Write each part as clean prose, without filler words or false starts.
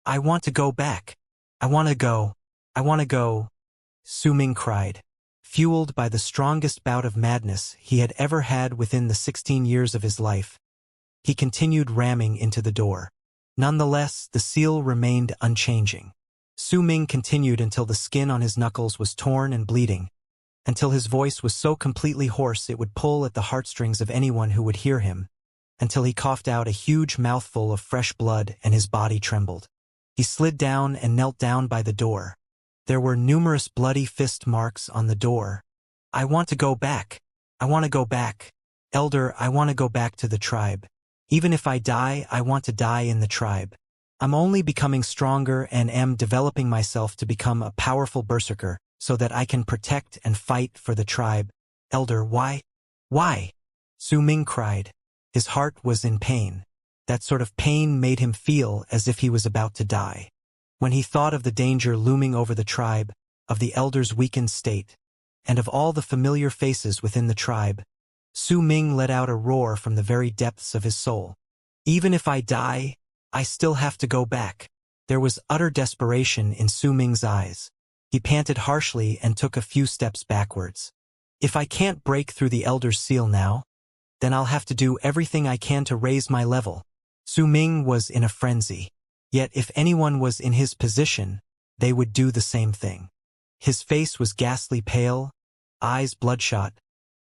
I want to go back. I want to go. I want to go. Su Ming cried. Fueled by the strongest bout of madness he had ever had within the 16 years of his life, he continued ramming into the door. Nonetheless, the seal remained unchanging. Su Ming continued until the skin on his knuckles was torn and bleeding, until his voice was so completely hoarse it would pull at the heartstrings of anyone who would hear him, until he coughed out a huge mouthful of fresh blood and his body trembled. He slid down and knelt down by the door. There were numerous bloody fist marks on the door. I want to go back. I want to go back. Elder, I want to go back to the tribe. Even if I die, I want to die in the tribe. I'm only becoming stronger and am developing myself to become a powerful berserker so that I can protect and fight for the tribe. Elder, why? Why? Su Ming cried. His heart was in pain. That sort of pain made him feel as if he was about to die. When he thought of the danger looming over the tribe, of the elder's weakened state, and of all the familiar faces within the tribe, Su Ming let out a roar from the very depths of his soul. Even if I die, I still have to go back. There was utter desperation in Su Ming's eyes. He panted harshly and took a few steps backwards. If I can't break through the elder's seal now, then I'll have to do everything I can to raise my level. Su Ming was in a frenzy. Yet if anyone was in his position, they would do the same thing. His face was ghastly pale, eyes bloodshot,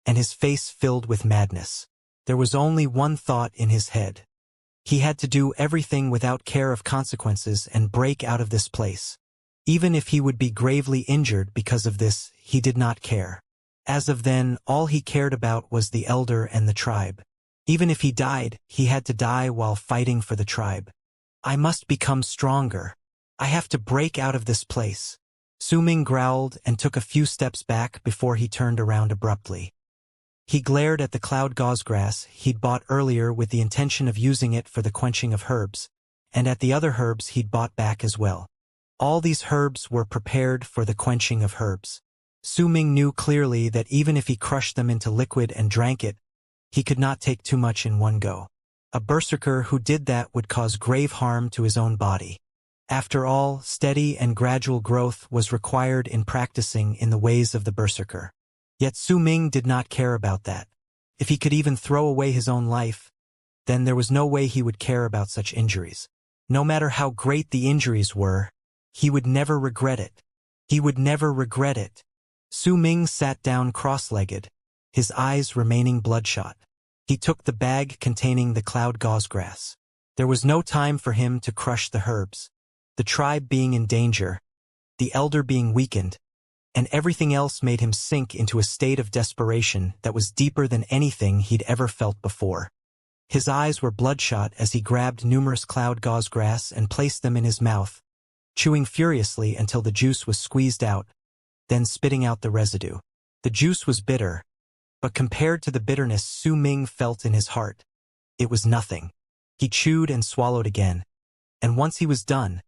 and his face filled with madness. There was only one thought in his head. He had to do everything without care of consequences and break out of this place. Even if he would be gravely injured because of this, he did not care. As of then, all he cared about was the elder and the tribe. Even if he died, he had to die while fighting for the tribe. I must become stronger. I have to break out of this place. Su Ming growled and took a few steps back before he turned around abruptly. He glared at the cloud gauze grass he'd bought earlier with the intention of using it for the quenching of herbs, and at the other herbs he'd bought back as well. All these herbs were prepared for the quenching of herbs. Su Ming knew clearly that even if he crushed them into liquid and drank it, he could not take too much in one go. A berserker who did that would cause grave harm to his own body. After all, steady and gradual growth was required in practicing in the ways of the berserker. Yet Su Ming did not care about that. If he could even throw away his own life, then there was no way he would care about such injuries. No matter how great the injuries were, he would never regret it. He would never regret it. Su Ming sat down cross-legged, his eyes remaining bloodshot. He took the bag containing the cloud gauze grass. There was no time for him to crush the herbs. The tribe being in danger, the elder being weakened, and everything else made him sink into a state of desperation that was deeper than anything he'd ever felt before. His eyes were bloodshot as he grabbed numerous cloud gauze grass and placed them in his mouth, chewing furiously until the juice was squeezed out, then spitting out the residue. The juice was bitter, but compared to the bitterness Su Ming felt in his heart, it was nothing. He chewed and swallowed again, and once he was done,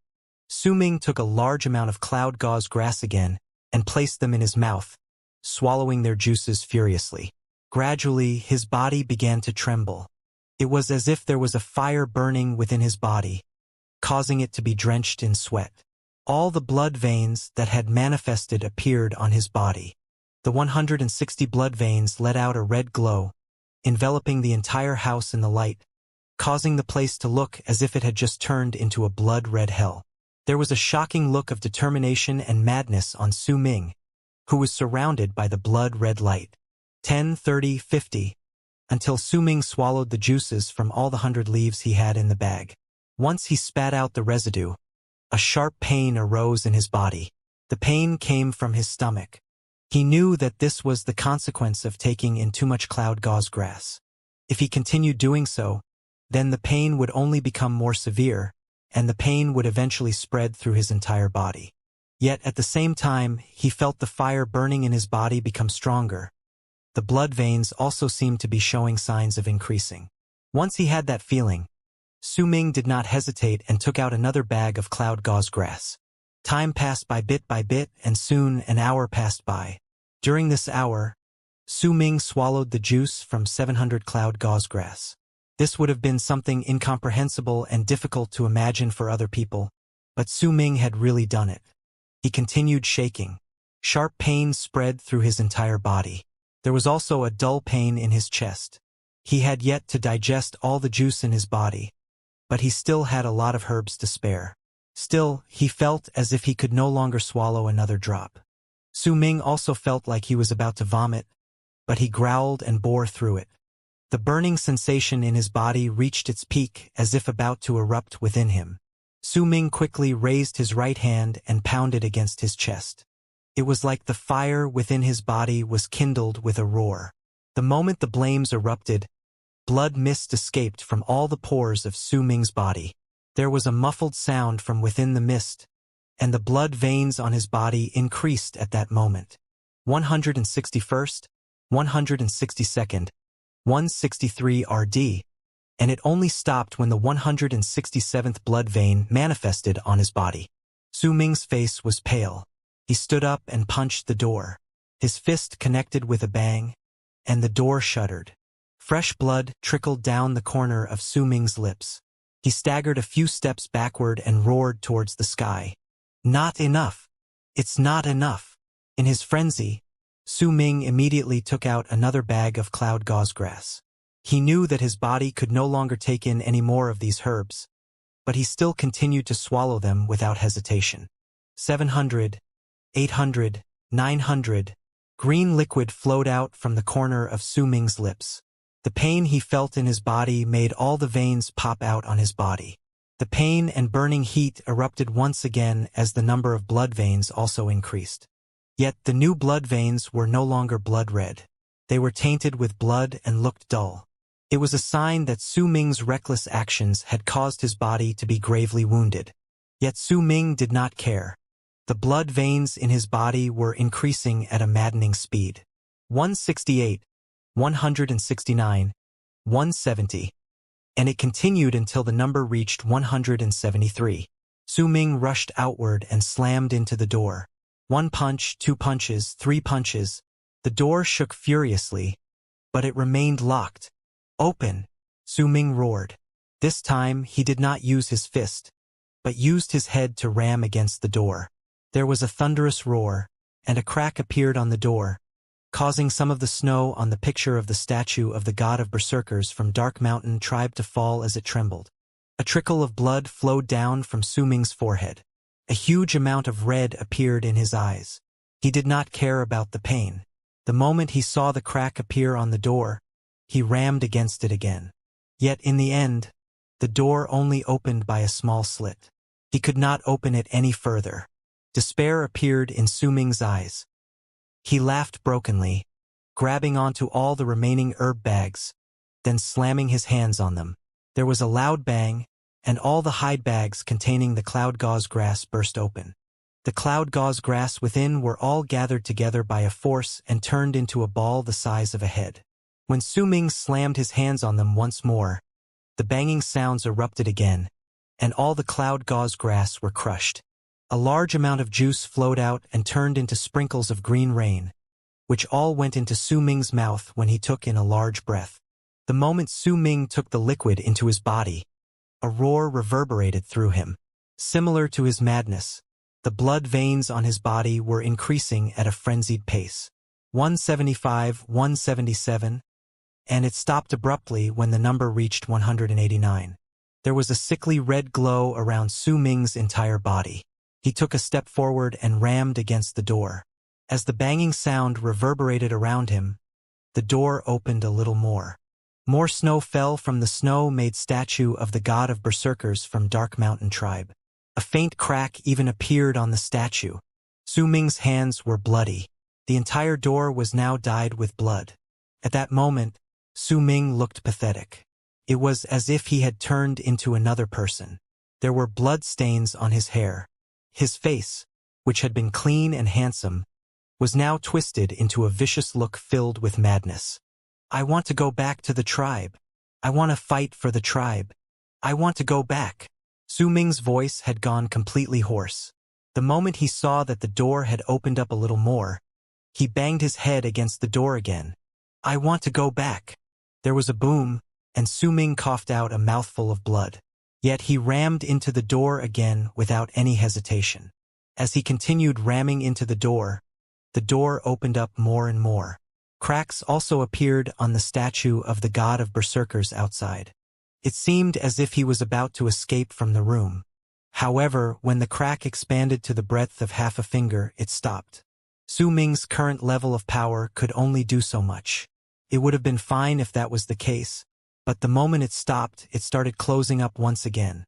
Su Ming took a large amount of cloud gauze grass again and placed them in his mouth, swallowing their juices furiously. Gradually, his body began to tremble. It was as if there was a fire burning within his body, causing it to be drenched in sweat. All the blood veins that had manifested appeared on his body. The 160 blood veins let out a red glow, enveloping the entire house in the light, causing the place to look as if it had just turned into a blood-red hell. There was a shocking look of determination and madness on Su Ming, who was surrounded by the blood-red light. 10, 30, 50, until Su Ming swallowed the juices from all the 100 leaves he had in the bag. Once he spat out the residue, a sharp pain arose in his body. The pain came from his stomach. He knew that this was the consequence of taking in too much cloud gauze grass. If he continued doing so, then the pain would only become more severe, and the pain would eventually spread through his entire body. Yet at the same time, he felt the fire burning in his body become stronger. The blood veins also seemed to be showing signs of increasing. Once he had that feeling, Su Ming did not hesitate and took out another bag of cloud gauze grass. Time passed by bit, and soon an hour passed by. During this hour, Su Ming swallowed the juice from 700 cloud gauze grass. This would have been something incomprehensible and difficult to imagine for other people, But Su Ming had really done it. He continued shaking. Sharp pain spread through his entire body. There was also a dull pain in his chest. He had yet to digest all the juice in his body, but he still had a lot of herbs to spare. Still, he felt as if he could no longer swallow another drop. Su Ming also felt like he was about to vomit, but he growled and bore through it. The burning sensation in his body reached its peak as if about to erupt within him. Su Ming quickly raised his right hand and pounded against his chest. It was like the fire within his body was kindled with a roar. The moment the flames erupted, blood mist escaped from all the pores of Su Ming's body. There was a muffled sound from within the mist, and the blood veins on his body increased at that moment. 161st, 162nd, 163 RD, and it only stopped when the 167th blood vein manifested on his body. Su Ming's face was pale. He stood up and punched the door. His fist connected with a bang, and the door shuddered. Fresh blood trickled down the corner of Su Ming's lips. He staggered a few steps backward and roared towards the sky. Not enough. It's not enough. In his frenzy, Su Ming immediately took out another bag of cloud gauze grass. He knew that his body could no longer take in any more of these herbs, but he still continued to swallow them without hesitation. 700, 800, 900. Green liquid flowed out from the corner of Su Ming's lips. The pain he felt in his body made all the veins pop out on his body. The pain and burning heat erupted once again as the number of blood veins also increased. Yet the new blood veins were no longer blood red. They were tainted with blood and looked dull. It was a sign that Su Ming's reckless actions had caused his body to be gravely wounded. Yet Su Ming did not care. The blood veins in his body were increasing at a maddening speed. 168, 169, 170. And it continued until the number reached 173. Su Ming rushed outward and slammed into the door. 1 punch, 2 punches, 3 punches. The door shook furiously, but it remained locked. Open! Su Ming roared. This time he did not use his fist, but used his head to ram against the door. There was a thunderous roar, and a crack appeared on the door, causing some of the snow on the picture of the statue of the god of berserkers from Dark Mountain tribe to fall as it trembled. A trickle of blood flowed down from Su Ming's forehead. A huge amount of red appeared in his eyes. He did not care about the pain. The moment he saw the crack appear on the door, he rammed against it again. Yet in the end, the door only opened by a small slit. He could not open it any further. Despair appeared in Su Ming's eyes. He laughed brokenly, grabbing onto all the remaining herb bags, then slamming his hands on them. There was a loud bang, and all the hide bags containing the cloud gauze grass burst open. The cloud gauze grass within were all gathered together by a force and turned into a ball the size of a head. When Su Ming slammed his hands on them once more, the banging sounds erupted again, and all the cloud gauze grass were crushed. A large amount of juice flowed out and turned into sprinkles of green rain, which all went into Su Ming's mouth when he took in a large breath. The moment Su Ming took the liquid into his body, a roar reverberated through him. Similar to his madness, the blood veins on his body were increasing at a frenzied pace. 175, 177, and it stopped abruptly when the number reached 189. There was a sickly red glow around Su Ming's entire body. He took a step forward and rammed against the door. As the banging sound reverberated around him, the door opened a little more. More snow fell from the snow-made statue of the god of berserkers from Dark Mountain tribe. A faint crack even appeared on the statue. Su Ming's hands were bloody. The entire door was now dyed with blood. At that moment, Su Ming looked pathetic. It was as if he had turned into another person. There were blood stains on his hair. His face, which had been clean and handsome, was now twisted into a vicious look filled with madness. I want to go back to the tribe. I want to fight for the tribe. I want to go back. Su Ming's voice had gone completely hoarse. The moment he saw that the door had opened up a little more, he banged his head against the door again. I want to go back. There was a boom, and Su Ming coughed out a mouthful of blood. Yet he rammed into the door again without any hesitation. As he continued ramming into the door opened up more and more. Cracks also appeared on the statue of the god of berserkers outside. It seemed as if he was about to escape from the room. However, when the crack expanded to the breadth of half a finger, it stopped. Su Ming's current level of power could only do so much. It would have been fine if that was the case, but the moment it stopped, it started closing up once again.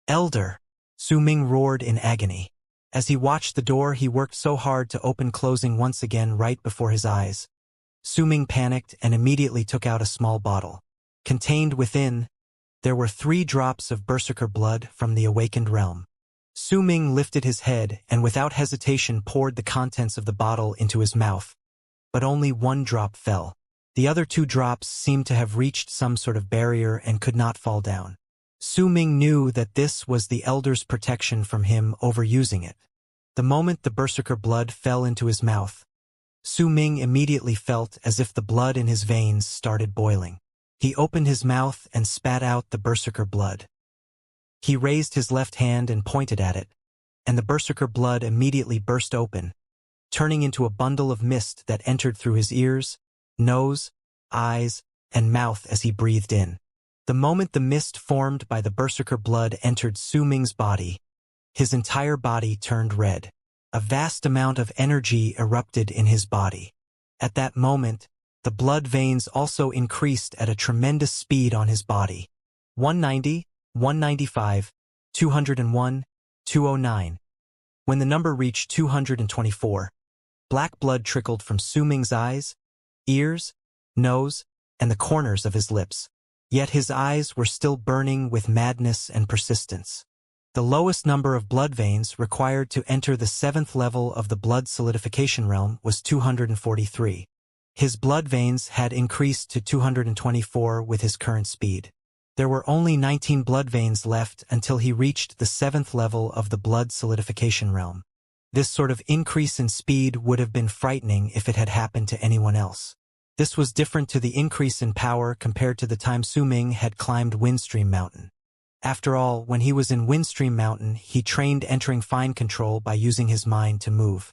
Elder! Su Ming roared in agony. As he watched the door he worked so hard to open closing once again right before his eyes. Su Ming panicked and immediately took out a small bottle. Contained within, there were 3 drops of berserker blood from the awakened realm. Su Ming lifted his head and without hesitation poured the contents of the bottle into his mouth. But only 1 drop fell. The other 2 drops seemed to have reached some sort of barrier and could not fall down. Su Ming knew that this was the Elder's protection from him overusing it. The moment the berserker blood fell into his mouth, Su Ming immediately felt as if the blood in his veins started boiling. He opened his mouth and spat out the berserker blood. He raised his left hand and pointed at it, and the berserker blood immediately burst open, turning into a bundle of mist that entered through his ears, nose, eyes, and mouth as he breathed in. The moment the mist formed by the berserker blood entered Su Ming's body, his entire body turned red. A vast amount of energy erupted in his body. At that moment, the blood veins also increased at a tremendous speed on his body. 190, 195, 201, 209. When the number reached 224, black blood trickled from Su Ming's eyes, ears, nose, and the corners of his lips. Yet his eyes were still burning with madness and persistence. The lowest number of blood veins required to enter the 7th level of the blood solidification realm was 243. His blood veins had increased to 224 with his current speed. There were only 19 blood veins left until he reached the 7th level of the blood solidification realm. This sort of increase in speed would have been frightening if it had happened to anyone else. This was different to the increase in power compared to the time Su Ming had climbed Windstream Mountain. After all, when he was in Windstream Mountain, he trained entering fine control by using his mind to move.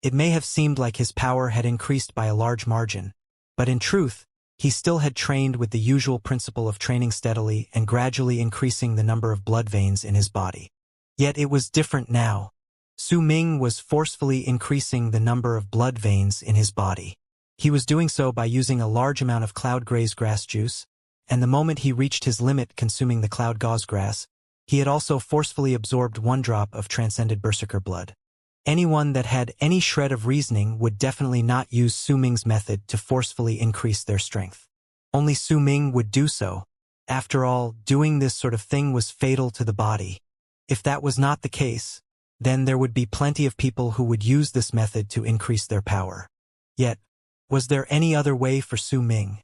It may have seemed like his power had increased by a large margin, but in truth, he still had trained with the usual principle of training steadily and gradually increasing the number of blood veins in his body. Yet it was different now. Su Ming was forcefully increasing the number of blood veins in his body. He was doing so by using a large amount of cloud graze grass juice, and the moment he reached his limit consuming the cloud gauze grass, he had also forcefully absorbed 1 drop of transcended berserker blood. Anyone that had any shred of reasoning would definitely not use Su Ming's method to forcefully increase their strength. Only Su Ming would do so. After all, doing this sort of thing was fatal to the body. If that was not the case, then there would be plenty of people who would use this method to increase their power. Yet, was there any other way for Su Ming?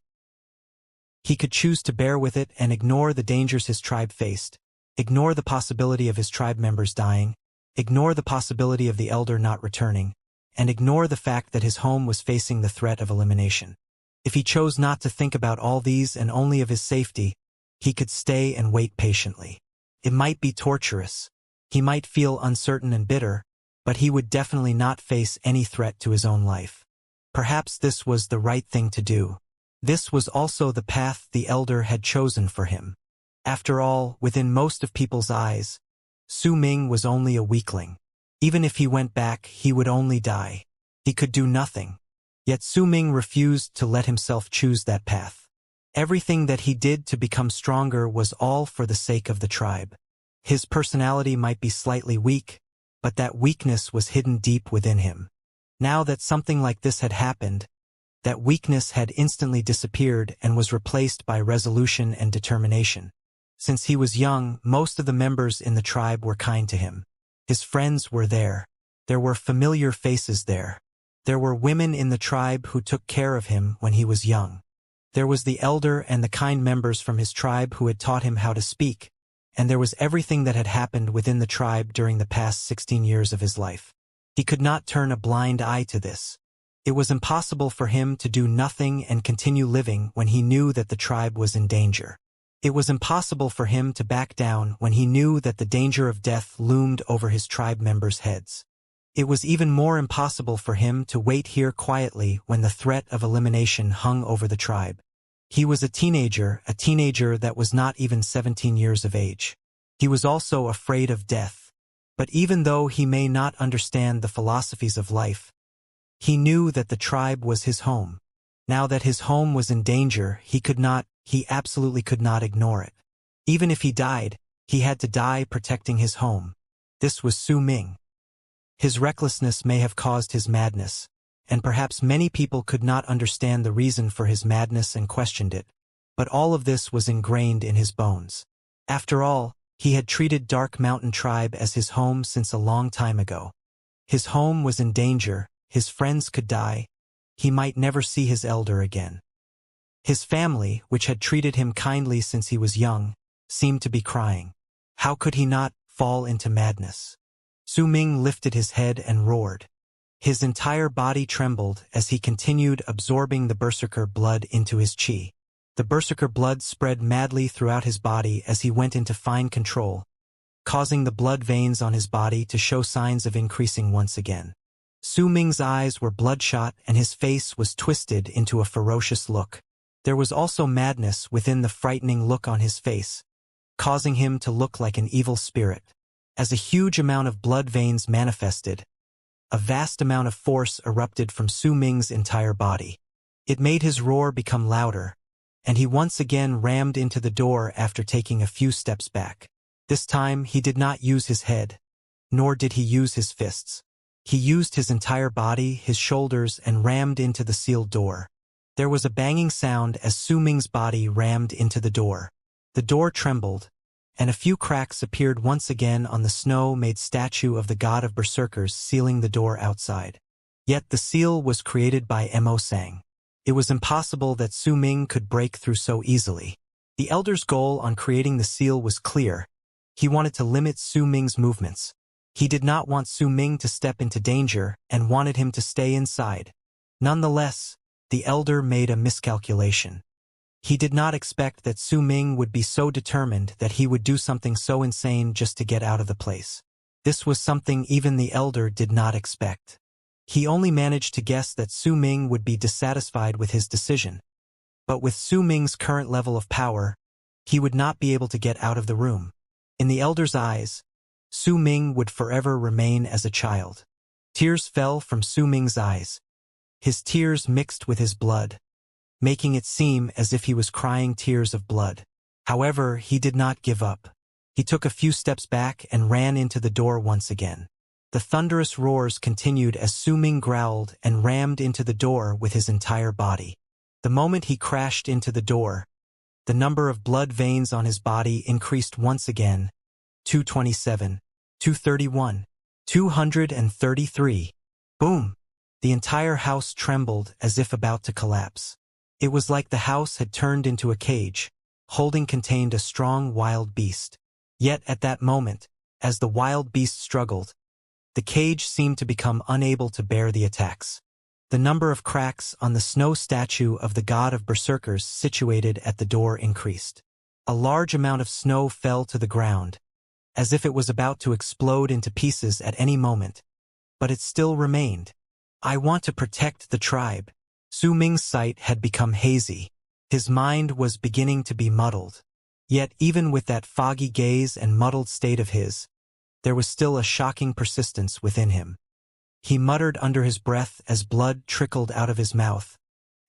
He could choose to bear with it and ignore the dangers his tribe faced, ignore the possibility of his tribe members dying, ignore the possibility of the Elder not returning, and ignore the fact that his home was facing the threat of elimination. If he chose not to think about all these and only of his safety, he could stay and wait patiently. It might be torturous. He might feel uncertain and bitter, but he would definitely not face any threat to his own life. Perhaps this was the right thing to do. This was also the path the Elder had chosen for him. After all, within most of people's eyes, Su Ming was only a weakling. Even if he went back, he would only die. He could do nothing. Yet Su Ming refused to let himself choose that path. Everything that he did to become stronger was all for the sake of the tribe. His personality might be slightly weak, but that weakness was hidden deep within him. Now that something like this had happened, that weakness had instantly disappeared and was replaced by resolution and determination. Since he was young, most of the members in the tribe were kind to him. His friends were there. There were familiar faces there. There were women in the tribe who took care of him when he was young. There was the Elder and the kind members from his tribe who had taught him how to speak, and there was everything that had happened within the tribe during the past 16 years of his life. He could not turn a blind eye to this. It was impossible for him to do nothing and continue living when he knew that the tribe was in danger. It was impossible for him to back down when he knew that the danger of death loomed over his tribe members' heads. It was even more impossible for him to wait here quietly when the threat of elimination hung over the tribe. He was a teenager that was not even 17 years of age. He was also afraid of death. But even though he may not understand the philosophies of life, he knew that the tribe was his home. Now that his home was in danger, he absolutely could not ignore it. Even if he died, he had to die protecting his home. This was Su Ming. His recklessness may have caused his madness, and perhaps many people could not understand the reason for his madness and questioned it, but all of this was ingrained in his bones. After all, he had treated Dark Mountain Tribe as his home since a long time ago. His home was in danger, his friends could die, he might never see his elder again. His family, which had treated him kindly since he was young, seemed to be crying. How could he not fall into madness? Su Ming lifted his head and roared. His entire body trembled as he continued absorbing the berserker blood into his chi. The berserker blood spread madly throughout his body as he went into fine control, causing the blood veins on his body to show signs of increasing once again. Su Ming's eyes were bloodshot and his face was twisted into a ferocious look. There was also madness within the frightening look on his face, causing him to look like an evil spirit. As a huge amount of blood veins manifested, a vast amount of force erupted from Su Ming's entire body. It made his roar become louder, and he once again rammed into the door after taking a few steps back. This time he did not use his head, nor did he use his fists. He used his entire body, his shoulders, and rammed into the sealed door. There was a banging sound as Su Ming's body rammed into the door. The door trembled, and a few cracks appeared once again on the snow-made statue of the god of berserkers sealing the door outside. Yet the seal was created by Mo Sang. It was impossible that Su Ming could break through so easily. The elder's goal on creating the seal was clear. He wanted to limit Su Ming's movements. He did not want Su Ming to step into danger and wanted him to stay inside. Nonetheless, the elder made a miscalculation. He did not expect that Su Ming would be so determined that he would do something so insane just to get out of the place. This was something even the elder did not expect. He only managed to guess that Su Ming would be dissatisfied with his decision. But with Su Ming's current level of power, he would not be able to get out of the room. In the elder's eyes, Su Ming would forever remain as a child. Tears fell from Su Ming's eyes. His tears mixed with his blood, making it seem as if he was crying tears of blood. However, he did not give up. He took a few steps back and ran into the door once again. The thunderous roars continued as Su Ming growled and rammed into the door with his entire body. The moment he crashed into the door, the number of blood veins on his body increased once again. 227, 231, 233. Boom! The entire house trembled as if about to collapse. It was like the house had turned into a cage, holding contained a strong wild beast. Yet at that moment, as the wild beast struggled, the cage seemed to become unable to bear the attacks. The number of cracks on the snow statue of the god of berserkers situated at the door increased. A large amount of snow fell to the ground, as if it was about to explode into pieces at any moment. But it still remained. I want to protect the tribe. Su Ming's sight had become hazy. His mind was beginning to be muddled. Yet even with that foggy gaze and muddled state of his, there was still a shocking persistence within him. He muttered under his breath as blood trickled out of his mouth,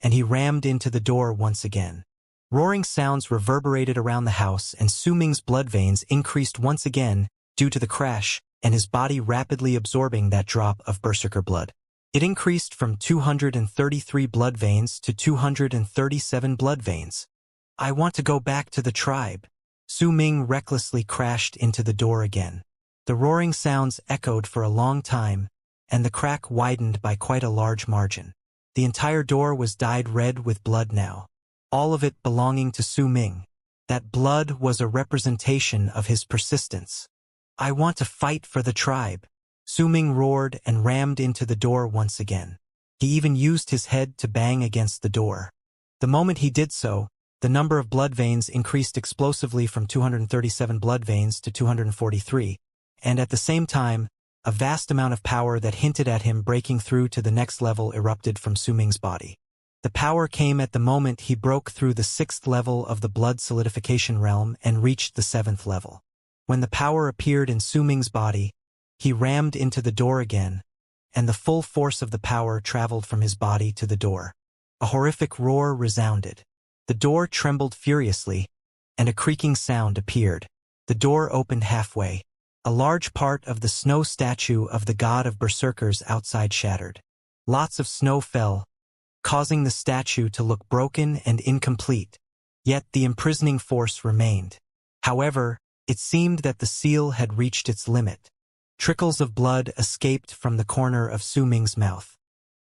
and he rammed into the door once again. Roaring sounds reverberated around the house, and Su Ming's blood veins increased once again due to the crash and his body rapidly absorbing that drop of berserker blood. It increased from 233 blood veins to 237 blood veins. I want to go back to the tribe. Su Ming recklessly crashed into the door again. The roaring sounds echoed for a long time, and the crack widened by quite a large margin. The entire door was dyed red with blood now, all of it belonging to Su Ming. That blood was a representation of his persistence. I want to fight for the tribe. Su Ming roared and rammed into the door once again. He even used his head to bang against the door. The moment he did so, The number of blood veins increased explosively from 237 blood veins to 243, and at the same time, a vast amount of power that hinted at him breaking through to the next level erupted from Su Ming's body. The power came at the moment he broke through the 6th level of the blood solidification realm and reached the 7th level. When the power appeared in Su Ming's body, he rammed into the door again, and the full force of the power traveled from his body to the door. A horrific roar resounded. The door trembled furiously, and a creaking sound appeared. The door opened halfway. A large part of the snow statue of the god of berserkers outside shattered. Lots of snow fell, causing the statue to look broken and incomplete. Yet the imprisoning force remained. However, it seemed that the seal had reached its limit. Trickles of blood escaped from the corner of Su Ming's mouth.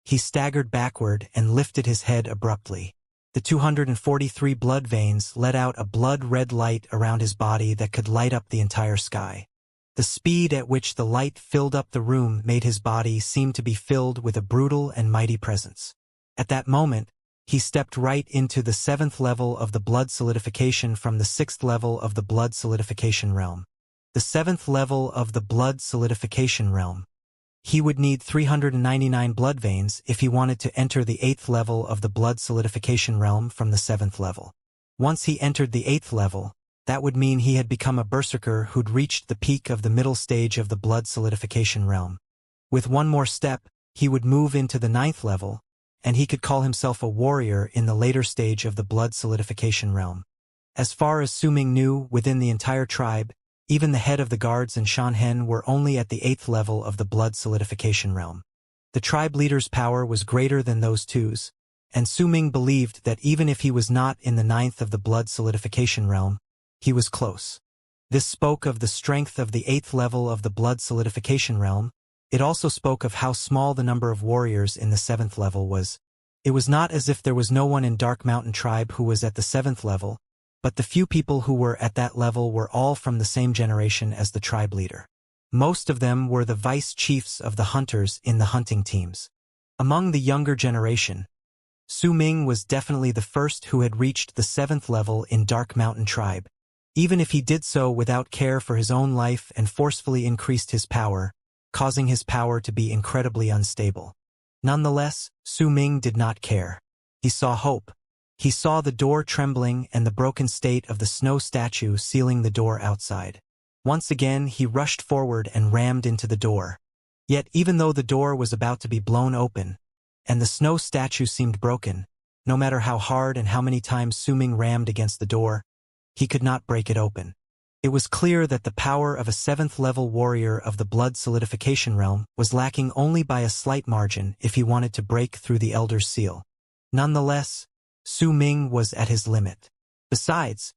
He staggered backward and lifted his head abruptly. The 243 blood veins let out a blood-red light around his body that could light up the entire sky. The speed at which the light filled up the room made his body seem to be filled with a brutal and mighty presence. At that moment, he stepped right into the 7th level of the blood solidification from the 6th level of the blood solidification realm. The 7th level of the blood solidification realm. He would need 399 blood veins if he wanted to enter the 8th level of the blood solidification realm from the 7th level. Once he entered the 8th level, that would mean he had become a berserker who'd reached the peak of the middle stage of the blood solidification realm. With one more step, he would move into the 9th level, and he could call himself a warrior in the later stage of the blood solidification realm. As far as Su Ming knew, within the entire tribe, even the head of the guards and Shan Hen were only at the 8th level of the blood solidification realm. The tribe leader's power was greater than those two's, and Su Ming believed that even if he was not in the 9th of the blood solidification realm, he was close. This spoke of the strength of the 8th level of the blood solidification realm. It also spoke of how small the number of warriors in the 7th level was. It was not as if there was no one in Dark Mountain Tribe who was at the 7th level, but the few people who were at that level were all from the same generation as the tribe leader. Most of them were the vice chiefs of the hunters in the hunting teams. Among the younger generation, Su Ming was definitely the first who had reached the 7th level in Dark Mountain Tribe. Even if he did so without care for his own life and forcefully increased his power, causing his power to be incredibly unstable. Nonetheless, Su Ming did not care. He saw hope. He saw the door trembling and the broken state of the snow statue sealing the door outside. Once again, he rushed forward and rammed into the door. Yet even though the door was about to be blown open, and the snow statue seemed broken, no matter how hard and how many times Su Ming rammed against the door, he could not break it open. It was clear that the power of a 7th-level warrior of the blood solidification realm was lacking only by a slight margin if he wanted to break through the Elder's seal. Nonetheless, Su Ming was at his limit. Besides,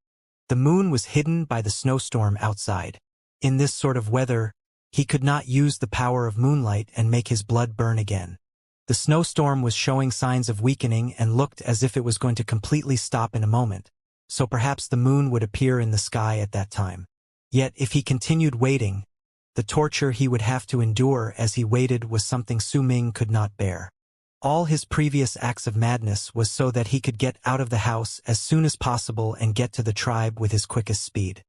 the moon was hidden by the snowstorm outside. In this sort of weather, he could not use the power of moonlight and make his blood burn again. The snowstorm was showing signs of weakening and looked as if it was going to completely stop in a moment, so perhaps the moon would appear in the sky at that time. Yet if he continued waiting, the torture he would have to endure as he waited was something Su Ming could not bear. All his previous acts of madness was so that he could get out of the house as soon as possible and get to the tribe with his quickest speed.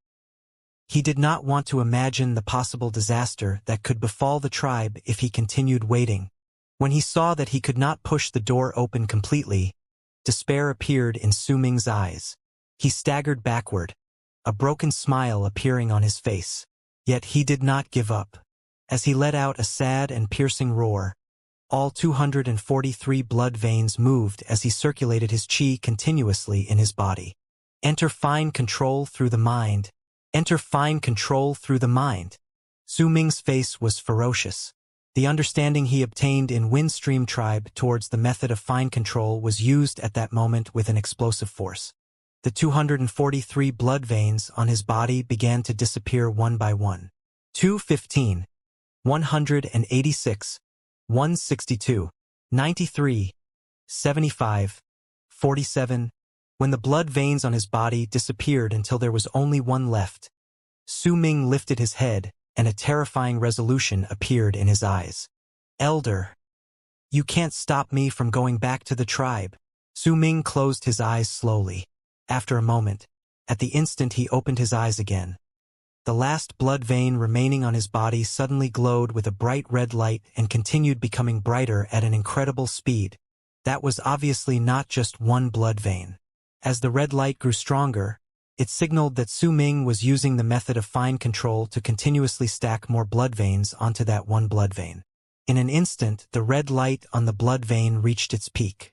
He did not want to imagine the possible disaster that could befall the tribe if he continued waiting. When he saw that he could not push the door open completely, despair appeared in Su Ming's eyes. He staggered backward, a broken smile appearing on his face. Yet he did not give up. As he let out a sad and piercing roar, all 243 blood veins moved as he circulated his chi continuously in his body. Enter fine control through the mind. Enter fine control through the mind. Su Ming's face was ferocious. The understanding he obtained in Windstream Tribe towards the method of fine control was used at that moment with an explosive force. The 243 blood veins on his body began to disappear one by one. 215, 186, 162, 93, 75, 47. When the blood veins on his body disappeared until there was only one left, Su Ming lifted his head, and a terrifying resolution appeared in his eyes. Elder, you can't stop me from going back to the tribe. Su Ming closed his eyes slowly. After a moment, at the instant he opened his eyes again. The last blood vein remaining on his body suddenly glowed with a bright red light and continued becoming brighter at an incredible speed. That was obviously not just one blood vein. As the red light grew stronger, it signaled that Su Ming was using the method of fine control to continuously stack more blood veins onto that one blood vein. In an instant, the red light on the blood vein reached its peak.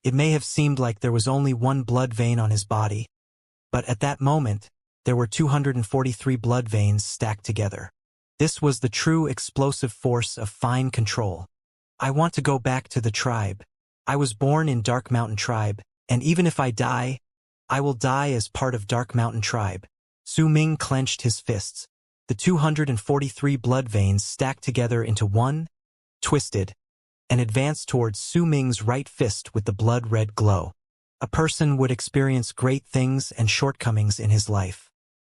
It may have seemed like there was only one blood vein on his body, but at that moment, there were 243 blood veins stacked together. This was the true explosive force of fine control. I want to go back to the tribe. I was born in Dark Mountain Tribe, and even if I die, I will die as part of Dark Mountain Tribe. Su Ming clenched his fists. The 243 blood veins stacked together into one, twisted, and advanced towards Su Ming's right fist with the blood-red glow. A person would experience great things and shortcomings in his life.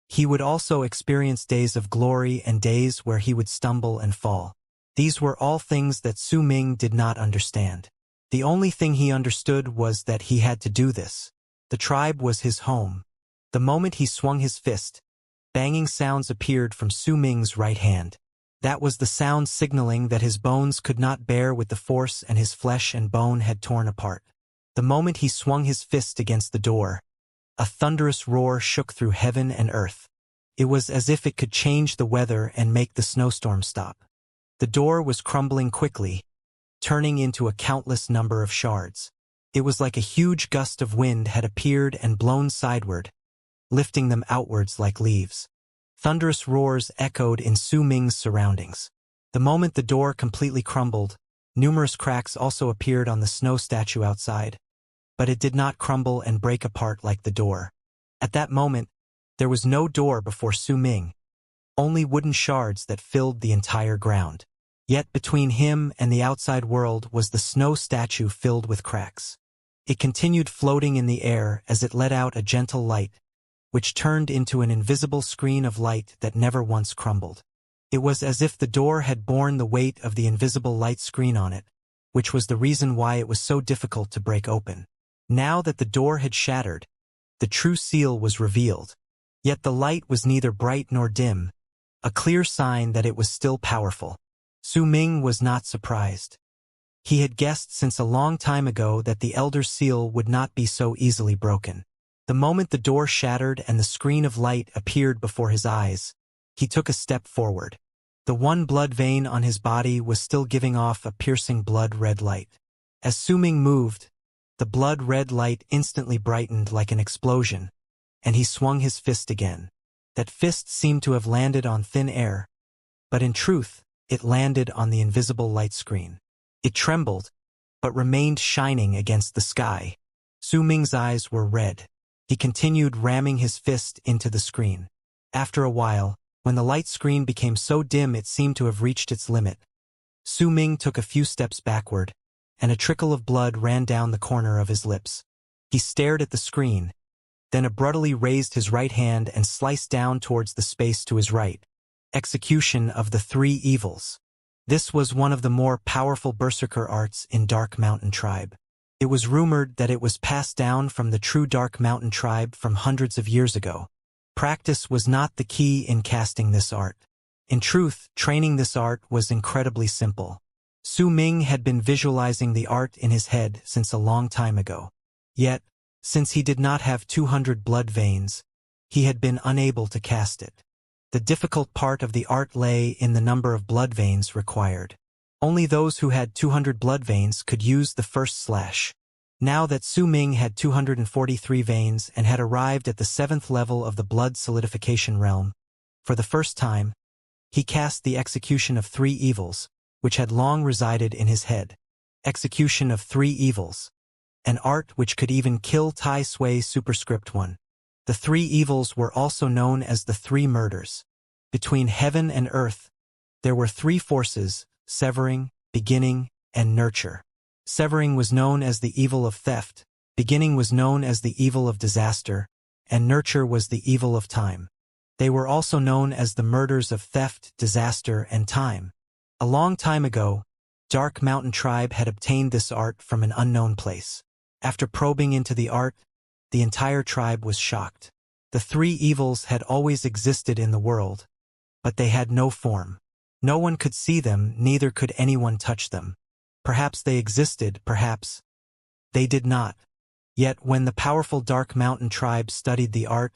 He would also experience days of glory and days where he would stumble and fall. These were all things that Su Ming did not understand. The only thing he understood was that he had to do this. The tribe was his home. The moment he swung his fist, banging sounds appeared from Su Ming's right hand. That was the sound signaling that his bones could not bear with the force and his flesh and bone had torn apart. The moment he swung his fist against the door, a thunderous roar shook through heaven and earth. It was as if it could change the weather and make the snowstorm stop. The door was crumbling quickly, turning into a countless number of shards. It was like a huge gust of wind had appeared and blown sideward, lifting them outwards like leaves. Thunderous roars echoed in Su Ming's surroundings. The moment the door completely crumbled, numerous cracks also appeared on the snow statue outside, but it did not crumble and break apart like the door. At that moment, there was no door before Su Ming, only wooden shards that filled the entire ground. Yet between him and the outside world was the snow statue filled with cracks. It continued floating in the air as it let out a gentle light, which turned into an invisible screen of light that never once crumbled. It was as if the door had borne the weight of the invisible light screen on it, which was the reason why it was so difficult to break open. Now that the door had shattered, the true seal was revealed. Yet the light was neither bright nor dim, a clear sign that it was still powerful. Su Ming was not surprised. He had guessed since a long time ago that the Elder Seal would not be so easily broken. The moment the door shattered and the screen of light appeared before his eyes, he took a step forward. The one blood vein on his body was still giving off a piercing blood-red light. As Su Ming moved, the blood-red light instantly brightened like an explosion, and he swung his fist again. That fist seemed to have landed on thin air, but in truth, it landed on the invisible light screen. It trembled, but remained shining against the sky. Su Ming's eyes were red. He continued ramming his fist into the screen. After a while, when the light screen became so dim it seemed to have reached its limit, Su Ming took a few steps backward, and a trickle of blood ran down the corner of his lips. He stared at the screen, then abruptly raised his right hand and sliced down towards the space to his right. Execution of the Three Evils. This was one of the more powerful berserker arts in Dark Mountain Tribe. It was rumored that it was passed down from the true Dark Mountain Tribe from hundreds of years ago. Practice was not the key in casting this art. In truth, training this art was incredibly simple. Su Ming had been visualizing the art in his head since a long time ago. Yet, since he did not have 200 blood veins, he had been unable to cast it. The difficult part of the art lay in the number of blood veins required. Only those who had 200 blood veins could use the first slash. Now that Su Ming had 243 veins and had arrived at the 7th level of the blood solidification realm, for the first time, he cast the Execution of Three Evils, which had long resided in his head. Execution of Three Evils. An art which could even kill Tai Sui Superscript 1. The Three Evils were also known as the Three Murders. Between heaven and earth, there were three forces: severing, beginning, and nurture. Severing was known as the evil of theft, beginning was known as the evil of disaster, and nurture was the evil of time. They were also known as the murders of theft, disaster, and time. A long time ago, Dark Mountain Tribe had obtained this art from an unknown place. After probing into the art, the entire tribe was shocked. The three evils had always existed in the world, but they had no form. No one could see them, neither could anyone touch them. Perhaps they existed, perhaps they did not. Yet when the powerful Dark Mountain tribe studied the art,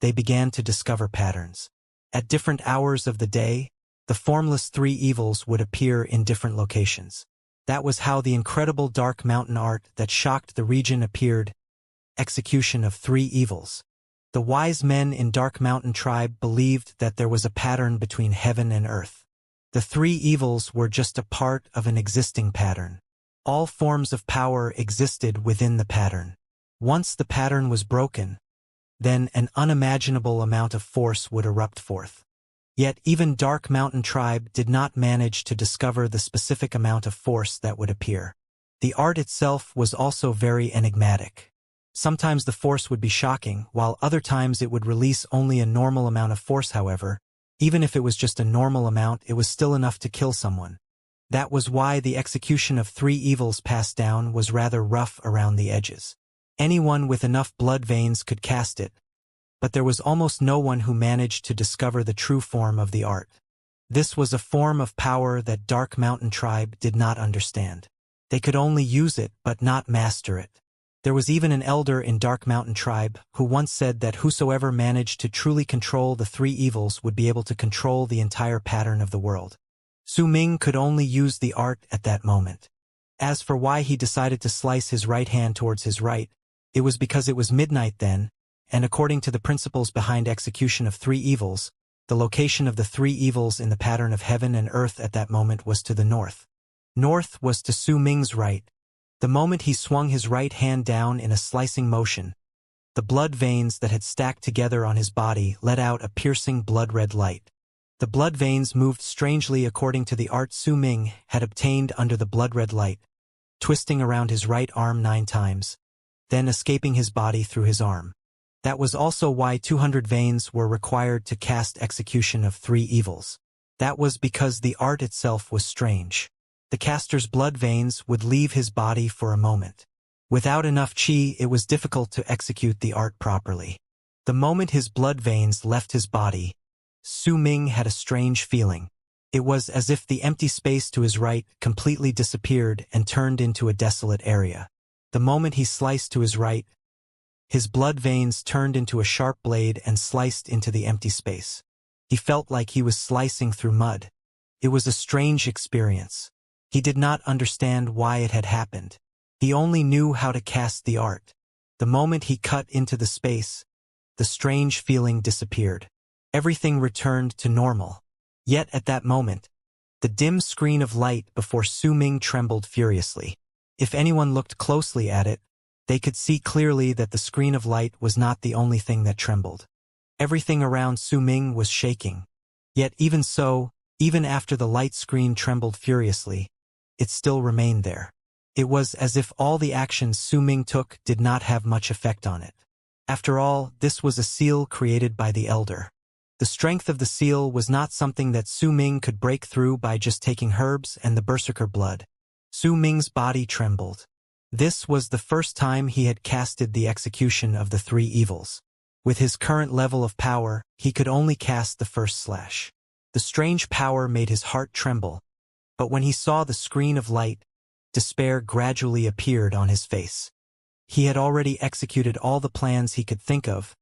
they began to discover patterns. At different hours of the day, the formless three evils would appear in different locations. That was how the incredible Dark Mountain art that shocked the region appeared. Execution of three evils. The wise men in Dark Mountain tribe believed that there was a pattern between heaven and earth. The three evils were just a part of an existing pattern. All forms of power existed within the pattern. Once the pattern was broken, then an unimaginable amount of force would erupt forth. Yet even Dark Mountain tribe did not manage to discover the specific amount of force that would appear. The art itself was also very enigmatic. Sometimes the force would be shocking, while other times it would release only a normal amount of force. However, even if it was just a normal amount, it was still enough to kill someone. That was why the execution of three evils passed down was rather rough around the edges. Anyone with enough blood veins could cast it, but there was almost no one who managed to discover the true form of the art. This was a form of power that Dark Mountain tribe did not understand. They could only use it but not master it. There was even an elder in Dark Mountain tribe who once said that whosoever managed to truly control the three evils would be able to control the entire pattern of the world. Su Ming could only use the art at that moment. As for why he decided to slice his right hand towards his right, it was because it was midnight then, and according to the principles behind execution of three evils, the location of the three evils in the pattern of heaven and earth at that moment was to the north. North was to Su Ming's right. The moment he swung his right hand down in a slicing motion, the blood veins that had stacked together on his body let out a piercing blood-red light. The blood veins moved strangely according to the art Su Ming had obtained under the blood-red light, twisting around his right arm 9 times, then escaping his body through his arm. That was also why 200 veins were required to cast execution of three evils. That was because the art itself was strange. The caster's blood veins would leave his body for a moment. Without enough qi, it was difficult to execute the art properly. The moment his blood veins left his body, Su Ming had a strange feeling. It was as if the empty space to his right completely disappeared and turned into a desolate area. The moment he sliced to his right, his blood veins turned into a sharp blade and sliced into the empty space. He felt like he was slicing through mud. It was a strange experience. He did not understand why it had happened. He only knew how to cast the art. The moment he cut into the space, the strange feeling disappeared. Everything returned to normal. Yet at that moment, the dim screen of light before Su Ming trembled furiously. If anyone looked closely at it, they could see clearly that the screen of light was not the only thing that trembled. Everything around Su Ming was shaking. Yet even so, even after the light screen trembled furiously, it still remained there. It was as if all the actions Su Ming took did not have much effect on it. After all, this was a seal created by the elder. The strength of the seal was not something that Su Ming could break through by just taking herbs and the berserker blood. Su Ming's body trembled. This was the first time he had casted the execution of the three evils. With his current level of power, he could only cast the first slash. The strange power made his heart tremble, but when he saw the screen of light, despair gradually appeared on his face. He had already executed all the plans he could think of,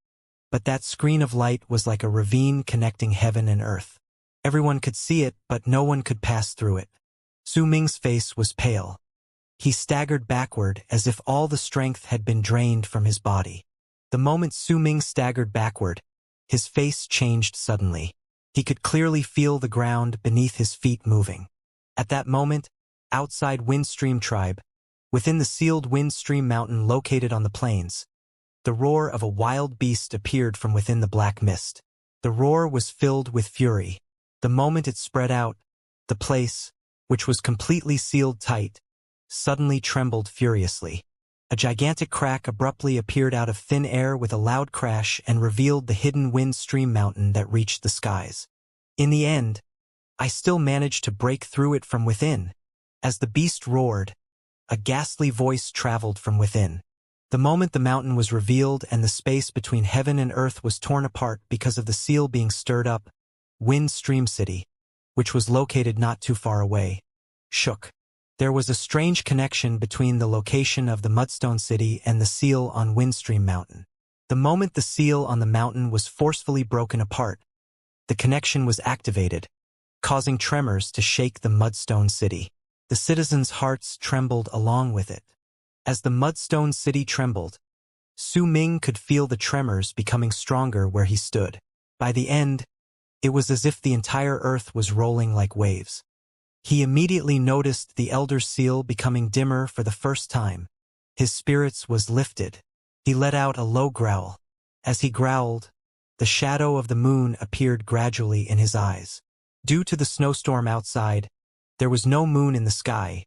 but that screen of light was like a ravine connecting heaven and earth. Everyone could see it, but no one could pass through it. Su Ming's face was pale. He staggered backward as if all the strength had been drained from his body. The moment Su Ming staggered backward, his face changed suddenly. He could clearly feel the ground beneath his feet moving. At that moment, outside Windstream Tribe, within the sealed Windstream Mountain located on the plains, the roar of a wild beast appeared from within the black mist. The roar was filled with fury. The moment it spread out, the place, which was completely sealed tight, suddenly trembled furiously. A gigantic crack abruptly appeared out of thin air with a loud crash and revealed the hidden Windstream Mountain that reached the skies. In the end, I still managed to break through it from within. As the beast roared, a ghastly voice traveled from within. The moment the mountain was revealed and the space between heaven and earth was torn apart because of the seal being stirred up, Wind Stream City, which was located not too far away, shook. There was a strange connection between the location of the Mudstone City and the seal on Windstream Mountain. The moment the seal on the mountain was forcefully broken apart, the connection was activated, causing tremors to shake the Mudstone City. The citizens' hearts trembled along with it. As the Mudstone City trembled, Su Ming could feel the tremors becoming stronger where he stood. By the end, it was as if the entire earth was rolling like waves. He immediately noticed the Elder's seal becoming dimmer for the first time. His spirits was lifted. He let out a low growl. As he growled, the shadow of the moon appeared gradually in his eyes. Due to the snowstorm outside, there was no moon in the sky,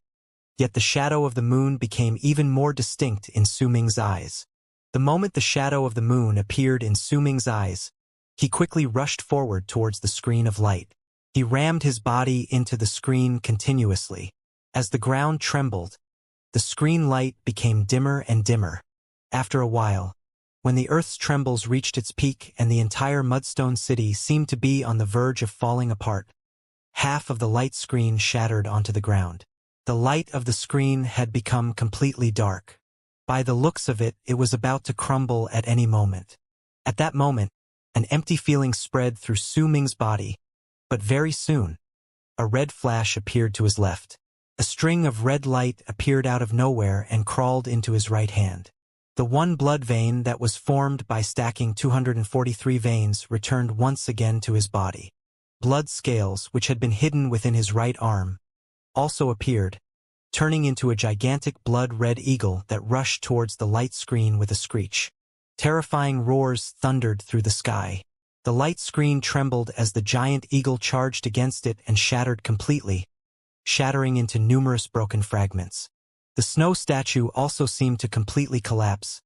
yet the shadow of the moon became even more distinct in Su Ming's eyes. The moment the shadow of the moon appeared in Su Ming's eyes, he quickly rushed forward towards the screen of light. He rammed his body into the screen continuously. As the ground trembled, the screen light became dimmer and dimmer. After a while, when the earth's trembles reached its peak and the entire Mudstone City seemed to be on the verge of falling apart, half of the light screen shattered onto the ground. The light of the screen had become completely dark. By the looks of it, it was about to crumble at any moment. At that moment, an empty feeling spread through Su Ming's body, but very soon, a red flash appeared to his left. A string of red light appeared out of nowhere and crawled into his right hand. The one blood vein that was formed by stacking 243 veins returned once again to his body. Blood scales, which had been hidden within his right arm, also appeared, turning into a gigantic blood-red eagle that rushed towards the light screen with a screech. Terrifying roars thundered through the sky. The light screen trembled as the giant eagle charged against it and shattered completely, shattering into numerous broken fragments. The snow statue also seemed to completely collapse,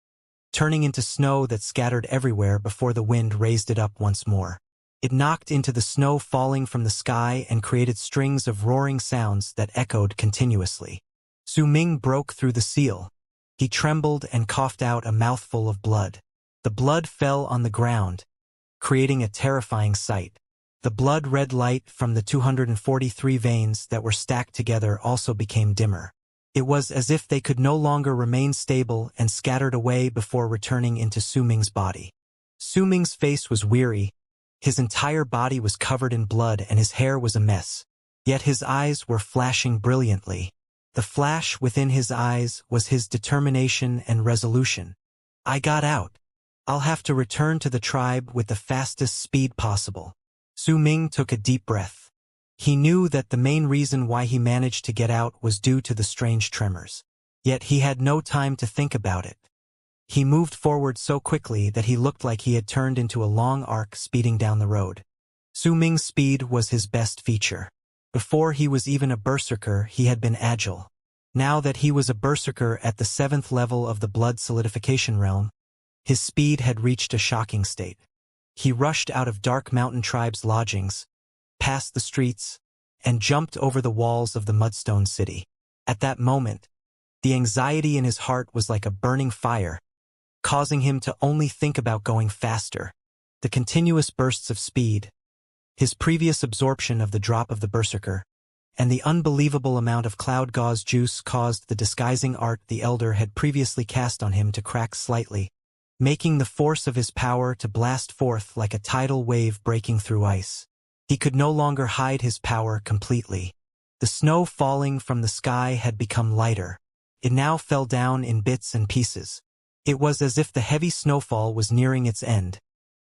turning into snow that scattered everywhere before the wind raised it up once more. It knocked into the snow falling from the sky and created strings of roaring sounds that echoed continuously. Su Ming broke through the seal. He trembled and coughed out a mouthful of blood. The blood fell on the ground, creating a terrifying sight. The blood-red light from the 243 veins that were stacked together also became dimmer. It was as if they could no longer remain stable and scattered away before returning into Su Ming's body. Su Ming's face was weary. His entire body was covered in blood and his hair was a mess. Yet his eyes were flashing brilliantly. The flash within his eyes was his determination and resolution. I got out. I'll have to return to the tribe with the fastest speed possible. Su Ming took a deep breath. He knew that the main reason why he managed to get out was due to the strange tremors. Yet he had no time to think about it. He moved forward so quickly that he looked like he had turned into a long arc speeding down the road. Su Ming's speed was his best feature. Before he was even a berserker, he had been agile. Now that he was a berserker at the 7th level of the blood solidification realm, his speed had reached a shocking state. He rushed out of Dark Mountain Tribe's lodgings, passed the streets, and jumped over the walls of the Mudstone City. At that moment, the anxiety in his heart was like a burning fire, causing him to only think about going faster. The continuous bursts of speed, his previous absorption of the drop of the berserker, and the unbelievable amount of cloud gauze juice caused the disguising art the Elder had previously cast on him to crack slightly, making the force of his power to blast forth like a tidal wave breaking through ice. He could no longer hide his power completely. The snow falling from the sky had become lighter. It now fell down in bits and pieces. It was as if the heavy snowfall was nearing its end,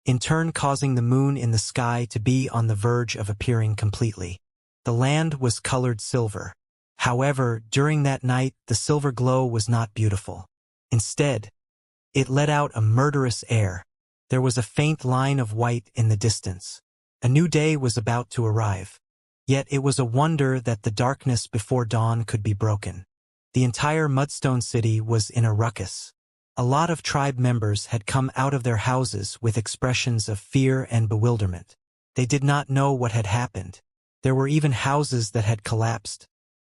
in turn causing the moon in the sky to be on the verge of appearing completely. The land was colored silver. However, during that night, the silver glow was not beautiful. Instead, it let out a murderous air. There was a faint line of white in the distance. A new day was about to arrive. Yet it was a wonder that the darkness before dawn could be broken. The entire Mudstone City was in a ruckus. A lot of tribe members had come out of their houses with expressions of fear and bewilderment. They did not know what had happened. There were even houses that had collapsed,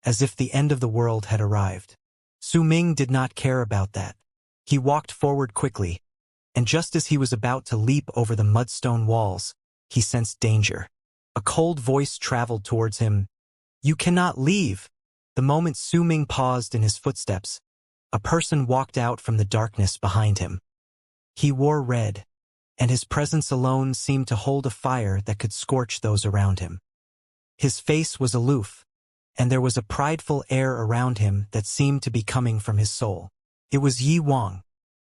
as if the end of the world had arrived. Su Ming did not care about that. He walked forward quickly, and just as he was about to leap over the mudstone walls, he sensed danger. A cold voice traveled towards him. "You cannot leave." The moment Su Ming paused in his footsteps, a person walked out from the darkness behind him. He wore red, and his presence alone seemed to hold a fire that could scorch those around him. His face was aloof, and there was a prideful air around him that seemed to be coming from his soul. It was Yi Wang.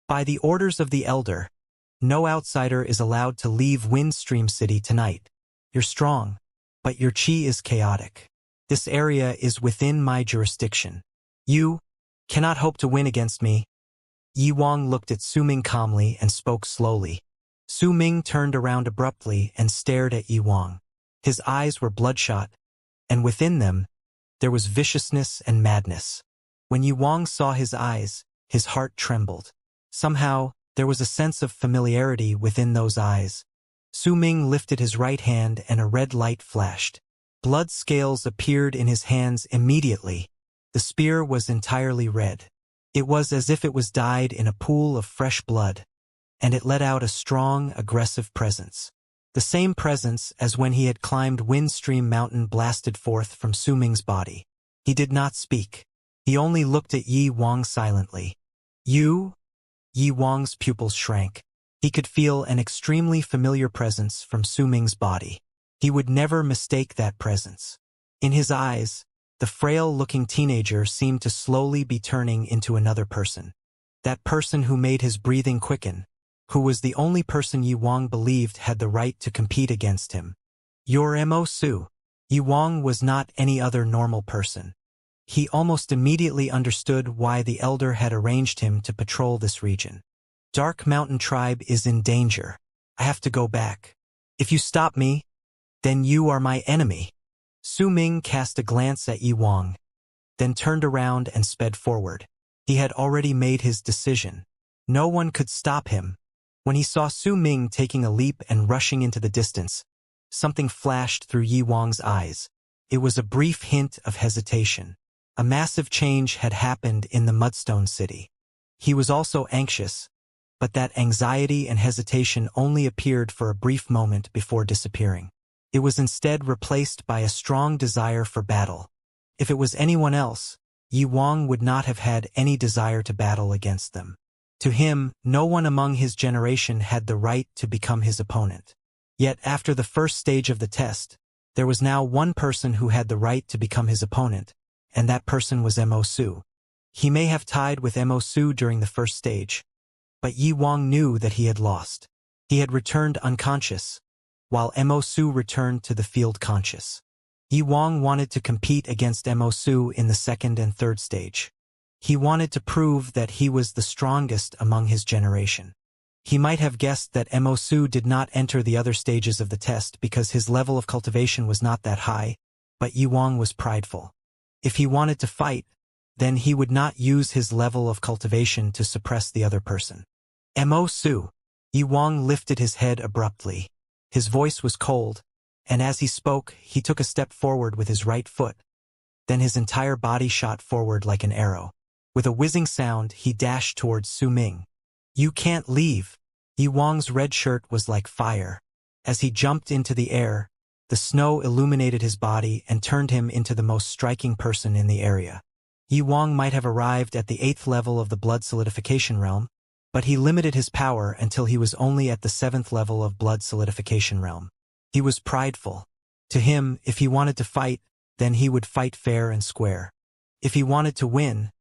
By the orders of the Elder, no outsider is allowed to leave Windstream City tonight. You're strong, but your chi is chaotic. This area is within my jurisdiction. You cannot hope to win against me. Yi Wang looked at Su Ming calmly and spoke slowly. Su Ming turned around abruptly and stared at Yi Wang. His eyes were bloodshot, and within them, there was viciousness and madness. When Yi Wang saw his eyes, his heart trembled. Somehow, there was a sense of familiarity within those eyes. Su Ming lifted his right hand and a red light flashed. Blood scales appeared in his hands immediately. The spear was entirely red. It was as if it was dyed in a pool of fresh blood, and it let out a strong, aggressive presence. The same presence as when he had climbed Windstream Mountain blasted forth from Su Ming's body. He did not speak. He only looked at Yi Wang silently. "You?" Yi Wang's pupils shrank. He could feel an extremely familiar presence from Su Ming's body. He would never mistake that presence. In his eyes, the frail-looking teenager seemed to slowly be turning into another person. That person who made his breathing quicken, who was the only person Yi Wang believed had the right to compete against him. "You're Mo Su." Yi Wang was not any other normal person. He almost immediately understood why the Elder had arranged him to patrol this region. Dark Mountain Tribe is in danger. I have to go back. If you stop me, then you are my enemy. Su Ming cast a glance at Yi Wang, then turned around and sped forward. He had already made his decision. No one could stop him. When he saw Su Ming taking a leap and rushing into the distance, something flashed through Yi Wang's eyes. It was a brief hint of hesitation. A massive change had happened in the Mudstone City. He was also anxious, but that anxiety and hesitation only appeared for a brief moment before disappearing. It was instead replaced by a strong desire for battle. If it was anyone else, Yi Wang would not have had any desire to battle against them. To him, no one among his generation had the right to become his opponent. Yet after the first stage of the test, there was now one person who had the right to become his opponent, and that person was Mo Su. He may have tied with Mo Su during the first stage, but Yi Wang knew that he had lost. He had returned unconscious, while Mo Su returned to the field conscious. Yi Wang wanted to compete against Mo Su in the second and third stage. He wanted to prove that he was the strongest among his generation. He might have guessed that Mo Su did not enter the other stages of the test because his level of cultivation was not that high, but Yi Wang was prideful. If he wanted to fight, then he would not use his level of cultivation to suppress the other person. Mo Su. Yi Wang lifted his head abruptly. His voice was cold, and as he spoke, he took a step forward with his right foot. Then his entire body shot forward like an arrow. With a whizzing sound, he dashed towards Su Ming. "You can't leave." Yi Wang's red shirt was like fire. As he jumped into the air, the snow illuminated his body and turned him into the most striking person in the area. Yi Wang might have arrived at the 8th level of the blood solidification realm, but he limited his power until he was only at the 7th level of blood solidification realm. He was prideful. To him, if he wanted to fight, then he would fight fair and square. If he wanted to win,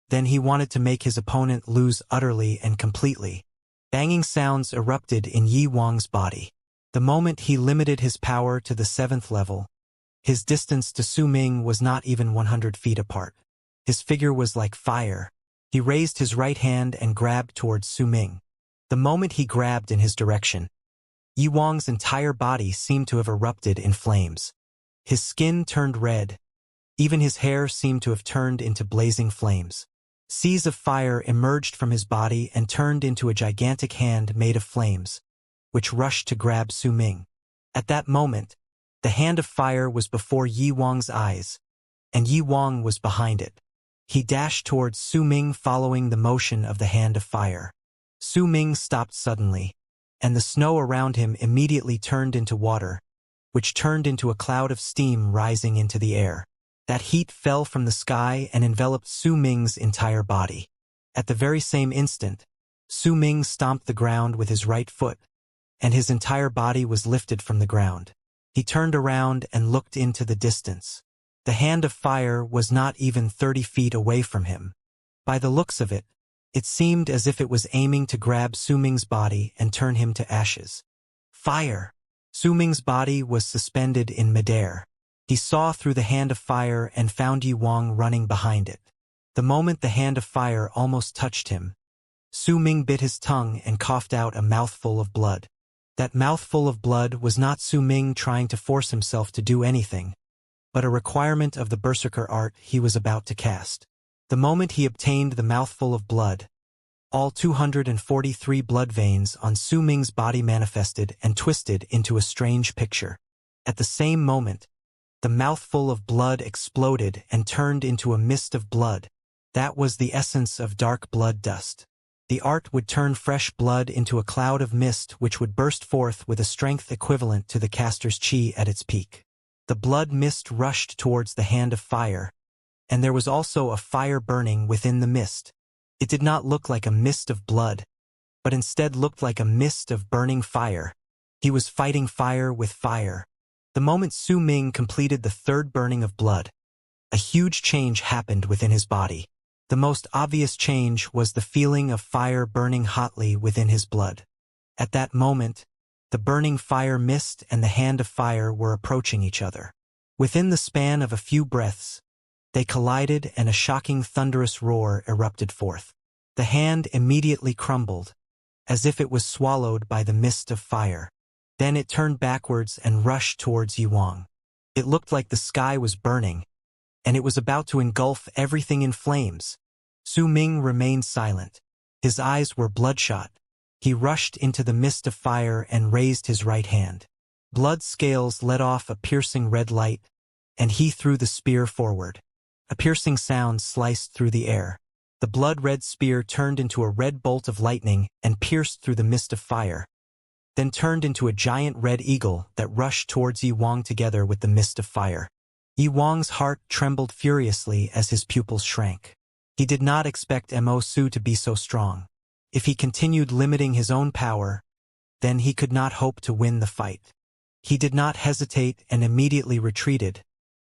then he wanted to make his opponent lose utterly and completely. Banging sounds erupted in Yi Wang's body. The moment he limited his power to the 7th level, his distance to Su Ming was not even 100 feet apart. His figure was like fire. He raised his right hand and grabbed towards Su Ming. The moment he grabbed in his direction, Yi Wang's entire body seemed to have erupted in flames. His skin turned red. Even his hair seemed to have turned into blazing flames. Seas of fire emerged from his body and turned into a gigantic hand made of flames, which rushed to grab Su Ming. At that moment, the hand of fire was before Yi Wang's eyes, and Yi Wang was behind it. He dashed towards Su Ming, following the motion of the hand of fire. Su Ming stopped suddenly, and the snow around him immediately turned into water, which turned into a cloud of steam rising into the air. That heat fell from the sky and enveloped Su Ming's entire body. At the very same instant, Su Ming stomped the ground with his right foot, and his entire body was lifted from the ground. He turned around and looked into the distance. The hand of fire was not even 30 feet away from him. By the looks of it, it seemed as if it was aiming to grab Su Ming's body and turn him to ashes. Fire! Su Ming's body was suspended in midair. He saw through the hand of fire and found Yi Wang running behind it. The moment the hand of fire almost touched him, Su Ming bit his tongue and coughed out a mouthful of blood. That mouthful of blood was not Su Ming trying to force himself to do anything, but a requirement of the berserker art he was about to cast. The moment he obtained the mouthful of blood, all 243 blood veins on Su Ming's body manifested and twisted into a strange picture. At the same moment, the mouthful of blood exploded and turned into a mist of blood. That was the essence of dark blood dust. The art would turn fresh blood into a cloud of mist which would burst forth with a strength equivalent to the caster's chi at its peak. The blood mist rushed towards the hand of fire, and there was also a fire burning within the mist. It did not look like a mist of blood, but instead looked like a mist of burning fire. He was fighting fire with fire. The moment Su Ming completed the third burning of blood, a huge change happened within his body. The most obvious change was the feeling of fire burning hotly within his blood. At that moment, the burning fire mist and the hand of fire were approaching each other. Within the span of a few breaths, they collided and a shocking thunderous roar erupted forth. The hand immediately crumbled, as if it was swallowed by the mist of fire. Then it turned backwards and rushed towards Yi Wang. It looked like the sky was burning, and it was about to engulf everything in flames. Su Ming remained silent. His eyes were bloodshot. He rushed into the mist of fire and raised his right hand. Blood scales let off a piercing red light, and he threw the spear forward. A piercing sound sliced through the air. The blood-red spear turned into a red bolt of lightning and pierced through the mist of fire, then turned into a giant red eagle that rushed towards Yi Wang together with the mist of fire. Yi Wang's heart trembled furiously as his pupils shrank. He did not expect Mo Su to be so strong. If he continued limiting his own power, then he could not hope to win the fight. He did not hesitate and immediately retreated,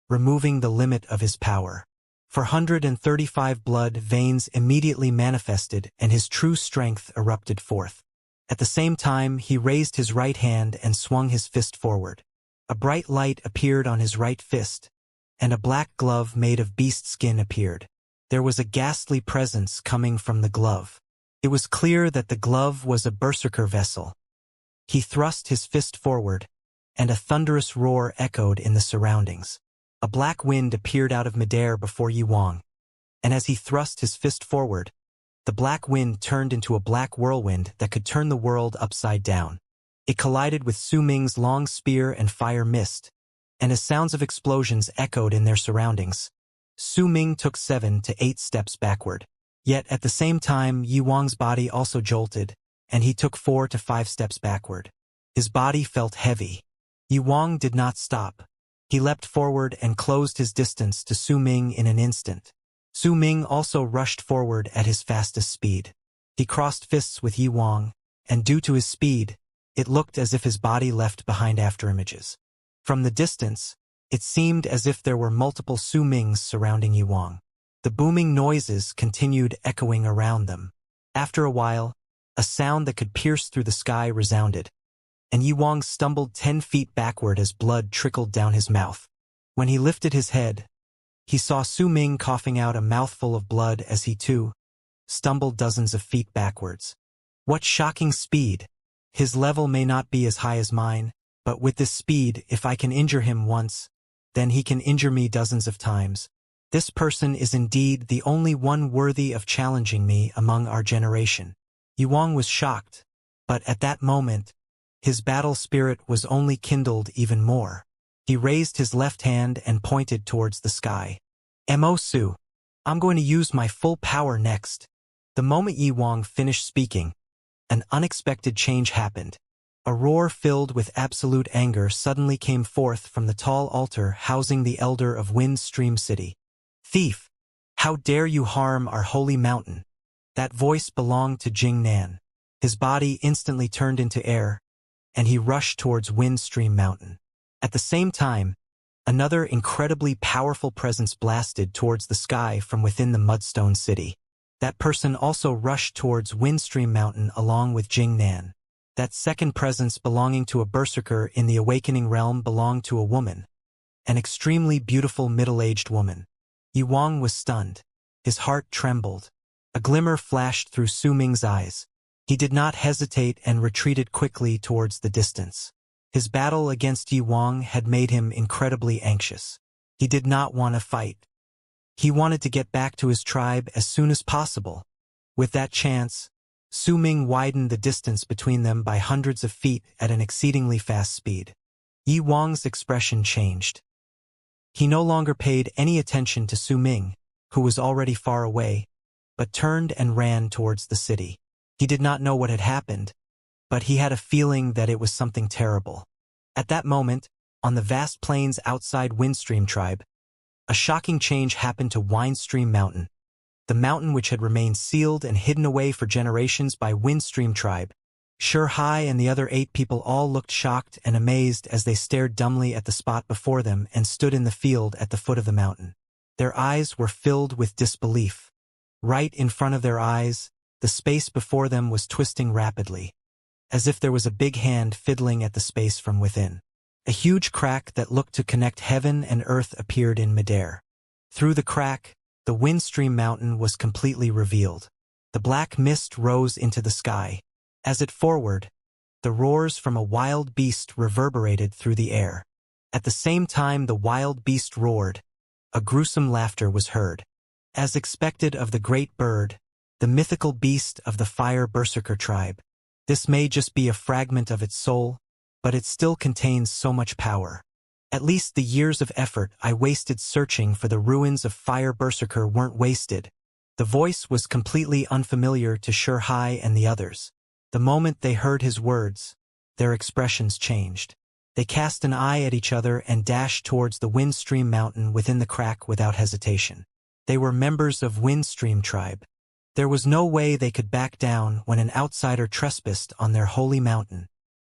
removing the limit of his power. 435 blood veins immediately manifested and his true strength erupted forth. At the same time, he raised his right hand and swung his fist forward. A bright light appeared on his right fist, and a black glove made of beast skin appeared. There was a ghastly presence coming from the glove. It was clear that the glove was a berserker vessel. He thrust his fist forward, and a thunderous roar echoed in the surroundings. A black wind appeared out of midair before Yi Wang, and as he thrust his fist forward, the black wind turned into a black whirlwind that could turn the world upside down. It collided with Su Ming's long spear and fire mist, and as sounds of explosions echoed in their surroundings, Su Ming took 7 to 8 steps backward. Yet at the same time, Yi Wang's body also jolted, and he took 4 to 5 steps backward. His body felt heavy. Yi Wang did not stop. He leapt forward and closed his distance to Su Ming in an instant. Su Ming also rushed forward at his fastest speed. He crossed fists with Yi Wang, and due to his speed, it looked as if his body left behind afterimages. From the distance, it seemed as if there were multiple Su Mings surrounding Yi Wang. The booming noises continued echoing around them. After a while, a sound that could pierce through the sky resounded, and Yi Wang stumbled 10 feet backward as blood trickled down his mouth. When he lifted his head, he saw Su Ming coughing out a mouthful of blood as he, too, stumbled dozens of feet backwards. What shocking speed! His level may not be as high as mine, but with this speed, if I can injure him once, then he can injure me dozens of times. This person is indeed the only one worthy of challenging me among our generation. Yi Wang was shocked, but at that moment, his battle spirit was only kindled even more. He raised his left hand and pointed towards the sky. Mo Su. I'm going to use my full power next. The moment Yi Wang finished speaking, an unexpected change happened. A roar filled with absolute anger suddenly came forth from the tall altar housing the elder of Wind Stream City. Thief! How dare you harm our holy mountain? That voice belonged to Jing Nan. His body instantly turned into air, and he rushed towards Wind Stream Mountain. At the same time, another incredibly powerful presence blasted towards the sky from within the Mudstone City. That person also rushed towards Windstream Mountain along with Jing Nan. That second presence belonging to a berserker in the awakening realm belonged to a woman, an extremely beautiful middle-aged woman. Yi Wang was stunned. His heart trembled. A glimmer flashed through Su Ming's eyes. He did not hesitate and retreated quickly towards the distance. His battle against Yi Wang had made him incredibly anxious. He did not want to fight. He wanted to get back to his tribe as soon as possible. With that chance, Su Ming widened the distance between them by hundreds of feet at an exceedingly fast speed. Yi Wang's expression changed. He no longer paid any attention to Su Ming, who was already far away, but turned and ran towards the city. He did not know what had happened, but he had a feeling that it was something terrible. At that moment, on the vast plains outside Windstream Tribe, a shocking change happened to Windstream Mountain, the mountain which had remained sealed and hidden away for generations by Windstream Tribe. Hai and the other 8 people all looked shocked and amazed as they stared dumbly at the spot before them and stood in the field at the foot of the mountain. Their eyes were filled with disbelief. Right in front of their eyes, the space before them was twisting rapidly, as if there was a big hand fiddling at the space from within. A huge crack that looked to connect heaven and earth appeared in midair. Through the crack, the Windstream Mountain was completely revealed. The black mist rose into the sky. As it forward, the roars from a wild beast reverberated through the air. At the same time the wild beast roared, a gruesome laughter was heard. As expected of the great bird, the mythical beast of the Fire Berserker tribe. This may just be a fragment of its soul, but it still contains so much power. At least the years of effort I wasted searching for the ruins of Fire Berserker weren't wasted. The voice was completely unfamiliar to Hai and the others. The moment they heard his words, their expressions changed. They cast an eye at each other and dashed towards the Windstream Mountain within the crack without hesitation. They were members of Windstream Tribe. There was no way they could back down when an outsider trespassed on their holy mountain.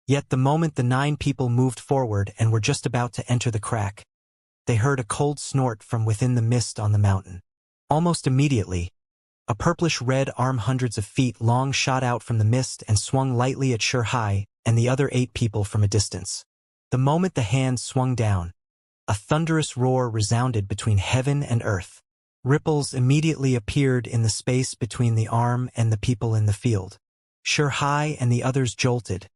Yet the moment the 9 people moved forward and were just about to enter the crack, they heard a cold snort from within the mist on the mountain. Almost immediately, a purplish-red arm hundreds of feet long shot out from the mist and swung lightly at Hai and the other 8 people from a distance. The moment the hand swung down, a thunderous roar resounded between heaven and earth. Ripples immediately appeared in the space between the arm and the people in the field. Hai and the others jolted,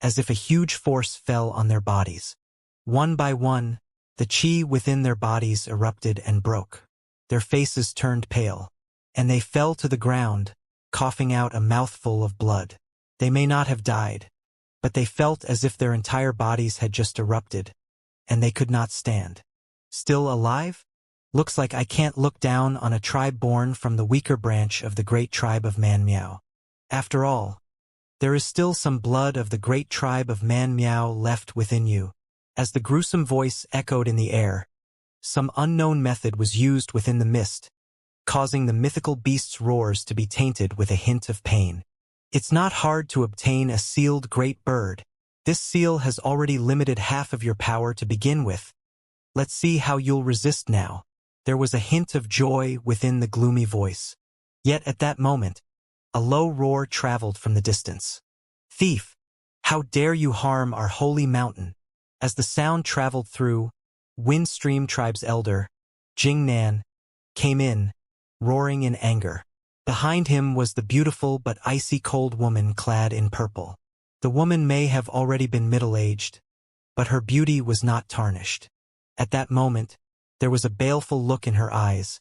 as if a huge force fell on their bodies. One by one, the chi within their bodies erupted and broke. Their faces turned pale, and they fell to the ground, coughing out a mouthful of blood. They may not have died, but they felt as if their entire bodies had just erupted, and they could not stand. Still alive? Looks like I can't look down on a tribe born from the weaker branch of the great tribe of Man Miao. After all, there is still some blood of the great tribe of Man Miao left within you. As the gruesome voice echoed in the air, some unknown method was used within the mist, causing the mythical beast's roars to be tainted with a hint of pain. It's not hard to obtain a sealed great bird. This seal has already limited half of your power to begin with. Let's see how you'll resist now. There was a hint of joy within the gloomy voice. Yet at that moment, a low roar traveled from the distance. Thief! How dare you harm our holy mountain? As the sound traveled through, Windstream Tribe's elder, Jing Nan, came in, roaring in anger. Behind him was the beautiful but icy cold woman clad in purple. The woman may have already been middle-aged, but her beauty was not tarnished. At that moment, there was a baleful look in her eyes,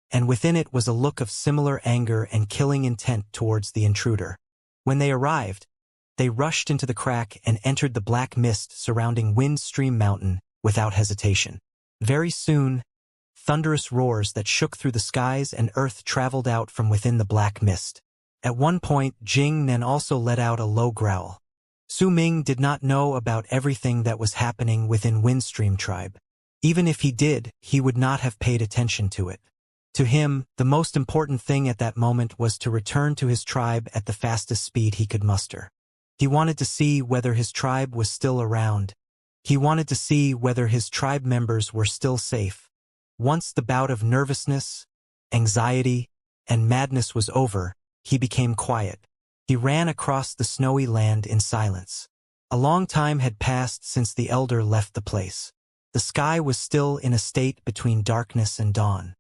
and within it was a look of similar anger and killing intent towards the intruder. When they arrived, they rushed into the crack and entered the black mist surrounding Windstream Mountain without hesitation. Very soon, thunderous roars that shook through the skies and earth traveled out from within the black mist. At one point, Jing Nan also let out a low growl. Su Ming did not know about everything that was happening within Windstream Tribe. Even if he did, he would not have paid attention to it. To him, the most important thing at that moment was to return to his tribe at the fastest speed he could muster. He wanted to see whether his tribe was still around. He wanted to see whether his tribe members were still safe. Once the bout of nervousness, anxiety, and madness was over, he became quiet. He ran across the snowy land in silence. A long time had passed since the elder left the place. The sky was still in a state between darkness and dawn.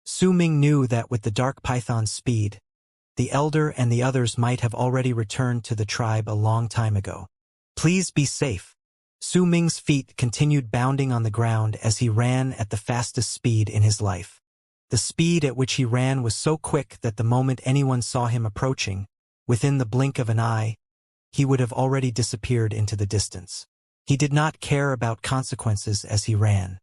Su Ming knew that with the dark python's speed, the elder and the others might have already returned to the tribe a long time ago. Please be safe. Su Ming's feet continued bounding on the ground as he ran at the fastest speed in his life. The speed at which he ran was so quick that the moment anyone saw him approaching, within the blink of an eye, he would have already disappeared into the distance. He did not care about consequences as he ran.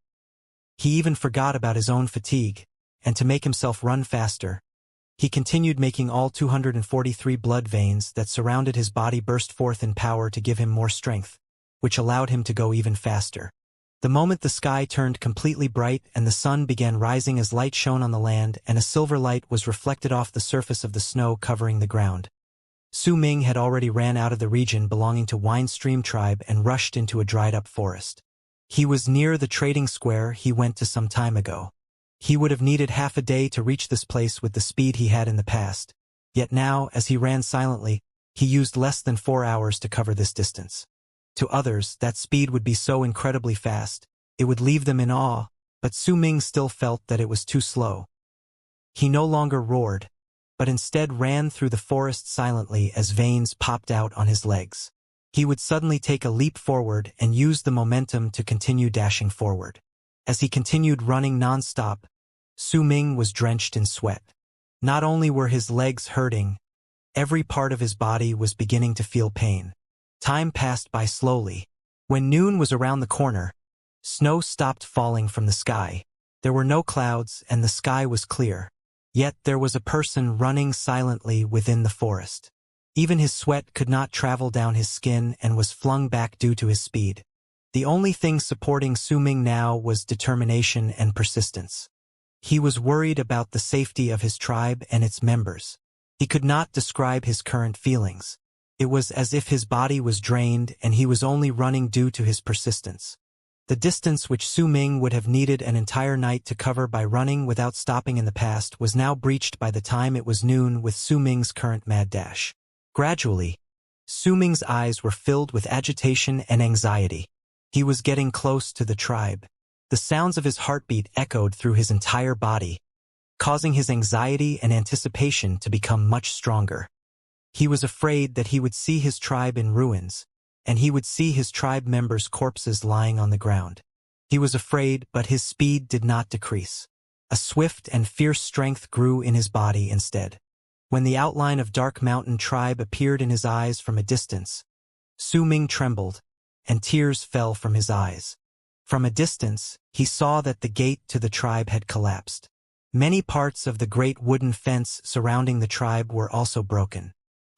He even forgot about his own fatigue, and to make himself run faster, he continued making all 243 blood veins that surrounded his body burst forth in power to give him more strength, which allowed him to go even faster. The moment the sky turned completely bright and the sun began rising as light shone on the land and a silver light was reflected off the surface of the snow covering the ground, Su Ming had already ran out of the region belonging to Windstream Tribe and rushed into a dried-up forest. He was near the trading square he went to some time ago. He would have needed half a day to reach this place with the speed he had in the past. Yet now, as he ran silently, he used less than 4 hours to cover this distance. To others, that speed would be so incredibly fast, it would leave them in awe, but Su Ming still felt that it was too slow. He no longer roared, but instead ran through the forest silently as veins popped out on his legs. He would suddenly take a leap forward and use the momentum to continue dashing forward. As he continued running non-stop, Su Ming was drenched in sweat. Not only were his legs hurting, every part of his body was beginning to feel pain. Time passed by slowly. When noon was around the corner, snow stopped falling from the sky. There were no clouds and the sky was clear. Yet there was a person running silently within the forest. Even his sweat could not travel down his skin and was flung back due to his speed. The only thing supporting Su Ming now was determination and persistence. He was worried about the safety of his tribe and its members. He could not describe his current feelings. It was as if his body was drained and he was only running due to his persistence. The distance which Su Ming would have needed an entire night to cover by running without stopping in the past was now breached by the time it was noon with Su Ming's current mad dash. Gradually, Su Ming's eyes were filled with agitation and anxiety. He was getting close to the tribe. The sounds of his heartbeat echoed through his entire body, causing his anxiety and anticipation to become much stronger. He was afraid that he would see his tribe in ruins, and he would see his tribe members' corpses lying on the ground. He was afraid, but his speed did not decrease. A swift and fierce strength grew in his body instead. When the outline of Dark Mountain Tribe appeared in his eyes from a distance, Su Ming trembled, and tears fell from his eyes. From a distance, he saw that the gate to the tribe had collapsed. Many parts of the great wooden fence surrounding the tribe were also broken.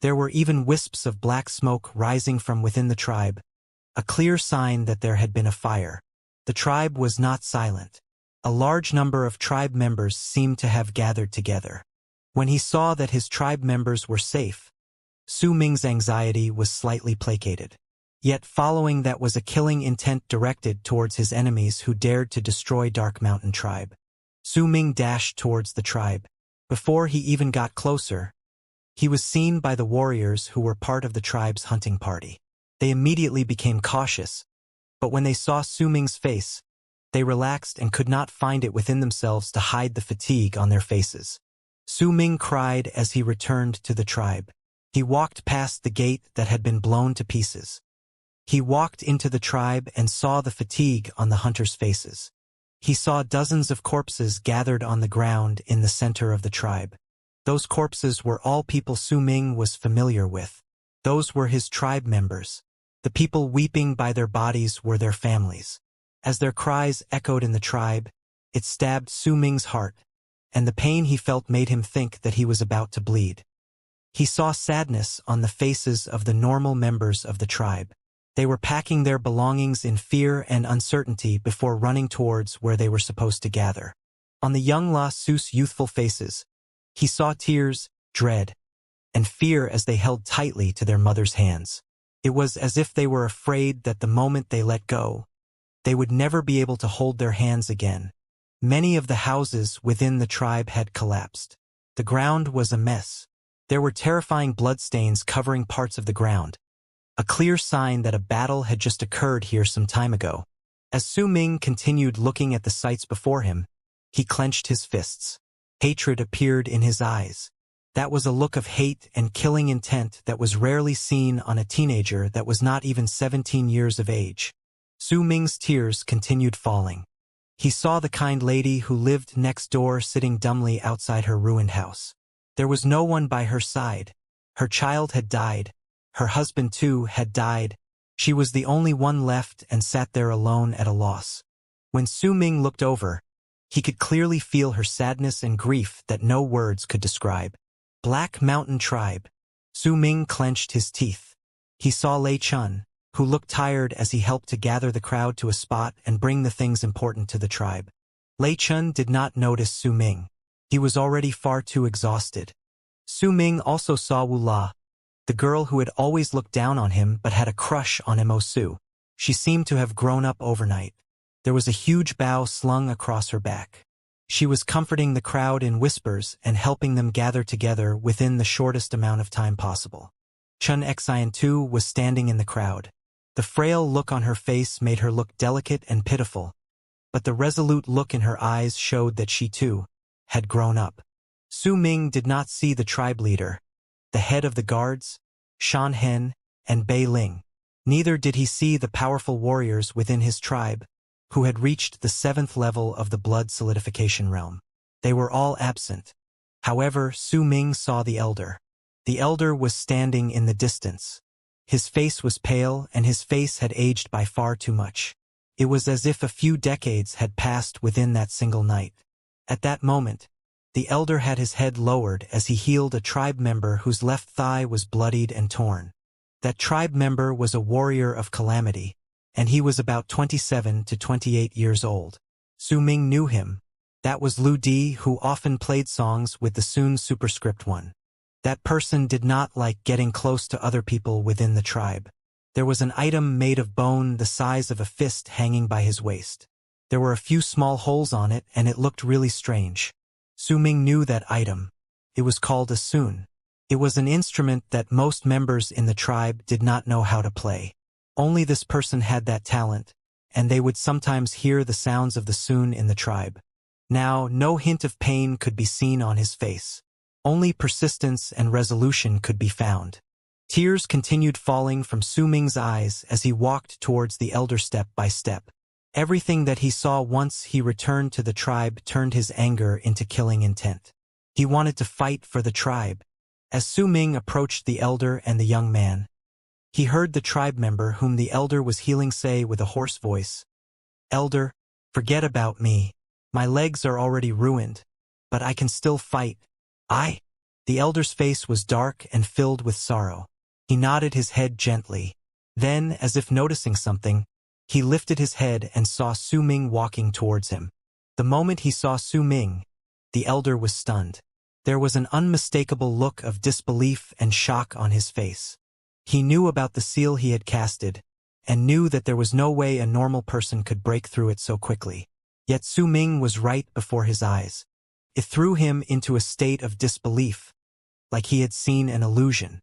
There were even wisps of black smoke rising from within the tribe, a clear sign that there had been a fire. The tribe was not silent. A large number of tribe members seemed to have gathered together. When he saw that his tribe members were safe, Su Ming's anxiety was slightly placated. Yet following that was a killing intent directed towards his enemies who dared to destroy Dark Mountain Tribe. Su Ming dashed towards the tribe. Before he even got closer, he was seen by the warriors who were part of the tribe's hunting party. They immediately became cautious, but when they saw Su Ming's face, they relaxed and could not find it within themselves to hide the fatigue on their faces. Su Ming cried as he returned to the tribe. He walked past the gate that had been blown to pieces. He walked into the tribe and saw the fatigue on the hunters' faces. He saw dozens of corpses gathered on the ground in the center of the tribe. Those corpses were all people Su Ming was familiar with. Those were his tribe members. The people weeping by their bodies were their families. As their cries echoed in the tribe, It stabbed Su Ming's heart, and the pain he felt made him think that he was about to bleed. He saw sadness on the faces of the normal members of the tribe. They were packing their belongings in fear and uncertainty before running towards where they were supposed to gather. On the young La Su's youthful faces, he saw tears, dread, and fear as they held tightly to their mother's hands. It was as if they were afraid that the moment they let go, they would never be able to hold their hands again. Many of the houses within the tribe had collapsed. The ground was a mess. There were terrifying bloodstains covering parts of the ground, a clear sign that a battle had just occurred here some time ago. As Su Ming continued looking at the sights before him, he clenched his fists. Hatred appeared in his eyes. That was a look of hate and killing intent that was rarely seen on a teenager that was not even 17 years of age. Su Ming's tears continued falling. He saw the kind lady who lived next door sitting dumbly outside her ruined house. There was no one by her side. Her child had died. Her husband, too, had died. She was the only one left and sat there alone at a loss. When Su Ming looked over, he could clearly feel her sadness and grief that no words could describe. Black Mountain Tribe. Su Ming clenched his teeth. He saw Lei Chun, who looked tired as he helped to gather the crowd to a spot and bring the things important to the tribe. Lei Chun did not notice Su Ming. He was already far too exhausted. Su Ming also saw Wu La, the girl who had always looked down on him but had a crush on Mo Su. She seemed to have grown up overnight. There was a huge bow slung across her back. She was comforting the crowd in whispers and helping them gather together within the shortest amount of time possible. Chun Xian too was standing in the crowd. The frail look on her face made her look delicate and pitiful, but the resolute look in her eyes showed that she too had grown up. Su Ming did not see the tribe leader, the head of the guards, Shan Hen, and Bei Ling. Neither did he see the powerful warriors within his tribe, who had reached the 7th level of the blood solidification realm. They were all absent. However, Su Ming saw the elder. The elder was standing in the distance. His face was pale and his face had aged by far too much. It was as if a few decades had passed within that single night. At that moment, the elder had his head lowered as he healed a tribe member whose left thigh was bloodied and torn. That tribe member was a warrior of calamity, and he was about 27 to 28 years old. Su Ming knew him. That was Lu Di, who often played songs with the Sun superscript 1. That person did not like getting close to other people within the tribe. There was an item made of bone the size of a fist hanging by his waist. There were a few small holes on it and it looked really strange. Su Ming knew that item. It was called a sun. It was an instrument that most members in the tribe did not know how to play. Only this person had that talent, and they would sometimes hear the sounds of the sun in the tribe. Now, no hint of pain could be seen on his face. Only persistence and resolution could be found. Tears continued falling from Su Ming's eyes as he walked towards the elder step by step. Everything that he saw once he returned to the tribe turned his anger into killing intent. He wanted to fight for the tribe. As Su Ming approached the elder and the young man, he heard the tribe member whom the elder was healing say with a hoarse voice, "Elder, forget about me. My legs are already ruined, but I can still fight." The elder's face was dark and filled with sorrow. He nodded his head gently. Then, as if noticing something, he lifted his head and saw Su Ming walking towards him. The moment he saw Su Ming, the elder was stunned. There was an unmistakable look of disbelief and shock on his face. He knew about the seal he had casted, and knew that there was no way a normal person could break through it so quickly. Yet Su Ming was right before his eyes. It threw him into a state of disbelief, like he had seen an illusion.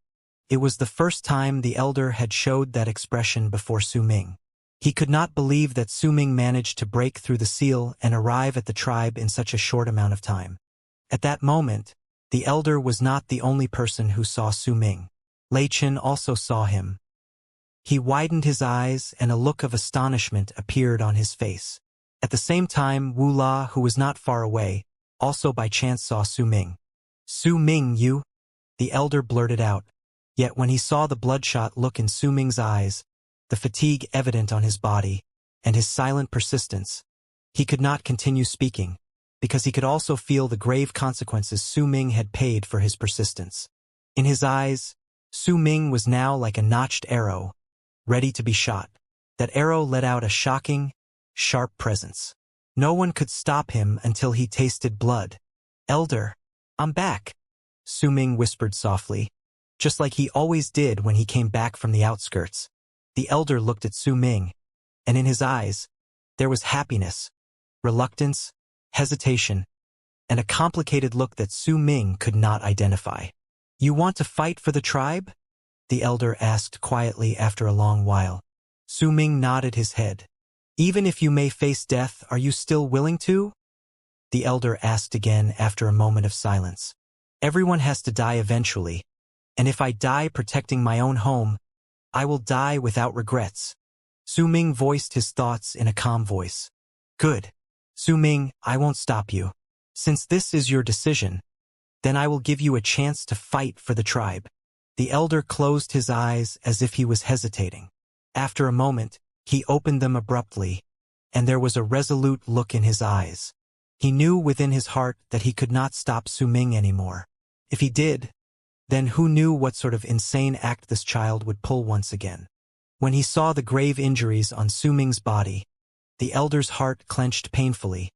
It was the first time the elder had showed that expression before Su Ming. He could not believe that Su Ming managed to break through the seal and arrive at the tribe in such a short amount of time. At that moment, the elder was not the only person who saw Su Ming. Lei Chun also saw him. He widened his eyes and a look of astonishment appeared on his face. At the same time, Wu La, who was not far away, also by chance saw Su Ming. "Su Ming, you?" the elder blurted out. Yet when he saw the bloodshot look in Su Ming's eyes, the fatigue evident on his body, and his silent persistence, He could not continue speaking, because he could also feel the grave consequences Su Ming had paid for his persistence. In his eyes, Su Ming was now like a notched arrow, ready to be shot. That arrow let out a shocking, sharp presence. No one could stop him until he tasted blood. "Elder, I'm back," Su Ming whispered softly, just like he always did when he came back from the outskirts. The elder looked at Su Ming, and in his eyes, there was happiness, reluctance, hesitation, and a complicated look that Su Ming could not identify. "You want to fight for the tribe?" the elder asked quietly after a long while. Su Ming nodded his head. "Even if you may face death, are you still willing to?" the elder asked again after a moment of silence. "Everyone has to die eventually, and if I die protecting my own home, I will die without regrets." Su Ming voiced his thoughts in a calm voice. "Good. Su Ming, I won't stop you. Since this is your decision, then I will give you a chance to fight for the tribe." The elder closed his eyes as if he was hesitating. After a moment, he opened them abruptly, and there was a resolute look in his eyes. He knew within his heart that he could not stop Su Ming anymore. If he did, then who knew what sort of insane act this child would pull once again. When he saw the grave injuries on Su Ming's body, the elder's heart clenched painfully,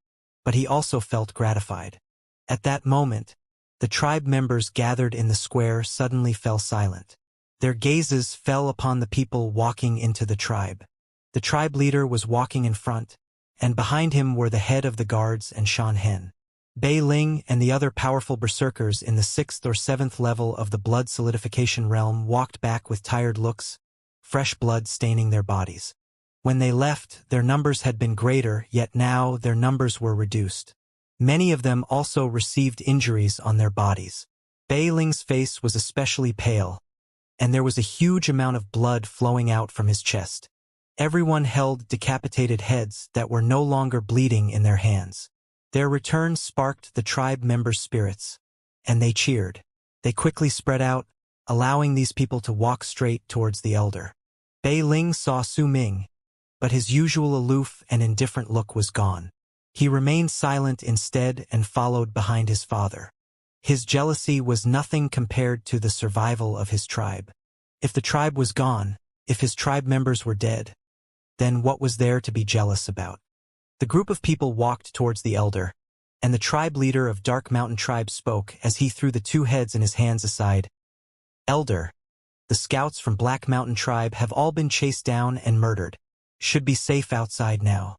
but he also felt gratified. At that moment, the tribe members gathered in the square suddenly fell silent. Their gazes fell upon the people walking into the tribe. The tribe leader was walking in front, and behind him were the head of the guards and Shan Hen. Bei Ling and the other powerful berserkers in the 6th or 7th level of the blood solidification realm walked back with tired looks, fresh blood staining their bodies. When they left, their numbers had been greater, yet now their numbers were reduced. Many of them also received injuries on their bodies. Bei Ling's face was especially pale, and there was a huge amount of blood flowing out from his chest. Everyone held decapitated heads that were no longer bleeding in their hands. Their return sparked the tribe members' spirits, and they cheered. They quickly spread out, allowing these people to walk straight towards the elder. Bei Ling saw Su Ming, but his usual aloof and indifferent look was gone. He remained silent instead and followed behind his father. His jealousy was nothing compared to the survival of his tribe. If the tribe was gone, if his tribe members were dead, then what was there to be jealous about? The group of people walked towards the elder, and the tribe leader of Dark Mountain Tribe spoke as he threw the two heads in his hands aside. "Elder, the scouts from Black Mountain Tribe have all been chased down and murdered. Should be safe outside now.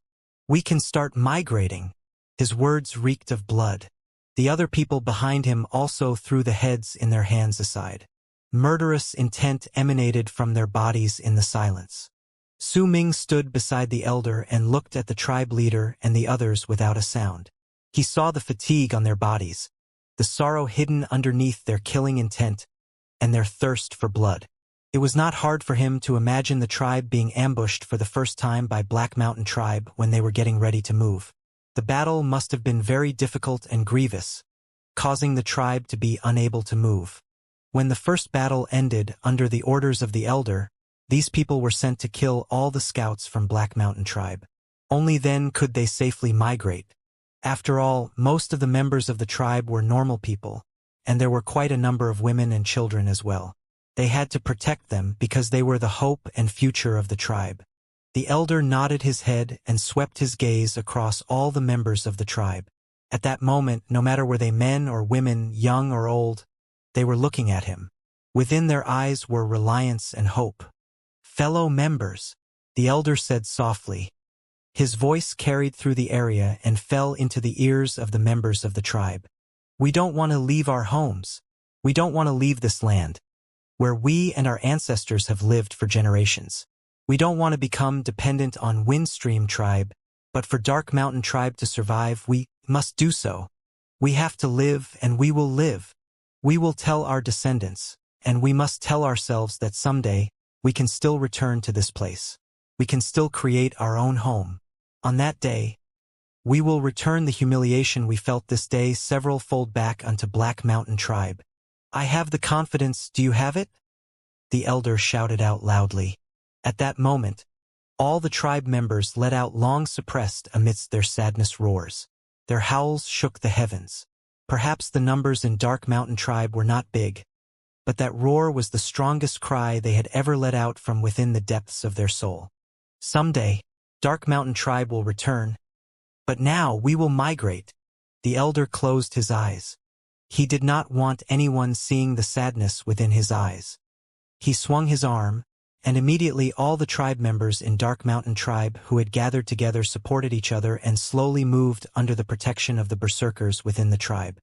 We can start migrating." His words reeked of blood. The other people behind him also threw the heads in their hands aside. Murderous intent emanated from their bodies in the silence. Su Ming stood beside the elder and looked at the tribe leader and the others without a sound. He saw the fatigue on their bodies, the sorrow hidden underneath their killing intent, and their thirst for blood. It was not hard for him to imagine the tribe being ambushed for the first time by Black Mountain Tribe when they were getting ready to move. The battle must have been very difficult and grievous, causing the tribe to be unable to move. When the first battle ended under the orders of the elder, these people were sent to kill all the scouts from Black Mountain Tribe. Only then could they safely migrate. After all, most of the members of the tribe were normal people, and there were quite a number of women and children as well. They had to protect them because they were the hope and future of the tribe. The elder nodded his head and swept his gaze across all the members of the tribe. At that moment, no matter were they men or women, young or old, they were looking at him. Within their eyes were reliance and hope. "Fellow members," the elder said softly. His voice carried through the area and fell into the ears of the members of the tribe. "We don't want to leave our homes. We don't want to leave this land, where we and our ancestors have lived for generations. We don't want to become dependent on Windstream Tribe, but for Dark Mountain Tribe to survive, we must do so. We have to live, and we will live. We will tell our descendants, and we must tell ourselves that someday, we can still return to this place. We can still create our own home. On that day, we will return the humiliation we felt this day several-fold back unto Black Mountain Tribe. I have the confidence, do you have it?" the elder shouted out loudly. At that moment, All the tribe members let out long suppressed amidst their sadness roars. Their howls shook the heavens. Perhaps the numbers in Dark Mountain tribe were not big, but that roar was the strongest cry they had ever let out from within the depths of their soul. Someday, Dark Mountain tribe will return, but now we will migrate. The elder closed his eyes. He did not want anyone seeing the sadness within his eyes. He swung his arm, and immediately all the tribe members in Dark Mountain tribe who had gathered together supported each other and slowly moved under the protection of the berserkers within the tribe.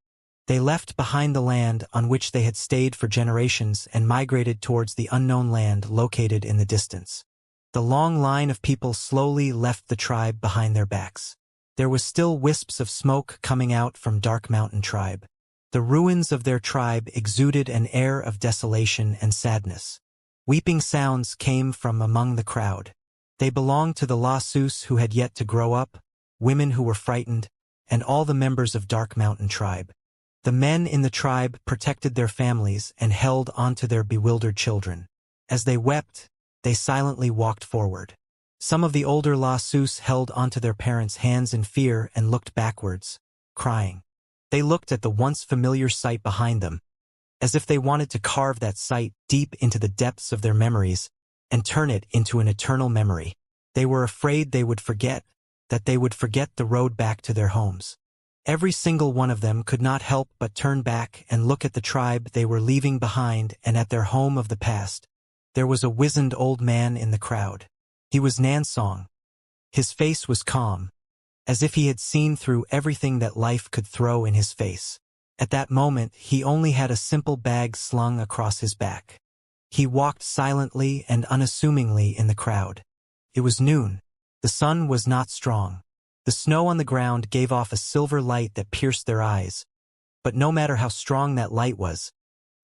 They left behind the land on which they had stayed for generations and migrated towards the unknown land located in the distance. The long line of people slowly left the tribe behind their backs. There was still wisps of smoke coming out from Dark Mountain tribe. The ruins of their tribe exuded an air of desolation and sadness. Weeping sounds came from among the crowd. They belonged to the Lassus who had yet to grow up, women who were frightened, and all the members of Dark Mountain tribe. The men in the tribe protected their families and held onto their bewildered children. As they wept, they silently walked forward. Some of the older Lassus held onto their parents' hands in fear and looked backwards, crying. They looked at the once familiar sight behind them, as if they wanted to carve that sight deep into the depths of their memories and turn it into an eternal memory. They were afraid they would forget, that they would forget the road back to their homes. Every single one of them could not help but turn back and look at the tribe they were leaving behind and at their home of the past. There was a wizened old man in the crowd. He was Nansong. His face was calm, as if he had seen through everything that life could throw in his face. At that moment, he only had a simple bag slung across his back. He walked silently and unassumingly in the crowd. It was noon. The sun was not strong. The snow on the ground gave off a silver light that pierced their eyes. But no matter how strong that light was,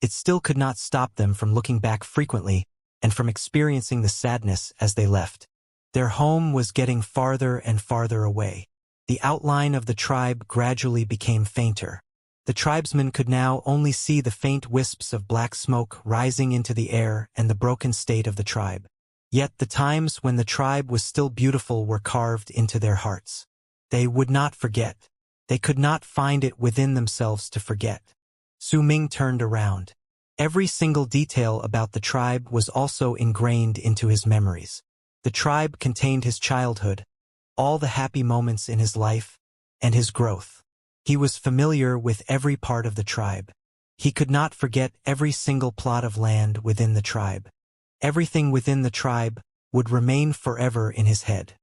it still could not stop them from looking back frequently and from experiencing the sadness as they left. Their home was getting farther and farther away. The outline of the tribe gradually became fainter. The tribesmen could now only see the faint wisps of black smoke rising into the air and the broken state of the tribe. Yet the times when the tribe was still beautiful were carved into their hearts. They would not forget. They could not find it within themselves to forget. Su Ming turned around. Every single detail about the tribe was also ingrained into his memories. The tribe contained his childhood, all the happy moments in his life, and his growth. He was familiar with every part of the tribe. He could not forget every single plot of land within the tribe. Everything within the tribe would remain forever in his head.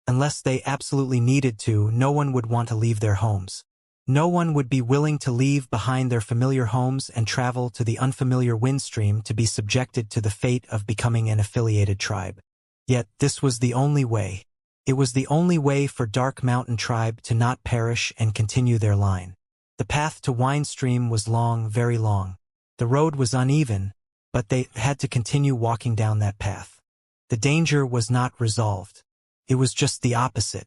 Unless they absolutely needed to, no one would want to leave their homes. No one would be willing to leave behind their familiar homes and travel to the unfamiliar windstream to be subjected to the fate of becoming an affiliated tribe. Yet this was the only way. It was the only way for Dark Mountain tribe to not perish and continue their line. The path to Windstream was long, very long. The road was uneven, but they had to continue walking down that path. The danger was not resolved. It was just the opposite.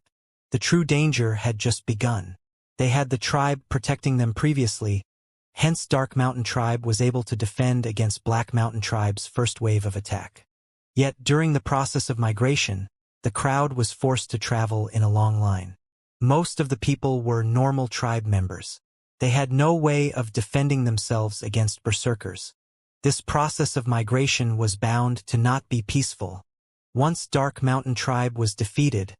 The true danger had just begun. They had the tribe protecting them previously, hence Dark Mountain tribe was able to defend against Black Mountain tribe's first wave of attack. Yet during the process of migration, the crowd was forced to travel in a long line. Most of the people were normal tribe members. They had no way of defending themselves against berserkers. This process of migration was bound to not be peaceful. Once Dark Mountain tribe was defeated,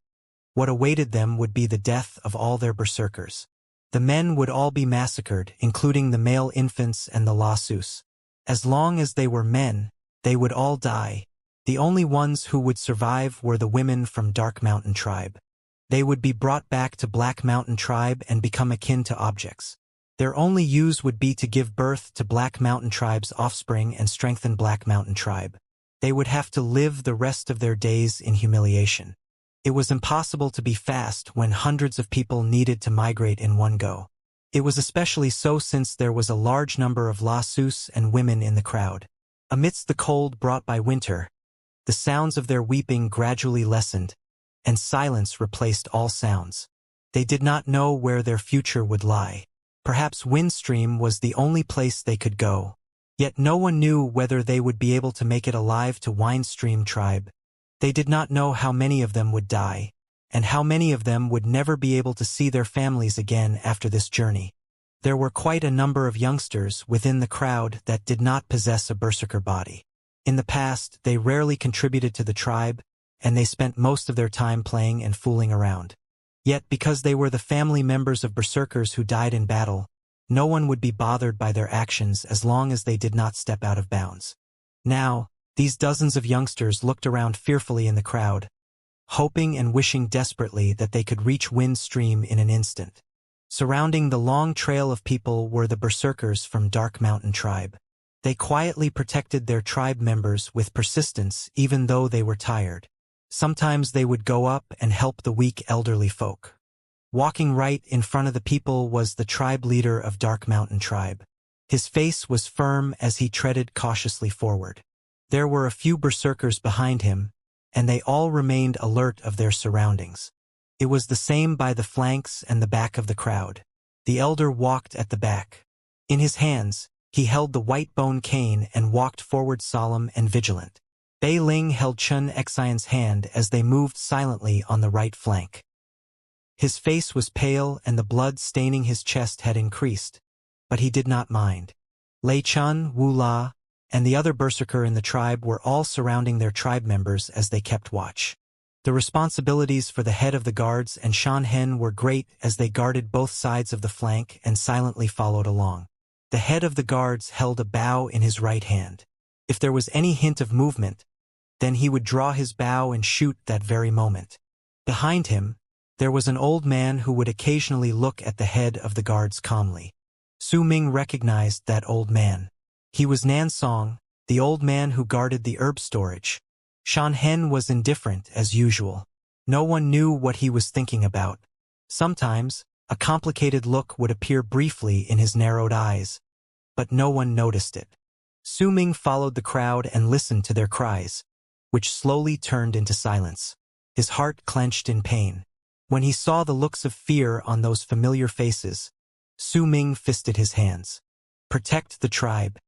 what awaited them would be the death of all their berserkers. The men would all be massacred, including the male infants and the Lassus. As long as they were men, they would all die. The only ones who would survive were the women from Dark Mountain tribe. They would be brought back to Black Mountain tribe and become akin to objects. Their only use would be to give birth to Black Mountain tribe's offspring and strengthen Black Mountain tribe. They would have to live the rest of their days in humiliation. It was impossible to be fast when hundreds of people needed to migrate in one go. It was especially so since there was a large number of Lassus and women in the crowd. Amidst the cold brought by winter, the sounds of their weeping gradually lessened, and silence replaced all sounds. They did not know where their future would lie. Perhaps Windstream was the only place they could go. Yet no one knew whether they would be able to make it alive to Windstream tribe. They did not know how many of them would die, and how many of them would never be able to see their families again after this journey. There were quite a number of youngsters within the crowd that did not possess a berserker body. In the past, they rarely contributed to the tribe, and they spent most of their time playing and fooling around. Yet because they were the family members of berserkers who died in battle, no one would be bothered by their actions as long as they did not step out of bounds. Now, these dozens of youngsters looked around fearfully in the crowd, hoping and wishing desperately that they could reach Wind Stream in an instant. Surrounding the long trail of people were the berserkers from Dark Mountain Tribe. They quietly protected their tribe members with persistence even though they were tired. Sometimes they would go up and help the weak elderly folk. Walking right in front of the people was the tribe leader of Dark Mountain Tribe. His face was firm as he treaded cautiously forward. There were a few berserkers behind him, and they all remained alert of their surroundings. It was the same by the flanks and the back of the crowd. The elder walked at the back. In his hands, he held the white bone cane and walked forward solemn and vigilant. Bei Ling held Chun Xian's hand as they moved silently on the right flank. His face was pale and the blood staining his chest had increased, but he did not mind. Lei Chun, Wu La, and the other berserker in the tribe were all surrounding their tribe members as they kept watch. The responsibilities for the head of the guards and Shan Hen were great as they guarded both sides of the flank and silently followed along. The head of the guards held a bow in his right hand. If there was any hint of movement, then he would draw his bow and shoot that very moment. Behind him, there was an old man who would occasionally look at the head of the guards calmly. Su Ming recognized that old man. He was Nan Song, the old man who guarded the herb storage. Shan Hen was indifferent as usual. No one knew what he was thinking about. Sometimes, a complicated look would appear briefly in his narrowed eyes, but no one noticed it. Su Ming followed the crowd and listened to their cries, which slowly turned into silence. His heart clenched in pain. When he saw the looks of fear on those familiar faces, Su Ming fisted his hands. Protect the tribe.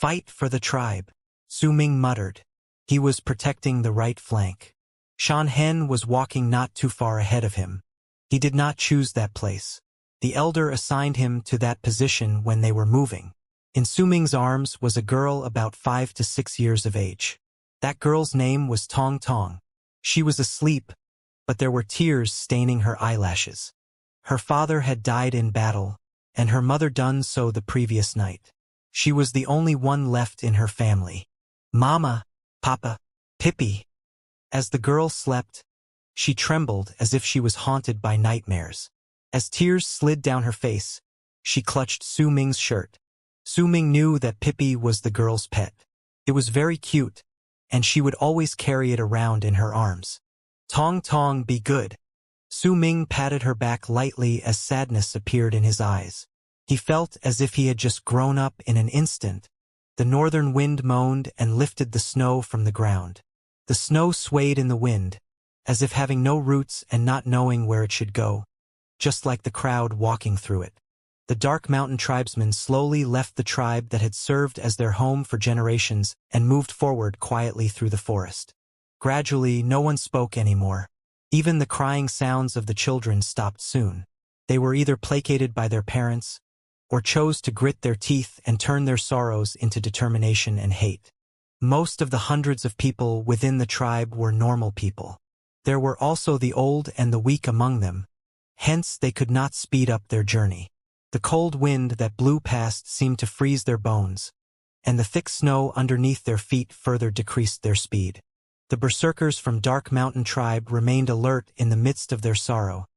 Fight for the tribe, Su Ming muttered. He was protecting the right flank. Shan Hen was walking not too far ahead of him. He did not choose that place. The elder assigned him to that position when they were moving. In Su Ming's arms was a girl about 5 to 6 years of age. That girl's name was Tong Tong. She was asleep, but there were tears staining her eyelashes. Her father had died in battle, and her mother done so the previous night. She was the only one left in her family. Mama, Papa, Pippi. As the girl slept, she trembled as if she was haunted by nightmares. As tears slid down her face, she clutched Su Ming's shirt. Su Ming knew that Pippi was the girl's pet. It was very cute, and she would always carry it around in her arms. Tong Tong, be good. Su Ming patted her back lightly as sadness appeared in his eyes. He felt as if he had just grown up in an instant. The northern wind moaned and lifted the snow from the ground. The snow swayed in the wind, as if having no roots and not knowing where it should go, just like the crowd walking through it. The Dark Mountain tribesmen slowly left the tribe that had served as their home for generations and moved forward quietly through the forest. Gradually, no one spoke anymore. Even the crying sounds of the children stopped soon. They were either placated by their parents, or chose to grit their teeth and turn their sorrows into determination and hate. Most of the hundreds of people within the tribe were normal people. There were also the old and the weak among them, hence they could not speed up their journey. The cold wind that blew past seemed to freeze their bones, and the thick snow underneath their feet further decreased their speed. The berserkers from Dark Mountain Tribe remained alert in the midst of their sorrow,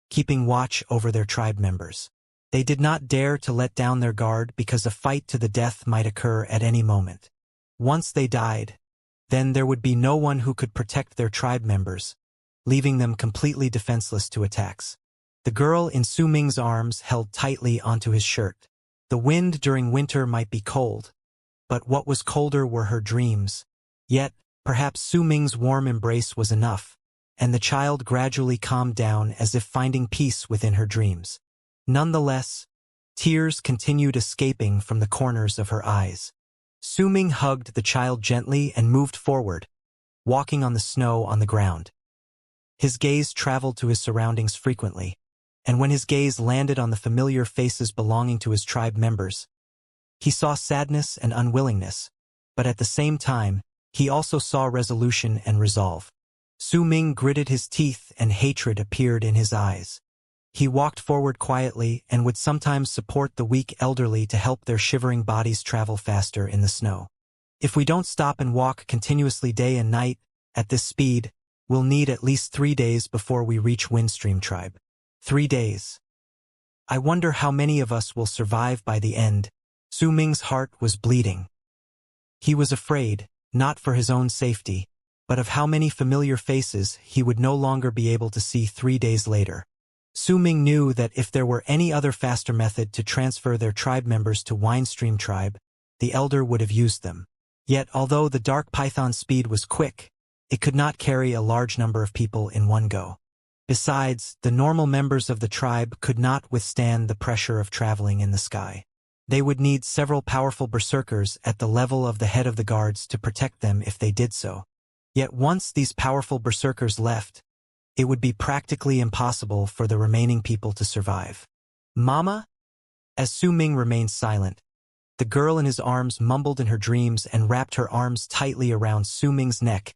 keeping watch over their tribe members. They did not dare to let down their guard because a fight to the death might occur at any moment. Once they died, then there would be no one who could protect their tribe members, leaving them completely defenseless to attacks. The girl in Su Ming's arms held tightly onto his shirt. The wind during winter might be cold, but what was colder were her dreams. Yet, perhaps Su Ming's warm embrace was enough, and the child gradually calmed down as if finding peace within her dreams. Nonetheless, tears continued escaping from the corners of her eyes. Su Ming hugged the child gently and moved forward, walking on the snow on the ground. His gaze traveled to his surroundings frequently, and when his gaze landed on the familiar faces belonging to his tribe members, he saw sadness and unwillingness, but at the same time, he also saw resolution and resolve. Su Ming gritted his teeth and hatred appeared in his eyes. He walked forward quietly and would sometimes support the weak elderly to help their shivering bodies travel faster in the snow. If we don't stop and walk continuously day and night, at this speed, we'll need at least 3 days before we reach Windstream Tribe. 3 days. I wonder how many of us will survive by the end. Su Ming's heart was bleeding. He was afraid, not for his own safety, but of how many familiar faces he would no longer be able to see 3 days later. Su Ming knew that if there were any other faster method to transfer their tribe members to Windstream Tribe, the elder would have used them. Yet although the dark python's speed was quick, it could not carry a large number of people in one go. Besides, the normal members of the tribe could not withstand the pressure of traveling in the sky. They would need several powerful berserkers at the level of the head of the guards to protect them if they did so. Yet once these powerful berserkers left, it would be practically impossible for the remaining people to survive. Mama? As Su Ming remained silent, the girl in his arms mumbled in her dreams and wrapped her arms tightly around Su Ming's neck,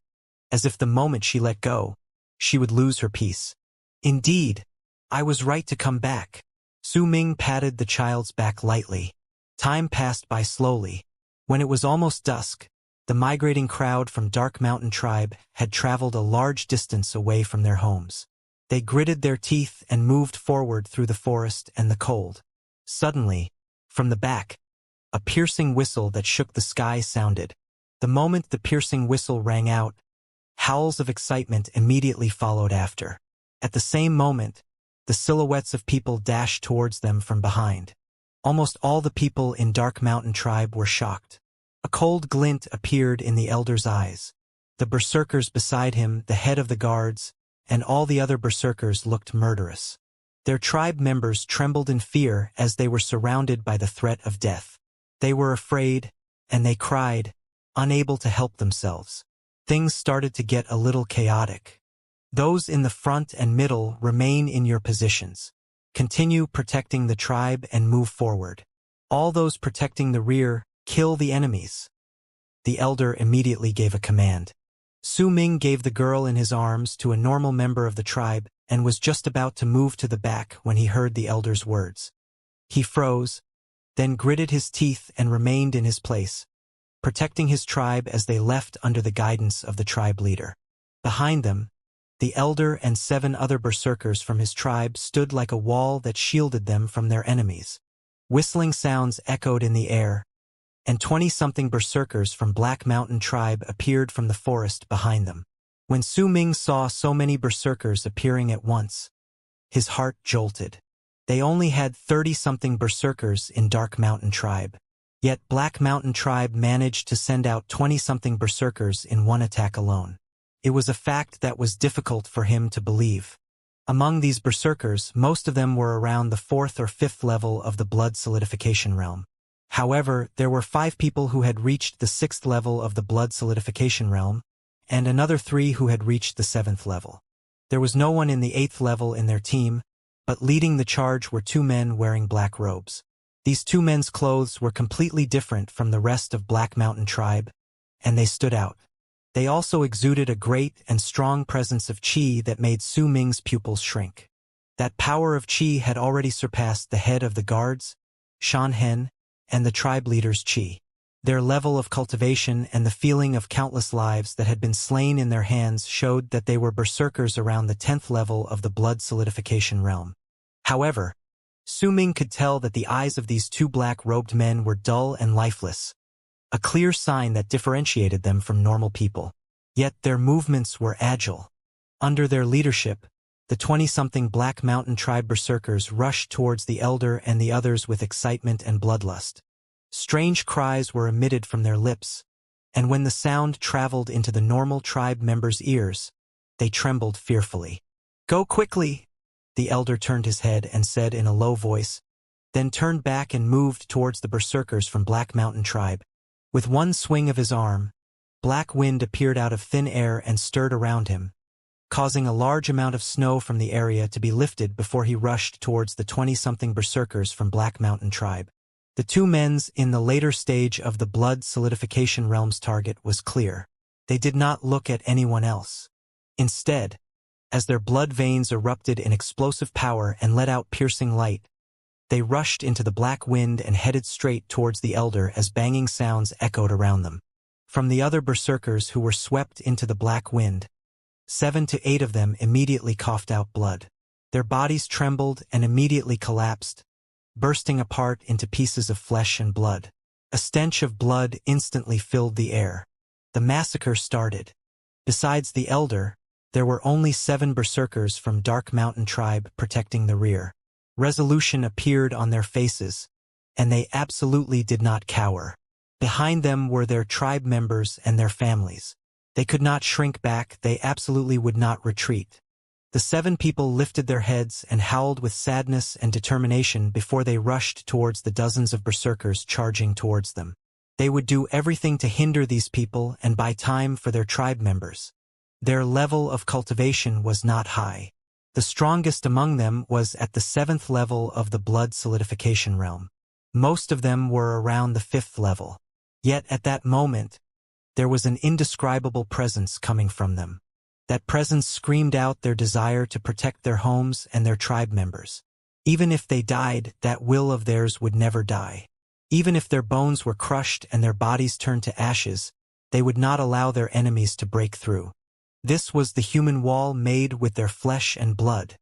as if the moment she let go, she would lose her peace. Indeed, I was right to come back. Su Ming patted the child's back lightly. Time passed by slowly. When it was almost dusk, the migrating crowd from Dark Mountain Tribe had traveled a large distance away from their homes. They gritted their teeth and moved forward through the forest and the cold. Suddenly, from the back, a piercing whistle that shook the sky sounded. The moment the piercing whistle rang out, howls of excitement immediately followed after. At the same moment, the silhouettes of people dashed towards them from behind. Almost all the people in Dark Mountain Tribe were shocked. A cold glint appeared in the elder's eyes. The berserkers beside him, the head of the guards, and all the other berserkers looked murderous. Their tribe members trembled in fear as they were surrounded by the threat of death. They were afraid, and they cried, unable to help themselves. Things started to get a little chaotic. Those in the front and middle remain in your positions. Continue protecting the tribe and move forward. All those protecting the rear, kill the enemies. The elder immediately gave a command. Su Ming gave the girl in his arms to a normal member of the tribe and was just about to move to the back when he heard the elder's words. He froze, then gritted his teeth and remained in his place, protecting his tribe as they left under the guidance of the tribe leader. Behind them, the elder and 7 other berserkers from his tribe stood like a wall that shielded them from their enemies. Whistling sounds echoed in the air, and 20-something berserkers from Black Mountain Tribe appeared from the forest behind them. When Su Ming saw so many berserkers appearing at once, his heart jolted. They only had 30-something berserkers in Dark Mountain Tribe. Yet Black Mountain Tribe managed to send out 20-something berserkers in one attack alone. It was a fact that was difficult for him to believe. Among these berserkers, most of them were around the 4th or 5th level of the blood solidification realm. However, there were 5 people who had reached the 6th level of the blood solidification realm, and another 3 who had reached the 7th level. There was no one in the 8th level in their team, but leading the charge were 2 men wearing black robes. These 2 men's clothes were completely different from the rest of Black Mountain Tribe, and they stood out. They also exuded a great and strong presence of qi that made Su Ming's pupils shrink. That power of qi had already surpassed the head of the guards, Shan Hen, and the tribe leader's qi. Their level of cultivation and the feeling of countless lives that had been slain in their hands showed that they were berserkers around the 10th level of the blood solidification realm. However, Su Ming could tell that the eyes of these 2 black-robed men were dull and lifeless, a clear sign that differentiated them from normal people. Yet their movements were agile. Under their leadership, the 20-something Black Mountain Tribe berserkers rushed towards the elder and the others with excitement and bloodlust. Strange cries were emitted from their lips, and when the sound traveled into the normal tribe members' ears, they trembled fearfully. "Go quickly!" The elder turned his head and said in a low voice, then turned back and moved towards the berserkers from Black Mountain Tribe. With one swing of his arm, black wind appeared out of thin air and stirred around him, causing a large amount of snow from the area to be lifted before he rushed towards the 20-something berserkers from Black Mountain Tribe. The two men's in the later stage of the blood solidification realm's target was clear. They did not look at anyone else. Instead, as their blood veins erupted in explosive power and let out piercing light, they rushed into the black wind and headed straight towards the elder as banging sounds echoed around them. From the other berserkers who were swept into the black wind, 7 to 8 of them immediately coughed out blood. Their bodies trembled and immediately collapsed, bursting apart into pieces of flesh and blood. A stench of blood instantly filled the air. The massacre started. Besides the elder, there were only 7 berserkers from Dark Mountain Tribe protecting the rear. Resolution appeared on their faces, and they absolutely did not cower. Behind them were their tribe members and their families. They could not shrink back, they absolutely would not retreat. The 7 people lifted their heads and howled with sadness and determination before they rushed towards the dozens of berserkers charging towards them. They would do everything to hinder these people and buy time for their tribe members. Their level of cultivation was not high. The strongest among them was at the 7th level of the blood solidification realm. Most of them were around the 5th level. Yet at that moment, there was an indescribable presence coming from them. That presence screamed out their desire to protect their homes and their tribe members. Even if they died, that will of theirs would never die. Even if their bones were crushed and their bodies turned to ashes, they would not allow their enemies to break through. This was the human wall made with their flesh and blood.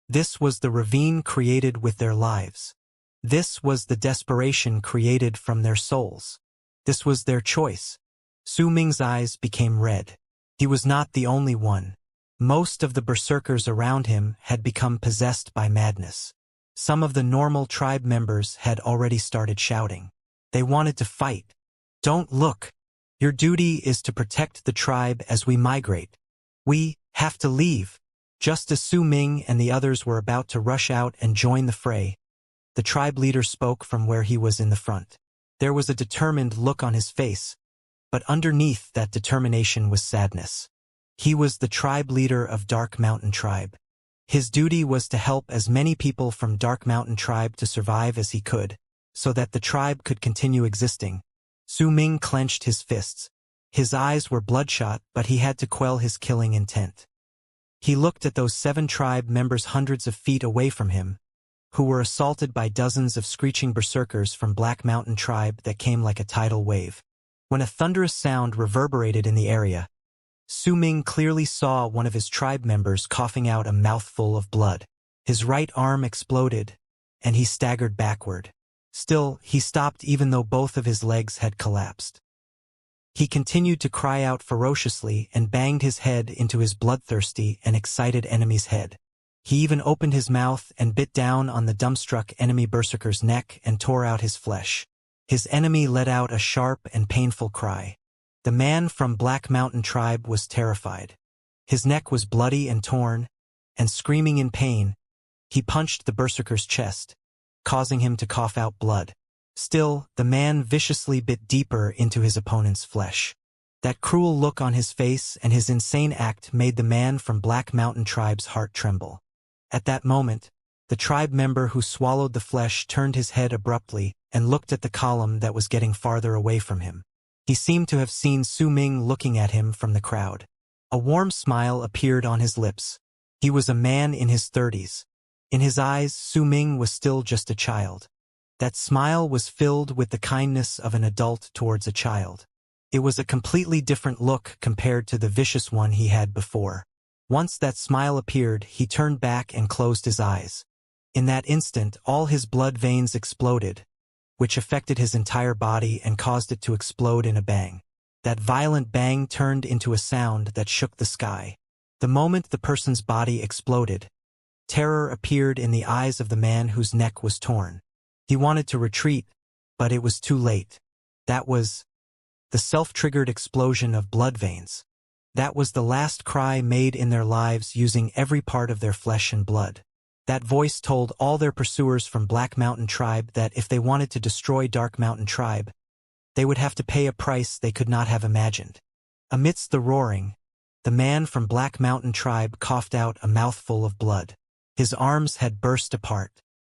This was the ravine created with their lives. This was the desperation created from their souls. This was their choice. Su Ming's eyes became red. He was not the only one. Most of the berserkers around him had become possessed by madness. Some of the normal tribe members had already started shouting. They wanted to fight. Don't look. Your duty is to protect the tribe as we migrate. We have to leave. Just as Su Ming and the others were about to rush out and join the fray, the tribe leader spoke from where he was in the front. There was a determined look on his face, but underneath that determination was sadness. He was the tribe leader of Dark Mountain Tribe. His duty was to help as many people from Dark Mountain Tribe to survive as he could, so that the tribe could continue existing. Su Ming clenched his fists. His eyes were bloodshot, but he had to quell his killing intent. He looked at those 7 tribe members hundreds of feet away from him, who were assaulted by dozens of screeching berserkers from Black Mountain Tribe that came like a tidal wave. When a thunderous sound reverberated in the area, Su Ming clearly saw one of his tribe members coughing out a mouthful of blood. His right arm exploded, and he staggered backward. Still, he stopped even though both of his legs had collapsed. He continued to cry out ferociously and banged his head into his bloodthirsty and excited enemy's head. He even opened his mouth and bit down on the dumbstruck enemy berserker's neck and tore out his flesh. His enemy let out a sharp and painful cry. The man from Black Mountain Tribe was terrified. His neck was bloody and torn, and screaming in pain, he punched the berserker's chest, causing him to cough out blood. Still, the man viciously bit deeper into his opponent's flesh. That cruel look on his face and his insane act made the man from Black Mountain Tribe's heart tremble. At that moment, the tribe member who swallowed the flesh turned his head abruptly and looked at the column that was getting farther away from him. He seemed to have seen Su Ming looking at him from the crowd. A warm smile appeared on his lips. He was a man in his 30s. In his eyes, Su Ming was still just a child. That smile was filled with the kindness of an adult towards a child. It was a completely different look compared to the vicious one he had before. Once that smile appeared, he turned back and closed his eyes. In that instant, all his blood veins exploded, which affected his entire body and caused it to explode in a bang. That violent bang turned into a sound that shook the sky. The moment the person's body exploded, terror appeared in the eyes of the man whose neck was torn. He wanted to retreat, but it was too late. That was the self-triggered explosion of blood veins. That was the last cry made in their lives using every part of their flesh and blood. That voice told all their pursuers from Black Mountain Tribe that if they wanted to destroy Dark Mountain Tribe, they would have to pay a price they could not have imagined. Amidst the roaring, the man from Black Mountain tribe coughed out a mouthful of blood. His arms had burst apart.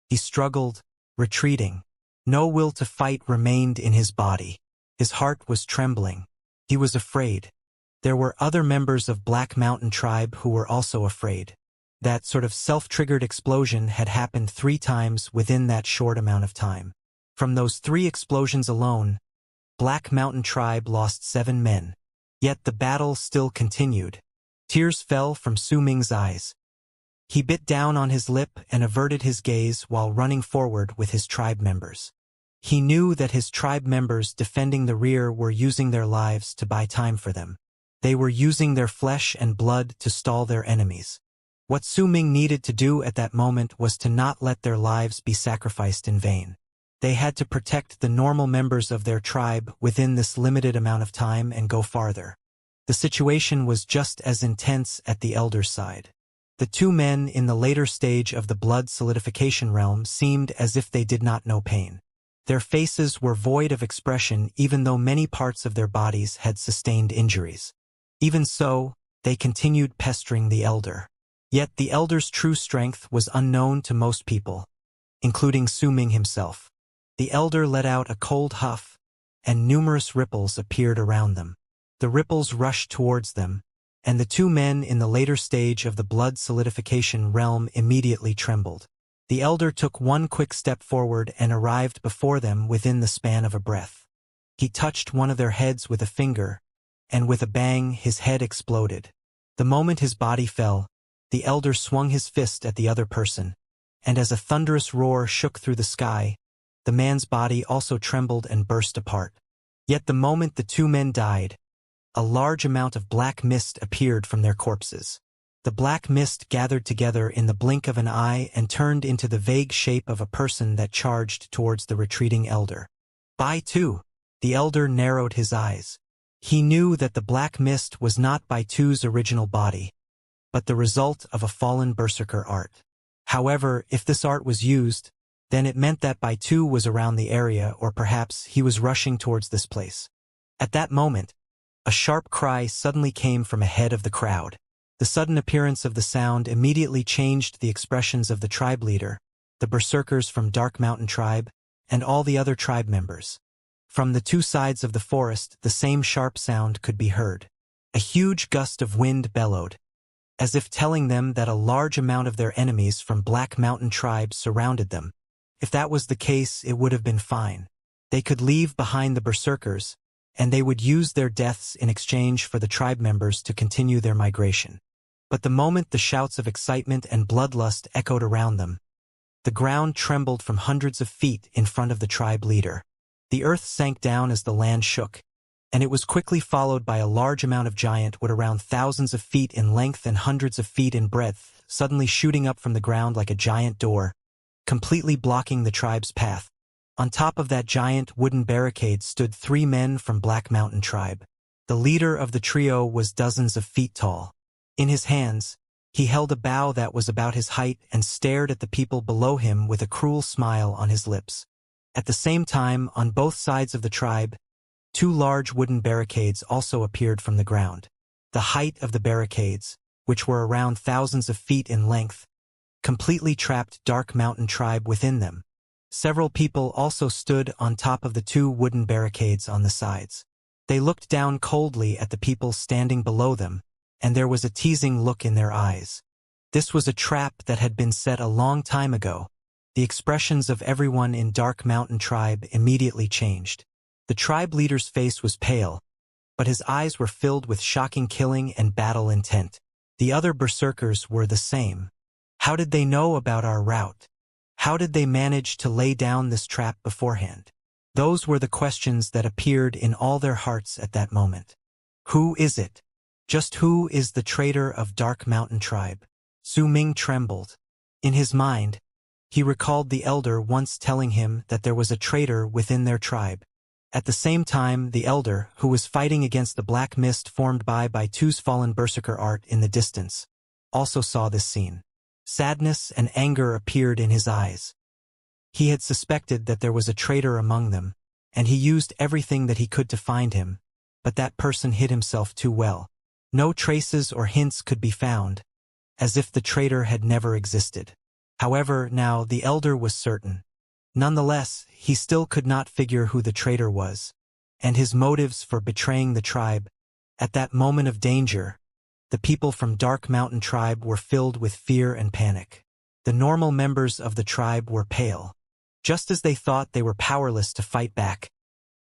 He struggled, retreating. No will to fight remained in his body. His heart was trembling. He was afraid. There were other members of Black Mountain tribe who were also afraid. That sort of self-triggered explosion had happened 3 times within that short amount of time. From those 3 explosions alone, Black Mountain tribe lost 7 men. Yet the battle still continued. Tears fell from Su Ming's eyes. He bit down on his lip and averted his gaze while running forward with his tribe members. He knew that his tribe members defending the rear were using their lives to buy time for them. They were using their flesh and blood to stall their enemies. What Su Ming needed to do at that moment was to not let their lives be sacrificed in vain. They had to protect the normal members of their tribe within this limited amount of time and go farther. The situation was just as intense at the Elder's side. The 2 men in the later stage of the blood solidification realm seemed as if they did not know pain. Their faces were void of expression even though many parts of their bodies had sustained injuries. Even so, they continued pestering the Elder. Yet the Elder's true strength was unknown to most people, including Su Ming himself. The Elder let out a cold huff, and numerous ripples appeared around them. The ripples rushed towards them, and the 2 men in the later stage of the blood solidification realm immediately trembled. The Elder took 1 quick step forward and arrived before them within the span of a breath. He touched one of their heads with a finger, and with a bang his head exploded. The moment his body fell, the Elder swung his fist at the other person, and as a thunderous roar shook through the sky, the man's body also trembled and burst apart. Yet the moment the 2 men died, a large amount of black mist appeared from their corpses. The black mist gathered together in the blink of an eye and turned into the vague shape of a person that charged towards the retreating Elder. Bai Tu! The Elder narrowed his eyes. He knew that the black mist was not Bai Tu's original body, but the result of a fallen berserker art. However, if this art was used, then it meant that Bai Tu was around the area, or perhaps he was rushing towards this place. At that moment, a sharp cry suddenly came from ahead of the crowd. The sudden appearance of the sound immediately changed the expressions of the tribe leader, the berserkers from Dark Mountain tribe, and all the other tribe members. From the 2 sides of the forest, the same sharp sound could be heard. A huge gust of wind bellowed, as if telling them that a large amount of their enemies from Black Mountain tribe surrounded them. If that was the case, it would have been fine. They could leave behind the berserkers, and they would use their deaths in exchange for the tribe members to continue their migration. But the moment the shouts of excitement and bloodlust echoed around them, the ground trembled from hundreds of feet in front of the tribe leader. The earth sank down as the land shook, and it was quickly followed by a large amount of giant wood around thousands of feet in length and hundreds of feet in breadth, suddenly shooting up from the ground like a giant door, completely blocking the tribe's path. On top of that giant wooden barricade stood 3 men from Black Mountain tribe. The leader of the trio was dozens of feet tall. In his hands, he held a bow that was about his height and stared at the people below him with a cruel smile on his lips. At the same time, on both sides of the tribe, 2 large wooden barricades also appeared from the ground. The height of the barricades, which were around thousands of feet in length, completely trapped Dark Mountain tribe within them. Several people also stood on top of the 2 wooden barricades on the sides. They looked down coldly at the people standing below them, and there was a teasing look in their eyes. This was a trap that had been set a long time ago. The expressions of everyone in Dark Mountain tribe immediately changed. The tribe leader's face was pale, but his eyes were filled with shocking killing and battle intent. The other berserkers were the same. How did they know about our route? How did they manage to lay down this trap beforehand? Those were the questions that appeared in all their hearts at that moment. Who is it? Just who is the traitor of Dark Mountain tribe? Su Ming trembled. In his mind, he recalled the Elder once telling him that there was a traitor within their tribe. At the same time, the Elder, who was fighting against the black mist formed by Tu's fallen berserker art in the distance, also saw this scene. Sadness and anger appeared in his eyes. He had suspected that there was a traitor among them, and he used everything that he could to find him, but that person hid himself too well. No traces or hints could be found, as if the traitor had never existed. However, now the elder was certain. Nonetheless, he still could not figure who the traitor was, and his motives for betraying the tribe. At that moment of danger, the people from Dark Mountain Tribe were filled with fear and panic. The normal members of the tribe were pale. Just as they thought they were powerless to fight back,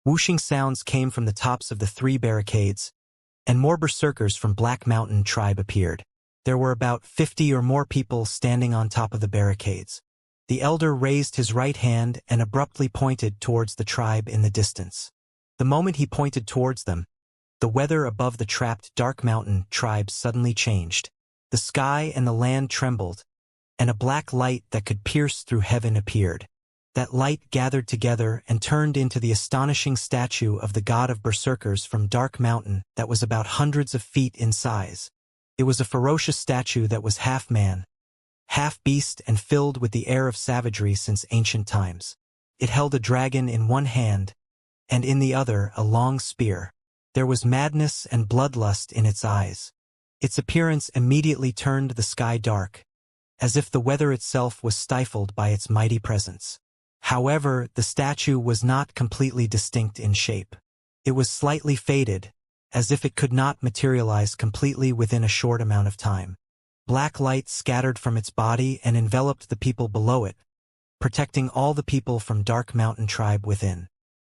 whooshing sounds came from the tops of the 3 barricades, and more berserkers from Black Mountain Tribe appeared. There were about 50 or more people standing on top of the barricades. The elder raised his right hand and abruptly pointed towards the tribe in the distance. The moment he pointed towards them, the weather above the trapped Dark Mountain Tribe suddenly changed. The sky and the land trembled, and a black light that could pierce through heaven appeared. That light gathered together and turned into the astonishing statue of the god of berserkers from Dark Mountain that was about hundreds of feet in size. It was a ferocious statue that was half man, half beast, and filled with the air of savagery since ancient times. It held a dragon in one hand, and in the other a long spear. There was madness and bloodlust in its eyes. Its appearance immediately turned the sky dark, as if the weather itself was stifled by its mighty presence. However, the statue was not completely distinct in shape. It was slightly faded, as if it could not materialize completely within a short amount of time. Black light scattered from its body and enveloped the people below it, protecting all the people from Dark Mountain Tribe within.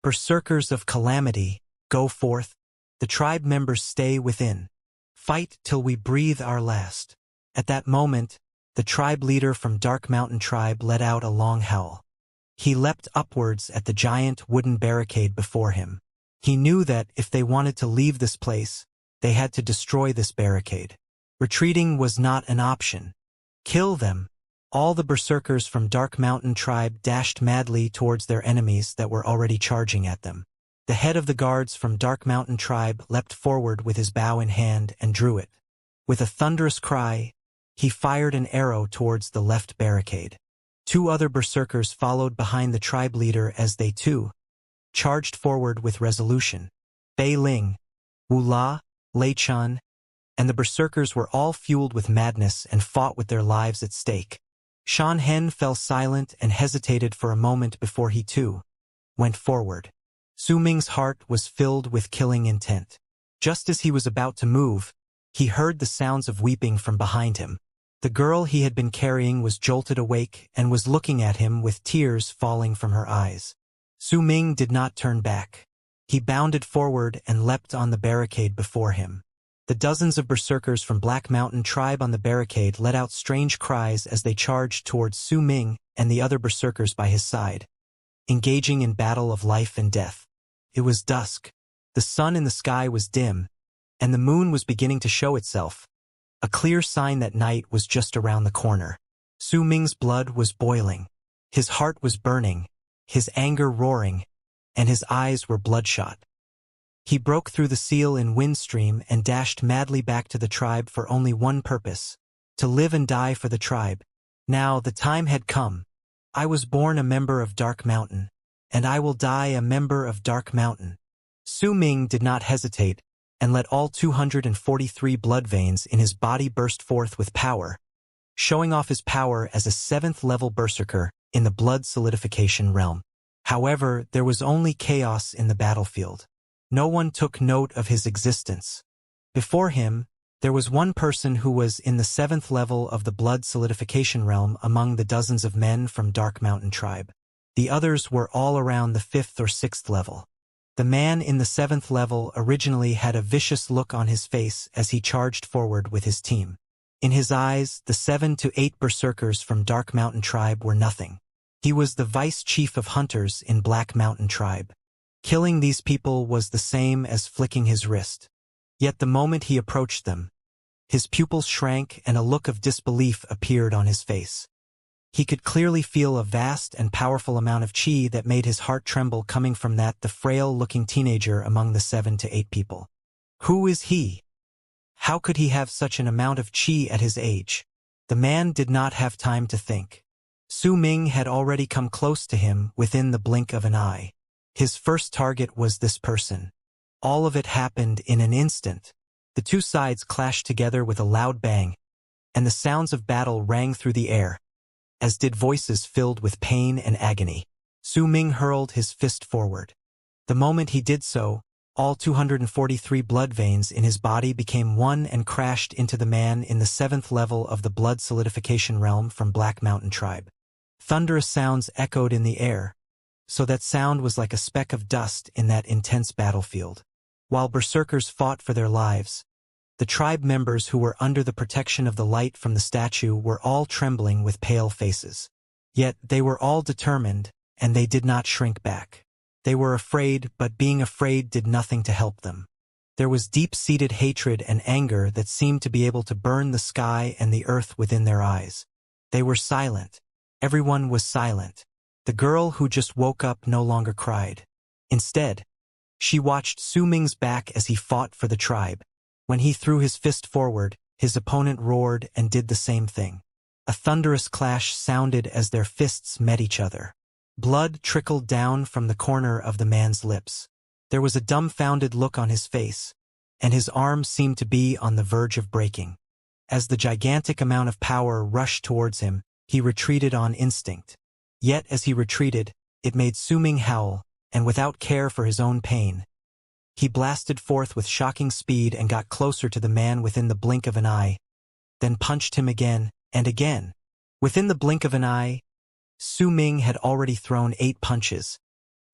Berserkers of calamity, go forth. The tribe members stay within. Fight till we breathe our last. At that moment, the tribe leader from Dark Mountain Tribe let out a long howl. He leapt upwards at the giant wooden barricade before him. He knew that if they wanted to leave this place, they had to destroy this barricade. Retreating was not an option. Kill them. All the berserkers from Dark Mountain Tribe dashed madly towards their enemies that were already charging at them. The head of the guards from Dark Mountain Tribe leapt forward with his bow in hand and drew it. With a thunderous cry, he fired an arrow towards the left barricade. 2 other berserkers followed behind the tribe leader as they too charged forward with resolution. Bei Ling, Wu La, Lei Chun, and the berserkers were all fueled with madness and fought with their lives at stake. Shan Hen fell silent and hesitated for a moment before he too went forward. Su Ming's heart was filled with killing intent. Just as he was about to move, he heard the sounds of weeping from behind him. The girl he had been carrying was jolted awake and was looking at him with tears falling from her eyes. Su Ming did not turn back. He bounded forward and leapt on the barricade before him. The dozens of berserkers from Black Mountain Tribe on the barricade let out strange cries as they charged towards Su Ming and the other berserkers by his side, engaging in battle of life and death. It was dusk. The sun in the sky was dim, and the moon was beginning to show itself, a clear sign that night was just around the corner. Su Ming's blood was boiling. His heart was burning, his anger roaring, and his eyes were bloodshot. He broke through the seal in Windstream and dashed madly back to the tribe for only one purpose: to live and die for the tribe. Now the time had come. I was born a member of Dark Mountain, and I will die a member of Dark Mountain. Su Ming did not hesitate, and let all 243 blood veins in his body burst forth with power, showing off his power as a 7th-level berserker in the blood solidification realm. However, there was only chaos in the battlefield. No one took note of his existence. Before him, there was one person who was in the 7th level of the blood solidification realm among the dozens of men from Dark Mountain Tribe. The others were all around the 5th or 6th level. The man in the 7th level originally had a vicious look on his face as he charged forward with his team. In his eyes, the 7 to 8 berserkers from Dark Mountain Tribe were nothing. He was the vice chief of hunters in Black Mountain Tribe. Killing these people was the same as flicking his wrist. Yet the moment he approached them, his pupils shrank and a look of disbelief appeared on his face. He could clearly feel a vast and powerful amount of chi that made his heart tremble coming from the frail-looking teenager among the 7 to 8 people. Who is he? How could he have such an amount of chi at his age? The man did not have time to think. Su Ming had already come close to him within the blink of an eye. His first target was this person. all of it happened in an instant. The two sides clashed together with a loud bang, and the sounds of battle rang through the air, as did voices filled with pain and agony. Su Ming hurled his fist forward. The moment he did so, all 243 blood veins in his body became one and crashed into the man in the 7th level of the blood solidification realm from Black Mountain Tribe. Thunderous sounds echoed in the air, so that sound was like a speck of dust in that intense battlefield. While berserkers fought for their lives, the tribe members who were under the protection of the light from the statue were all trembling with pale faces. Yet they were all determined, and they did not shrink back. They were afraid, but being afraid did nothing to help them. There was deep-seated hatred and anger that seemed to be able to burn the sky and the earth within their eyes. They were silent. Everyone was silent. The girl who just woke up no longer cried. Instead, she watched Su Ming's back as he fought for the tribe. When he threw his fist forward, his opponent roared and did the same thing. A thunderous clash sounded as their fists met each other. Blood trickled down from the corner of the man's lips. There was a dumbfounded look on his face, and his arm seemed to be on the verge of breaking. As the gigantic amount of power rushed towards him, he retreated on instinct. Yet as he retreated, it made Su Ming howl, and without care for his own pain, he blasted forth with shocking speed and got closer to the man within the blink of an eye, then punched him again and again. Within the blink of an eye, Su Ming had already thrown 8 punches,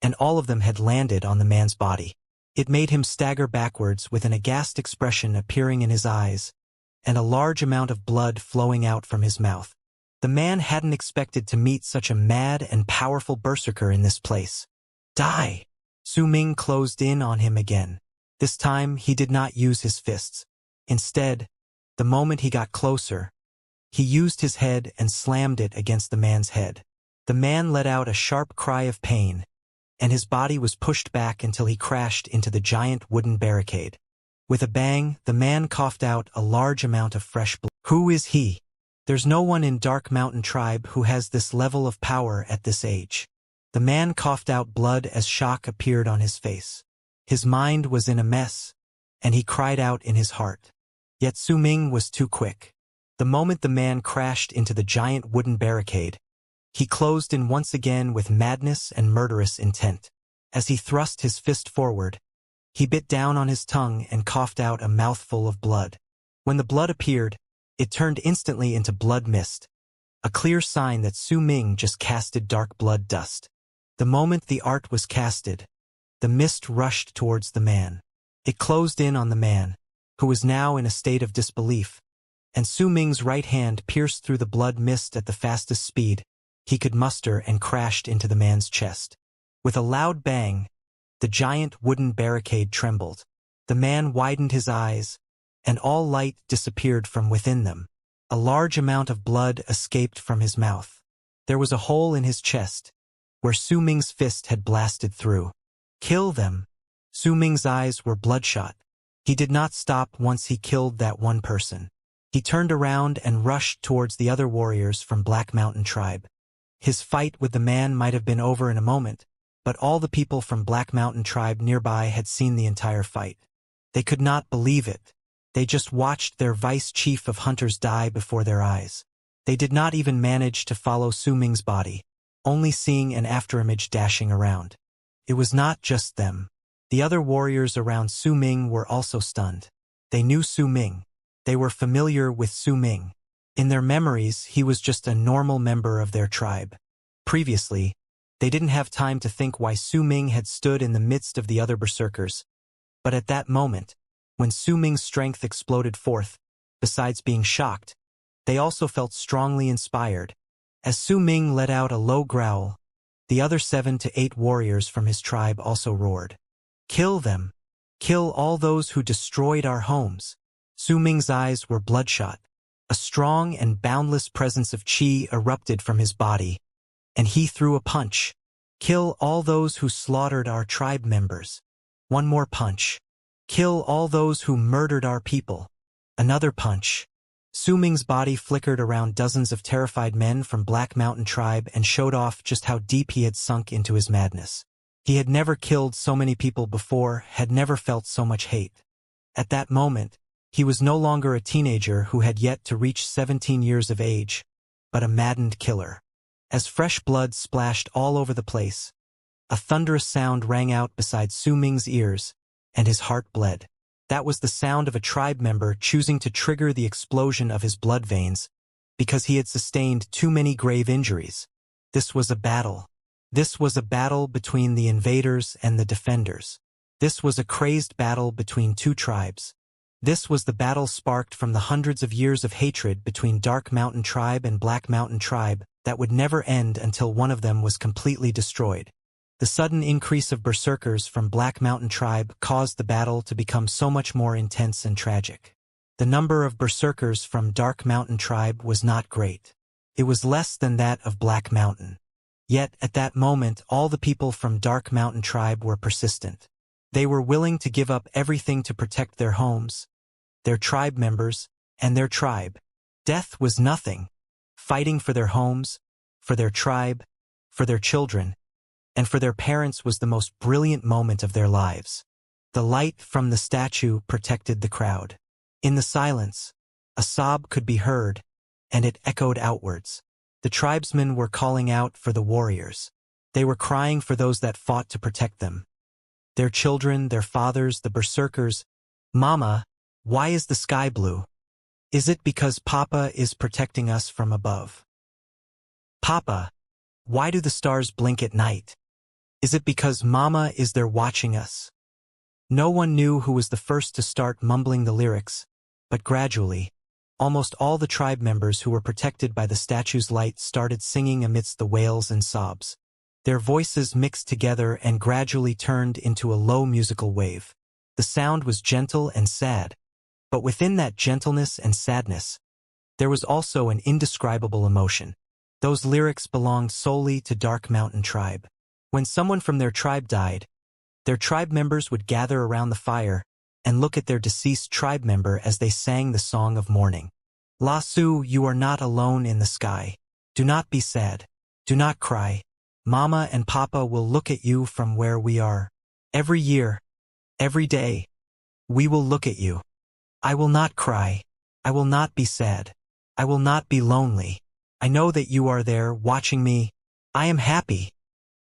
and all of them had landed on the man's body. It made him stagger backwards with an aghast expression appearing in his eyes, and a large amount of blood flowing out from his mouth. The man hadn't expected to meet such a mad and powerful berserker in this place. Die! Su Ming closed in on him again. This time he did not use his fists. Instead, the moment he got closer, he used his head and slammed it against the man's head. The man let out a sharp cry of pain, and his body was pushed back until he crashed into the giant wooden barricade. With a bang, the man coughed out a large amount of fresh blood. Who is he? There's no one in Dark Mountain Tribe who has this level of power at this age. The man coughed out blood as shock appeared on his face. His mind was in a mess, and he cried out in his heart. Yet Su Ming was too quick. The moment the man crashed into the giant wooden barricade, he closed in once again with madness and murderous intent. As he thrust his fist forward, he bit down on his tongue and coughed out a mouthful of blood. When the blood appeared, it turned instantly into blood mist, a clear sign that Su Ming just casted dark blood dust. The moment the art was casted, the mist rushed towards the man. It closed in on the man, who was now in a state of disbelief, and Su Ming's right hand pierced through the blood mist at the fastest speed he could muster and crashed into the man's chest. With a loud bang, the giant wooden barricade trembled. The man widened his eyes, and all light disappeared from within them. A large amount of blood escaped from his mouth. There was a hole in his chest, where Su Ming's fist had blasted through. Kill them! Su Ming's eyes were bloodshot. He did not stop once he killed that one person. He turned around and rushed towards the other warriors from Black Mountain Tribe. His fight with the man might have been over in a moment, but all the people from Black Mountain Tribe nearby had seen the entire fight. They could not believe it. They just watched their vice chief of hunters die before their eyes. They did not even manage to follow Su Ming's body, only seeing an afterimage dashing around. It was not just them. The other warriors around Su Ming were also stunned. They knew Su Ming. They were familiar with Su Ming. In their memories, he was just a normal member of their tribe. Previously, they didn't have time to think why Su Ming had stood in the midst of the other berserkers. But at that moment, when Su Ming's strength exploded forth, besides being shocked, they also felt strongly inspired. As Su Ming let out a low growl, the other 7 to 8 warriors from his tribe also roared. Kill them! Kill all those who destroyed our homes! Su Ming's eyes were bloodshot. A strong and boundless presence of qi erupted from his body, and he threw a punch. Kill all those who slaughtered our tribe members. One more punch. Kill all those who murdered our people. Another punch. Su Ming's body flickered around dozens of terrified men from Black Mountain Tribe and showed off just how deep he had sunk into his madness. He had never killed so many people before, had never felt so much hate. At that moment, he was no longer a teenager who had yet to reach 17 years of age, but a maddened killer. As fresh blood splashed all over the place, a thunderous sound rang out beside Su Ming's ears, and his heart bled. That was the sound of a tribe member choosing to trigger the explosion of his blood veins, because he had sustained too many grave injuries. This was a battle. This was a battle between the invaders and the defenders. This was a crazed battle between two tribes. This was the battle sparked from the hundreds of years of hatred between Dark Mountain Tribe and Black Mountain Tribe that would never end until one of them was completely destroyed. The sudden increase of berserkers from Black Mountain Tribe caused the battle to become so much more intense and tragic. The number of berserkers from Dark Mountain Tribe was not great. It was less than that of Black Mountain. Yet, at that moment, all the people from Dark Mountain Tribe were persistent. They were willing to give up everything to protect their homes, their tribe members, and their tribe. Death was nothing. Fighting for their homes, for their tribe, for their children, and for their parents was the most brilliant moment of their lives. The light from the statue protected the crowd. In the silence, a sob could be heard, and it echoed outwards. The tribesmen were calling out for the warriors. They were crying for those that fought to protect them. Their children, their fathers, the berserkers. Mama, why is the sky blue? Is it because Papa is protecting us from above? Papa, why do the stars blink at night? Is it because Mama is there watching us? No one knew who was the first to start mumbling the lyrics, but gradually, almost all the tribe members who were protected by the statue's light started singing amidst the wails and sobs. Their voices mixed together and gradually turned into a low musical wave. The sound was gentle and sad, but within that gentleness and sadness, there was also an indescribable emotion. Those lyrics belonged solely to Dark Mountain Tribe. When someone from their tribe died, their tribe members would gather around the fire and look at their deceased tribe member as they sang the song of mourning. La Su, you are not alone in the sky. Do not be sad. Do not cry. Mama and Papa will look at you from where we are. Every year, every day, we will look at you. I will not cry. I will not be sad. I will not be lonely. I know that you are there watching me. I am happy.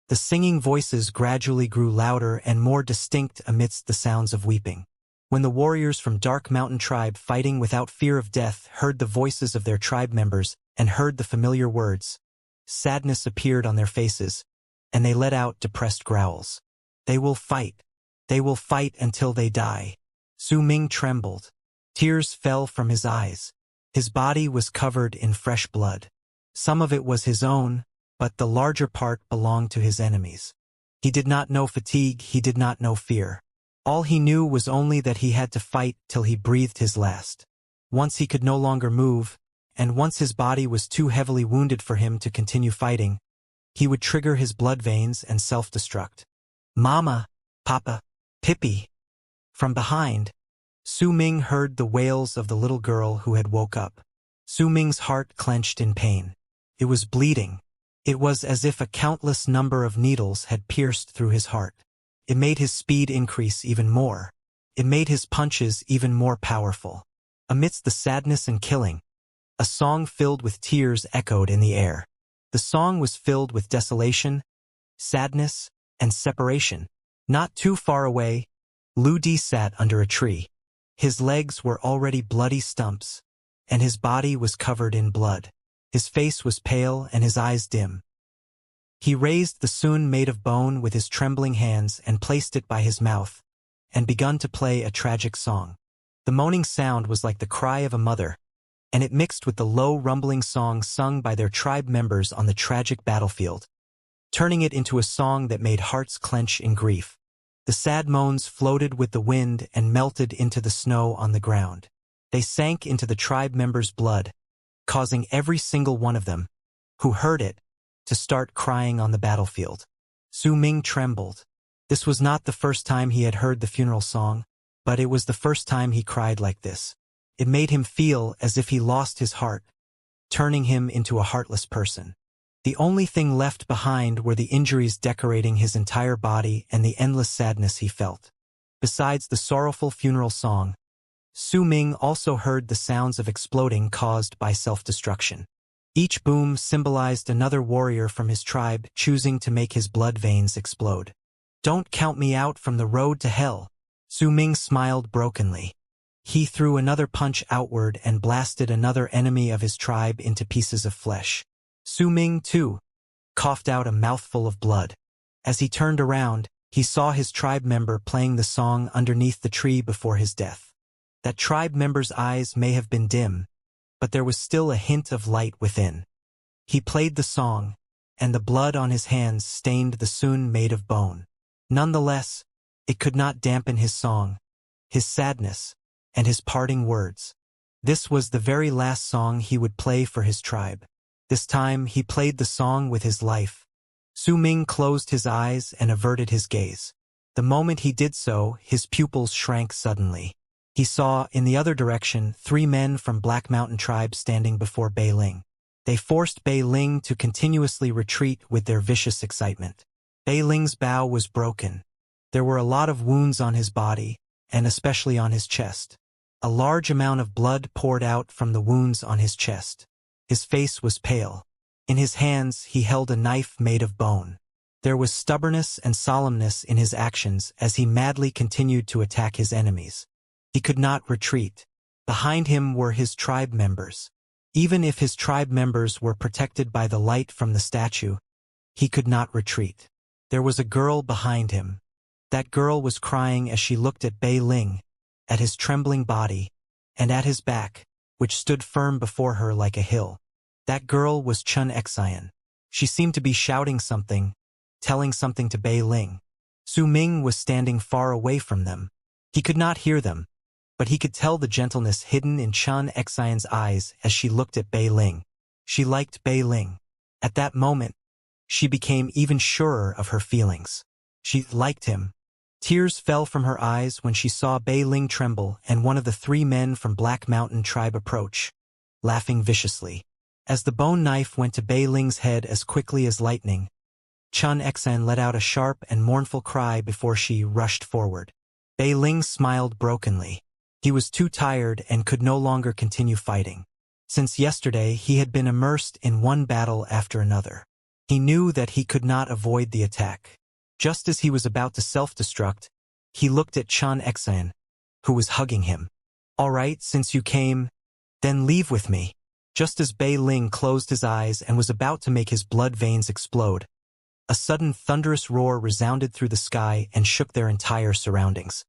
The singing voices gradually grew louder and more distinct amidst the sounds of weeping. When the warriors from Dark Mountain Tribe fighting without fear of death heard the voices of their tribe members and heard the familiar words, sadness appeared on their faces, and they let out depressed growls. They will fight. They will fight until they die. Su Ming trembled. Tears fell from his eyes. His body was covered in fresh blood. Some of it was his own, but the larger part belonged to his enemies. He did not know fatigue, he did not know fear. All he knew was only that he had to fight till he breathed his last. Once he could no longer move, and once his body was too heavily wounded for him to continue fighting, he would trigger his blood veins and self-destruct. Mama, Papa, Pippi. From behind, Su Ming heard the wails of the little girl who had woke up. Su Ming's heart clenched in pain. It was bleeding. It was as if a countless number of needles had pierced through his heart. It made his speed increase even more. It made his punches even more powerful. Amidst the sadness and killing, a song filled with tears echoed in the air. The song was filled with desolation, sadness, and separation. Not too far away, Lu Di sat under a tree. His legs were already bloody stumps, and his body was covered in blood. His face was pale and his eyes dim. He raised the sun made of bone with his trembling hands and placed it by his mouth, and begun to play a tragic song. The moaning sound was like the cry of a mother, and it mixed with the low rumbling song sung by their tribe members on the tragic battlefield, turning it into a song that made hearts clench in grief. The sad moans floated with the wind and melted into the snow on the ground. They sank into the tribe members' blood, causing every single one of them, who heard it, to start crying on the battlefield. Su Ming trembled. This was not the first time he had heard the funeral song, but it was the first time he cried like this. It made him feel as if he lost his heart, turning him into a heartless person. The only thing left behind were the injuries decorating his entire body and the endless sadness he felt. Besides the sorrowful funeral song, Su Ming also heard the sounds of exploding caused by self-destruction. Each boom symbolized another warrior from his tribe choosing to make his blood veins explode. "Don't count me out from the road to hell." Su Ming smiled brokenly. He threw another punch outward and blasted another enemy of his tribe into pieces of flesh. Su Ming, too, coughed out a mouthful of blood. As he turned around, he saw his tribe member playing the song underneath the tree before his death. That tribe member's eyes may have been dim, but there was still a hint of light within. He played the song, and the blood on his hands stained the sun made of bone. Nonetheless, it could not dampen his song, his sadness, and his parting words. This was the very last song he would play for his tribe. This time he played the song with his life. Su Ming closed his eyes and averted his gaze. The moment he did so, his pupils shrank suddenly. He saw, in the other direction, 3 men from Black Mountain tribe standing before Bei Ling. They forced Bei Ling to continuously retreat with their vicious excitement. Bei Ling's bow was broken. There were a lot of wounds on his body, and especially on his chest. A large amount of blood poured out from the wounds on his chest. His face was pale. In his hands he held a knife made of bone. There was stubbornness and solemnness in his actions as he madly continued to attack his enemies. He could not retreat. Behind him were his tribe members. Even if his tribe members were protected by the light from the statue, he could not retreat. There was a girl behind him. That girl was crying as she looked at Bei Ling, at his trembling body, and at his back, which stood firm before her like a hill. That girl was Xianxia. She seemed to be shouting something, telling something to Bei Ling. Su Ming was standing far away from them. He could not hear them, but he could tell the gentleness hidden in Xianxia's eyes as she looked at Bei Ling. She liked Bei Ling. At that moment, she became even surer of her feelings. She liked him. Tears fell from her eyes when she saw Bei Ling tremble and one of the 3 men from Black Mountain tribe approach, laughing viciously. As the bone knife went to Bei Ling's head as quickly as lightning, Xianxia let out a sharp and mournful cry before she rushed forward. Bei Ling smiled brokenly. He was too tired and could no longer continue fighting. Since yesterday he had been immersed in one battle after another. He knew that he could not avoid the attack. Just as he was about to self-destruct, he looked at Xianxia, who was hugging him. "All right, since you came, then leave with me." Just as Bei Ling closed his eyes and was about to make his blood veins explode, a sudden thunderous roar resounded through the sky and shook their entire surroundings.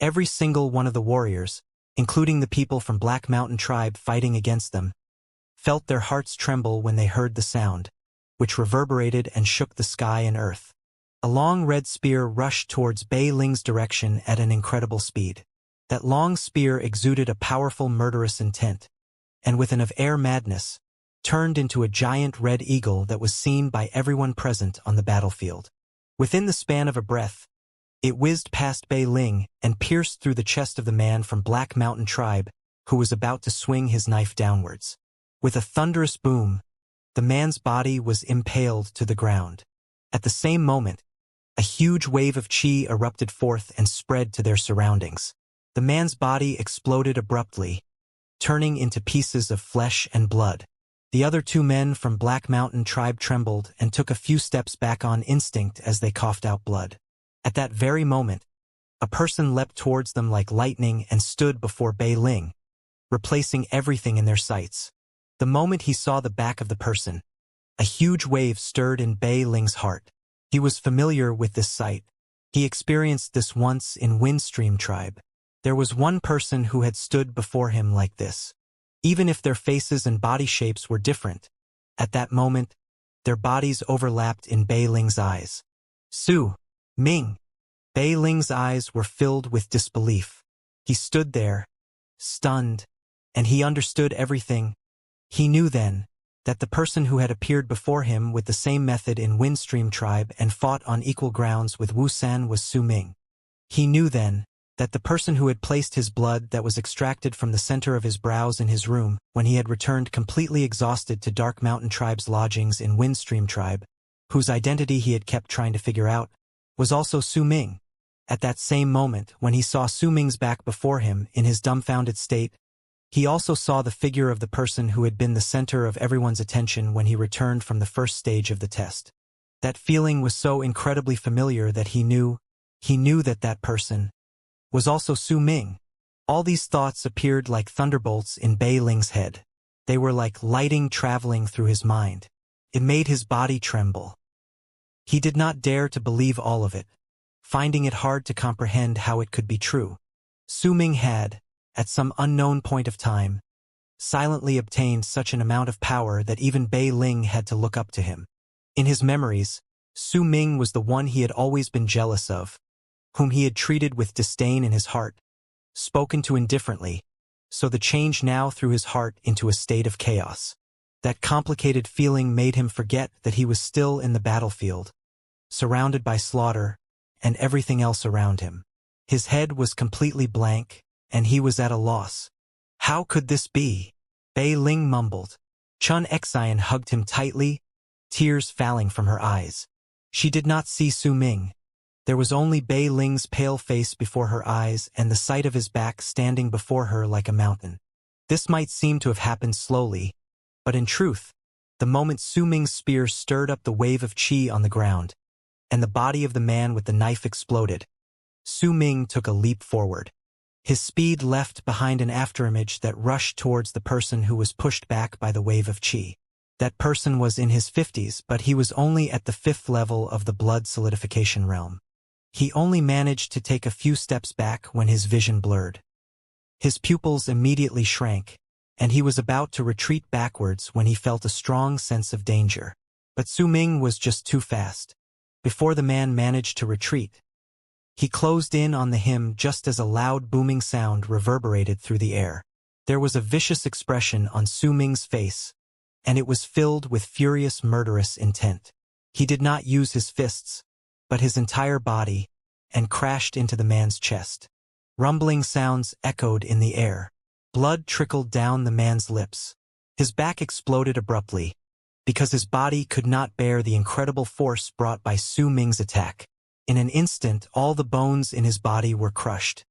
Every single one of the warriors, including the people from Black Mountain tribe fighting against them, felt their hearts tremble when they heard the sound, which reverberated and shook the sky and earth. A long red spear rushed towards Bei Ling's direction at an incredible speed. That long spear exuded a powerful murderous intent, and with an of air madness, turned into a giant red eagle that was seen by everyone present on the battlefield. Within the span of a breath, it whizzed past Bei Ling and pierced through the chest of the man from Black Mountain tribe who was about to swing his knife downwards. With a thunderous boom, the man's body was impaled to the ground. At the same moment, a huge wave of qi erupted forth and spread to their surroundings. The man's body exploded abruptly, turning into pieces of flesh and blood. The other 2 men from Black Mountain tribe trembled and took a few steps back on instinct as they coughed out blood. At that very moment, a person leapt towards them like lightning and stood before Bei Ling, replacing everything in their sights. The moment he saw the back of the person, a huge wave stirred in Bei Ling's heart. He was familiar with this sight. He experienced this once in Windstream tribe. There was one person who had stood before him like this. Even if their faces and body shapes were different, at that moment, their bodies overlapped in Bei Ling's eyes. Su Ming. Bei Ling's eyes were filled with disbelief. He stood there, stunned, and he understood everything. He knew then that the person who had appeared before him with the same method in Windstream tribe and fought on equal grounds with Wuxia was Su Ming. He knew then That the person who had placed his blood that was extracted from the center of his brows in his room, when he had returned completely exhausted to Dark Mountain Tribe's lodgings in Windstream Tribe, whose identity he had kept trying to figure out, was also Su Ming. At that same moment, when he saw Su Ming's back before him in his dumbfounded state, he also saw the figure of the person who had been the center of everyone's attention when he returned from the first stage of the test. That feeling was so incredibly familiar that he knew that that person was also Su Ming. All these thoughts appeared like thunderbolts in Bei Ling's head. They were like lightning traveling through his mind. It made his body tremble. He did not dare to believe all of it, finding it hard to comprehend how it could be true. Su Ming had, at some unknown point of time, silently obtained such an amount of power that even Bei Ling had to look up to him. In his memories, Su Ming was the one he had always been jealous of, whom he had treated with disdain in his heart, spoken to indifferently, so the change now threw his heart into a state of chaos. That complicated feeling made him forget that he was still in the battlefield, surrounded by slaughter and everything else around him. His head was completely blank, and he was at a loss. How could this be? Bei Ling mumbled. Chun Xian hugged him tightly, tears falling from her eyes. She did not see Su Ming. There was only Bei Ling's pale face before her eyes and the sight of his back standing before her like a mountain. This might seem to have happened slowly, but in truth, the moment Su Ming's spear stirred up the wave of qi on the ground, and the body of the man with the knife exploded, Su Ming took a leap forward. His speed left behind an afterimage that rushed towards the person who was pushed back by the wave of qi. That person was in his 50s, but he was only at the 5th level of the blood solidification realm. He only managed to take a few steps back when his vision blurred. His pupils immediately shrank, and he was about to retreat backwards when he felt a strong sense of danger. But Su Ming was just too fast. Before the man managed to retreat, he closed in on him just as a loud booming sound reverberated through the air. There was a vicious expression on Su Ming's face, and it was filled with furious murderous intent. He did not use his fists, but his entire body, and crashed into the man's chest. Rumbling sounds echoed in the air. Blood trickled down the man's lips. His back exploded abruptly, because his body could not bear the incredible force brought by Su Ming's attack. In an instant, all the bones in his body were crushed.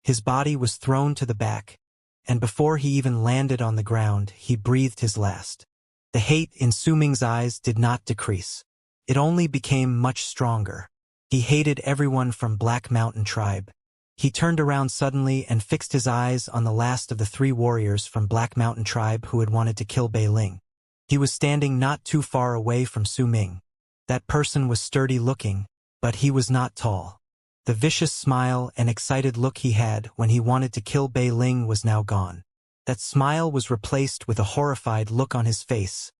His body was thrown to the back, and before he even landed on the ground, he breathed his last. The hate in Su Ming's eyes did not decrease. It only became much stronger. He hated everyone from Black Mountain Tribe. He turned around suddenly and fixed his eyes on the last of the 3 warriors from Black Mountain Tribe who had wanted to kill Bei Ling. He was standing not too far away from Su Ming. That person was sturdy-looking, but he was not tall. The vicious smile and excited look he had when he wanted to kill Bei Ling was now gone. That smile was replaced with a horrified look on his face,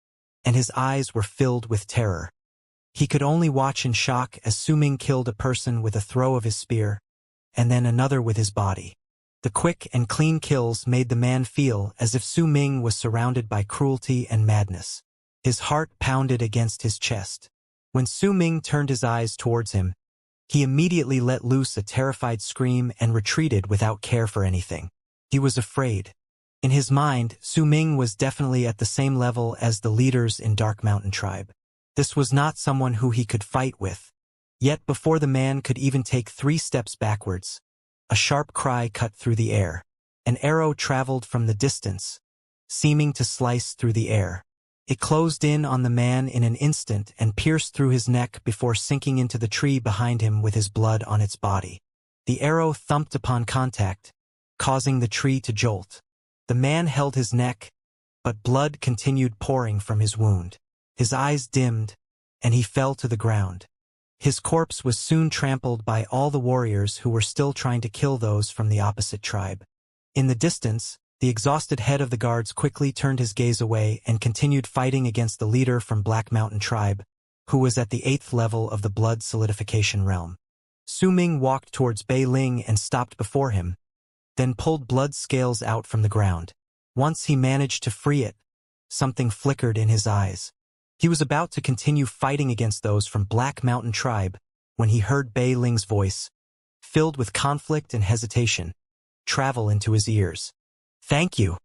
and his eyes were filled with terror. He could only watch in shock as Su Ming killed a person with a throw of his spear, and then another with his body. The quick and clean kills made the man feel as if Su Ming was surrounded by cruelty and madness. His heart pounded against his chest. When Su Ming turned his eyes towards him, he immediately let loose a terrified scream and retreated without care for anything. He was afraid. In his mind, Su Ming was definitely at the same level as the leaders in Dark Mountain Tribe. This was not someone who he could fight with. Yet before the man could even take 3 steps backwards, a sharp cry cut through the air. An arrow traveled from the distance, seeming to slice through the air. It closed in on the man in an instant and pierced through his neck before sinking into the tree behind him with his blood on its body. The arrow thumped upon contact, causing the tree to jolt. The man held his neck, but blood continued pouring from his wound. His eyes dimmed, and he fell to the ground. His corpse was soon trampled by all the warriors who were still trying to kill those from the opposite tribe. In the distance, the exhausted head of the guards quickly turned his gaze away and continued fighting against the leader from Black Mountain Tribe, who was at the 8th level of the blood solidification realm. Su Ming walked towards Bei Ling and stopped before him, then pulled blood scales out from the ground. Once he managed to free it, something flickered in his eyes. He was about to continue fighting against those from Black Mountain Tribe when he heard Bei Ling's voice. filled with conflict and hesitation, travel into his ears. "Thank you."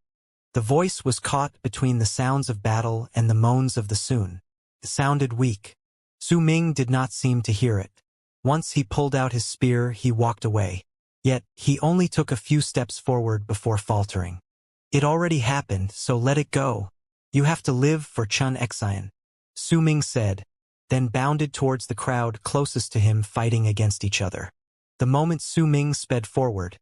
The voice was caught between the sounds of battle and the moans of the Sun. It sounded weak. Su Ming did not seem to hear it. Once he pulled out his spear, he walked away. Yet, he only took a few steps forward before faltering. "It already happened, so let it go. You have to live for Chun Xian," Su Ming said, then bounded towards the crowd closest to him fighting against each other. The moment Su Ming sped forward,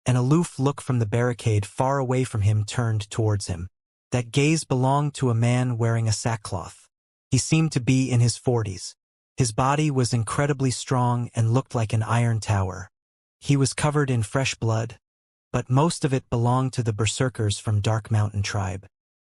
an aloof look from the barricade far away from him turned towards him. That gaze belonged to a man wearing a sackcloth. He seemed to be in his 40s. His body was incredibly strong and looked like an iron tower. He was covered in fresh blood, but most of it belonged to the berserkers from Dark Mountain tribe.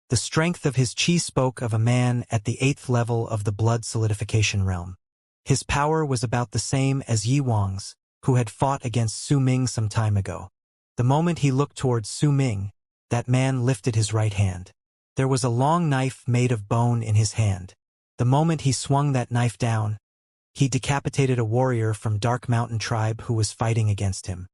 The strength of his chi spoke of a man at the 8th level of the blood solidification realm. His power was about the same as Yi Wang's, who had fought against Su Ming some time ago. The moment he looked towards Su Ming, that man lifted his right hand. There was a long knife made of bone in his hand. The moment he swung that knife down, he decapitated a warrior from Dark Mountain tribe who was fighting against him.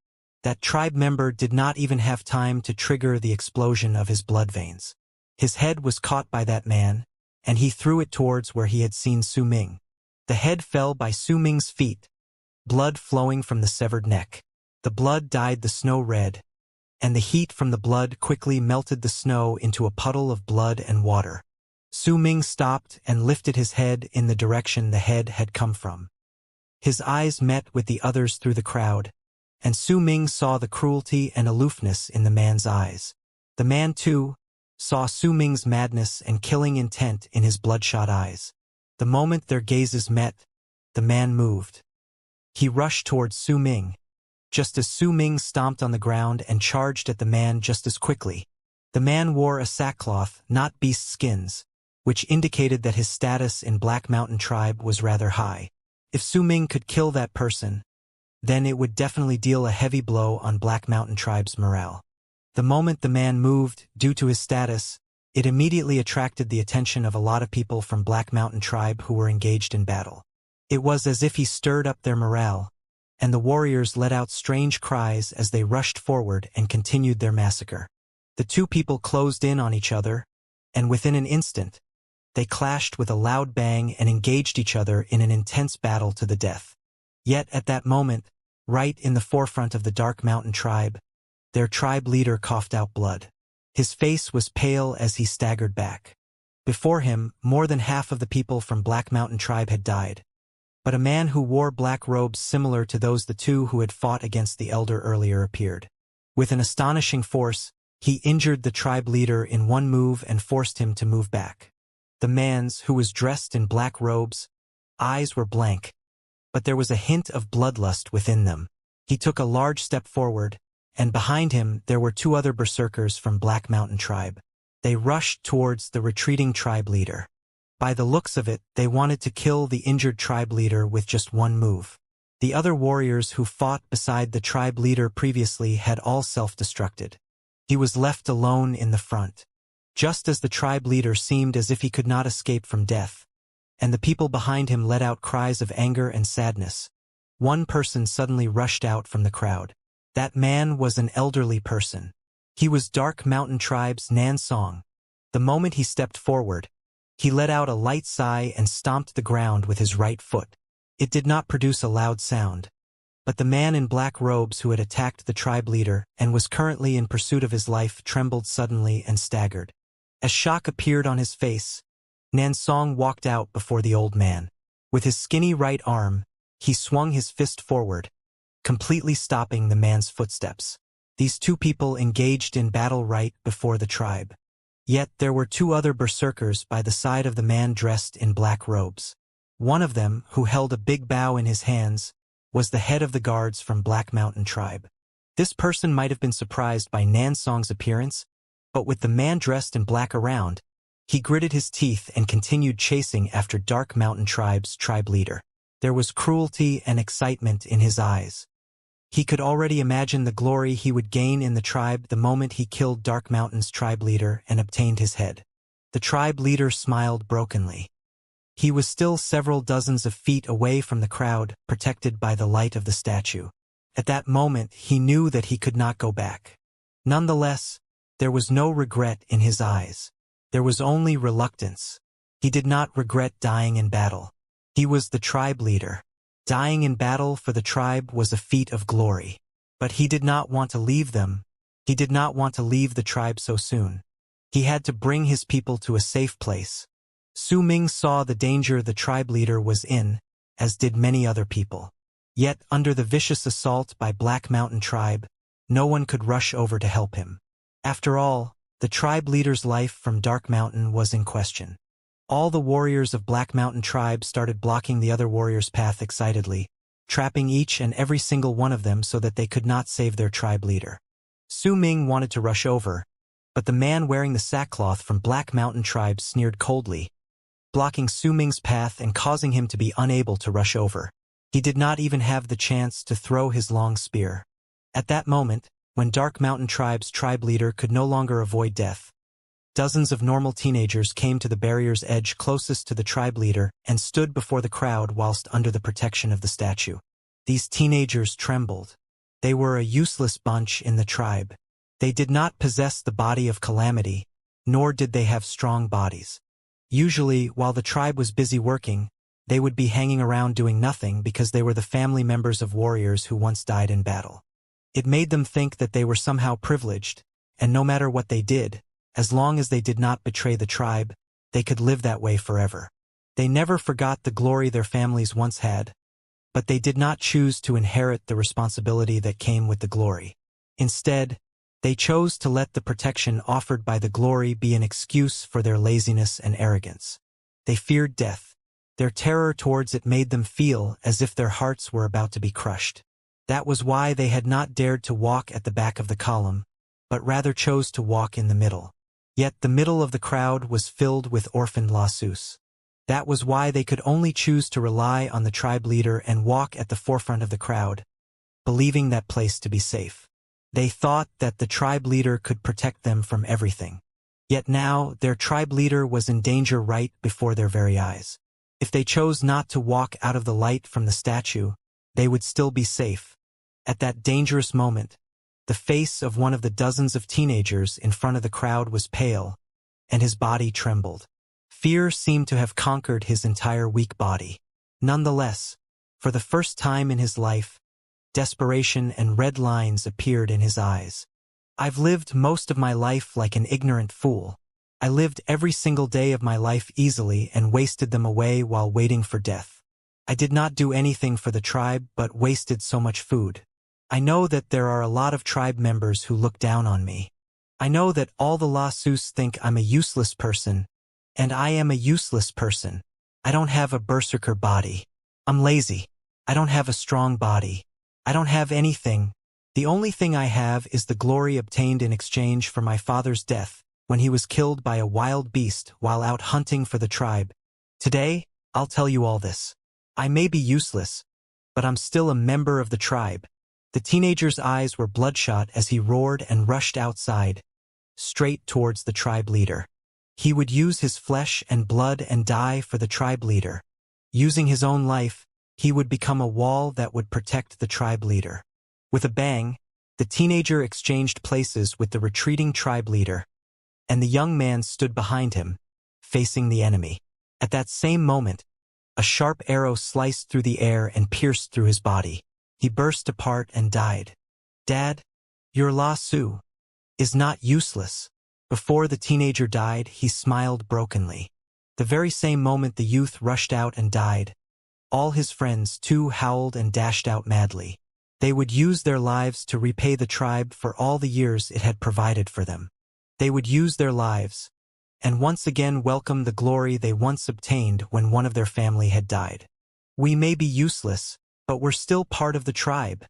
That tribe member did not even have time to trigger the explosion of his blood veins. His head was caught by that man, and he threw it towards where he had seen Su Ming. The head fell by Su Ming's feet, blood flowing from the severed neck. The blood dyed the snow red, and the heat from the blood quickly melted the snow into a puddle of blood and water. Su Ming stopped and lifted his head in the direction the head had come from. His eyes met with the others through the crowd, and Su Ming saw the cruelty and aloofness in the man's eyes. The man, too, saw Su Ming's madness and killing intent in his bloodshot eyes. The moment their gazes met, the man moved. He rushed towards Su Ming, just as Su Ming stomped on the ground and charged at the man just as quickly. The man wore a sackcloth, not beast skins, which indicated that his status in Black Mountain tribe was rather high. If Su Ming could kill that person, then it would definitely deal a heavy blow on Black Mountain tribe's morale. The moment the man moved, due to his status, it immediately attracted the attention of a lot of people from Black Mountain tribe who were engaged in battle. It was as if he stirred up their morale, and the warriors let out strange cries as they rushed forward and continued their massacre. The two people closed in on each other, and within an instant, they clashed with a loud bang and engaged each other in an intense battle to the death. Yet at that moment, right in the forefront of the Dark Mountain tribe, their tribe leader coughed out blood. His face was pale as he staggered back. Before him, more than half of the people from Black Mountain tribe had died. But a man who wore black robes similar to those the two who had fought against the elder earlier appeared. With an astonishing force, he injured the tribe leader in one move and forced him to move back. The man's, who was dressed in black robes, eyes were blank, but there was a hint of bloodlust within them. He took a large step forward, and behind him there were two other berserkers from Black Mountain tribe. They rushed towards the retreating tribe leader. By the looks of it, they wanted to kill the injured tribe leader with just one move. The other warriors who fought beside the tribe leader previously had all self-destructed. He was left alone in the front. Just as the tribe leader seemed as if he could not escape from death, and the people behind him let out cries of anger and sadness, one person suddenly rushed out from the crowd. That man was an elderly person. He was Dark Mountain tribe's Nan Song. The moment he stepped forward, he let out a light sigh and stomped the ground with his right foot. It did not produce a loud sound, but the man in black robes who had attacked the tribe leader and was currently in pursuit of his life trembled suddenly and staggered. As shock appeared on his face, Nan Song walked out before the old man. With his skinny right arm, he swung his fist forward, completely stopping the man's footsteps. These two people engaged in battle right before the tribe. Yet there were two other berserkers by the side of the man dressed in black robes. One of them, who held a big bow in his hands, was the head of the guards from Black Mountain tribe. This person might have been surprised by Nan Song's appearance, but with the man dressed in black around, he gritted his teeth and continued chasing after Dark Mountain tribe's tribe leader. There was cruelty and excitement in his eyes. He could already imagine the glory he would gain in the tribe the moment he killed Dark Mountain's tribe leader and obtained his head. The tribe leader smiled brokenly. He was still several dozens of feet away from the crowd, protected by the light of the statue. At that moment, he knew that he could not go back. Nonetheless, there was no regret in his eyes. There was only reluctance. He did not regret dying in battle. He was the tribe leader. Dying in battle for the tribe was a feat of glory. But he did not want to leave them. He did not want to leave the tribe so soon. He had to bring his people to a safe place. Su Ming saw the danger the tribe leader was in, as did many other people. Yet, under the vicious assault by Black Mountain tribe, no one could rush over to help him. After all, the tribe leader's life from Dark Mountain was in question. All the warriors of Black Mountain tribe started blocking the other warriors' path excitedly, trapping each and every single one of them so that they could not save their tribe leader. Su Ming wanted to rush over, but the man wearing the sackcloth from Black Mountain tribe sneered coldly, blocking Su Ming's path and causing him to be unable to rush over. He did not even have the chance to throw his long spear. At that moment, when Dark Mountain tribe's tribe leader could no longer avoid death, dozens of normal teenagers came to the barrier's edge closest to the tribe leader and stood before the crowd whilst under the protection of the statue. These teenagers trembled. They were a useless bunch in the tribe. They did not possess the body of calamity, nor did they have strong bodies. Usually, while the tribe was busy working, they would be hanging around doing nothing because they were the family members of warriors who once died in battle. It made them think that they were somehow privileged, and no matter what they did, as long as they did not betray the tribe, they could live that way forever. They never forgot the glory their families once had, but they did not choose to inherit the responsibility that came with the glory. Instead, they chose to let the protection offered by the glory be an excuse for their laziness and arrogance. They feared death. Their terror towards it made them feel as if their hearts were about to be crushed. That was why they had not dared to walk at the back of the column, but rather chose to walk in the middle. Yet the middle of the crowd was filled with orphaned lawsuits. That was why they could only choose to rely on the tribe leader and walk at the forefront of the crowd, believing that place to be safe. They thought that the tribe leader could protect them from everything. Yet now, their tribe leader was in danger right before their very eyes. If they chose not to walk out of the light from the statue, they would still be safe. At that dangerous moment, the face of one of the dozens of teenagers in front of the crowd was pale, and his body trembled. Fear seemed to have conquered his entire weak body. Nonetheless, for the first time in his life, desperation and red lines appeared in his eyes. I've lived most of my life like an ignorant fool. I lived every single day of my life easily and wasted them away while waiting for death. I did not do anything for the tribe but wasted so much food. I know that there are a lot of tribe members who look down on me. I know that all the lawsuits think I'm a useless person, and I am a useless person. I don't have a berserker body. I'm lazy. I don't have a strong body. I don't have anything. The only thing I have is the glory obtained in exchange for my father's death, when he was killed by a wild beast while out hunting for the tribe. Today, I'll tell you all this. I may be useless, but I'm still a member of the tribe. The teenager's eyes were bloodshot as he roared and rushed outside, straight towards the tribe leader. He would use his flesh and blood and die for the tribe leader. Using his own life, he would become a wall that would protect the tribe leader. With a bang, the teenager exchanged places with the retreating tribe leader, and the young man stood behind him, facing the enemy. At that same moment, a sharp arrow sliced through the air and pierced through his body. He burst apart and died. Dad, your lasso is not useless. Before the teenager died, he smiled brokenly. The very same moment the youth rushed out and died, all his friends too howled and dashed out madly. They would use their lives to repay the tribe for all the years it had provided for them. They would use their lives, and once again welcome the glory they once obtained when one of their family had died. We may be useless, but we're still part of the tribe,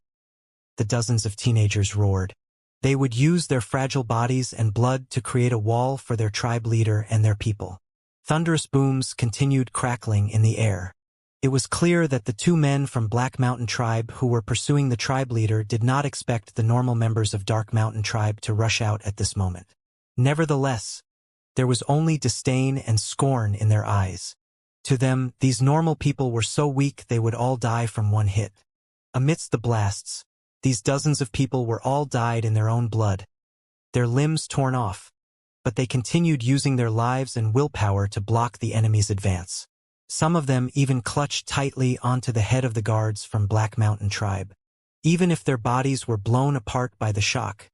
the dozens of teenagers roared. They would use their fragile bodies and blood to create a wall for their tribe leader and their people. Thunderous booms continued crackling in the air. It was clear that the two men from Black Mountain Tribe who were pursuing the tribe leader did not expect the normal members of Dark Mountain Tribe to rush out at this moment. Nevertheless, there was only disdain and scorn in their eyes. To them, these normal people were so weak they would all die from one hit. Amidst the blasts, These dozens of people were all dyed in their own blood, their limbs torn off, but they continued using their lives and willpower to block the enemy's advance. Some of them even clutched tightly onto the head of the guards from Black Mountain Tribe. Even if their bodies were blown apart by the shock,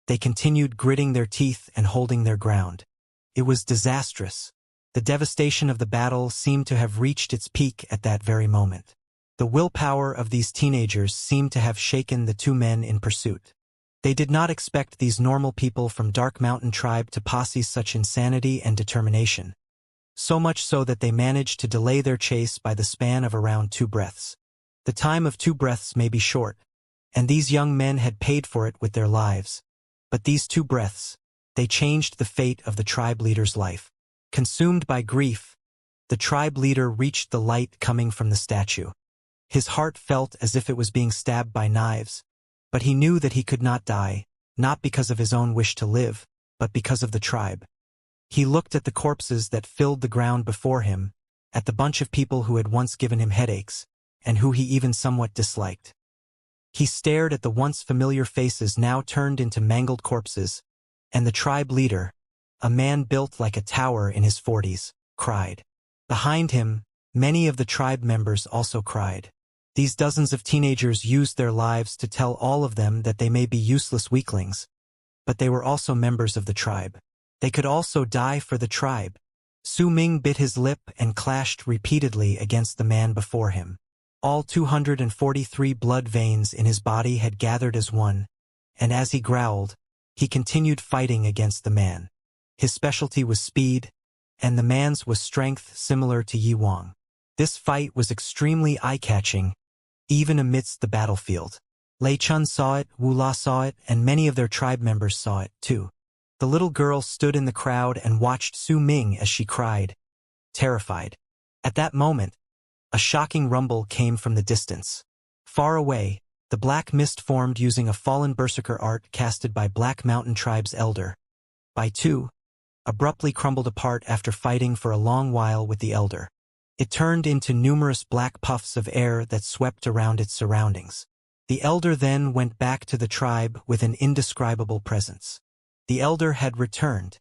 they continued gritting their teeth and holding their ground. It was disastrous. The devastation of the battle seemed to have reached its peak at that very moment. The willpower of these teenagers seemed to have shaken the two men in pursuit. They did not expect these normal people from Dark Mountain Tribe to possess such insanity and determination, so much so that they managed to delay their chase by the span of around 2 breaths. The time of 2 breaths may be short, and these young men had paid for it with their lives. But these 2 breaths, they changed the fate of the tribe leader's life. Consumed by grief, the tribe leader reached the light coming from the statue. His heart felt as if it was being stabbed by knives, but he knew that he could not die, not because of his own wish to live, but because of the tribe. He looked at the corpses that filled the ground before him, at the bunch of people who had once given him headaches, and who he even somewhat disliked. He stared at the once familiar faces now turned into mangled corpses, and the tribe leader, a man built like a tower in his 40s, cried. Behind him, many of the tribe members also cried. These dozens of teenagers used their lives to tell all of them that they may be useless weaklings, but they were also members of the tribe. They could also die for the tribe. Su Ming bit his lip and clashed repeatedly against the man before him. All 243 blood veins in his body had gathered as one, and as he growled, he continued fighting against the man. His specialty was speed, and the man's was strength similar to Yi Wang. This fight was extremely eye-catching, even amidst the battlefield. Lei Chun saw it, Wu La saw it, and many of their tribe members saw it, too. The little girl stood in the crowd and watched Su Ming as she cried, terrified. At that moment, a shocking rumble came from the distance. Far away, the black mist formed using a fallen berserker art casted by Black Mountain Tribe's elder. Bai Tu abruptly crumbled apart after fighting for a long while with the elder. It turned into numerous black puffs of air that swept around its surroundings. The elder then went back to the tribe with an indescribable presence. The elder had returned.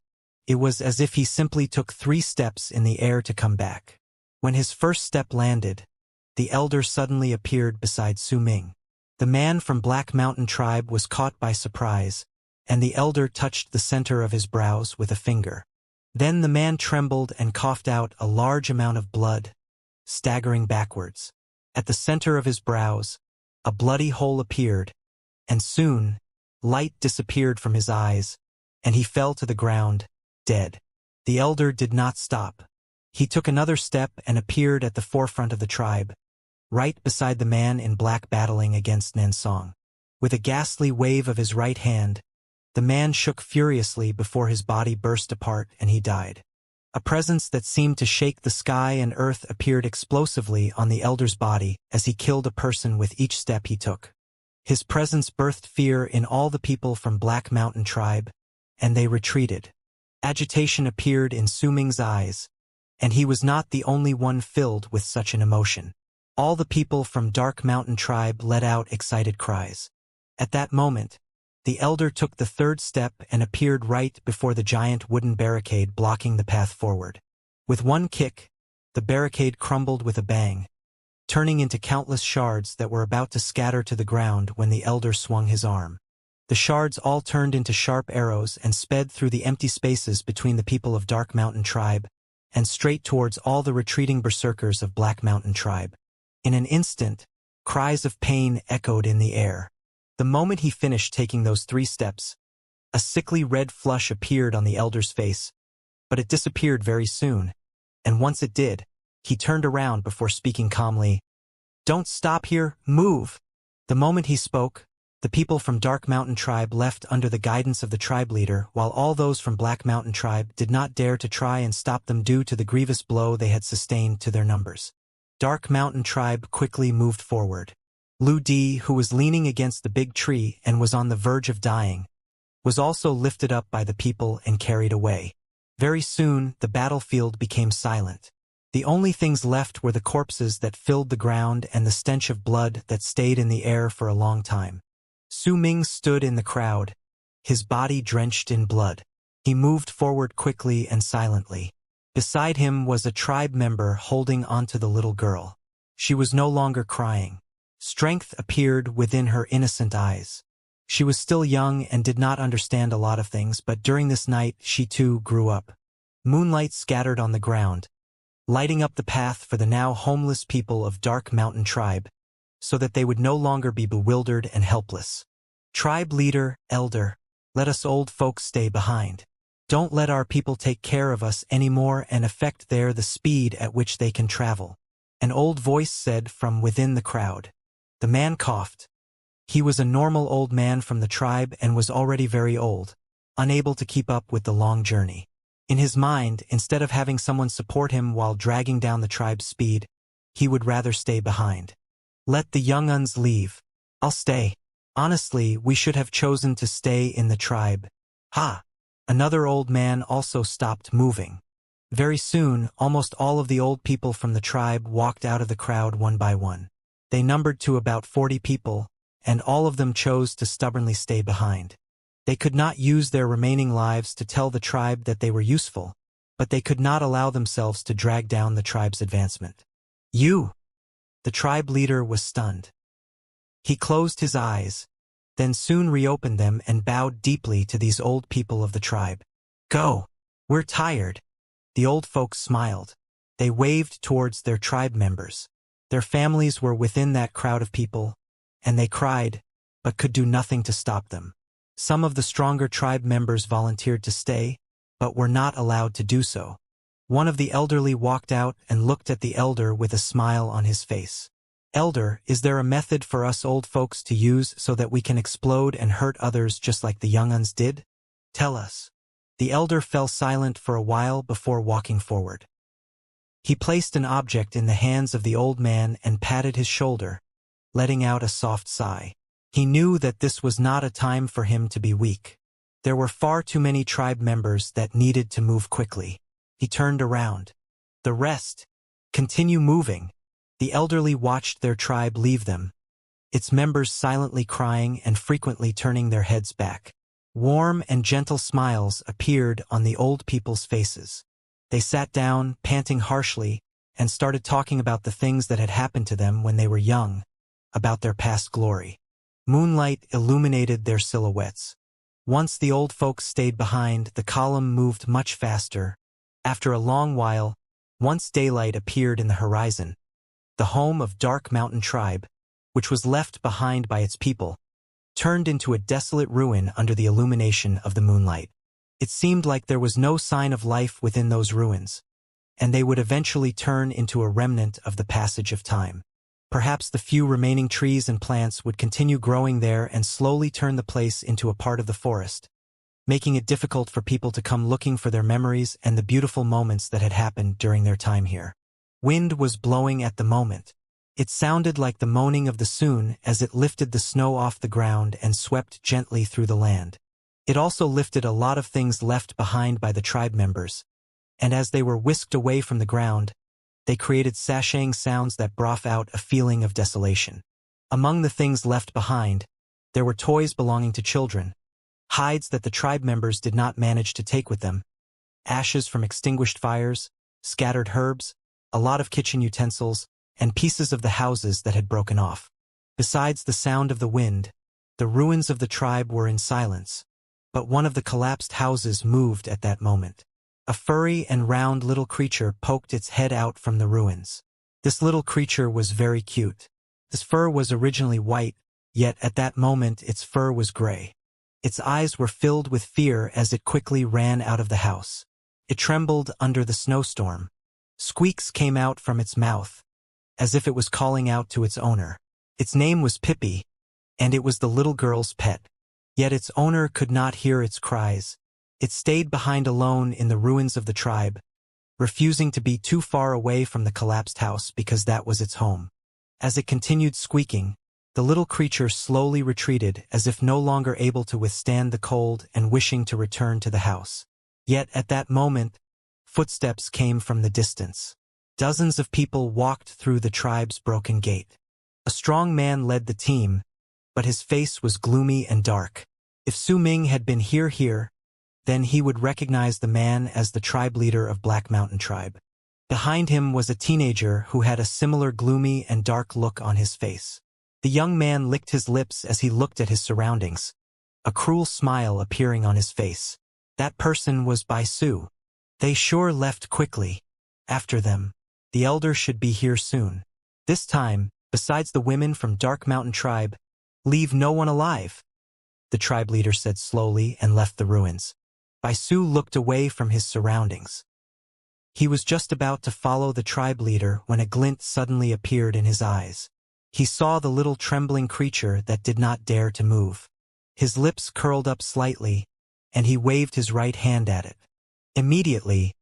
It was as if he simply took 3 steps in the air to come back. When his first step landed, the elder suddenly appeared beside Su Ming. The man from Black Mountain Tribe was caught by surprise, and the elder touched the center of his brows with a finger. Then the man trembled and coughed out a large amount of blood, staggering backwards. At the center of his brows, a bloody hole appeared, and soon, light disappeared from his eyes, and he fell to the ground, dead. The elder did not stop. He took another step and appeared at the forefront of the tribe, right beside the man in black battling against Nansong. With a ghastly wave of his right hand, the man shook furiously before his body burst apart and he died. A presence that seemed to shake the sky and earth appeared explosively on the elder's body as he killed a person with each step he took. His presence birthed fear in all the people from Black Mountain Tribe, and they retreated. Agitation appeared in Su Ming's eyes, and he was not the only one filled with such an emotion. All the people from Dark Mountain Tribe let out excited cries. At that moment, the elder took the 3rd step and appeared right before the giant wooden barricade blocking the path forward. With one kick, the barricade crumbled with a bang, turning into countless shards that were about to scatter to the ground when the elder swung his arm. The shards all turned into sharp arrows and sped through the empty spaces between the people of Dark Mountain Tribe and straight towards all the retreating berserkers of Black Mountain Tribe. In an instant, cries of pain echoed in the air. The moment he finished taking those 3 steps, a sickly red flush appeared on the elder's face, but it disappeared very soon, and once it did, he turned around before speaking calmly. "Don't stop here, move!" The moment he spoke, the people from Dark Mountain Tribe left under the guidance of the tribe leader, while all those from Black Mountain Tribe did not dare to try and stop them due to the grievous blow they had sustained to their numbers. Dark Mountain Tribe quickly moved forward. Lu Di, who was leaning against the big tree and was on the verge of dying, was also lifted up by the people and carried away. Very soon, the battlefield became silent. The only things left were the corpses that filled the ground and the stench of blood that stayed in the air for a long time. Su Ming stood in the crowd, his body drenched in blood. He moved forward quickly and silently. Beside him was a tribe member holding onto the little girl. She was no longer crying. Strength appeared within her innocent eyes. She was still young and did not understand a lot of things, but during this night she too grew up. Moonlight scattered on the ground, lighting up the path for the now homeless people of Dark Mountain Tribe, so that they would no longer be bewildered and helpless. Tribe leader, elder, let us old folks stay behind. Don't let our people take care of us anymore and affect the speed at which they can travel. An old voice said from within the crowd. The man coughed. He was a normal old man from the tribe and was already very old, unable to keep up with the long journey. In his mind, instead of having someone support him while dragging down the tribe's speed, he would rather stay behind. Let the young uns leave. I'll stay. Honestly, we should have chosen to stay in the tribe. Ha! Another old man also stopped moving. Very soon, almost all of the old people from the tribe walked out of the crowd one by one. They numbered to about 40 people, and all of them chose to stubbornly stay behind. They could not use their remaining lives to tell the tribe that they were useful, but they could not allow themselves to drag down the tribe's advancement. You! The tribe leader was stunned. He closed his eyes, then soon reopened them and bowed deeply to these old people of the tribe. Go! We're tired. The old folks smiled. They waved towards their tribe members. Their families were within that crowd of people, and they cried, but could do nothing to stop them. Some of the stronger tribe members volunteered to stay, but were not allowed to do so. One of the elderly walked out and looked at the elder with a smile on his face. Elder, is there a method for us old folks to use so that we can explode and hurt others just like the young uns did? Tell us. The elder fell silent for a while before walking forward. He placed an object in the hands of the old man and patted his shoulder, letting out a soft sigh. He knew that this was not a time for him to be weak. There were far too many tribe members that needed to move quickly. He turned around. The rest, continue moving. The elderly watched their tribe leave them, its members silently crying and frequently turning their heads back. Warm and gentle smiles appeared on the old people's faces. They sat down, panting harshly, and started talking about the things that had happened to them when they were young, about their past glory. Moonlight illuminated their silhouettes. Once the old folks stayed behind, the column moved much faster. After a long while, once daylight appeared in the horizon, the home of Dark Mountain Tribe, which was left behind by its people, turned into a desolate ruin under the illumination of the moonlight. It seemed like there was no sign of life within those ruins, and they would eventually turn into a remnant of the passage of time. Perhaps the few remaining trees and plants would continue growing there and slowly turn the place into a part of the forest, making it difficult for people to come looking for their memories and the beautiful moments that had happened during their time here. Wind was blowing at the moment. It sounded like the moaning of the Soon as it lifted the snow off the ground and swept gently through the land. It also lifted a lot of things left behind by the tribe members, and as they were whisked away from the ground, they created sashaying sounds that brought out a feeling of desolation. Among the things left behind, there were toys belonging to children, hides that the tribe members did not manage to take with them, ashes from extinguished fires, scattered herbs, a lot of kitchen utensils, and pieces of the houses that had broken off. Besides the sound of the wind, the ruins of the tribe were in silence, but one of the collapsed houses moved at that moment. A furry and round little creature poked its head out from the ruins. This little creature was very cute. Its fur was originally white, yet at that moment its fur was gray. Its eyes were filled with fear as it quickly ran out of the house. It trembled under the snowstorm. Squeaks came out from its mouth, as if it was calling out to its owner. Its name was Pippi, and it was the little girl's pet. Yet its owner could not hear its cries. It stayed behind alone in the ruins of the tribe, refusing to be too far away from the collapsed house because that was its home. As it continued squeaking, the little creature slowly retreated as if no longer able to withstand the cold and wishing to return to the house. Yet at that moment, footsteps came from the distance. Dozens of people walked through the tribe's broken gate. A strong man led the team, but his face was gloomy and dark. If Su Ming had been here, then he would recognize the man as the tribe leader of Black Mountain Tribe. Behind him was a teenager who had a similar gloomy and dark look on his face. The young man licked his lips as he looked at his surroundings, a cruel smile appearing on his face. That person was Bai Su. They sure left quickly. After them, the elder should be here soon. This time, besides the women from Dark Mountain Tribe, leave no one alive, the tribe leader said slowly and left the ruins. Bai Su looked away from his surroundings. He was just about to follow the tribe leader when a glint suddenly appeared in his eyes. He saw the little trembling creature that did not dare to move. His lips curled up slightly, and he waved his right hand at it. Immediately,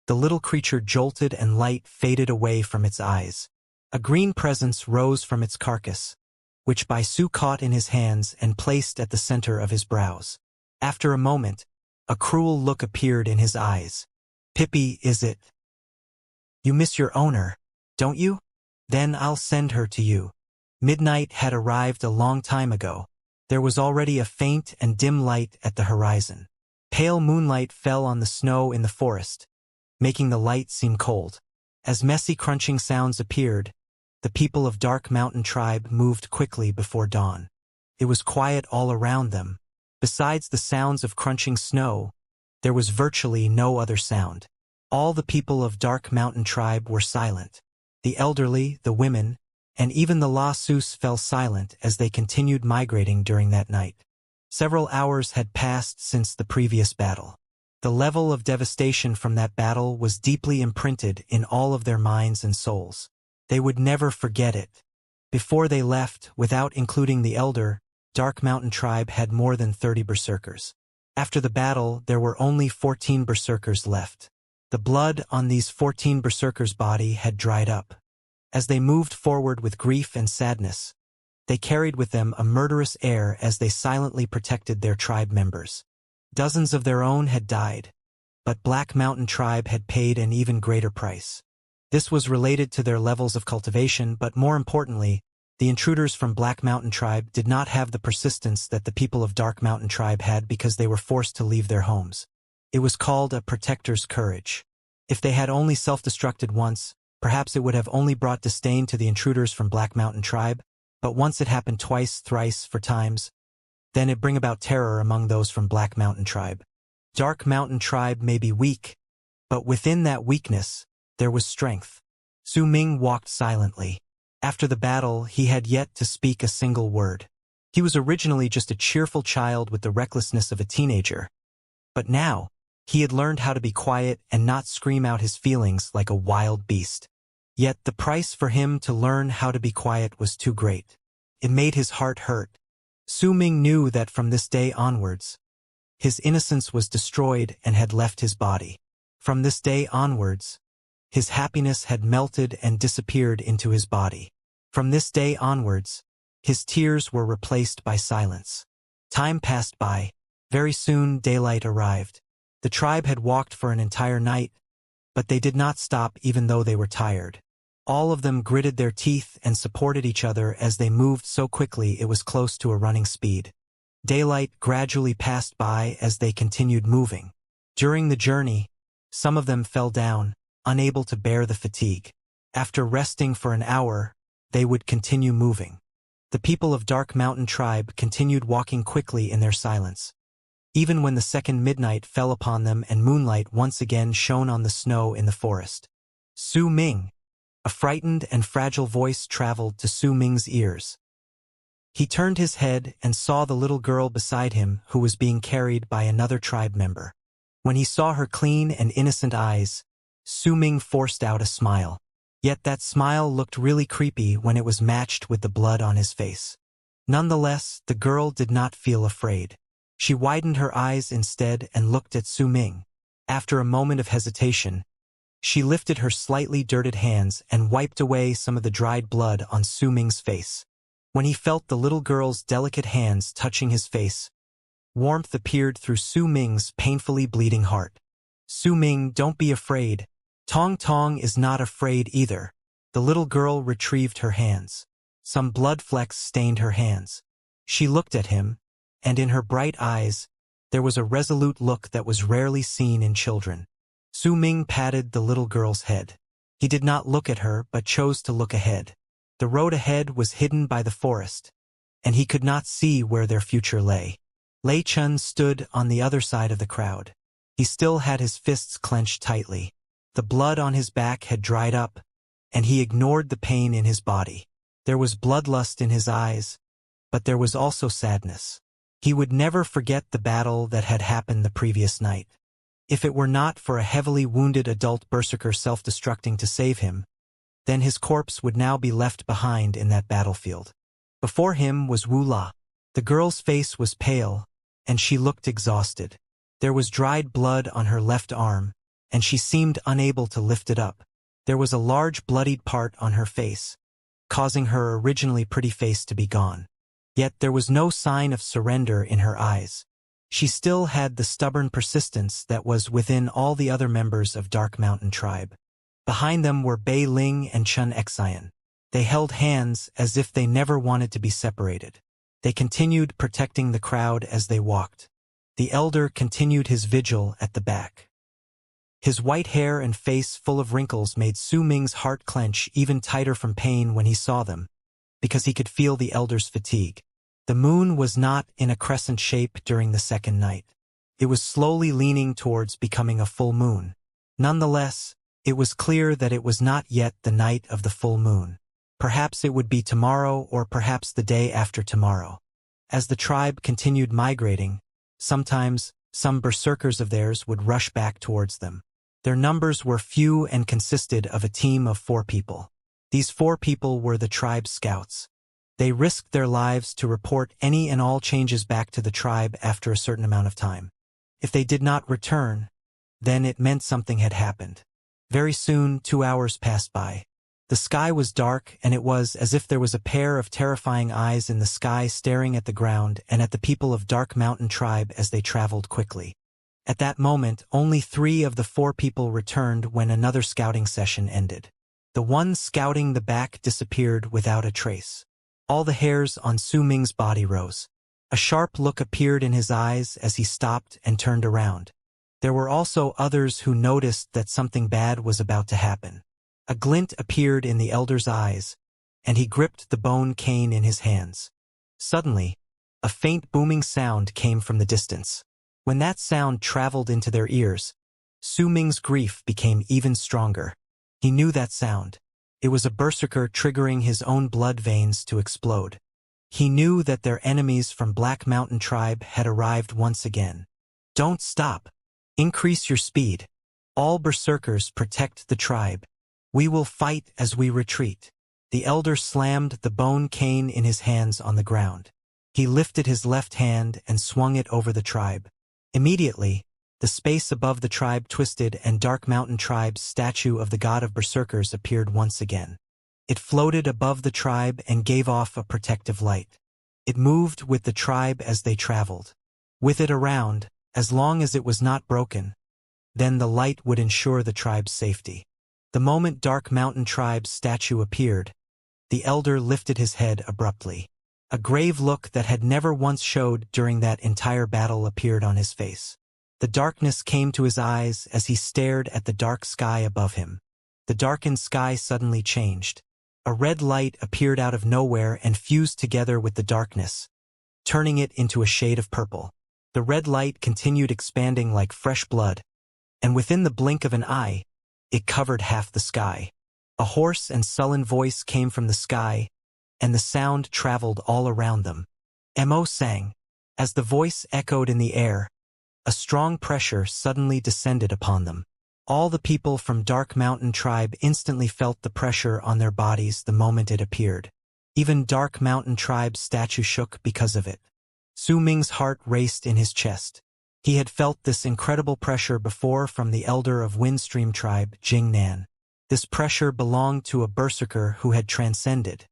the little creature jolted and light faded away from its eyes. A green presence rose from its carcass, which Bai Su caught in his hands and placed at the center of his brows. After a moment, a cruel look appeared in his eyes. Pippi, is it? You miss your owner, don't you? Then I'll send her to you. Midnight had arrived a long time ago. There was already a faint and dim light at the horizon. Pale moonlight fell on the snow in the forest, making the light seem cold. As messy crunching sounds appeared, the people of Dark Mountain Tribe moved quickly before dawn. It was quiet all around them. Besides the sounds of crunching snow, there was virtually no other sound. All the people of Dark Mountain Tribe were silent. The elderly, the women, and even the La Sus fell silent as they continued migrating during that night. Several hours had passed since the previous battle. The level of devastation from that battle was deeply imprinted in all of their minds and souls. They would never forget it. Before they left, without including the elder, Dark Mountain Tribe had more than 30 berserkers. After the battle, there were only 14 berserkers left. The blood on these 14 berserkers' body had dried up. As they moved forward with grief and sadness, they carried with them a murderous air as they silently protected their tribe members. Dozens of their own had died, but Black Mountain Tribe had paid an even greater price. This was related to their levels of cultivation, but more importantly, the intruders from Black Mountain Tribe did not have the persistence that the people of Dark Mountain Tribe had because they were forced to leave their homes. It was called a protector's courage. If they had only self-destructed once, perhaps it would have only brought disdain to the intruders from Black Mountain Tribe, but once it happened twice, thrice, 4 times, then it bring about terror among those from Black Mountain Tribe. Dark Mountain Tribe may be weak, but within that weakness, there was strength. Su Ming walked silently. After the battle, he had yet to speak a single word. He was originally just a cheerful child with the recklessness of a teenager. But now, he had learned how to be quiet and not scream out his feelings like a wild beast. Yet the price for him to learn how to be quiet was too great. It made his heart hurt. Su Ming knew that from this day onwards, his innocence was destroyed and had left his body. From this day onwards, his happiness had melted and disappeared into his body. From this day onwards, his tears were replaced by silence. Time passed by. Very soon daylight arrived. The tribe had walked for an entire night, but they did not stop even though they were tired. All of them gritted their teeth and supported each other as they moved so quickly it was close to a running speed. Daylight gradually passed by as they continued moving. During the journey, some of them fell down, unable to bear the fatigue. After resting for an hour, they would continue moving. The people of Dark Mountain Tribe continued walking quickly in their silence. Even when the second midnight fell upon them and moonlight once again shone on the snow in the forest. Su Ming. A frightened and fragile voice traveled to Su Ming's ears. He turned his head and saw the little girl beside him who was being carried by another tribe member. When he saw her clean and innocent eyes, Su Ming forced out a smile. Yet that smile looked really creepy when it was matched with the blood on his face. Nonetheless, the girl did not feel afraid. She widened her eyes instead and looked at Su Ming. After a moment of hesitation, she lifted her slightly dirted hands and wiped away some of the dried blood on Su Ming's face. When he felt the little girl's delicate hands touching his face, warmth appeared through Su Ming's painfully bleeding heart. Su Ming, don't be afraid. Tong Tong is not afraid either. The little girl retrieved her hands. Some blood flecks stained her hands. She looked at him, and in her bright eyes, there was a resolute look that was rarely seen in children. Su Ming patted the little girl's head. He did not look at her but chose to look ahead. The road ahead was hidden by the forest, and he could not see where their future lay. Lei Chun stood on the other side of the crowd. He still had his fists clenched tightly. The blood on his back had dried up, and he ignored the pain in his body. There was bloodlust in his eyes, but there was also sadness. He would never forget the battle that had happened the previous night. If it were not for a heavily wounded adult berserker self-destructing to save him, then his corpse would now be left behind in that battlefield. Before him was Wu La. The girl's face was pale, and she looked exhausted. There was dried blood on her left arm, and she seemed unable to lift it up. There was a large bloodied part on her face, causing her originally pretty face to be gone. Yet there was no sign of surrender in her eyes. She still had the stubborn persistence that was within all the other members of Dark Mountain Tribe. Behind them were Bei Ling and Chun Xian. They held hands as if they never wanted to be separated. They continued protecting the crowd as they walked. The elder continued his vigil at the back. His white hair and face full of wrinkles made Su Ming's heart clench even tighter from pain when he saw them, because he could feel the elder's fatigue. The moon was not in a crescent shape during the second night. It was slowly leaning towards becoming a full moon. Nonetheless, it was clear that it was not yet the night of the full moon. Perhaps it would be tomorrow or perhaps the day after tomorrow. As the tribe continued migrating, sometimes some berserkers of theirs would rush back towards them. Their numbers were few and consisted of a team of 4 people. These 4 people were the tribe's scouts. They risked their lives to report any and all changes back to the tribe after a certain amount of time. If they did not return, then it meant something had happened. Very soon, 2 hours passed by. The sky was dark, and it was as if there was a pair of terrifying eyes in the sky staring at the ground and at the people of Dark Mountain Tribe as they traveled quickly. At that moment, only 3 of the 4 people returned when another scouting session ended. The one scouting the back disappeared without a trace. All the hairs on Su Ming's body rose. A sharp look appeared in his eyes as he stopped and turned around. There were also others who noticed that something bad was about to happen. A glint appeared in the elder's eyes, and he gripped the bone cane in his hands. Suddenly, a faint booming sound came from the distance. When that sound traveled into their ears, Su Ming's grief became even stronger. He knew that sound. It was a berserker triggering his own blood veins to explode. He knew that their enemies from Black Mountain Tribe had arrived once again. Don't stop. Increase your speed. All berserkers protect the tribe. We will fight as we retreat. The elder slammed the bone cane in his hands on the ground. He lifted his left hand and swung it over the tribe. Immediately, the space above the tribe twisted and Dark Mountain Tribe's statue of the god of berserkers appeared once again. It floated above the tribe and gave off a protective light. It moved with the tribe as they traveled. With it around, as long as it was not broken, then the light would ensure the tribe's safety. The moment Dark Mountain Tribe's statue appeared, the elder lifted his head abruptly. A grave look that had never once showed during that entire battle appeared on his face. The darkness came to his eyes as he stared at the dark sky above him. The darkened sky suddenly changed. A red light appeared out of nowhere and fused together with the darkness, turning it into a shade of purple. The red light continued expanding like fresh blood, and within the blink of an eye, it covered half the sky. A hoarse and sullen voice came from the sky, and the sound traveled all around them. Mo sang. As the voice echoed in the air, a strong pressure suddenly descended upon them. All the people from Dark Mountain Tribe instantly felt the pressure on their bodies the moment it appeared. Even Dark Mountain Tribe's statue shook because of it. Su Ming's heart raced in his chest. He had felt this incredible pressure before from the elder of Windstream Tribe, Jing Nan. This pressure belonged to a berserker who had transcended.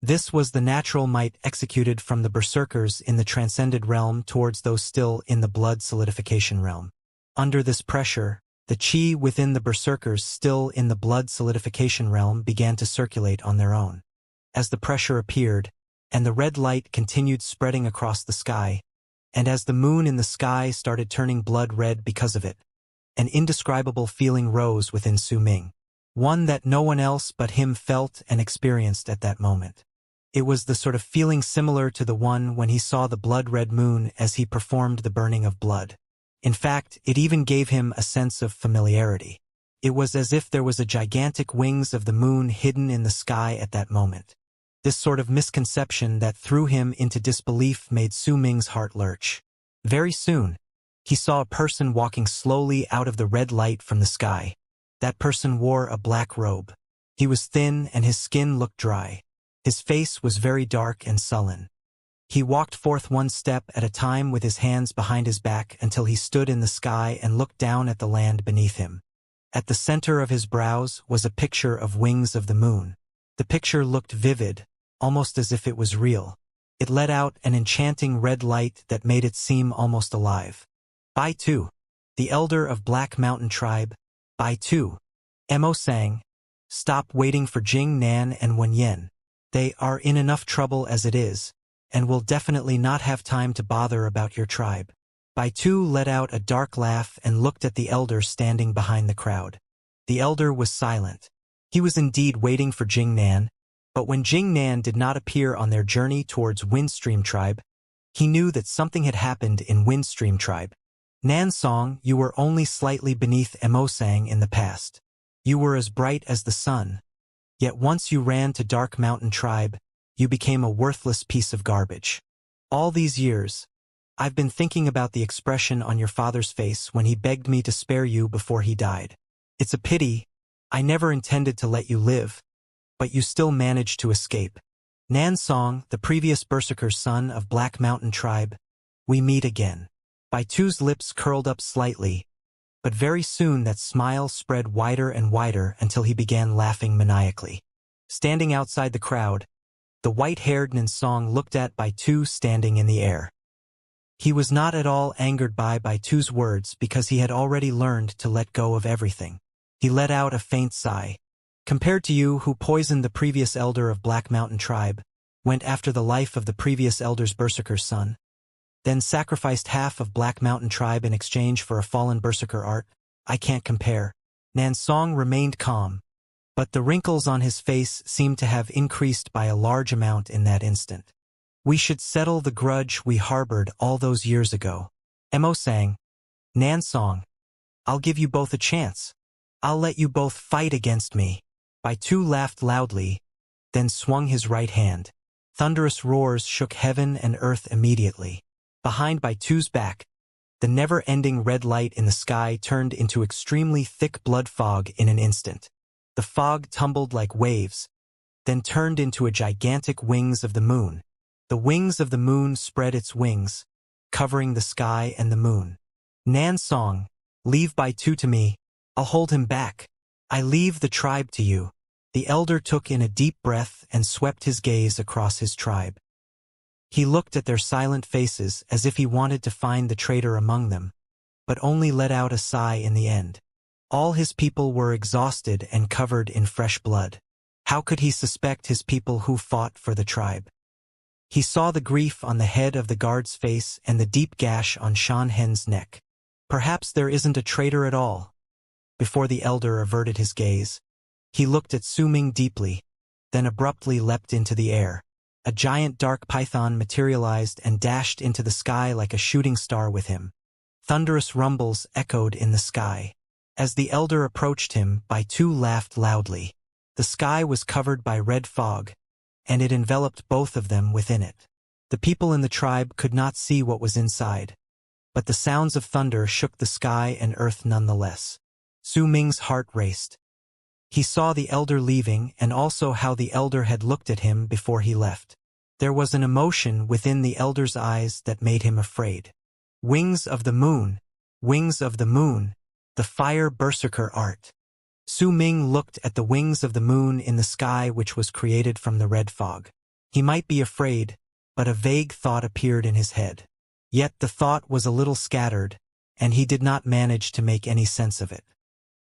This was the natural might executed from the berserkers in the transcended realm towards those still in the blood solidification realm. Under this pressure, the chi within the berserkers still in the blood solidification realm began to circulate on their own. As the pressure appeared, and the red light continued spreading across the sky, and as the moon in the sky started turning blood red because of it, an indescribable feeling rose within Su Ming, one that no one else but him felt and experienced at that moment. It was the sort of feeling similar to the one when he saw the blood-red moon as he performed the burning of blood. In fact, it even gave him a sense of familiarity. It was as if there was a gigantic wings of the moon hidden in the sky at that moment. This sort of misconception that threw him into disbelief made Su Ming's heart lurch. Very soon, he saw a person walking slowly out of the red light from the sky. That person wore a black robe. He was thin and his skin looked dry. His face was very dark and sullen. He walked forth one step at a time with his hands behind his back until he stood in the sky and looked down at the land beneath him. At the center of his brows was a picture of wings of the moon. The picture looked vivid, almost as if it was real. It let out an enchanting red light that made it seem almost alive. Bai Tu, the elder of Black Mountain Tribe, Bai Tu, Mo sang, stop waiting for Jing Nan and Wen Yen. They are in enough trouble as it is, and will definitely not have time to bother about your tribe. Bai Tu let out a dark laugh and looked at the elder standing behind the crowd. The elder was silent. He was indeed waiting for Jing Nan, but when Jing Nan did not appear on their journey towards Windstream Tribe, he knew that something had happened in Windstream Tribe. Nan Song, you were only slightly beneath Mo Sang in the past. You were as bright as the sun. Yet once you ran to Dark Mountain Tribe, you became a worthless piece of garbage. All these years, I've been thinking about the expression on your father's face when he begged me to spare you before he died. It's a pity. I never intended to let you live, but you still managed to escape. Nan Song, the previous berserker's son of Black Mountain Tribe, we meet again. Bai Tu's lips curled up slightly, but very soon that smile spread wider and wider until he began laughing maniacally. Standing outside the crowd, the white-haired Nan Song looked at Bai Tu standing in the air. He was not at all angered by Bai Tu's words because he had already learned to let go of everything. He let out a faint sigh. Compared to you who poisoned the previous elder of Black Mountain Tribe, went after the life of the previous elder's berserker's son, then sacrificed half of Black Mountain Tribe in exchange for a fallen berserker art, I can't compare. Nan Song remained calm, but the wrinkles on his face seemed to have increased by a large amount in that instant. We should settle the grudge we harbored all those years ago. Mo sang, Nan Song, I'll give you both a chance. I'll let you both fight against me. Bai Tu laughed loudly, then swung his right hand. Thunderous roars shook heaven and earth immediately. Behind Bai Tu's back, the never-ending red light in the sky turned into extremely thick blood fog in an instant. The fog tumbled like waves, then turned into a gigantic wings of the moon. The wings of the moon spread its wings, covering the sky and the moon. Nan Song, leave Bai Tu to me. I'll hold him back. I leave the tribe to you. The elder took in a deep breath and swept his gaze across his tribe. He looked at their silent faces as if he wanted to find the traitor among them, but only let out a sigh in the end. All his people were exhausted and covered in fresh blood. How could he suspect his people who fought for the tribe? He saw the grief on the head of the guard's face and the deep gash on Shan Hen's neck. Perhaps there isn't a traitor at all. Before the elder averted his gaze, he looked at Su Ming deeply, then abruptly leapt into the air. A giant dark python materialized and dashed into the sky like a shooting star with him. Thunderous rumbles echoed in the sky. As the elder approached him, Bai Tu laughed loudly. The sky was covered by red fog, and it enveloped both of them within it. The people in the tribe could not see what was inside, but the sounds of thunder shook the sky and earth nonetheless. Su Ming's heart raced. He saw the elder leaving and also how the elder had looked at him before he left. There was an emotion within the elder's eyes that made him afraid. Wings of the moon, wings of the moon, the fire berserker art. Su Ming looked at the wings of the moon in the sky which was created from the red fog. He might be afraid, but a vague thought appeared in his head. Yet the thought was a little scattered, and he did not manage to make any sense of it.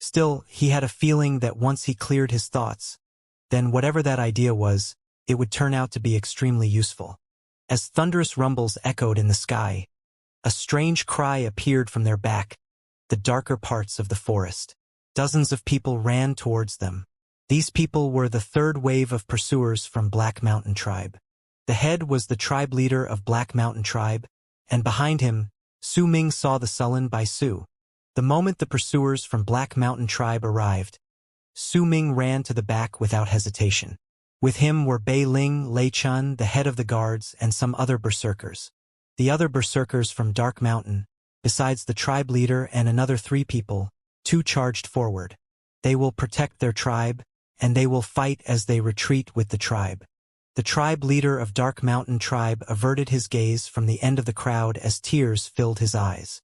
Still, he had a feeling that once he cleared his thoughts, then whatever that idea was, it would turn out to be extremely useful. As thunderous rumbles echoed in the sky, a strange cry appeared from their back, the darker parts of the forest. Dozens of people ran towards them. These people were the third wave of pursuers from Black Mountain Tribe. The head was the tribe leader of Black Mountain Tribe, and behind him, Su Ming saw the sullen Bai Su. The moment the pursuers from Black Mountain Tribe arrived, Su Ming ran to the back without hesitation. With him were Bei Ling, Lei Chun, the head of the guards, and some other berserkers. The other berserkers from Dark Mountain, besides the tribe leader and another 3 people, 2 charged forward. They will protect their tribe, and they will fight as they retreat with the tribe. The tribe leader of Dark Mountain Tribe averted his gaze from the end of the crowd as tears filled his eyes.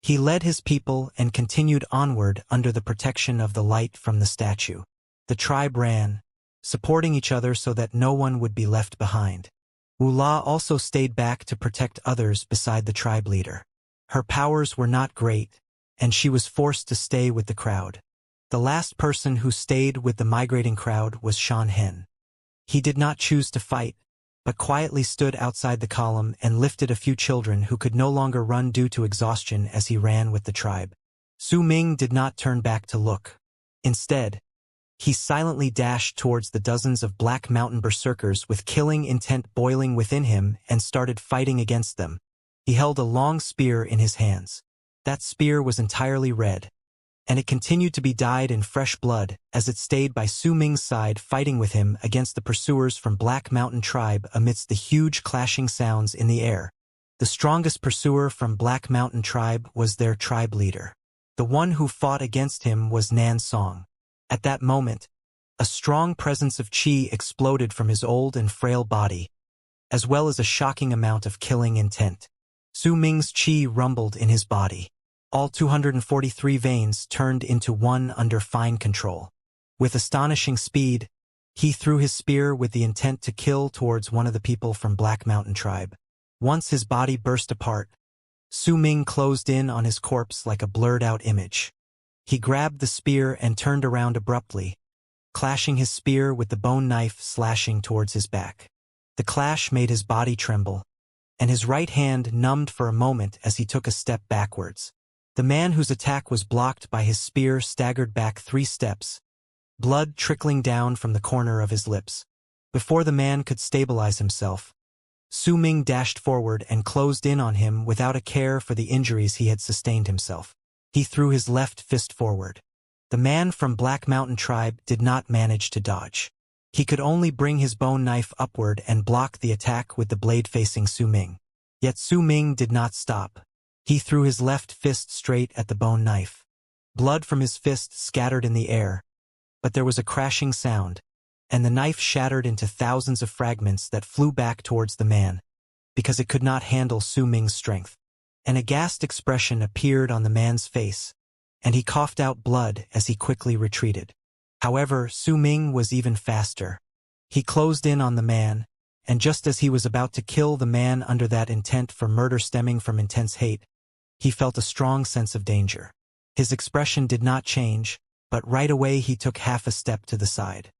He led his people and continued onward under the protection of the light from the statue. The tribe ran, supporting each other so that no one would be left behind. Wu La also stayed back to protect others beside the tribe leader. Her powers were not great, and she was forced to stay with the crowd. The last person who stayed with the migrating crowd was Shan Hen. He did not choose to fight, but quietly stood outside the column and lifted a few children who could no longer run due to exhaustion as he ran with the tribe. Su Ming did not turn back to look. Instead, he silently dashed towards the dozens of Black Mountain berserkers with killing intent boiling within him and started fighting against them. He held a long spear in his hands. That spear was entirely red, and it continued to be dyed in fresh blood as it stayed by Su Ming's side fighting with him against the pursuers from Black Mountain Tribe amidst the huge clashing sounds in the air. The strongest pursuer from Black Mountain Tribe was their tribe leader. The one who fought against him was Nan Song. At that moment, a strong presence of qi exploded from his old and frail body, as well as a shocking amount of killing intent. Su Ming's qi rumbled in his body. All 243 veins turned into one under fine control. With astonishing speed, he threw his spear with the intent to kill towards one of the people from Black Mountain Tribe. Once his body burst apart, Su Ming closed in on his corpse like a blurred-out image. He grabbed the spear and turned around abruptly, clashing his spear with the bone knife slashing towards his back. The clash made his body tremble, and his right hand numbed for a moment as he took a step backwards. The man whose attack was blocked by his spear staggered back 3 steps, blood trickling down from the corner of his lips. Before the man could stabilize himself, Su Ming dashed forward and closed in on him without a care for the injuries he had sustained himself. He threw his left fist forward. The man from Black Mountain Tribe did not manage to dodge. He could only bring his bone knife upward and block the attack with the blade facing Su Ming. Yet Su Ming did not stop. He threw his left fist straight at the bone knife. Blood from his fist scattered in the air, but there was a crashing sound, and the knife shattered into thousands of fragments that flew back towards the man, because it could not handle Su Ming's strength. An aghast expression appeared on the man's face, and he coughed out blood as he quickly retreated. However, Su Ming was even faster. He closed in on the man, and just as he was about to kill the man under that intent for murder stemming from intense hate, he felt a strong sense of danger. His expression did not change, but right away he took half a step to the side.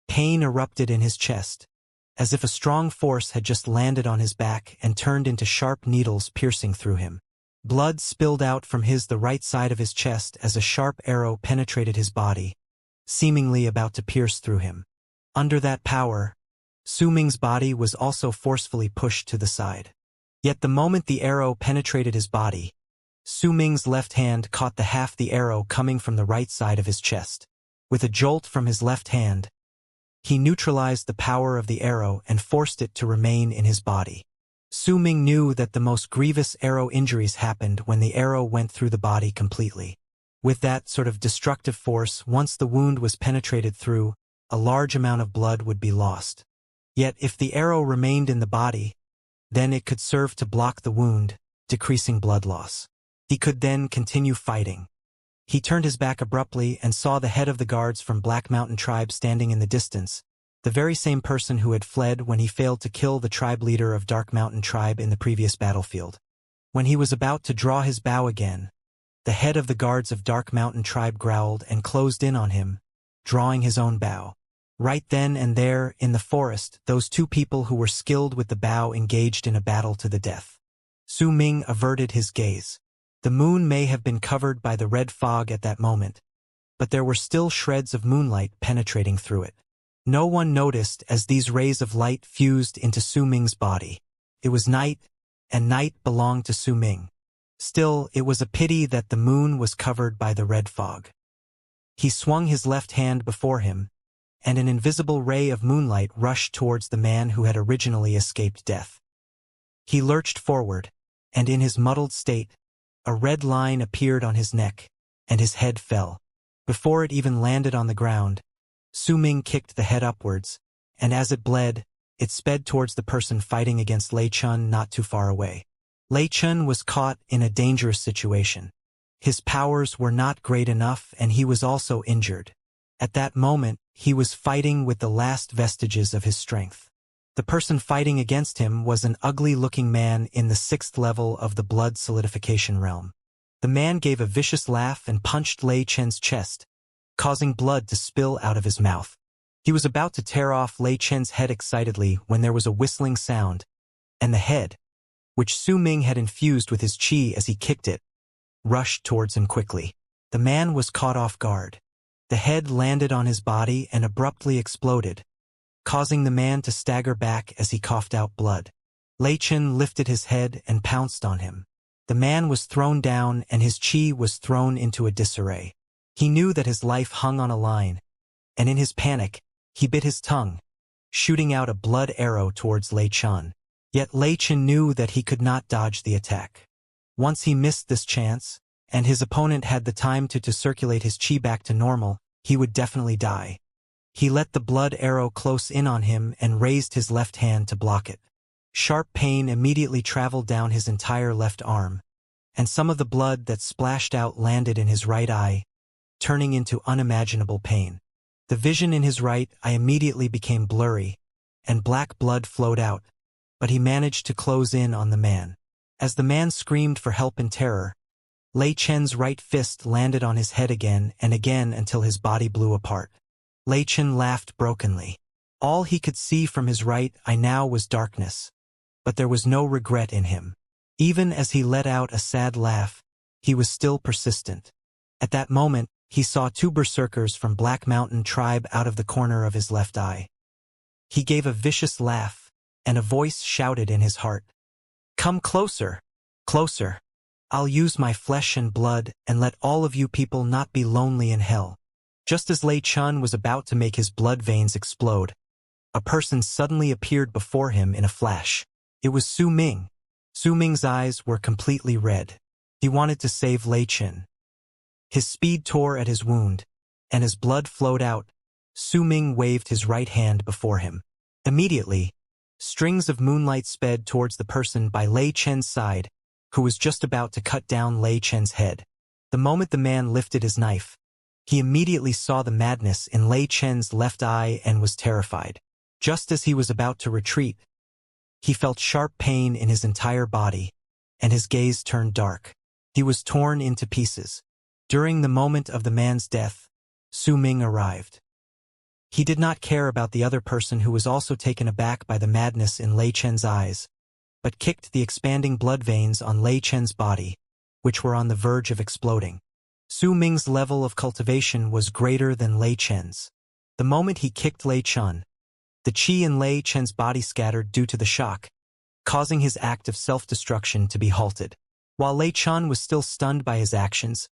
Pain erupted in his chest, as if a strong force had just landed on his back and turned into sharp needles piercing through him. Blood spilled out from the right side of his chest as a sharp arrow penetrated his body, seemingly about to pierce through him. Under that power, Su Ming's body was also forcefully pushed to the side. Yet the moment the arrow penetrated his body, Su Ming's left hand caught the half the arrow coming from the right side of his chest. With a jolt from his left hand, he neutralized the power of the arrow and forced it to remain in his body. Su Ming knew that the most grievous arrow injuries happened when the arrow went through the body completely. With that sort of destructive force, once the wound was penetrated through, a large amount of blood would be lost. Yet if the arrow remained in the body, then it could serve to block the wound, decreasing blood loss. He could then continue fighting. He turned his back abruptly and saw the head of the guards from Black Mountain Tribe standing in the distance, the very same person who had fled when he failed to kill the tribe leader of Dark Mountain Tribe in the previous battlefield. When he was about to draw his bow again, the head of the guards of Dark Mountain Tribe growled and closed in on him, drawing his own bow. Right then and there, in the forest, those two people who were skilled with the bow engaged in a battle to the death. Su Ming averted his gaze. The moon may have been covered by the red fog at that moment, but there were still shreds of moonlight penetrating through it. No one noticed as these rays of light fused into Su Ming's body. It was night, and night belonged to Su Ming. Still, it was a pity that the moon was covered by the red fog. He swung his left hand before him, and an invisible ray of moonlight rushed towards the man who had originally escaped death. He lurched forward, and in his muddled state, a red line appeared on his neck, and his head fell. Before it even landed on the ground, Su Ming kicked the head upwards, and as it bled, it sped towards the person fighting against Lei Chun not too far away. Lei Chun was caught in a dangerous situation. His powers were not great enough, and he was also injured. At that moment, he was fighting with the last vestiges of his strength. The person fighting against him was an ugly-looking man in the 6th level of the blood solidification realm. The man gave a vicious laugh and punched Lei Chen's chest, causing blood to spill out of his mouth. He was about to tear off Lei Chen's head excitedly when there was a whistling sound, and the head, which Su Ming had infused with his qi as he kicked it, rushed towards him quickly. The man was caught off guard. The head landed on his body and abruptly exploded, causing the man to stagger back as he coughed out blood. Lei Chen lifted his head and pounced on him. The man was thrown down and his qi was thrown into a disarray. He knew that his life hung on a line, and in his panic, he bit his tongue, shooting out a blood arrow towards Lei Chen. Yet Lei Chen knew that he could not dodge the attack. Once he missed this chance, and his opponent had the time to circulate his qi back to normal, he would definitely die. He let the blood arrow close in on him and raised his left hand to block it. Sharp pain immediately traveled down his entire left arm, and some of the blood that splashed out landed in his right eye, turning into unimaginable pain. The vision in his right eye immediately became blurry, and black blood flowed out, but he managed to close in on the man. As the man screamed for help in terror, Lei Chen's right fist landed on his head again and again until his body blew apart. Lei Chen laughed brokenly. All he could see from his right eye now was darkness, but there was no regret in him. Even as he let out a sad laugh, he was still persistent. At that moment, he saw two berserkers from Black Mountain tribe out of the corner of his left eye. He gave a vicious laugh, and a voice shouted in his heart, "Come closer, closer. I'll use my flesh and blood and let all of you people not be lonely in hell." Just as Lei Chen was about to make his blood veins explode, a person suddenly appeared before him in a flash. It was Su Ming. Su Ming's eyes were completely red. He wanted to save Lei Chen. His speed tore at his wound, and as blood flowed out, Su Ming waved his right hand before him. Immediately, strings of moonlight sped towards the person by Lei Chen's side, who was just about to cut down Lei Chen's head. The moment the man lifted his knife, he immediately saw the madness in Lei Chen's left eye and was terrified. Just as he was about to retreat, he felt sharp pain in his entire body, and his gaze turned dark. He was torn into pieces. During the moment of the man's death, Su Ming arrived. He did not care about the other person who was also taken aback by the madness in Lei Chen's eyes, but kicked the expanding blood veins on Lei Chen's body, which were on the verge of exploding. Su Ming's level of cultivation was greater than Lei Chen's. The moment he kicked Lei Chen, the qi in Lei Chen's body scattered due to the shock, causing his act of self-destruction to be halted. While Lei Chen was still stunned by his actions,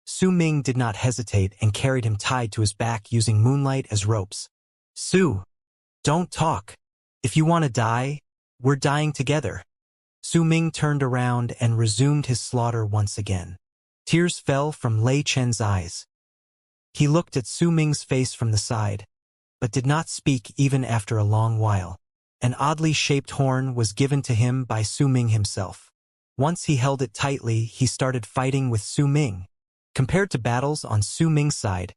Su Ming did not hesitate and carried him tied to his back using moonlight as ropes. "Su, don't talk. If you want to die, we're dying together." Su Ming turned around and resumed his slaughter once again. Tears fell from Lei Chen's eyes. He looked at Su Ming's face from the side, but did not speak even after a long while. An oddly shaped horn was given to him by Su Ming himself. Once he held it tightly, he started fighting with Su Ming. Compared to battles on Su Ming's side,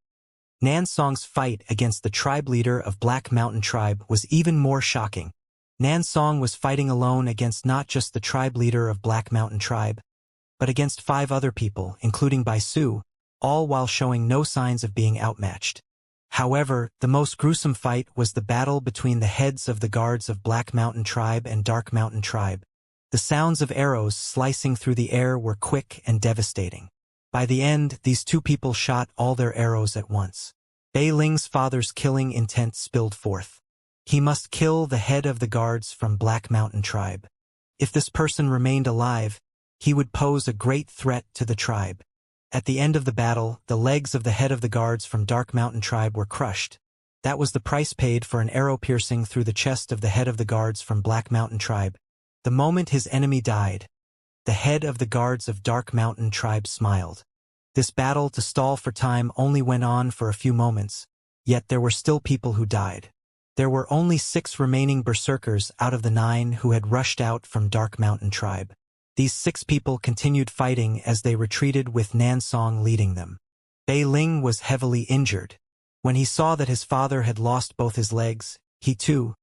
Nan Song's fight against the tribe leader of Black Mountain Tribe was even more shocking. Nan Song was fighting alone against not just the tribe leader of Black Mountain Tribe, but against 5 other people, including Bai Su, all while showing no signs of being outmatched. However, the most gruesome fight was the battle between the heads of the guards of Black Mountain Tribe and Dark Mountain Tribe. The sounds of arrows slicing through the air were quick and devastating. By the end, these two people shot all their arrows at once. Bei Ling's father's killing intent spilled forth. He must kill the head of the guards from Black Mountain Tribe. If this person remained alive, he would pose a great threat to the tribe. At the end of the battle, the legs of the head of the guards from Dark Mountain Tribe were crushed. That was the price paid for an arrow piercing through the chest of the head of the guards from Black Mountain Tribe. The moment his enemy died, the head of the guards of Dark Mountain Tribe smiled. This battle to stall for time only went on for a few moments, yet there were still people who died. There were only 6 remaining berserkers out of the 9 who had rushed out from Dark Mountain Tribe. These 6 people continued fighting as they retreated with Nansong leading them. Bei Ling was heavily injured. When he saw that his father had lost both his legs, he too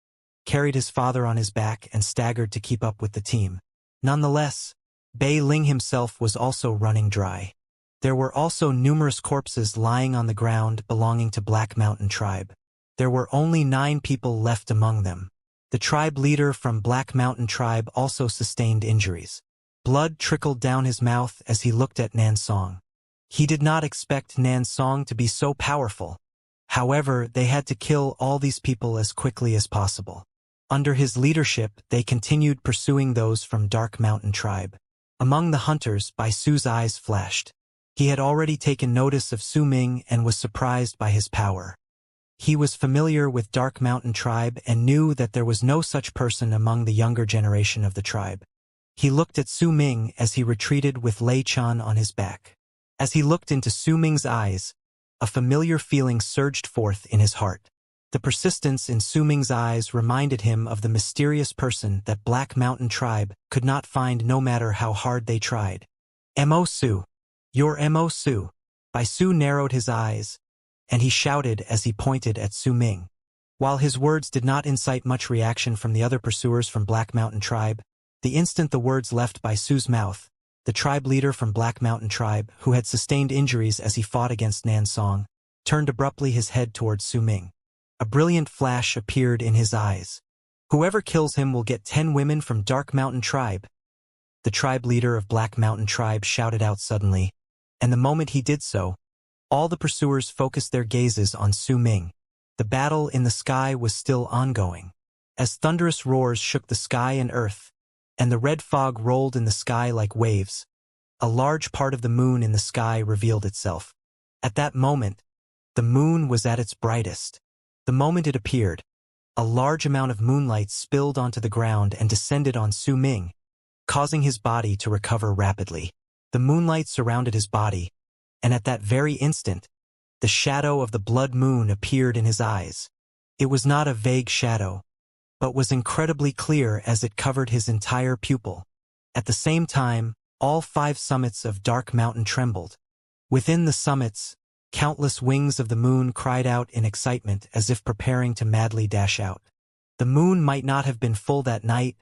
carried his father on his back and staggered to keep up with the team. Nonetheless, Bei Ling himself was also running dry. There were also numerous corpses lying on the ground belonging to Black Mountain Tribe. There were only 9 people left among them. The tribe leader from Black Mountain Tribe also sustained injuries. Blood trickled down his mouth as he looked at Nansong. He did not expect Nansong to be so powerful. However, they had to kill all these people as quickly as possible. Under his leadership, they continued pursuing those from Dark Mountain Tribe. Among the hunters, Bai Su's eyes flashed. He had already taken notice of Su Ming and was surprised by his power. He was familiar with Dark Mountain Tribe and knew that there was no such person among the younger generation of the tribe. He looked at Su Ming as he retreated with Lei Chan on his back. As he looked into Su Ming's eyes, a familiar feeling surged forth in his heart. The persistence in Su Ming's eyes reminded him of the mysterious person that Black Mountain Tribe could not find no matter how hard they tried. Mo Su. You're Mo Su. Bai Su narrowed his eyes, and he shouted as he pointed at Su Ming. While his words did not incite much reaction from the other pursuers from Black Mountain Tribe, the instant the words left Bai Su's mouth, the tribe leader from Black Mountain Tribe, who had sustained injuries as he fought against Nansong, turned abruptly his head towards Su Ming. A brilliant flash appeared in his eyes. Whoever kills him will get 10 women from Dark Mountain Tribe. The tribe leader of Black Mountain Tribe shouted out suddenly, and the moment he did so, all the pursuers focused their gazes on Su Ming. The battle in the sky was still ongoing. As thunderous roars shook the sky and earth, and the red fog rolled in the sky like waves, a large part of the moon in the sky revealed itself. At that moment, the moon was at its brightest. The moment it appeared, a large amount of moonlight spilled onto the ground and descended on Su Ming, causing his body to recover rapidly. The moonlight surrounded his body, and at that very instant, the shadow of the blood moon appeared in his eyes. It was not a vague shadow, but was incredibly clear as it covered his entire pupil. At the same time, all 5 summits of Dark Mountain trembled. Within the summits, countless wings of the moon cried out in excitement as if preparing to madly dash out. The moon might not have been full that night,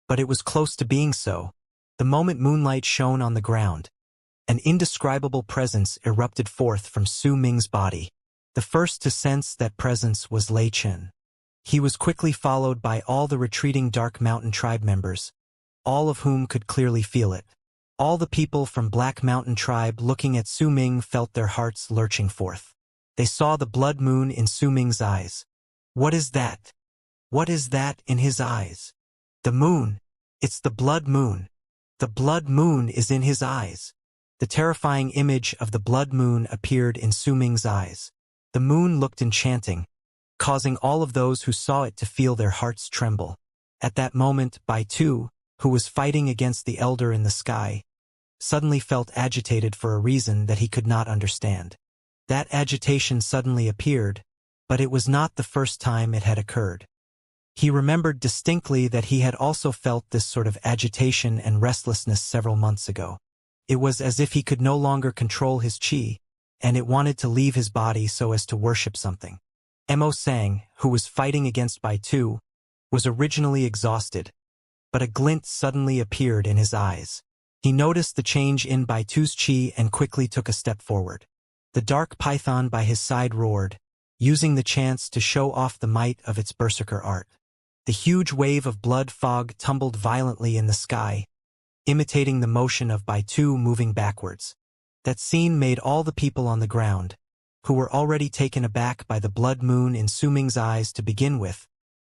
but it was close to being so. The moment moonlight shone on the ground, an indescribable presence erupted forth from Su Ming's body. The first to sense that presence was Lei Chen. He was quickly followed by all the retreating Dark Mountain Tribe members, all of whom could clearly feel it. All the people from Black Mountain Tribe looking at Su Ming felt their hearts lurching forth. They saw the blood moon in Su Ming's eyes. What is that? What is that in his eyes? The moon. It's the blood moon. The blood moon is in his eyes. The terrifying image of the blood moon appeared in Su Ming's eyes. The moon looked enchanting, causing all of those who saw it to feel their hearts tremble. At that moment, Bai Tu, who was fighting against the elder in the sky, suddenly felt agitated for a reason that he could not understand. That agitation suddenly appeared, but it was not the first time it had occurred. He remembered distinctly that he had also felt this sort of agitation and restlessness several months ago. It was as if he could no longer control his qi, and it wanted to leave his body so as to worship something. Mo Sang, who was fighting against Bai Tu, was originally exhausted, but a glint suddenly appeared in his eyes. He noticed the change in Bai Tu's qi and quickly took a step forward. The dark python by his side roared, using the chance to show off the might of its berserker art. The huge wave of blood fog tumbled violently in the sky, imitating the motion of Baitu moving backwards. That scene made all the people on the ground, who were already taken aback by the blood moon in Su Ming's eyes to begin with,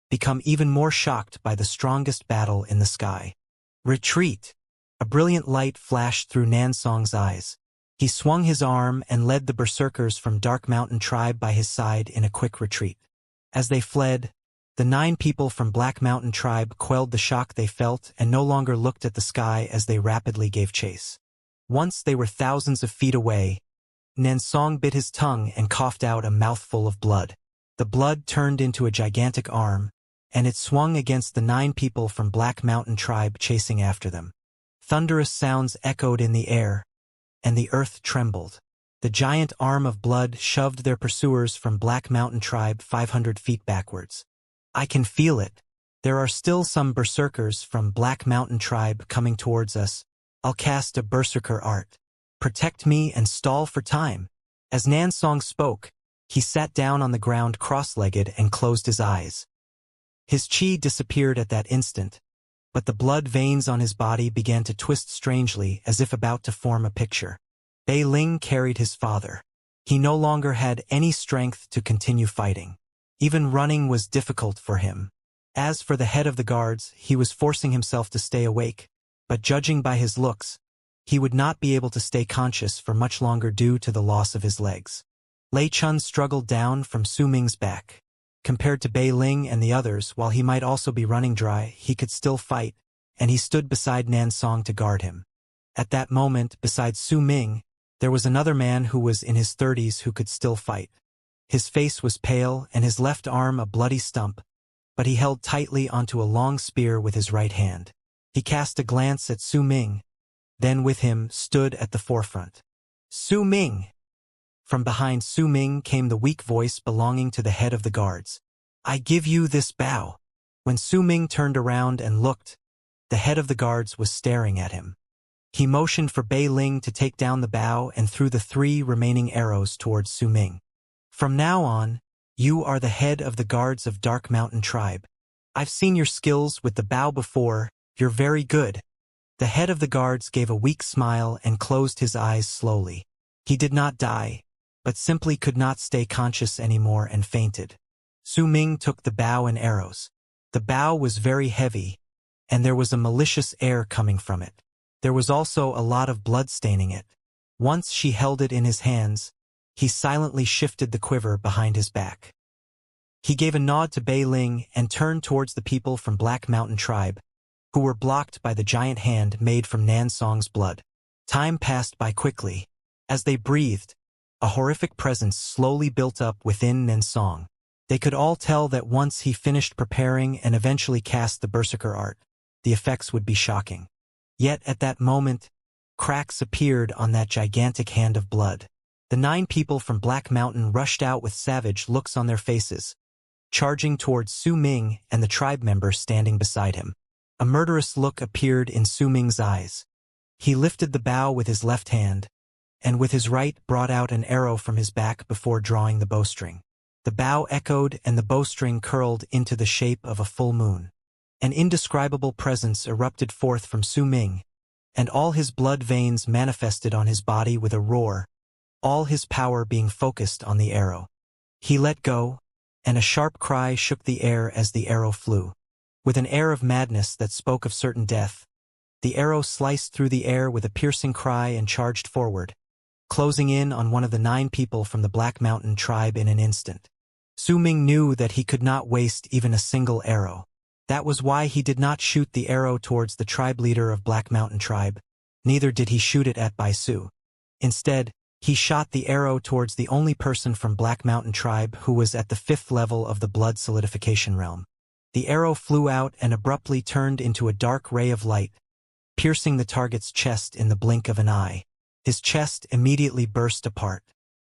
become even more shocked by the strongest battle in the sky. Retreat! A brilliant light flashed through Nansong's eyes. He swung his arm and led the berserkers from Dark Mountain Tribe by his side in a quick retreat. As they fled, the 9 people from Black Mountain Tribe quelled the shock they felt and no longer looked at the sky as they rapidly gave chase. Once they were thousands of feet away, Nansong bit his tongue and coughed out a mouthful of blood. The blood turned into a gigantic arm, and it swung against the 9 people from Black Mountain Tribe chasing after them. Thunderous sounds echoed in the air, and the earth trembled. The giant arm of blood shoved their pursuers from Black Mountain Tribe 500 feet backwards. I can feel it. There are still some berserkers from Black Mountain Tribe coming towards us. I'll cast a berserker art. Protect me and stall for time. As Nansong spoke, he sat down on the ground cross-legged and closed his eyes. His chi disappeared at that instant, but the blood veins on his body began to twist strangely as if about to form a picture. Bei Ling carried his father. He no longer had any strength to continue fighting. Even running was difficult for him. As for the head of the guards, he was forcing himself to stay awake, but judging by his looks, he would not be able to stay conscious for much longer due to the loss of his legs. Lei Chun struggled down from Su Ming's back. Compared to Bei Ling and the others, while he might also be running dry, he could still fight, and he stood beside Nansong to guard him. At that moment, besides Su Ming, there was another man who was in his 30s who could still fight. His face was pale and his left arm a bloody stump, but he held tightly onto a long spear with his right hand. He cast a glance at Su Ming, then with him stood at the forefront. Su Ming! From behind Su Ming came the weak voice belonging to the head of the guards. I give you this bow. When Su Ming turned around and looked, the head of the guards was staring at him. He motioned for Bei Ling to take down the bow and threw the 3 remaining arrows towards Su Ming. From now on, you are the head of the guards of Dark Mountain Tribe. I've seen your skills with the bow before, you're very good. The head of the guards gave a weak smile and closed his eyes slowly. He did not die, but simply could not stay conscious anymore and fainted. Su Ming took the bow and arrows. The bow was very heavy, and there was a malicious air coming from it. There was also a lot of blood staining it. Once she held it in his hands, he silently shifted the quiver behind his back. He gave a nod to Bei Ling and turned towards the people from Black Mountain Tribe, who were blocked by the giant hand made from Nansong's blood. Time passed by quickly. As they breathed, a horrific presence slowly built up within Nansong. They could all tell that once he finished preparing and eventually cast the berserker art, the effects would be shocking. Yet at that moment, cracks appeared on that gigantic hand of blood. The 9 people from Black Mountain rushed out with savage looks on their faces, charging towards Su Ming and the tribe member standing beside him. A murderous look appeared in Su Ming's eyes. He lifted the bow with his left hand, and with his right brought out an arrow from his back before drawing the bowstring. The bow echoed and the bowstring curled into the shape of a full moon. An indescribable presence erupted forth from Su Ming, and all his blood veins manifested on his body with a roar, all his power being focused on the arrow. He let go, and a sharp cry shook the air as the arrow flew. With an air of madness that spoke of certain death, the arrow sliced through the air with a piercing cry and charged forward, closing in on one of the 9 people from the Black Mountain Tribe in an instant. Su Ming knew that he could not waste even a single arrow. That was why he did not shoot the arrow towards the tribe leader of Black Mountain Tribe, neither did he shoot it at Bai Su. Instead, he shot the arrow towards the only person from Black Mountain Tribe who was at the 5th level of the blood solidification realm. The arrow flew out and abruptly turned into a dark ray of light, piercing the target's chest in the blink of an eye. His chest immediately burst apart.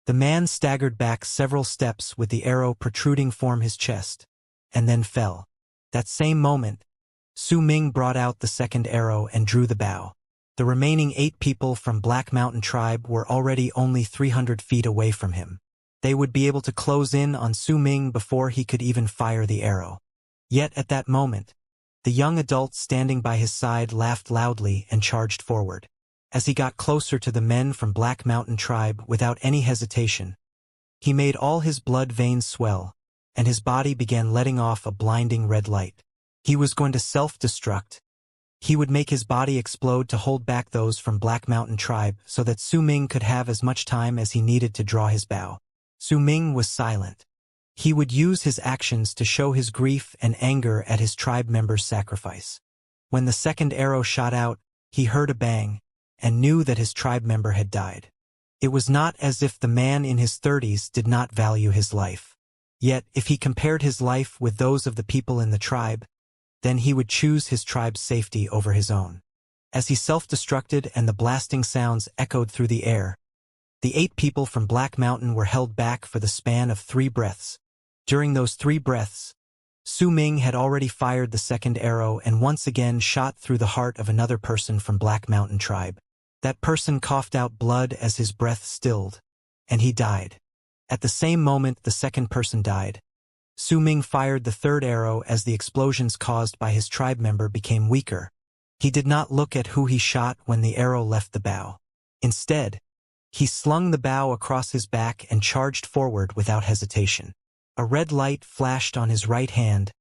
The man staggered back several steps with the arrow protruding from his chest, and then fell. That same moment, Su Ming brought out the second arrow and drew the bow. The remaining 8 people from Black Mountain Tribe were already only 300 feet away from him. They would be able to close in on Su Ming before he could even fire the arrow. Yet at that moment, the young adult standing by his side laughed loudly and charged forward. As he got closer to the men from Black Mountain Tribe without any hesitation, he made all his blood veins swell, and his body began letting off a blinding red light. He was going to self-destruct. He would make his body explode to hold back those from Black Mountain Tribe so that Su Ming could have as much time as he needed to draw his bow. Su Ming was silent. He would use his actions to show his grief and anger at his tribe member's sacrifice. When the second arrow shot out, he heard a bang, and knew that his tribe member had died. It was not as if the man in his 30s did not value his life. Yet, if he compared his life with those of the people in the tribe, then he would choose his tribe's safety over his own. As he self-destructed and the blasting sounds echoed through the air, the 8 people from Black Mountain were held back for the span of 3 breaths. During those 3 breaths, Su Ming had already fired the second arrow and once again shot through the heart of another person from Black Mountain Tribe. That person coughed out blood as his breath stilled, and he died. At the same moment the second person died, Su Ming fired the third arrow as the explosions caused by his tribe member became weaker. He did not look at who he shot when the arrow left the bow. Instead, he slung the bow across his back and charged forward without hesitation. A red light flashed on his right hand,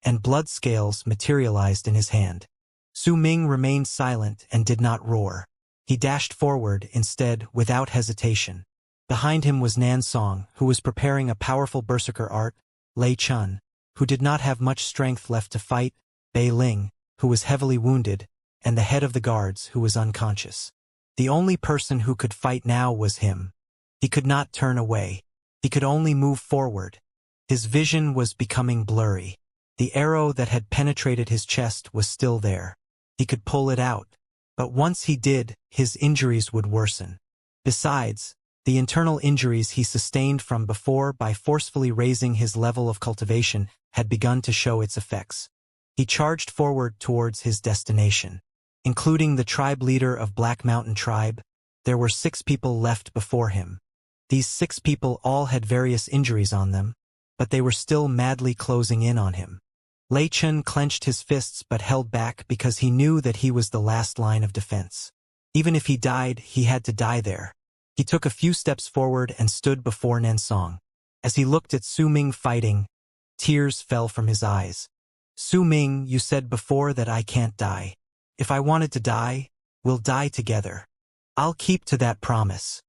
and blood scales materialized in his hand. Su Ming remained silent and did not roar. He dashed forward instead without hesitation. Behind him was Nan Song, who was preparing a powerful berserker art, Lei Chun, who did not have much strength left to fight, Bei Ling, who was heavily wounded, and the head of the guards, who was unconscious. The only person who could fight now was him. He could not turn away. He could only move forward. His vision was becoming blurry. The arrow that had penetrated his chest was still there. He could pull it out. But once he did, his injuries would worsen. Besides, the internal injuries he sustained from before by forcefully raising his level of cultivation had begun to show its effects. He charged forward towards his destination. Including the tribe leader of Black Mountain Tribe, there were 6 people left before him. These 6 people all had various injuries on them, but they were still madly closing in on him. Lei Chun clenched his fists but held back because he knew that he was the last line of defense. Even if he died, he had to die there. He took a few steps forward and stood before Nan Song. As he looked at Su Ming fighting, tears fell from his eyes. Su Ming, you said before that I can't die. If I wanted to die, we'll die together. I'll keep to that promise.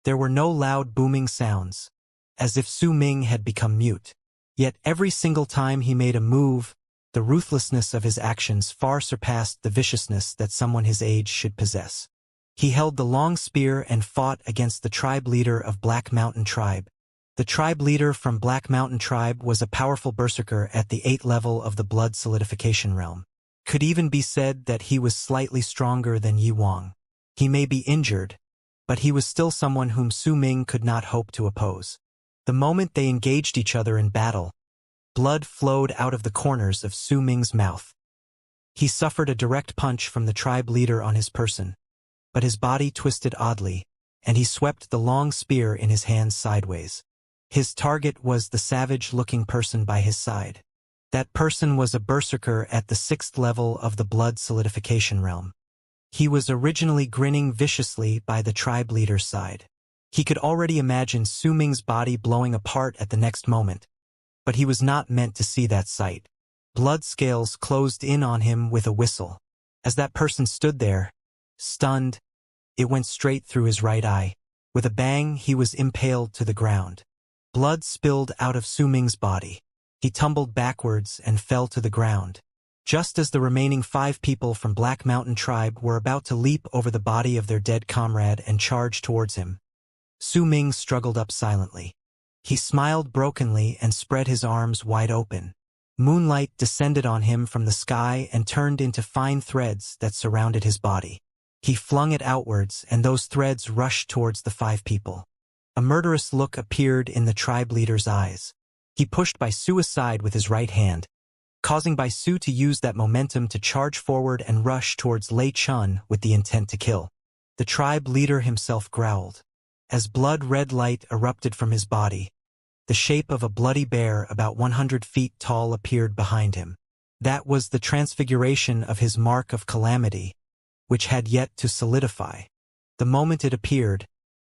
There were no loud booming sounds, as if Su Ming had become mute. Yet every single time he made a move, the ruthlessness of his actions far surpassed the viciousness that someone his age should possess. He held the long spear and fought against the tribe leader of Black Mountain Tribe. The tribe leader from Black Mountain Tribe was a powerful berserker at the 8th level of the blood solidification realm. Could even be said that he was slightly stronger than Yi Wang. He may be injured, but he was still someone whom Su Ming could not hope to oppose. The moment they engaged each other in battle, blood flowed out of the corners of Su Ming's mouth. He suffered a direct punch from the tribe leader on his person, but his body twisted oddly, and he swept the long spear in his hands sideways. His target was the savage-looking person by his side. That person was a berserker at the 6th level of the blood solidification realm. He was originally grinning viciously by the tribe leader's side. He could already imagine Su Ming's body blowing apart at the next moment, but he was not meant to see that sight. Blood scales closed in on him with a whistle. As that person stood there, stunned, it went straight through his right eye. With a bang, he was impaled to the ground. Blood spilled out of Su Ming's body. He tumbled backwards and fell to the ground. Just as the remaining 5 people from Black Mountain Tribe were about to leap over the body of their dead comrade and charge towards him, Su Ming struggled up silently. He smiled brokenly and spread his arms wide open. Moonlight descended on him from the sky and turned into fine threads that surrounded his body. He flung it outwards, and those threads rushed towards the 5 people. A murderous look appeared in the tribe leader's eyes. He pushed Bai Su aside with his right hand, causing Bai Su to use that momentum to charge forward and rush towards Lei Chun with the intent to kill. The tribe leader himself growled. As blood-red light erupted from his body, the shape of a bloody bear about 100 feet tall appeared behind him. That was the transfiguration of his mark of calamity, which had yet to solidify. The moment it appeared,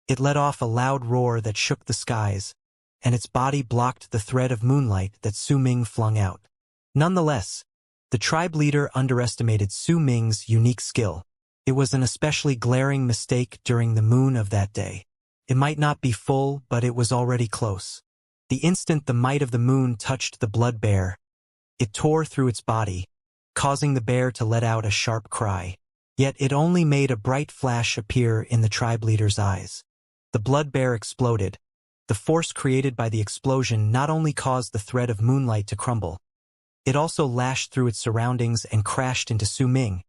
it let off a loud roar that shook the skies, and its body blocked the thread of moonlight that Su Ming flung out. Nonetheless, the tribe leader underestimated Su Ming's unique skill. It was an especially glaring mistake during the moon of that day. It might not be full, but it was already close. The instant the might of the moon touched the blood bear, it tore through its body, causing the bear to let out a sharp cry. Yet it only made a bright flash appear in the tribe leader's eyes. The blood bear exploded. The force created by the explosion not only caused the thread of moonlight to crumble, it also lashed through its surroundings and crashed into Su Ming,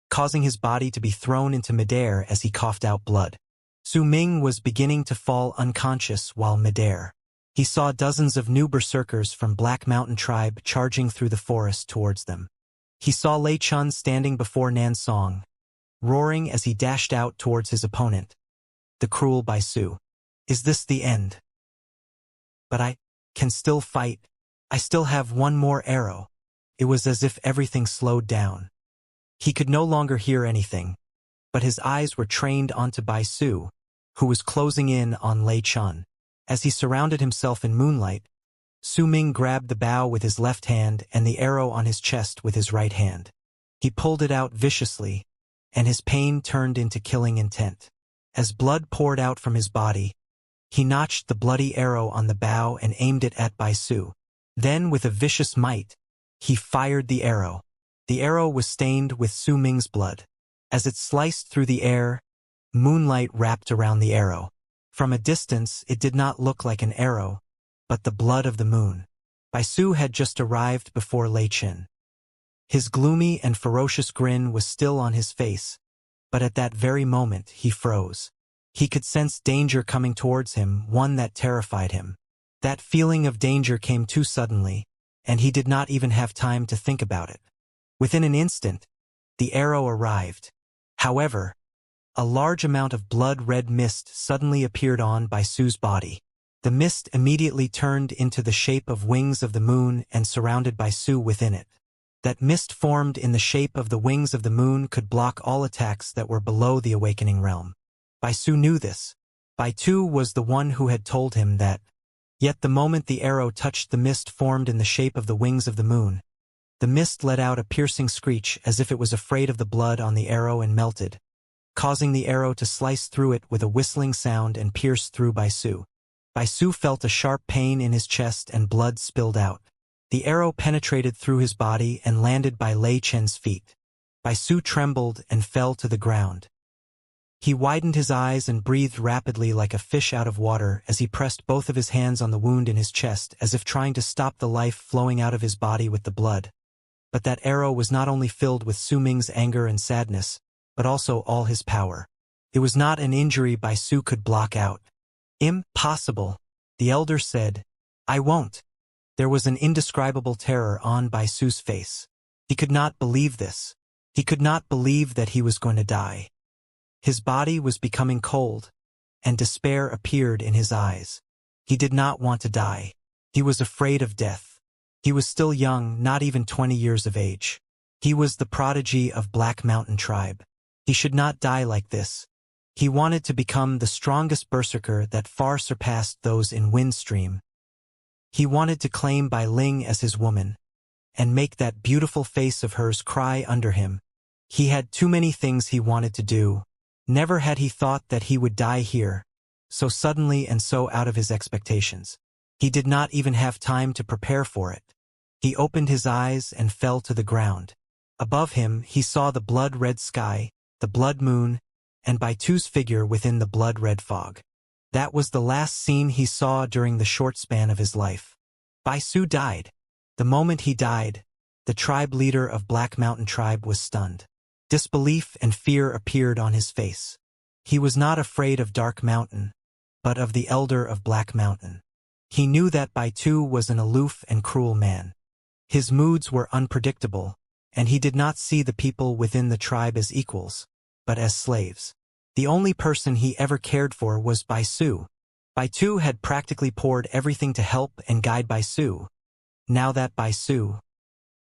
causing his body to be thrown into midair as he coughed out blood. Su Ming was beginning to fall unconscious while midair. He saw dozens of new berserkers from Black Mountain Tribe charging through the forest towards them. He saw Lei Chun standing before Nan Song, roaring as he dashed out towards his opponent, the cruel Baisu. Is this the end? But I can still fight. I still have one more arrow. It was as if everything slowed down. He could no longer hear anything, but his eyes were trained onto Baisu, who was closing in on Lei Chun. As he surrounded himself in moonlight, Su Ming grabbed the bow with his left hand and the arrow on his chest with his right hand. He pulled it out viciously, and his pain turned into killing intent. As blood poured out from his body, he notched the bloody arrow on the bow and aimed it at Baisu. Then, with a vicious might, he fired the arrow. The arrow was stained with Su Ming's blood. As it sliced through the air, moonlight wrapped around the arrow. From a distance, it did not look like an arrow, but the blood of the moon. Baisu had just arrived before Lei Chun. His gloomy and ferocious grin was still on his face, but at that very moment he froze. He could sense danger coming towards him, one that terrified him. That feeling of danger came too suddenly, and he did not even have time to think about it. Within an instant, the arrow arrived. However, a large amount of blood-red mist suddenly appeared on Baisu's body. The mist immediately turned into the shape of wings of the moon and surrounded Baisu within it. That mist formed in the shape of the wings of the moon could block all attacks that were below the awakening realm. Baisu knew this. Baitu was the one who had told him that. Yet the moment the arrow touched the mist formed in the shape of the wings of the moon, the mist let out a piercing screech as if it was afraid of the blood on the arrow and melted, causing the arrow to slice through it with a whistling sound and pierce through Baisu. Baisu felt a sharp pain in his chest and blood spilled out. The arrow penetrated through his body and landed by Lei Chun's feet. Baisu trembled and fell to the ground. He widened his eyes and breathed rapidly like a fish out of water as he pressed both of his hands on the wound in his chest as if trying to stop the life flowing out of his body with the blood. But that arrow was not only filled with Su Ming's anger and sadness, but also all his power. It was not an injury Baisu could block out. Impossible, the elder said. I won't. There was an indescribable terror on Baisu's face. He could not believe this. He could not believe that he was going to die. His body was becoming cold, and despair appeared in his eyes. He did not want to die. He was afraid of death. He was still young, not even 20 years of age. He was the prodigy of Black Mountain Tribe. He should not die like this. He wanted to become the strongest berserker that far surpassed those in Windstream. He wanted to claim Bai Ling as his woman, and make that beautiful face of hers cry under him. He had too many things he wanted to do. Never had he thought that he would die here, so suddenly and so out of his expectations. He did not even have time to prepare for it. He opened his eyes and fell to the ground. Above him, he saw the blood-red sky, the blood moon, and Baitu's figure within the blood-red fog. That was the last scene he saw during the short span of his life. Baisu died. The moment he died, the tribe leader of Black Mountain Tribe was stunned. Disbelief and fear appeared on his face. He was not afraid of Dark Mountain, but of the elder of Black Mountain. He knew that Baitu was an aloof and cruel man. His moods were unpredictable, and he did not see the people within the tribe as equals, but as slaves. The only person he ever cared for was Bai Su. Bai Tu had practically poured everything to help and guide Bai Su. Now that Bai Su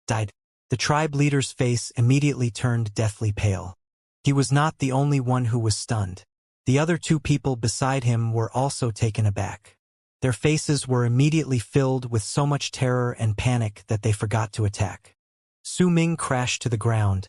died, the tribe leader's face immediately turned deathly pale. He was not the only one who was stunned. The other two people beside him were also taken aback. Their faces were immediately filled with so much terror and panic that they forgot to attack. Su Ming crashed to the ground,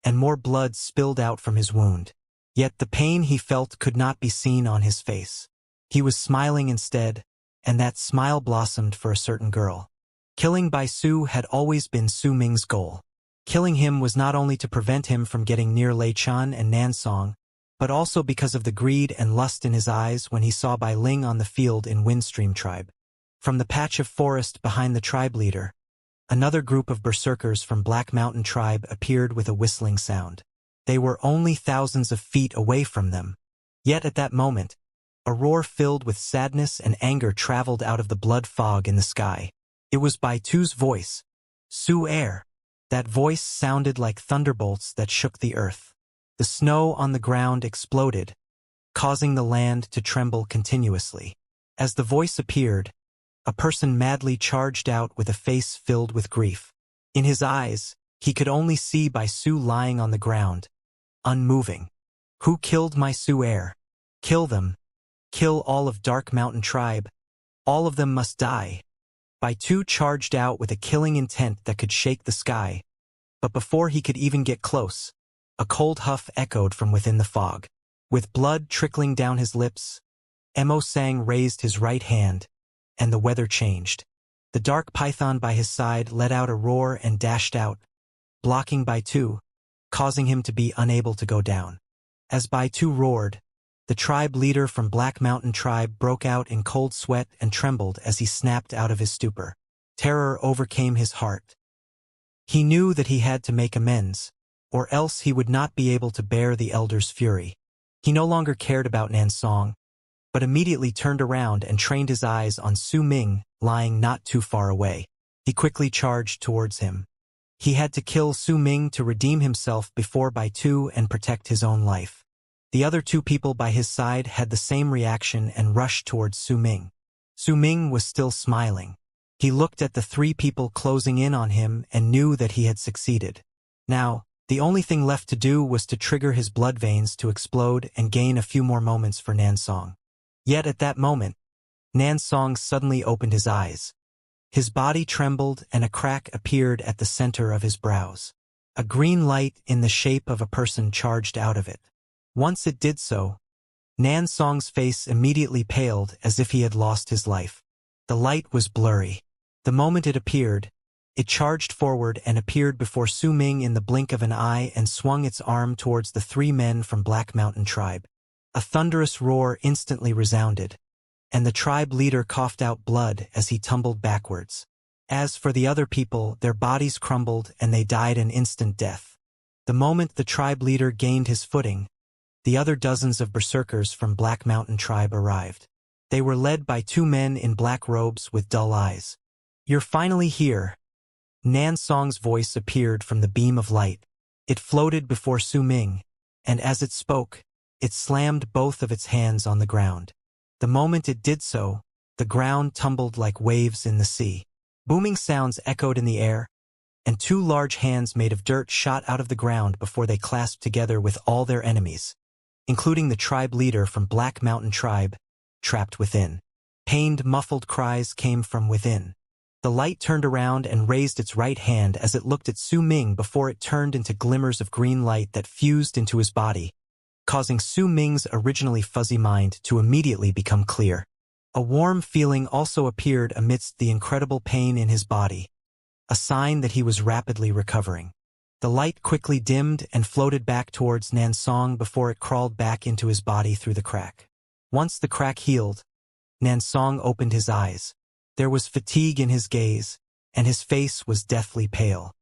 and more blood spilled out from his wound. Yet the pain he felt could not be seen on his face. He was smiling instead, and that smile blossomed for a certain girl. Killing Bai Su had always been Su Ming's goal. Killing him was not only to prevent him from getting near Lei Chan and Nansong, but also because of the greed and lust in his eyes when he saw Bai Ling on the field in Windstream tribe. From the patch of forest behind the tribe leader, another group of berserkers from Black Mountain tribe appeared with a whistling sound. They were only thousands of feet away from them. Yet at that moment, a roar filled with sadness and anger traveled out of the blood fog in the sky. It was Bai Tu's voice, Su Air. That voice sounded like thunderbolts that shook the earth. The snow on the ground exploded, causing the land to tremble continuously. As the voice appeared, a person madly charged out with a face filled with grief. In his eyes, he could only see Bai Su lying on the ground, unmoving. Who killed my Su Air? Kill them. Kill all of Dark Mountain tribe. All of them must die. Bai Tu charged out with a killing intent that could shake the sky. But before he could even get close, a cold huff echoed from within the fog. With blood trickling down his lips, Mo Sang raised his right hand, and the weather changed. The dark python by his side let out a roar and dashed out, blocking Bai Tu, causing him to be unable to go down. As Bai Tu roared, the tribe leader from Black Mountain tribe broke out in cold sweat and trembled as he snapped out of his stupor. Terror overcame his heart. He knew that he had to make amends, or else he would not be able to bear the elder's fury. He no longer cared about Nansong, but immediately turned around and trained his eyes on Su Ming, lying not too far away. He quickly charged towards him. He had to kill Su Ming to redeem himself before Bai Tu and protect his own life. The other two people by his side had the same reaction and rushed towards Su Ming. Su Ming was still smiling. He looked at the three people closing in on him and knew that he had succeeded. Now, the only thing left to do was to trigger his blood veins to explode and gain a few more moments for Nansong. Yet at that moment, Nansong suddenly opened his eyes. His body trembled and a crack appeared at the center of his brows. A green light in the shape of a person charged out of it. Once it did so, Nansong's face immediately paled as if he had lost his life. The light was blurry. The moment it appeared, it charged forward and appeared before Su Ming in the blink of an eye and swung its arm towards the three men from Black Mountain tribe. A thunderous roar instantly resounded, and the tribe leader coughed out blood as he tumbled backwards. As for the other people, their bodies crumbled and they died an instant death. The moment the tribe leader gained his footing, the other dozens of berserkers from Black Mountain tribe arrived. They were led by two men in black robes with dull eyes. "You're finally here." Nansong's voice appeared from the beam of light. It floated before Su Ming, and as it spoke, it slammed both of its hands on the ground. The moment it did so, the ground tumbled like waves in the sea. Booming sounds echoed in the air, and two large hands made of dirt shot out of the ground before they clasped together with all their enemies, including the tribe leader from Black Mountain tribe, trapped within. Pained, muffled cries came from within. The light turned around and raised its right hand as it looked at Su Ming before it turned into glimmers of green light that fused into his body, causing Su Ming's originally fuzzy mind to immediately become clear. A warm feeling also appeared amidst the incredible pain in his body, a sign that he was rapidly recovering. The light quickly dimmed and floated back towards Nansong before it crawled back into his body through the crack. Once the crack healed, Nansong opened his eyes. There was fatigue in his gaze, and his face was deathly pale.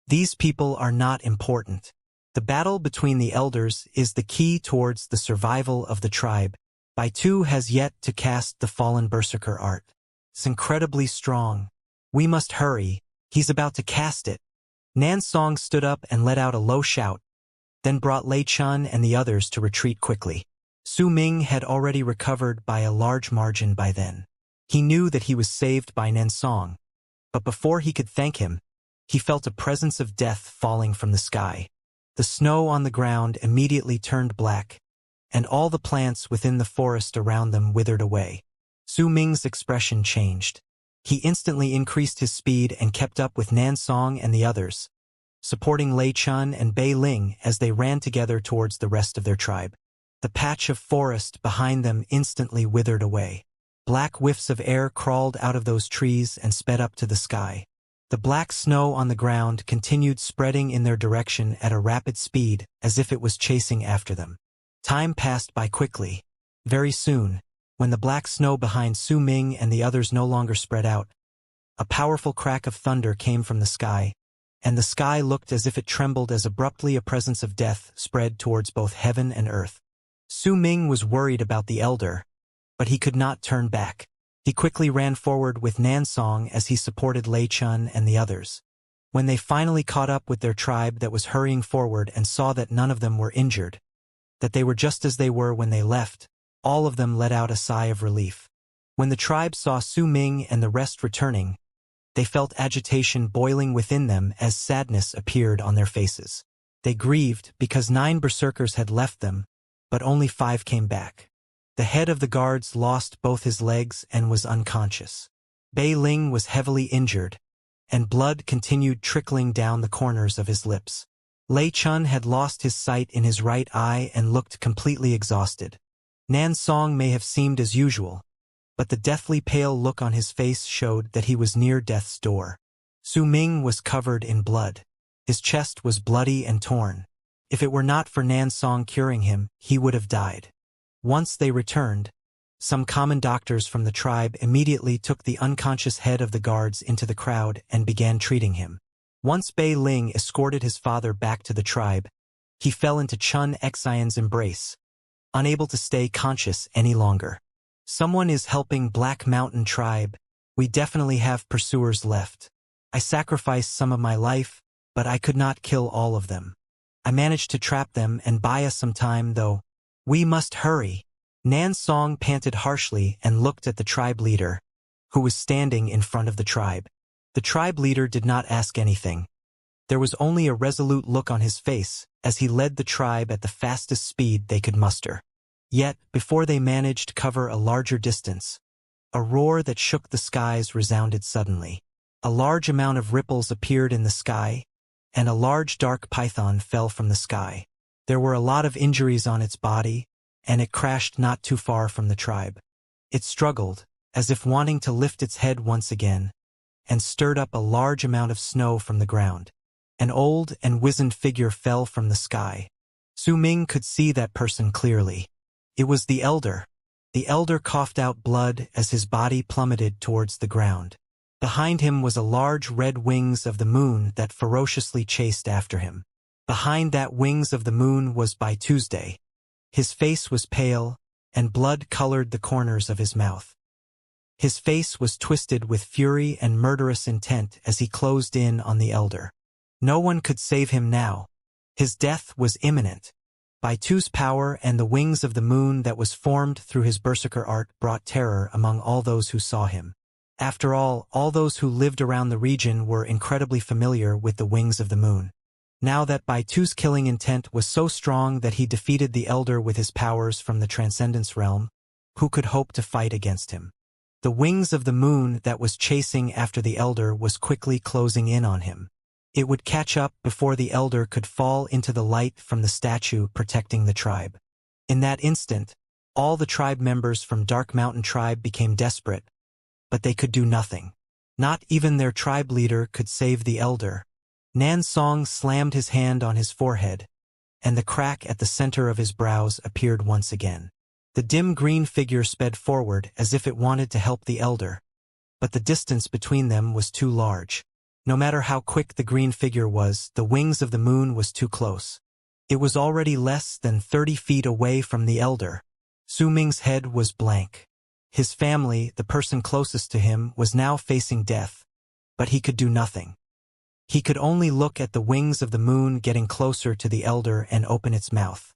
These people are not important. The battle between the elders is the key towards the survival of the tribe. Bai Tu has yet to cast the fallen berserker art. It's incredibly strong. We must hurry. He's about to cast it. Nansong stood up and let out a low shout, then brought Lei Chun and the others to retreat quickly. Su Ming had already recovered by a large margin by then. He knew that he was saved by Nansong, but before he could thank him, he felt a presence of death falling from the sky. The snow on the ground immediately turned black, and all the plants within the forest around them withered away. Su Ming's expression changed. He instantly increased his speed and kept up with Nansong and the others, supporting Lei Chun and Bei Ling as they ran together towards the rest of their tribe. The patch of forest behind them instantly withered away. Black whiffs of air crawled out of those trees and sped up to the sky. The black snow on the ground continued spreading in their direction at a rapid speed, as if it was chasing after them. Time passed by quickly. Very soon, when the black snow behind Su Ming and the others no longer spread out, a powerful crack of thunder came from the sky, and the sky looked as if it trembled as abruptly a presence of death spread towards both heaven and earth. Su Ming was worried about the elder, but he could not turn back. He quickly ran forward with Nansong as he supported Lei Chun and the others. When they finally caught up with their tribe that was hurrying forward and saw that none of them were injured, that they were just as they were when they left, all of them let out a sigh of relief. When the tribe saw Su Ming and the rest returning, they felt agitation boiling within them as sadness appeared on their faces. They grieved because 9 berserkers had left them, but only 5 came back. The head of the guards lost both his legs and was unconscious. Bei Ling was heavily injured, and blood continued trickling down the corners of his lips. Lei Chun had lost his sight in his right eye and looked completely exhausted. Nansong may have seemed as usual, but the deathly pale look on his face showed that he was near death's door. Su Ming was covered in blood. His chest was bloody and torn. If it were not for Nansong curing him, he would have died. Once they returned, some common doctors from the tribe immediately took the unconscious head of the guards into the crowd and began treating him. Once Bei Ling escorted his father back to the tribe, he fell into Chun Xian's embrace, unable to stay conscious any longer. Someone is helping Black Mountain tribe. We definitely have pursuers left. I sacrificed some of my life, but I could not kill all of them. I managed to trap them and buy us some time, though. We must hurry. Nansong panted harshly and looked at the tribe leader, who was standing in front of the tribe. The tribe leader did not ask anything. There was only a resolute look on his face as he led the tribe at the fastest speed they could muster. Yet, before they managed to cover a larger distance, a roar that shook the skies resounded suddenly. A large amount of ripples appeared in the sky, and a large dark python fell from the sky. There were a lot of injuries on its body, and it crashed not too far from the tribe. It struggled, as if wanting to lift its head once again, and stirred up a large amount of snow from the ground. An old and wizened figure fell from the sky. Su Ming could see that person clearly. It was the elder. The elder coughed out blood as his body plummeted towards the ground. Behind him was a large red wings of the moon that ferociously chased after him. Behind that wings of the moon was Bai Tuesday. His face was pale, and blood colored the corners of his mouth. His face was twisted with fury and murderous intent as he closed in on the elder. No one could save him now. His death was imminent. Bai Tu's power and the wings of the moon that was formed through his berserker art brought terror among all those who saw him. After all those who lived around the region were incredibly familiar with the wings of the moon. Now that Bai Tu's killing intent was so strong that he defeated the elder with his powers from the Transcendence realm, who could hope to fight against him? The wings of the moon that was chasing after the elder was quickly closing in on him. It would catch up before the elder could fall into the light from the statue protecting the tribe. In that instant, all the tribe members from Dark Mountain tribe became desperate, but they could do nothing. Not even their tribe leader could save the elder. Nansong slammed his hand on his forehead, and the crack at the center of his brows appeared once again. The dim green figure sped forward as if it wanted to help the elder, but the distance between them was too large. No matter how quick the green figure was, the wings of the moon was too close. It was already less than 30 feet away from the elder. Su Ming's head was blank. His family, the person closest to him, was now facing death, but he could do nothing. He could only look at the wings of the moon getting closer to the elder and open its mouth.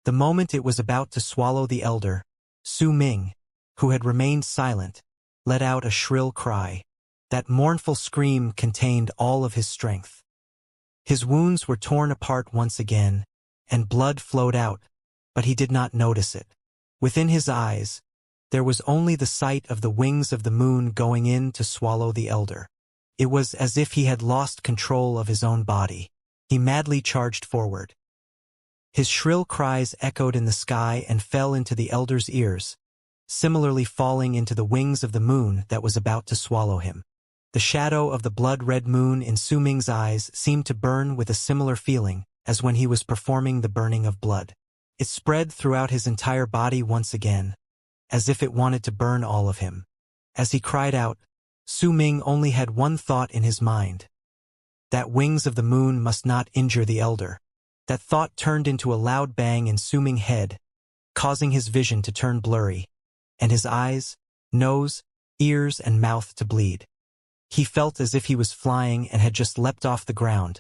The moment it was about to swallow the elder, Su Ming, who had remained silent, let out a shrill cry. That mournful scream contained all of his strength. His wounds were torn apart once again, and blood flowed out, but he did not notice it. Within his eyes, there was only the sight of the wings of the moon going in to swallow the elder. It was as if he had lost control of his own body. He madly charged forward. His shrill cries echoed in the sky and fell into the elder's ears, similarly falling into the wings of the moon that was about to swallow him. The shadow of the blood-red moon in Su Ming's eyes seemed to burn with a similar feeling as when he was performing the burning of blood. It spread throughout his entire body once again, as if it wanted to burn all of him. As he cried out, Su Ming only had one thought in his mind. That wings of the moon must not injure the elder. That thought turned into a loud bang in Su Ming's head, causing his vision to turn blurry, and his eyes, nose, ears, and mouth to bleed. He felt as if he was flying and had just leapt off the ground,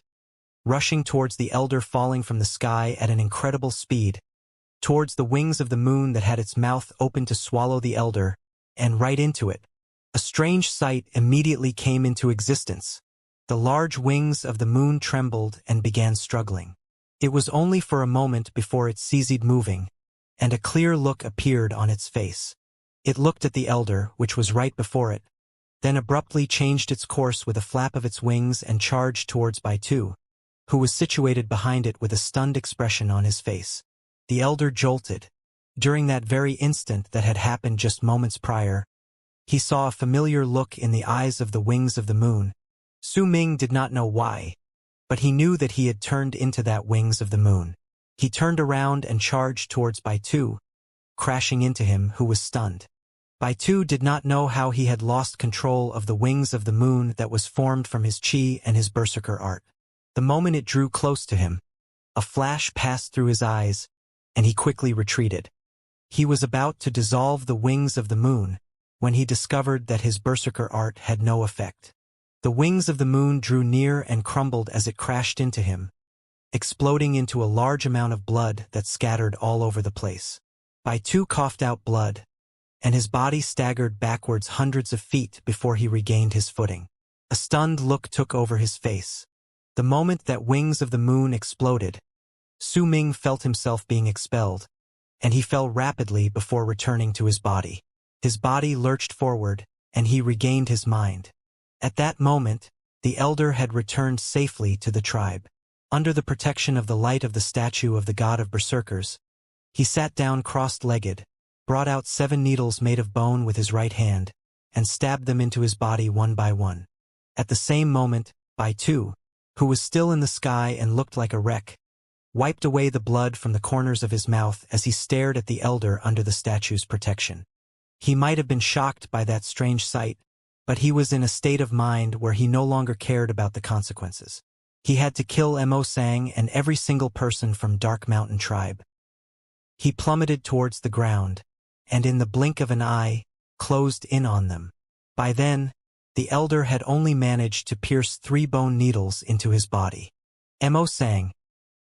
rushing towards the elder falling from the sky at an incredible speed, towards the wings of the moon that had its mouth open to swallow the elder, and right into it. A strange sight immediately came into existence. The large wings of the moon trembled and began struggling. It was only for a moment before it ceased moving, and a clear look appeared on its face. It looked at the elder, which was right before it, then abruptly changed its course with a flap of its wings and charged towards Baitu, who was situated behind it with a stunned expression on his face. The elder jolted. During that very instant that had happened just moments prior, he saw a familiar look in the eyes of the wings of the moon. Su Ming did not know why, but he knew that he had turned into that wings of the moon. He turned around and charged towards Baitu, crashing into him, who was stunned. Baitu did not know how he had lost control of the wings of the moon that was formed from his chi and his berserker art. The moment it drew close to him, a flash passed through his eyes, and he quickly retreated. He was about to dissolve the wings of the moon, when he discovered that his berserker art had no effect. The wings of the moon drew near and crumbled as it crashed into him, exploding into a large amount of blood that scattered all over the place. Baitu coughed out blood, and his body staggered backwards hundreds of feet before he regained his footing. A stunned look took over his face. The moment that wings of the moon exploded, Su Ming felt himself being expelled, and he fell rapidly before returning to his body. His body lurched forward, and he regained his mind. At that moment, the elder had returned safely to the tribe. Under the protection of the light of the statue of the god of berserkers, he sat down crossed-legged, brought out 7 needles made of bone with his right hand, and stabbed them into his body one by one. At the same moment, Baitu, who was still in the sky and looked like a wreck, wiped away the blood from the corners of his mouth as he stared at the elder under the statue's protection. He might have been shocked by that strange sight, but he was in a state of mind where he no longer cared about the consequences. He had to kill Mo Sang and every single person from Dark Mountain Tribe. He plummeted towards the ground, and in the blink of an eye, closed in on them. By then, the elder had only managed to pierce 3 bone needles into his body. Mo Sang,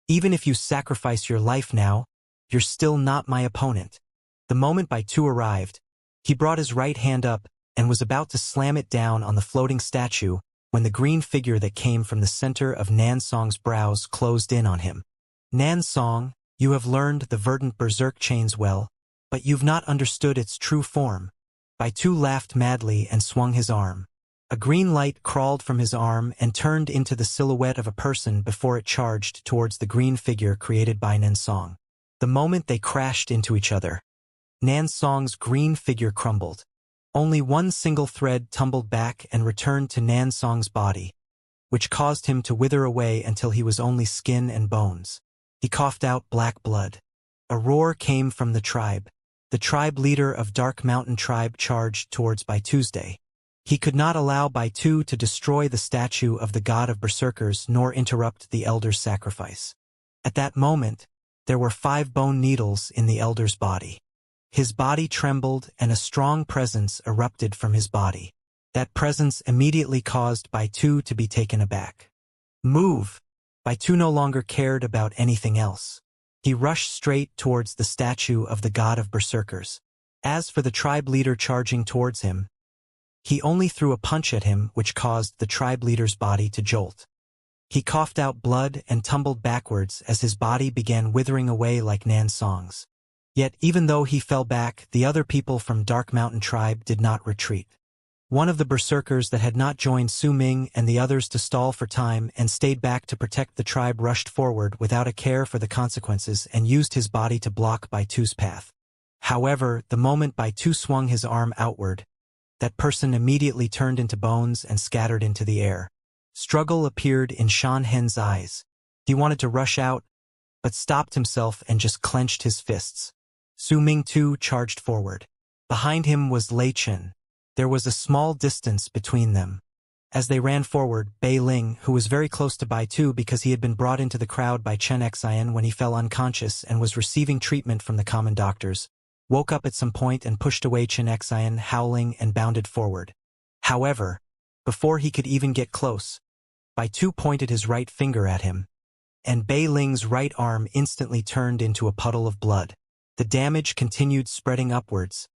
even if you sacrifice your life now, you're still not my opponent. The moment Baitu arrived, he brought his right hand up and was about to slam it down on the floating statue when the green figure that came from the center of Nan Song's brows closed in on him. Nan Song, you have learned the verdant berserk chains well, but you've not understood its true form. Baitu laughed madly and swung his arm. A green light crawled from his arm and turned into the silhouette of a person before it charged towards the green figure created by Nan Song. The moment they crashed into each other, Nan Song's green figure crumbled. Only one single thread tumbled back and returned to Nan Song's body, which caused him to wither away until he was only skin and bones. He coughed out black blood. A roar came from the tribe. The tribe leader of Dark Mountain Tribe charged towards Baitu's day. He could not allow Baitu to destroy the statue of the god of berserkers nor interrupt the elder's sacrifice. At that moment, there were 5 bone needles in the elder's body. His body trembled and a strong presence erupted from his body. That presence immediately caused Baitu to be taken aback. Move! Baitu no longer cared about anything else. He rushed straight towards the statue of the god of berserkers. As for the tribe leader charging towards him, he only threw a punch at him which caused the tribe leader's body to jolt. He coughed out blood and tumbled backwards as his body began withering away like Nan's songs. Yet even though he fell back, the other people from Dark Mountain tribe did not retreat. One of the berserkers that had not joined Su Ming and the others to stall for time and stayed back to protect the tribe rushed forward without a care for the consequences and used his body to block Baitu's path. However, the moment Baitu swung his arm outward, that person immediately turned into bones and scattered into the air. Struggle appeared in Shan Hen's eyes. He wanted to rush out, but stopped himself and just clenched his fists. Su Ming too charged forward. Behind him was Lei Chen. There was a small distance between them. As they ran forward, Bei Ling, who was very close to Baitu because he had been brought into the crowd by Chen Xian when he fell unconscious and was receiving treatment from the common doctors, woke up at some point and pushed away Chen Xian, howling, and bounded forward. However, before he could even get close, Baitu pointed his right finger at him, and Bei Ling's right arm instantly turned into a puddle of blood. The damage continued spreading upwards,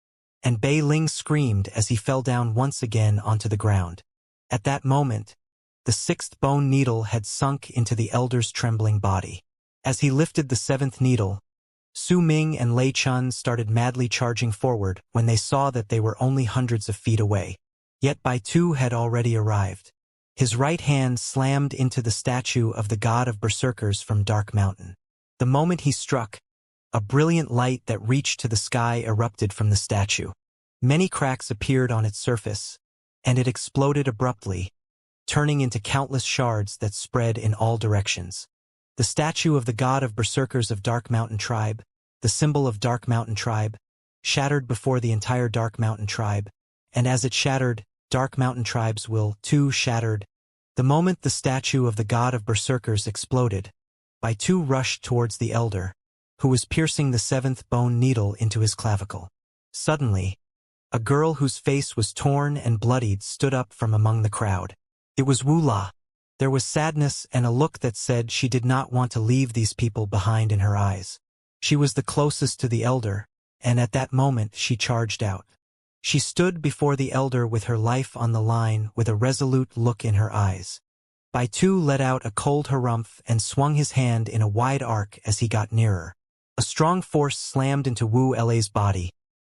and Bei Ling screamed as he fell down once again onto the ground. At that moment, the sixth bone needle had sunk into the elder's trembling body. As he lifted the seventh needle, Su Ming and Lei Chun started madly charging forward when they saw that they were only hundreds of feet away. Yet Baitu had already arrived. His right hand slammed into the statue of the god of berserkers from Dark Mountain. The moment he struck, a brilliant light that reached to the sky erupted from the statue. Many cracks appeared on its surface, and it exploded abruptly, turning into countless shards that spread in all directions. The statue of the god of berserkers of Dark Mountain tribe, the symbol of Dark Mountain tribe, shattered before the entire Dark Mountain tribe, and as it shattered, Dark Mountain tribe's will, too, shattered. The moment the statue of the god of berserkers exploded, Baitu rushed towards the elder, who was piercing the seventh bone needle into his clavicle. Suddenly, a girl whose face was torn and bloodied stood up from among the crowd. It was Wu La. There was sadness and a look that said she did not want to leave these people behind in her eyes. She was the closest to the elder, and at that moment she charged out. She stood before the elder with her life on the line with a resolute look in her eyes. Baitu let out a cold harumph and swung his hand in a wide arc as he got nearer. A strong force slammed into Wu La's body,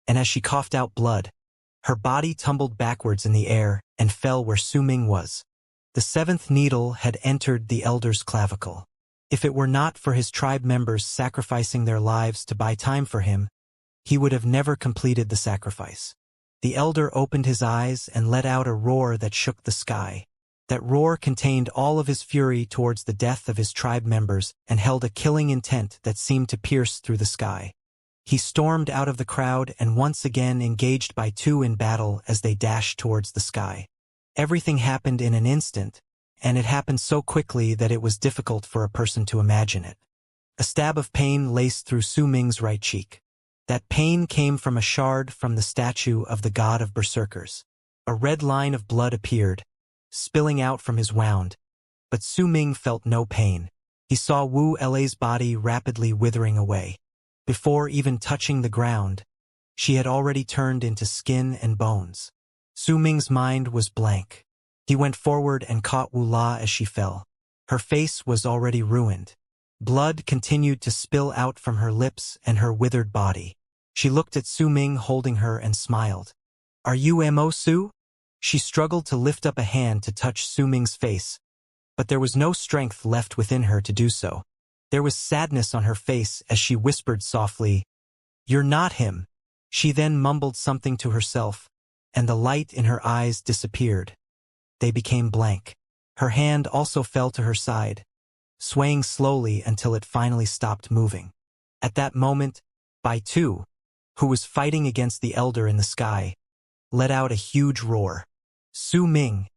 and as she coughed out blood, her body tumbled backwards in the air and fell where Su Ming was. The seventh needle had entered the elder's clavicle. If it were not for his tribe members sacrificing their lives to buy time for him, he would have never completed the sacrifice. The elder opened his eyes and let out a roar that shook the sky. That roar contained all of his fury towards the death of his tribe members and held a killing intent that seemed to pierce through the sky. He stormed out of the crowd and once again engaged Baitu in battle as they dashed towards the sky. Everything happened in an instant, and it happened so quickly that it was difficult for a person to imagine it. A stab of pain laced through Su Ming's right cheek. That pain came from a shard from the statue of the god of berserkers. A red line of blood appeared, spilling out from his wound, but Su Ming felt no pain. He saw Wu La's body rapidly withering away. Before even touching the ground, she had already turned into skin and bones. Su Ming's mind was blank. He went forward and caught Wu La as she fell. Her face was already ruined. Blood continued to spill out from her lips and her withered body. She looked at Su Ming holding her and smiled. "Are you Mo Su?" She struggled to lift up a hand to touch Su Ming's face, but there was no strength left within her to do so. There was sadness on her face as she whispered softly, "You're not him." She then mumbled something to herself, and the light in her eyes disappeared. They became blank. Her hand also fell to her side, swaying slowly until it finally stopped moving. At that moment, Baitu, who was fighting against the elder in the sky, let out a huge roar. "Su Ming,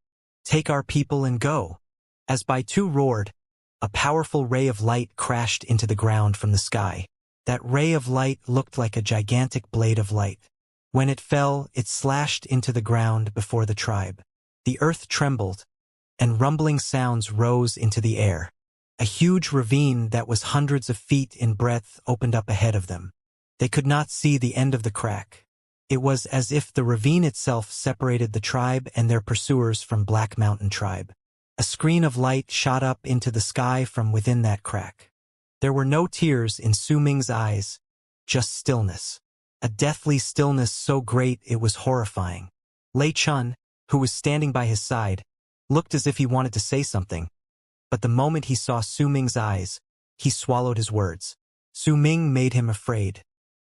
take our people and go." As Baitu roared, a powerful ray of light crashed into the ground from the sky. That ray of light looked like a gigantic blade of light. When it fell, it slashed into the ground before the tribe. The earth trembled, and rumbling sounds rose into the air. A huge ravine that was hundreds of feet in breadth opened up ahead of them. They could not see the end of the crack. It was as if the ravine itself separated the tribe and their pursuers from Black Mountain Tribe. A screen of light shot up into the sky from within that crack. There were no tears in Su Ming's eyes, just stillness. A deathly stillness so great it was horrifying. Lei Chun, who was standing by his side, looked as if he wanted to say something, but the moment he saw Su Ming's eyes, he swallowed his words. Su Ming made him afraid.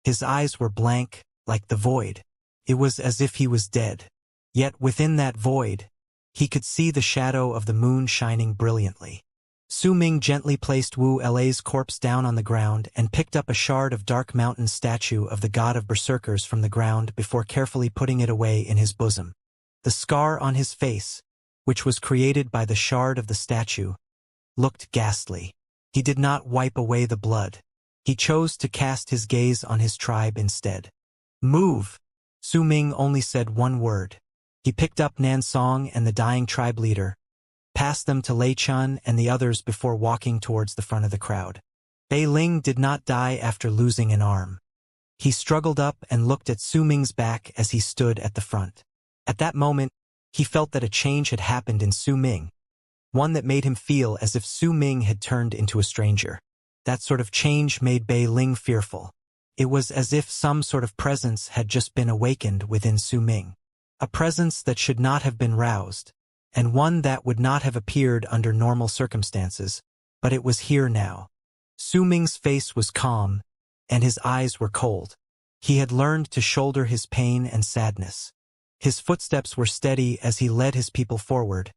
His eyes were blank, like the void. It was as if he was dead. Yet within that void, he could see the shadow of the moon shining brilliantly. Su Ming gently placed Wu Lei's corpse down on the ground and picked up a shard of Dark Mountain's statue of the god of berserkers from the ground before carefully putting it away in his bosom. The scar on his face, which was created by the shard of the statue, looked ghastly. He did not wipe away the blood. He chose to cast his gaze on his tribe instead. Move! Su Ming only said one word. He picked up Nan Song and the dying tribe leader, passed them to Lei Chun and the others before walking towards the front of the crowd. Bei Ling did not die after losing an arm. He struggled up and looked at Su Ming's back as he stood at the front. At that moment, he felt that a change had happened in Su Ming, one that made him feel as if Su Ming had turned into a stranger. That sort of change made Bei Ling fearful. It was as if some sort of presence had just been awakened within Su Ming. A presence that should not have been roused, and one that would not have appeared under normal circumstances, but it was here now. Su Ming's face was calm, and his eyes were cold. He had learned to shoulder his pain and sadness. His footsteps were steady as he led his people forward,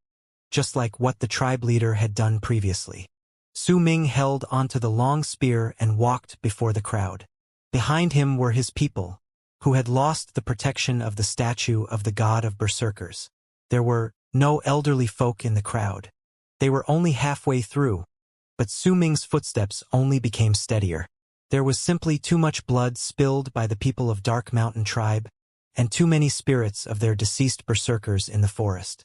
just like what the tribe leader had done previously. Su Ming held onto the long spear and walked before the crowd. Behind him were his people, who had lost the protection of the statue of the god of berserkers. There were no elderly folk in the crowd. They were only halfway through, but Su Ming's footsteps only became steadier. There was simply too much blood spilled by the people of Dark Mountain Tribe, and too many spirits of their deceased berserkers in the forest.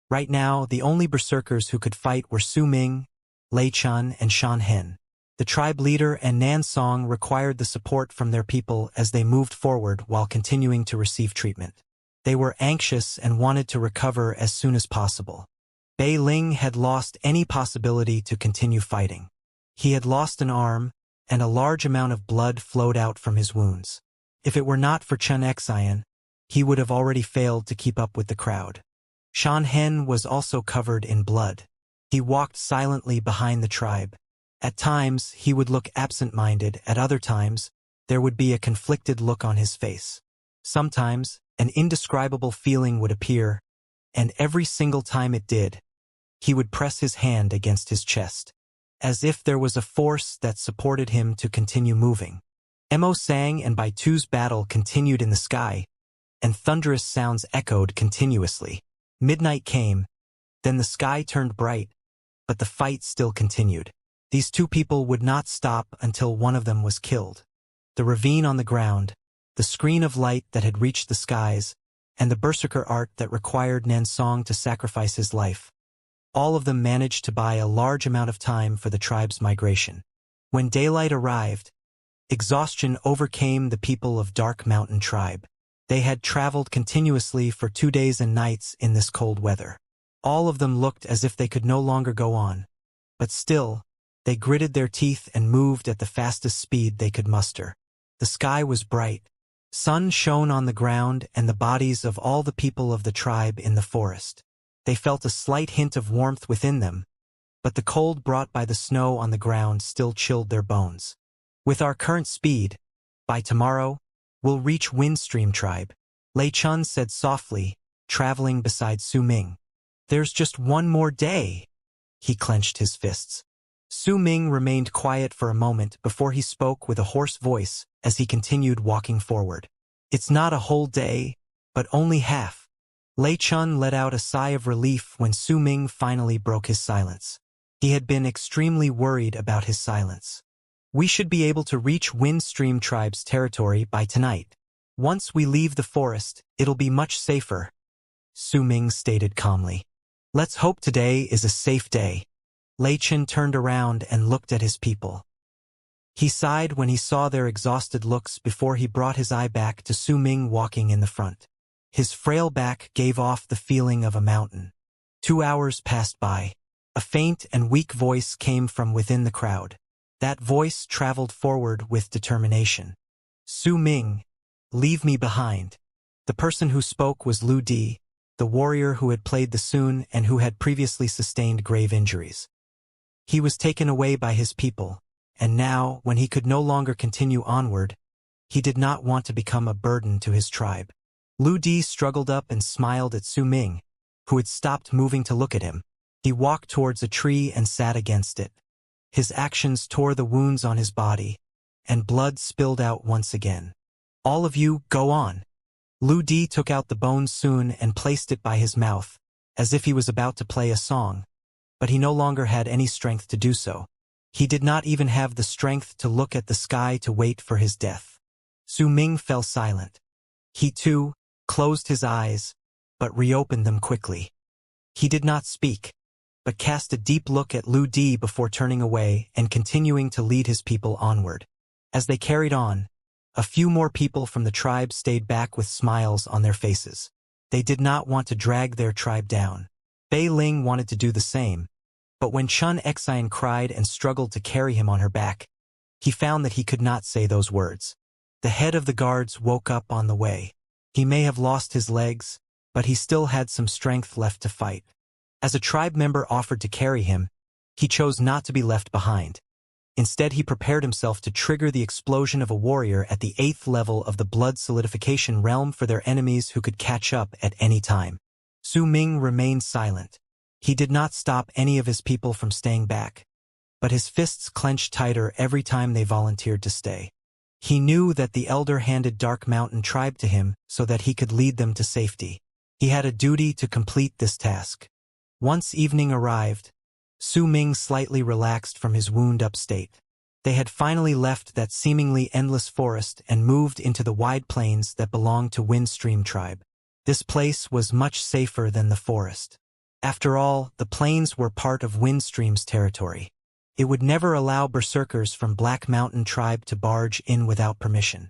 Right now, the only berserkers who could fight were Su Ming, Lei Chun, and Shan Hen. The tribe leader and Nan Song required the support from their people as they moved forward while continuing to receive treatment. They were anxious and wanted to recover as soon as possible. Bei Ling had lost any possibility to continue fighting. He had lost an arm, and a large amount of blood flowed out from his wounds. If it were not for Xianxia, he would have already failed to keep up with the crowd. Shan Hen was also covered in blood. He walked silently behind the tribe. At times, he would look absent-minded. At other times, there would be a conflicted look on his face. Sometimes, an indescribable feeling would appear, and every single time it did, he would press his hand against his chest, as if there was a force that supported him to continue moving. Mo sang and Baitu's battle continued in the sky, and thunderous sounds echoed continuously. Midnight came, then the sky turned bright, but the fight still continued. These two people would not stop until one of them was killed. The ravine on the ground, the screen of light that had reached the skies, and the berserker art that required Nan Song to sacrifice his life. All of them managed to buy a large amount of time for the tribe's migration. When daylight arrived, exhaustion overcame the people of Dark Mountain Tribe. They had traveled continuously for 2 days and nights in this cold weather. All of them looked as if they could no longer go on, but still, they gritted their teeth and moved at the fastest speed they could muster. The sky was bright. Sun shone on the ground and the bodies of all the people of the tribe in the forest. They felt a slight hint of warmth within them, but the cold brought by the snow on the ground still chilled their bones. With our current speed, by tomorrow, we'll reach Windstream Tribe, Lei Chun said softly, traveling beside Su Ming. There's just one more day. He clenched his fists. Su Ming remained quiet for a moment before he spoke with a hoarse voice as he continued walking forward. It's not a whole day, but only half. Lei Chun let out a sigh of relief when Su Ming finally broke his silence. He had been extremely worried about his silence. We should be able to reach Windstream Tribe's territory by tonight. Once we leave the forest, it'll be much safer, Su Ming stated calmly. Let's hope today is a safe day. Lei Chen turned around and looked at his people. He sighed when he saw their exhausted looks before he brought his eye back to Su Ming walking in the front. His frail back gave off the feeling of a mountain. 2 hours passed by. A faint and weak voice came from within the crowd. That voice traveled forward with determination. Su Ming, leave me behind. The person who spoke was Lu Di, the warrior who had played the Sun and who had previously sustained grave injuries. He was taken away by his people, and now, when he could no longer continue onward, he did not want to become a burden to his tribe. Lu Di struggled up and smiled at Su Ming, who had stopped moving to look at him. He walked towards a tree and sat against it. His actions tore the wounds on his body, and blood spilled out once again. All of you, go on. Lu Di took out the bone Sun and placed it by his mouth, as if he was about to play a song, but he no longer had any strength to do so. He did not even have the strength to look at the sky to wait for his death. Su Ming fell silent. He, too, closed his eyes, but reopened them quickly. He did not speak, but cast a deep look at Lu Di before turning away and continuing to lead his people onward. As they carried on, a few more people from the tribe stayed back with smiles on their faces. They did not want to drag their tribe down. Bei Ling wanted to do the same, but when Chun Xian cried and struggled to carry him on her back, he found that he could not say those words. The head of the guards woke up on the way. He may have lost his legs, but he still had some strength left to fight. As a tribe member offered to carry him, he chose not to be left behind. Instead, he prepared himself to trigger the explosion of a warrior at the 8th level of the blood solidification realm for their enemies who could catch up at any time. Su Ming remained silent. He did not stop any of his people from staying back, but his fists clenched tighter every time they volunteered to stay. He knew that the elder handed Dark Mountain tribe to him so that he could lead them to safety. He had a duty to complete this task. Once evening arrived, Su Ming slightly relaxed from his wound-up state. They had finally left that seemingly endless forest and moved into the wide plains that belonged to Windstream tribe. This place was much safer than the forest. After all, the plains were part of Windstream's territory. It would never allow berserkers from Black Mountain tribe to barge in without permission.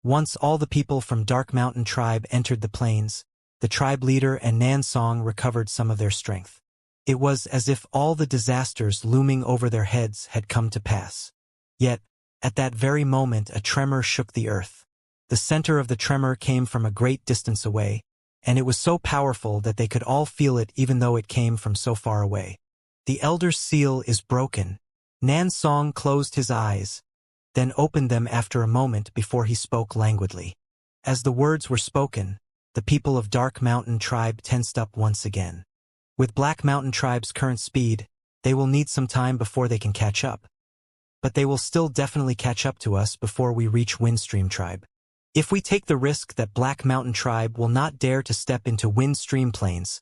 Once all the people from Dark Mountain tribe entered the plains, the tribe leader and Nansong recovered some of their strength. It was as if all the disasters looming over their heads had come to pass. Yet, at that very moment a tremor shook the earth. The center of the tremor came from a great distance away, and it was so powerful that they could all feel it even though it came from so far away. The Elder's seal is broken. Nansong closed his eyes, then opened them after a moment before he spoke languidly. As the words were spoken, the people of Dark Mountain tribe tensed up once again. With Black Mountain tribe's current speed, they will need some time before they can catch up. But they will still definitely catch up to us before we reach Windstream tribe. If we take the risk that Black Mountain tribe will not dare to step into Windstream plains,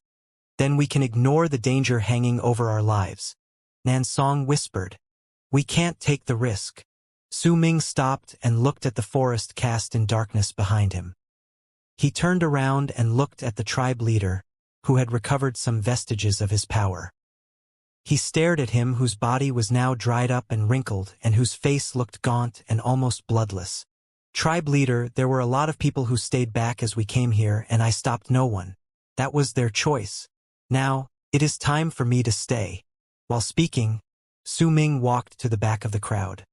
then we can ignore the danger hanging over our lives. Nansong whispered. We can't take the risk. Su Ming stopped and looked at the forest cast in darkness behind him. He turned around and looked at the tribe leader, who had recovered some vestiges of his power. He stared at him whose body was now dried up and wrinkled and whose face looked gaunt and almost bloodless. Tribe leader, there were a lot of people who stayed back as we came here and I stopped no one. That was their choice. Now, it is time for me to stay. While speaking, Su Ming walked to the back of the crowd.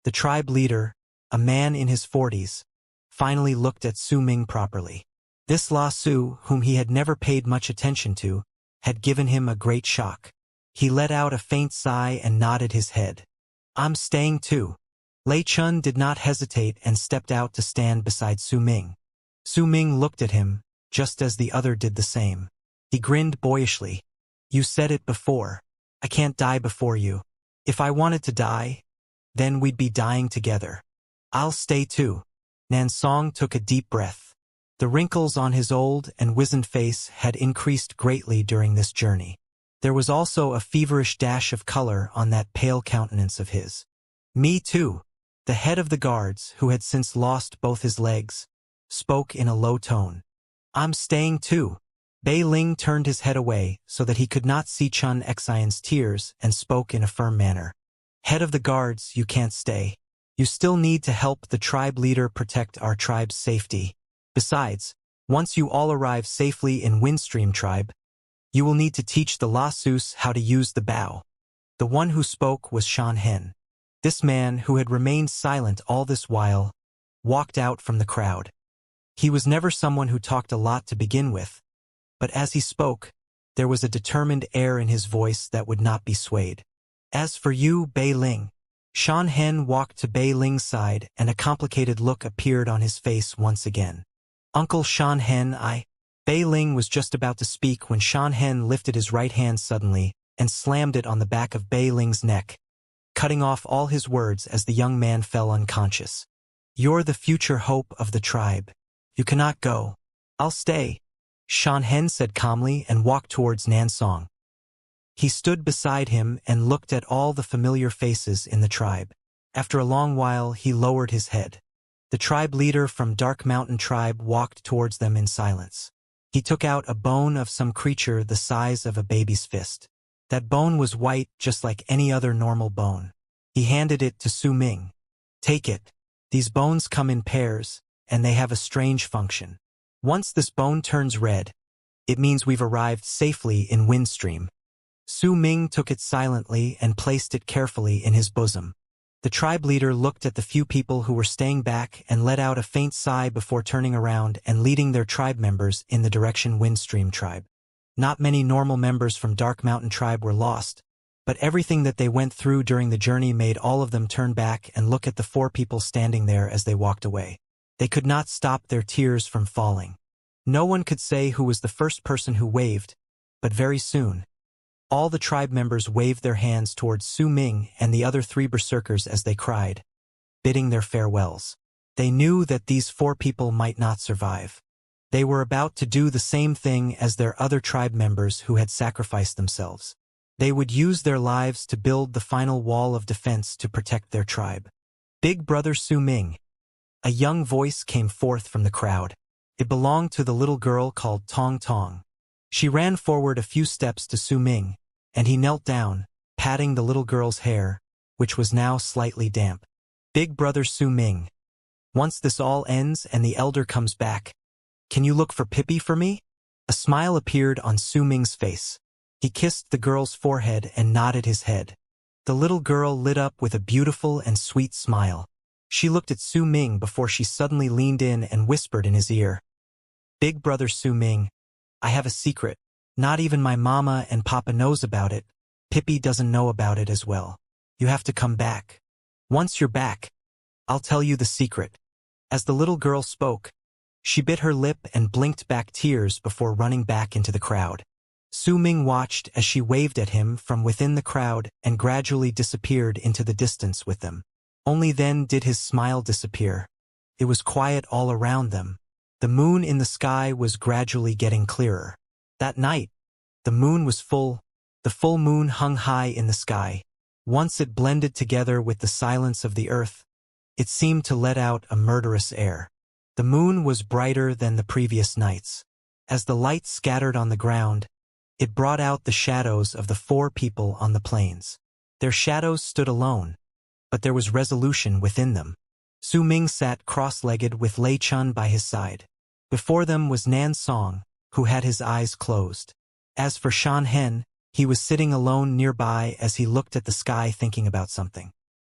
The tribe leader, a man in his 40s, finally looked at Su Ming properly. This La Su, whom he had never paid much attention to, had given him a great shock. He let out a faint sigh and nodded his head. I'm staying too. Lei Chun did not hesitate and stepped out to stand beside Su Ming. Su Ming looked at him, just as the other did the same. He grinned boyishly. You said it before. I can't die before you. If I wanted to die, then we'd be dying together. I'll stay too. Nansong took a deep breath. The wrinkles on his old and wizened face had increased greatly during this journey. There was also a feverish dash of color on that pale countenance of his. Me too. The head of the guards, who had since lost both his legs, spoke in a low tone. I'm staying too. Bei Ling turned his head away so that he could not see Chun Xian's tears and spoke in a firm manner. Head of the guards, you can't stay. You still need to help the tribe leader protect our tribe's safety. Besides, once you all arrive safely in Windstream tribe, you will need to teach the Lassus how to use the bow. The one who spoke was Xianhen. This man, who had remained silent all this while, walked out from the crowd. He was never someone who talked a lot to begin with, but as he spoke, there was a determined air in his voice that would not be swayed. As for you, Bei Ling, Xianhen walked to Bei Ling's side and a complicated look appeared on his face once again. Uncle Xianhen, Bei Ling was just about to speak when Xianhen lifted his right hand suddenly and slammed it on the back of Bei Ling's neck, cutting off all his words as the young man fell unconscious. You're the future hope of the tribe. You cannot go. I'll stay, Xianhen said calmly and walked towards Nansong. He stood beside him and looked at all the familiar faces in the tribe. After a long while, he lowered his head. The tribe leader from Dark Mountain tribe walked towards them in silence. He took out a bone of some creature the size of a baby's fist. That bone was white, just like any other normal bone. He handed it to Su Ming. Take it. These bones come in pairs, and they have a strange function. Once this bone turns red, it means we've arrived safely in Windstream. Su Ming took it silently and placed it carefully in his bosom. The tribe leader looked at the few people who were staying back and let out a faint sigh before turning around and leading their tribe members in the direction Windstream tribe. Not many normal members from Dark Mountain tribe were lost, but everything that they went through during the journey made all of them turn back and look at the four people standing there as they walked away. They could not stop their tears from falling. No one could say who was the first person who waved, but very soon, all the tribe members waved their hands towards Su Ming and the other three berserkers as they cried, bidding their farewells. They knew that these four people might not survive. They were about to do the same thing as their other tribe members who had sacrificed themselves. They would use their lives to build the final wall of defense to protect their tribe. Big Brother Su Ming. A young voice came forth from the crowd. It belonged to the little girl called Tong Tong. She ran forward a few steps to Su Ming, and he knelt down, patting the little girl's hair, which was now slightly damp. Big Brother Su Ming. Once this all ends and the elder comes back, can you look for Pippi for me? A smile appeared on Su Ming's face. He kissed the girl's forehead and nodded his head. The little girl lit up with a beautiful and sweet smile. She looked at Su Ming before she suddenly leaned in and whispered in his ear. Big Brother Su Ming, I have a secret. Not even my mama and papa knows about it. Pippi doesn't know about it as well. You have to come back. Once you're back, I'll tell you the secret. As the little girl spoke, she bit her lip and blinked back tears before running back into the crowd. Su Ming watched as she waved at him from within the crowd and gradually disappeared into the distance with them. Only then did his smile disappear. It was quiet all around them. The moon in the sky was gradually getting clearer. That night, the moon was full. The full moon hung high in the sky. Once it blended together with the silence of the earth, it seemed to let out a murderous air. The moon was brighter than the previous nights. As the light scattered on the ground, it brought out the shadows of the four people on the plains. Their shadows stood alone, but there was resolution within them. Su Ming sat cross-legged with Lei Chun by his side. Before them was Nan Song, who had his eyes closed. As for Xianhen, he was sitting alone nearby as he looked at the sky thinking about something.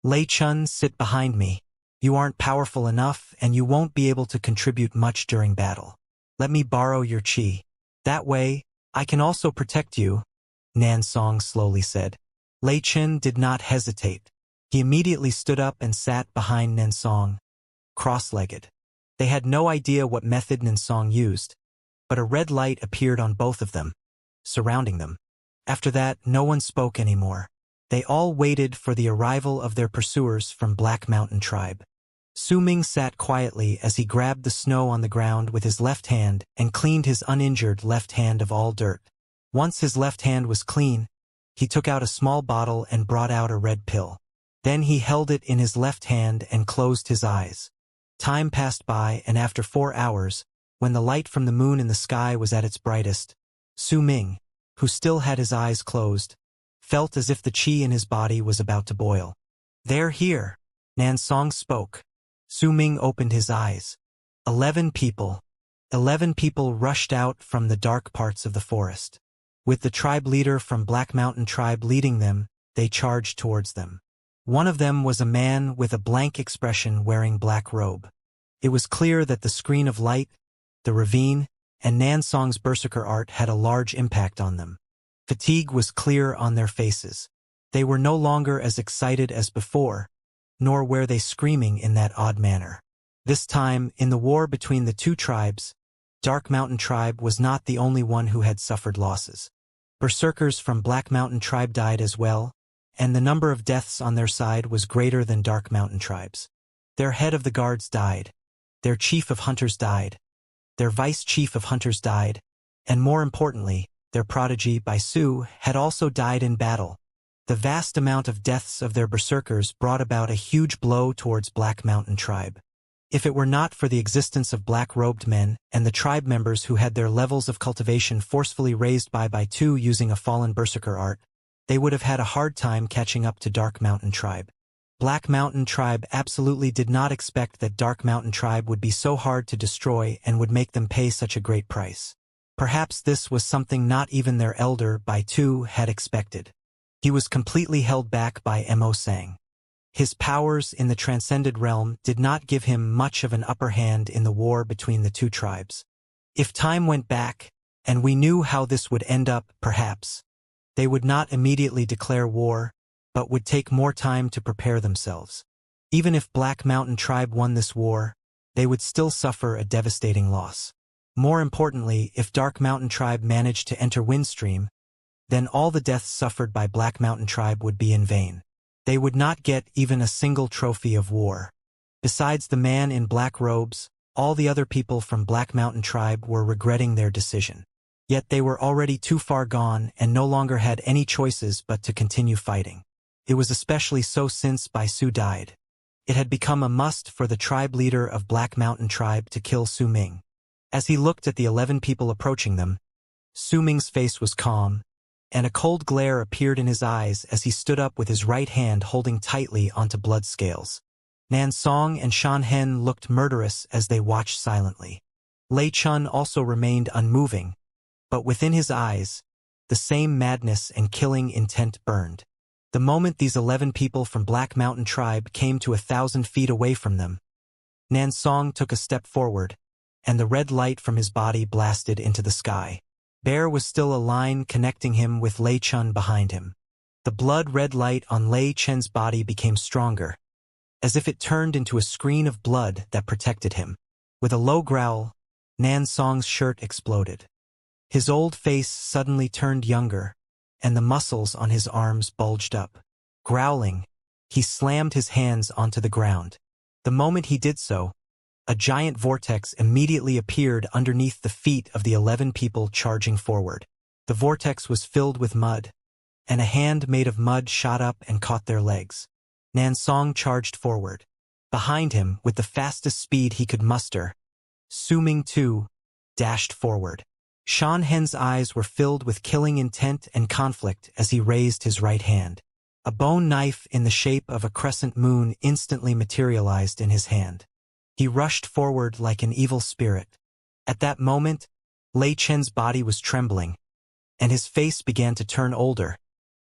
Lei Chun, sit behind me. You aren't powerful enough and you won't be able to contribute much during battle. Let me borrow your qi. That way, I can also protect you, Nan Song slowly said. Lei Chun did not hesitate. He immediately stood up and sat behind Nan Song, cross-legged. They had no idea what method Nan Song used, but a red light appeared on both of them, surrounding them. After that, no one spoke anymore. They all waited for the arrival of their pursuers from Black Mountain tribe. Su Ming sat quietly as he grabbed the snow on the ground with his left hand and cleaned his uninjured left hand of all dirt. Once his left hand was clean, he took out a small bottle and brought out a red pill. Then he held it in his left hand and closed his eyes. Time passed by and after 4 hours, when the light from the moon in the sky was at its brightest, Su Ming, who still had his eyes closed, felt as if the qi in his body was about to boil. "They're here," Nan Song spoke. Su Ming opened his eyes. 11 people. 11 people rushed out from the dark parts of the forest. With the tribe leader from Black Mountain Tribe leading them, they charged towards them. One of them was a man with a blank expression wearing black robe. It was clear that the screen of light, the ravine, and Nan Song's berserker art had a large impact on them. Fatigue was clear on their faces. They were no longer as excited as before, nor were they screaming in that odd manner. This time, in the war between the two tribes, Dark Mountain Tribe was not the only one who had suffered losses. Berserkers from Black Mountain Tribe died as well, and the number of deaths on their side was greater than Dark Mountain Tribe's. Their head of the guards died. Their chief of hunters died. Their vice chief of hunters died. And more importantly, their prodigy, Baisu, had also died in battle. The vast amount of deaths of their berserkers brought about a huge blow towards Black Mountain Tribe. If it were not for the existence of black-robed men and the tribe members who had their levels of cultivation forcefully raised by Baitu using a fallen berserker art, they would have had a hard time catching up to Dark Mountain Tribe. Black Mountain Tribe absolutely did not expect that Dark Mountain Tribe would be so hard to destroy and would make them pay such a great price. Perhaps this was something not even their elder, Baitu, had expected. He was completely held back by Mo Sang. His powers in the transcended realm did not give him much of an upper hand in the war between the two tribes. If time went back, and we knew how this would end up, perhaps, they would not immediately declare war, but would take more time to prepare themselves. Even if Black Mountain Tribe won this war, they would still suffer a devastating loss. More importantly, if Dark Mountain Tribe managed to enter Windstream, then all the deaths suffered by Black Mountain Tribe would be in vain. They would not get even a single trophy of war. Besides the man in black robes, all the other people from Black Mountain Tribe were regretting their decision. Yet they were already too far gone and no longer had any choices but to continue fighting. It was especially so since Baisu died. It had become a must for the tribe leader of Black Mountain Tribe to kill Su Ming. As he looked at the 11 people approaching them, Su Ming's face was calm, and a cold glare appeared in his eyes as he stood up with his right hand holding tightly onto blood scales. Nan Song and Shan Hen looked murderous as they watched silently. Lei Chun also remained unmoving, but within his eyes, the same madness and killing intent burned. The moment these 11 people from Black Mountain Tribe came to 1,000 feet away from them, Nan Song took a step forward, and the red light from his body blasted into the sky. There was still a line connecting him with Lei Chun behind him. The blood-red light on Lei Chun's body became stronger, as if it turned into a screen of blood that protected him. With a low growl, Nan Song's shirt exploded. His old face suddenly turned younger, and the muscles on his arms bulged up. Growling, he slammed his hands onto the ground. The moment he did so, a giant vortex immediately appeared underneath the feet of the 11 people charging forward. The vortex was filled with mud, and a hand made of mud shot up and caught their legs. Nan Song charged forward. Behind him, with the fastest speed he could muster, Su Ming too dashed forward. Shan Hen's eyes were filled with killing intent and conflict as he raised his right hand. A bone knife in the shape of a crescent moon instantly materialized in his hand. He rushed forward like an evil spirit. At that moment, Lei Chen's body was trembling, and his face began to turn older,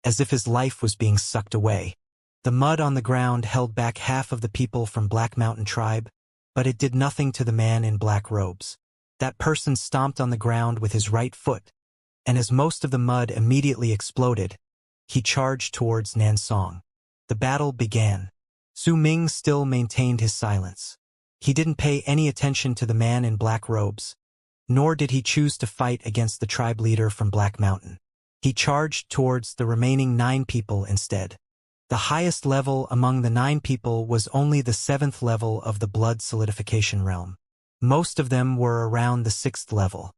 as if his life was being sucked away. The mud on the ground held back half of the people from Black Mountain Tribe, but it did nothing to the man in black robes. That person stomped on the ground with his right foot, and as most of the mud immediately exploded, he charged towards Nan Song. The battle began. Su Ming still maintained his silence. He didn't pay any attention to the man in black robes, nor did he choose to fight against the tribe leader from Black Mountain. He charged towards the remaining 9 people instead. The highest level among the 9 people was only the 7th level of the blood solidification realm. Most of them were around the 6th level.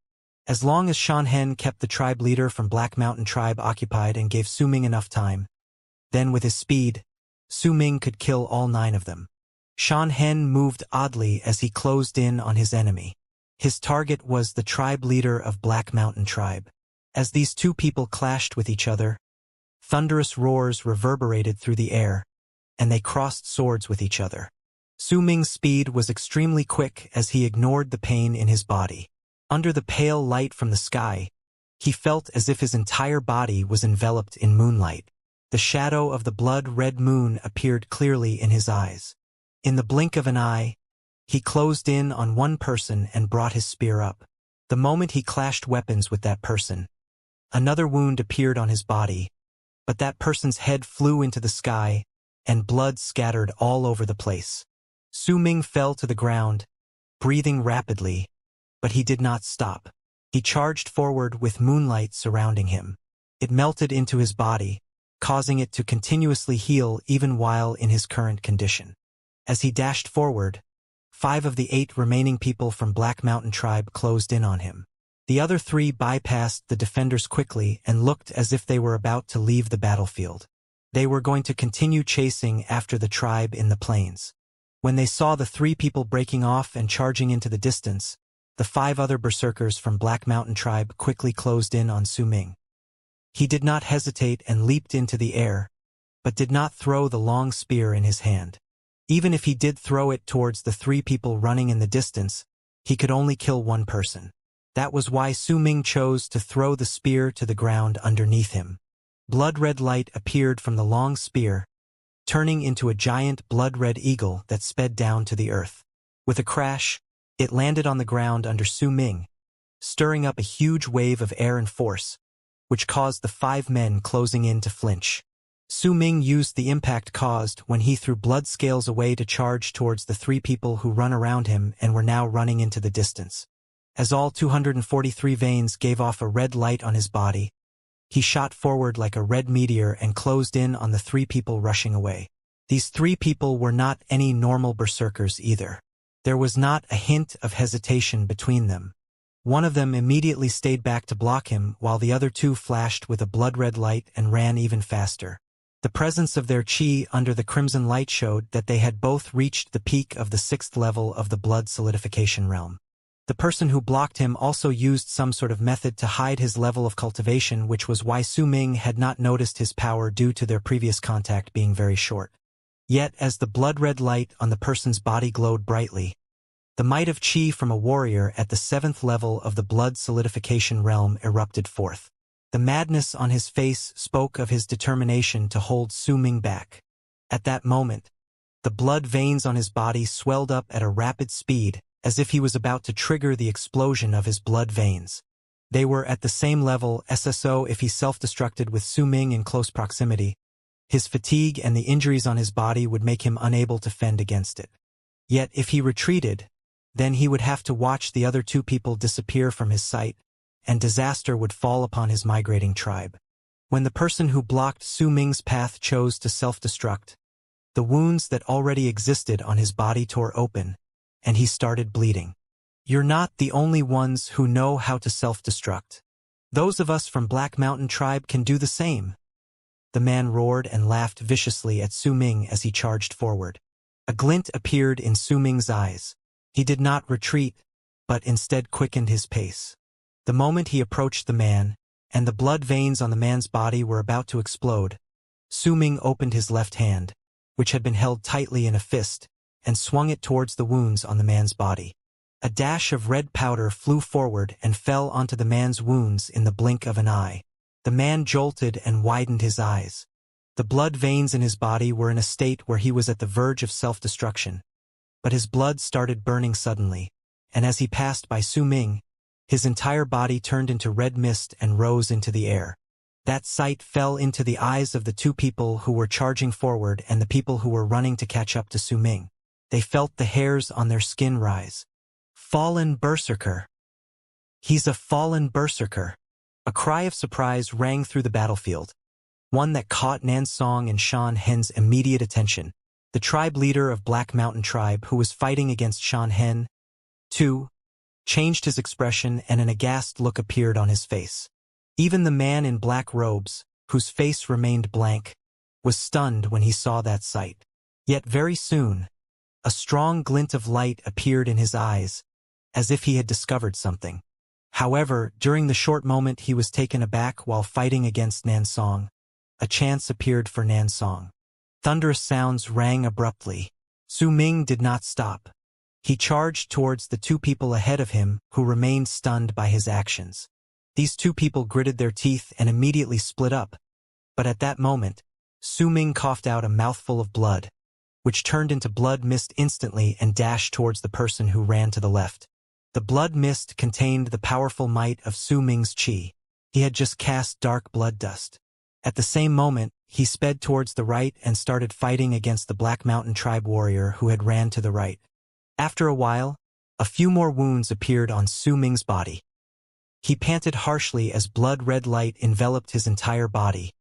As long as Shan Hen kept the tribe leader from Black Mountain Tribe occupied and gave Su Ming enough time, then with his speed, Su Ming could kill all 9 of them. Shan Hen moved oddly as he closed in on his enemy. His target was the tribe leader of Black Mountain Tribe. As these two people clashed with each other, thunderous roars reverberated through the air, and they crossed swords with each other. Su Ming's speed was extremely quick as he ignored the pain in his body. Under the pale light from the sky, he felt as if his entire body was enveloped in moonlight. The shadow of the blood-red moon appeared clearly in his eyes. In the blink of an eye, he closed in on one person and brought his spear up. The moment he clashed weapons with that person, another wound appeared on his body, but that person's head flew into the sky, and blood scattered all over the place. Su Ming fell to the ground, breathing rapidly, but he did not stop. He charged forward with moonlight surrounding him. It melted into his body, causing it to continuously heal even while in his current condition. As he dashed forward, 5 of the 8 remaining people from Black Mountain Tribe closed in on him. The other 3 bypassed the defenders quickly and looked as if they were about to leave the battlefield. They were going to continue chasing after the tribe in the plains. When they saw the 3 people breaking off and charging into the distance, the 5 other berserkers from Black Mountain Tribe quickly closed in on Su Ming. He did not hesitate and leaped into the air, but did not throw the long spear in his hand. Even if he did throw it towards the 3 people running in the distance, he could only kill one person. That was why Su Ming chose to throw the spear to the ground underneath him. Blood-red light appeared from the long spear, turning into a giant blood-red eagle that sped down to the earth. With a crash, it landed on the ground under Su Ming, stirring up a huge wave of air and force, which caused the 5 men closing in to flinch. Su Ming used the impact caused when he threw blood scales away to charge towards the 3 people who run around him and were now running into the distance. As all 243 veins gave off a red light on his body, he shot forward like a red meteor and closed in on the 3 people rushing away. These 3 people were not any normal berserkers either. There was not a hint of hesitation between them. One of them immediately stayed back to block him while the other 2 flashed with a blood-red light and ran even faster. The presence of their chi under the crimson light showed that they had both reached the peak of the 6th level of the blood solidification realm. The person who blocked him also used some sort of method to hide his level of cultivation, which was why Su Ming had not noticed his power due to their previous contact being very short. Yet as the blood-red light on the person's body glowed brightly, the might of chi from a warrior at the 7th level of the blood solidification realm erupted forth. The madness on his face spoke of his determination to hold Su Ming back. At that moment, the blood veins on his body swelled up at a rapid speed, as if he was about to trigger the explosion of his blood veins. They were at the same level SSO if he self-destructed with Su Ming in close proximity. His fatigue and the injuries on his body would make him unable to fend against it. Yet if he retreated, then he would have to watch the other 2 people disappear from his sight, and disaster would fall upon his migrating tribe. When the person who blocked Su Ming's path chose to self-destruct, the wounds that already existed on his body tore open, and he started bleeding. You're not the only ones who know how to self-destruct. Those of us from Black Mountain Tribe can do the same. The man roared and laughed viciously at Su Ming as he charged forward. A glint appeared in Su Ming's eyes. He did not retreat, but instead quickened his pace. The moment he approached the man, and the blood veins on the man's body were about to explode, Su Ming opened his left hand, which had been held tightly in a fist, and swung it towards the wounds on the man's body. A dash of red powder flew forward and fell onto the man's wounds in the blink of an eye. The man jolted and widened his eyes. The blood veins in his body were in a state where he was at the verge of self-destruction. But his blood started burning suddenly, and as he passed by Su Ming, his entire body turned into red mist and rose into the air. That sight fell into the eyes of the 2 people who were charging forward and the people who were running to catch up to Su Ming. They felt the hairs on their skin rise. Fallen berserker. He's a fallen berserker. A cry of surprise rang through the battlefield, one that caught Nansong and Shan Hen's immediate attention. The tribe leader of Black Mountain Tribe who was fighting against Shan Hen, too, changed his expression and an aghast look appeared on his face. Even the man in black robes, whose face remained blank, was stunned when he saw that sight. Yet very soon, a strong glint of light appeared in his eyes, as if he had discovered something. However, during the short moment he was taken aback while fighting against Nansong, a chance appeared for Nansong. Thunderous sounds rang abruptly. Su Ming did not stop. He charged towards the two people ahead of him who remained stunned by his actions. These two people gritted their teeth and immediately split up, but at that moment, Su Ming coughed out a mouthful of blood, which turned into blood mist instantly and dashed towards the person who ran to the left. The blood mist contained the powerful might of Su Ming's qi. He had just cast dark blood dust. At the same moment, he sped towards the right and started fighting against the Black Mountain tribe warrior who had ran to the right. After a while, a few more wounds appeared on Su Ming's body. He panted harshly as blood-red light enveloped his entire body.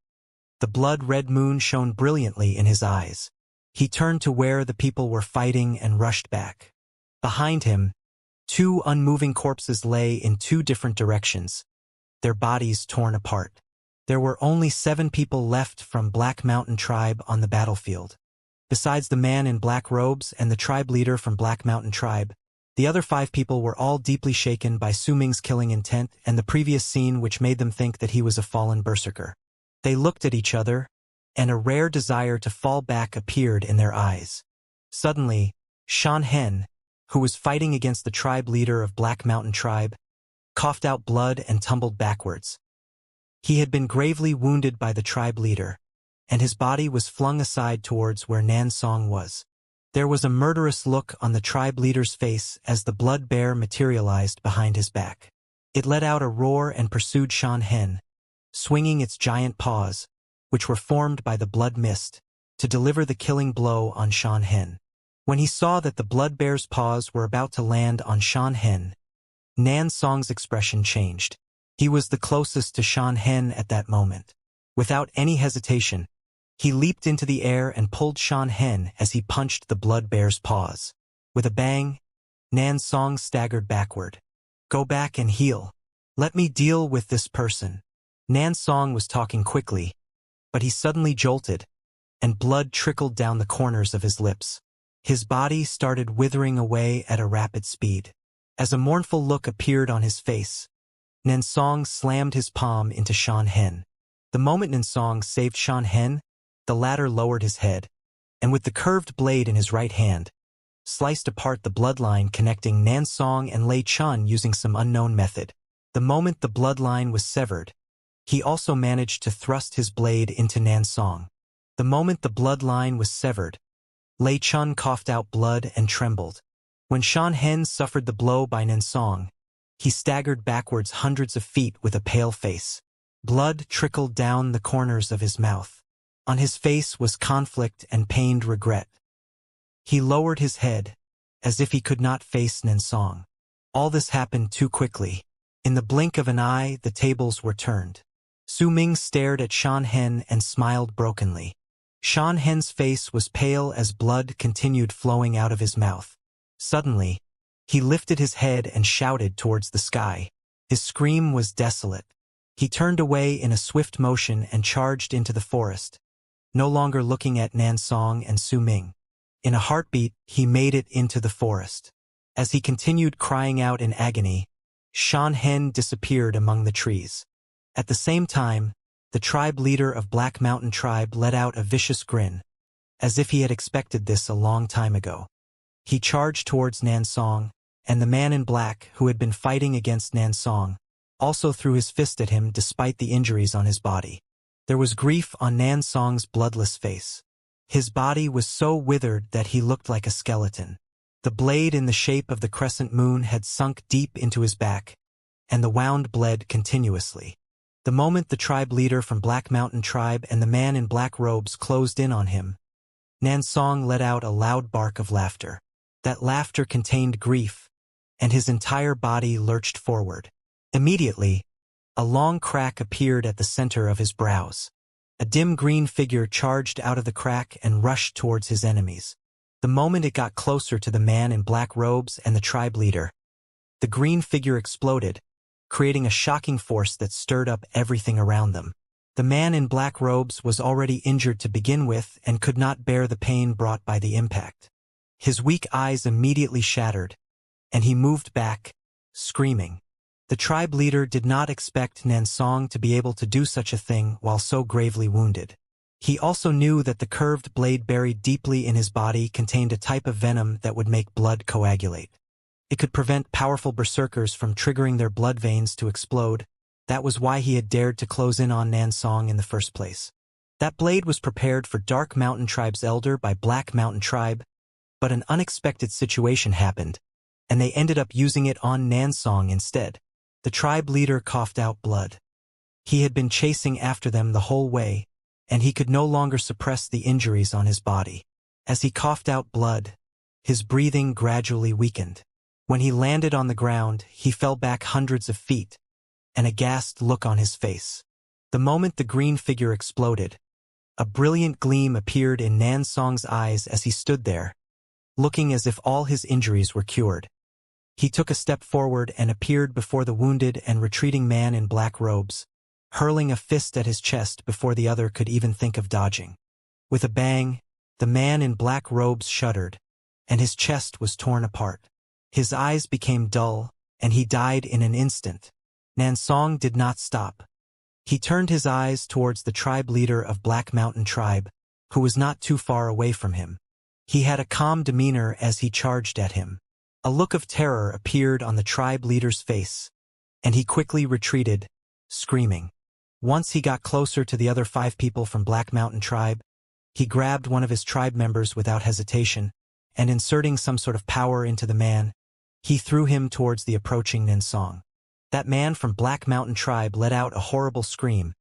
The blood-red moon shone brilliantly in his eyes. He turned to where the people were fighting and rushed back. Behind him, two unmoving corpses lay in two different directions, their bodies torn apart. There were only 7 people left from Black Mountain tribe on the battlefield. Besides the man in black robes and the tribe leader from Black Mountain tribe, the other 5 people were all deeply shaken by Su Ming's killing intent and the previous scene which made them think that he was a fallen berserker. They looked at each other, and a rare desire to fall back appeared in their eyes. Suddenly, Shan Hen, who was fighting against the tribe leader of Black Mountain tribe, coughed out blood and tumbled backwards. He had been gravely wounded by the tribe leader, and his body was flung aside towards where Nansong was. There was a murderous look on the tribe leader's face as the blood bear materialized behind his back. It let out a roar and pursued Shan Hen, swinging its giant paws, which were formed by the blood mist, to deliver the killing blow on Shan Hen. When he saw that the blood bear's paws were about to land on Shan Hen, Nansong's expression changed. He was the closest to Shan Hen at that moment. Without any hesitation, he leaped into the air and pulled Shan Hen as he punched the blood bear's paws. With a bang, Nansong staggered backward. "Go back and heal. Let me deal with this person." Nansong was talking quickly, but he suddenly jolted, and blood trickled down the corners of his lips. His body started withering away at a rapid speed. As a mournful look appeared on his face, Nansong slammed his palm into Shan Hen. The moment Nansong saved Shan Hen, the latter lowered his head, and with the curved blade in his right hand, sliced apart the bloodline connecting Nansong and Lei Chun using some unknown method. The moment the bloodline was severed, he also managed to thrust his blade into Nansong. The moment the bloodline was severed, Lei Chun coughed out blood and trembled. When Shan Hen suffered the blow by Nansong, he staggered backwards hundreds of feet with a pale face. Blood trickled down the corners of his mouth. On his face was conflict and pained regret. He lowered his head, as if he could not face Nansong. All this happened too quickly. In the blink of an eye, the tables were turned. Su Ming stared at Shan Hen and smiled brokenly. Shan Hen's face was pale as blood continued flowing out of his mouth. Suddenly, he lifted his head and shouted towards the sky. His scream was desolate. He turned away in a swift motion and charged into the forest, no longer looking at Nansong and Su Ming. In a heartbeat, he made it into the forest. As he continued crying out in agony, Shan Hen disappeared among the trees. At the same time, the tribe leader of Black Mountain tribe let out a vicious grin, as if he had expected this a long time ago. He charged towards Nansong, and the man in black, who had been fighting against Nansong, also threw his fist at him despite the injuries on his body. There was grief on Nansong's bloodless face. His body was so withered that he looked like a skeleton. The blade in the shape of the crescent moon had sunk deep into his back, and the wound bled continuously. The moment the tribe leader from Black Mountain tribe and the man in black robes closed in on him, Nansong let out a loud bark of laughter. That laughter contained grief, and his entire body lurched forward. Immediately, a long crack appeared at the center of his brows. A dim green figure charged out of the crack and rushed towards his enemies. The moment it got closer to the man in black robes and the tribe leader, the green figure exploded, creating a shocking force that stirred up everything around them. The man in black robes was already injured to begin with and could not bear the pain brought by the impact. His weak eyes immediately shattered, and he moved back, screaming. The tribe leader did not expect Nansong to be able to do such a thing while so gravely wounded. He also knew that the curved blade buried deeply in his body contained a type of venom that would make blood coagulate. It could prevent powerful berserkers from triggering their blood veins to explode. That was why he had dared to close in on Nansong in the first place. That blade was prepared for Dark Mountain Tribe's elder by Black Mountain Tribe, but an unexpected situation happened, and they ended up using it on Nansong instead. The tribe leader coughed out blood. He had been chasing after them the whole way, and he could no longer suppress the injuries on his body. As he coughed out blood, his breathing gradually weakened. When he landed on the ground, he fell back hundreds of feet, an aghast look on his face. The moment the green figure exploded, a brilliant gleam appeared in Nansong's eyes as he stood there, looking as if all his injuries were cured. He took a step forward and appeared before the wounded and retreating man in black robes, hurling a fist at his chest before the other could even think of dodging. With a bang, the man in black robes shuddered, and his chest was torn apart. His eyes became dull, and he died in an instant. Nansong did not stop. He turned his eyes towards the tribe leader of Black Mountain Tribe, who was not too far away from him. He had a calm demeanor as he charged at him. A look of terror appeared on the tribe leader's face, and he quickly retreated, screaming. Once he got closer to the other 5 people from Black Mountain Tribe, he grabbed one of his tribe members without hesitation, and inserting some sort of power into the man, he threw him towards the approaching Nansong. That man from Black Mountain Tribe let out a horrible scream,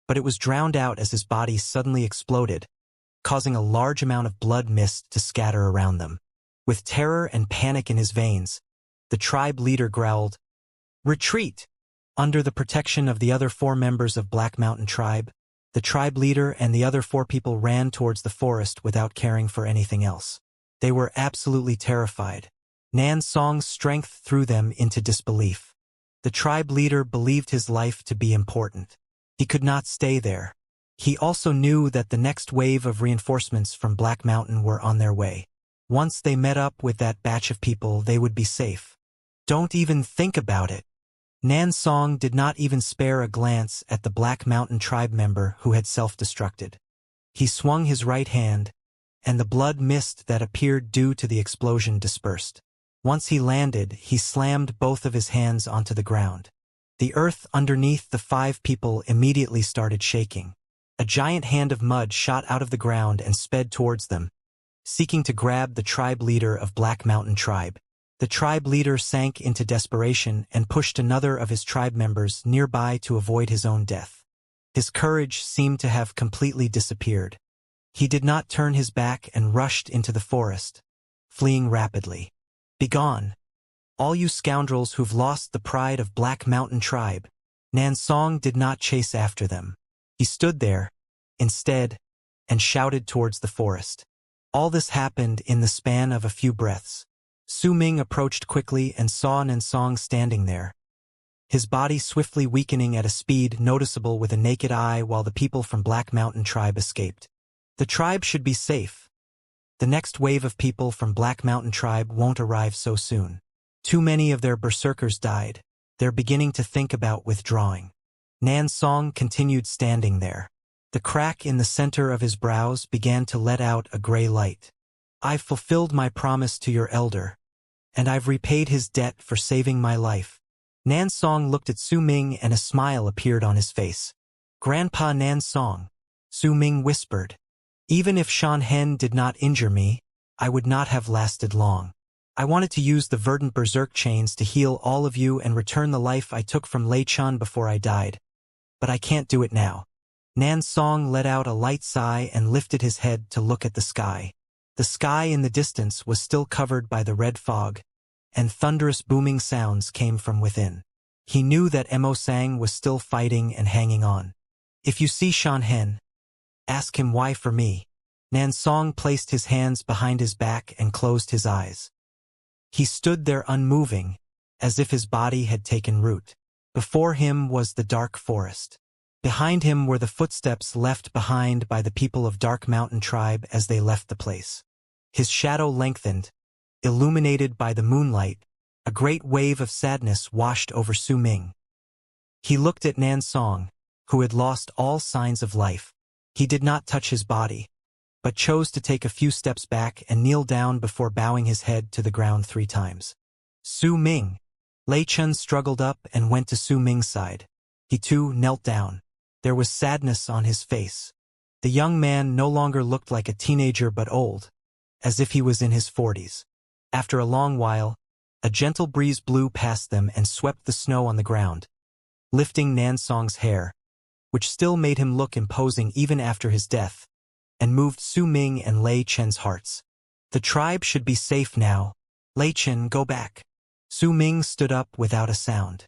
but it was drowned out as his body suddenly exploded, causing a large amount of blood mist to scatter around them. With terror and panic in his veins, the tribe leader growled, "Retreat!" Under the protection of the other 4 members of Black Mountain Tribe, the tribe leader and the other 4 people ran towards the forest without caring for anything else. They were absolutely terrified. Nansong's strength threw them into disbelief. The tribe leader believed his life to be important. He could not stay there. He also knew that the next wave of reinforcements from Black Mountain were on their way. Once they met up with that batch of people, they would be safe. Don't even think about it. Nansong did not even spare a glance at the Black Mountain Tribe member who had self-destructed. He swung his right hand, and the blood mist that appeared due to the explosion dispersed. Once he landed, he slammed both of his hands onto the ground. The earth underneath the 5 people immediately started shaking. A giant hand of mud shot out of the ground and sped towards them, seeking to grab the tribe leader of Black Mountain Tribe. The tribe leader sank into desperation and pushed another of his tribe members nearby to avoid his own death. His courage seemed to have completely disappeared. He did not turn his back and rushed into the forest, fleeing rapidly. "Begone, all you scoundrels who've lost the pride of Black Mountain Tribe." Nansong did not chase after them. He stood there, instead, and shouted towards the forest. All this happened in the span of a few breaths. Su Ming approached quickly and saw Nansong standing there, his body swiftly weakening at a speed noticeable with a naked eye while the people from Black Mountain Tribe escaped. The tribe should be safe. The next wave of people from Black Mountain Tribe won't arrive so soon. Too many of their berserkers died. They're beginning to think about withdrawing. Nansong continued standing there. The crack in the center of his brows began to let out a gray light. "I've fulfilled my promise to your elder, and I've repaid his debt for saving my life." Nansong looked at Su Ming and a smile appeared on his face. "Grandpa Nansong," Su Ming whispered, "even if Shan Hen did not injure me, I would not have lasted long. I wanted to use the verdant berserk chains to heal all of you and return the life I took from Lei Chun before I died. But I can't do it now." Nansong let out a light sigh and lifted his head to look at the sky. The sky in the distance was still covered by the red fog, and thunderous booming sounds came from within. He knew that Mo Sang was still fighting and hanging on. "If you see Shan Hen, ask him why for me." Nansong placed his hands behind his back and closed his eyes. He stood there unmoving, as if his body had taken root. Before him was the dark forest. Behind him were the footsteps left behind by the people of Dark Mountain Tribe as they left the place. His shadow lengthened, illuminated by the moonlight, A great wave of sadness washed over Su Ming. He looked at Nan Song, who had lost all signs of life. He did not touch his body, but chose to take a few steps back and kneel down before bowing his head to the ground 3 times. Su Ming. Lei Chen struggled up and went to Su Ming's side. He too knelt down. There was sadness on his face. The young man no longer looked like a teenager but old, as if he was in his 40s. After a long while, a gentle breeze blew past them and swept the snow on the ground, lifting Nan Song's hair, which still made him look imposing even after his death, and moved Su Ming and Lei Chen's hearts. The tribe should be safe now. Lei Chen, go back. Su Ming stood up without a sound.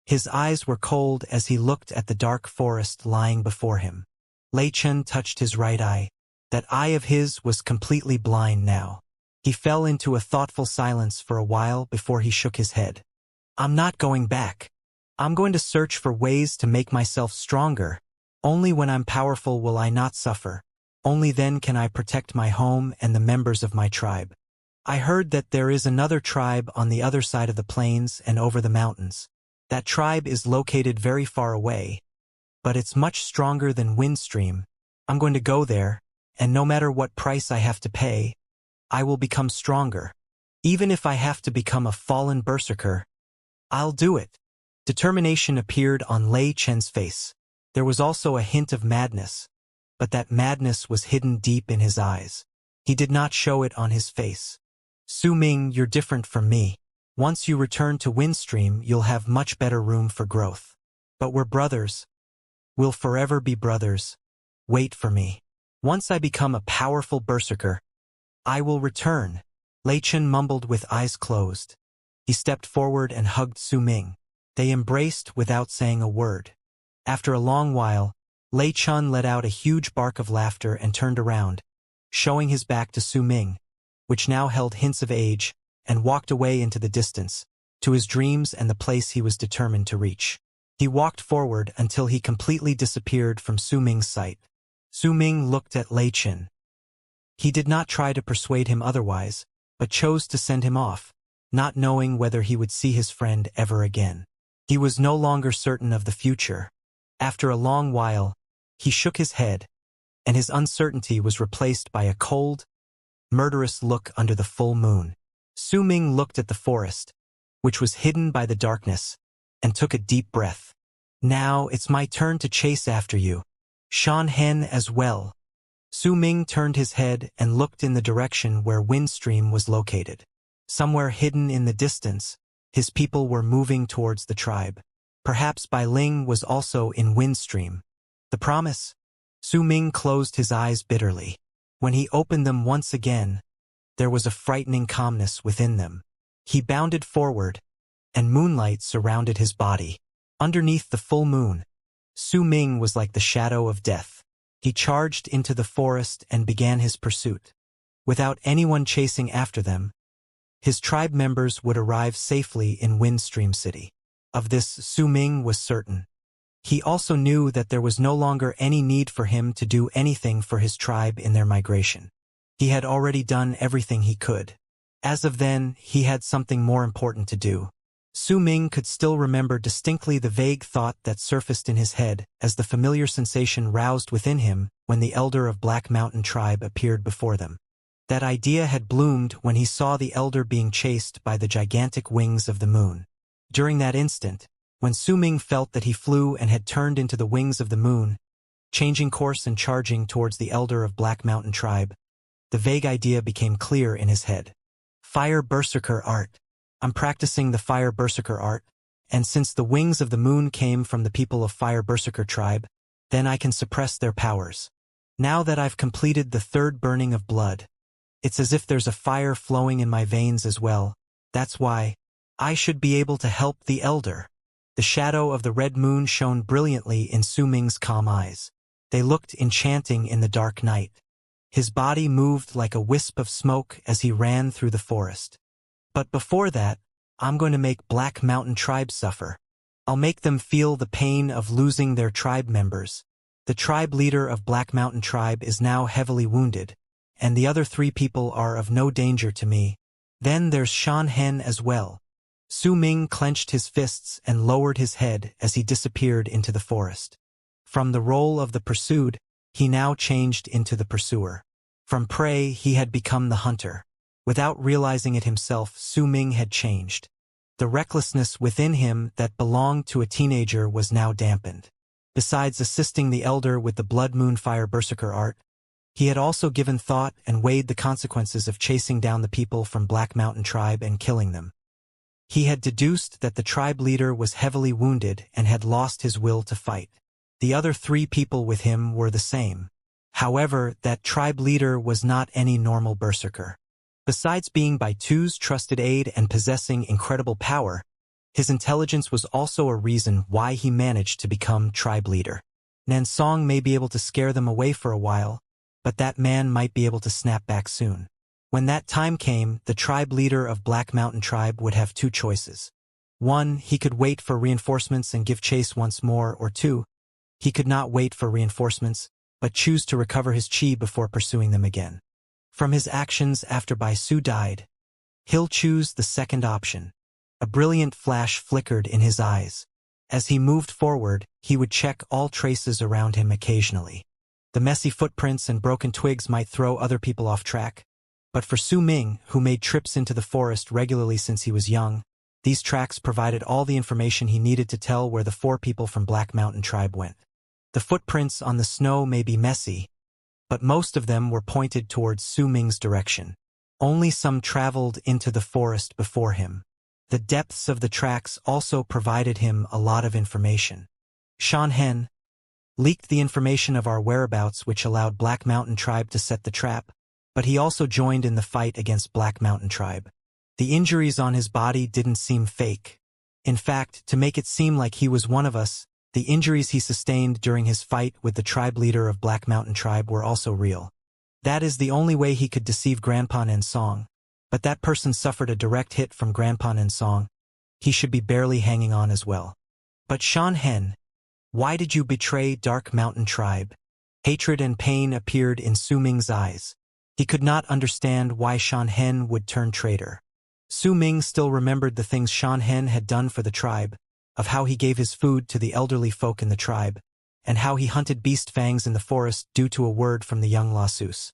His eyes were cold as he looked at the dark forest lying before him. Lei Chen touched his right eye. That eye of his was completely blind now. He fell into a thoughtful silence for a while before he shook his head. I'm not going back. I'm going to search for ways to make myself stronger. Only when I'm powerful will I not suffer. Only then can I protect my home and the members of my tribe. I heard that there is another tribe on the other side of the plains and over the mountains. That tribe is located very far away, but it's much stronger than Windstream. I'm going to go there, and no matter what price I have to pay, I will become stronger. Even if I have to become a fallen berserker, I'll do it. Determination appeared on Lei Chen's face. There was also a hint of madness, but that madness was hidden deep in his eyes. He did not show it on his face. Su Ming, you're different from me. Once you return to Windstream, you'll have much better room for growth. But we're brothers. We'll forever be brothers. Wait for me. Once I become a powerful berserker, I will return. Lei Chen mumbled with eyes closed. He stepped forward and hugged Su Ming. They embraced without saying a word. After a long while, Lei Chen let out a huge bark of laughter and turned around, showing his back to Su Ming, which now held hints of age, and walked away into the distance, to his dreams and the place he was determined to reach. He walked forward until he completely disappeared from Su Ming's sight. Su Ming looked at Lei Chen. He did not try to persuade him otherwise, but chose to send him off, not knowing whether he would see his friend ever again. He was no longer certain of the future. After a long while, he shook his head, and his uncertainty was replaced by a cold, murderous look under the full moon. Su Ming looked at the forest, which was hidden by the darkness, and took a deep breath. Now it's my turn to chase after you. Shan Hen as well. Su Ming turned his head and looked in the direction where Windstream was located. Somewhere hidden in the distance, his people were moving towards the tribe. Perhaps Bai Ling was also in Windstream. The promise? Su Ming closed his eyes bitterly. When he opened them once again, there was a frightening calmness within them. He bounded forward, and moonlight surrounded his body. Underneath the full moon, Su Ming was like the shadow of death. He charged into the forest and began his pursuit. Without anyone chasing after them, his tribe members would arrive safely in Windstream City. Of this Su Ming was certain. He also knew that there was no longer any need for him to do anything for his tribe in their migration. He had already done everything he could. As of then, he had something more important to do. Su Ming could still remember distinctly the vague thought that surfaced in his head as the familiar sensation roused within him when the elder of Black Mountain tribe appeared before them. That idea had bloomed when he saw the elder being chased by the gigantic wings of the moon. During that instant, when Su Ming felt that he flew and had turned into the wings of the moon, changing course and charging towards the elder of Black Mountain tribe, the vague idea became clear in his head. Fire Berserker Art. I'm practicing the Fire Berserker art, and since the wings of the moon came from the people of Fire Berserker tribe, then I can suppress their powers. Now that I've completed the 3rd burning of blood, it's as if there's a fire flowing in my veins as well. That's why I should be able to help the elder. The shadow of the red moon shone brilliantly in Su Ming's calm eyes. They looked enchanting in the dark night. His body moved like a wisp of smoke as he ran through the forest. But before that, I'm going to make Black Mountain tribe suffer. I'll make them feel the pain of losing their tribe members. The tribe leader of Black Mountain tribe is now heavily wounded, and the other 3 people are of no danger to me. Then there's Shan Hen as well. Su Ming clenched his fists and lowered his head as he disappeared into the forest. From the role of the pursued, he now changed into the pursuer. From prey, he had become the hunter. Without realizing it himself, Su Ming had changed. The recklessness within him that belonged to a teenager was now dampened. Besides assisting the elder with the Blood Moon Fire Berserker art, he had also given thought and weighed the consequences of chasing down the people from Black Mountain Tribe and killing them. He had deduced that the tribe leader was heavily wounded and had lost his will to fight. The other 3 people with him were the same. However, that tribe leader was not any normal berserker. Besides being Baitu's trusted aide and possessing incredible power, his intelligence was also a reason why he managed to become tribe leader. Nansong may be able to scare them away for a while, but that man might be able to snap back soon. When that time came, the tribe leader of Black Mountain Tribe would have 2 choices. 1, he could wait for reinforcements and give chase once more, or 2, he could not wait for reinforcements, but choose to recover his chi before pursuing them again. From his actions after Baisu died, he'll choose the second option. A brilliant flash flickered in his eyes. As he moved forward, he would check all traces around him occasionally. The messy footprints and broken twigs might throw other people off track, but for Su Ming, who made trips into the forest regularly since he was young, these tracks provided all the information he needed to tell where the 4 people from Black Mountain Tribe went. The footprints on the snow may be messy, but most of them were pointed towards Su Ming's direction. Only some traveled into the forest before him. The depths of the tracks also provided him a lot of information. Xianxia leaked the information of our whereabouts, which allowed Black Mountain Tribe to set the trap, but he also joined in the fight against Black Mountain Tribe. The injuries on his body didn't seem fake. In fact, to make it seem like he was one of us, the injuries he sustained during his fight with the tribe leader of Black Mountain Tribe were also real. That is the only way he could deceive Grandpa Nansong, but that person suffered a direct hit from Grandpa Nansong. He should be barely hanging on as well. But Xianxia, why did you betray Dark Mountain Tribe? Hatred and pain appeared in Su Ming's eyes. He could not understand why Xianxia would turn traitor. Su Ming still remembered the things Xianxia had done for the tribe, of how he gave his food to the elderly folk in the tribe, and how he hunted beast fangs in the forest due to a word from the young Lassus.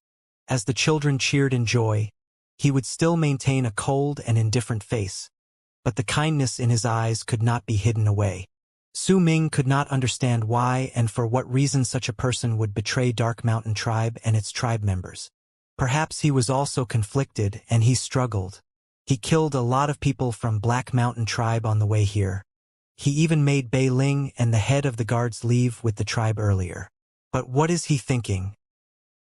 As the children cheered in joy, he would still maintain a cold and indifferent face, but the kindness in his eyes could not be hidden away. Su Ming could not understand why and for what reason such a person would betray Dark Mountain Tribe and its tribe members. Perhaps he was also conflicted and he struggled. He killed a lot of people from Black Mountain Tribe on the way here. He even made Bei Ling and the head of the guards leave with the tribe earlier. But what is he thinking?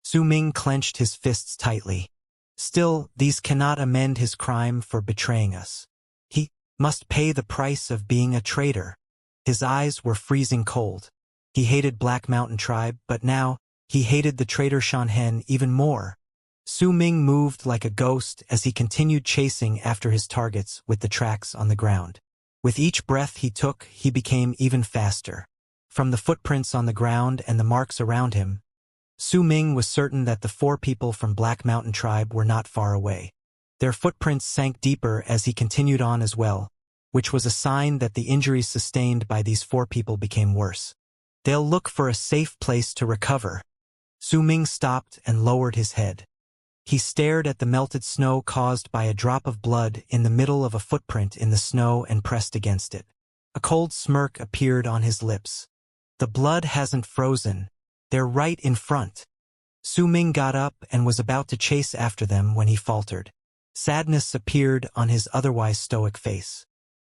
Su Ming clenched his fists tightly. Still, these cannot amend his crime for betraying us. He must pay the price of being a traitor. His eyes were freezing cold. He hated Black Mountain Tribe, but now, he hated the traitor Xianxia even more. Su Ming moved like a ghost as he continued chasing after his targets with the tracks on the ground. With each breath he took, he became even faster. From the footprints on the ground and the marks around him, Su Ming was certain that the 4 people from Black Mountain Tribe were not far away. Their footprints sank deeper as he continued on as well, which was a sign that the injuries sustained by these 4 people became worse. They'll look for a safe place to recover. Su Ming stopped and lowered his head. He stared at the melted snow caused by a drop of blood in the middle of a footprint in the snow and pressed against it. A cold smirk appeared on his lips. The blood hasn't frozen. They're right in front. Su Ming got up and was about to chase after them when he faltered. Sadness appeared on his otherwise stoic face.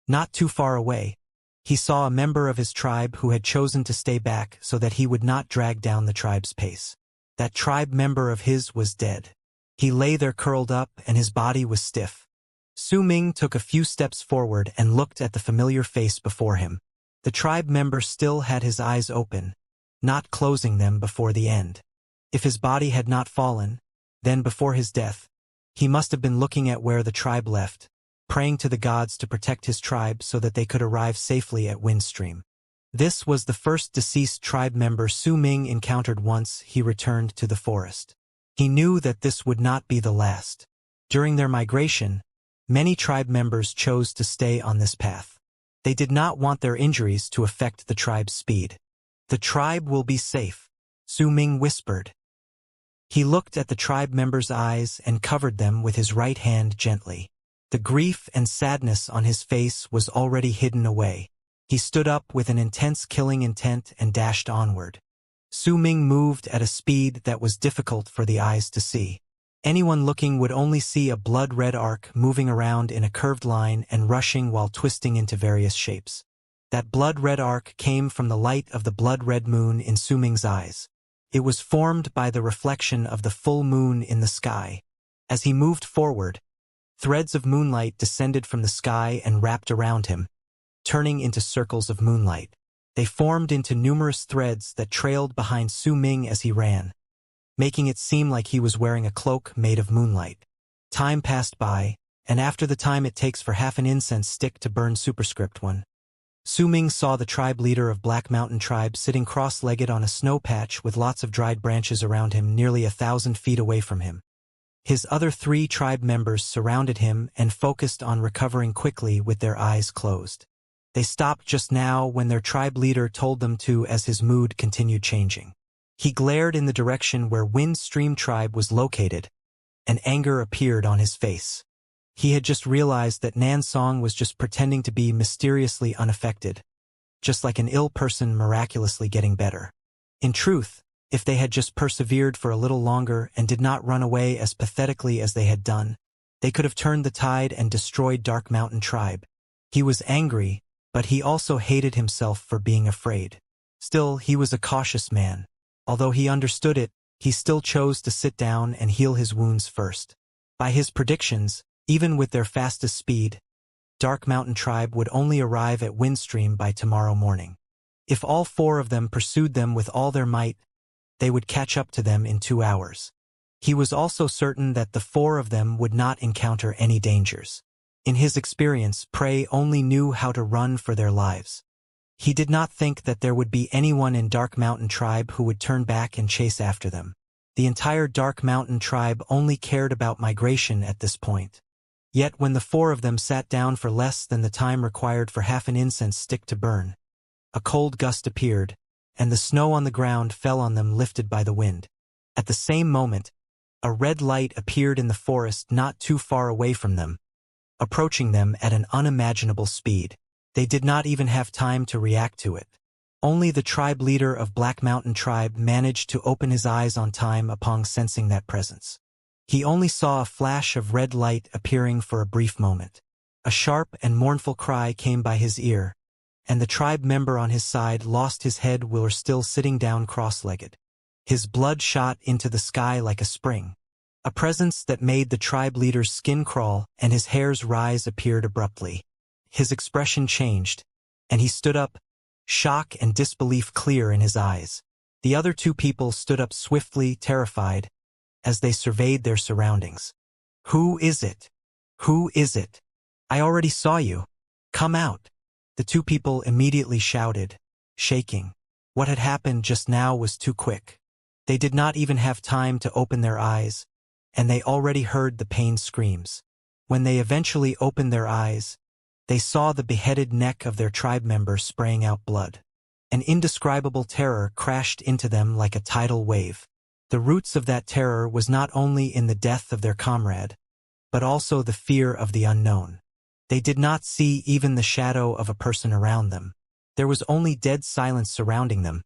Not too far away, he saw a member of his tribe who had chosen to stay back so that he would not drag down the tribe's pace. That tribe member of his was dead. He lay there curled up and his body was stiff. Su Ming took a few steps forward and looked at the familiar face before him. The tribe member still had his eyes open, not closing them before the end. If his body had not fallen, then before his death, he must have been looking at where the tribe left, praying to the gods to protect his tribe so that they could arrive safely at Windstream. This was the first deceased tribe member Su Ming encountered once he returned to the forest. He knew that this would not be the last. During their migration, Many tribe members chose to stay on this path. They did not want their injuries to affect the tribe's speed. The tribe will be safe, Su Ming whispered. He looked at the tribe members' eyes and covered them with his right hand gently. The grief and sadness on his face was already hidden away. He stood up with an intense killing intent and dashed onward. Su Ming moved at a speed that was difficult for the eyes to see. Anyone looking would only see a blood-red arc moving around in a curved line and rushing while twisting into various shapes. That blood-red arc came from the light of the blood-red moon in Su Ming's eyes. It was formed by the reflection of the full moon in the sky. As he moved forward, threads of moonlight descended from the sky and wrapped around him, turning into circles of moonlight. They formed into numerous threads that trailed behind Su Ming as he ran, making it seem like he was wearing a cloak made of moonlight. Time passed by, and after the time it takes for half an incense stick to burn superscript 1, Su Ming saw the tribe leader of Black Mountain Tribe sitting cross-legged on a snow patch with lots of dried branches around him nearly 1,000 feet away from him. His other 3 tribe members surrounded him and focused on recovering quickly with their eyes closed. They stopped just now when their tribe leader told them to as his mood continued changing. He glared in the direction where Windstream Tribe was located, and anger appeared on his face. He had just realized that Nansong was just pretending to be mysteriously unaffected, just like an ill person miraculously getting better. In truth, if they had just persevered for a little longer and did not run away as pathetically as they had done, they could have turned the tide and destroyed Dark Mountain Tribe. He was angry, but he also hated himself for being afraid. Still, he was a cautious man. Although he understood it, he still chose to sit down and heal his wounds first. By his predictions, even with their fastest speed, Dark Mountain Tribe would only arrive at Windstream by tomorrow morning. If all 4 of them pursued them with all their might, they would catch up to them in 2 hours. He was also certain that the 4 of them would not encounter any dangers. In his experience, prey only knew how to run for their lives. He did not think that there would be anyone in Dark Mountain Tribe who would turn back and chase after them. The entire Dark Mountain Tribe only cared about migration at this point. Yet when the 4 of them sat down for less than the time required for half an incense stick to burn, a cold gust appeared, and the snow on the ground fell on them lifted by the wind. At the same moment, a red light appeared in the forest not too far away from them, approaching them at an unimaginable speed. They did not even have time to react to it. Only the tribe leader of Black Mountain Tribe managed to open his eyes on time upon sensing that presence. He only saw a flash of red light appearing for a brief moment. A sharp and mournful cry came by his ear, and the tribe member on his side lost his head while still sitting down cross-legged. His blood shot into the sky like a spring. A presence that made the tribe leader's skin crawl and his hairs rise appeared abruptly. His expression changed, and he stood up, shock and disbelief clear in his eyes. The other 2 people stood up swiftly, terrified, as they surveyed their surroundings. "Who is it? Who is it? I already saw you. Come out." The 2 people immediately shouted, shaking. What had happened just now was too quick. They did not even have time to open their eyes, and they already heard the pain screams. When they eventually opened their eyes, they saw the beheaded neck of their tribe member spraying out blood. An indescribable terror crashed into them like a tidal wave. The roots of that terror was not only in the death of their comrade, but also the fear of the unknown. They did not see even the shadow of a person around them. There was only dead silence surrounding them.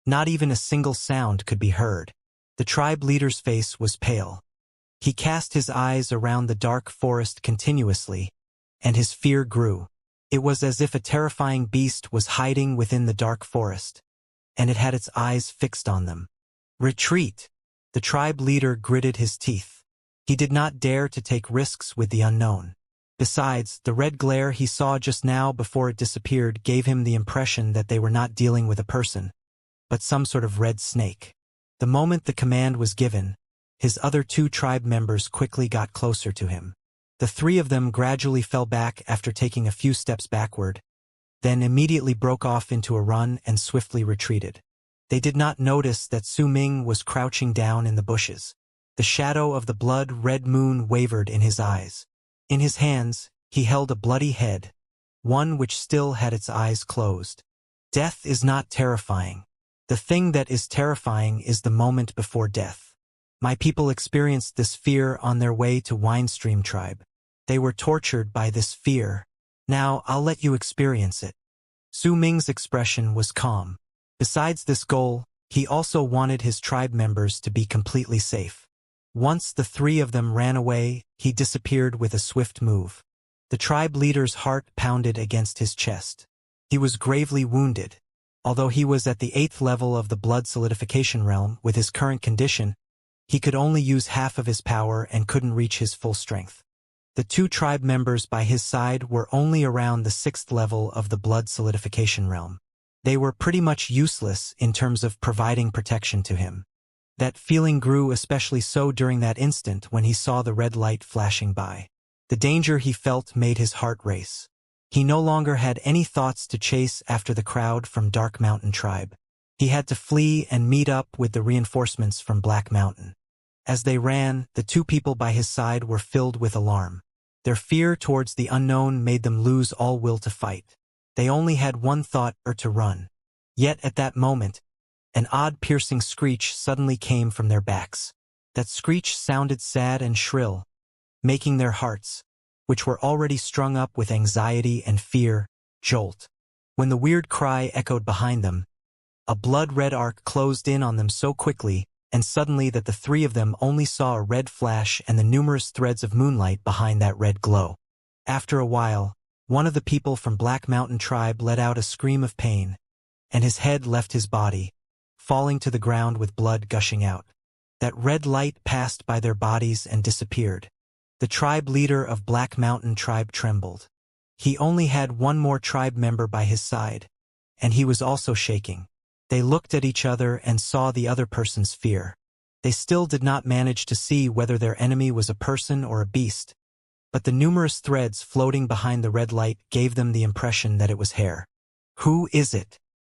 Not even a single sound could be heard. The tribe leader's face was pale. He cast his eyes around the dark forest continuously, and his fear grew. It was as if a terrifying beast was hiding within the dark forest, and it had its eyes fixed on them. "Retreat!" The tribe leader gritted his teeth. He did not dare to take risks with the unknown. Besides, the red glare he saw just now before it disappeared gave him the impression that they were not dealing with a person, but some sort of red snake. The moment the command was given, his other 2 tribe members quickly got closer to him. The 3 of them gradually fell back after taking a few steps backward, then immediately broke off into a run and swiftly retreated. They did not notice that Su Ming was crouching down in the bushes. The shadow of the blood-red moon wavered in his eyes. In his hands, he held a bloody head, one which still had its eyes closed. Death is not terrifying. The thing that is terrifying is the moment before death. My people experienced this fear on their way to Winestream Tribe. They were tortured by this fear. Now I'll let you experience it. Su Ming's expression was calm. Besides this goal, he also wanted his tribe members to be completely safe. Once the three of them ran away, he disappeared with a swift move. The tribe leader's heart pounded against his chest. He was gravely wounded. Although he was at the 8th level of the blood solidification realm, with his current condition, he could only use half of his power and couldn't reach his full strength. The two tribe members by his side were only around the 6th level of the blood solidification realm. They were pretty much useless in terms of providing protection to him. That feeling grew especially so during that instant when he saw the red light flashing by. The danger he felt made his heart race. He no longer had any thoughts to chase after the crowd from Dark Mountain Tribe. He had to flee and meet up with the reinforcements from Black Mountain. As they ran, the two people by his side were filled with alarm. Their fear towards the unknown made them lose all will to fight. They only had one thought, to run. Yet at that moment, an odd piercing screech suddenly came from their backs. That screech sounded sad and shrill, making their hearts, which were already strung up with anxiety and fear, jolt. When the weird cry echoed behind them, a blood-red arc closed in on them so quickly and suddenly that the three of them only saw a red flash and the numerous threads of moonlight behind that red glow. After a while, one of the people from Black Mountain Tribe let out a scream of pain, and his head left his body, falling to the ground with blood gushing out. That red light passed by their bodies and disappeared. The tribe leader of Black Mountain Tribe trembled. He only had one more tribe member by his side, and he was also shaking. They looked at each other and saw the other person's fear. They still did not manage to see whether their enemy was a person or a beast, but the numerous threads floating behind the red light gave them the impression that it was hair. Who is it?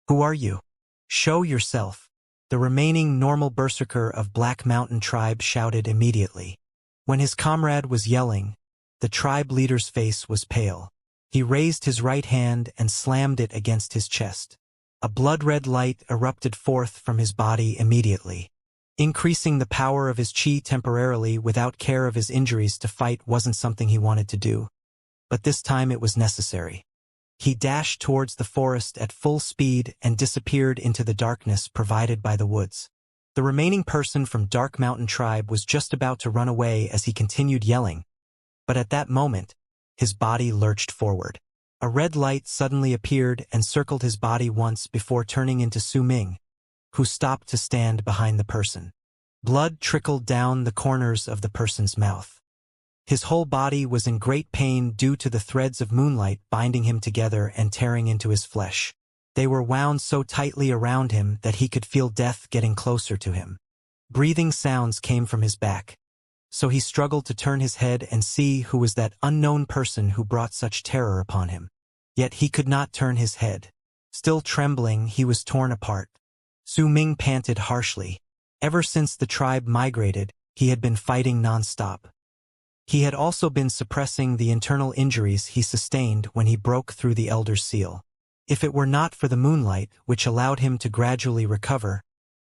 Who are you? Show yourself. The remaining normal berserker of Black Mountain Tribe shouted immediately. When his comrade was yelling, the tribe leader's face was pale. He raised his right hand and slammed it against his chest. A blood-red light erupted forth from his body immediately. Increasing the power of his chi temporarily without care of his injuries to fight wasn't something he wanted to do. But this time it was necessary. He dashed towards the forest at full speed and disappeared into the darkness provided by the woods. The remaining person from Dark Mountain Tribe was just about to run away as he continued yelling, but at that moment, his body lurched forward. A red light suddenly appeared and circled his body once before turning into Su Ming, who stopped to stand behind the person. Blood trickled down the corners of the person's mouth. His whole body was in great pain due to the threads of moonlight binding him together and tearing into his flesh. They were wound so tightly around him that he could feel death getting closer to him. Breathing sounds came from his back, so he struggled to turn his head and see who was that unknown person who brought such terror upon him. Yet he could not turn his head. Still trembling, he was torn apart. Su Ming panted harshly. Ever since the tribe migrated, he had been fighting non-stop. He had also been suppressing the internal injuries he sustained when he broke through the Elder's seal. If it were not for the moonlight, which allowed him to gradually recover,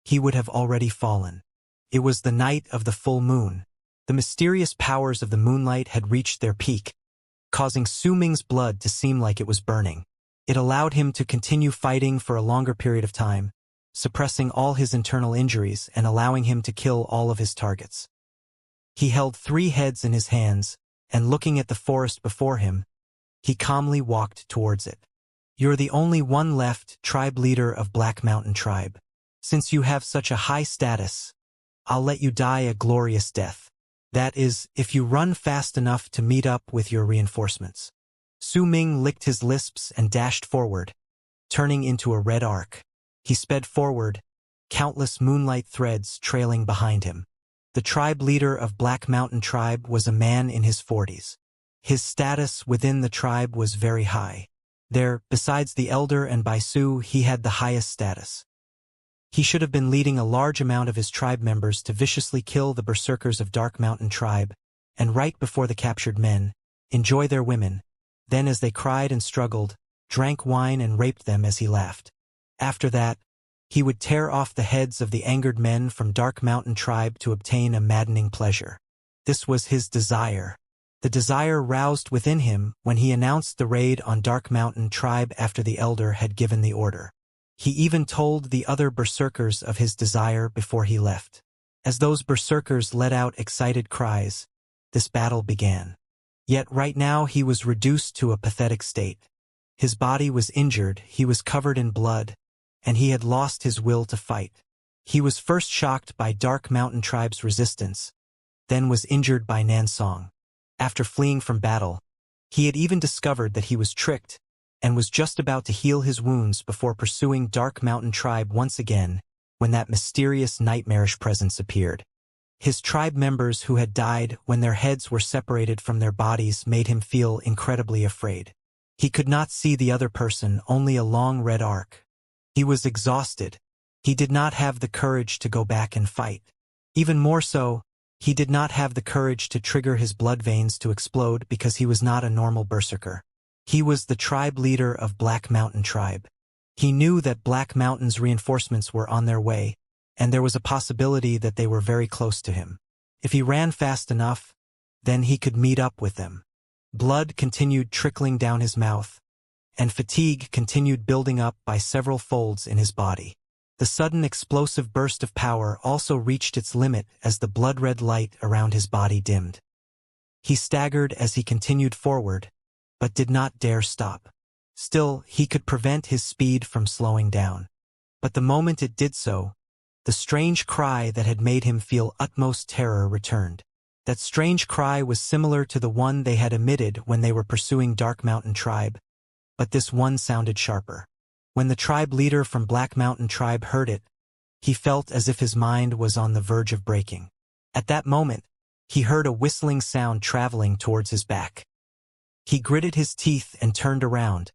he would have already fallen. It was the night of the full moon. The mysterious powers of the moonlight had reached their peak, causing Su Ming's blood to seem like it was burning. It allowed him to continue fighting for a longer period of time, suppressing all his internal injuries and allowing him to kill all of his targets. He held 3 heads in his hands, and looking at the forest before him, he calmly walked towards it. You're the only one left, tribe leader of Black Mountain Tribe. Since you have such a high status, I'll let you die a glorious death. That is, if you run fast enough to meet up with your reinforcements. Su Ming licked his lips and dashed forward, turning into a red arc. He sped forward, countless moonlight threads trailing behind him. The tribe leader of Black Mountain Tribe was a man in his 40s. His status within the tribe was very high. There, besides the elder and Baisu, he had the highest status. He should have been leading a large amount of his tribe members to viciously kill the berserkers of Dark Mountain Tribe, and right before the captured men, enjoy their women, then as they cried and struggled, drank wine and raped them as he laughed. After that, he would tear off the heads of the angered men from Dark Mountain tribe to obtain a maddening pleasure. This was his desire. The desire roused within him when he announced the raid on Dark Mountain tribe after the elder had given the order. He even told the other berserkers of his desire before he left. As those berserkers let out excited cries, this battle began. Yet right now he was reduced to a pathetic state. His body was injured, he was covered in blood, and he had lost his will to fight. He was first shocked by Dark Mountain tribe's resistance, then was injured by Nansong. After fleeing from battle, he had even discovered that he was tricked and was just about to heal his wounds before pursuing Dark Mountain tribe once again when that mysterious nightmarish presence appeared. His tribe members who had died when their heads were separated from their bodies made him feel incredibly afraid. He could not see the other person, only a long red arc. He was exhausted. He did not have the courage to go back and fight. Even more so, he did not have the courage to trigger his blood veins to explode because he was not a normal berserker. He was the tribe leader of Black Mountain tribe. He knew that Black Mountain's reinforcements were on their way, and there was a possibility that they were very close to him. If he ran fast enough, then he could meet up with them. Blood continued trickling down his mouth, and fatigue continued building up by several folds in his body. The sudden explosive burst of power also reached its limit as the blood-red light around his body dimmed. He staggered as he continued forward, but did not dare stop. Still, he could prevent his speed from slowing down. But the moment it did so, the strange cry that had made him feel utmost terror returned. That strange cry was similar to the one they had emitted when they were pursuing Dark Mountain tribe, but this one sounded sharper. When the tribe leader from Black Mountain tribe heard it, he felt as if his mind was on the verge of breaking. At that moment, he heard a whistling sound traveling towards his back. He gritted his teeth and turned around,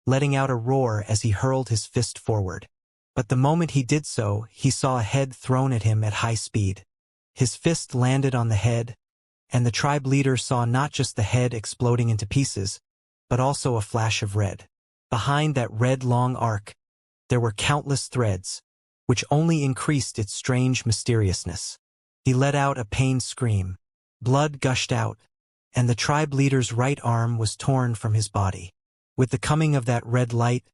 letting out a roar as he hurled his fist forward. But the moment he did so, he saw a head thrown at him at high speed. His fist landed on the head, and the tribe leader saw not just the head exploding into pieces, but also a flash of red. Behind that red long arc, there were countless threads, which only increased its strange mysteriousness. He let out a pained scream. Blood gushed out, and the tribe leader's right arm was torn from his body. With the coming of that red light,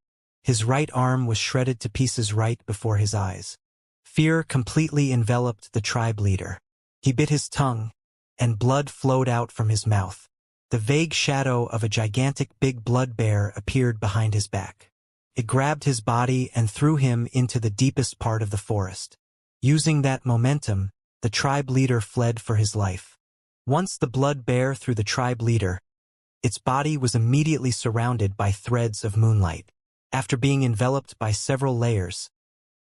his right arm was shredded to pieces right before his eyes. Fear completely enveloped the tribe leader. He bit his tongue, and blood flowed out from his mouth. The vague shadow of a gigantic big blood bear appeared behind his back. It grabbed his body and threw him into the deepest part of the forest. Using that momentum, the tribe leader fled for his life. Once the blood bear threw the tribe leader, its body was immediately surrounded by threads of moonlight. After being enveloped by several layers,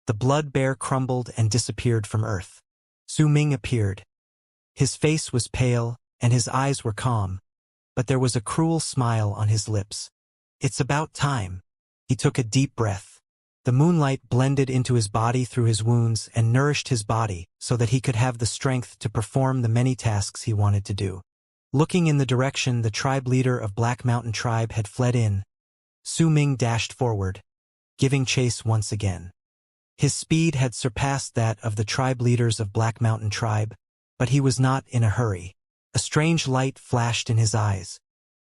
the blood bear crumbled and disappeared from Earth. Su Ming appeared. His face was pale, and his eyes were calm, but there was a cruel smile on his lips. It's about time. He took a deep breath. The moonlight blended into his body through his wounds and nourished his body so that he could have the strength to perform the many tasks he wanted to do. Looking in the direction the tribe leader of Black Mountain tribe had fled in, Su Ming dashed forward, giving chase once again. His speed had surpassed that of the tribe leaders of Black Mountain tribe, but he was not in a hurry. A strange light flashed in his eyes.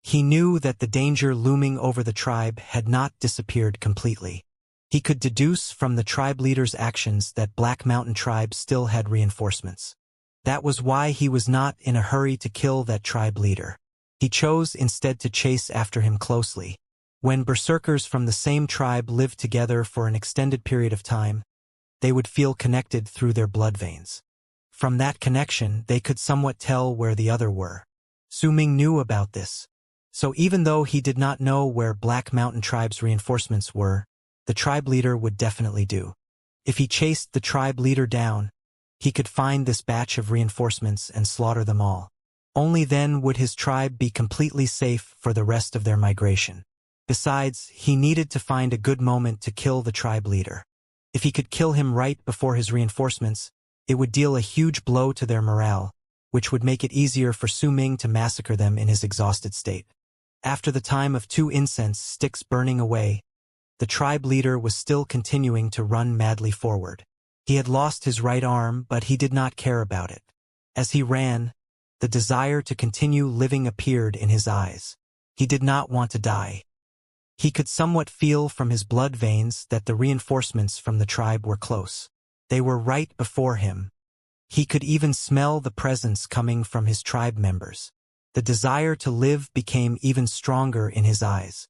He knew that the danger looming over the tribe had not disappeared completely. He could deduce from the tribe leader's actions that Black Mountain tribe still had reinforcements. That was why he was not in a hurry to kill that tribe leader. He chose instead to chase after him closely. When berserkers from the same tribe lived together for an extended period of time, they would feel connected through their blood veins. From that connection, they could somewhat tell where the other were. Su Ming knew about this. So even though he did not know where Black Mountain tribe's reinforcements were, the tribe leader would definitely do. If he chased the tribe leader down, he could find this batch of reinforcements and slaughter them all. Only then would his tribe be completely safe for the rest of their migration. Besides, he needed to find a good moment to kill the tribe leader. If he could kill him right before his reinforcements, it would deal a huge blow to their morale, which would make it easier for Su Ming to massacre them in his exhausted state. After the time of 2 incense sticks burning away, the tribe leader was still continuing to run madly forward. He had lost his right arm, but he did not care about it. As he ran, the desire to continue living appeared in his eyes. He did not want to die. He could somewhat feel from his blood veins that the reinforcements from the tribe were close. They were right before him. He could even smell the presence coming from his tribe members. The desire to live became even stronger in his eyes.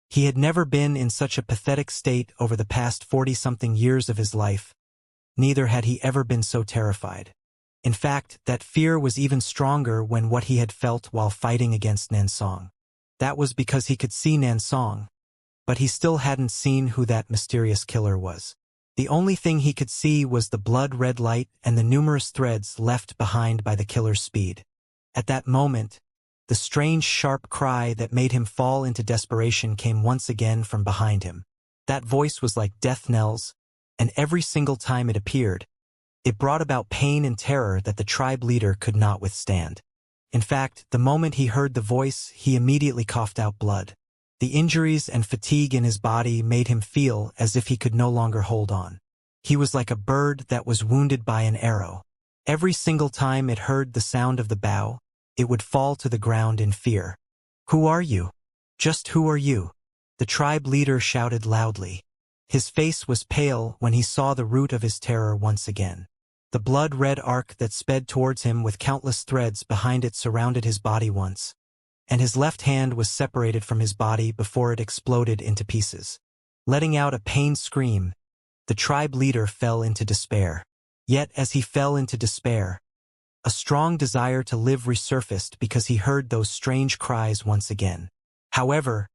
He had never been in such a pathetic state over the past 40-something years of his life. Neither had he ever been so terrified. In fact, that fear was even stronger when what he had felt while fighting against Nansong. That was because he could see Nansong, but he still hadn't seen who that mysterious killer was. The only thing he could see was the blood-red light and the numerous threads left behind by the killer's speed. At that moment, the strange sharp cry that made him fall into desperation came once again from behind him. That voice was like death knells, and every single time it appeared, it brought about pain and terror that the tribe leader could not withstand. In fact, the moment he heard the voice, he immediately coughed out blood. The injuries and fatigue in his body made him feel as if he could no longer hold on. He was like a bird that was wounded by an arrow. Every single time it heard the sound of the bow, it would fall to the ground in fear. "Who are you? Just who are you?" the tribe leader shouted loudly. His face was pale when he saw the root of his terror once again. The blood-red arc that sped towards him with countless threads behind it surrounded his body once, and his left hand was separated from his body before it exploded into pieces. Letting out a pained scream, the tribe leader fell into despair. Yet as he fell into despair, a strong desire to live resurfaced because he heard those strange cries once again. However,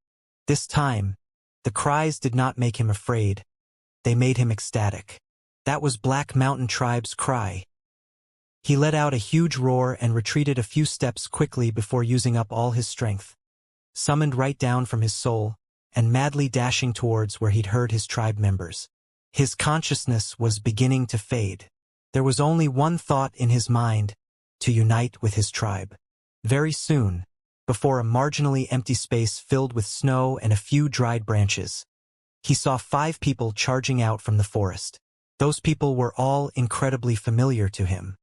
this time, the cries did not make him afraid. They made him ecstatic. That was Black Mountain Tribe's cry. He let out a huge roar and retreated a few steps quickly before using up all his strength, summoned right down from his soul, and madly dashing towards where he'd heard his tribe members. His consciousness was beginning to fade. There was only one thought in his mind: to unite with his tribe. Very soon, before a marginally empty space filled with snow and a few dried branches, he saw 5 people charging out from the forest. Those people were all incredibly familiar to him.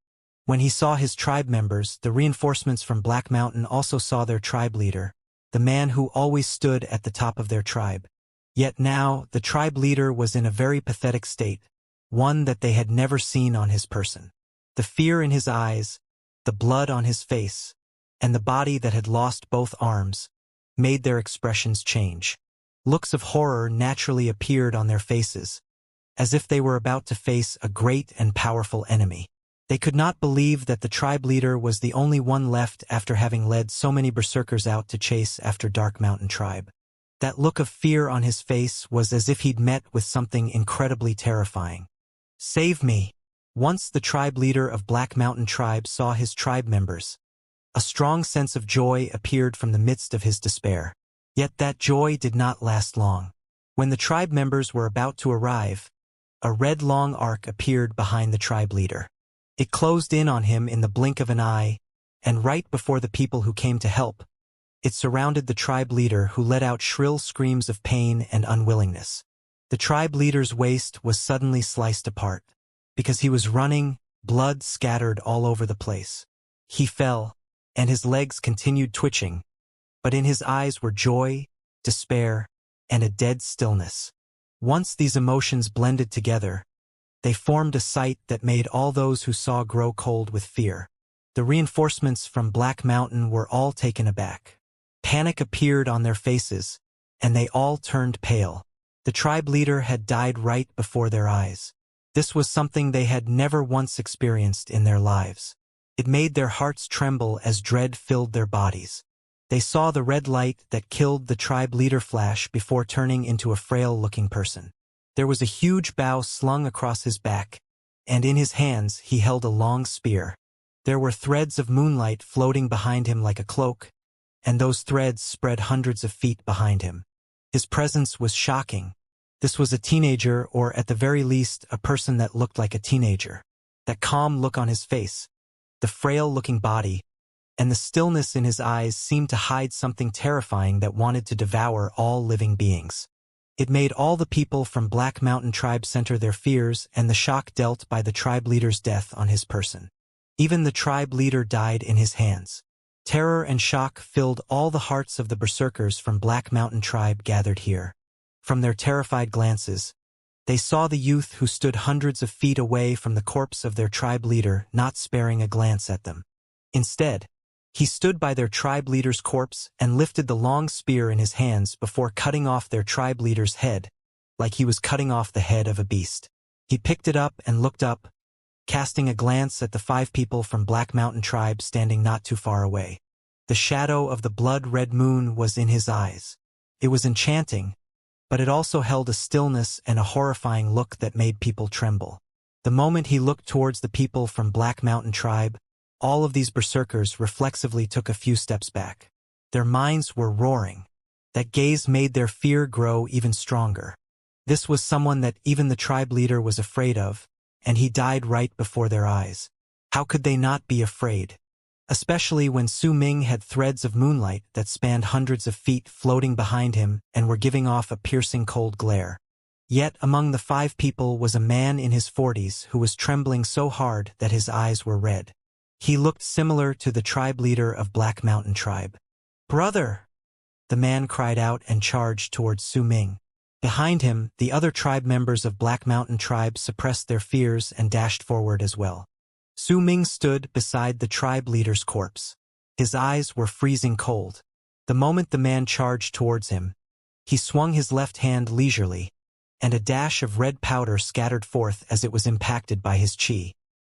When he saw his tribe members, the reinforcements from Black Mountain also saw their tribe leader, the man who always stood at the top of their tribe. Yet now, the tribe leader was in a very pathetic state, one that they had never seen on his person. The fear in his eyes, the blood on his face, and the body that had lost both arms, made their expressions change. Looks of horror naturally appeared on their faces, as if they were about to face a great and powerful enemy. They could not believe that the tribe leader was the only one left after having led so many berserkers out to chase after Dark Mountain Tribe. That look of fear on his face was as if he'd met with something incredibly terrifying. "Save me!" Once the tribe leader of Black Mountain Tribe saw his tribe members, a strong sense of joy appeared from the midst of his despair. Yet that joy did not last long. When the tribe members were about to arrive, a red long arc appeared behind the tribe leader. It closed in on him in the blink of an eye, and right before the people who came to help, it surrounded the tribe leader, who let out shrill screams of pain and unwillingness. The tribe leader's waist was suddenly sliced apart. Because he was running, blood scattered all over the place. He fell, and his legs continued twitching, but in his eyes were joy, despair, and a dead stillness. Once these emotions blended together, they formed a sight that made all those who saw grow cold with fear. The reinforcements from Black Mountain were all taken aback. Panic appeared on their faces, and they all turned pale. The tribe leader had died right before their eyes. This was something they had never once experienced in their lives. It made their hearts tremble as dread filled their bodies. They saw the red light that killed the tribe leader flash before turning into a frail-looking person. There was a huge bow slung across his back, and in his hands he held a long spear. There were threads of moonlight floating behind him like a cloak, and those threads spread hundreds of feet behind him. His presence was shocking. This was a teenager, or at the very least, a person that looked like a teenager. That calm look on his face, the frail-looking body, and the stillness in his eyes seemed to hide something terrifying that wanted to devour all living beings. It made all the people from Black Mountain Tribe center their fears and the shock dealt by the tribe leader's death on his person. Even the tribe leader died in his hands. Terror and shock filled all the hearts of the berserkers from Black Mountain Tribe gathered here. From their terrified glances, they saw the youth who stood hundreds of feet away from the corpse of their tribe leader not sparing a glance at them. Instead, he stood by their tribe leader's corpse and lifted the long spear in his hands before cutting off their tribe leader's head, like he was cutting off the head of a beast. He picked it up and looked up, casting a glance at the 5 people from Black Mountain Tribe standing not too far away. The shadow of the blood-red moon was in his eyes. It was enchanting, but it also held a stillness and a horrifying look that made people tremble. The moment he looked towards the people from Black Mountain Tribe, all of these berserkers reflexively took a few steps back. Their minds were roaring. That gaze made their fear grow even stronger. This was someone that even the tribe leader was afraid of, and he died right before their eyes. How could they not be afraid? Especially when Su Ming had threads of moonlight that spanned hundreds of feet floating behind him and were giving off a piercing cold glare. Yet among the 5 people was a man in his 40s who was trembling so hard that his eyes were red. He looked similar to the tribe leader of Black Mountain Tribe. "Brother!" The man cried out and charged towards Su Ming. Behind him, the other tribe members of Black Mountain Tribe suppressed their fears and dashed forward as well. Su Ming stood beside the tribe leader's corpse. His eyes were freezing cold. The moment the man charged towards him, he swung his left hand leisurely, and a dash of red powder scattered forth as it was impacted by his chi.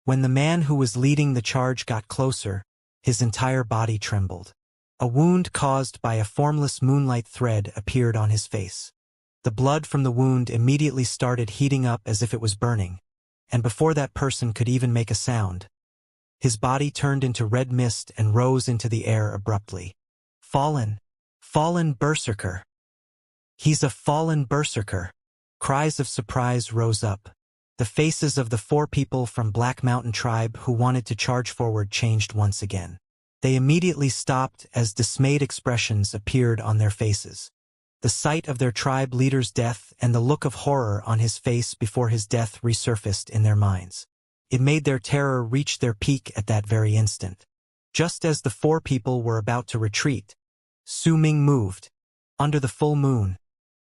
When the man who was leading the charge got closer, his entire body trembled. A wound caused by a formless moonlight thread appeared on his face. The blood from the wound immediately started heating up as if it was burning, and before that person could even make a sound, his body turned into red mist and rose into the air abruptly. "Fallen! Fallen berserker! He's a fallen berserker!" Cries of surprise rose up. The faces of the 4 people from Black Mountain Tribe who wanted to charge forward changed once again. They immediately stopped as dismayed expressions appeared on their faces. The sight of their tribe leader's death and the look of horror on his face before his death resurfaced in their minds. It made their terror reach their peak at that very instant. Just as the 4 people were about to retreat, Su Ming moved. Under the full moon,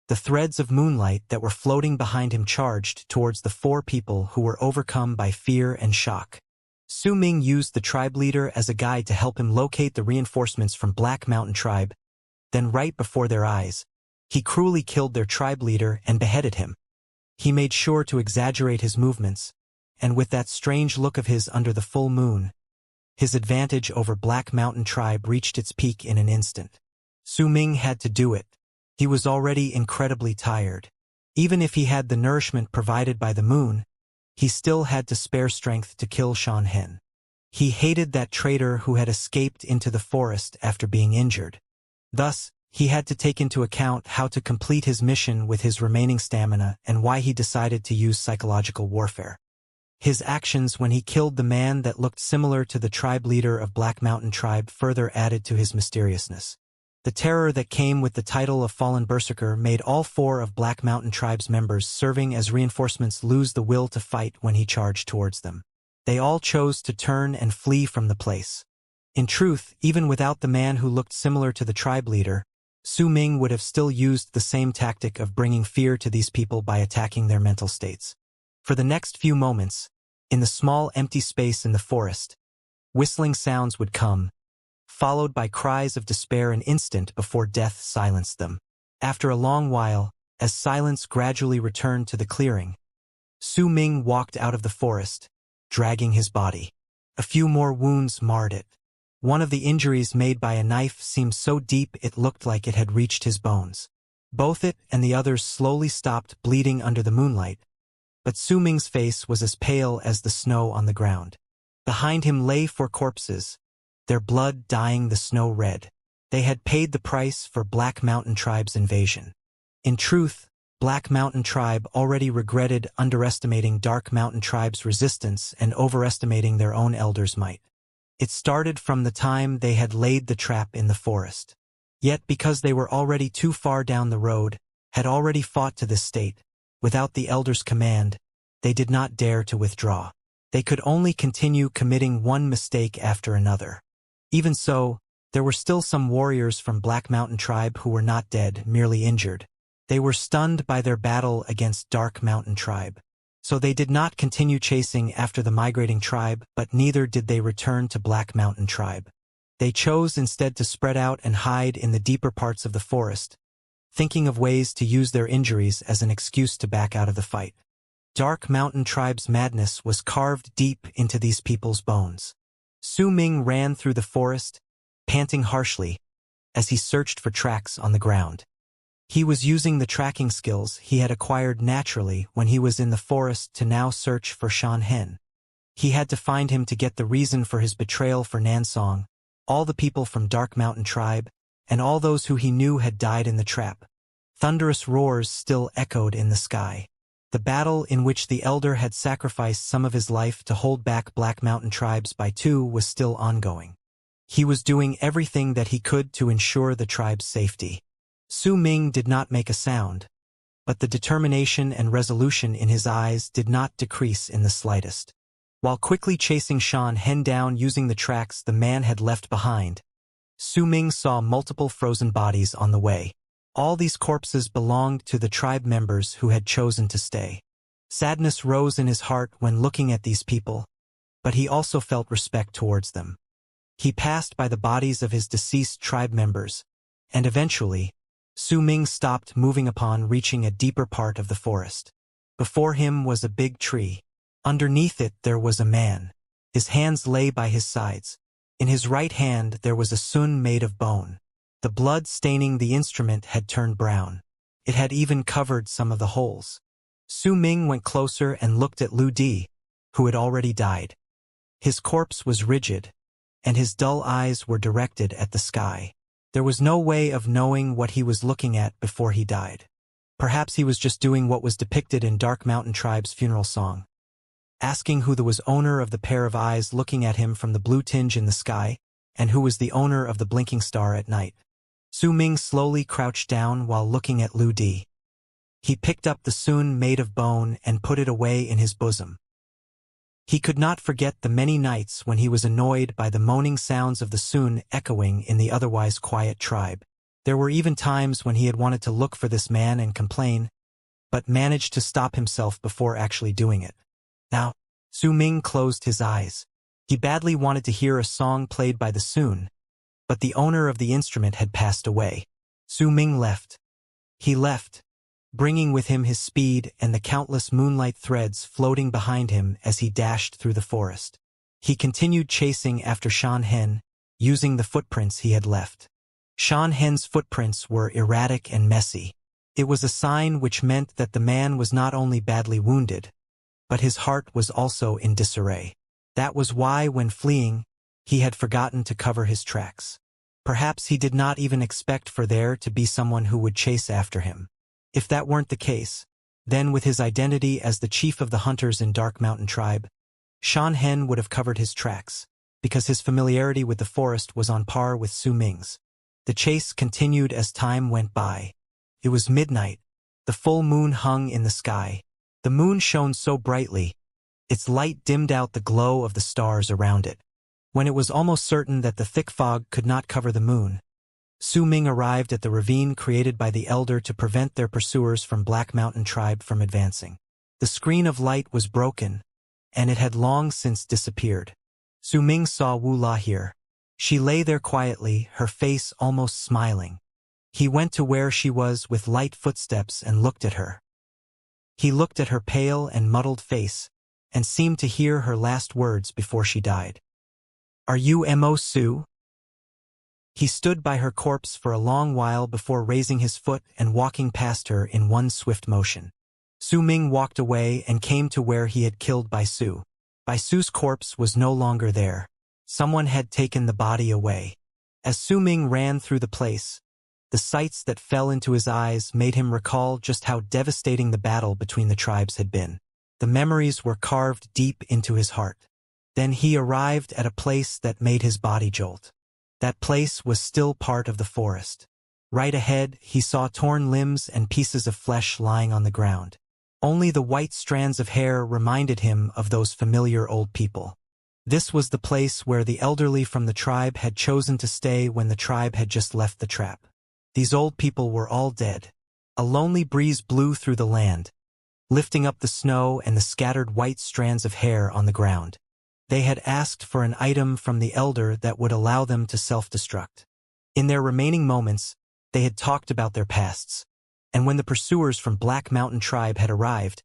the threads of moonlight that were floating behind him charged towards the 4 people who were overcome by fear and shock. Su Ming used the tribe leader as a guide to help him locate the reinforcements from Black Mountain Tribe. Then right before their eyes, he cruelly killed their tribe leader and beheaded him. He made sure to exaggerate his movements, and with that strange look of his under the full moon, his advantage over Black Mountain Tribe reached its peak in an instant. Su Ming had to do it. He was already incredibly tired. Even if he had the nourishment provided by the moon, he still had to spare strength to kill Shan Hen. He hated that traitor who had escaped into the forest after being injured. Thus, he had to take into account how to complete his mission with his remaining stamina and why he decided to use psychological warfare. His actions when he killed the man that looked similar to the tribe leader of Black Mountain Tribe further added to his mysteriousness. The terror that came with the title of Fallen Berserker made all 4 of Black Mountain Tribe's members serving as reinforcements lose the will to fight when he charged towards them. They all chose to turn and flee from the place. In truth, even without the man who looked similar to the tribe leader, Su Ming would have still used the same tactic of bringing fear to these people by attacking their mental states. For the next few moments, in the small empty space in the forest, whistling sounds would come, followed by cries of despair an instant before death silenced them. After a long while, as silence gradually returned to the clearing, Su Ming walked out of the forest, dragging his body. A few more wounds marred it. One of the injuries made by a knife seemed so deep it looked like it had reached his bones. Both it and the others slowly stopped bleeding under the moonlight, but Su Ming's face was as pale as the snow on the ground. Behind him lay 4 corpses, their blood dyeing the snow red. They had paid the price for Black Mountain Tribe's invasion. In truth, Black Mountain Tribe already regretted underestimating Dark Mountain Tribe's resistance and overestimating their own elders' might. It started from the time they had laid the trap in the forest. Yet because they were already too far down the road, had already fought to this state, without the elder's command, they did not dare to withdraw. They could only continue committing one mistake after another. Even so, there were still some warriors from Black Mountain Tribe who were not dead, merely injured. They were stunned by their battle against Dark Mountain Tribe. So they did not continue chasing after the migrating tribe, but neither did they return to Black Mountain Tribe. They chose instead to spread out and hide in the deeper parts of the forest, thinking of ways to use their injuries as an excuse to back out of the fight. Dark Mountain Tribe's madness was carved deep into these people's bones. Su Ming ran through the forest, panting harshly, as he searched for tracks on the ground. He was using the tracking skills he had acquired naturally when he was in the forest to now search for Shan Hen. He had to find him to get the reason for his betrayal for Nansong, all the people from Dark Mountain Tribe, and all those who he knew had died in the trap. Thunderous roars still echoed in the sky. The battle in which the elder had sacrificed some of his life to hold back Black Mountain Tribes by two was still ongoing. He was doing everything that he could to ensure the tribe's safety. Su Ming did not make a sound, but the determination and resolution in his eyes did not decrease in the slightest. While quickly chasing Shan Hen down using the tracks the man had left behind, Su Ming saw multiple frozen bodies on the way. All these corpses belonged to the tribe members who had chosen to stay. Sadness rose in his heart when looking at these people, but he also felt respect towards them. He passed by the bodies of his deceased tribe members, and eventually, Su Ming stopped moving upon reaching a deeper part of the forest. Before him was a big tree. Underneath it there was a man. His hands lay by his sides. In his right hand there was a sun made of bone. The blood staining the instrument had turned brown. It had even covered some of the holes. Su Ming went closer and looked at Lu Di, who had already died. His corpse was rigid, and his dull eyes were directed at the sky. There was no way of knowing what he was looking at before he died. Perhaps he was just doing what was depicted in Dark Mountain Tribe's funeral song, asking who was owner of the pair of eyes looking at him from the blue tinge in the sky, and who was the owner of the blinking star at night. Su Ming slowly crouched down while looking at Lu Di. He picked up the sun made of bone and put it away in his bosom. He could not forget the many nights when he was annoyed by the moaning sounds of the sun echoing in the otherwise quiet tribe. There were even times when he had wanted to look for this man and complain, but managed to stop himself before actually doing it. Now, Su Ming closed his eyes. He badly wanted to hear a song played by the sun, but the owner of the instrument had passed away. Su Ming left. He left, bringing with him his speed and the countless moonlight threads floating behind him as he dashed through the forest. He continued chasing after Shan Hen, using the footprints he had left. Shan Hen's footprints were erratic and messy. It was a sign which meant that the man was not only badly wounded, but his heart was also in disarray. That was why, when fleeing, he had forgotten to cover his tracks. Perhaps he did not even expect for there to be someone who would chase after him. If that weren't the case, then with his identity as the chief of the hunters in Dark Mountain Tribe, Shan Hen would have covered his tracks, because his familiarity with the forest was on par with Su Ming's. The chase continued as time went by. It was midnight. The full moon hung in the sky. The moon shone so brightly, its light dimmed out the glow of the stars around it. When it was almost certain that the thick fog could not cover the moon, Su Ming arrived at the ravine created by the elder to prevent their pursuers from Black Mountain Tribe from advancing. The screen of light was broken, and it had long since disappeared. Su Ming saw Wu La here. She lay there quietly, her face almost smiling. He went to where she was with light footsteps and looked at her. He looked at her pale and muddled face, and seemed to hear her last words before she died. "Are you Mo Su?" He stood by her corpse for a long while before raising his foot and walking past her in one swift motion. Su Ming walked away and came to where he had killed Bai Su. Bai Su's corpse was no longer there. Someone had taken the body away. As Su Ming ran through the place, the sights that fell into his eyes made him recall just how devastating the battle between the tribes had been. The memories were carved deep into his heart. Then he arrived at a place that made his body jolt. That place was still part of the forest. Right ahead, he saw torn limbs and pieces of flesh lying on the ground. Only the white strands of hair reminded him of those familiar old people. This was the place where the elderly from the tribe had chosen to stay when the tribe had just left the trap. These old people were all dead. A lonely breeze blew through the land, lifting up the snow and the scattered white strands of hair on the ground. They had asked for an item from the elder that would allow them to self-destruct. In their remaining moments, they had talked about their pasts, and when the pursuers from Black Mountain Tribe had arrived,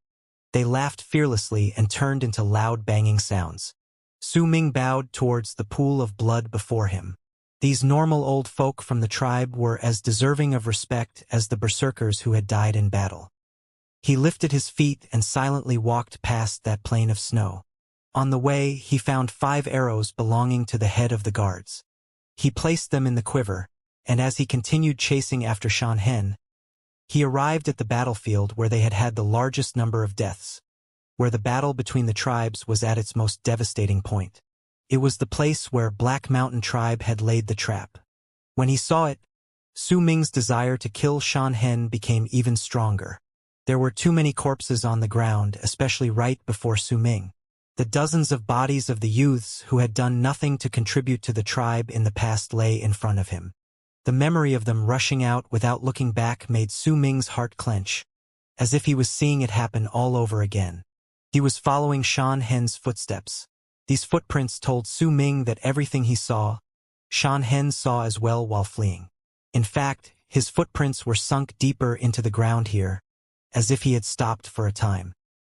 they laughed fearlessly and turned into loud banging sounds. Su Ming bowed towards the pool of blood before him. These normal old folk from the tribe were as deserving of respect as the berserkers who had died in battle. He lifted his feet and silently walked past that plain of snow. On the way, he found 5 arrows belonging to the head of the guards. He placed them in the quiver, and as he continued chasing after Xianxia, he arrived at the battlefield where they had had the largest number of deaths, where the battle between the tribes was at its most devastating point. It was the place where Black Mountain Tribe had laid the trap. When he saw it, Su Ming's desire to kill Xianxia became even stronger. There were too many corpses on the ground, especially right before Su Ming. The dozens of bodies of the youths who had done nothing to contribute to the tribe in the past lay in front of him. The memory of them rushing out without looking back made Su Ming's heart clench, as if he was seeing it happen all over again. He was following Xianxia's footsteps. These footprints told Su Ming that everything he saw, Xianxia saw as well while fleeing. In fact, his footprints were sunk deeper into the ground here, as if he had stopped for a time.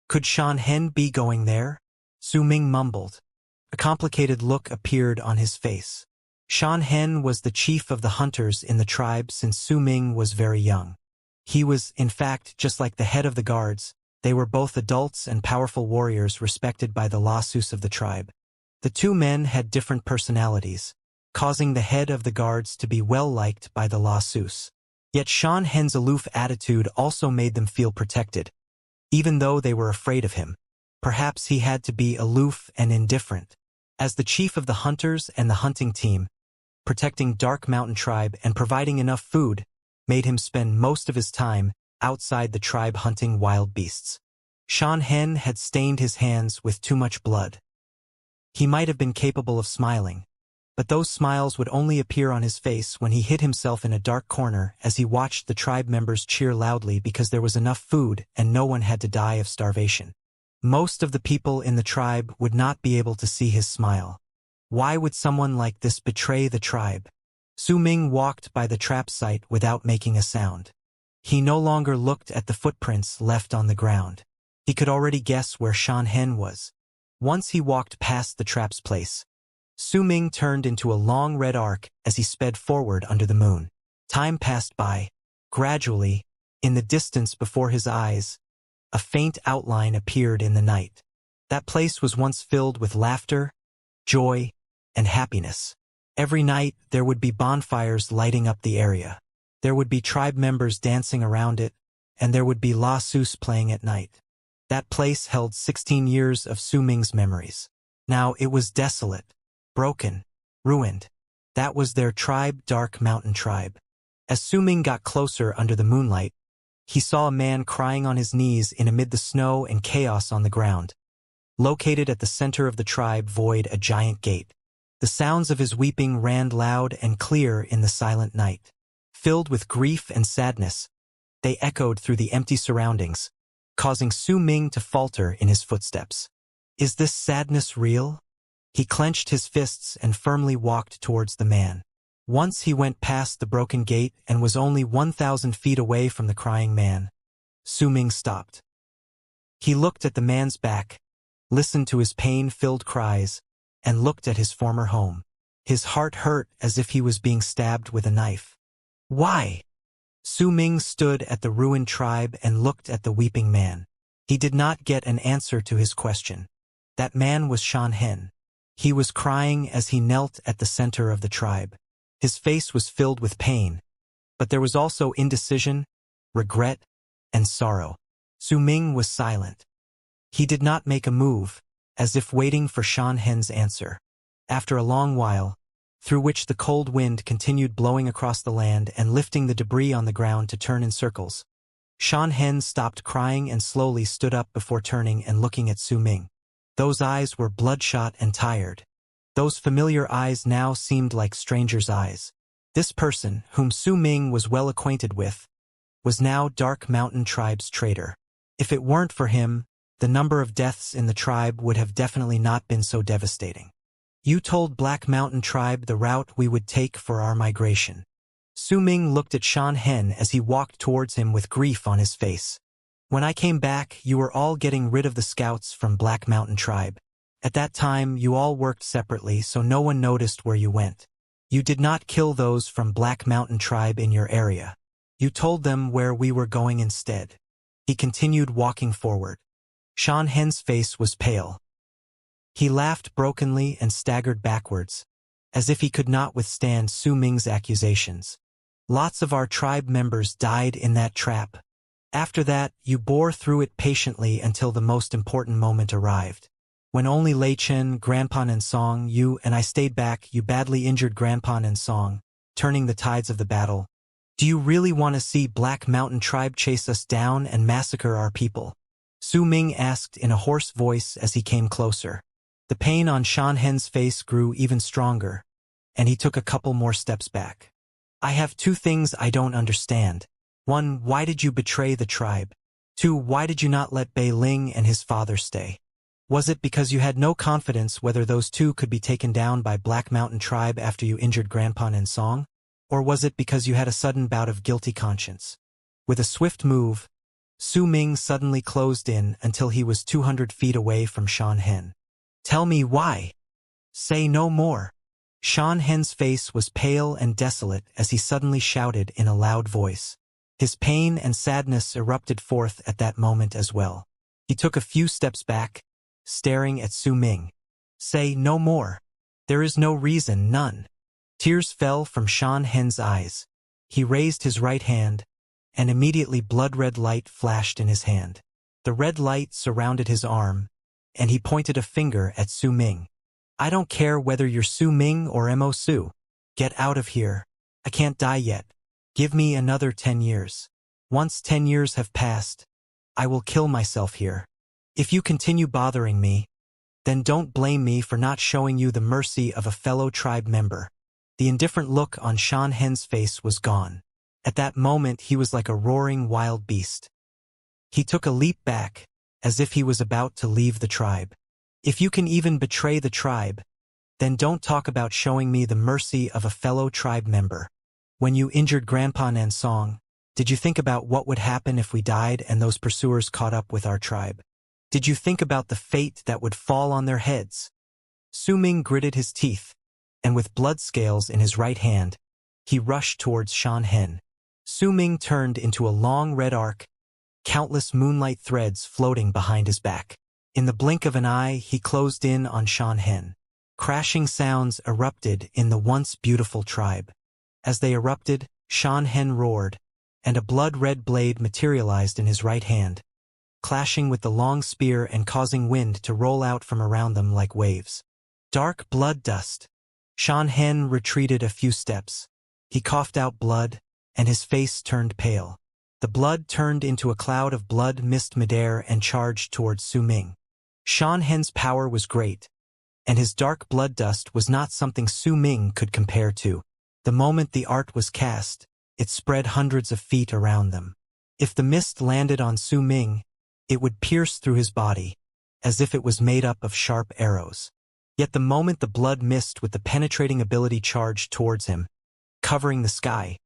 Could Xianxia be going there? Su Ming mumbled. A complicated look appeared on his face. Xianxia was the chief of the hunters in the tribe since Su Ming was very young. He was, in fact, just like the head of the guards. They were both adults and powerful warriors respected by the Lasus of the tribe. The two men had different personalities, causing the head of the guards to be well-liked by the Lasus. Yet Xianxia's aloof attitude also made them feel protected, even though they were afraid of him. Perhaps he had to be aloof and indifferent. As the chief of the hunters and the hunting team, protecting Dark Mountain Tribe and providing enough food made him spend most of his time outside the tribe hunting wild beasts. Xianxia had stained his hands with too much blood. He might have been capable of smiling, but those smiles would only appear on his face when he hid himself in a dark corner as he watched the tribe members cheer loudly because there was enough food and no one had to die of starvation. Most of the people in the tribe would not be able to see his smile. Why would someone like this betray the tribe? Su Ming walked by the trap site without making a sound. He no longer looked at the footprints left on the ground. He could already guess where Xianxia was. Once he walked past the trap's place, Su Ming turned into a long red arc as he sped forward under the moon. Time passed by. Gradually, in the distance before his eyes, a faint outline appeared in the night. That place was once filled with laughter, joy, and happiness. Every night, there would be bonfires lighting up the area. There would be tribe members dancing around it, and there would be Lasus playing at night. That place held 16 years of Su Ming's memories. Now it was desolate, broken, ruined. That was their tribe, Dark Mountain Tribe. As Su Ming got closer under the moonlight, he saw a man crying on his knees in amid the snow and chaos on the ground. Located at the center of the tribe void a giant gate. The sounds of his weeping ran loud and clear in the silent night. Filled with grief and sadness, they echoed through the empty surroundings, causing Su Ming to falter in his footsteps. Is this sadness real? He clenched his fists and firmly walked towards the man. Once he went past the broken gate and was only 1,000 feet away from the crying man. Su Ming stopped. He looked at the man's back, listened to his pain-filled cries, and looked at his former home. His heart hurt as if he was being stabbed with a knife. Why? Su Ming stood at the ruined tribe and looked at the weeping man. He did not get an answer to his question. That man was Xianxia. He was crying as he knelt at the center of the tribe. His face was filled with pain, but there was also indecision, regret, and sorrow. Su Ming was silent. He did not make a move, as if waiting for Xianxia's answer. After a long while, through which the cold wind continued blowing across the land and lifting the debris on the ground to turn in circles, Xianxia stopped crying and slowly stood up before turning and looking at Su Ming. Those eyes were bloodshot and tired. Those familiar eyes now seemed like strangers' eyes. This person, whom Su Ming was well acquainted with, was now Dark Mountain Tribe's traitor. If it weren't for him, the number of deaths in the tribe would have definitely not been so devastating. You told Black Mountain Tribe the route we would take for our migration. Su Ming looked at Xianxia as he walked towards him with grief on his face. When I came back, you were all getting rid of the scouts from Black Mountain Tribe. At that time, you all worked separately, so no one noticed where you went. You did not kill those from Black Mountain Tribe in your area. You told them where we were going instead. He continued walking forward. Xianxia's face was pale. He laughed brokenly and staggered backwards, as if he could not withstand Su Ming's accusations. Lots of our tribe members died in that trap. After that, you bore through it patiently until the most important moment arrived. When only Lei Chen, Grandpa and Song, you and I stayed back, you badly injured Grandpa and Song, turning the tides of the battle. Do you really want to see Black Mountain Tribe chase us down and massacre our people? Su Ming asked in a hoarse voice as he came closer. The pain on Xianxia's face grew even stronger, and he took a couple more steps back. I have two things I don't understand. 1. Why did you betray the tribe? 2. Why did you not let Bei Ling and his father stay? Was it because you had no confidence whether those two could be taken down by Black Mountain Tribe after you injured Grandpa and Song? Or was it because you had a sudden bout of guilty conscience? With a swift move, Su Ming suddenly closed in until he was 200 feet away from Xianxia. Tell me why. Say no more. Xianxia's face was pale and desolate as he suddenly shouted in a loud voice. His pain and sadness erupted forth at that moment as well. He took a few steps back, staring at Su Ming. Say no more. There is no reason, none. Tears fell from Xianxia's eyes. He raised his right hand, and immediately blood-red light flashed in his hand. The red light surrounded his arm, and he pointed a finger at Su Ming. I don't care whether you're Su Ming or Mo Su. Get out of here. I can't die yet. Give me another 10 years. Once 10 years have passed, I will kill myself here. If you continue bothering me, then don't blame me for not showing you the mercy of a fellow tribe member. The indifferent look on Xianxia's face was gone. At that moment he was like a roaring wild beast. He took a leap back, as if he was about to leave the tribe. If you can even betray the tribe, then don't talk about showing me the mercy of a fellow tribe member. When you injured Grandpa Nansong, did you think about what would happen if we died and those pursuers caught up with our tribe? Did you think about the fate that would fall on their heads? Su Ming gritted his teeth, and with blood scales in his right hand, he rushed towards Xianxia. Su Ming turned into a long red arc, countless moonlight threads floating behind his back. In the blink of an eye, he closed in on Xianxia. Crashing sounds erupted in the once beautiful tribe. As they erupted, Xianxia roared, and a blood-red blade materialized in his right hand, clashing with the long spear and causing wind to roll out from around them like waves. Dark blood dust. Xianxia retreated a few steps. He coughed out blood, and his face turned pale. The blood turned into a cloud of blood mist midair and charged towards Su Ming. Xianxia's power was great, and his dark blood dust was not something Su Ming could compare to. The moment the art was cast, it spread hundreds of feet around them. If the mist landed on Su Ming, it would pierce through his body, as if it was made up of sharp arrows. Yet the moment the blood mist with the penetrating ability charged towards him, covering the sky,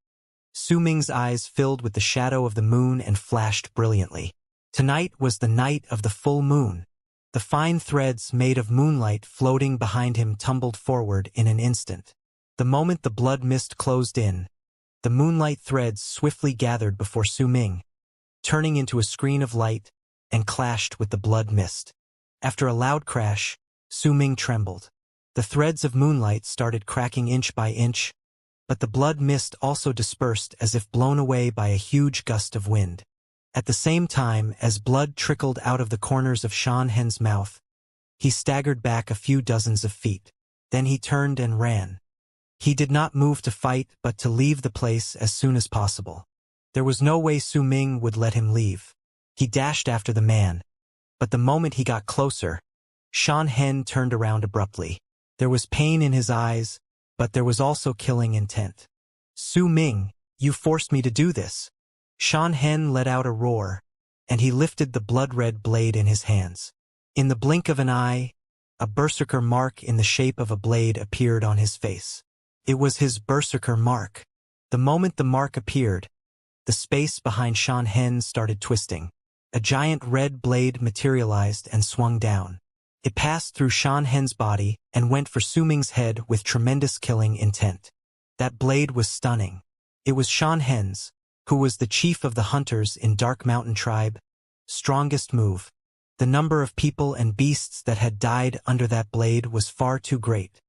Su Ming's eyes filled with the shadow of the moon and flashed brilliantly. Tonight was the night of the full moon. The fine threads made of moonlight floating behind him tumbled forward in an instant. The moment the blood mist closed in, the moonlight threads swiftly gathered before Su Ming, turning into a screen of light, and clashed with the blood mist. After a loud crash, Su Ming trembled. The threads of moonlight started cracking inch by inch, but the blood mist also dispersed as if blown away by a huge gust of wind. At the same time as blood trickled out of the corners of Xianxia's mouth, He staggered back a few dozens of feet. Then he turned and ran. He did not move to fight but to leave the place as soon as possible. There was no way Su Ming would let him leave. He dashed after the man. But the moment he got closer, Shan Hen turned around abruptly. There was pain in his eyes, but there was also killing intent. Su Ming, you forced me to do this. Shan Hen let out a roar, and he lifted the blood-red blade in his hands. In the blink of an eye, a berserker mark in the shape of a blade appeared on his face. It was his berserker mark. The moment the mark appeared, the space behind Shan Hen started twisting. A giant red blade materialized and swung down. It passed through Shan Hen's body and went for Su Ming's head with tremendous killing intent. That blade was stunning. It was Shan Hen's, who was the chief of the hunters in Dark Mountain Tribe, strongest move. The number of people and beasts that had died under that blade was far too great.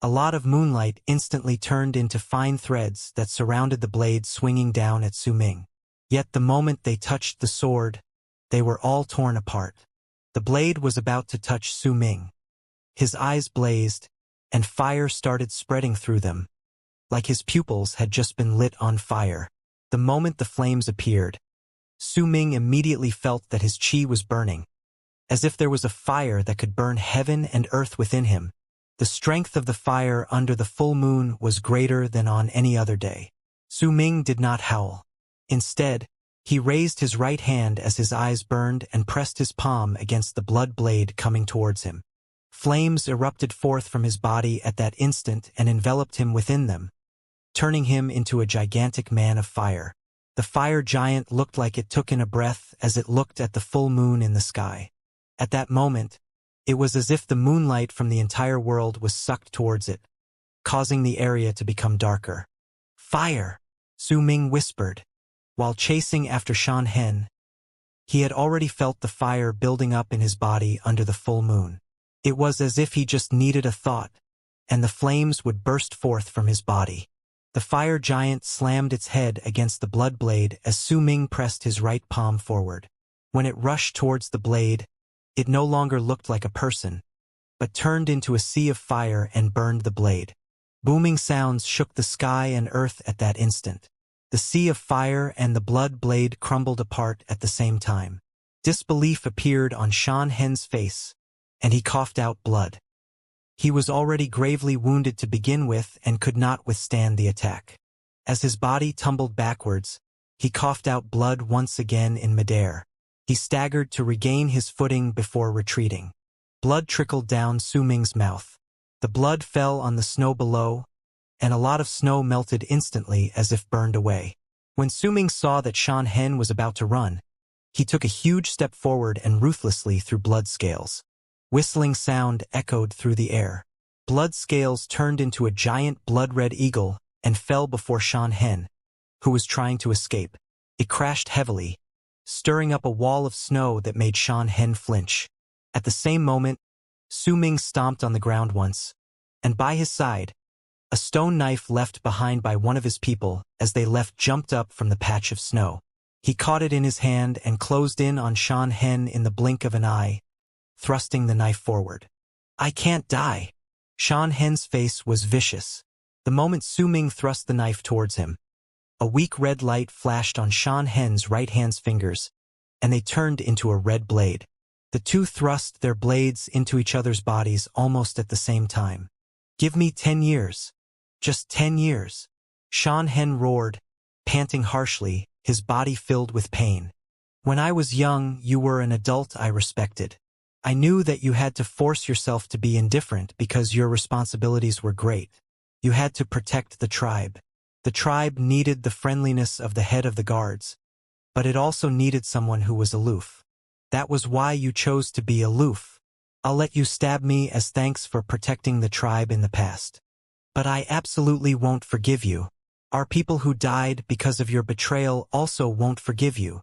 A lot of moonlight instantly turned into fine threads that surrounded the blade swinging down at Su Ming. Yet the moment they touched the sword, they were all torn apart. The blade was about to touch Su Ming. His eyes blazed, and fire started spreading through them, like his pupils had just been lit on fire. The moment the flames appeared, Su Ming immediately felt that his chi was burning, as if there was a fire that could burn heaven and earth within him. The strength of the fire under the full moon was greater than on any other day. Su Ming did not howl. Instead, he raised his right hand as his eyes burned and pressed his palm against the blood blade coming towards him. Flames erupted forth from his body at that instant and enveloped him within them, turning him into a gigantic man of fire. The fire giant looked like it took in a breath as it looked at the full moon in the sky. At that moment, it was as if the moonlight from the entire world was sucked towards it, causing the area to become darker. Fire! Su Ming whispered. While chasing after Shan Hen, he had already felt the fire building up in his body under the full moon. It was as if he just needed a thought, and the flames would burst forth from his body. The fire giant slammed its head against the blood blade as Su Ming pressed his right palm forward. When it rushed towards the blade, it no longer looked like a person, but turned into a sea of fire and burned the blade. Booming sounds shook the sky and earth at that instant. The sea of fire and the blood blade crumbled apart at the same time. Disbelief appeared on Shan Hen's face, and he coughed out blood. He was already gravely wounded to begin with and could not withstand the attack. As his body tumbled backwards, he coughed out blood once again in midair. He staggered to regain his footing before retreating. Blood trickled down Su Ming's mouth. The blood fell on the snow below, and a lot of snow melted instantly as if burned away. When Su Ming saw that Shan Hen was about to run, he took a huge step forward and ruthlessly threw blood scales. Whistling sound echoed through the air. Blood scales turned into a giant blood-red eagle and fell before Shan Hen, who was trying to escape. It crashed heavily, stirring up a wall of snow that made Shan Hen flinch. At the same moment, Su Ming stomped on the ground once, and by his side, a stone knife left behind by one of his people as they left jumped up from the patch of snow. He caught it in his hand and closed in on Shan Hen in the blink of an eye, thrusting the knife forward. "I can't die." Shan Hen's face was vicious. The moment Su Ming thrust the knife towards him, a weak red light flashed on Shan Hen's right hand's fingers, and they turned into a red blade. The two thrust their blades into each other's bodies almost at the same time. "Give me 10 years. Just 10 years. Shan Hen roared, panting harshly, his body filled with pain. "When I was young, you were an adult I respected. I knew that you had to force yourself to be indifferent because your responsibilities were great. You had to protect the tribe. The tribe needed the friendliness of the head of the guards, but it also needed someone who was aloof. That was why you chose to be aloof. I'll let you stab me as thanks for protecting the tribe in the past. But I absolutely won't forgive you. Our people who died because of your betrayal also won't forgive you."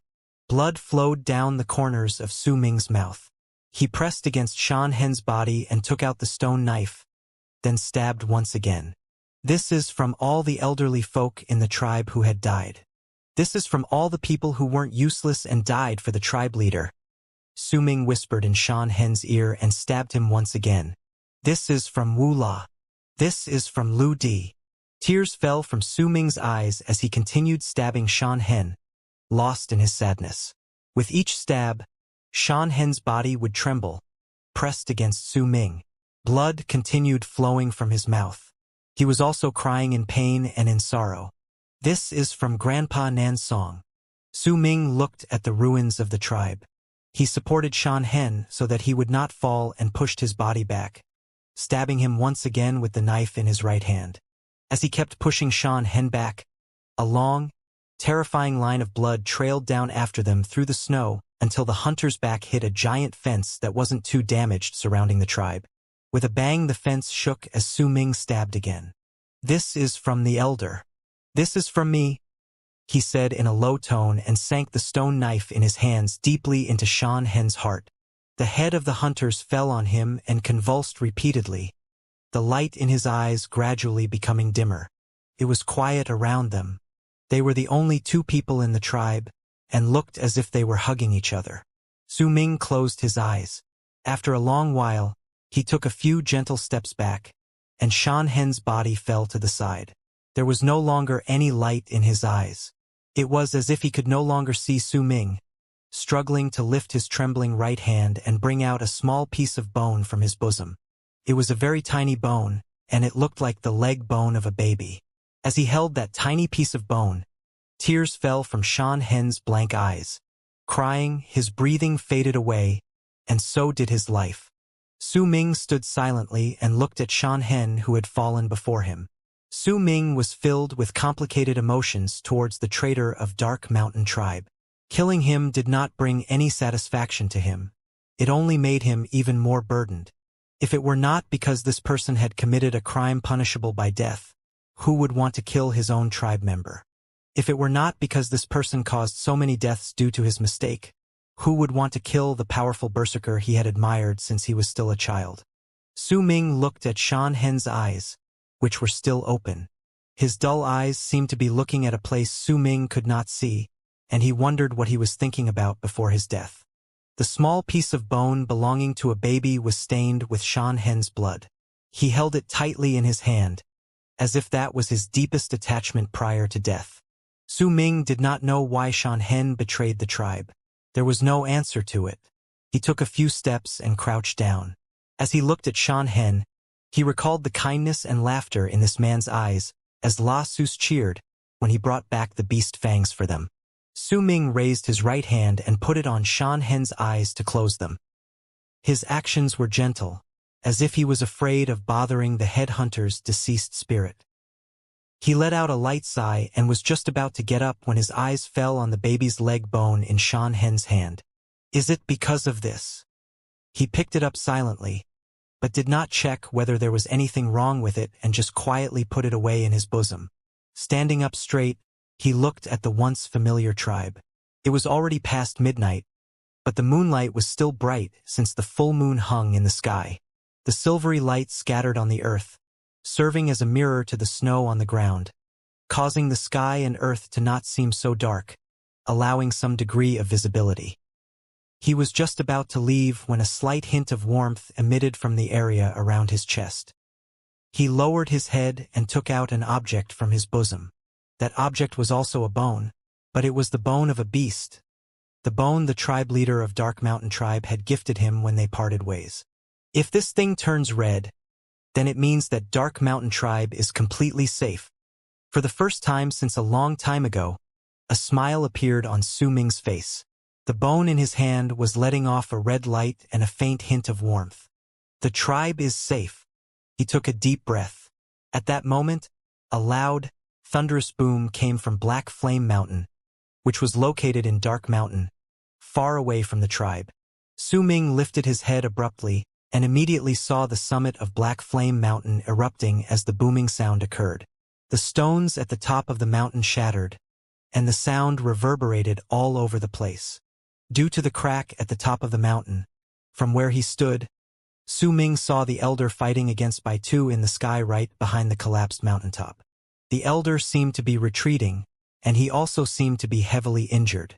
Blood flowed down the corners of Su Ming's mouth. He pressed against Shan Hen's body and took out the stone knife, then stabbed once again. "This is from all the elderly folk in the tribe who had died. This is from all the people who weren't useless and died for the tribe leader. Su Ming whispered in Shan Hen's ear and stabbed him once again. This is from Wu La. This is from Lu Di. Tears fell from Su Ming's eyes as he continued stabbing Shan Hen, lost in his sadness. With each stab, Shan Hen's body would tremble, pressed against Su Ming. Blood continued flowing from his mouth. He was also crying in pain and in sorrow. This is from Grandpa Nan's song. Su Ming looked at the ruins of the tribe. He supported Shan Hen so that he would not fall and pushed his body back, stabbing him once again with the knife in his right hand. As he kept pushing Shan Hen back, a long, terrifying line of blood trailed down after them through the snow until the hunter's back hit a giant fence that wasn't too damaged surrounding the tribe. With a bang, the fence shook as Su Ming stabbed again. This is from the elder. This is from me, he said in a low tone and sank the stone knife in his hands deeply into Shan Hen's heart. The head of the hunters fell on him and convulsed repeatedly, the light in his eyes gradually becoming dimmer. It was quiet around them. They were the only two people in the tribe, and looked as if they were hugging each other. Su Ming closed his eyes. After a long while, he took a few gentle steps back, and Shan Hen's body fell to the side. There was no longer any light in his eyes. It was as if he could no longer see Su Ming, struggling to lift his trembling right hand and bring out a small piece of bone from his bosom. It was a very tiny bone, and it looked like the leg bone of a baby. As he held that tiny piece of bone, tears fell from Shan Hen's blank eyes. Crying, his breathing faded away, and so did his life. Su Ming stood silently and looked at Shan Hen, who had fallen before him. Su Ming was filled with complicated emotions towards the traitor of Dark Mountain tribe. Killing him did not bring any satisfaction to him. It only made him even more burdened. If it were not because this person had committed a crime punishable by death, who would want to kill his own tribe member? If it were not because this person caused so many deaths due to his mistake, who would want to kill the powerful berserker he had admired since he was still a child? Su Ming looked at Shan Hen's eyes, which were still open. His dull eyes seemed to be looking at a place Su Ming could not see, and he wondered what he was thinking about before his death. The small piece of bone belonging to a baby was stained with Shan Hen's blood. He held it tightly in his hand, as if that was his deepest attachment prior to death. Su Ming did not know why Shan Hen betrayed the tribe. There was no answer to it. He took a few steps and crouched down. As he looked at Shan Hen, he recalled the kindness and laughter in this man's eyes as La Sus cheered when he brought back the beast fangs for them. Su Ming raised his right hand and put it on Shan Hen's eyes to close them. His actions were gentle, as if he was afraid of bothering the headhunter's deceased spirit. He let out a light sigh and was just about to get up when his eyes fell on the baby's leg bone in Shan Hen's hand. Is it because of this? He picked it up silently, but did not check whether there was anything wrong with it and just quietly put it away in his bosom. Standing up straight, he looked at the once familiar tribe. It was already past midnight, but the moonlight was still bright since the full moon hung in the sky. The silvery light scattered on the earth, serving as a mirror to the snow on the ground, causing the sky and earth to not seem so dark, allowing some degree of visibility. He was just about to leave when a slight hint of warmth emitted from the area around his chest. He lowered his head and took out an object from his bosom. That object was also a bone, but it was the bone of a beast, the bone the tribe leader of Dark Mountain tribe had gifted him when they parted ways. If this thing turns red, then it means that Dark Mountain tribe is completely safe. For the first time since a long time ago, a smile appeared on Su Ming's face. The bone in his hand was letting off a red light and a faint hint of warmth. The tribe is safe. He took a deep breath. At that moment, a loud, thunderous boom came from Black Flame Mountain, which was located in Dark Mountain, far away from the tribe. Su Ming lifted his head abruptly and immediately saw the summit of Black Flame Mountain erupting as the booming sound occurred. The stones at the top of the mountain shattered, and the sound reverberated all over the place. Due to the crack at the top of the mountain, from where he stood, Su Ming saw the elder fighting against Bai Tu in the sky right behind the collapsed mountaintop. The elder seemed to be retreating, and he also seemed to be heavily injured.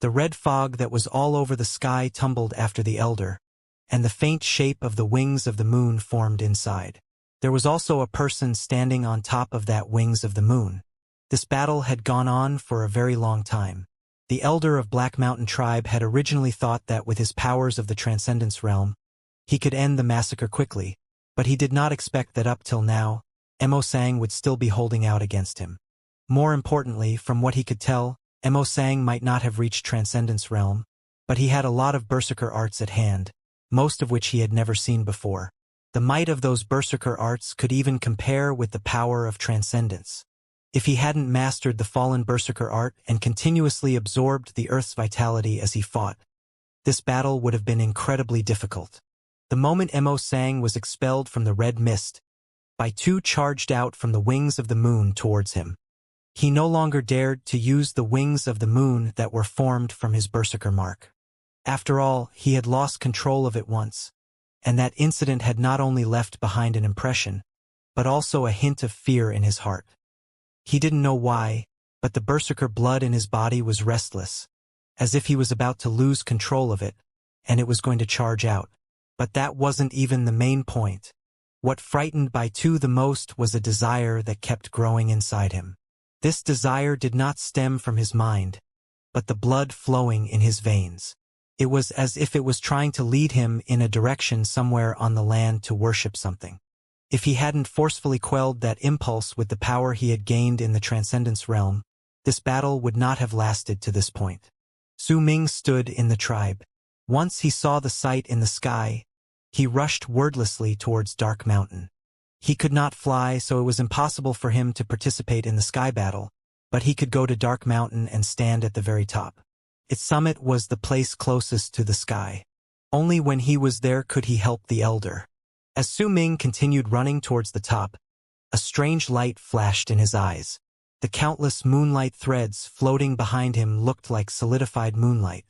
The red fog that was all over the sky tumbled after the elder, and the faint shape of the wings of the moon formed inside. There was also a person standing on top of that wings of the moon. This battle had gone on for a very long time. The elder of Black Mountain tribe had originally thought that with his powers of the Transcendence realm, he could end the massacre quickly, but he did not expect that up till now, Mo Sang would still be holding out against him. More importantly, from what he could tell, Mo Sang might not have reached Transcendence realm, but he had a lot of berserker arts at hand, most of which he had never seen before. The might of those berserker arts could even compare with the power of transcendence. If he hadn't mastered the fallen berserker art and continuously absorbed the earth's vitality as he fought, this battle would have been incredibly difficult. The moment Mo Sang was expelled from the red mist, Baitu charged out from the wings of the moon towards him. He no longer dared to use the wings of the moon that were formed from his berserker mark. After all, he had lost control of it once, and that incident had not only left behind an impression, but also a hint of fear in his heart. He didn't know why, but the berserker blood in his body was restless, as if he was about to lose control of it, and it was going to charge out. But that wasn't even the main point. What frightened Baitu the most was a desire that kept growing inside him. This desire did not stem from his mind, but the blood flowing in his veins. It was as if it was trying to lead him in a direction somewhere on the land to worship something. If he hadn't forcefully quelled that impulse with the power he had gained in the Transcendence realm, this battle would not have lasted to this point. Su Ming stood in the tribe. Once he saw the sight in the sky, he rushed wordlessly towards Dark Mountain. He could not fly, so it was impossible for him to participate in the sky battle, but he could go to Dark Mountain and stand at the very top. Its summit was the place closest to the sky. Only when he was there could he help the elder. As Su Ming continued running towards the top, a strange light flashed in his eyes. The countless moonlight threads floating behind him looked like solidified moonlight.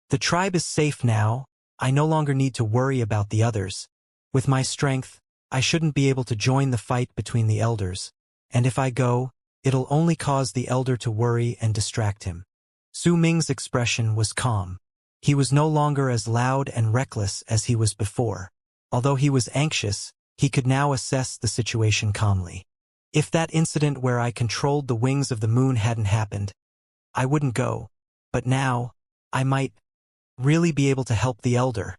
The tribe is safe now. I no longer need to worry about the others. With my strength, I shouldn't be able to join the fight between the elders, and if I go, it'll only cause the elder to worry and distract him. Su Ming's expression was calm. He was no longer as loud and reckless as he was before. Although he was anxious, he could now assess the situation calmly. If that incident where I controlled the wings of the moon hadn't happened, I wouldn't go, but now, I might really be able to help the elder.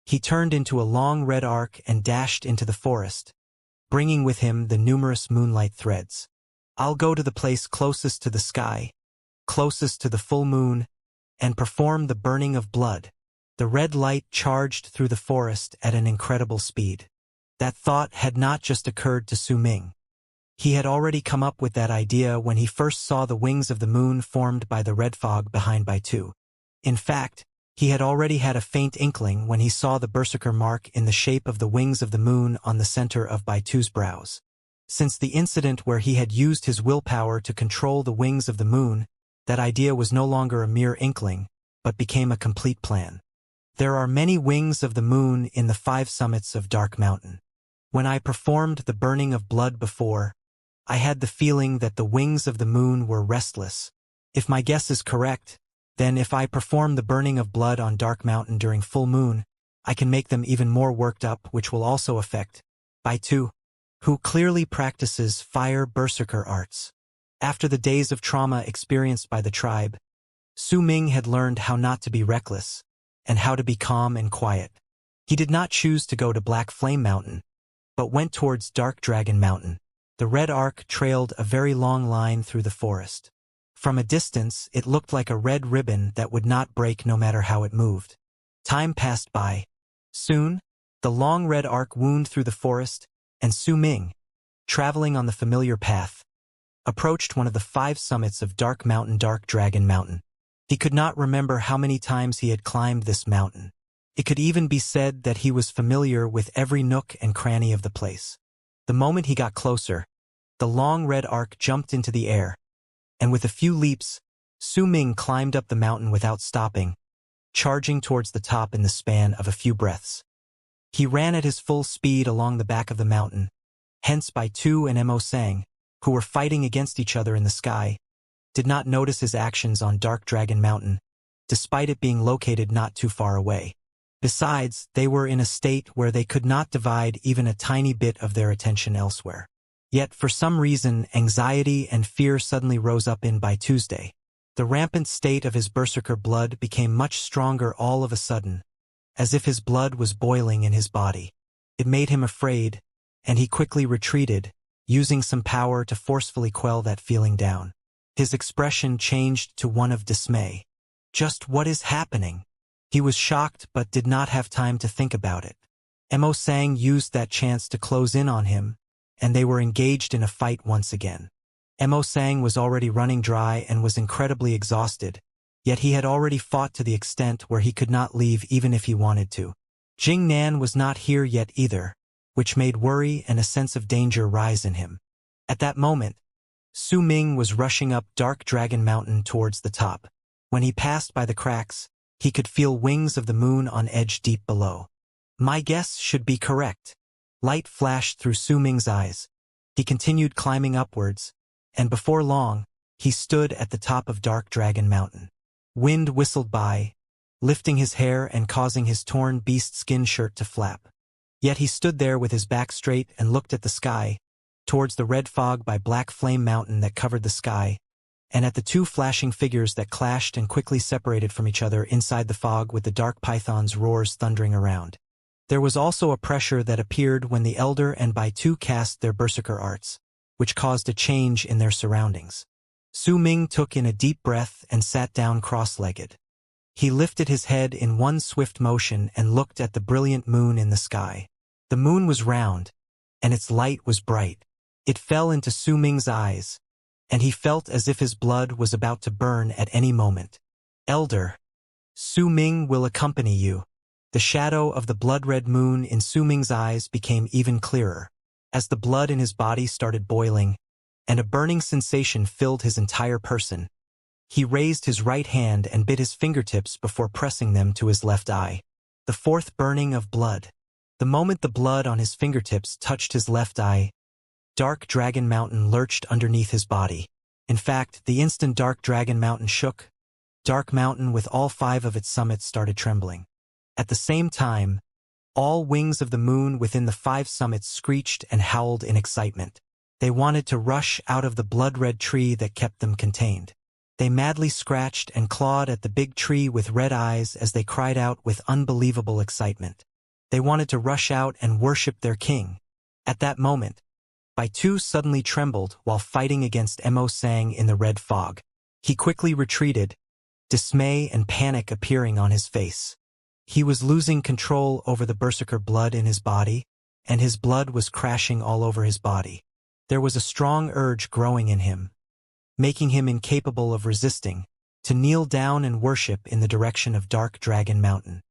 He turned into a long red arc and dashed into the forest, bringing with him the numerous moonlight threads. I'll go to the place closest to the sky, closest to the full moon, and perform the burning of blood. The red light charged through the forest at an incredible speed. That thought had not just occurred to Su Ming. He had already come up with that idea when he first saw the wings of the moon formed by the red fog behind Baitu. In fact, he had already had a faint inkling when he saw the berserker mark in the shape of the wings of the moon on the center of Baitu's brows. Since the incident where he had used his willpower to control the wings of the moon, that idea was no longer a mere inkling, but became a complete plan. There are many wings of the moon in the 5 summits of Dark Mountain. When I performed the burning of blood before, I had the feeling that the wings of the moon were restless. If my guess is correct, then if I perform the burning of blood on Dark Mountain during full moon, I can make them even more worked up, which will also affect Baitu, who clearly practices fire berserker arts. After the days of trauma experienced by the tribe, Su Ming had learned how not to be reckless, and how to be calm and quiet. He did not choose to go to Black Flame Mountain, but went towards Dark Dragon Mountain. The red arc trailed a very long line through the forest. From a distance, it looked like a red ribbon that would not break no matter how it moved. Time passed by. Soon, the long red arc wound through the forest, and Su Ming, traveling on the familiar path, approached one of the 5 summits of Dark Mountain, Dark Dragon Mountain. He could not remember how many times he had climbed this mountain. It could even be said that he was familiar with every nook and cranny of the place. The moment he got closer, the long red arc jumped into the air, and with a few leaps, Su Ming climbed up the mountain without stopping, charging towards the top in the span of a few breaths. He ran at his full speed along the back of the mountain, hence Baitu and Mo Sang, who were fighting against each other in the sky, did not notice his actions on Dark Dragon Mountain, despite it being located not too far away. Besides, they were in a state where they could not divide even a tiny bit of their attention elsewhere. Yet, for some reason, anxiety and fear suddenly rose up in by Tuesday. The rampant state of his berserker blood became much stronger all of a sudden, as if his blood was boiling in his body. It made him afraid, and he quickly retreated, using some power to forcefully quell that feeling down. His expression changed to one of dismay. Just what is happening? He was shocked but did not have time to think about it. Mo Sang used that chance to close in on him, and they were engaged in a fight once again. Mo Sang was already running dry and was incredibly exhausted, yet he had already fought to the extent where he could not leave even if he wanted to. Jing Nan was not here yet either, which made worry and a sense of danger rise in him. At that moment, Su Ming was rushing up Dark Dragon Mountain towards the top. When he passed by the cracks, he could feel wings of the moon on edge deep below. My guess should be correct. Light flashed through Su Ming's eyes. He continued climbing upwards, and before long, he stood at the top of Dark Dragon Mountain. Wind whistled by, lifting his hair and causing his torn beast skin shirt to flap. Yet he stood there with his back straight and looked at the sky, towards the red fog by Black Flame Mountain that covered the sky, and at the two flashing figures that clashed and quickly separated from each other inside the fog with the dark python's roars thundering around. There was also a pressure that appeared when the Elder and Baitu cast their berserker arts, which caused a change in their surroundings. Su Ming took in a deep breath and sat down cross-legged. He lifted his head in one swift motion and looked at the brilliant moon in the sky. The moon was round, and its light was bright. It fell into Su Ming's eyes, and he felt as if his blood was about to burn at any moment. Elder, Su Ming will accompany you. The shadow of the blood-red moon in Su Ming's eyes became even clearer, as the blood in his body started boiling, and a burning sensation filled his entire person. He raised his right hand and bit his fingertips before pressing them to his left eye. The fourth burning of blood. The moment the blood on his fingertips touched his left eye, Dark Dragon Mountain lurched underneath his body. In fact, the instant Dark Dragon Mountain shook, Dark Mountain with all 5 of its summits started trembling. At the same time, all wings of the moon within the 5 summits screeched and howled in excitement. They wanted to rush out of the blood-red tree that kept them contained. They madly scratched and clawed at the big tree with red eyes as they cried out with unbelievable excitement. They wanted to rush out and worship their king. At that moment, Baitu suddenly trembled while fighting against Mo Sang in the red fog. He quickly retreated, dismay and panic appearing on his face. He was losing control over the berserker blood in his body, and his blood was crashing all over his body. There was a strong urge growing in him, making him incapable of resisting, to kneel down and worship in the direction of Dark Dragon Mountain.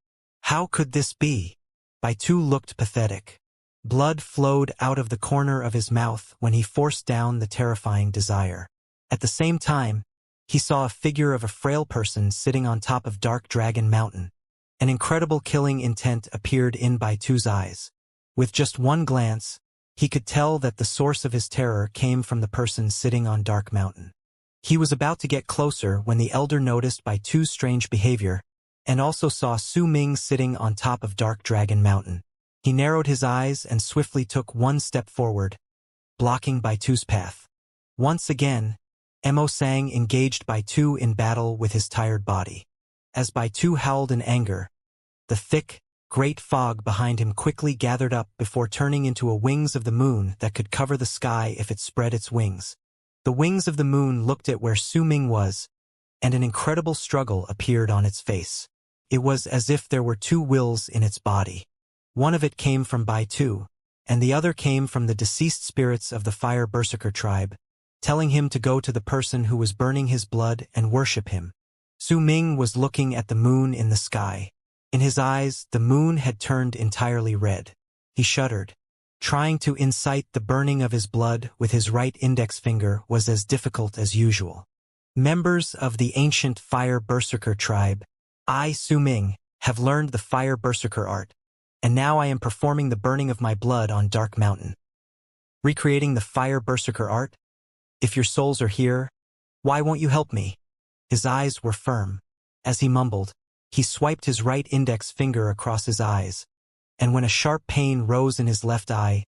How could this be? Baitu looked pathetic. Blood flowed out of the corner of his mouth when he forced down the terrifying desire. At the same time, he saw a figure of a frail person sitting on top of Dark Dragon Mountain. An incredible killing intent appeared in Baitu's eyes. With just one glance, he could tell that the source of his terror came from the person sitting on Dark Mountain. He was about to get closer when the Elder noticed Baitu's strange behavior, and also saw Su Ming sitting on top of Dark Dragon Mountain. He narrowed his eyes and swiftly took one step forward, blocking Baitu's path. Once again, Mo Sang engaged Baitu in battle with his tired body. As Baitu howled in anger, the thick, great fog behind him quickly gathered up before turning into a wings of the moon that could cover the sky if it spread its wings. The wings of the moon looked at where Su Ming was, and an incredible struggle appeared on its face. It was as if there were 2 wills in its body. One of it came from Baitu, and the other came from the deceased spirits of the Fire Berserker tribe, telling him to go to the person who was burning his blood and worship him. Su Ming was looking at the moon in the sky. In his eyes, the moon had turned entirely red. He shuddered. Trying to incite the burning of his blood with his right index finger was as difficult as usual. Members of the ancient Fire Berserker tribe, I, Su Ming, have learned the Fire Berserker art, and now I am performing the burning of my blood on Dark Mountain. Recreating the Fire Berserker art? If your souls are here, why won't you help me? His eyes were firm. As he mumbled, he swiped his right index finger across his eyes, and when a sharp pain rose in his left eye,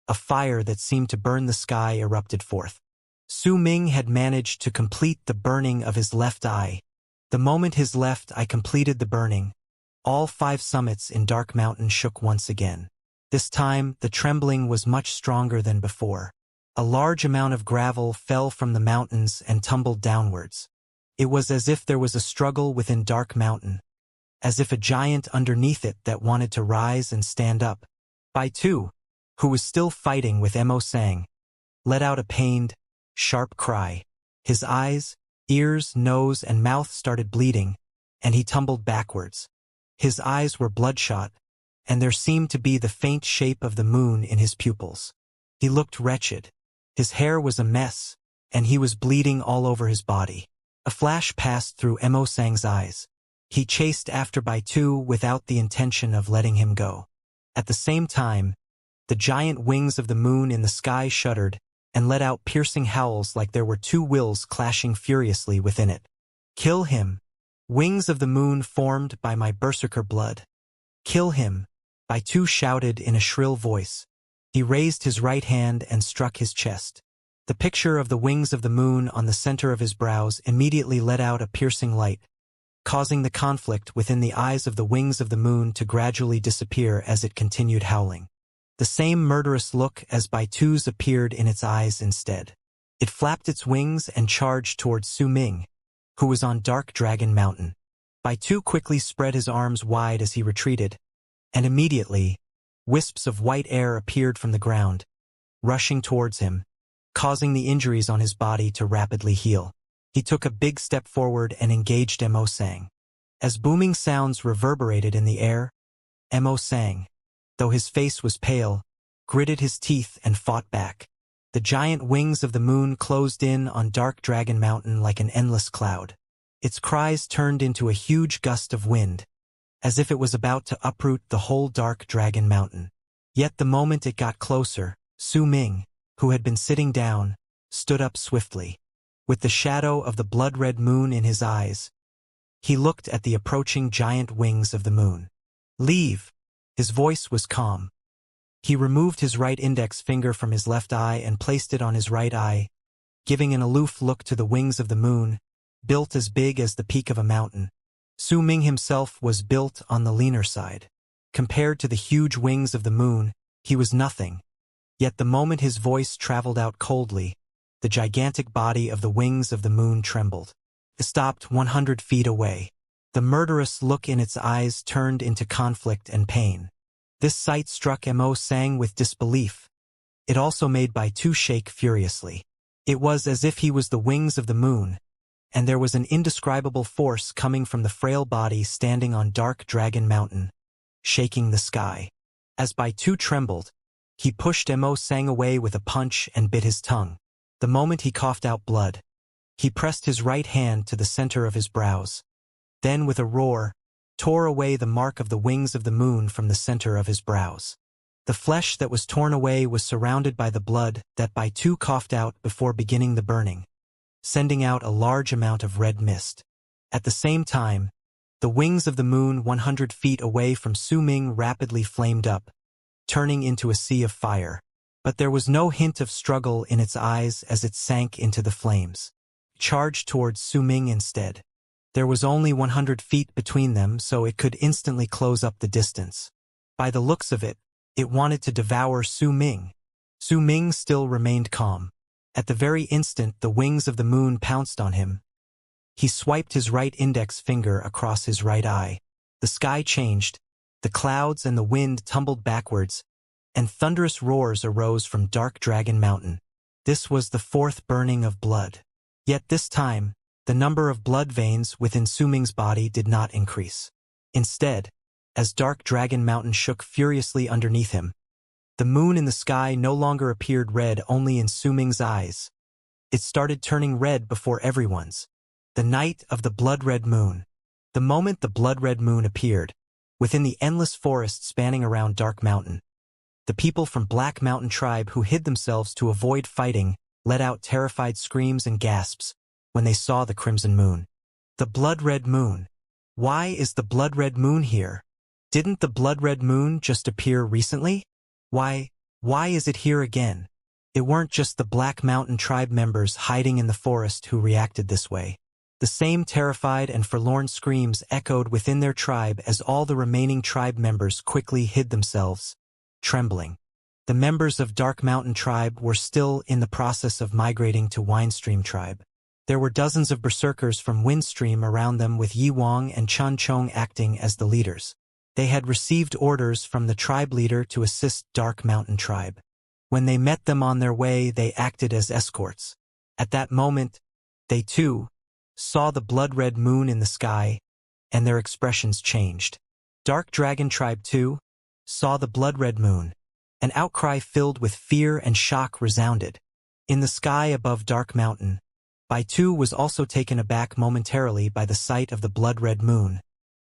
a fire that seemed to burn the sky erupted forth. Su Ming had managed to complete the burning of his left eye. The moment his left eye completed the burning, all 5 summits in Dark Mountain shook once again. This time, the trembling was much stronger than before. A large amount of gravel fell from the mountains and tumbled downwards. It was as if there was a struggle within Dark Mountain, as if a giant underneath it that wanted to rise and stand up. Bai Tu, who was still fighting with Mo Sang, let out a pained, sharp cry. His eyes, ears, nose, and mouth started bleeding, and he tumbled backwards. His eyes were bloodshot, and there seemed to be the faint shape of the moon in his pupils. He looked wretched. His hair was a mess, and he was bleeding all over his body. A flash passed through Mo Sang's eyes. He chased after Bai Tu without the intention of letting him go. At the same time, the giant wings of the moon in the sky shuddered and let out piercing howls like there were 2 wills clashing furiously within it. Kill him! Wings of the moon formed by my berserker blood. Kill him! Bai Tu shouted in a shrill voice. He raised his right hand and struck his chest. The picture of the wings of the moon on the center of his brows immediately let out a piercing light, causing the conflict within the eyes of the wings of the moon to gradually disappear as it continued howling. The same murderous look as Bai Tu's appeared in its eyes instead. It flapped its wings and charged towards Su Ming, who was on Dark Dragon Mountain. Bai Tu quickly spread his arms wide as he retreated, and immediately, wisps of white air appeared from the ground, rushing towards him, causing the injuries on his body to rapidly heal. He took a big step forward and engaged Mo Sang. As booming sounds reverberated in the air, Mo Sang, though his face was pale, gritted his teeth and fought back. The giant wings of the moon closed in on Dark Dragon Mountain like an endless cloud. Its cries turned into a huge gust of wind, as if it was about to uproot the whole Dark Dragon Mountain. Yet the moment it got closer, Su Ming, who had been sitting down, stood up swiftly. With the shadow of the blood-red moon in his eyes, he looked at the approaching giant wings of the moon. Leave! His voice was calm. He removed his right index finger from his left eye and placed it on his right eye, giving an aloof look to the wings of the moon, built as big as the peak of a mountain. Su Ming himself was built on the leaner side. Compared to the huge wings of the moon, he was nothing. Yet the moment his voice traveled out coldly, the gigantic body of the wings of the moon trembled. It stopped 100 feet away. The murderous look in its eyes turned into conflict and pain. This sight struck Mo Sang with disbelief. It also made Bai Tu shake furiously. It was as if he was the wings of the moon, and there was an indescribable force coming from the frail body standing on Dark Dragon Mountain, shaking the sky. As Bai Tu trembled, he pushed Mo Sang away with a punch and bit his tongue. The moment he coughed out blood, he pressed his right hand to the center of his brows. Then with a roar, tore away the mark of the wings of the moon from the center of his brows. The flesh that was torn away was surrounded by the blood that Bai Tu coughed out before beginning the burning, sending out a large amount of red mist. At the same time, the wings of the moon 100 feet away from Su Ming rapidly flamed up, turning into a sea of fire. But there was no hint of struggle in its eyes as it sank into the flames. Charged towards Su Ming instead. There was only 100 feet between them, so it could instantly close up the distance. By the looks of it, it wanted to devour Su Ming. Su Ming still remained calm. At the very instant the wings of the moon pounced on him, he swiped his right index finger across his right eye. The sky changed, the clouds and the wind tumbled backwards, and thunderous roars arose from Dark Dragon Mountain. This was the 4th burning of blood. Yet this time, the number of blood veins within Su Ming's body did not increase. Instead, as Dark Dragon Mountain shook furiously underneath him, the moon in the sky no longer appeared red only in Su Ming's eyes. It started turning red before everyone's. The night of the blood-red moon. The moment the blood-red moon appeared, within the endless forest spanning around Dark Mountain, the people from Black Mountain Tribe who hid themselves to avoid fighting let out terrified screams and gasps when they saw the crimson moon. The blood-red moon. Why is the blood-red moon here? Didn't the blood-red moon just appear recently? Why is it here again? It weren't just the Black Mountain tribe members hiding in the forest who reacted this way. The same terrified and forlorn screams echoed within their tribe as all the remaining tribe members quickly hid themselves, trembling. The members of Dark Mountain tribe were still in the process of migrating to Windstream tribe. There were dozens of berserkers from Windstream around them with Yi Wang and Chun Chong acting as the leaders. They had received orders from the tribe leader to assist Dark Mountain tribe. When they met them on their way, they acted as escorts. At that moment, they too saw the blood-red moon in the sky, and their expressions changed. Dark Dragon tribe too saw the blood-red moon. An outcry filled with fear and shock resounded. In the sky above Dark Mountain, Baitu was also taken aback momentarily by the sight of the blood-red moon,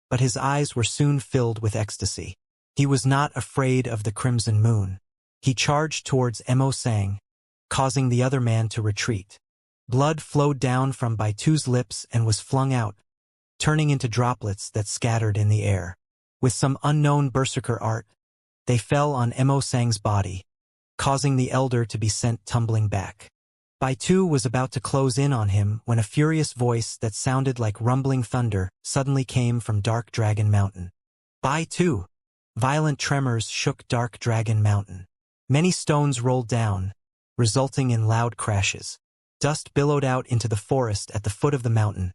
but his eyes were soon filled with ecstasy. He was not afraid of the crimson moon. He charged towards Mo Sang, causing the other man to retreat. Blood flowed down from Baitu's lips and was flung out, turning into droplets that scattered in the air. With some unknown berserker art, they fell on Mo Sang's body, causing the elder to be sent tumbling back. Baitu was about to close in on him when a furious voice that sounded like rumbling thunder suddenly came from Dark Dragon Mountain. Baitu! Violent tremors shook Dark Dragon Mountain. Many stones rolled down, resulting in loud crashes. Dust billowed out into the forest at the foot of the mountain,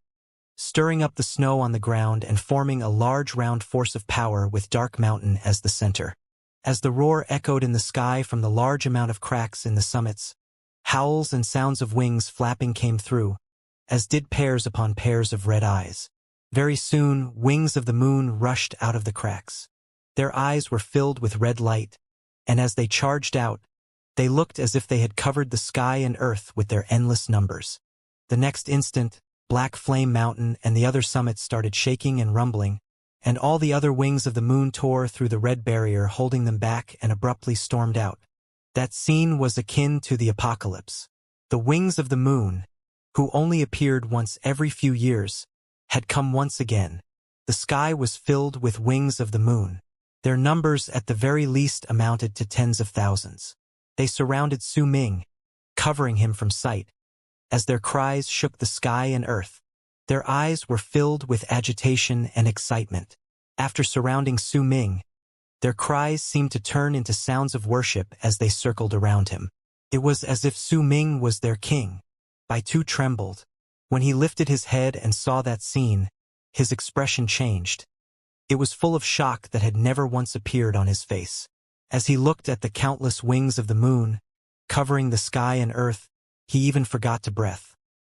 stirring up the snow on the ground and forming a large round force of power with Dark Mountain as the center. As the roar echoed in the sky from the large amount of cracks in the summits, howls and sounds of wings flapping came through, as did pairs upon pairs of red eyes. Very soon, wings of the moon rushed out of the cracks. Their eyes were filled with red light, and as they charged out, they looked as if they had covered the sky and earth with their endless numbers. The next instant, Black Flame Mountain and the other summits started shaking and rumbling, and all the other wings of the moon tore through the red barrier holding them back and abruptly stormed out. That scene was akin to the apocalypse. The wings of the moon, who only appeared once every few years, had come once again. The sky was filled with wings of the moon. Their numbers at the very least amounted to tens of thousands. They surrounded Su Ming, covering him from sight. As their cries shook the sky and earth, their eyes were filled with agitation and excitement. After surrounding Su Ming, their cries seemed to turn into sounds of worship as they circled around him. It was as if Su Ming was their king. Baitu trembled. When he lifted his head and saw that scene, his expression changed. It was full of shock that had never once appeared on his face. As he looked at the countless wings of the moon, covering the sky and earth, he even forgot to breathe.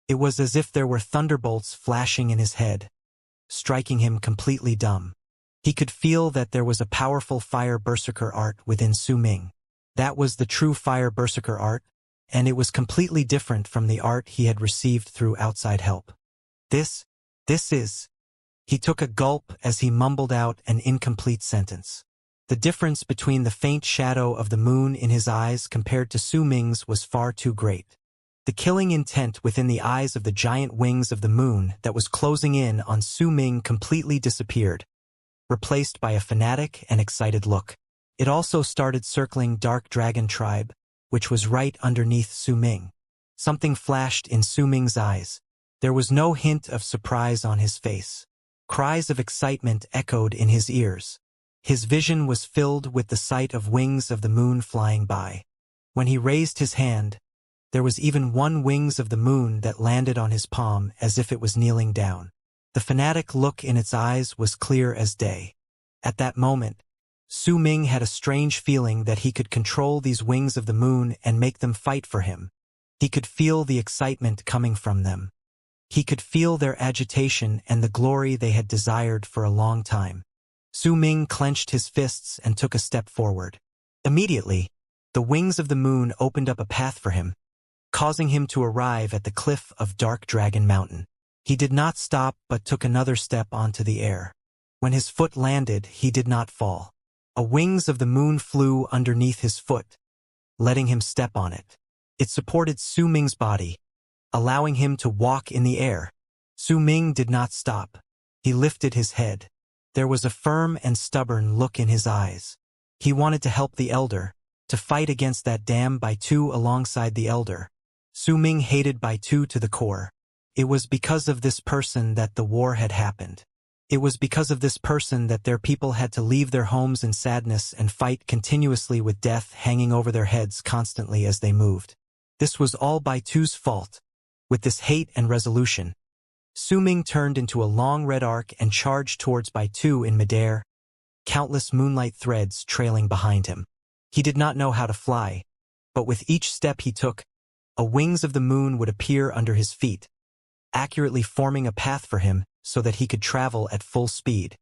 It was as if there were thunderbolts flashing in his head, striking him completely dumb. He could feel that there was a powerful fire berserker art within Su Ming. That was the true fire berserker art, and it was completely different from the art he had received through outside help. This is... He took a gulp as he mumbled out an incomplete sentence. The difference between the faint shadow of the moon in his eyes compared to Su Ming's was far too great. The killing intent within the eyes of the giant wings of the moon that was closing in on Su Ming completely disappeared, replaced by a fanatic and excited look. It also started circling Dark Dragon tribe, which was right underneath Su Ming. Something flashed in Su Ming's eyes. There was no hint of surprise on his face. Cries of excitement echoed in his ears. His vision was filled with the sight of wings of the moon flying by. When he raised his hand, there was even one wings of the moon that landed on his palm as if it was kneeling down. The fanatic look in its eyes was clear as day. At that moment, Su Ming had a strange feeling that he could control these wings of the moon and make them fight for him. He could feel the excitement coming from them. He could feel their agitation and the glory they had desired for a long time. Su Ming clenched his fists and took a step forward. Immediately, the wings of the moon opened up a path for him, causing him to arrive at the cliff of Dark Dragon Mountain. He did not stop but took another step onto the air. When his foot landed, he did not fall. A wings of the moon flew underneath his foot, letting him step on it. It supported Su Ming's body, allowing him to walk in the air. Su Ming did not stop. He lifted his head. There was a firm and stubborn look in his eyes. He wanted to help the elder, to fight against that damn Baitu alongside the elder. Su Ming hated Baitu to the core. It was because of this person that the war had happened. It was because of this person that their people had to leave their homes in sadness and fight continuously with death hanging over their heads constantly as they moved. This was all Baitu's fault. With this hate and resolution, Su Ming turned into a long red arc and charged towards Baitu in midair, countless moonlight threads trailing behind him. He did not know how to fly, but with each step he took, wings of the moon would appear under his feet, accurately forming a path for him so that he could travel at full speed.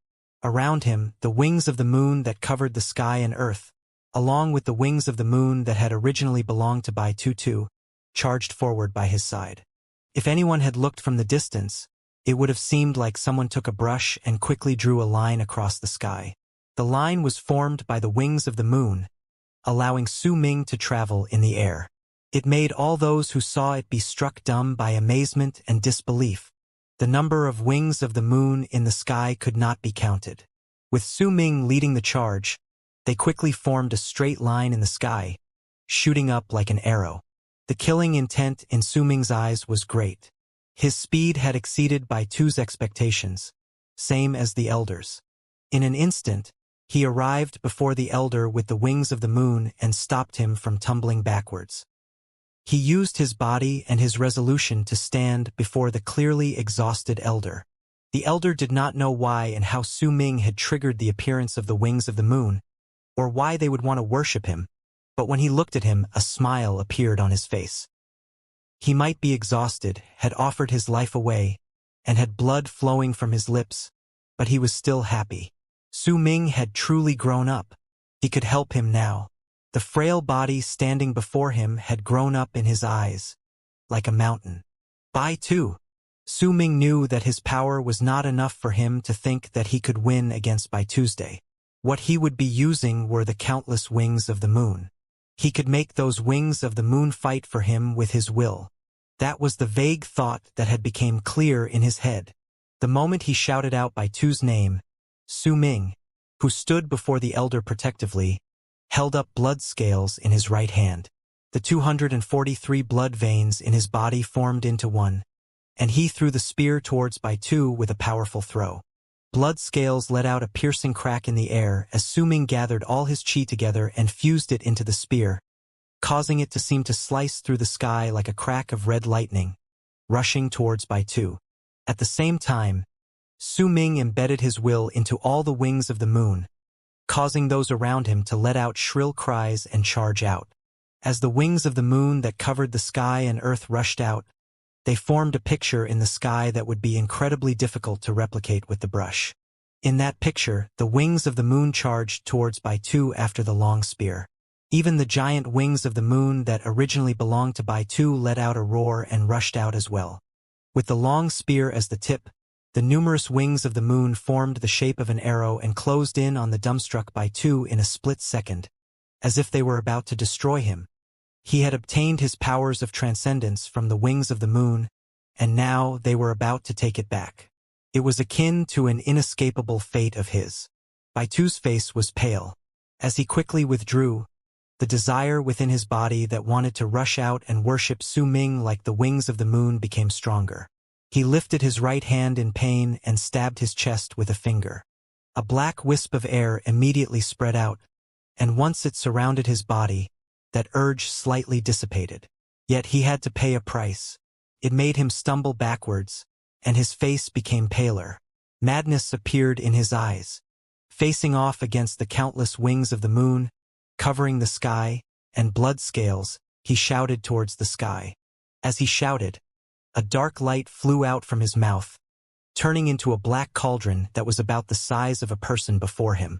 Around him, the wings of the moon that covered the sky and earth, along with the wings of the moon that had originally belonged to Baitu, charged forward by his side. If anyone had looked from the distance, it would have seemed like someone took a brush and quickly drew a line across the sky. The line was formed by the wings of the moon, allowing Su Ming to travel in the air. It made all those who saw it be struck dumb by amazement and disbelief. The number of wings of the moon in the sky could not be counted. With Su Ming leading the charge, they quickly formed a straight line in the sky, shooting up like an arrow. The killing intent in Su Ming's eyes was great. His speed had exceeded Baitu's expectations, same as the elder's. In an instant, he arrived before the elder with the wings of the moon and stopped him from tumbling backwards. He used his body and his resolution to stand before the clearly exhausted elder. The elder did not know why and how Su Ming had triggered the appearance of the wings of the moon, or why they would want to worship him, but when he looked at him, a smile appeared on his face. He might be exhausted, had offered his life away, and had blood flowing from his lips, but he was still happy. Su Ming had truly grown up. He could help him now. The frail body standing before him had grown up in his eyes, like a mountain. Baitu. Su Ming knew that his power was not enough for him to think that he could win against Baitu's. What he would be using were the countless wings of the moon. He could make those wings of the moon fight for him with his will. That was the vague thought that had become clear in his head. The moment he shouted out Baitu's name, Su Ming, who stood before the elder protectively, held up blood scales in his right hand. The 243 blood veins in his body formed into one, and he threw the spear towards Baitu with a powerful throw. Blood scales let out a piercing crack in the air as Su Ming gathered all his chi together and fused it into the spear, causing it to seem to slice through the sky like a crack of red lightning, rushing towards Baitu. At the same time, Su Ming embedded his will into all the wings of the moon, causing those around him to let out shrill cries and charge out. As the wings of the moon that covered the sky and earth rushed out, they formed a picture in the sky that would be incredibly difficult to replicate with the brush. In that picture, the wings of the moon charged towards Baitu after the long spear. Even the giant wings of the moon that originally belonged to Baitu let out a roar and rushed out as well. With the long spear as the tip, the numerous wings of the moon formed the shape of an arrow and closed in on the dumbstruck Baitu in a split second, as if they were about to destroy him. He had obtained his powers of transcendence from the wings of the moon, and now they were about to take it back. It was akin to an inescapable fate of his. Baitu's face was pale. As he quickly withdrew, the desire within his body that wanted to rush out and worship Su Ming like the wings of the moon became stronger. He lifted his right hand in pain and stabbed his chest with a finger. A black wisp of air immediately spread out, and once it surrounded his body, that urge slightly dissipated. Yet he had to pay a price. It made him stumble backwards, and his face became paler. Madness appeared in his eyes. Facing off against the countless wings of the moon, covering the sky, and blood scales, he shouted towards the sky. As he shouted, a dark light flew out from his mouth, turning into a black cauldron that was about the size of a person before him.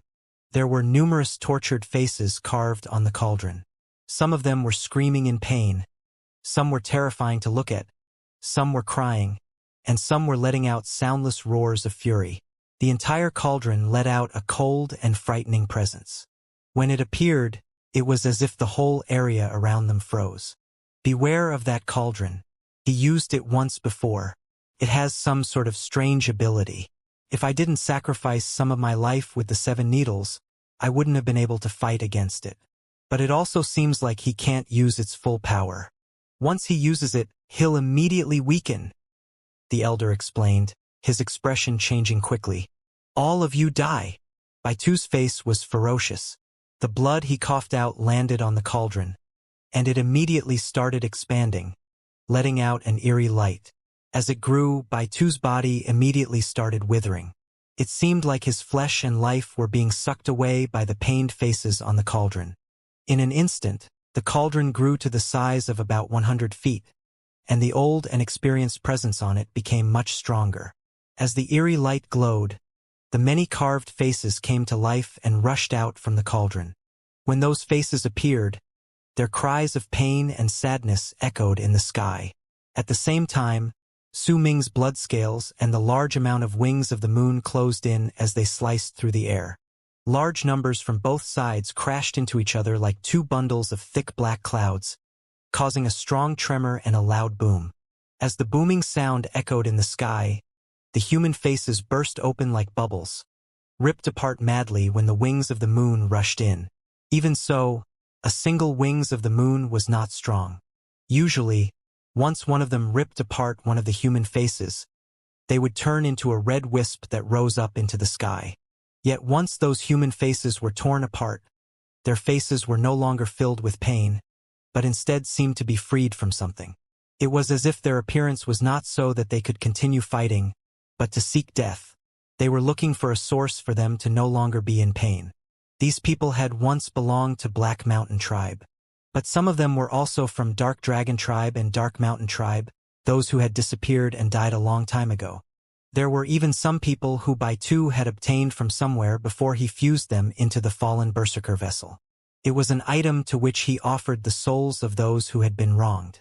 There were numerous tortured faces carved on the cauldron. Some of them were screaming in pain, some were terrifying to look at, some were crying, and some were letting out soundless roars of fury. The entire cauldron let out a cold and frightening presence. When it appeared, it was as if the whole area around them froze. Beware of that cauldron. He used it once before. It has some sort of strange ability. If I didn't sacrifice some of my life with the 7 needles, I wouldn't have been able to fight against it. But it also seems like he can't use its full power. Once he uses it, he'll immediately weaken," the elder explained, his expression changing quickly. "All of you die." Baitu's face was ferocious. The blood he coughed out landed on the cauldron, and it immediately started expanding, letting out an eerie light. As it grew, Baitu's body immediately started withering. It seemed like his flesh and life were being sucked away by the pained faces on the cauldron. In an instant, the cauldron grew to the size of about 100 feet, and the old and experienced presence on it became much stronger. As the eerie light glowed, the many carved faces came to life and rushed out from the cauldron. When those faces appeared, their cries of pain and sadness echoed in the sky. At the same time, Su Ming's blood scales and the large amount of wings of the moon closed in as they sliced through the air. Large numbers from both sides crashed into each other like 2 bundles of thick black clouds, causing a strong tremor and a loud boom. As the booming sound echoed in the sky, the human faces burst open like bubbles, ripped apart madly when the wings of the moon rushed in. Even so, a single wings of the moon was not strong. Usually, once one of them ripped apart one of the human faces, they would turn into a red wisp that rose up into the sky. Yet once those human faces were torn apart, their faces were no longer filled with pain, but instead seemed to be freed from something. It was as if their appearance was not so that they could continue fighting, but to seek death. They were looking for a source for them to no longer be in pain. These people had once belonged to Black Mountain Tribe. But some of them were also from Dark Dragon Tribe and Dark Mountain Tribe, those who had disappeared and died a long time ago. There were even some people who Baitu had obtained from somewhere before he fused them into the fallen Berserker vessel. It was an item to which he offered the souls of those who had been wronged.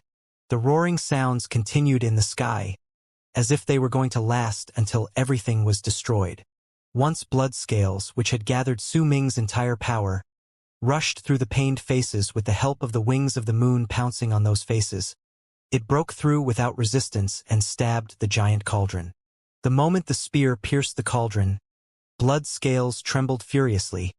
The roaring sounds continued in the sky, as if they were going to last until everything was destroyed. Once blood scales, which had gathered Su Ming's entire power, rushed through the pained faces with the help of the wings of the moon pouncing on those faces. It broke through without resistance and stabbed the giant cauldron. The moment the spear pierced the cauldron, blood scales trembled furiously,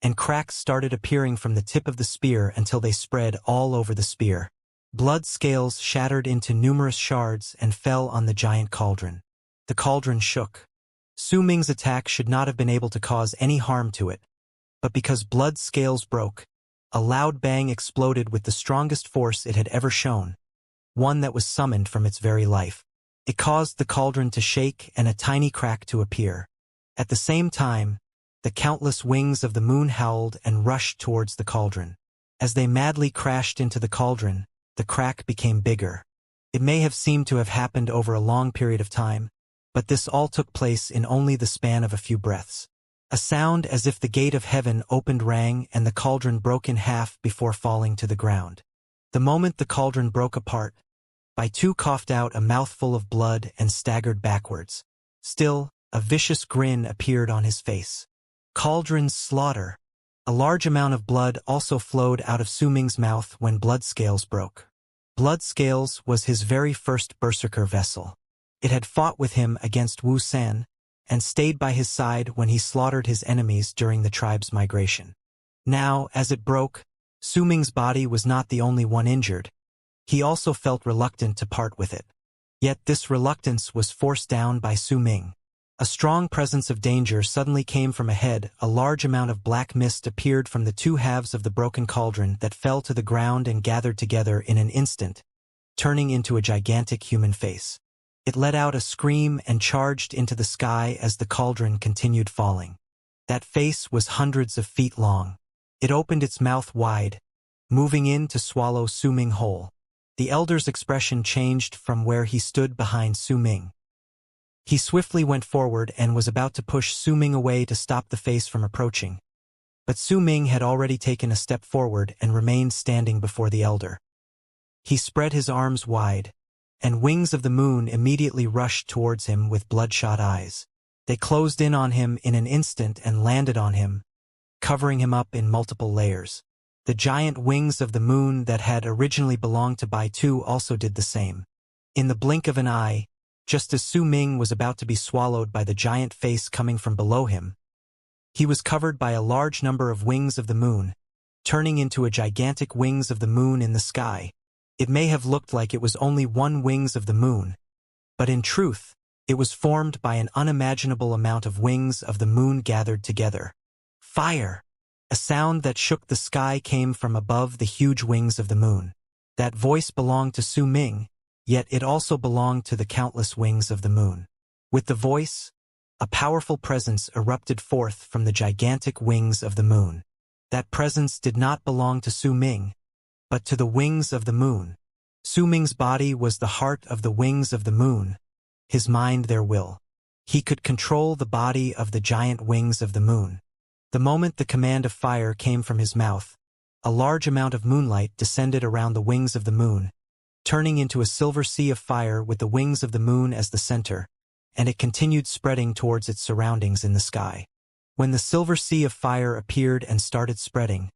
and cracks started appearing from the tip of the spear until they spread all over the spear. Blood scales shattered into numerous shards and fell on the giant cauldron. The cauldron shook. Su Ming's attack should not have been able to cause any harm to it, but because blood scales broke, a loud bang exploded with the strongest force it had ever shown, one that was summoned from its very life. It caused the cauldron to shake and a tiny crack to appear. At the same time, the countless wings of the moon howled and rushed towards the cauldron. As they madly crashed into the cauldron, the crack became bigger. It may have seemed to have happened over a long period of time, but this all took place in only the span of a few breaths. A sound as if the gate of heaven opened rang and the cauldron broke in half before falling to the ground. The moment the cauldron broke apart, Baitu coughed out a mouthful of blood and staggered backwards. Still, a vicious grin appeared on his face. Cauldron's slaughter. A large amount of blood also flowed out of Su Ming's mouth when blood scales broke. Blood scales was his very first berserker vessel. It had fought with him against Wu San, and stayed by his side when he slaughtered his enemies during the tribe's migration. Now, as it broke, Su Ming's body was not the only one injured. He also felt reluctant to part with it. Yet this reluctance was forced down by Su Ming. A strong presence of danger suddenly came from ahead. A large amount of black mist appeared from the 2 halves of the broken cauldron that fell to the ground and gathered together in an instant, turning into a gigantic human face. It let out a scream and charged into the sky as the cauldron continued falling. That face was hundreds of feet long. It opened its mouth wide, moving in to swallow Su Ming whole. The elder's expression changed from where he stood behind Su Ming. He swiftly went forward and was about to push Su Ming away to stop the face from approaching. But Su Ming had already taken a step forward and remained standing before the elder. He spread his arms wide, and wings of the moon immediately rushed towards him with bloodshot eyes. They closed in on him in an instant and landed on him, covering him up in multiple layers. The giant wings of the moon that had originally belonged to Baitu also did the same. In the blink of an eye, Just as Su Ming was about to be swallowed by the giant face coming from below him, he was covered by a large number of wings of the moon, turning into a gigantic wings of the moon in the sky. It may have looked like it was only one wings of the moon, but in truth, it was formed by an unimaginable amount of wings of the moon gathered together. Fire! A sound that shook the sky came from above the huge wings of the moon. That voice belonged to Su Ming, yet it also belonged to the countless wings of the moon. With the voice, a powerful presence erupted forth from the gigantic wings of the moon. That presence did not belong to Su Ming, but to the wings of the moon. Su Ming's body was the heart of the wings of the moon, his mind their will. He could control the body of the giant wings of the moon. The moment the command of fire came from his mouth, a large amount of moonlight descended around the wings of the moon, turning into a silver sea of fire with the wings of the moon as the center, and it continued spreading towards its surroundings in the sky. When the silver sea of fire appeared and started spreading,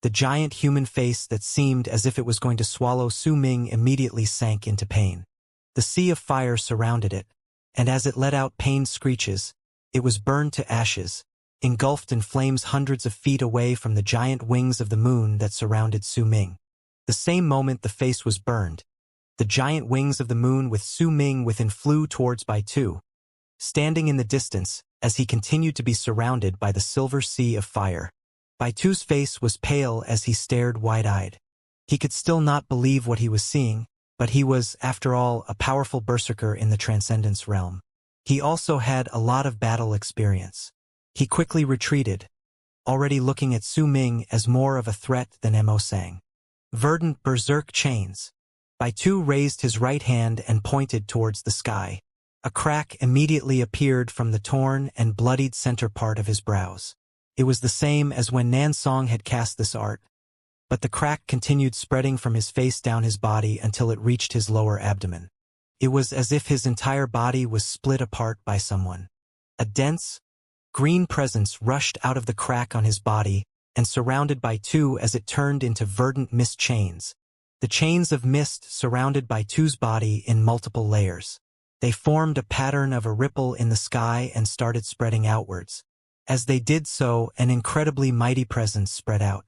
the giant human face that seemed as if it was going to swallow Su Ming immediately sank into pain. The sea of fire surrounded it, and as it let out pained screeches, it was burned to ashes, engulfed in flames hundreds of feet away from the giant wings of the moon that surrounded Su Ming. The same moment the face was burned, the giant wings of the moon with Su Ming within flew towards Bai Tu, standing in the distance as he continued to be surrounded by the silver sea of fire. Bai Tu's face was pale as he stared wide-eyed. He could still not believe what he was seeing, but he was, after all, a powerful berserker in the transcendence realm. He also had a lot of battle experience. He quickly retreated, already looking at Su Ming as more of a threat than Mo Sang. Verdant berserk chains. Bai Tu raised his right hand and pointed towards the sky. A crack immediately appeared from the torn and bloodied center part of his brows. It was the same as when Nan Song had cast this art, but the crack continued spreading from his face down his body until it reached his lower abdomen. It was as if his entire body was split apart by someone. A dense, green presence rushed out of the crack on his body and surrounded Bai Tu as it turned into verdant mist chains. The chains of mist surrounded Bai Tu's body in multiple layers. They formed a pattern of a ripple in the sky and started spreading outwards. As they did so, an incredibly mighty presence spread out.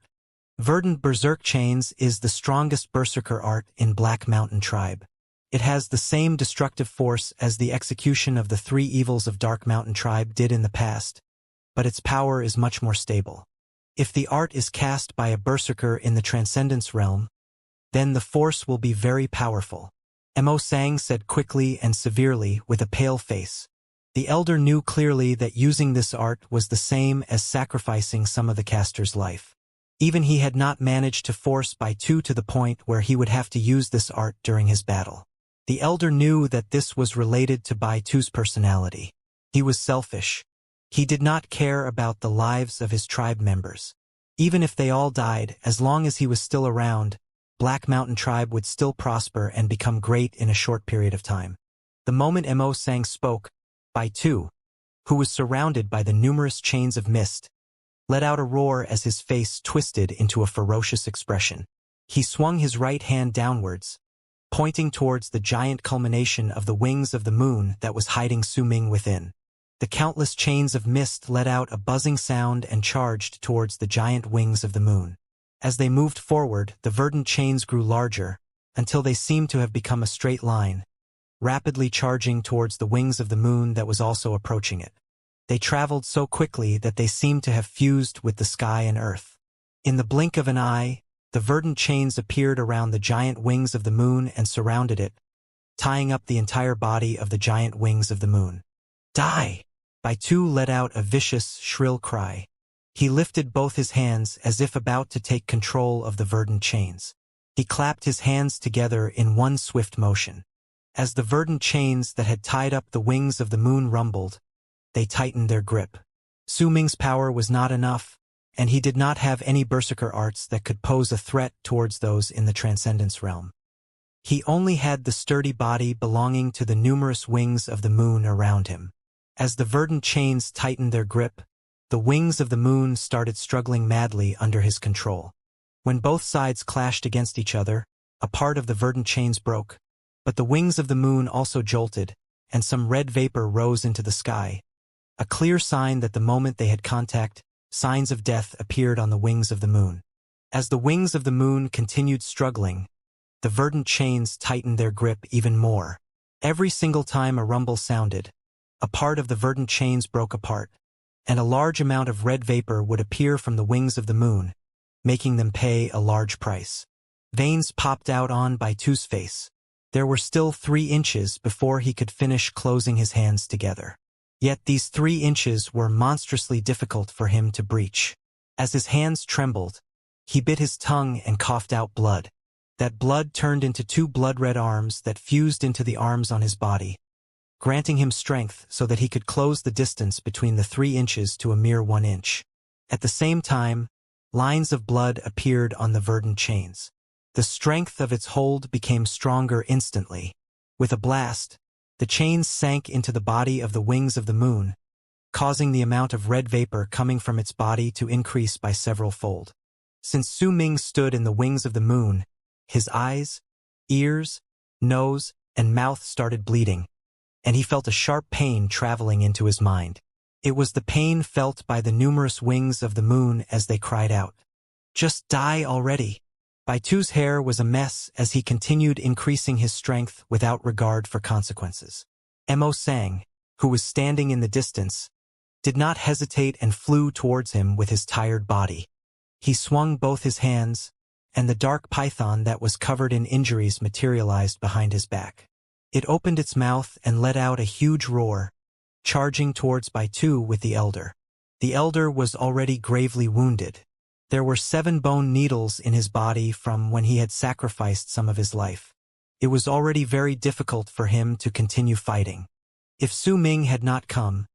Verdant berserk chains is the strongest berserker art in Black Mountain Tribe. It has the same destructive force as the execution of the three evils of Dark Mountain Tribe did in the past, but its power is much more stable. If the art is cast by a berserker in the Transcendence realm, then the force will be very powerful. Mo Sang said quickly and severely with a pale face. The elder knew clearly that using this art was the same as sacrificing some of the caster's life. Even he had not managed to force Bai Tu to the point where he would have to use this art during his battle. The elder knew that this was related to Bai Tu's personality. He was selfish. He did not care about the lives of his tribe members. Even if they all died, as long as he was still around, Black Mountain Tribe would still prosper and become great in a short period of time. The moment Mo Sang spoke, Bai Tu, who was surrounded by the numerous chains of mist, let out a roar as his face twisted into a ferocious expression. He swung his right hand downwards, pointing towards the giant culmination of the wings of the moon that was hiding Su Ming within. The countless chains of mist let out a buzzing sound and charged towards the giant wings of the moon. As they moved forward, the verdant chains grew larger, until they seemed to have become a straight line, rapidly charging towards the wings of the moon that was also approaching it. They traveled so quickly that they seemed to have fused with the sky and earth. In the blink of an eye, the verdant chains appeared around the giant wings of the moon and surrounded it, tying up the entire body of the giant wings of the moon. Die! Bai Tu let out a vicious, shrill cry. He lifted both his hands as if about to take control of the verdant chains. He clapped his hands together in one swift motion. As the verdant chains that had tied up the wings of the moon rumbled, they tightened their grip. Su Ming's power was not enough, and he did not have any berserker arts that could pose a threat towards those in the Transcendence realm. He only had the sturdy body belonging to the numerous wings of the moon around him. As the verdant chains tightened their grip, the wings of the moon started struggling madly under his control. When both sides clashed against each other, a part of the verdant chains broke, but the wings of the moon also jolted, and some red vapor rose into the sky. A clear sign that the moment they had contact, signs of death appeared on the wings of the moon. As the wings of the moon continued struggling, the verdant chains tightened their grip even more. Every single time a rumble sounded, a part of the verdant chains broke apart, and a large amount of red vapor would appear from the wings of the moon, making them pay a large price. Veins popped out on Baitu's face. There were still 3 inches before he could finish closing his hands together. Yet these 3 inches were monstrously difficult for him to breach. As his hands trembled, he bit his tongue and coughed out blood. That blood turned into 2 blood-red arms that fused into the arms on his body, granting him strength so that he could close the distance between the 3 inches to a mere 1 inch. At the same time, lines of blood appeared on the verdant chains. The strength of its hold became stronger instantly. With a blast, the chains sank into the body of the wings of the moon, causing the amount of red vapor coming from its body to increase by several fold. Since Su Ming stood in the wings of the moon, his eyes, ears, nose, and mouth started bleeding, and he felt a sharp pain traveling into his mind. It was the pain felt by the numerous wings of the moon as they cried out, "Just die already!" Baitu's hair was a mess as he continued increasing his strength without regard for consequences. Mo Sang, who was standing in the distance, did not hesitate and flew towards him with his tired body. He swung both his hands, and the dark python that was covered in injuries materialized behind his back. It opened its mouth and let out a huge roar, charging towards Baitu with the elder. The elder was already gravely wounded. There were 7 bone needles in his body from when he had sacrificed some of his life. It was already very difficult for him to continue fighting. If Su Ming had not come,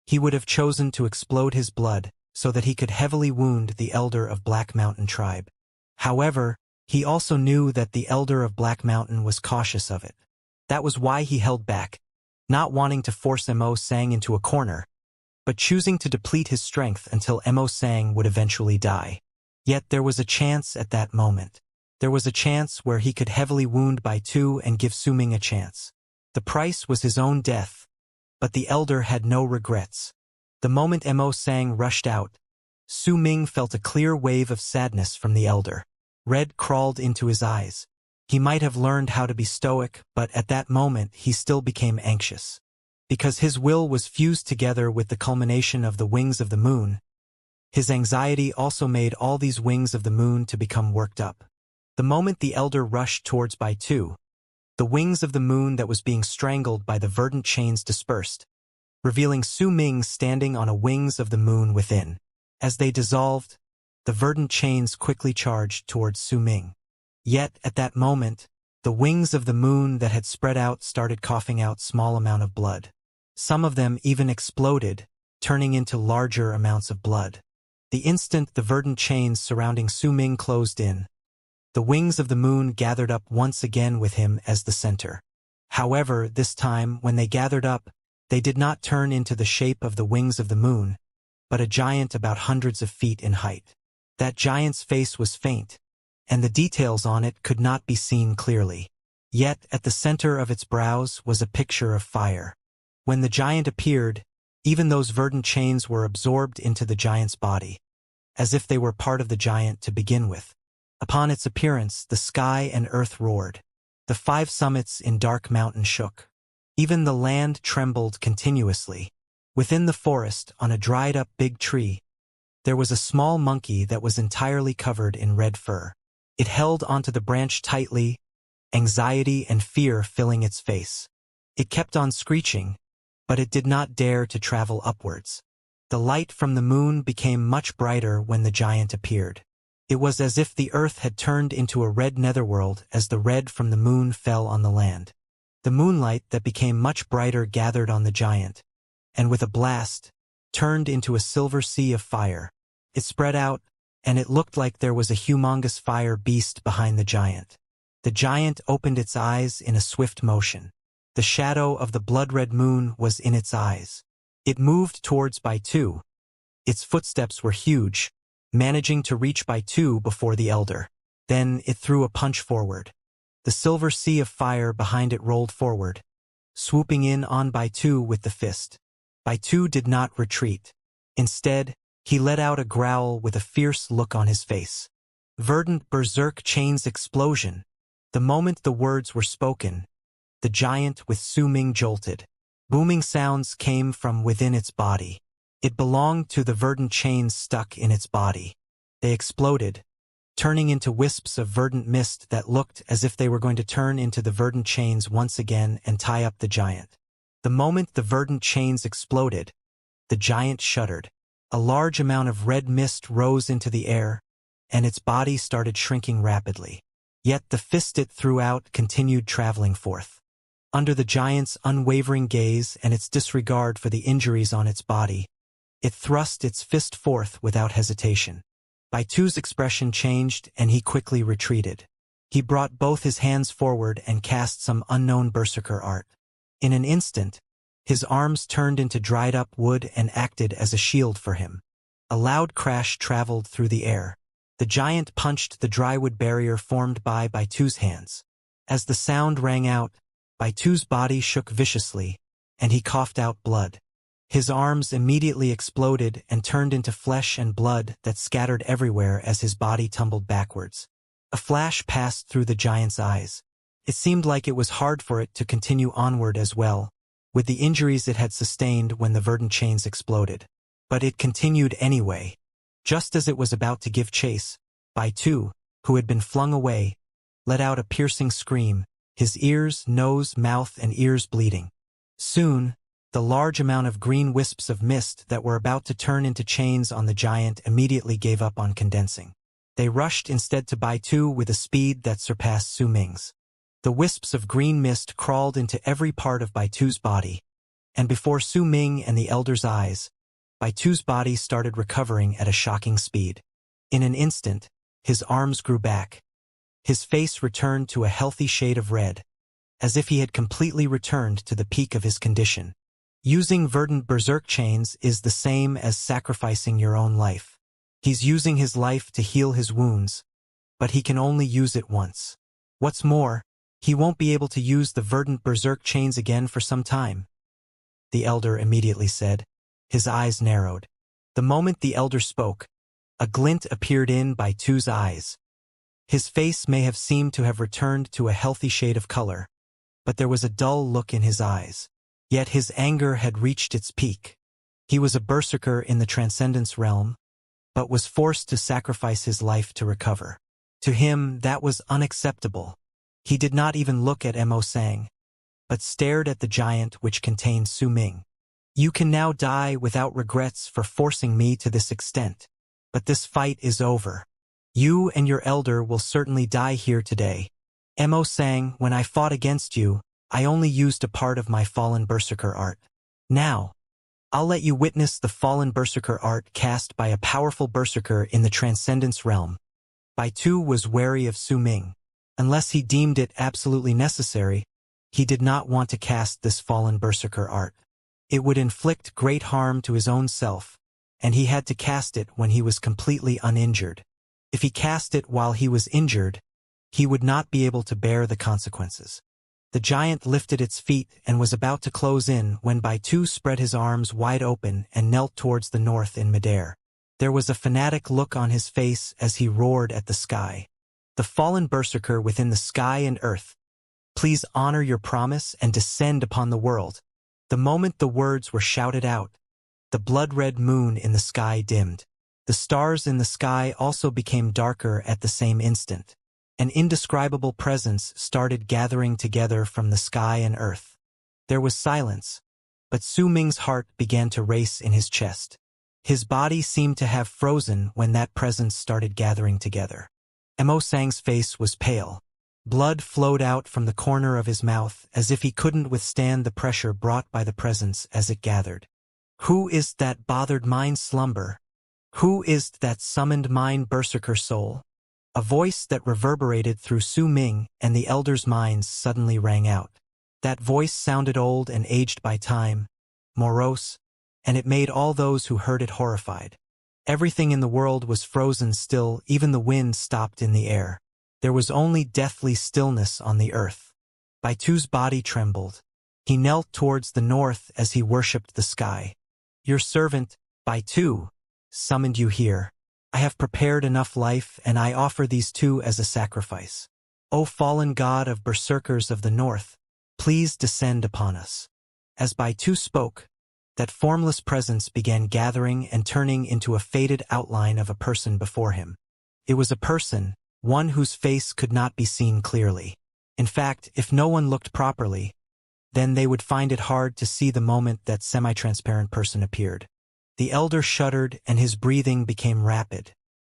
he would have chosen to explode his blood so that he could heavily wound the elder of Black Mountain tribe. However, he also knew that the elder of Black Mountain was cautious of it. That was why he held back, not wanting to force Mo Sang into a corner, but choosing to deplete his strength until Mo Sang would eventually die. Yet there was a chance at that moment. There was a chance where he could heavily wound Baitu and give Su Ming a chance. The price was his own death, but the elder had no regrets. The moment Mo Sang rushed out, Su Ming felt a clear wave of sadness from the elder. Red crawled into his eyes. He might have learned how to be stoic, but at that moment he still became anxious. Because his will was fused together with the culmination of the wings of the moon, his anxiety also made all these wings of the moon to become worked up. The moment the elder rushed towards Baitu, the wings of the moon that was being strangled by the verdant chains dispersed, revealing Su Ming standing on a wings of the moon within. As they dissolved, the verdant chains quickly charged towards Su Ming. Yet, at that moment, the wings of the moon that had spread out started coughing out small amount of blood. Some of them even exploded, turning into larger amounts of blood. The instant the verdant chains surrounding Su Ming closed in, the wings of the moon gathered up once again with him as the center. However, this time, when they gathered up, they did not turn into the shape of the wings of the moon, but a giant about hundreds of feet in height. That giant's face was faint, and the details on it could not be seen clearly. Yet, at the center of its brows was a picture of fire. When the giant appeared, even those verdant chains were absorbed into the giant's body, as if they were part of the giant to begin with. Upon its appearance, the sky and earth roared. The 5 summits in Dark Mountain shook. Even the land trembled continuously. Within the forest, on a dried-up big tree, there was a small monkey that was entirely covered in red fur. It held onto the branch tightly, anxiety and fear filling its face. It kept on screeching, but it did not dare to travel upwards. The light from the moon became much brighter when the giant appeared. It was as if the earth had turned into a red netherworld as the red from the moon fell on the land. The moonlight that became much brighter gathered on the giant, and with a blast, turned into a silver sea of fire. It spread out, and it looked like there was a humongous fire beast behind the giant. The giant opened its eyes in a swift motion. The shadow of the blood-red moon was in its eyes. It moved towards Baitu. Its footsteps were huge, managing to reach Baitu before the elder. Then it threw a punch forward. The silver sea of fire behind it rolled forward, swooping in on Baitu with the fist. Baitu did not retreat. Instead, he let out a growl with a fierce look on his face. Verdant berserk chains explosion. The moment the words were spoken, the giant with Su Ming jolted. Booming sounds came from within its body. It belonged to the verdant chains stuck in its body. They exploded, turning into wisps of verdant mist that looked as if they were going to turn into the verdant chains once again and tie up the giant. The moment the verdant chains exploded, the giant shuddered. A large amount of red mist rose into the air, and its body started shrinking rapidly. Yet the fist it threw out continued traveling forth. Under the giant's unwavering gaze and its disregard for the injuries on its body, it thrust its fist forth without hesitation. Baitu's expression changed and he quickly retreated. He brought both his hands forward and cast some unknown berserker art. In an instant, his arms turned into dried-up wood and acted as a shield for him. A loud crash traveled through the air. The giant punched the drywood barrier formed by Baitu's hands. As the sound rang out, Baitu's body shook viciously, and he coughed out blood. His arms immediately exploded and turned into flesh and blood that scattered everywhere as his body tumbled backwards. A flash passed through the giant's eyes. It seemed like it was hard for it to continue onward as well, with the injuries it had sustained when the verdant chains exploded. But it continued anyway. Just as it was about to give chase, Baitu, who had been flung away, let out a piercing scream, his ears, nose, mouth, and ears bleeding. Soon, the large amount of green wisps of mist that were about to turn into chains on the giant immediately gave up on condensing. They rushed instead to Baitu with a speed that surpassed Su Ming's. The wisps of green mist crawled into every part of Baitu's body, and before Su Ming and the elder's eyes, Baitu's body started recovering at a shocking speed. In an instant, his arms grew back. His face returned to a healthy shade of red, as if he had completely returned to the peak of his condition. Using verdant berserk chains is the same as sacrificing your own life. He's using his life to heal his wounds, but he can only use it once. What's more, he won't be able to use the verdant berserk chains again for some time, the elder immediately said. His eyes narrowed. The moment the elder spoke, a glint appeared in Baitu's eyes. His face may have seemed to have returned to a healthy shade of color, but there was a dull look in his eyes. Yet his anger had reached its peak. He was a berserker in the transcendence realm, but was forced to sacrifice his life to recover. To him, that was unacceptable. He did not even look at Mo Sang, but stared at the giant which contained Su Ming. You can now die without regrets for forcing me to this extent, but this fight is over. You and your elder will certainly die here today. Mo Sang, when I fought against you, I only used a part of my fallen berserker art. Now, I'll let you witness the fallen berserker art cast by a powerful berserker in the transcendence realm. Baitu was wary of Su Ming. Unless he deemed it absolutely necessary, he did not want to cast this fallen berserker art. It would inflict great harm to his own self, and he had to cast it when he was completely uninjured. If he cast it while he was injured, he would not be able to bear the consequences. The giant lifted its feet and was about to close in when Baitu spread his arms wide open and knelt towards the north in midair. There was a fanatic look on his face as he roared at the sky. The fallen berserker within the sky and earth, please honor your promise and descend upon the world. The moment the words were shouted out, the blood-red moon in the sky dimmed. The stars in the sky also became darker at the same instant. An indescribable presence started gathering together from the sky and earth. There was silence, but Su Ming's heart began to race in his chest. His body seemed to have frozen when that presence started gathering together. Mo Sang's face was pale. Blood flowed out from the corner of his mouth as if he couldn't withstand the pressure brought by the presence as it gathered. Who is that bothered mind slumber? Who is that summoned mind berserker soul? A voice that reverberated through Su Ming and the elders' minds suddenly rang out. That voice sounded old and aged by time, morose, and it made all those who heard it horrified. Everything in the world was frozen still, even the wind stopped in the air. There was only deathly stillness on the earth. Baitu's body trembled. He knelt towards the north as he worshipped the sky. Your servant, by two, summoned you here. I have prepared enough life, and I offer these two as a sacrifice. O fallen god of berserkers of the north, please descend upon us. As Baitu spoke, that formless presence began gathering and turning into a faded outline of a person before him. It was a person, one whose face could not be seen clearly. In fact, if no one looked properly, then they would find it hard to see the moment that semi-transparent person appeared. The elder shuddered and his breathing became rapid.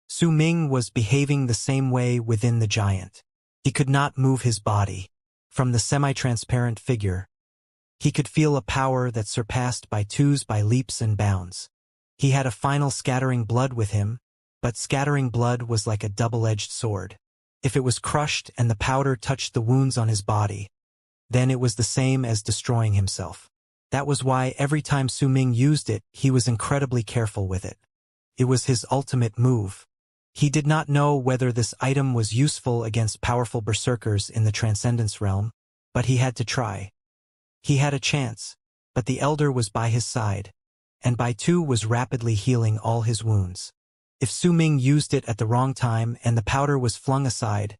Su Ming was behaving the same way within the giant. He could not move his body. From the semi-transparent figure, he could feel a power that surpassed Baitu's by leaps and bounds. He had a final scattering blood with him, but scattering blood was like a double-edged sword. If it was crushed and the powder touched the wounds on his body, then it was the same as destroying himself. That was why every time Su Ming used it, he was incredibly careful with it. It was his ultimate move. He did not know whether this item was useful against powerful berserkers in the Transcendence realm, but he had to try. He had a chance, but the elder was by his side, and Baitu was rapidly healing all his wounds. If Su Ming used it at the wrong time and the powder was flung aside,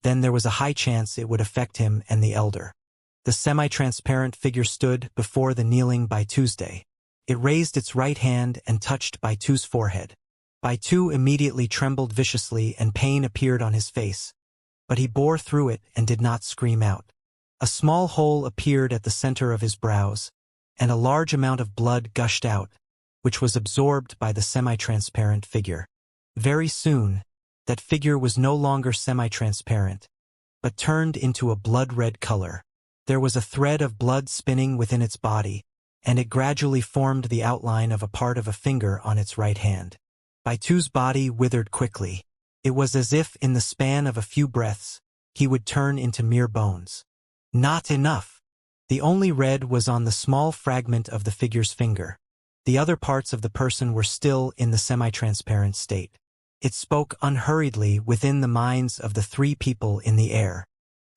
then there was a high chance it would affect him and the elder. The semi-transparent figure stood before the kneeling Baitu's day. It raised its right hand and touched Baitu's forehead. Baitu immediately trembled viciously and pain appeared on his face, but he bore through it and did not scream out. A small hole appeared at the center of his brows, and a large amount of blood gushed out, which was absorbed by the semi-transparent figure. Very soon, that figure was no longer semi-transparent, but turned into a blood-red color. There was a thread of blood spinning within its body, and it gradually formed the outline of a part of a finger on its right hand. Baitu's body withered quickly. It was as if in the span of a few breaths, he would turn into mere bones. Not enough. The only red was on the small fragment of the figure's finger. The other parts of the person were still in the semi-transparent state. It spoke unhurriedly within the minds of the three people in the air.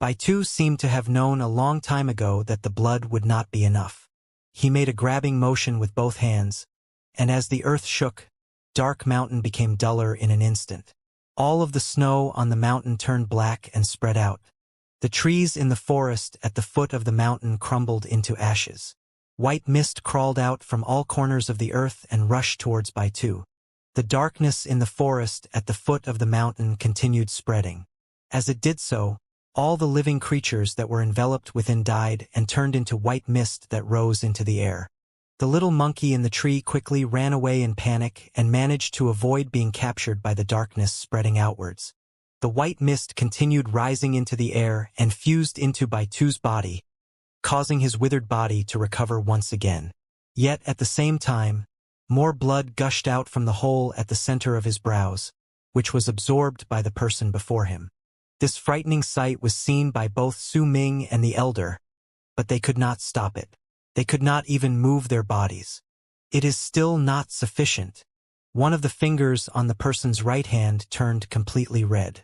Baitu seemed to have known a long time ago that the blood would not be enough. He made a grabbing motion with both hands, and as the earth shook, Dark Mountain became duller in an instant. All of the snow on the mountain turned black and spread out. The trees in the forest at the foot of the mountain crumbled into ashes. White mist crawled out from all corners of the earth and rushed towards Baitu. The darkness in the forest at the foot of the mountain continued spreading. As it did so, all the living creatures that were enveloped within died and turned into white mist that rose into the air. The little monkey in the tree quickly ran away in panic and managed to avoid being captured by the darkness spreading outwards. The white mist continued rising into the air and fused into Baitu's body, causing his withered body to recover once again. Yet at the same time, more blood gushed out from the hole at the center of his brows, which was absorbed by the person before him. This frightening sight was seen by both Su Ming and the elder, but they could not stop it. They could not even move their bodies. It is still not sufficient. One of the fingers on the person's right hand turned completely red.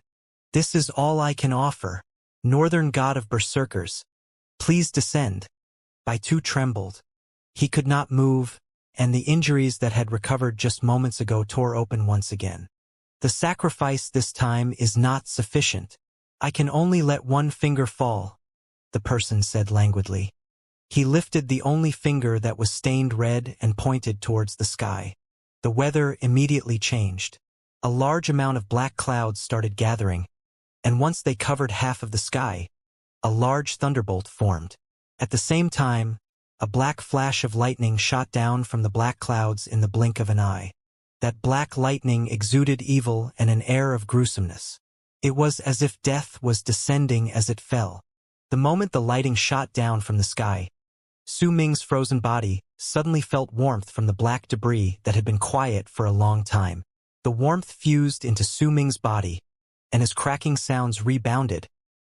This is all I can offer. Northern god of berserkers, please descend. Baitu trembled. He could not move, and the injuries that had recovered just moments ago tore open once again. The sacrifice this time is not sufficient. I can only let one finger fall, the person said languidly. He lifted the only finger that was stained red and pointed towards the sky. The weather immediately changed. A large amount of black clouds started gathering, and once they covered half of the sky, a large thunderbolt formed. At the same time, a black flash of lightning shot down from the black clouds in the blink of an eye. That black lightning exuded evil and an air of gruesomeness. It was as if death was descending as it fell. The moment the lightning shot down from the sky, Su Ming's frozen body suddenly felt warmth from the black debris that had been quiet for a long time. The warmth fused into Su Ming's body, and as cracking sounds rebounded,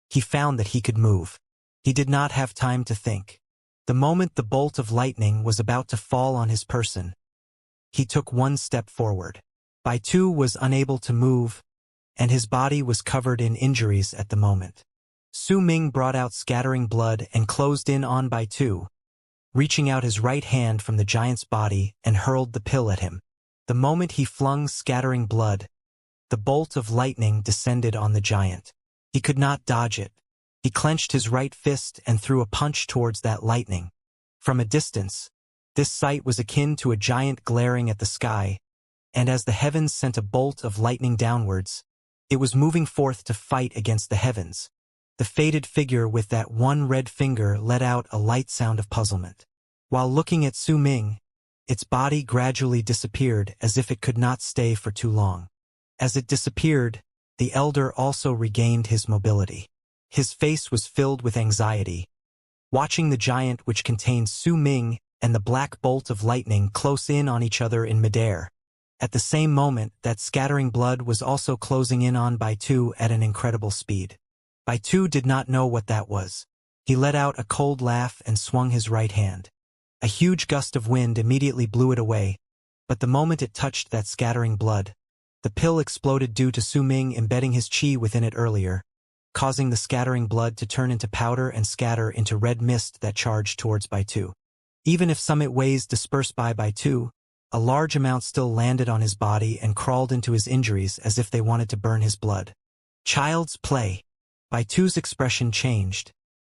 he found that he could move. He did not have time to think. The moment the bolt of lightning was about to fall on his person, he took one step forward. Baitu was unable to move, and his body was covered in injuries at the moment. Su Ming brought out scattering blood and closed in on Bai Tu, reaching out his right hand from the giant's body and hurled the pill at him. The moment he flung scattering blood, the bolt of lightning descended on the giant. He could not dodge it. He clenched his right fist and threw a punch towards that lightning. From a distance, this sight was akin to a giant glaring at the sky, and as the heavens sent a bolt of lightning downwards, it was moving forth to fight against the heavens. The faded figure with that one red finger let out a light sound of puzzlement. While looking at Su Ming, its body gradually disappeared as if it could not stay for too long. As it disappeared, the elder also regained his mobility. His face was filled with anxiety, watching the giant which contained Su Ming and the black bolt of lightning close in on each other in midair. At the same moment, that scattering blood was also closing in on Bai Tu at an incredible speed. Bai Tu did not know what that was. He let out a cold laugh and swung his right hand. A huge gust of wind immediately blew it away, but the moment it touched that scattering blood, the pill exploded due to Su Ming embedding his qi within it earlier, causing the scattering blood to turn into powder and scatter into red mist that charged towards Bai Tu. Even if some it waves dispersed by Bai Tu, a large amount still landed on his body and crawled into his injuries as if they wanted to burn his blood. Child's play. Bai Tu's expression changed,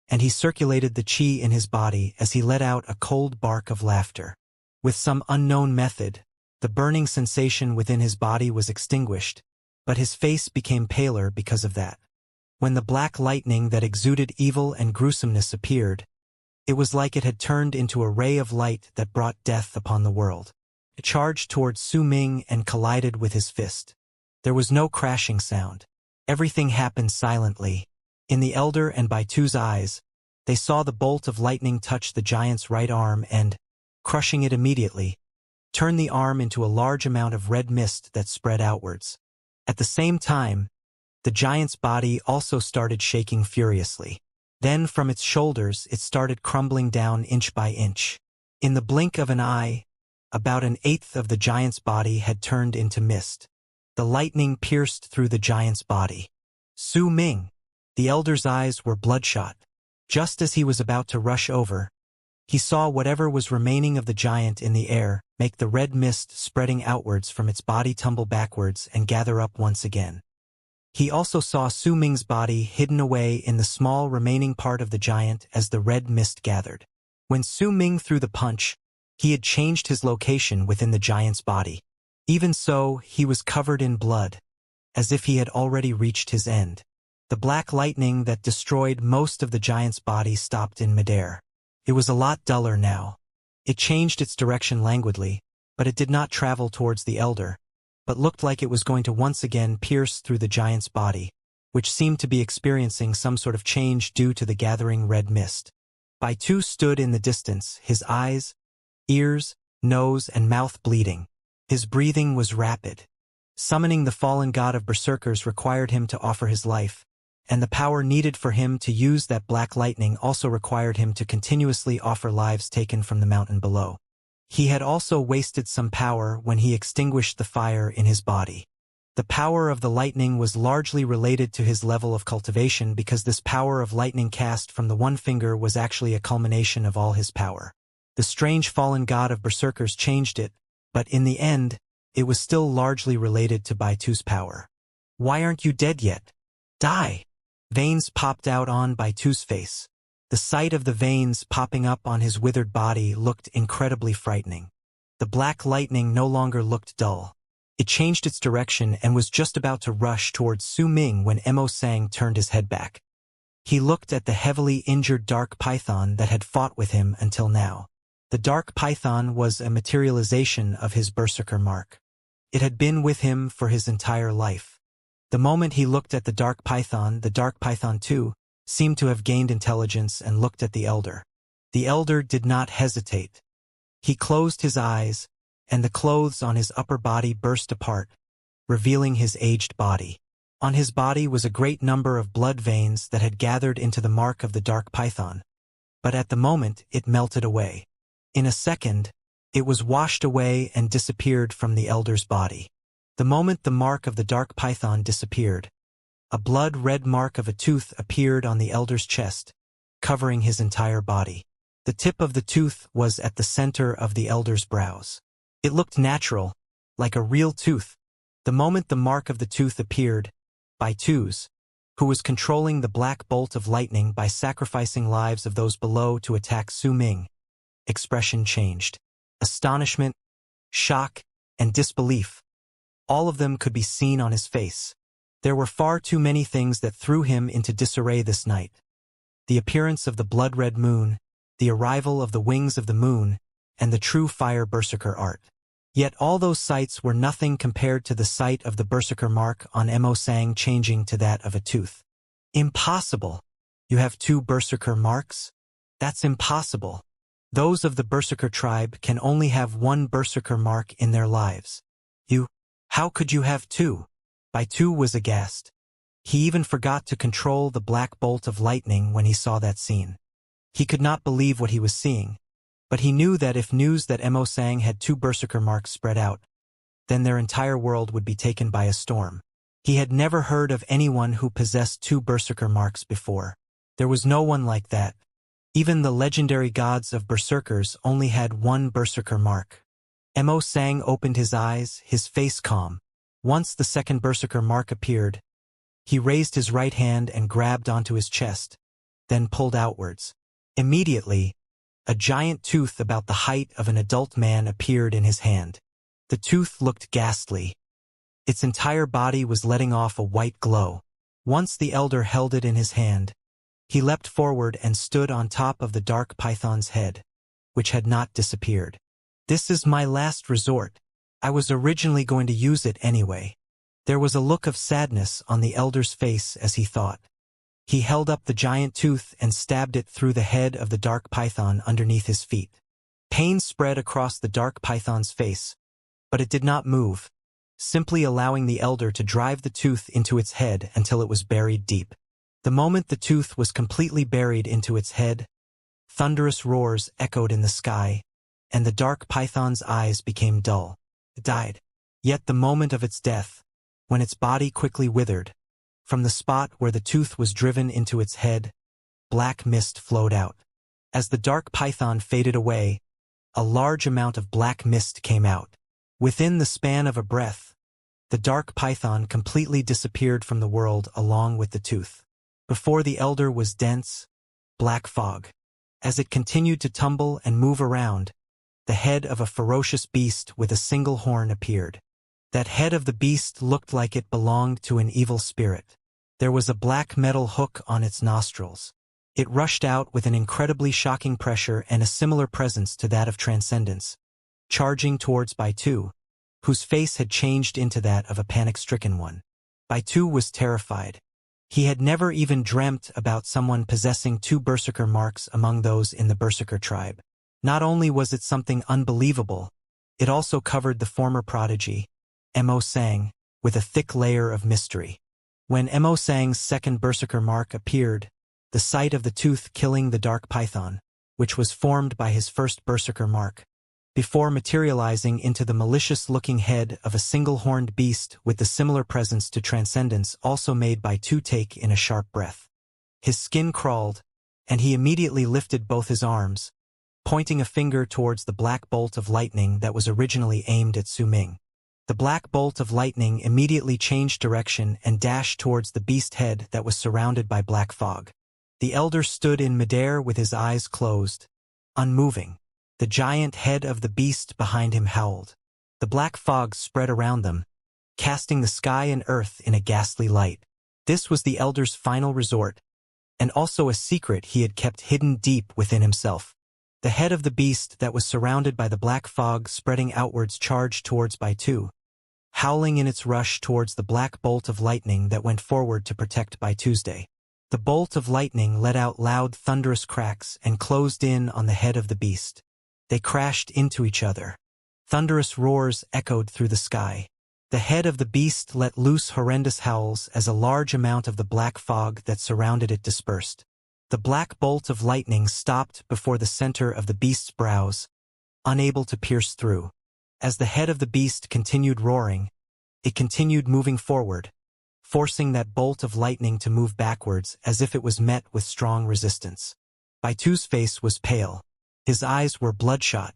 and he circulated the qi in his body as he let out a cold bark of laughter. With some unknown method, the burning sensation within his body was extinguished, but his face became paler because of that. When the black lightning that exuded evil and gruesomeness appeared, it was like it had turned into a ray of light that brought death upon the world. It charged towards Su Ming and collided with his fist. There was no crashing sound. Everything happened silently. In the elder and Bai Tu's eyes, they saw the bolt of lightning touch the giant's right arm and, crushing it immediately, turn the arm into a large amount of red mist that spread outwards. At the same time, the giant's body also started shaking furiously. Then from its shoulders it started crumbling down inch by inch. In the blink of an eye, about an eighth of the giant's body had turned into mist. The lightning pierced through the giant's body. Su Ming. The elder's eyes were bloodshot. Just as he was about to rush over, he saw whatever was remaining of the giant in the air make the red mist spreading outwards from its body tumble backwards and gather up once again. He also saw Su Ming's body hidden away in the small remaining part of the giant as the red mist gathered. When Su Ming threw the punch, he had changed his location within the giant's body. Even so, he was covered in blood, as if he had already reached his end. The black lightning that destroyed most of the giant's body stopped in midair. It was a lot duller now. It changed its direction languidly, but it did not travel towards the elder, but looked like it was going to once again pierce through the giant's body, which seemed to be experiencing some sort of change due to the gathering red mist. Bai Tu stood in the distance, his eyes, ears, nose, and mouth bleeding. His breathing was rapid. Summoning the fallen god of berserkers required him to offer his life, and the power needed for him to use that black lightning also required him to continuously offer lives taken from the mountain below. He had also wasted some power when he extinguished the fire in his body. The power of the lightning was largely related to his level of cultivation because this power of lightning cast from the one finger was actually a culmination of all his power. The strange fallen god of berserkers changed it, but in the end, it was still largely related to Bai Tu's power. "Why aren't you dead yet? Die!" Veins popped out on Bai Tu's face. The sight of the veins popping up on his withered body looked incredibly frightening. The black lightning no longer looked dull. It changed its direction and was just about to rush towards Su Ming when Mo Sang turned his head back. He looked at the heavily injured dark python that had fought with him until now. The dark python was a materialization of his berserker mark. It had been with him for his entire life. The moment he looked at the dark python too seemed to have gained intelligence and looked at the elder. The elder did not hesitate. He closed his eyes, and the clothes on his upper body burst apart, revealing his aged body. On his body was a great number of blood veins that had gathered into the mark of the dark python, but at the moment it melted away. In a second, it was washed away and disappeared from the elder's body. The moment the mark of the dark python disappeared, A blood-red mark of a tooth appeared on the elder's chest, covering his entire body. The tip of the tooth was at the center of the elder's brows. It looked natural, like a real tooth. The moment the mark of the tooth appeared, Baitu's, who was controlling the black bolt of lightning by sacrificing lives of those below to attack Su Ming, expression changed. Astonishment, shock, and disbelief. All of them could be seen on his face. There were far too many things that threw him into disarray this night. The appearance of the blood-red moon, the arrival of the wings of the moon, and the true fire berserker art. Yet all those sights were nothing compared to the sight of the berserker mark on Mo Sang changing to that of a tooth. Impossible! You have two berserker marks? That's impossible. Those of the berserker tribe can only have one berserker mark in their lives. How could you have two? Baitu was aghast. He even forgot to control the black bolt of lightning when he saw that scene. He could not believe what he was seeing, but he knew that if news that Mo Sang had two berserker marks spread out, then their entire world would be taken by a storm. He had never heard of anyone who possessed two berserker marks before. There was no one like that. Even the legendary gods of berserkers only had one berserker mark. Mo Sang opened his eyes, his face calm. Once the second berserker mark appeared, he raised his right hand and grabbed onto his chest, then pulled outwards. Immediately, a giant tooth about the height of an adult man appeared in his hand. The tooth looked ghastly. Its entire body was letting off a white glow. Once the elder held it in his hand, he leapt forward and stood on top of the dark python's head, which had not disappeared. This is my last resort. I was originally going to use it anyway. There was a look of sadness on the elder's face as he thought. He held up the giant tooth and stabbed it through the head of the dark python underneath his feet. Pain spread across the dark python's face, but it did not move, simply allowing the elder to drive the tooth into its head until it was buried deep. The moment the tooth was completely buried into its head, thunderous roars echoed in the sky, and the dark python's eyes became dull. It died. Yet the moment of its death, when its body quickly withered, from the spot where the tooth was driven into its head, black mist flowed out. As the dark python faded away, a large amount of black mist came out. Within the span of a breath, the dark python completely disappeared from the world along with the tooth. Before the elder was dense, black fog. As it continued to tumble and move around, the head of a ferocious beast with a single horn appeared. That head of the beast looked like it belonged to an evil spirit. There was a black metal hook on its nostrils. It rushed out with an incredibly shocking pressure and a similar presence to that of transcendence, charging towards Baitu, whose face had changed into that of a panic-stricken one. Baitu was terrified. He had never even dreamt about someone possessing two berserker marks among those in the berserker tribe. Not only was it something unbelievable, it also covered the former prodigy, Mo Sang, with a thick layer of mystery. When Mo Sang's second berserker mark appeared, the sight of the tooth killing the dark python, which was formed by his first berserker mark, before materializing into the malicious-looking head of a single-horned beast with the similar presence to transcendence also made by Baitu take in a sharp breath. His skin crawled, and he immediately lifted both his arms, pointing a finger towards the black bolt of lightning that was originally aimed at Su Ming. The black bolt of lightning immediately changed direction and dashed towards the beast head that was surrounded by black fog. The elder stood in midair with his eyes closed, unmoving. The giant head of the beast behind him howled. The black fog spread around them, casting the sky and earth in a ghastly light. This was the elder's final resort, and also a secret he had kept hidden deep within himself. The head of the beast that was surrounded by the black fog spreading outwards charged towards Baitu, howling in its rush towards the black bolt of lightning that went forward to protect Baitu's day. The bolt of lightning let out loud thunderous cracks and closed in on the head of the beast. They crashed into each other. Thunderous roars echoed through the sky. The head of the beast let loose horrendous howls as a large amount of the black fog that surrounded it dispersed. The black bolt of lightning stopped before the center of the beast's brows, unable to pierce through. As the head of the beast continued roaring, it continued moving forward, forcing that bolt of lightning to move backwards as if it was met with strong resistance. Baitu's face was pale. His eyes were bloodshot.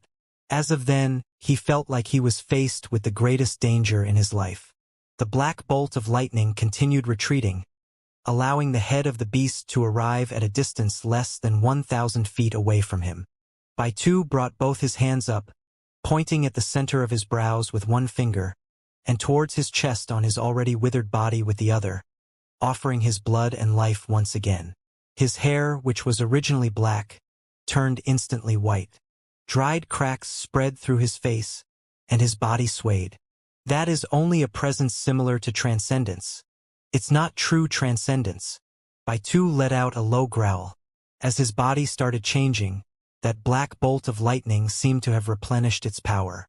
As of then, he felt like he was faced with the greatest danger in his life. The black bolt of lightning continued retreating, allowing the head of the beast to arrive at a distance less than 1,000 feet away from him. Baitu brought both his hands up, pointing at the center of his brows with one finger, and towards his chest on his already withered body with the other, offering his blood and life once again. His hair, which was originally black, turned instantly white. Dried cracks spread through his face, and his body swayed. That is only a presence similar to transcendence. It's not true transcendence. Baitu let out a low growl. As his body started changing, that black bolt of lightning seemed to have replenished its power.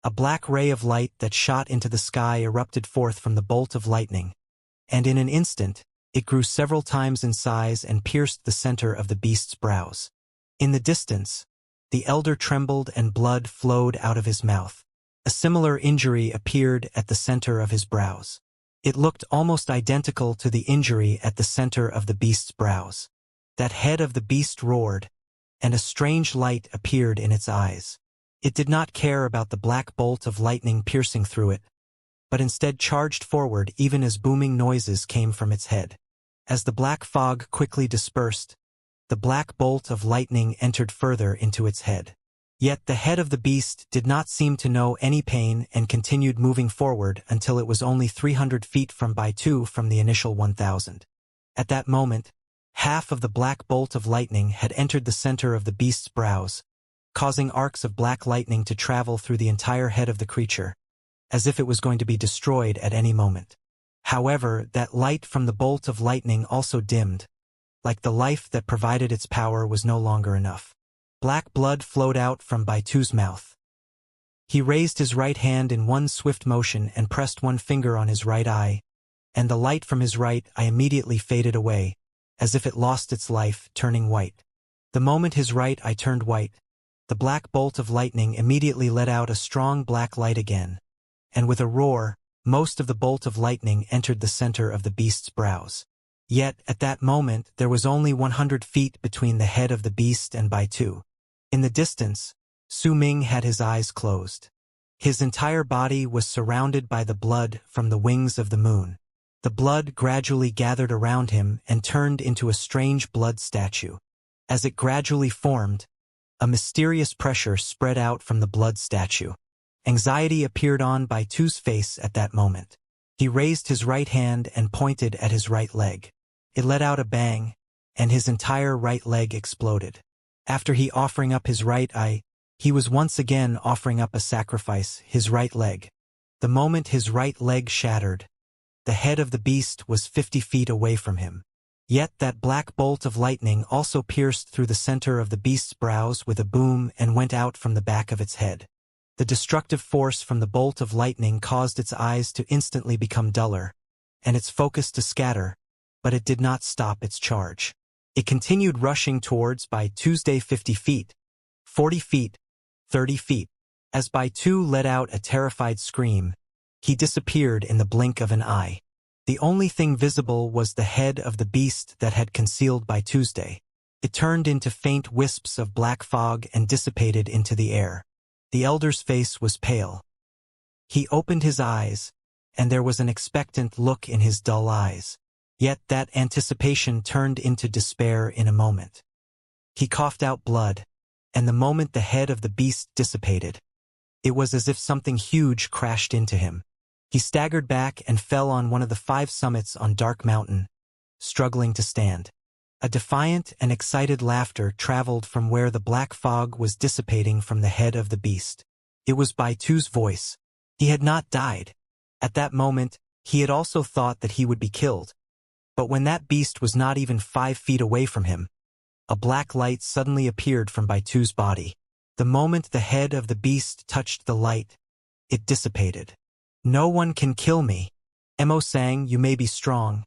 A black ray of light that shot into the sky erupted forth from the bolt of lightning, and in an instant, it grew several times in size and pierced the center of the beast's brows. In the distance, the elder trembled and blood flowed out of his mouth. A similar injury appeared at the center of his brows. It looked almost identical to the injury at the center of the beast's brows. That head of the beast roared, and a strange light appeared in its eyes. It did not care about the black bolt of lightning piercing through it, but instead charged forward even as booming noises came from its head. As the black fog quickly dispersed, the black bolt of lightning entered further into its head. Yet the head of the beast did not seem to know any pain and continued moving forward until it was only 300 feet from Baitu from the initial 1,000. At that moment, half of the black bolt of lightning had entered the center of the beast's brows, causing arcs of black lightning to travel through the entire head of the creature, as if it was going to be destroyed at any moment. However, that light from the bolt of lightning also dimmed, like the life that provided its power was no longer enough. Black blood flowed out from Baitu's mouth. He raised his right hand in one swift motion and pressed one finger on his right eye, and the light from his right eye immediately faded away, as if it lost its life, turning white. The moment his right eye turned white, the black bolt of lightning immediately let out a strong black light again, and with a roar, most of the bolt of lightning entered the center of the beast's brows. Yet, at that moment, there was only 100 feet between the head of the beast and Baitu. In the distance, Su Ming had his eyes closed. His entire body was surrounded by the blood from the wings of the moon. The blood gradually gathered around him and turned into a strange blood statue. As it gradually formed, a mysterious pressure spread out from the blood statue. Anxiety appeared on Baitu's face at that moment. He raised his right hand and pointed at his right leg. It let out a bang, and his entire right leg exploded. After he offering up his right eye, he was once again offering up a sacrifice, his right leg. The moment his right leg shattered, the head of the beast was 50 feet away from him. Yet that black bolt of lightning also pierced through the center of the beast's brows with a boom and went out from the back of its head. The destructive force from the bolt of lightning caused its eyes to instantly become duller, and its focus to scatter, but it did not stop its charge. It continued rushing towards by Tuesday 50 feet, 40 feet, 30 feet. As Baitu let out a terrified scream, he disappeared in the blink of an eye. The only thing visible was the head of the beast that had concealed by Tuesday. It turned into faint wisps of black fog and dissipated into the air. The elder's face was pale. He opened his eyes, and there was an expectant look in his dull eyes. Yet that anticipation turned into despair in a moment. He coughed out blood, and the moment the head of the beast dissipated, it was as if something huge crashed into him. He staggered back and fell on one of the 5 summits on Dark Mountain, struggling to stand. A defiant and excited laughter traveled from where the black fog was dissipating from the head of the beast. It was Baitu's voice. He had not died. At that moment, he had also thought that he would be killed. But when that beast was not even 5 feet away from him, a black light suddenly appeared from Baitu's body. The moment the head of the beast touched the light, it dissipated. "No one can kill me. Emo sang, you may be strong.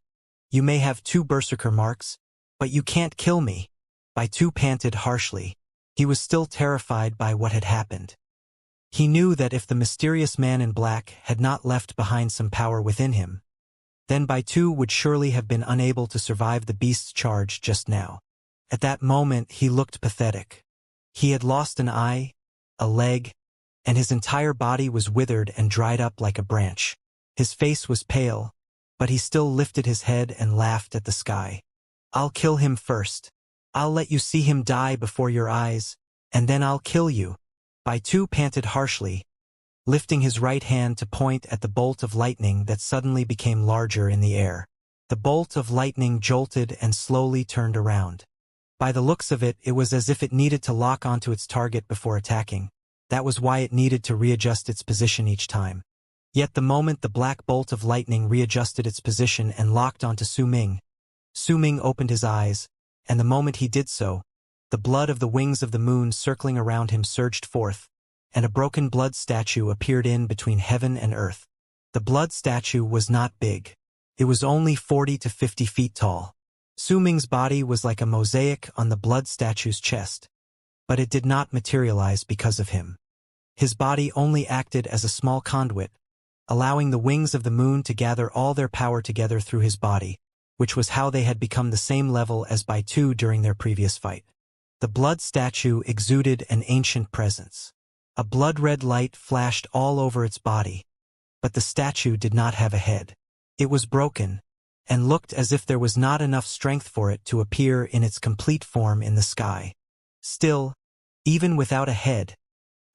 You may have 2 berserker marks, but you can't kill me." Baitu panted harshly. He was still terrified by what had happened. He knew that if the mysterious man in black had not left behind some power within him, then Baitu would surely have been unable to survive the beast's charge just now. At that moment he looked pathetic. He had lost an eye, a leg, and his entire body was withered and dried up like a branch. His face was pale, but he still lifted his head and laughed at the sky. "I'll kill him first. I'll let you see him die before your eyes, and then I'll kill you." Baitu panted harshly, lifting his right hand to point at the bolt of lightning that suddenly became larger in the air. The bolt of lightning jolted and slowly turned around. By the looks of it, it was as if it needed to lock onto its target before attacking. That was why it needed to readjust its position each time. Yet the moment the black bolt of lightning readjusted its position and locked onto Su Ming opened his eyes, and the moment he did so, the blood of the wings of the moon circling around him surged forth, and a broken blood statue appeared in between heaven and earth. The blood statue was not big. It was only 40 to 50 feet tall. Su Ming's body was like a mosaic on the blood statue's chest, but it did not materialize because of him. His body only acted as a small conduit, allowing the wings of the moon to gather all their power together through his body, which was how they had become the same level as Baitu during their previous fight. The blood statue exuded an ancient presence. A blood-red light flashed all over its body, but the statue did not have a head. It was broken, and looked as if there was not enough strength for it to appear in its complete form in the sky. Still, even without a head,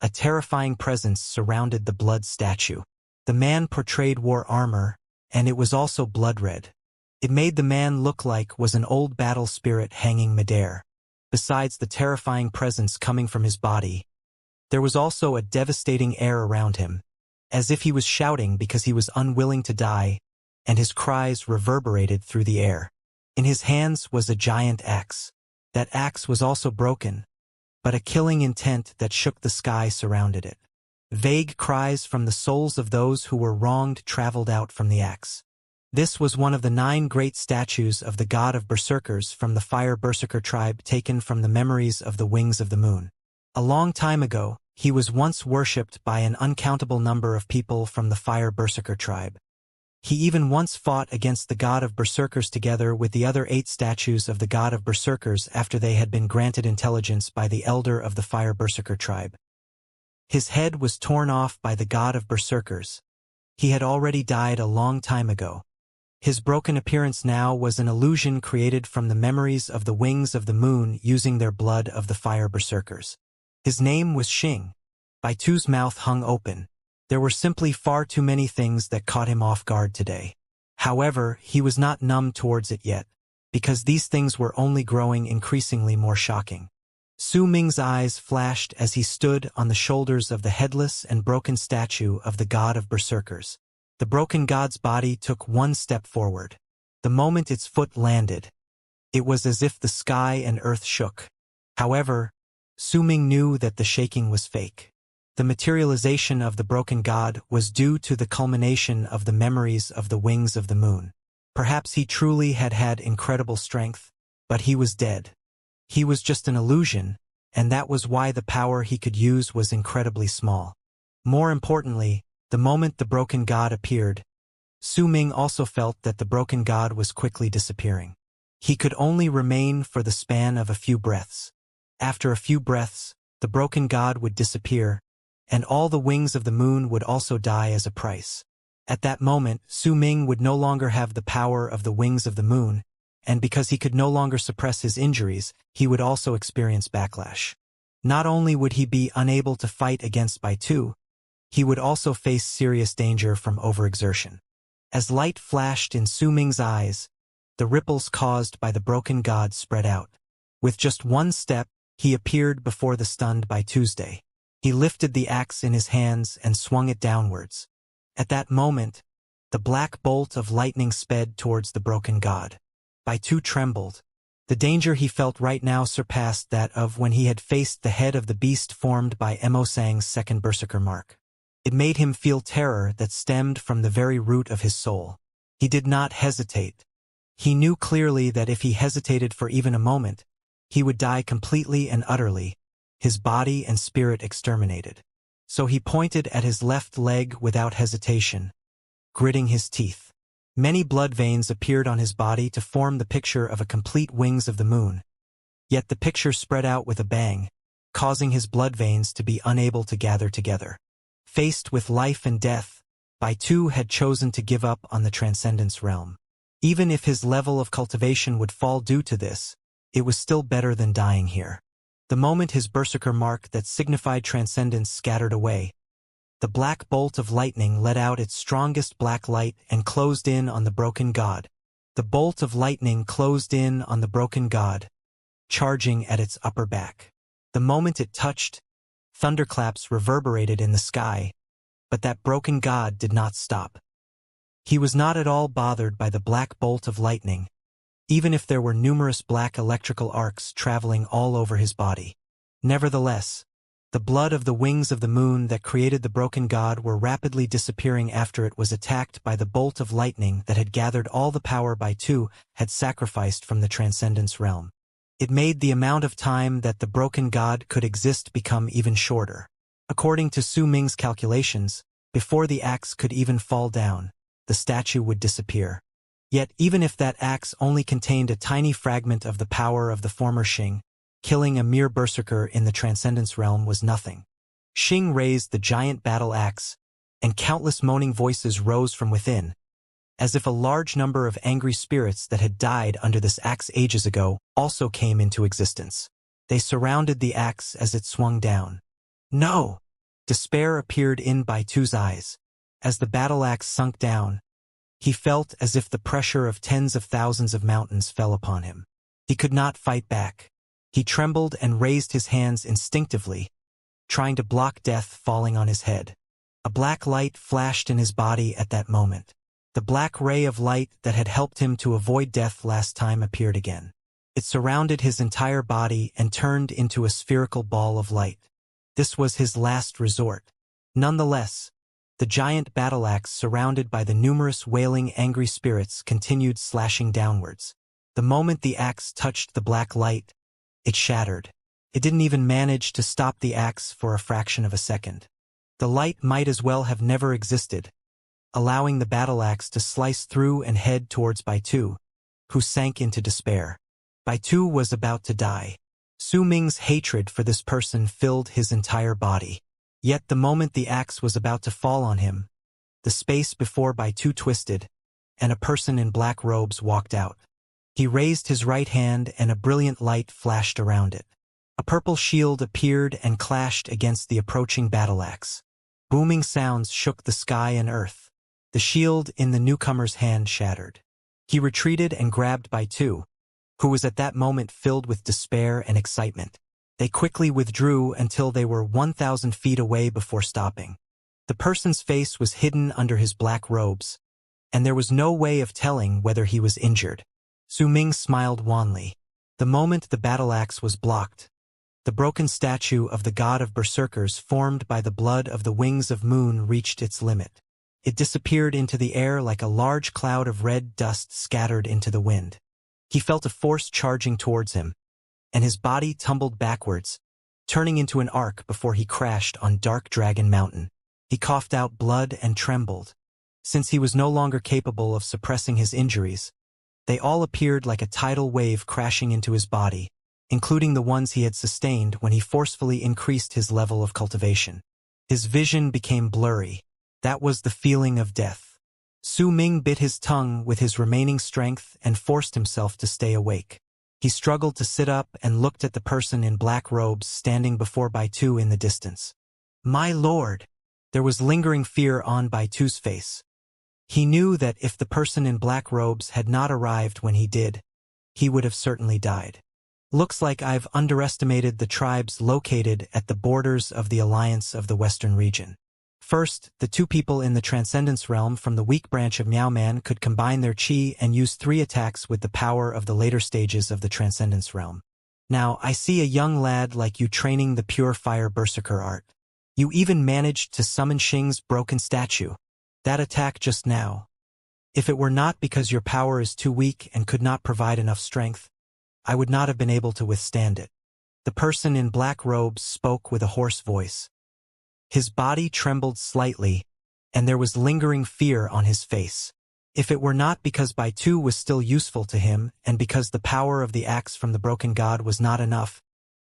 a terrifying presence surrounded the blood statue. The man portrayed wore armor, and it was also blood-red. It made the man look like was an old battle spirit hanging midair. Besides the terrifying presence coming from his body, there was also a devastating air around him, as if he was shouting because he was unwilling to die, and his cries reverberated through the air. In his hands was a giant axe. That axe was also broken, but a killing intent that shook the sky surrounded it. Vague cries from the souls of those who were wronged traveled out from the axe. This was one of the 9 great statues of the god of berserkers from the Fire Berserker tribe taken from the memories of the wings of the moon. A long time ago, he was once worshipped by an uncountable number of people from the Fire Berserker tribe. He even once fought against the god of berserkers together with the other 8 statues of the god of berserkers after they had been granted intelligence by the elder of the Fire Berserker tribe. His head was torn off by the god of berserkers. He had already died a long time ago. His broken appearance now was an illusion created from the memories of the wings of the moon using their blood of the Fire Berserkers. His name was Xing. Baitu's mouth hung open. There were simply far too many things that caught him off guard today. However, he was not numb towards it yet, because these things were only growing increasingly more shocking. Su Ming's eyes flashed as he stood on the shoulders of the headless and broken statue of the god of berserkers. The broken god's body took one step forward. The moment its foot landed, it was as if the sky and earth shook. However, Su Ming knew that the shaking was fake. The materialization of the broken god was due to the culmination of the memories of the wings of the moon. Perhaps he truly had had incredible strength, but he was dead. He was just an illusion, and that was why the power he could use was incredibly small. More importantly, the moment the broken god appeared, Su Ming also felt that the broken god was quickly disappearing. He could only remain for the span of a few breaths. After a few breaths, the broken god would disappear, and all the wings of the moon would also die as a price. At that moment, Su Ming would no longer have the power of the wings of the moon, and because he could no longer suppress his injuries, he would also experience backlash. Not only would he be unable to fight against Baitu, he would also face serious danger from overexertion. As light flashed in Su Ming's eyes, the ripples caused by the broken god spread out. With just one step, he appeared before the stunned Baitu's day. He lifted the axe in his hands and swung it downwards. At that moment, the black bolt of lightning sped towards the broken god. Baitu trembled. The danger he felt right now surpassed that of when he had faced the head of the beast formed by Emosang's second berserker mark. It made him feel terror that stemmed from the very root of his soul. He did not hesitate. He knew clearly that if he hesitated for even a moment, he would die completely and utterly, his body and spirit exterminated. So he pointed at his left leg without hesitation, gritting his teeth. Many blood veins appeared on his body to form the picture of a complete wings of the moon. Yet the picture spread out with a bang, causing his blood veins to be unable to gather together. Faced with life and death, Baitu had chosen to give up on the transcendence realm. Even if his level of cultivation would fall due to this, it was still better than dying here. The moment his berserker mark that signified transcendence scattered away, the black bolt of lightning let out its strongest black light and closed in on the broken god. The bolt of lightning closed in on the broken god, charging at its upper back. The moment it touched, thunderclaps reverberated in the sky, but that broken god did not stop. He was not at all bothered by the black bolt of lightning, even if there were numerous black electrical arcs traveling all over his body. Nevertheless, the blood of the wings of the moon that created the broken god were rapidly disappearing after it was attacked by the bolt of lightning that had gathered all the power Baitu had sacrificed from the transcendence realm. It made the amount of time that the broken god could exist become even shorter. According to Su Ming's calculations, before the axe could even fall down, the statue would disappear. Yet even if that axe only contained a tiny fragment of the power of the former Xing, killing a mere berserker in the transcendence realm was nothing. Xing raised the giant battle axe, and countless moaning voices rose from within, as if a large number of angry spirits that had died under this axe ages ago also came into existence. They surrounded the axe as it swung down. No! Despair appeared in Baitu's eyes. As the battle axe sunk down, he felt as if the pressure of tens of thousands of mountains fell upon him. He could not fight back. He trembled and raised his hands instinctively, trying to block death falling on his head. A black light flashed in his body at that moment. The black ray of light that had helped him to avoid death last time appeared again. It surrounded his entire body and turned into a spherical ball of light. This was his last resort. Nonetheless, the giant battle axe surrounded by the numerous wailing angry spirits continued slashing downwards. The moment the axe touched the black light, it shattered. It didn't even manage to stop the axe for a fraction of a second. The light might as well have never existed, allowing the battle axe to slice through and head towards Baitu, who sank into despair. Baitu was about to die. Su Ming's hatred for this person filled his entire body. Yet the moment the axe was about to fall on him, the space before Baitu twisted, and a person in black robes walked out. He raised his right hand and a brilliant light flashed around it. A purple shield appeared and clashed against the approaching battle axe. Booming sounds shook the sky and earth. The shield in the newcomer's hand shattered. He retreated and grabbed Baitu, who was at that moment filled with despair and excitement. They quickly withdrew until they were 1,000 feet away before stopping. The person's face was hidden under his black robes, and there was no way of telling whether he was injured. Su Ming smiled wanly. The moment the battle axe was blocked, the broken statue of the god of berserkers formed by the blood of the wings of moon reached its limit. It disappeared into the air like a large cloud of red dust scattered into the wind. He felt a force charging towards him, and his body tumbled backwards, turning into an arc before he crashed on Dark Dragon Mountain. He coughed out blood and trembled. Since he was no longer capable of suppressing his injuries, they all appeared like a tidal wave crashing into his body, including the ones he had sustained when he forcefully increased his level of cultivation. His vision became blurry. That was the feeling of death. Su Ming bit his tongue with his remaining strength and forced himself to stay awake. He struggled to sit up and looked at the person in black robes standing before Baitu in the distance. My lord! There was lingering fear on Baitu's face. He knew that if the person in black robes had not arrived when he did, he would have certainly died. Looks like I've underestimated the tribes located at the borders of the Alliance of the Western region. First, the two people in the Transcendence Realm from the weak branch of Miao Man could combine their chi and use 3 attacks with the power of the later stages of the Transcendence Realm. Now, I see a young lad like you training the pure fire berserker art. You even managed to summon Xing's broken statue. That attack just now. If it were not because your power is too weak and could not provide enough strength, I would not have been able to withstand it. The person in black robes spoke with a hoarse voice. His body trembled slightly, and there was lingering fear on his face. If it were not because Baitu was still useful to him and because the power of the axe from the broken god was not enough,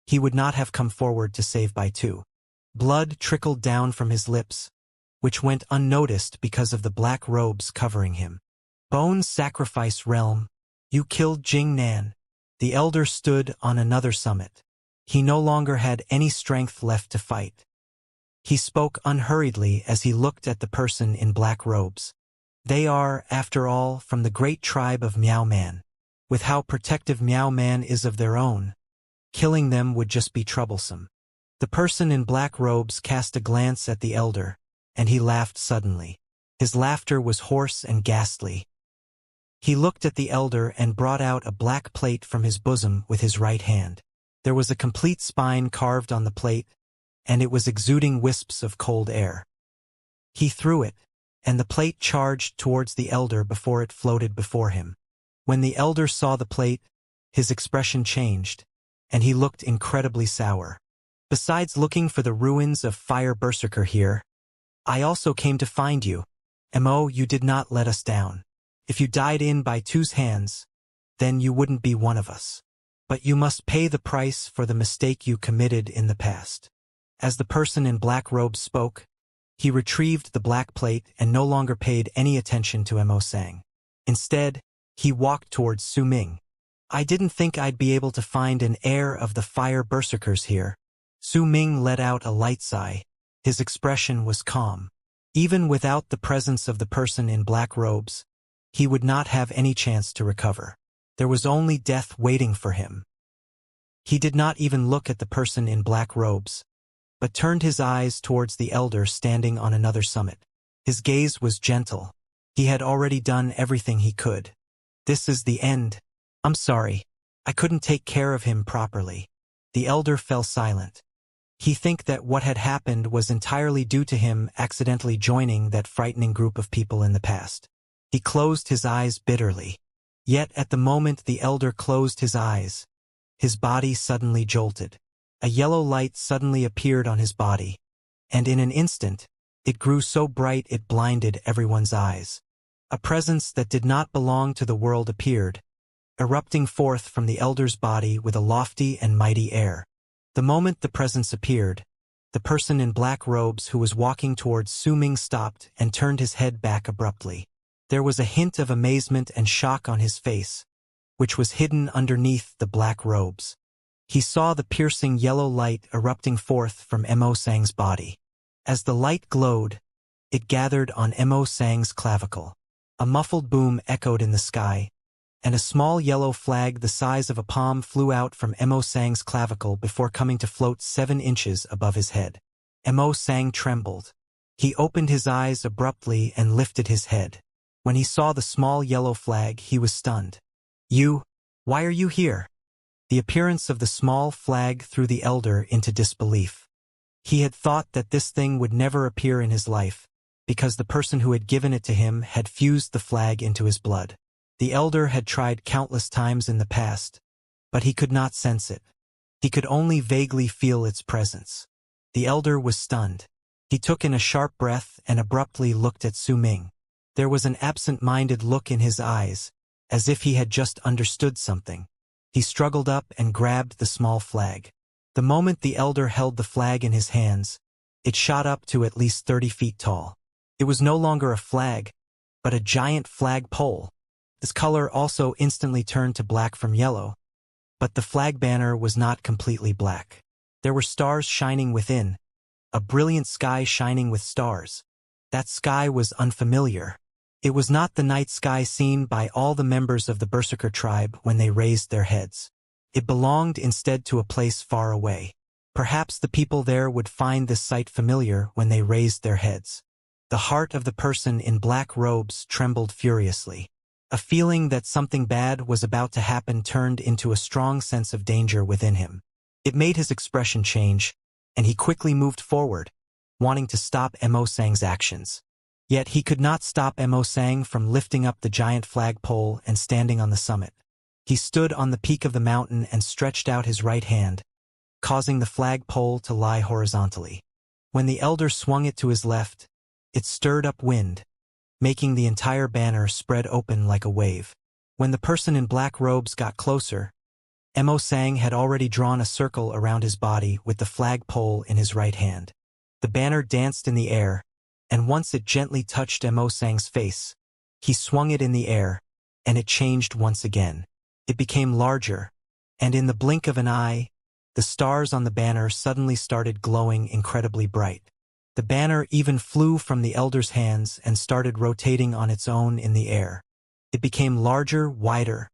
he would not have come forward to save Baitu. Blood trickled down from his lips, which went unnoticed because of the black robes covering him. Bone Sacrifice Realm, you killed Jing Nan. The elder stood on another summit. He no longer had any strength left to fight. He spoke unhurriedly as he looked at the person in black robes. They are, after all, from the great tribe of Miao Man. With how protective Miao Man is of their own, killing them would just be troublesome. The person in black robes cast a glance at the elder, and he laughed suddenly. His laughter was hoarse and ghastly. He looked at the elder and brought out a black plate from his bosom with his right hand. There was a complete spine carved on the plate, and it was exuding wisps of cold air. He threw it, and the plate charged towards the elder before it floated before him. When the elder saw the plate, his expression changed, and he looked incredibly sour. Besides looking for the ruins of Fire Berserker here, I also came to find you. Mo, you did not let us down. If you died in Baitu's hands, then you wouldn't be one of us. But you must pay the price for the mistake you committed in the past. As the person in black robes spoke, he retrieved the black plate and no longer paid any attention to Mo Sang. Instead, he walked towards Su Ming. I didn't think I'd be able to find an heir of the Fire Berserkers here. Su Ming let out a light sigh. His expression was calm. Even without the presence of the person in black robes, he would not have any chance to recover. There was only death waiting for him. He did not even look at the person in black robes, but turned his eyes towards the elder standing on another summit. His gaze was gentle. He had already done everything he could. This is the end. I'm sorry. I couldn't take care of him properly. The elder fell silent. He think that what had happened was entirely due to him accidentally joining that frightening group of people in the past. He closed his eyes bitterly. Yet at the moment the elder closed his eyes, his body suddenly jolted. A yellow light suddenly appeared on his body, and in an instant, it grew so bright it blinded everyone's eyes. A presence that did not belong to the world appeared, erupting forth from the elder's body with a lofty and mighty air. The moment the presence appeared, the person in black robes who was walking towards Su Ming stopped and turned his head back abruptly. There was a hint of amazement and shock on his face, which was hidden underneath the black robes. He saw the piercing yellow light erupting forth from Mo Sang's body. As the light glowed, it gathered on Mo Sang's clavicle. A muffled boom echoed in the sky, and a small yellow flag the size of a palm flew out from Mo Sang's clavicle before coming to float 7 inches above his head. Mo Sang trembled. He opened his eyes abruptly and lifted his head. When he saw the small yellow flag, he was stunned. Why are you here? The appearance of the small flag threw the elder into disbelief. He had thought that this thing would never appear in his life, because the person who had given it to him had fused the flag into his blood. The elder had tried countless times in the past, but he could not sense it. He could only vaguely feel its presence. The elder was stunned. He took in a sharp breath and abruptly looked at Su Ming. There was an absent-minded look in his eyes, as if he had just understood something. He struggled up and grabbed the small flag. The moment the elder held the flag in his hands, it shot up to at least 30 feet tall. It was no longer a flag, but a giant flag pole. This color also instantly turned to black from yellow, but the flag banner was not completely black. There were stars shining within, a brilliant sky shining with stars. That sky was unfamiliar. It was not the night sky seen by all the members of the Berserker tribe when they raised their heads. It belonged instead to a place far away. Perhaps the people there would find this sight familiar when they raised their heads. The heart of the person in black robes trembled furiously. A feeling that something bad was about to happen turned into a strong sense of danger within him. It made his expression change, and he quickly moved forward, wanting to stop Mo Sang's actions. Yet he could not stop Mo Sang from lifting up the giant flagpole and standing on the summit. He stood on the peak of the mountain and stretched out his right hand, causing the flagpole to lie horizontally. When the elder swung it to his left, it stirred up wind, making the entire banner spread open like a wave. When the person in black robes got closer, Mo Sang had already drawn a circle around his body with the flagpole in his right hand. The banner danced in the air, and once it gently touched Mo Sang's face, he swung it in the air, and it changed once again. It became larger, and in the blink of an eye, the stars on the banner suddenly started glowing incredibly bright. The banner even flew from the elder's hands and started rotating on its own in the air. It became larger, wider,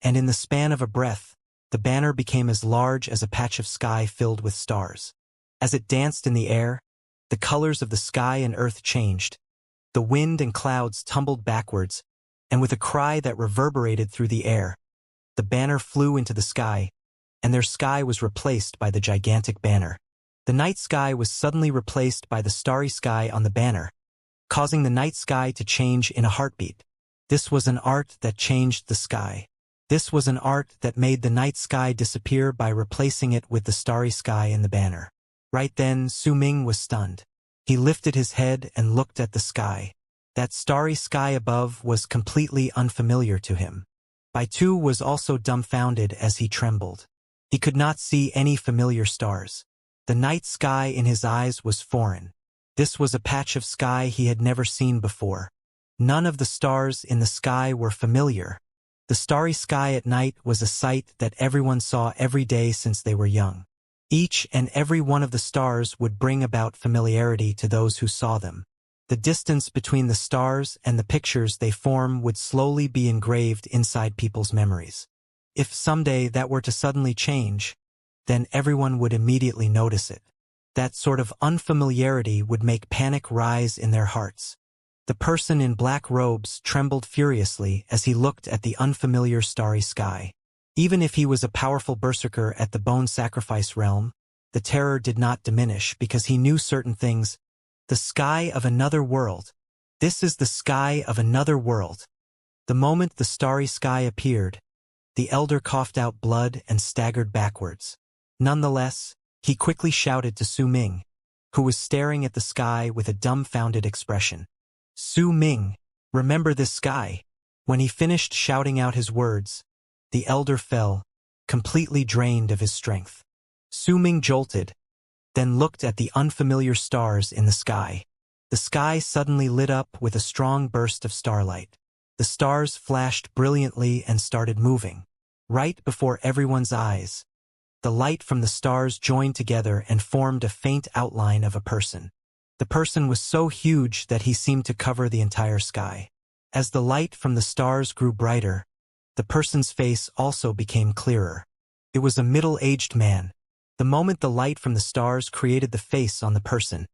and in the span of a breath, the banner became as large as a patch of sky filled with stars. As it danced in the air, the colors of the sky and earth changed. The wind and clouds tumbled backwards, and with a cry that reverberated through the air, the banner flew into the sky, and their sky was replaced by the gigantic banner. The night sky was suddenly replaced by the starry sky on the banner, causing the night sky to change in a heartbeat. This was an art that changed the sky. This was an art that made the night sky disappear by replacing it with the starry sky in the banner. Right then, Su Ming was stunned. He lifted his head and looked at the sky. That starry sky above was completely unfamiliar to him. Bai Tu was also dumbfounded as he trembled. He could not see any familiar stars. The night sky in his eyes was foreign. This was a patch of sky he had never seen before. None of the stars in the sky were familiar. The starry sky at night was a sight that everyone saw every day since they were young. Each and every one of the stars would bring about familiarity to those who saw them. The distance between the stars and the pictures they form would slowly be engraved inside people's memories. If someday that were to suddenly change, then everyone would immediately notice it. That sort of unfamiliarity would make panic rise in their hearts. The person in black robes trembled furiously as he looked at the unfamiliar starry sky. Even if he was a powerful berserker at the bone sacrifice realm, the terror did not diminish because he knew certain things. The sky of another world. This is the sky of another world. The moment the starry sky appeared, the elder coughed out blood and staggered backwards. Nonetheless, he quickly shouted to Su Ming, who was staring at the sky with a dumbfounded expression. Su Ming, remember this sky. When he finished shouting out his words, the elder fell, completely drained of his strength. Su Ming jolted, then looked at the unfamiliar stars in the sky. The sky suddenly lit up with a strong burst of starlight. The stars flashed brilliantly and started moving. Right before everyone's eyes, the light from the stars joined together and formed a faint outline of a person. The person was so huge that he seemed to cover the entire sky. As the light from the stars grew brighter, the person's face also became clearer. It was a middle-aged man. The moment the light from the stars created the face on the person,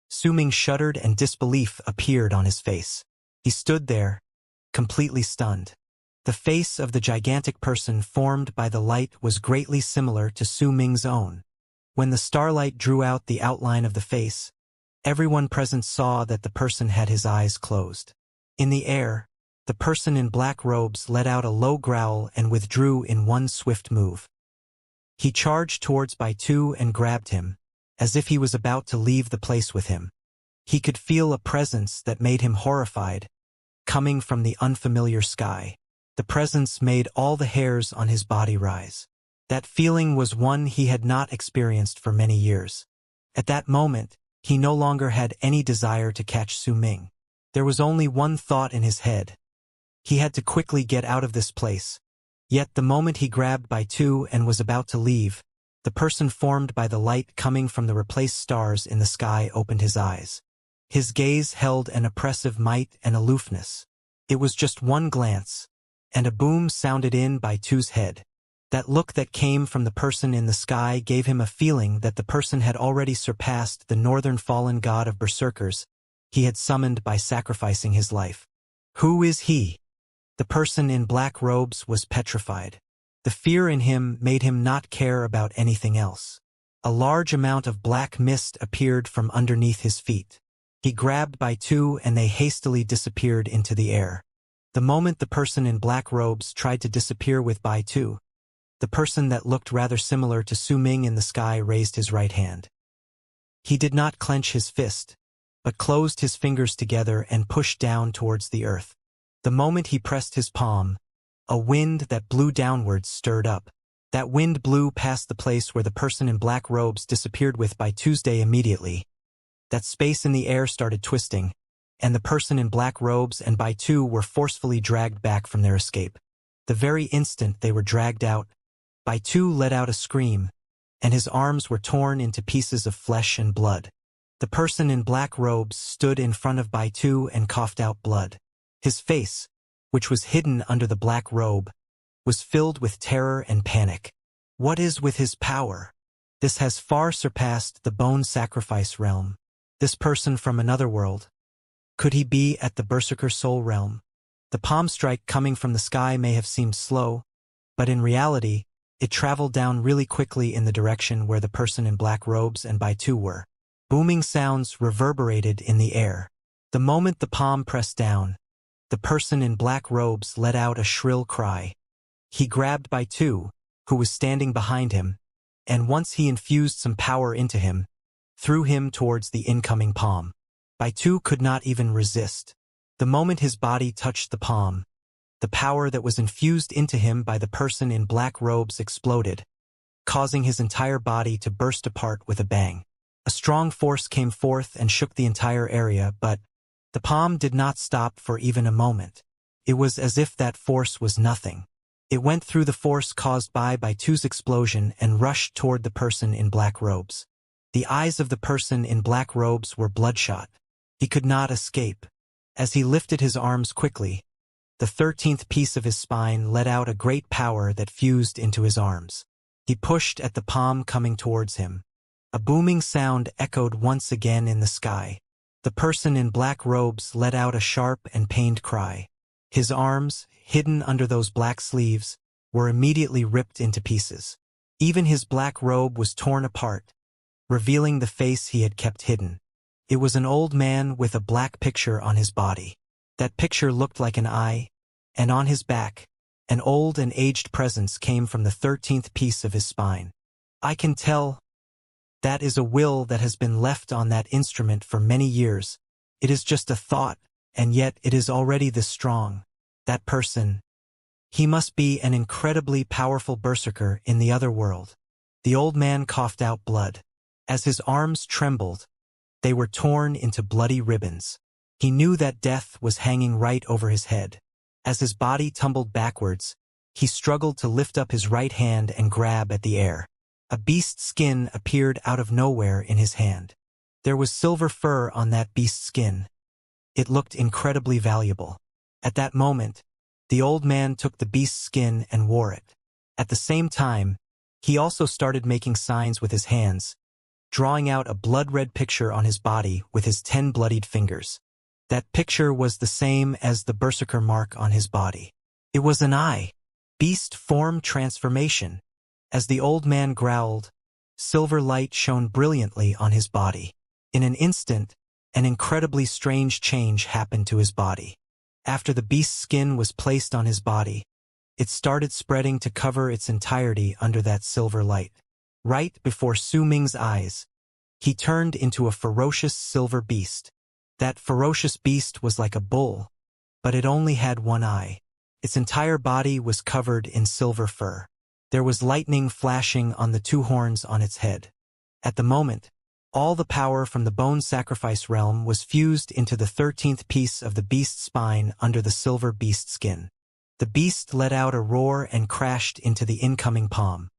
Su Ming shuddered and disbelief appeared on his face. He stood there, completely stunned. The face of the gigantic person formed by the light was greatly similar to Su Ming's own. When the starlight drew out the outline of the face, everyone present saw that the person had his eyes closed. In the air, the person in black robes let out a low growl and withdrew in one swift move. He charged towards Bai Tu and grabbed him, as if he was about to leave the place with him. He could feel a presence that made him horrified, coming from the unfamiliar sky. The presence made all the hairs on his body rise. That feeling was one he had not experienced for many years. At that moment, he no longer had any desire to catch Su Ming. There was only one thought in his head. He had to quickly get out of this place. Yet the moment he grabbed Bai Tu and was about to leave, the person formed by the light coming from the replaced stars in the sky opened his eyes. His gaze held an oppressive might and aloofness. It was just one glance, and a boom sounded in Bai Tu's head. That look that came from the person in the sky gave him a feeling that the person had already surpassed the northern fallen god of berserkers he had summoned by sacrificing his life. Who is he? The person in black robes was petrified. The fear in him made him not care about anything else. A large amount of black mist appeared from underneath his feet. He grabbed Bai Tu and they hastily disappeared into the air. The moment the person in black robes tried to disappear with Bai Tu, the person that looked rather similar to Su Ming in the sky raised his right hand. He did not clench his fist. but closed his fingers together and pushed down towards the earth. The moment he pressed his palm, a wind that blew downwards stirred up. That wind blew past the place where the person in black robes disappeared with by Tuesday immediately. That space in the air started twisting, and the person in black robes and by two were forcefully dragged back from their escape. The very instant they were dragged out, by two let out a scream, and his arms were torn into pieces of flesh and blood. The person in black robes stood in front of by two and coughed out blood. His face, which was hidden under the black robe, was filled with terror and panic. What is with his power? This has far surpassed the bone sacrifice realm. This person from another world. Could he be at the Berserker soul realm? The palm strike coming from the sky may have seemed slow, but in reality, it traveled down really quickly in the direction where the person in black robes and by two were. Booming sounds reverberated in the air. The moment the palm pressed down, the person in black robes let out a shrill cry. He grabbed by two, who was standing behind him, and once he infused some power into him, threw him towards the incoming palm. By two could not even resist. The moment his body touched the palm, the power that was infused into him by the person in black robes exploded, causing his entire body to burst apart with a bang. A strong force came forth and shook the entire area, but the palm did not stop for even a moment. It was as if that force was nothing. It went through the force caused by two's explosion and rushed toward the person in black robes. The eyes of the person in black robes were bloodshot. He could not escape. As he lifted his arms quickly, the 13th piece of his spine let out a great power that fused into his arms. He pushed at the palm coming towards him. A booming sound echoed once again in the sky. The person in black robes let out a sharp and pained cry. His arms, hidden under those black sleeves, were immediately ripped into pieces. Even his black robe was torn apart, revealing the face he had kept hidden. It was an old man with a black picture on his body. That picture looked like an eye, and on his back, an old and aged presence came from the 13th piece of his spine. I can tell. That is a will that has been left on that instrument for many years. It is just a thought, and yet it is already this strong. That person. He must be an incredibly powerful berserker in the other world. The old man coughed out blood. As his arms trembled, they were torn into bloody ribbons. He knew that death was hanging right over his head. As his body tumbled backwards, he struggled to lift up his right hand and grab at the air. A beast's skin appeared out of nowhere in his hand. There was silver fur on that beast's skin. It looked incredibly valuable. At that moment, the old man took the beast's skin and wore it. At the same time, he also started making signs with his hands, drawing out a blood-red picture on his body with his 10 bloodied fingers. That picture was the same as the berserker mark on his body. It was an eye. Beast form transformation. As the old man growled, silver light shone brilliantly on his body. In an instant, an incredibly strange change happened to his body. After the beast's skin was placed on his body, it started spreading to cover its entirety under that silver light. Right before Su Ming's eyes, he turned into a ferocious silver beast. That ferocious beast was like a bull, but it only had one eye. Its entire body was covered in silver fur. There was lightning flashing on the 2 horns on its head. At the moment, all the power from the bone sacrifice realm was fused into the 13th piece of the beast's spine under the silver beast skin. The beast let out a roar and crashed into the incoming palm.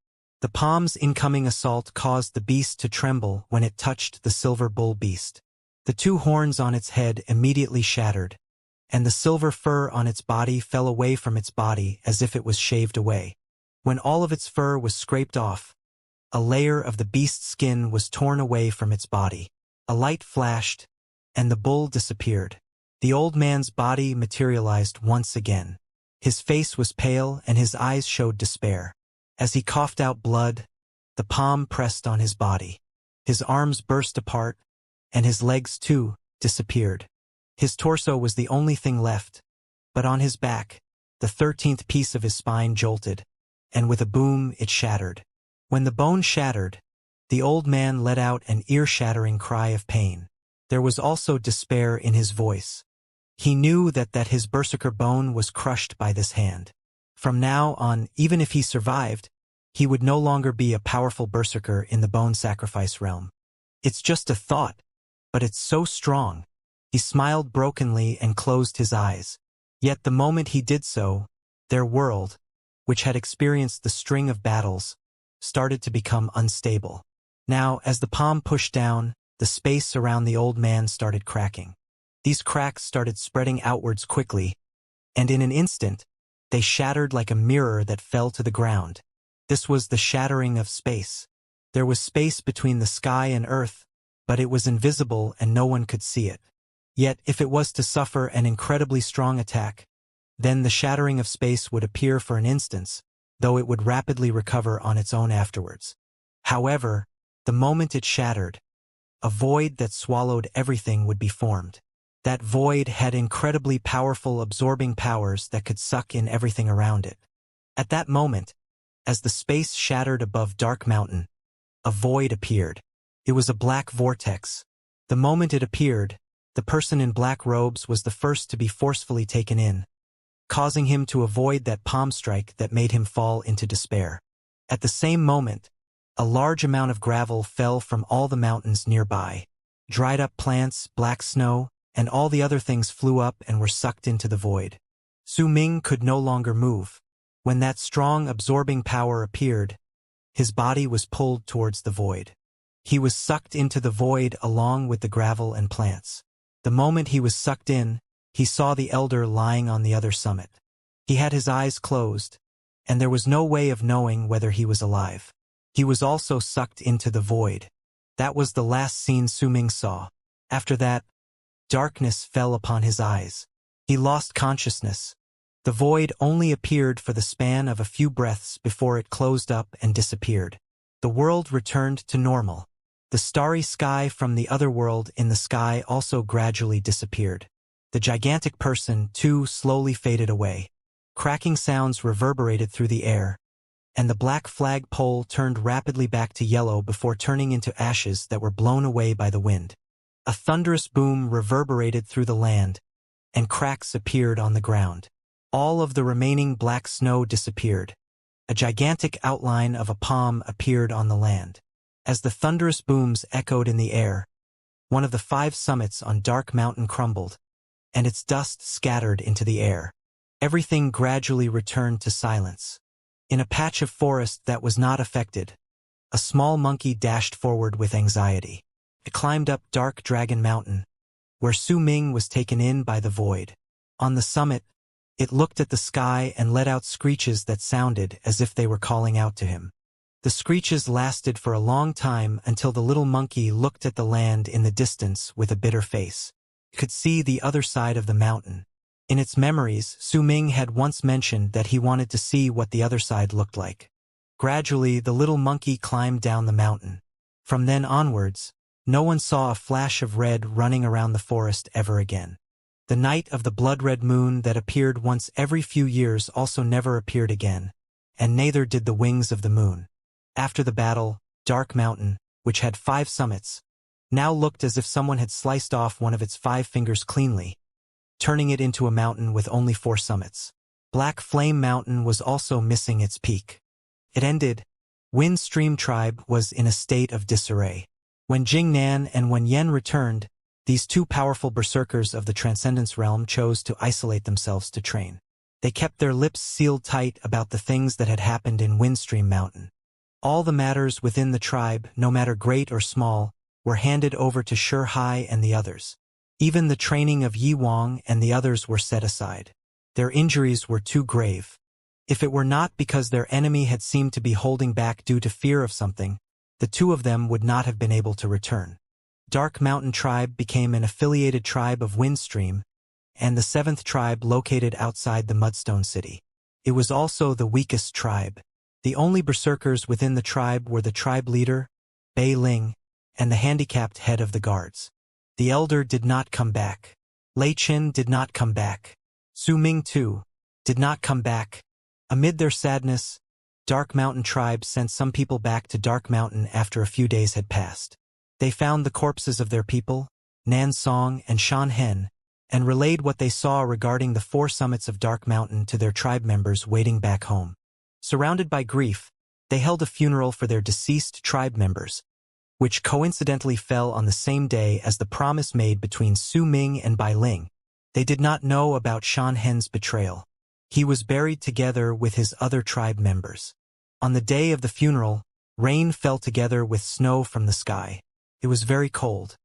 The palm's incoming assault caused the beast to tremble when it touched the silver bull beast. The 2 horns on its head immediately shattered, and the silver fur on its body fell away from its body as if it was shaved away. When all of its fur was scraped off, a layer of the beast's skin was torn away from its body. A light flashed, and the bull disappeared. The old man's body materialized once again. His face was pale and his eyes showed despair. As he coughed out blood, the palm pressed on his body. His arms burst apart, and his legs, too, disappeared. His torso was the only thing left, but on his back, the 13th piece of his spine jolted, and with a boom it shattered. When the bone shattered, the old man let out an ear-shattering cry of pain. there was also despair in his voice. He knew that his berserker bone was crushed by this hand. From now on, even if he survived, he would no longer be a powerful berserker in the bone sacrifice realm. It's just a thought, but it's so strong. He smiled brokenly and closed his eyes. Yet the moment he did so, their world, which had experienced the string of battles, started to become unstable. Now, as the palm pushed down, the space around the old man started cracking. These cracks started spreading outwards quickly, and in an instant, they shattered like a mirror that fell to the ground. This was the shattering of space. There was space between the sky and earth, but it was invisible and no one could see it. Yet, if it was to suffer an incredibly strong attack, then the shattering of space would appear for an instant, though it would rapidly recover on its own afterwards. However, the moment it shattered, a void that swallowed everything would be formed. That void had incredibly powerful absorbing powers that could suck in everything around it. At that moment, as the space shattered above Dark Mountain, a void appeared. It was a black vortex. The moment it appeared, the person in black robes was the first to be forcefully taken in, causing him to avoid that palm strike that made him fall into despair. At the same moment, a large amount of gravel fell from all the mountains nearby. Dried up plants, black snow, and all the other things flew up and were sucked into the void. Su Ming could no longer move. When that strong absorbing power appeared, his body was pulled towards the void. He was sucked into the void along with the gravel and plants. The moment he was sucked in, he saw the elder lying on the other summit. He had his eyes closed, and there was no way of knowing whether he was alive. He was also sucked into the void. That was the last scene Su Ming saw. After that, darkness fell upon his eyes. He lost consciousness. The void only appeared for the span of a few breaths before it closed up and disappeared. The world returned to normal. The starry sky from the other world in the sky also gradually disappeared. The gigantic person, too, slowly faded away. Cracking sounds reverberated through the air, and the black flag pole turned rapidly back to yellow before turning into ashes that were blown away by the wind. A thunderous boom reverberated through the land, and cracks appeared on the ground. All of the remaining black snow disappeared. A gigantic outline of a palm appeared on the land. As the thunderous booms echoed in the air, one of the 5 summits on Dark Mountain crumbled, and its dust scattered into the air. Everything gradually returned to silence. In a patch of forest that was not affected, a small monkey dashed forward with anxiety. It climbed up Dark Dragon Mountain, where Su Ming was taken in by the void. On the summit, it looked at the sky and let out screeches that sounded as if they were calling out to him. The screeches lasted for a long time until the little monkey looked at the land in the distance with a bitter face. It could see the other side of the mountain. In its memories, Su Ming had once mentioned that he wanted to see what the other side looked like. Gradually, the little monkey climbed down the mountain. From then onwards, no one saw a flash of red running around the forest ever again. The night of the blood-red moon that appeared once every few years also never appeared again, and neither did the wings of the moon. After the battle, Dark Mountain, which had 5 summits, now looked as if someone had sliced off one of its 5 fingers cleanly, turning it into a mountain with only 4 summits. Black Flame Mountain was also missing its peak. It ended. Wind Stream Tribe was in a state of disarray. When Jingnan and Wen Yen returned, these 2 powerful berserkers of the Transcendence realm chose to isolate themselves to train. They kept their lips sealed tight about the things that had happened in Windstream Mountain. All the matters within the tribe, no matter great or small, were handed over to Shi Hai and the others. Even the training of Yi Wang and the others were set aside. Their injuries were too grave. If it were not because their enemy had seemed to be holding back due to fear of something, the 2 of them would not have been able to return. Dark Mountain Tribe became an affiliated tribe of Windstream, and the 7th tribe located outside the Mudstone City. It was also the weakest tribe. The only berserkers within the tribe were the tribe leader, Bei Ling, and the handicapped head of the guards. The elder did not come back. Lei Qin did not come back. Su Ming, too, did not come back. Amid their sadness, Dark Mountain Tribe sent some people back to Dark Mountain after a few days had passed. They found the corpses of their people, Nansong, and Shanhen, and relayed what they saw regarding the 4 summits of Dark Mountain to their tribe members waiting back home. Surrounded by grief, they held a funeral for their deceased tribe members, which coincidentally fell on the same day as the promise made between Su Ming and Bai Ling. They did not know about Shan Hen's betrayal. He was buried together with his other tribe members. On the day of the funeral, rain fell together with snow from the sky. It was very cold.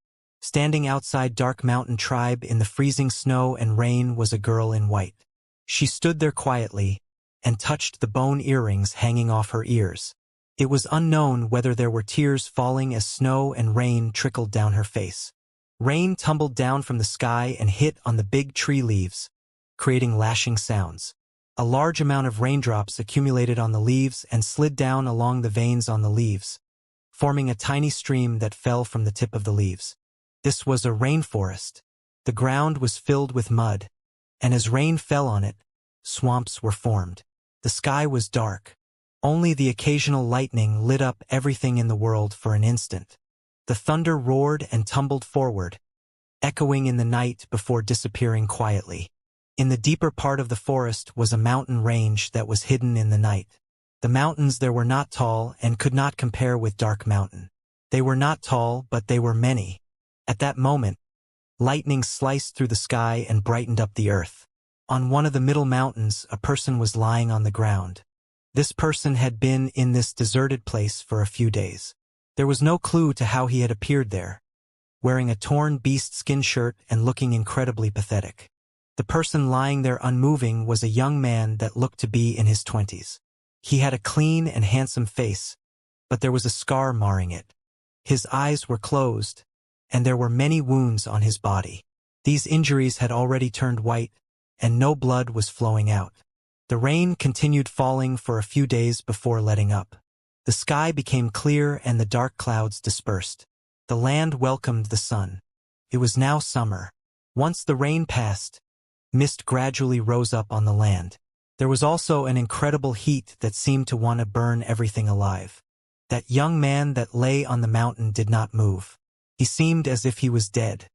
Standing outside Dark Mountain Tribe in the freezing snow and rain was a girl in white. She stood there quietly and touched the bone earrings hanging off her ears. It was unknown whether there were tears falling as snow and rain trickled down her face. Rain tumbled down from the sky and hit on the big tree leaves, creating lashing sounds. A large amount of raindrops accumulated on the leaves and slid down along the veins on the leaves, forming a tiny stream that fell from the tip of the leaves. This was a rainforest. The ground was filled with mud, and as rain fell on it, swamps were formed. The sky was dark. Only the occasional lightning lit up everything in the world for an instant. The thunder roared and tumbled forward, echoing in the night before disappearing quietly. In the deeper part of the forest was a mountain range that was hidden in the night. The mountains there were not tall and could not compare with Dark Mountain. They were not tall, but they were many. At that moment, lightning sliced through the sky and brightened up the earth. On one of the middle mountains, a person was lying on the ground. This person had been in this deserted place for a few days. There was no clue to how he had appeared there, wearing a torn beast skin shirt and looking incredibly pathetic. The person lying there unmoving was a young man that looked to be in his 20s. He had a clean and handsome face, but there was a scar marring it. His eyes were closed, and there were many wounds on his body. These injuries had already turned white, and no blood was flowing out. The rain continued falling for a few days before letting up. The sky became clear and the dark clouds dispersed. The land welcomed the sun. It was now summer. Once the rain passed, mist gradually rose up on the land. There was also an incredible heat that seemed to want to burn everything alive. That young man that lay on the mountain did not move. He seemed as if he was dead.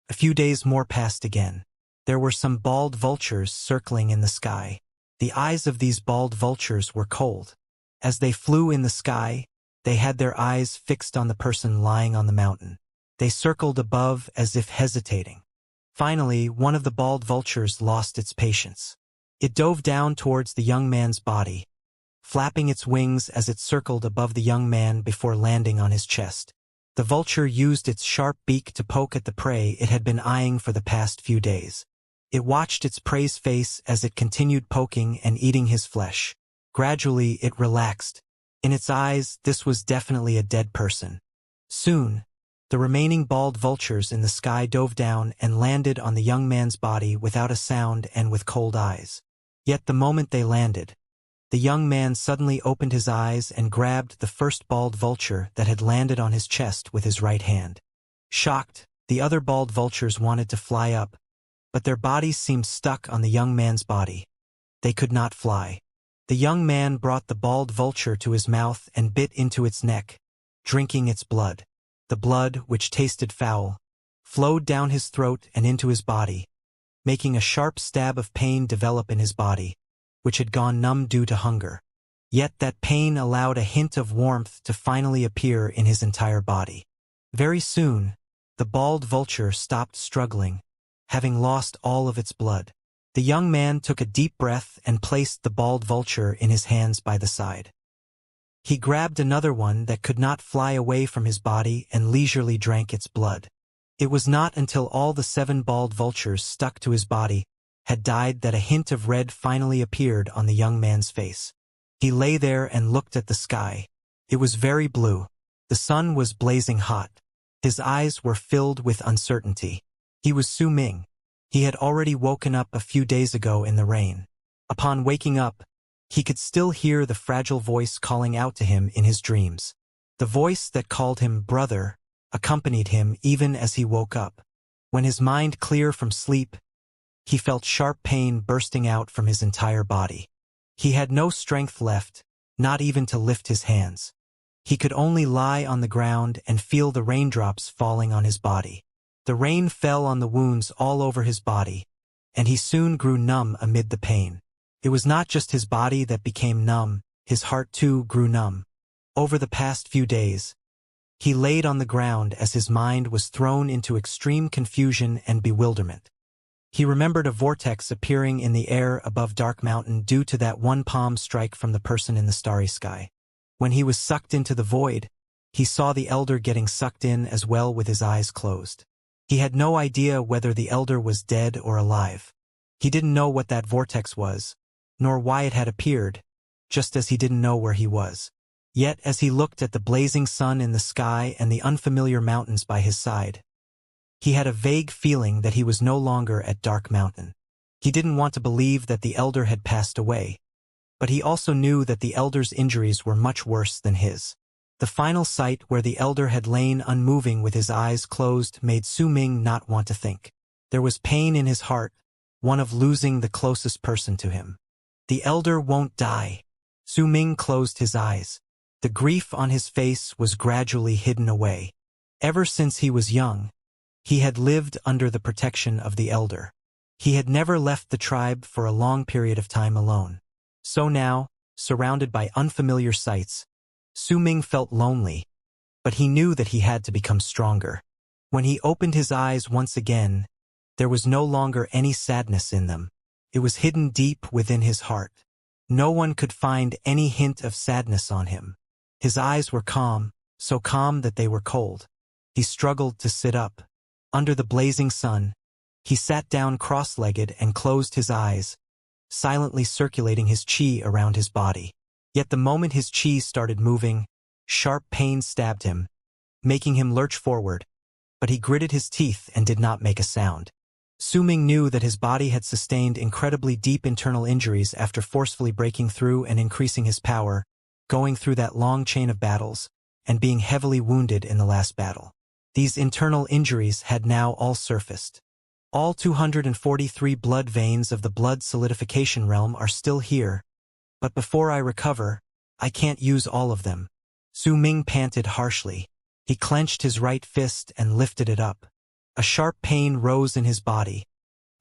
A few days more passed again. There were some bald vultures circling in the sky. The eyes of these bald vultures were cold. As they flew in the sky, they had their eyes fixed on the person lying on the mountain. They circled above as if hesitating. Finally, one of the bald vultures lost its patience. It dove down towards the young man's body, flapping its wings as it circled above the young man before landing on his chest. The vulture used its sharp beak to poke at the prey it had been eyeing for the past few days. It watched its prey's face as it continued poking and eating his flesh. Gradually, it relaxed. In its eyes, this was definitely a dead person. Soon, the remaining bald vultures in the sky dove down and landed on the young man's body without a sound and with cold eyes. Yet the moment they landed, the young man suddenly opened his eyes and grabbed the first bald vulture that had landed on his chest with his right hand. Shocked, the other bald vultures wanted to fly up, but their bodies seemed stuck on the young man's body. They could not fly. The young man brought the bald vulture to his mouth and bit into its neck, drinking its blood. The blood, which tasted foul, flowed down his throat and into his body, making a sharp stab of pain develop in his body, which had gone numb due to hunger. Yet that pain allowed a hint of warmth to finally appear in his entire body. Very soon, the bald vulture stopped struggling, having lost all of its blood. The young man took a deep breath and placed the bald vulture in his hands by the side. He grabbed another one that could not fly away from his body and leisurely drank its blood. It was not until all the 7 bald vultures stuck to his body had died that a hint of red finally appeared on the young man's face. He lay there and looked at the sky. It was very blue. The sun was blazing hot. His eyes were filled with uncertainty. He was Su Ming. He had already woken up a few days ago in the rain. Upon waking up, he could still hear the fragile voice calling out to him in his dreams. The voice that called him brother accompanied him even as he woke up. When his mind cleared from sleep, he felt sharp pain bursting out from his entire body. He had no strength left, not even to lift his hands. He could only lie on the ground and feel the raindrops falling on his body. The rain fell on the wounds all over his body, and he soon grew numb amid the pain. It was not just his body that became numb, his heart too grew numb. Over the past few days, he laid on the ground as his mind was thrown into extreme confusion and bewilderment. He remembered a vortex appearing in the air above Dark Mountain due to that one palm strike from the person in the starry sky. When he was sucked into the void, he saw the elder getting sucked in as well with his eyes closed. He had no idea whether the elder was dead or alive. He didn't know what that vortex was, nor why it had appeared, just as he didn't know where he was. Yet as he looked at the blazing sun in the sky and the unfamiliar mountains by his side, he had a vague feeling that he was no longer at Dark Mountain. He didn't want to believe that the elder had passed away, but he also knew that the elder's injuries were much worse than his. The final sight where the elder had lain unmoving with his eyes closed made Su Ming not want to think. There was pain in his heart, one of losing the closest person to him. The elder won't die. Su Ming closed his eyes. The grief on his face was gradually hidden away. Ever since he was young, he had lived under the protection of the elder. He had never left the tribe for a long period of time alone. So now, surrounded by unfamiliar sights, Su Ming felt lonely, but he knew that he had to become stronger. When he opened his eyes once again, there was no longer any sadness in them. It was hidden deep within his heart. No one could find any hint of sadness on him. His eyes were calm, so calm that they were cold. He struggled to sit up. Under the blazing sun, he sat down cross-legged and closed his eyes, silently circulating his qi around his body. Yet the moment his qi started moving, sharp pain stabbed him, making him lurch forward, but he gritted his teeth and did not make a sound. Su Ming knew that his body had sustained incredibly deep internal injuries after forcefully breaking through and increasing his power, going through that long chain of battles, and being heavily wounded in the last battle. These internal injuries had now all surfaced. All 243 blood veins of the blood solidification realm are still here, but before I recover, I can't use all of them. Su Ming panted harshly. He clenched his right fist and lifted it up. A sharp pain rose in his body,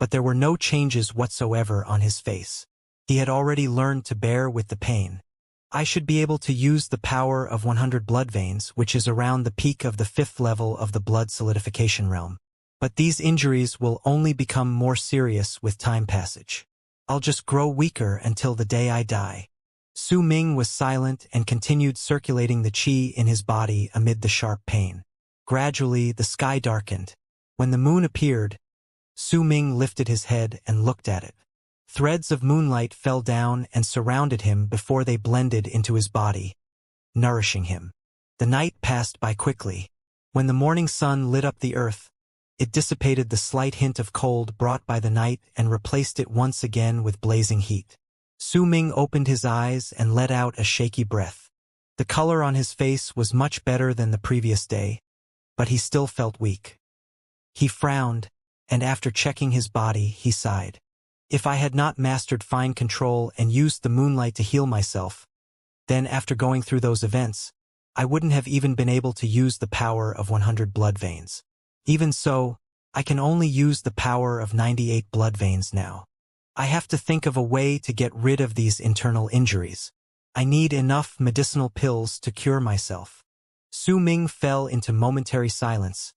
but there were no changes whatsoever on his face. He had already learned to bear with the pain. I should be able to use the power of 100 blood veins, which is around the peak of the 5th level of the blood solidification realm. But these injuries will only become more serious with time passage. I'll just grow weaker until the day I die. Su Ming was silent and continued circulating the qi in his body amid the sharp pain. Gradually, the sky darkened. When the moon appeared, Su Ming lifted his head and looked at it. Threads of moonlight fell down and surrounded him before they blended into his body, nourishing him. The night passed by quickly. When the morning sun lit up the earth, it dissipated the slight hint of cold brought by the night and replaced it once again with blazing heat. Su Ming opened his eyes and let out a shaky breath. The color on his face was much better than the previous day, but he still felt weak. He frowned, and after checking his body, he sighed. If I had not mastered fine control and used the moonlight to heal myself, then after going through those events, I wouldn't have even been able to use the power of 100 blood veins. Even so, I can only use the power of 98 blood veins now. I have to think of a way to get rid of these internal injuries. I need enough medicinal pills to cure myself. Su Ming fell into momentary silence,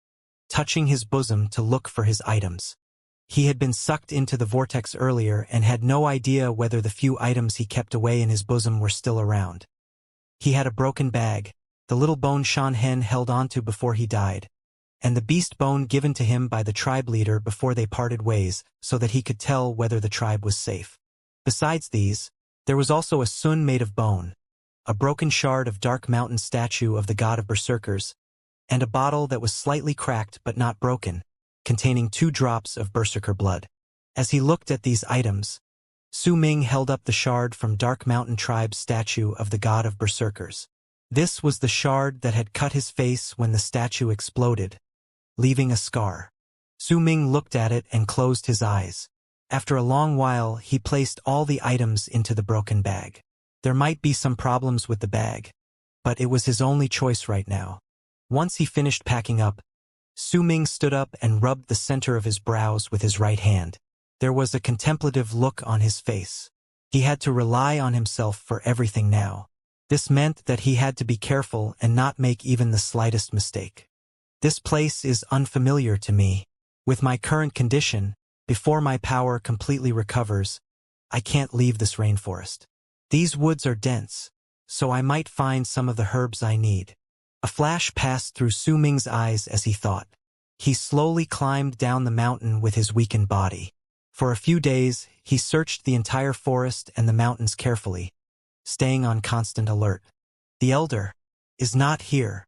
touching his bosom to look for his items. He had been sucked into the vortex earlier and had no idea whether the few items he kept away in his bosom were still around. He had a broken bag, the little bone Shan Hen held onto before he died, and the beast bone given to him by the tribe leader before they parted ways so that he could tell whether the tribe was safe. Besides these, there was also a sun made of bone, a broken shard of Dark Mountain statue of the god of berserkers, and a bottle that was slightly cracked but not broken, containing 2 drops of berserker blood. As he looked at these items, Su Ming held up the shard from Dark Mountain tribe's statue of the god of berserkers. This was the shard that had cut his face when the statue exploded, leaving a scar. Su Ming looked at it and closed his eyes. After a long while, he placed all the items into the broken bag. There might be some problems with the bag, but it was his only choice right now. Once he finished packing up, Su Ming stood up and rubbed the center of his brows with his right hand. There was a contemplative look on his face. He had to rely on himself for everything now. This meant that he had to be careful and not make even the slightest mistake. This place is unfamiliar to me. With my current condition, before my power completely recovers, I can't leave this rainforest. These woods are dense, so I might find some of the herbs I need. A flash passed through Su Ming's eyes as he thought. He slowly climbed down the mountain with his weakened body. For a few days, he searched the entire forest and the mountains carefully, staying on constant alert. The elder is not here.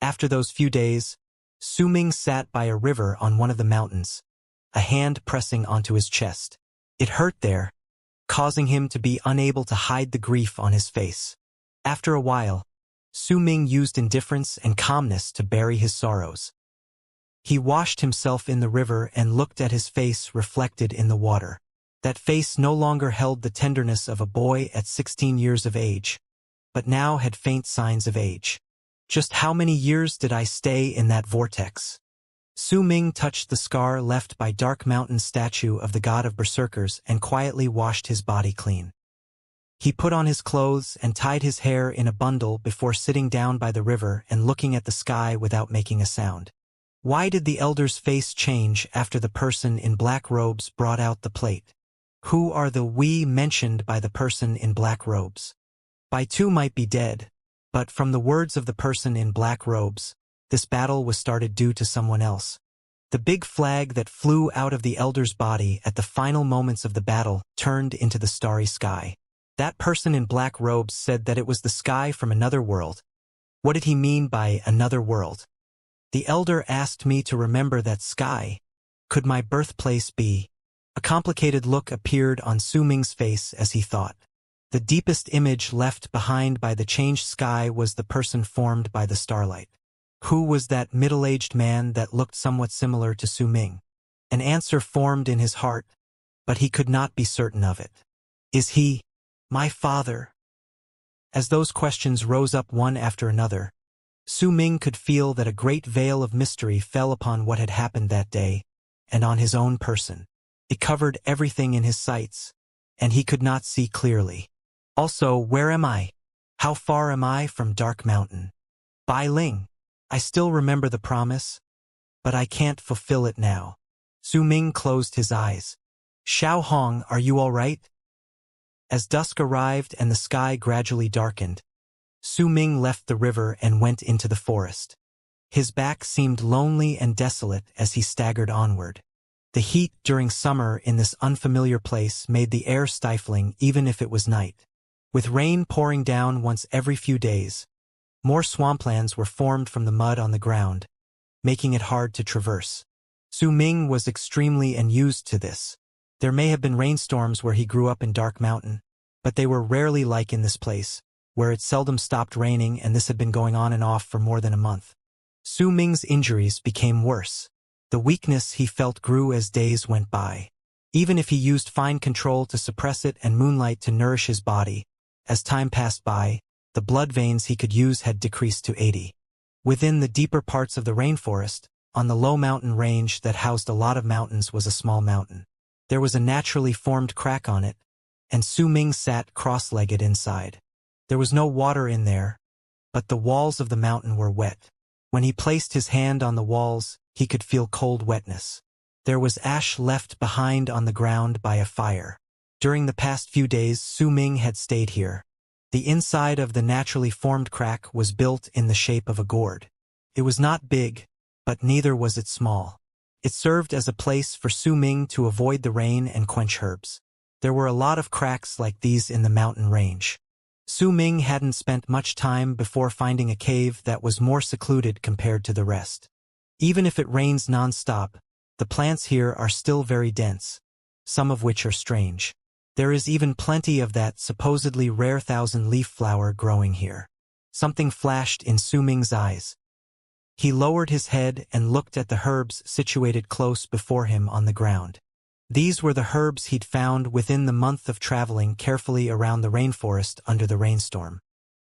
After those few days, Su Ming sat by a river on one of the mountains, a hand pressing onto his chest. It hurt there, causing him to be unable to hide the grief on his face. After a while, Su Ming used indifference and calmness to bury his sorrows. He washed himself in the river and looked at his face reflected in the water. That face no longer held the tenderness of a boy at 16 years of age, but now had faint signs of age. Just how many years did I stay in that vortex? Su Ming touched the scar left by Dark Mountain's statue of the god of berserkers and quietly washed his body clean. He put on his clothes and tied his hair in a bundle before sitting down by the river and looking at the sky without making a sound. Why did the elder's face change after the person in black robes brought out the plate? Who are the we mentioned by the person in black robes? Bai Tu might be dead, but from the words of the person in black robes, this battle was started due to someone else. The big flag that flew out of the elder's body at the final moments of the battle turned into the starry sky. That person in black robes said that it was the sky from another world. What did he mean by another world? The elder asked me to remember that sky. Could my birthplace be? A complicated look appeared on Su Ming's face as he thought. The deepest image left behind by the changed sky was the person formed by the starlight. Who was that middle-aged man that looked somewhat similar to Su Ming? An answer formed in his heart, but he could not be certain of it. Is he my father? As those questions rose up one after another, Su Ming could feel that a great veil of mystery fell upon what had happened that day, and on his own person. It covered everything in his sights, and he could not see clearly. Also, where am I? How far am I from Dark Mountain? Bai Ling. I still remember the promise, but I can't fulfill it now. Su Ming closed his eyes. Xiao Hong, are you all right? As dusk arrived and the sky gradually darkened, Su Ming left the river and went into the forest. His back seemed lonely and desolate as he staggered onward. The heat during summer in this unfamiliar place made the air stifling even if it was night. With rain pouring down once every few days, more swamplands were formed from the mud on the ground, making it hard to traverse. Su Ming was extremely unused to this. There may have been rainstorms where he grew up in Dark Mountain, but they were rarely like in this place, where it seldom stopped raining, and this had been going on and off for more than a month. Su Ming's injuries became worse. The weakness he felt grew as days went by. Even if he used fine control to suppress it and moonlight to nourish his body, as time passed by, the blood veins he could use had decreased to 80. Within the deeper parts of the rainforest, on the low mountain range that housed a lot of mountains, was a small mountain. There was a naturally formed crack on it, and Su Ming sat cross-legged inside. There was no water in there, but the walls of the mountain were wet. When he placed his hand on the walls, he could feel cold wetness. There was ash left behind on the ground by a fire. During the past few days, Su Ming had stayed here. The inside of the naturally formed crack was built in the shape of a gourd. It was not big, but neither was it small. It served as a place for Su Ming to avoid the rain and quench herbs. There were a lot of cracks like these in the mountain range. Su Ming hadn't spent much time before finding a cave that was more secluded compared to the rest. Even if it rains non-stop, the plants here are still very dense, some of which are strange. There is even plenty of that supposedly rare thousand-leaf flower growing here. Something flashed in Su Ming's eyes. He lowered his head and looked at the herbs situated close before him on the ground. These were the herbs he'd found within the month of traveling carefully around the rainforest under the rainstorm.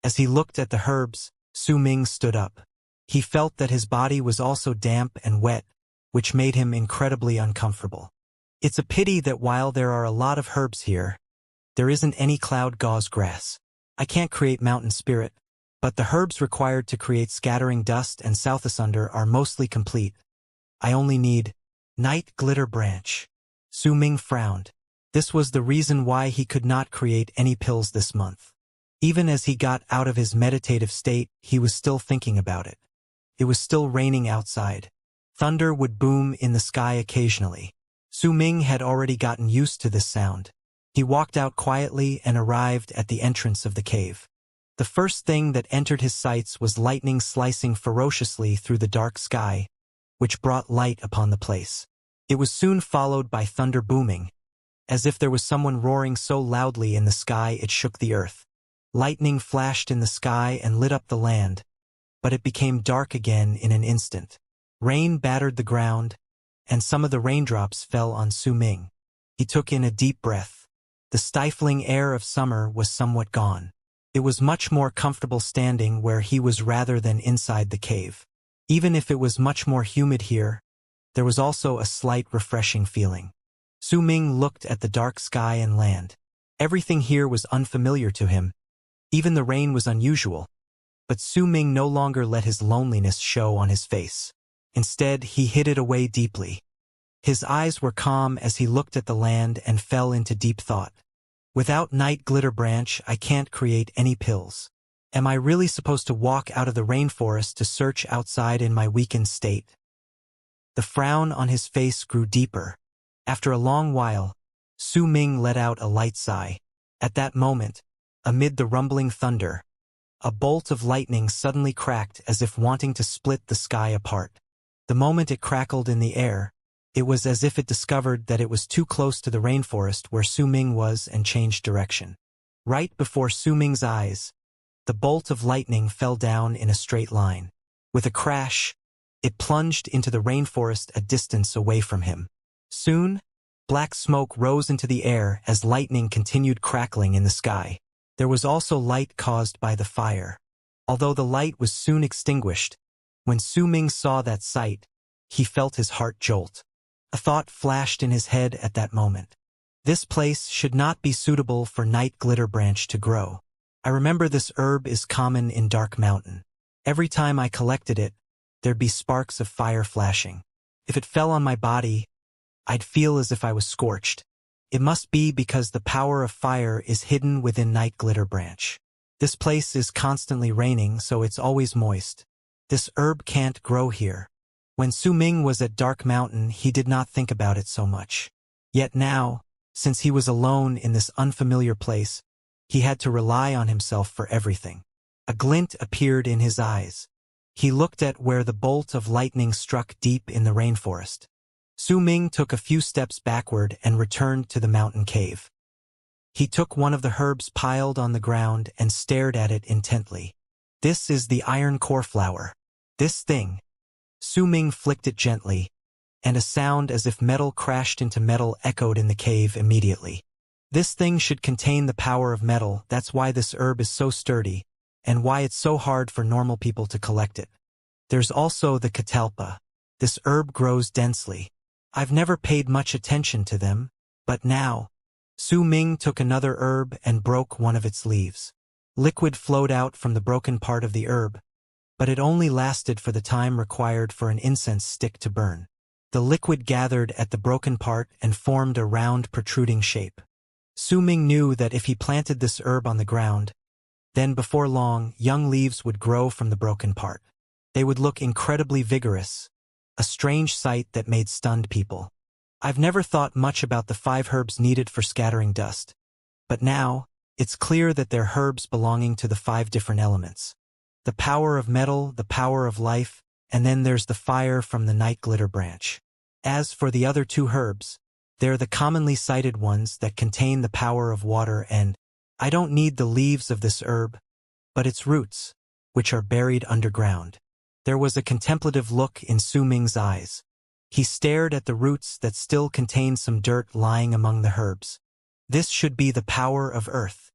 As he looked at the herbs, Su Ming stood up. He felt that his body was also damp and wet, which made him incredibly uncomfortable. It's a pity that while there are a lot of herbs here, there isn't any cloud gauze grass. I can't create mountain spirit, but the herbs required to create scattering dust and southasunder are mostly complete. I only need night glitter branch. Su Ming frowned. This was the reason why he could not create any pills this month. Even as he got out of his meditative state, he was still thinking about it. It was still raining outside. Thunder would boom in the sky occasionally. Su Ming had already gotten used to this sound. He walked out quietly and arrived at the entrance of the cave. The first thing that entered his sights was lightning slicing ferociously through the dark sky, which brought light upon the place. It was soon followed by thunder booming, as if there was someone roaring so loudly in the sky it shook the earth. Lightning flashed in the sky and lit up the land, but it became dark again in an instant. Rain battered the ground, and some of the raindrops fell on Su Ming. He took in a deep breath. The stifling air of summer was somewhat gone. It was much more comfortable standing where he was rather than inside the cave. Even if it was much more humid here, there was also a slight refreshing feeling. Su Ming looked at the dark sky and land. Everything here was unfamiliar to him. Even the rain was unusual. But Su Ming no longer let his loneliness show on his face. Instead, he hid it away deeply. His eyes were calm as he looked at the land and fell into deep thought. Without night glitter branch, I can't create any pills. Am I really supposed to walk out of the rainforest to search outside in my weakened state? The frown on his face grew deeper. After a long while, Su Ming let out a light sigh. At that moment, amid the rumbling thunder, a bolt of lightning suddenly cracked as if wanting to split the sky apart. The moment it crackled in the air, it was as if it discovered that it was too close to the rainforest where Su Ming was and changed direction. Right before Su Ming's eyes, the bolt of lightning fell down in a straight line. With a crash, it plunged into the rainforest a distance away from him. Soon, black smoke rose into the air as lightning continued crackling in the sky. There was also light caused by the fire. Although the light was soon extinguished, when Su Ming saw that sight, he felt his heart jolt. A thought flashed in his head at that moment. This place should not be suitable for night glitter branch to grow. I remember this herb is common in Dark Mountain. Every time I collected it, there'd be sparks of fire flashing. If it fell on my body, I'd feel as if I was scorched. It must be because the power of fire is hidden within night glitter branch. This place is constantly raining, so it's always moist. This herb can't grow here. When Su Ming was at Dark Mountain, he did not think about it so much. Yet now, since he was alone in this unfamiliar place, he had to rely on himself for everything. A glint appeared in his eyes. He looked at where the bolt of lightning struck deep in the rainforest. Su Ming took a few steps backward and returned to the mountain cave. He took one of the herbs piled on the ground and stared at it intently. This is the iron core flower. This thing. Su Ming flicked it gently, and a sound as if metal crashed into metal echoed in the cave immediately. This thing should contain the power of metal. That's why this herb is so sturdy, and why it's so hard for normal people to collect it. There's also the catalpa. This herb grows densely. I've never paid much attention to them, but now. Su Ming took another herb and broke one of its leaves. Liquid flowed out from the broken part of the herb, but it only lasted for the time required for an incense stick to burn. The liquid gathered at the broken part and formed a round protruding shape. Su Ming knew that if he planted this herb on the ground, then before long, young leaves would grow from the broken part. They would look incredibly vigorous, a strange sight that made stunned people. I've never thought much about the 5 herbs needed for scattering dust, but now, it's clear that they're herbs belonging to the 5 different elements. The power of metal, the power of life, and then there's the fire from the night glitter branch. As for the other 2 herbs, they're the commonly cited ones that contain the power of water, and I don't need the leaves of this herb, but its roots, which are buried underground. There was a contemplative look in Su Ming's eyes. He stared at the roots that still contained some dirt lying among the herbs. This should be the power of earth.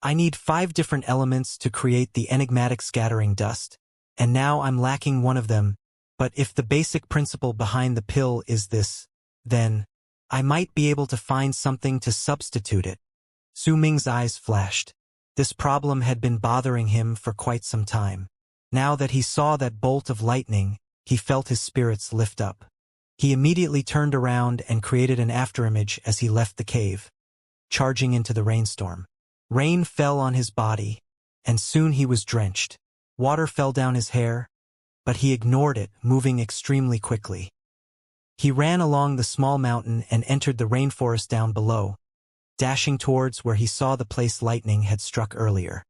I need 5 different elements to create the enigmatic scattering dust, and now I'm lacking one of them, but if the basic principle behind the pill is this, then I might be able to find something to substitute it. Su Ming's eyes flashed. This problem had been bothering him for quite some time. Now that he saw that bolt of lightning, he felt his spirits lift up. He immediately turned around and created an afterimage as he left the cave, charging into the rainstorm. Rain fell on his body, and soon he was drenched. Water fell down his hair, but he ignored it, moving extremely quickly. He ran along the small mountain and entered the rainforest down below, dashing towards where he saw the place lightning had struck earlier.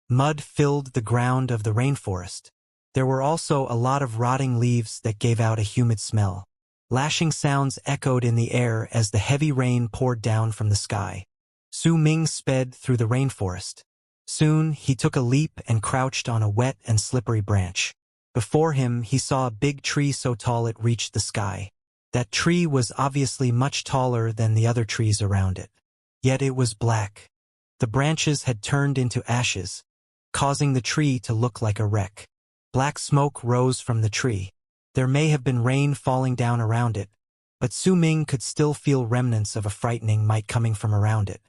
Mud filled the ground of the rainforest. There were also a lot of rotting leaves that gave out a humid smell. Lashing sounds echoed in the air as the heavy rain poured down from the sky. Su Ming sped through the rainforest. Soon, he took a leap and crouched on a wet and slippery branch. Before him, he saw a big tree so tall it reached the sky. That tree was obviously much taller than the other trees around it. Yet it was black. The branches had turned into ashes, causing the tree to look like a wreck. Black smoke rose from the tree. There may have been rain falling down around it, but Su Ming could still feel remnants of a frightening might coming from around it.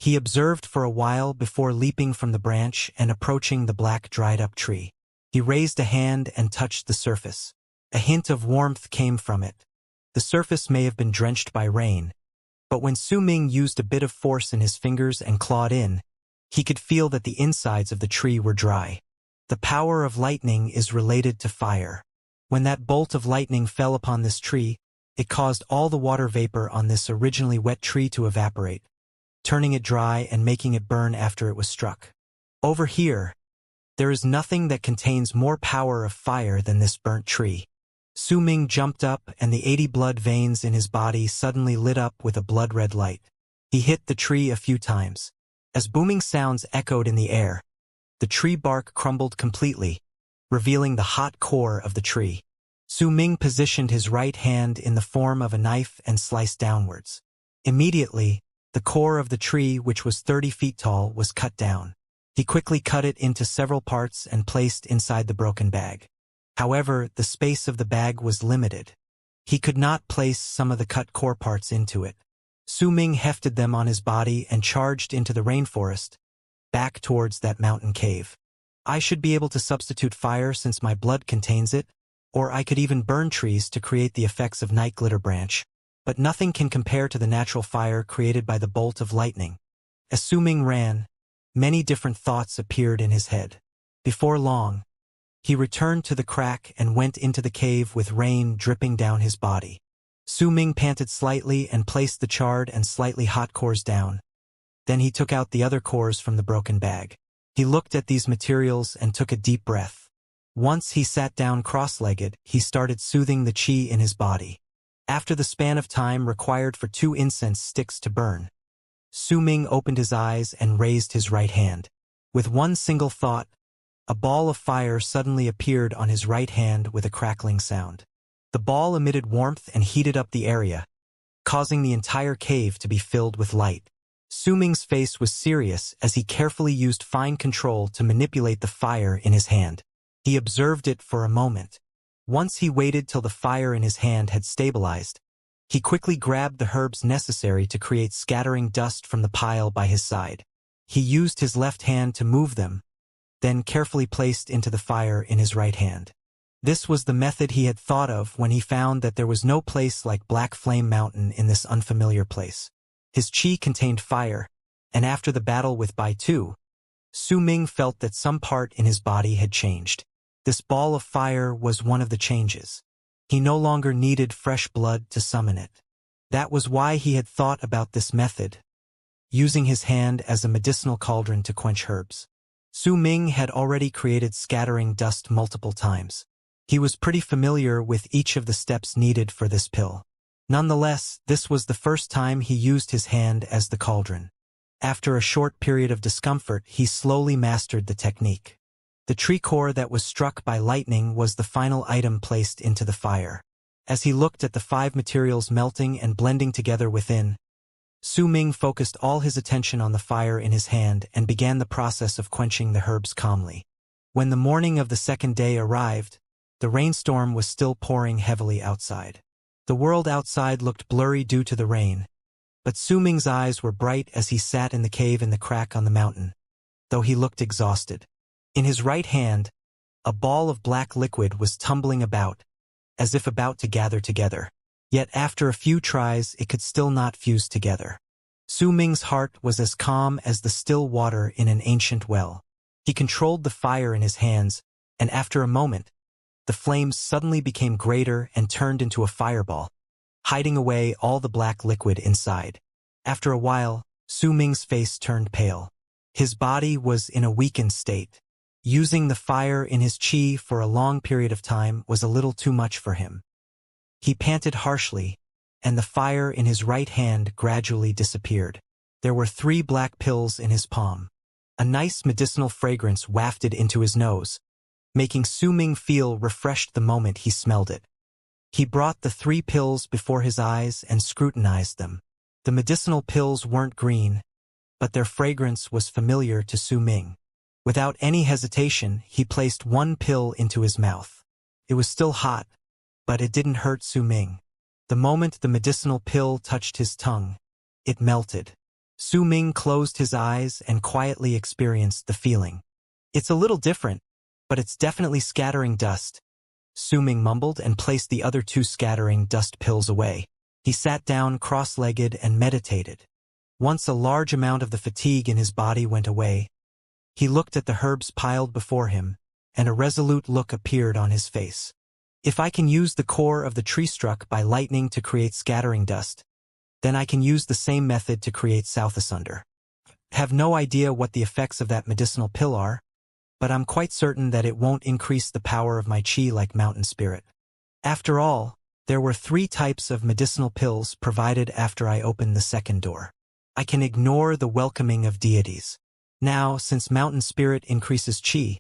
He observed for a while before leaping from the branch and approaching the black dried-up tree. He raised a hand and touched the surface. A hint of warmth came from it. The surface may have been drenched by rain, but when Su Ming used a bit of force in his fingers and clawed in, he could feel that the insides of the tree were dry. The power of lightning is related to fire. When that bolt of lightning fell upon this tree, it caused all the water vapor on this originally wet tree to evaporate, turning it dry and making it burn after it was struck. Over here, there is nothing that contains more power of fire than this burnt tree. Su Ming jumped up and the 80 blood veins in his body suddenly lit up with a blood-red light. He hit the tree a few times. As booming sounds echoed in the air, the tree bark crumbled completely, revealing the hot core of the tree. Su Ming positioned his right hand in the form of a knife and sliced downwards. Immediately, the core of the tree, which was 30 feet tall, was cut down. He quickly cut it into several parts and placed inside the broken bag. However, the space of the bag was limited. He could not place some of the cut core parts into it. Su Ming hefted them on his body and charged into the rainforest, back towards that mountain cave. I should be able to substitute fire since my blood contains it, or I could even burn trees to create the effects of Night Glitter Branch, but nothing can compare to the natural fire created by the bolt of lightning. As Su Ming ran, many different thoughts appeared in his head. Before long, he returned to the crack and went into the cave with rain dripping down his body. Su Ming panted slightly and placed the charred and slightly hot cores down. Then he took out the other cores from the broken bag. He looked at these materials and took a deep breath. Once he sat down cross-legged, he started soothing the qi in his body. After the span of time required for 2 incense sticks to burn, Su Ming opened his eyes and raised his right hand. With one single thought, a ball of fire suddenly appeared on his right hand with a crackling sound. The ball emitted warmth and heated up the area, causing the entire cave to be filled with light. Su Ming's face was serious as he carefully used fine control to manipulate the fire in his hand. He observed it for a moment. Once he waited till the fire in his hand had stabilized, he quickly grabbed the herbs necessary to create scattering dust from the pile by his side. He used his left hand to move them, then carefully placed into the fire in his right hand. This was the method he had thought of when he found that there was no place like Black Flame Mountain in this unfamiliar place. His qi contained fire, and after the battle with Bai Tu, Su Ming felt that some part in his body had changed. This ball of fire was one of the changes. He no longer needed fresh blood to summon it. That was why he had thought about this method, using his hand as a medicinal cauldron to quench herbs. Su Ming had already created scattering dust multiple times. He was pretty familiar with each of the steps needed for this pill. Nonetheless, this was the first time he used his hand as the cauldron. After a short period of discomfort, he slowly mastered the technique. The tree core that was struck by lightning was the final item placed into the fire. As he looked at the 5 materials melting and blending together within, Su Ming focused all his attention on the fire in his hand and began the process of quenching the herbs calmly. When the morning of the second day arrived, the rainstorm was still pouring heavily outside. The world outside looked blurry due to the rain, but Su Ming's eyes were bright as he sat in the cave in the crack on the mountain, though he looked exhausted. In his right hand, a ball of black liquid was tumbling about, as if about to gather together. Yet after a few tries it could still not fuse together. Su Ming's heart was as calm as the still water in an ancient well. He controlled the fire in his hands, and after a moment, the flames suddenly became greater and turned into a fireball, hiding away all the black liquid inside. After a while, Su Ming's face turned pale. His body was in a weakened state. Using the fire in his qi for a long period of time was a little too much for him. He panted harshly, and the fire in his right hand gradually disappeared. There were 3 black pills in his palm. A nice medicinal fragrance wafted into his nose, making Su Ming feel refreshed the moment he smelled it. He brought the 3 pills before his eyes and scrutinized them. The medicinal pills weren't green, but their fragrance was familiar to Su Ming. Without any hesitation, he placed 1 pill into his mouth. It was still hot, but it didn't hurt Su Ming. The moment the medicinal pill touched his tongue, it melted. Su Ming closed his eyes and quietly experienced the feeling. "It's a little different, but it's definitely scattering dust," Su Ming mumbled and placed the other 2 scattering dust pills away. He sat down cross-legged and meditated. Once a large amount of the fatigue in his body went away, he looked at the herbs piled before him, and a resolute look appeared on his face. "If I can use the core of the tree struck by lightning to create scattering dust, then I can use the same method to create south asunder. Have no idea what the effects of that medicinal pill are, but I'm quite certain that it won't increase the power of my qi like mountain spirit." After all, there were 3 types of medicinal pills provided after I opened the second door. I can ignore the welcoming of deities. Now, since mountain spirit increases qi,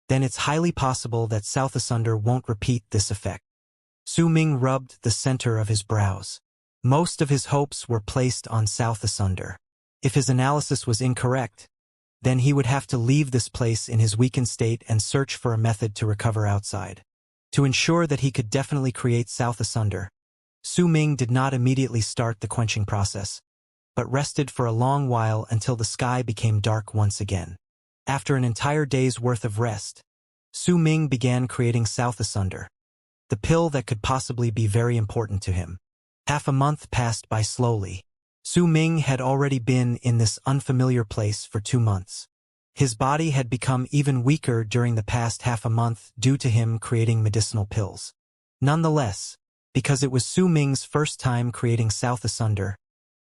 then it's highly possible that south asunder won't repeat this effect. Su Ming rubbed the center of his brows. Most of his hopes were placed on south asunder. If his analysis was incorrect, then he would have to leave this place in his weakened state and search for a method to recover outside. To ensure that he could definitely create south asunder, Su Ming did not immediately start the quenching process, but rested for a long while until the sky became dark once again. After an entire day's worth of rest, Su Ming began creating south asunder, the pill that could possibly be very important to him. Half a month passed by slowly. Su Ming had already been in this unfamiliar place for 2 months. His body had become even weaker during the past half a month due to him creating medicinal pills. Nonetheless, because it was Su Ming's first time creating south asunder,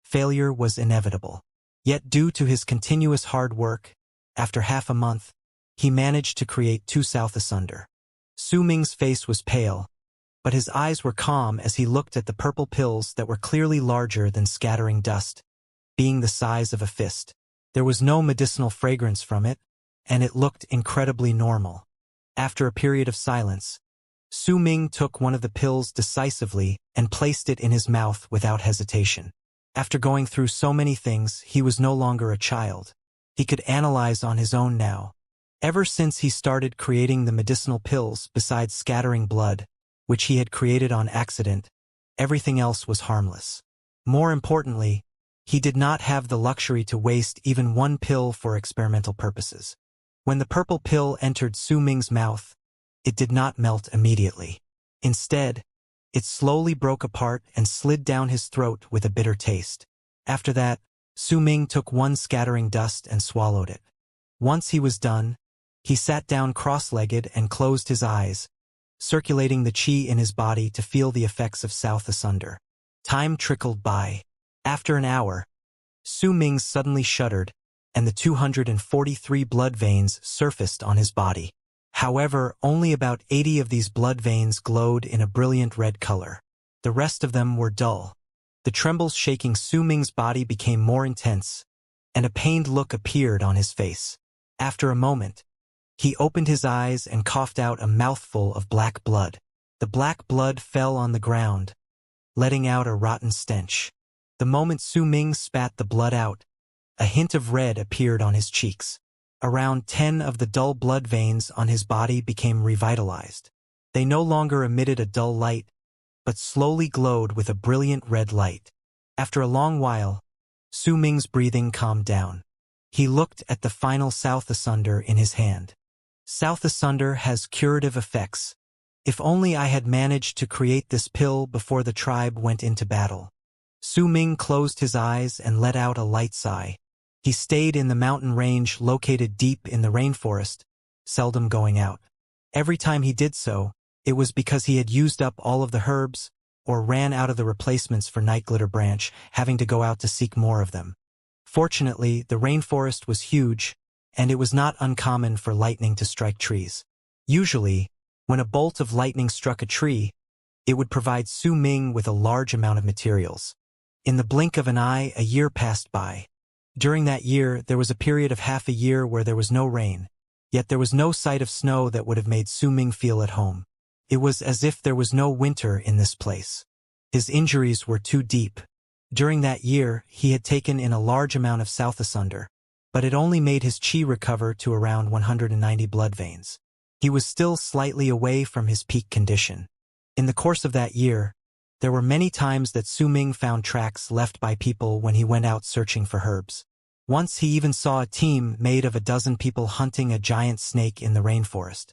failure was inevitable. Yet due to his continuous hard work, after half a month, he managed to create 2 south asunder. Su Ming's face was pale, but his eyes were calm as he looked at the purple pills that were clearly larger than scattering dust, being the size of a fist. There was no medicinal fragrance from it, and it looked incredibly normal. After a period of silence, Su Ming took one of the pills decisively and placed it in his mouth without hesitation. After going through so many things, he was no longer a child. He could analyze on his own now. Ever since he started creating the medicinal pills besides scattering blood, which he had created on accident, everything else was harmless. More importantly, he did not have the luxury to waste even 1 pill for experimental purposes. When the purple pill entered Su Ming's mouth, it did not melt immediately. Instead, it slowly broke apart and slid down his throat with a bitter taste. After that, Su Ming took 1 scattering dust and swallowed it. Once he was done, he sat down cross-legged and closed his eyes, circulating the qi in his body to feel the effects of south asunder. Time trickled by. After an hour, Su Ming suddenly shuddered, and the 243 blood veins surfaced on his body. However, only about 80 of these blood veins glowed in a brilliant red color. The rest of them were dull. The trembles shaking Su Ming's body became more intense, and a pained look appeared on his face. After a moment, he opened his eyes and coughed out a mouthful of black blood. The black blood fell on the ground, letting out a rotten stench. The moment Su Ming spat the blood out, a hint of red appeared on his cheeks. Around 10 of the dull blood veins on his body became revitalized. They no longer emitted a dull light, but slowly glowed with a brilliant red light. After a long while, Su Ming's breathing calmed down. He looked at the final South Asunder in his hand. South Asunder has curative effects. If only I had managed to create this pill before the tribe went into battle. Su Ming closed his eyes and let out a light sigh. He stayed in the mountain range located deep in the rainforest, seldom going out. Every time he did so, it was because he had used up all of the herbs, or ran out of the replacements for Night Glitter Branch, having to go out to seek more of them. Fortunately, the rainforest was huge, and it was not uncommon for lightning to strike trees. Usually, when a bolt of lightning struck a tree, it would provide Su Ming with a large amount of materials. In the blink of an eye, a year passed by. During that year, there was a period of half a year where there was no rain, yet there was no sight of snow that would have made Su Ming feel at home. It was as if there was no winter in this place. His injuries were too deep. During that year, he had taken in a large amount of South Asunder, but it only made his chi recover to around 190 blood veins. He was still slightly away from his peak condition. In the course of that year, there were many times that Su Ming found tracks left by people when he went out searching for herbs. Once he even saw a team made of a dozen people hunting a giant snake in the rainforest.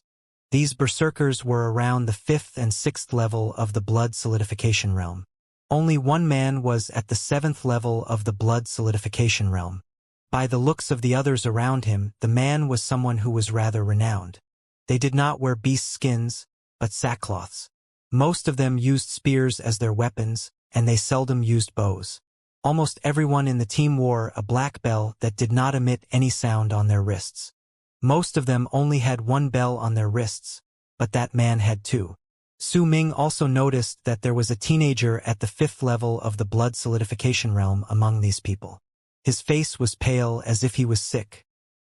These berserkers were around the 5th and 6th level of the blood solidification realm. Only one man was at the 7th level of the blood solidification realm. By the looks of the others around him, the man was someone who was rather renowned. They did not wear beast skins, but sackcloths. Most of them used spears as their weapons, and they seldom used bows. Almost everyone in the team wore a black bell that did not emit any sound on their wrists. Most of them only had one bell on their wrists, but that man had two. Su Ming also noticed that there was a teenager at the 5th level of the blood solidification realm among these people. His face was pale as if he was sick.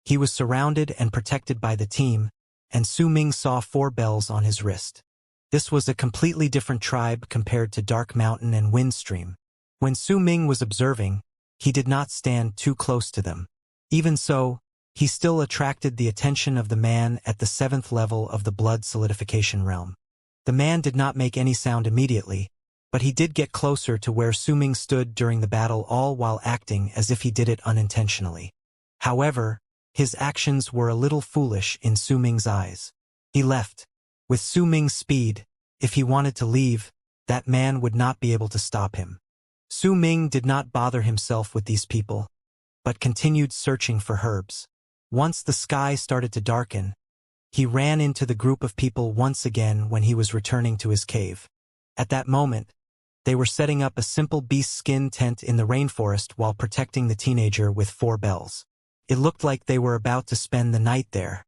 He was surrounded and protected by the team, and Su Ming saw 4 bells on his wrist. This was a completely different tribe compared to Dark Mountain and Windstream. When Su Ming was observing, he did not stand too close to them. Even so, he still attracted the attention of the man at the 7th level of the blood solidification realm. The man did not make any sound immediately, but he did get closer to where Su Ming stood during the battle, all while acting as if he did it unintentionally. However, his actions were a little foolish in Su Ming's eyes. He left. With Su Ming's speed, if he wanted to leave, that man would not be able to stop him. Su Ming did not bother himself with these people, but continued searching for herbs. Once the sky started to darken, he ran into the group of people once again when he was returning to his cave. At that moment, they were setting up a simple beast skin tent in the rainforest while protecting the teenager with 4 bells. It looked like they were about to spend the night there.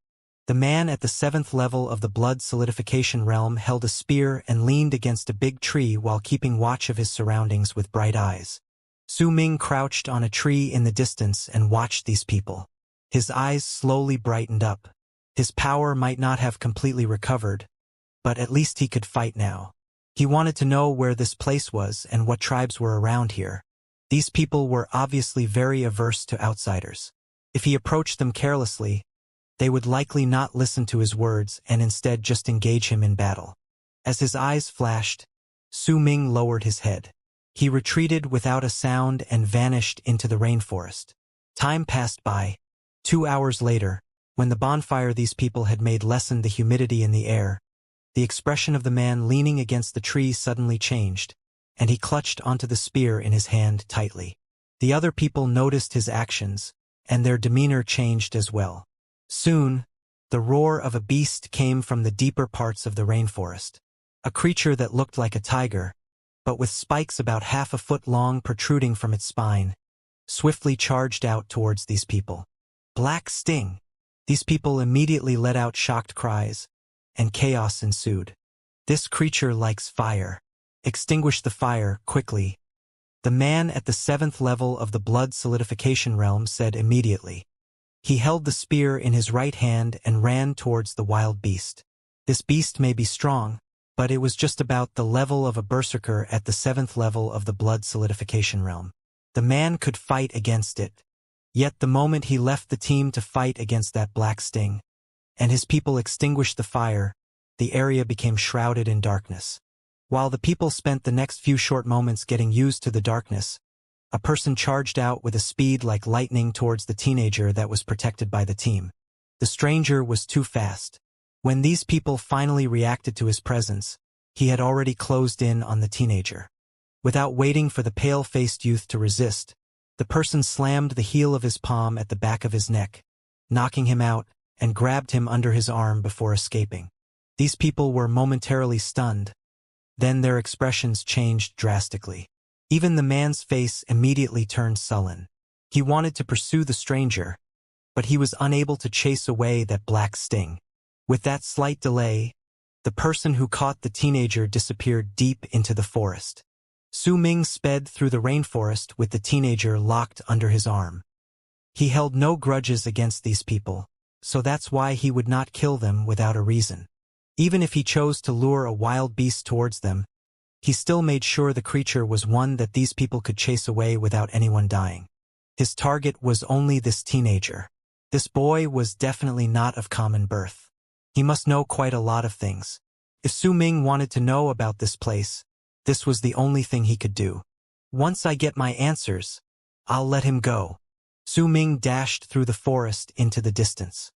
The man at the 7th level of the blood solidification realm held a spear and leaned against a big tree while keeping watch of his surroundings with bright eyes. Su Ming crouched on a tree in the distance and watched these people. His eyes slowly brightened up. His power might not have completely recovered, but at least he could fight now. He wanted to know where this place was and what tribes were around here. These people were obviously very averse to outsiders. If he approached them carelessly, they would likely not listen to his words and instead just engage him in battle. As his eyes flashed, Su Ming lowered his head. He retreated without a sound and vanished into the rainforest. Time passed by. 2 hours later, when the bonfire these people had made lessened the humidity in the air, the expression of the man leaning against the tree suddenly changed, and he clutched onto the spear in his hand tightly. The other people noticed his actions, and their demeanor changed as well. Soon, the roar of a beast came from the deeper parts of the rainforest. A creature that looked like a tiger, but with spikes about half a foot long protruding from its spine, swiftly charged out towards these people. Black Sting! These people immediately let out shocked cries, and chaos ensued. This creature likes fire. Extinguish the fire, quickly. The man at the 7th level of the blood solidification realm said immediately. He held the spear in his right hand and ran towards the wild beast. This beast may be strong, but it was just about the level of a berserker at the 7th level of the blood solidification realm. The man could fight against it. Yet the moment he left the team to fight against that black sting, and his people extinguished the fire, the area became shrouded in darkness. While the people spent the next few short moments getting used to the darkness, a person charged out with a speed like lightning towards the teenager that was protected by the team. The stranger was too fast. When these people finally reacted to his presence, he had already closed in on the teenager. Without waiting for the pale-faced youth to resist, the person slammed the heel of his palm at the back of his neck, knocking him out, and grabbed him under his arm before escaping. These people were momentarily stunned. Then their expressions changed drastically. Even the man's face immediately turned sullen. He wanted to pursue the stranger, but he was unable to chase away that black sting. With that slight delay, the person who caught the teenager disappeared deep into the forest. Su Ming sped through the rainforest with the teenager locked under his arm. He held no grudges against these people, so that's why he would not kill them without a reason. Even if he chose to lure a wild beast towards them, he still made sure the creature was one that these people could chase away without anyone dying. His target was only this teenager. This boy was definitely not of common birth. He must know quite a lot of things. If Su Ming wanted to know about this place, this was the only thing he could do. Once I get my answers, I'll let him go. Su Ming dashed through the forest into the distance.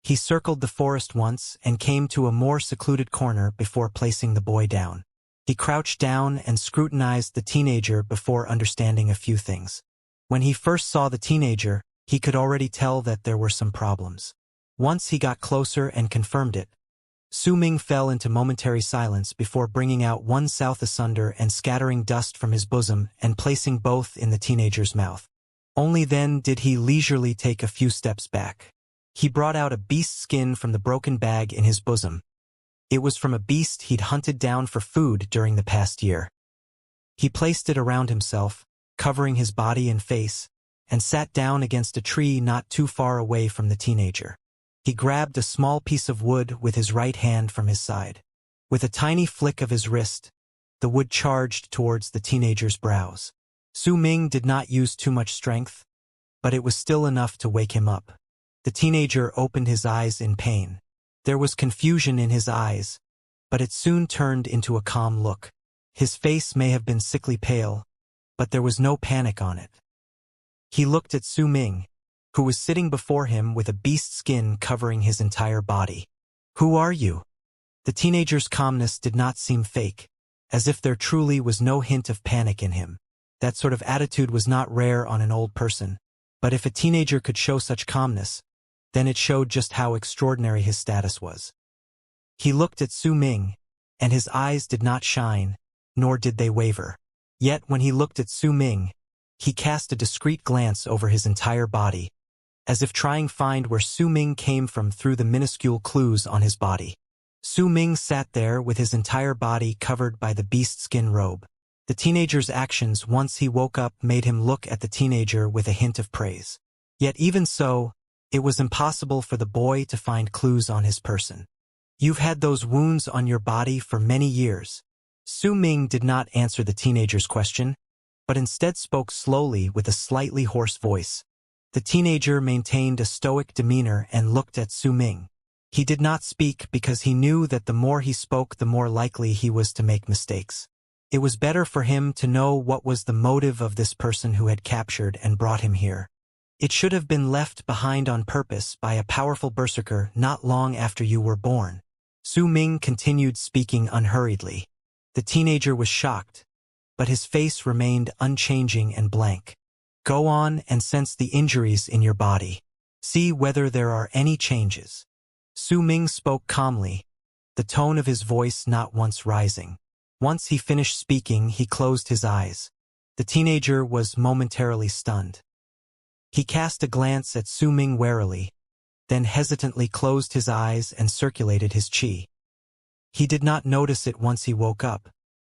He circled the forest once and came to a more secluded corner before placing the boy down. He crouched down and scrutinized the teenager before understanding a few things. When he first saw the teenager, he could already tell that there were some problems. Once he got closer and confirmed it, Su Ming fell into momentary silence before bringing out one south asunder and scattering dust from his bosom and placing both in the teenager's mouth. Only then did he leisurely take a few steps back. He brought out a beast skin from the broken bag in his bosom. It was from a beast he'd hunted down for food during the past year. He placed it around himself, covering his body and face, and sat down against a tree not too far away from the teenager. He grabbed a small piece of wood with his right hand from his side. With a tiny flick of his wrist, the wood charged towards the teenager's brows. Su Ming did not use too much strength, but it was still enough to wake him up. The teenager opened his eyes in pain. There was confusion in his eyes, but it soon turned into a calm look. His face may have been sickly pale, but there was no panic on it. He looked at Su Ming, who was sitting before him with a beast skin covering his entire body. "Who are you?" The teenager's calmness did not seem fake, as if there truly was no hint of panic in him. That sort of attitude was not rare on an old person, but if a teenager could show such calmness, then it showed just how extraordinary his status was. He looked at Su Ming, and his eyes did not shine, nor did they waver. Yet when he looked at Su Ming, he cast a discreet glance over his entire body, as if trying to find where Su Ming came from through the minuscule clues on his body. Su Ming sat there with his entire body covered by the beast skin robe. The teenager's actions once he woke up made him look at the teenager with a hint of praise. Yet even so, it was impossible for the boy to find clues on his person. "You've had those wounds on your body for many years." Su Ming did not answer the teenager's question, but instead spoke slowly with a slightly hoarse voice. The teenager maintained a stoic demeanor and looked at Su Ming. He did not speak because he knew that the more he spoke, the more likely he was to make mistakes. It was better for him to know what was the motive of this person who had captured and brought him here. It should have been left behind on purpose by a powerful berserker not long after you were born. Su Ming continued speaking unhurriedly. The teenager was shocked, but his face remained unchanging and blank. "Go on and sense the injuries in your body. See whether there are any changes." Su Ming spoke calmly, the tone of his voice not once rising. Once he finished speaking, he closed his eyes. The teenager was momentarily stunned. He cast a glance at Su Ming warily, then hesitantly closed his eyes and circulated his qi. He did not notice it once he woke up,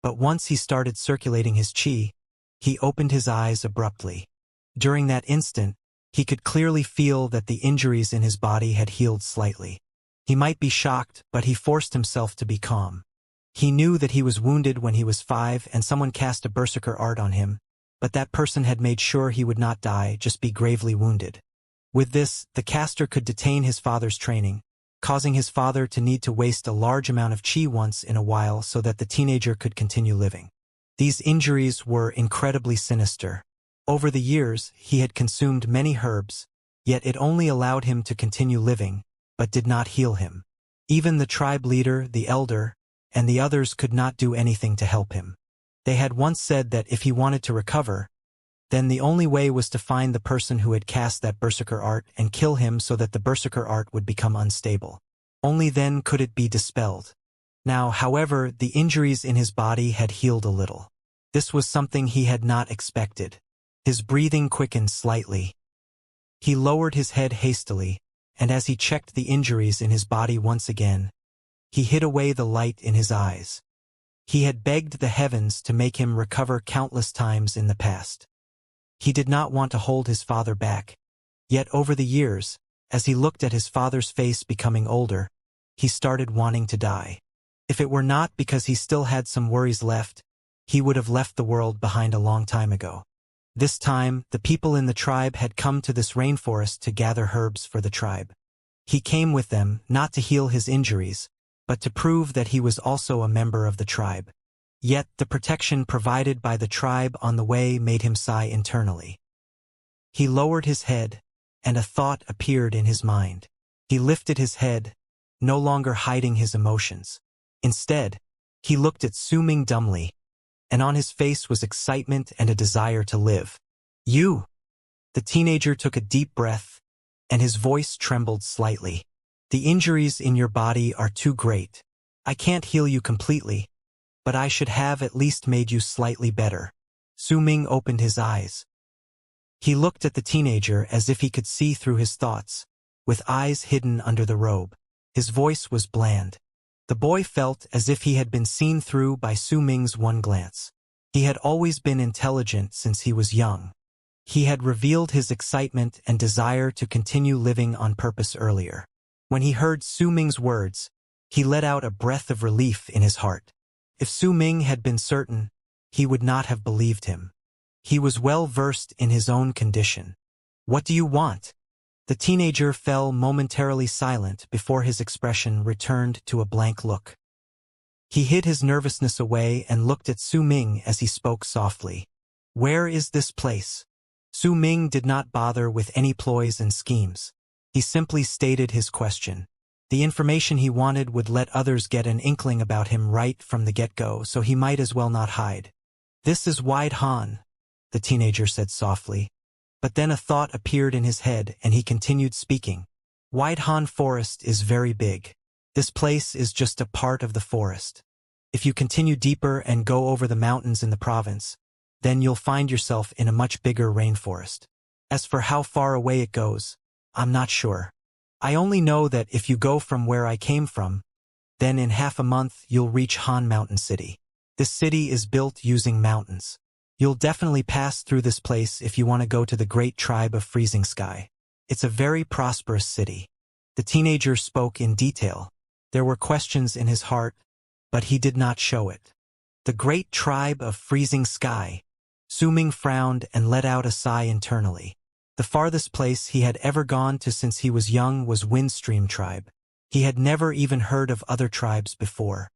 but once he started circulating his qi, he opened his eyes abruptly. During that instant, he could clearly feel that the injuries in his body had healed slightly. He might be shocked, but he forced himself to be calm. He knew that he was wounded when he was 5 and someone cast a berserker art on him, but that person had made sure he would not die, just be gravely wounded. With this, the caster could detain his father's training, causing his father to need to waste a large amount of chi once in a while so that the teenager could continue living. These injuries were incredibly sinister. Over the years, he had consumed many herbs, yet it only allowed him to continue living, but did not heal him. Even the tribe leader, the elder, and the others could not do anything to help him. They had once said that if he wanted to recover, then the only way was to find the person who had cast that berserker art and kill him so that the berserker art would become unstable. Only then could it be dispelled. Now, however, the injuries in his body had healed a little. This was something he had not expected. His breathing quickened slightly. He lowered his head hastily, and as he checked the injuries in his body once again, he hid away the light in his eyes. He had begged the heavens to make him recover countless times in the past. He did not want to hold his father back. Yet over the years, as he looked at his father's face becoming older, he started wanting to die. If it were not because he still had some worries left, he would have left the world behind a long time ago. This time, the people in the tribe had come to this rainforest to gather herbs for the tribe. He came with them, not to heal his injuries, but to prove that he was also a member of the tribe. Yet the protection provided by the tribe on the way made him sigh internally. He lowered his head, and a thought appeared in his mind. He lifted his head, no longer hiding his emotions. Instead, he looked at Su Ming dumbly, and on his face was excitement and a desire to live. "You!" The teenager took a deep breath, and his voice trembled slightly. "The injuries in your body are too great. I can't heal you completely, but I should have at least made you slightly better." Su Ming opened his eyes. He looked at the teenager as if he could see through his thoughts, with eyes hidden under the robe. His voice was bland. The boy felt as if he had been seen through by Su Ming's one glance. He had always been intelligent since he was young. He had revealed his excitement and desire to continue living on purpose earlier. When he heard Su Ming's words, he let out a breath of relief in his heart. If Su Ming had been certain, he would not have believed him. He was well versed in his own condition. "What do you want?" The teenager fell momentarily silent before his expression returned to a blank look. He hid his nervousness away and looked at Su Ming as he spoke softly. "Where is this place?" Su Ming did not bother with any ploys and schemes. He simply stated his question. The information he wanted would let others get an inkling about him right from the get-go, so he might as well not hide. "This is Wide Han," the teenager said softly. But then a thought appeared in his head and he continued speaking. "Wide Han Forest is very big. This place is just a part of the forest. If you continue deeper and go over the mountains in the province, then you'll find yourself in a much bigger rainforest. As for how far away it goes, I'm not sure. I only know that if you go from where I came from, then in half a month you'll reach Han Mountain City. This city is built using mountains. You'll definitely pass through this place if you want to go to the great tribe of Freezing Sky. It's a very prosperous city." The teenager spoke in detail. There were questions in his heart, but he did not show it. The great tribe of Freezing Sky. Su Ming frowned and let out a sigh internally. The farthest place he had ever gone to since he was young was Windstream Tribe. He had never even heard of other tribes before.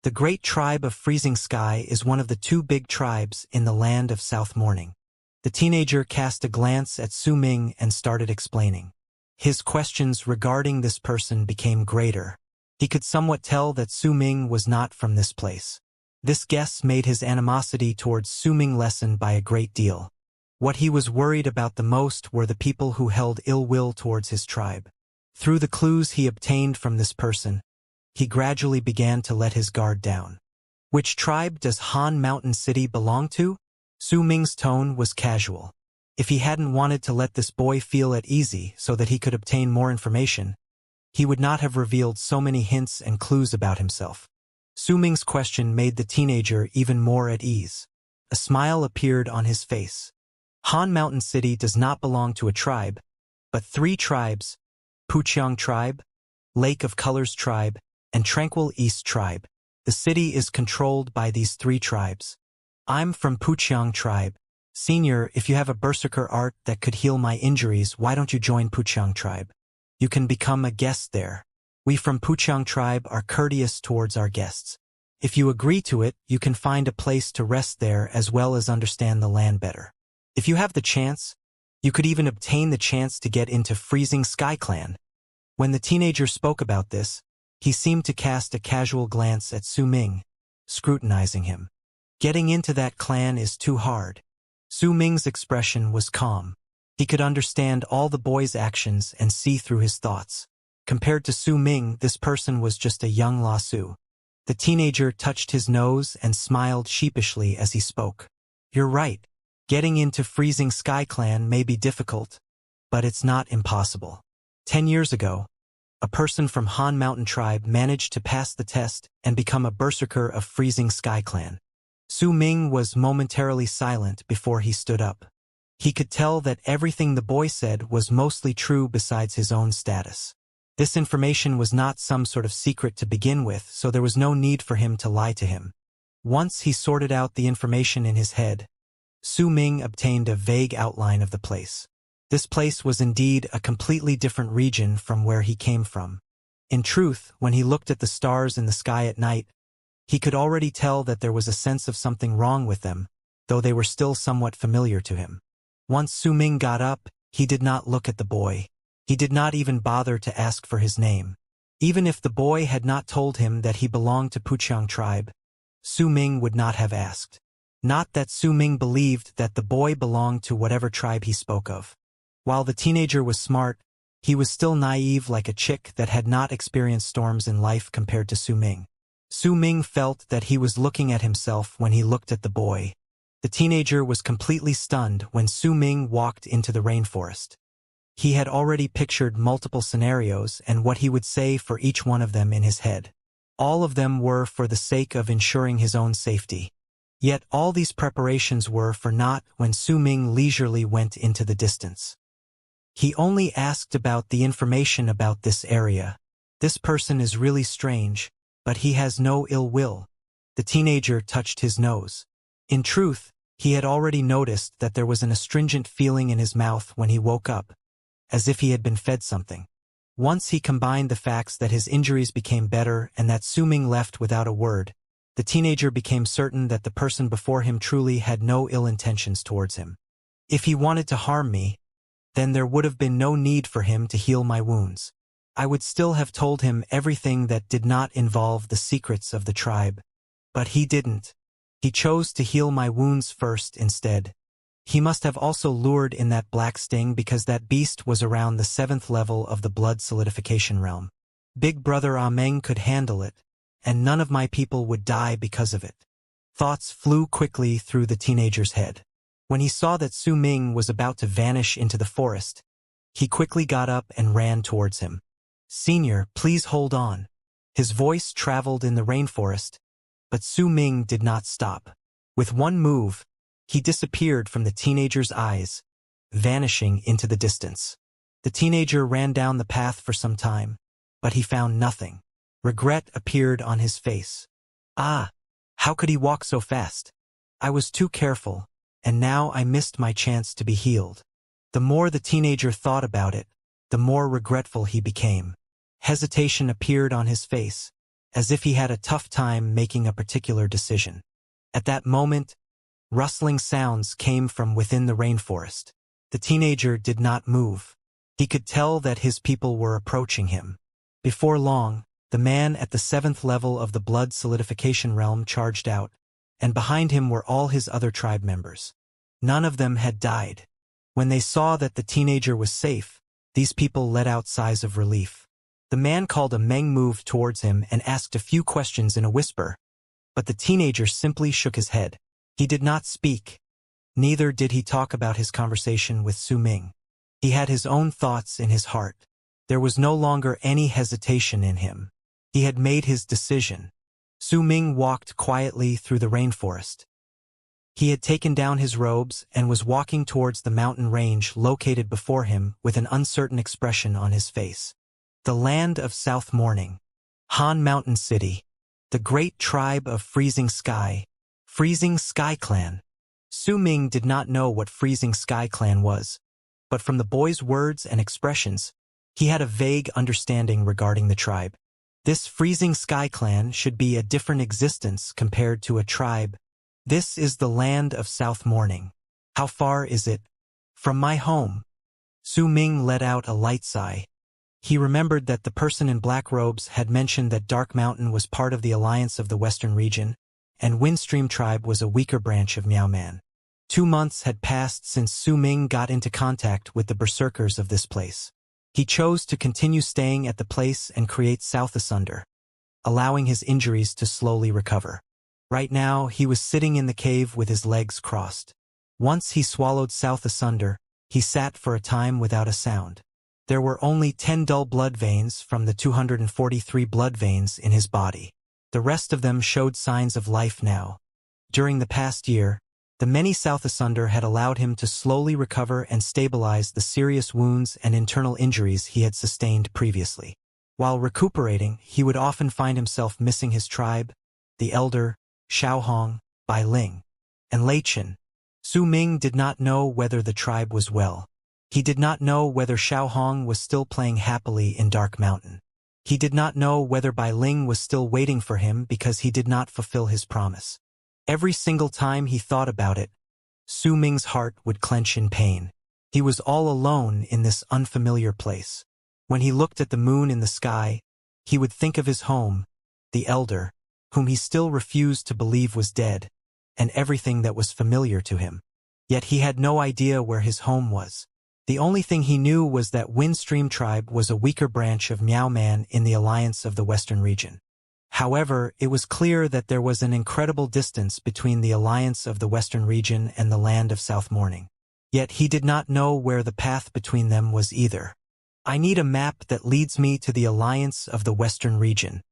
The great tribe of Freezing Sky is one of the two big tribes in the land of South Morning. The teenager cast a glance at Su Ming and started explaining. His questions regarding this person became greater. He could somewhat tell that Su Ming was not from this place. This guess made his animosity towards Su Ming lessen by a great deal. What he was worried about the most were the people who held ill will towards his tribe. Through the clues he obtained from this person, he gradually began to let his guard down. "Which tribe does Han Mountain City belong to?" Su Ming's tone was casual. If he hadn't wanted to let this boy feel at ease so that he could obtain more information, he would not have revealed so many hints and clues about himself. Su Ming's question made the teenager even more at ease. A smile appeared on his face. Han Mountain City does not belong to a tribe, but three tribes: Puqiang Tribe, Lake of Colors Tribe, and Tranquil East Tribe. The city is controlled by these three tribes. "I'm from Puqiang Tribe," Senior, if you have a berserker art that could heal my injuries, why don't you join Puqiang tribe? You can become a guest there. We from Puqiang tribe are courteous towards our guests. If you agree to it, you can find a place to rest there as well as understand the land better. If you have the chance, you could even obtain the chance to get into Freezing Sky Clan. When the teenager spoke about this, he seemed to cast a casual glance at Su Ming, scrutinizing him. Getting into that clan is too hard. Su Ming's expression was calm. He could understand all the boy's actions and see through his thoughts. Compared to Su Ming, this person was just a young La Su. The teenager touched his nose and smiled sheepishly as he spoke. You're right. Getting into Freezing Sky Clan may be difficult, but it's not impossible. 10 years ago, a person from Han Mountain Tribe managed to pass the test and become a berserker of Freezing Sky Clan. Su Ming was momentarily silent before he stood up. He could tell that everything the boy said was mostly true besides his own status. This information was not some sort of secret to begin with, so there was no need for him to lie to him. Once he sorted out the information in his head, Su Ming obtained a vague outline of the place. This place was indeed a completely different region from where he came from. In truth, when he looked at the stars in the sky at night, he could already tell that there was a sense of something wrong with them, though they were still somewhat familiar to him. Once Su Ming got up, he did not look at the boy. He did not even bother to ask for his name. Even if the boy had not told him that he belonged to Puqiang tribe, Su Ming would not have asked. Not that Su Ming believed that the boy belonged to whatever tribe he spoke of. While the teenager was smart, he was still naive like a chick that had not experienced storms in life compared to Su Ming. Su Ming felt that he was looking at himself when he looked at the boy. The teenager was completely stunned when Su Ming walked into the rainforest. He had already pictured multiple scenarios and what he would say for each one of them in his head. All of them were for the sake of ensuring his own safety. Yet all these preparations were for naught when Su Ming leisurely went into the distance. He only asked about the information about this area. This person is really strange, but he has no ill will. The teenager touched his nose. In truth, he had already noticed that there was an astringent feeling in his mouth when he woke up, as if he had been fed something. Once he combined the facts that his injuries became better and that Su Ming left without a word, the teenager became certain that the person before him truly had no ill intentions towards him. If he wanted to harm me, then there would have been no need for him to heal my wounds. I would still have told him everything that did not involve the secrets of the tribe. But he didn't. He chose to heal my wounds first instead. He must have also lured in that black sting because that beast was around the 7th level of the blood solidification realm. Big Brother Ameng could handle it, and none of my people would die because of it. Thoughts flew quickly through the teenager's head. When he saw that Su Ming was about to vanish into the forest, he quickly got up and ran towards him. Senior, please hold on. His voice traveled in the rainforest, but Su Ming did not stop. With one move, he disappeared from the teenager's eyes, vanishing into the distance. The teenager ran down the path for some time, but he found nothing. Regret appeared on his face. Ah, how could he walk so fast? I was too careful, and now I missed my chance to be healed. The more the teenager thought about it, the more regretful he became. Hesitation appeared on his face, as if he had a tough time making a particular decision. At that moment, rustling sounds came from within the rainforest. The teenager did not move. He could tell that his people were approaching him. Before long, the man at the 7th level of the blood solidification realm charged out, and behind him were all his other tribe members. None of them had died. When they saw that the teenager was safe, these people let out sighs of relief. The man called a Meng moved towards him and asked a few questions in a whisper, but the teenager simply shook his head. He did not speak. Neither did he talk about his conversation with Su Ming. He had his own thoughts in his heart. There was no longer any hesitation in him. He had made his decision. Su Ming walked quietly through the rainforest. He had taken down his robes and was walking towards the mountain range located before him with an uncertain expression on his face. The land of South Morning. Han Mountain City. The great tribe of Freezing Sky. Freezing Sky Clan. Su Ming did not know what Freezing Sky Clan was, but from the boy's words and expressions, he had a vague understanding regarding the tribe. This Freezing Sky Clan should be a different existence compared to a tribe. This is the land of South Morning. How far is it from my home? Su Ming let out a light sigh. He remembered that the person in black robes had mentioned that Dark Mountain was part of the alliance of the Western region, and Windstream tribe was a weaker branch of Miao Man. 2 months had passed since Su Ming got into contact with the berserkers of this place. He chose to continue staying at the place and create South Asunder, allowing his injuries to slowly recover. Right now, he was sitting in the cave with his legs crossed. Once he swallowed South Asunder, he sat for a time without a sound. There were only 10 dull blood veins from the 243 blood veins in his body. The rest of them showed signs of life now. During the past year, the many South Asunder had allowed him to slowly recover and stabilize the serious wounds and internal injuries he had sustained previously. While recuperating, he would often find himself missing his tribe, the elder, Xiaohong, Bai Ling, and Lei Chen. Su Ming did not know whether the tribe was well. He did not know whether Xiaohong was still playing happily in Dark Mountain. He did not know whether Bai Ling was still waiting for him because he did not fulfill his promise. Every single time he thought about it, Su Ming's heart would clench in pain. He was all alone in this unfamiliar place. When he looked at the moon in the sky, he would think of his home, the elder, whom he still refused to believe was dead, and everything that was familiar to him. Yet he had no idea where his home was. The only thing he knew was that Windstream tribe was a weaker branch of Miao Man in the alliance of the Western region. However, it was clear that there was an incredible distance between the alliance of the Western region and the land of South Morning. Yet he did not know where the path between them was either. I need a map that leads me to the alliance of the Western region.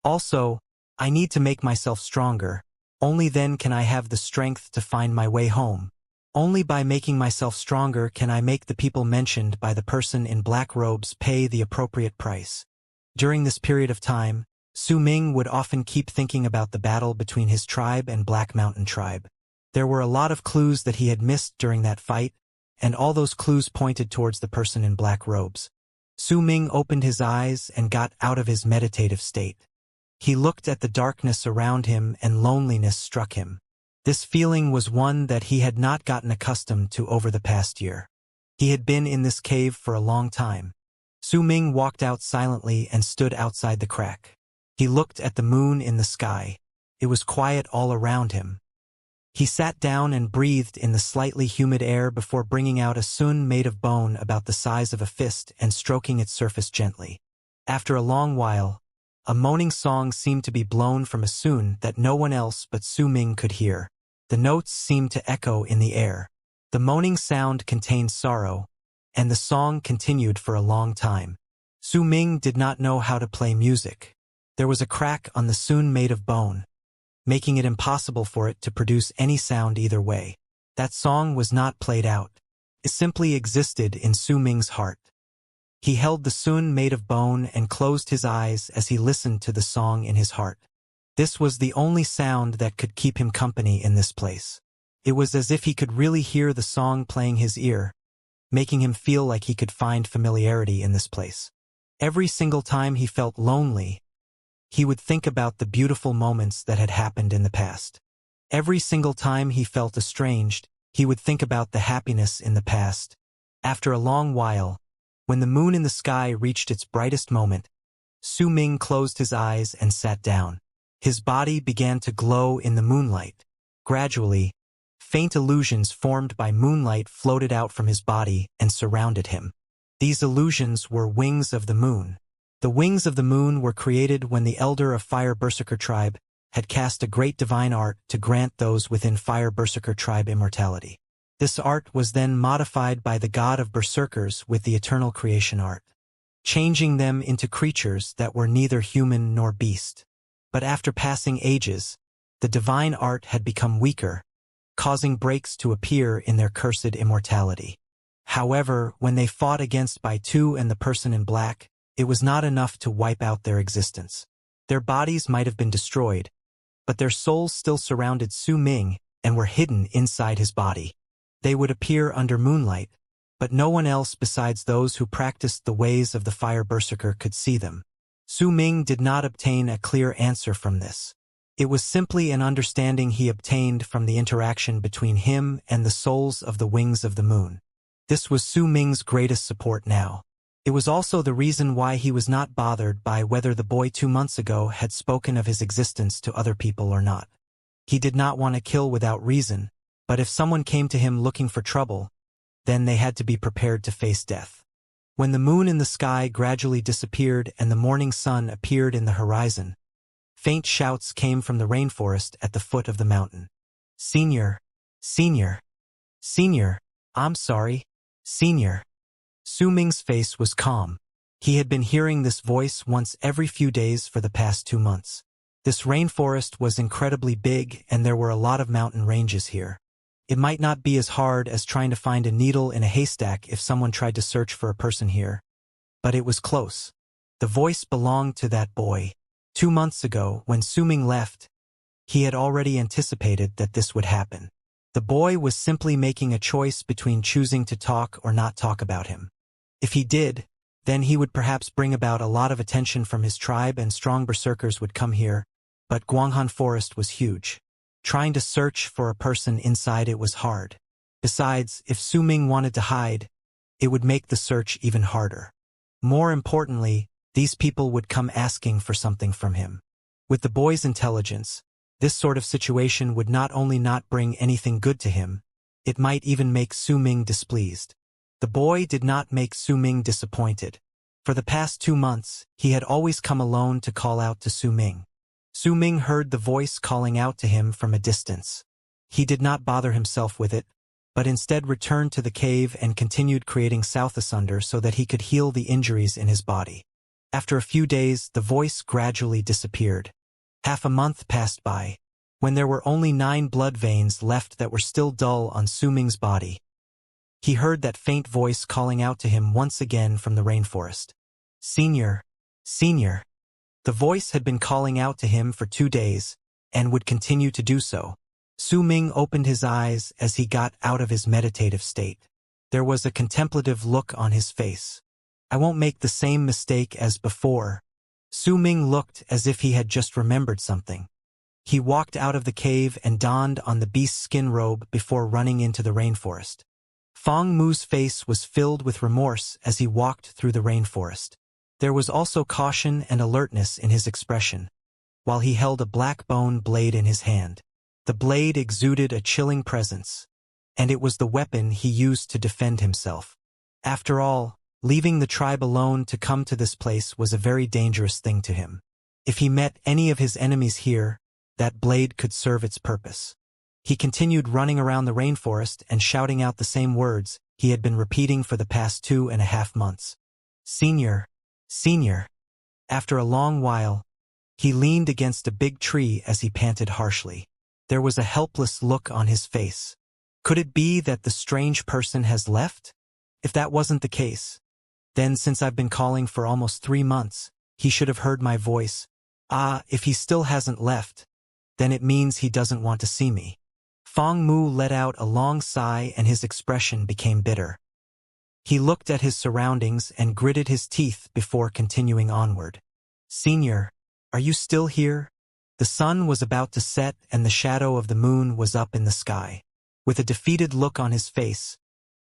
Also, I need to make myself stronger. Only then can I have the strength to find my way home. Only by making myself stronger can I make the people mentioned by the person in black robes pay the appropriate price. During this period of time, Su Ming would often keep thinking about the battle between his tribe and Black Mountain tribe. There were a lot of clues that he had missed during that fight, and all those clues pointed towards the person in black robes. Su Ming opened his eyes and got out of his meditative state. He looked at the darkness around him and loneliness struck him. This feeling was one that he had not gotten accustomed to over the past year. He had been in this cave for a long time. Su Ming walked out silently and stood outside the crack. He looked at the moon in the sky. It was quiet all around him. He sat down and breathed in the slightly humid air before bringing out a sun made of bone about the size of a fist and stroking its surface gently. After a long while, a moaning song seemed to be blown from a sun that no one else but Su Ming could hear. The notes seemed to echo in the air. The moaning sound contained sorrow, and the song continued for a long time. Su Ming did not know how to play music. There was a crack on the sun made of bone, making it impossible for it to produce any sound either way. That song was not played out. It simply existed in Su Ming's heart. He held the sun made of bone and closed his eyes as he listened to the song in his heart. This was the only sound that could keep him company in this place. It was as if he could really hear the song playing his ear, making him feel like he could find familiarity in this place. Every single time he felt lonely, he would think about the beautiful moments that had happened in the past. Every single time he felt estranged, he would think about the happiness in the past. After a long while, when the moon in the sky reached its brightest moment, Su Ming closed his eyes and sat down. His body began to glow in the moonlight. Gradually, faint illusions formed by moonlight floated out from his body and surrounded him. These illusions were wings of the moon. The wings of the moon were created when the elder of Fire Berserker tribe had cast a great divine art to grant those within Fire Berserker tribe immortality. This art was then modified by the god of berserkers with the eternal creation art, changing them into creatures that were neither human nor beast. But after passing ages, the divine art had become weaker, causing breaks to appear in their cursed immortality. However, when they fought against Baitu and the person in black, it was not enough to wipe out their existence. Their bodies might have been destroyed, but their souls still surrounded Su Ming and were hidden inside his body. They would appear under moonlight, but no one else besides those who practiced the ways of the fire berserker could see them. Su Ming did not obtain a clear answer from this. It was simply an understanding he obtained from the interaction between him and the souls of the wings of the moon. This was Su Ming's greatest support now. It was also the reason why he was not bothered by whether the boy 2 months ago had spoken of his existence to other people or not. He did not want to kill without reason, but if someone came to him looking for trouble, then they had to be prepared to face death. When the moon in the sky gradually disappeared and the morning sun appeared in the horizon, faint shouts came from the rainforest at the foot of the mountain. "Senior, Senior, Senior, I'm sorry, Senior." Su Ming's face was calm. He had been hearing this voice once every few days for the past 2 months. This rainforest was incredibly big and there were a lot of mountain ranges here. It might not be as hard as trying to find a needle in a haystack if someone tried to search for a person here. But it was close. The voice belonged to that boy. 2 months ago, when Su Ming left, he had already anticipated that this would happen. The boy was simply making a choice between choosing to talk or not talk about him. If he did, then he would perhaps bring about a lot of attention from his tribe and strong berserkers would come here, but Guanghan Forest was huge. Trying to search for a person inside it was hard. Besides, if Su Ming wanted to hide, it would make the search even harder. More importantly, these people would come asking for something from him. With the boy's intelligence, this sort of situation would not only not bring anything good to him, it might even make Su Ming displeased. The boy did not make Su Ming disappointed. For the past 2 months, he had always come alone to call out to Su Ming. Su Ming heard the voice calling out to him from a distance. He did not bother himself with it, but instead returned to the cave and continued creating South Asunder so that he could heal the injuries in his body. After a few days, the voice gradually disappeared. Half a month passed by. When there were only 9 blood veins left that were still dull on Su Ming's body, he heard that faint voice calling out to him once again from the rainforest. "Senior, Senior." The voice had been calling out to him for 2 days, and would continue to do so. Su Ming opened his eyes as he got out of his meditative state. There was a contemplative look on his face. "I won't make the same mistake as before." Su Ming looked as if he had just remembered something. He walked out of the cave and donned on the beast's skin robe before running into the rainforest. Fong Mu's face was filled with remorse as he walked through the rainforest. There was also caution and alertness in his expression, while he held a black bone blade in his hand. The blade exuded a chilling presence, and it was the weapon he used to defend himself. After all, leaving the tribe alone to come to this place was a very dangerous thing to him. If he met any of his enemies here, that blade could serve its purpose. He continued running around the rainforest and shouting out the same words he had been repeating for the past 2.5 months. "Senior, Senior." After a long while, he leaned against a big tree as he panted harshly. There was a helpless look on his face. Could it be that the strange person has left? If that wasn't the case, then since I've been calling for almost 3 months, he should have heard my voice. If he still hasn't left, then it means he doesn't want to see me. Fong Mu let out a long sigh and his expression became bitter. He looked at his surroundings and gritted his teeth before continuing onward. "Senior, are you still here?" The sun was about to set and the shadow of the moon was up in the sky. With a defeated look on his face,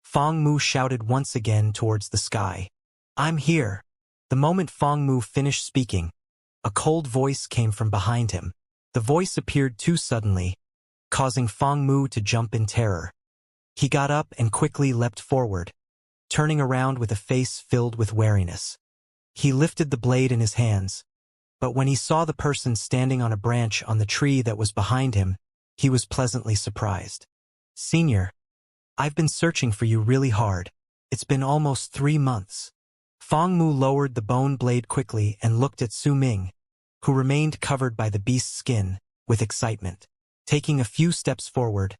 Fong Mu shouted once again towards the sky. "I'm here." The moment Fong Mu finished speaking, a cold voice came from behind him. The voice appeared too suddenly, causing Fong Mu to jump in terror. He got up and quickly leapt forward, turning around with a face filled with wariness. He lifted the blade in his hands, but when he saw the person standing on a branch on the tree that was behind him, he was pleasantly surprised. "Senior, I've been searching for you really hard. It's been almost 3 months." Fong Mu lowered the bone blade quickly and looked at Su Ming, who remained covered by the beast's skin, with excitement. Taking a few steps forward,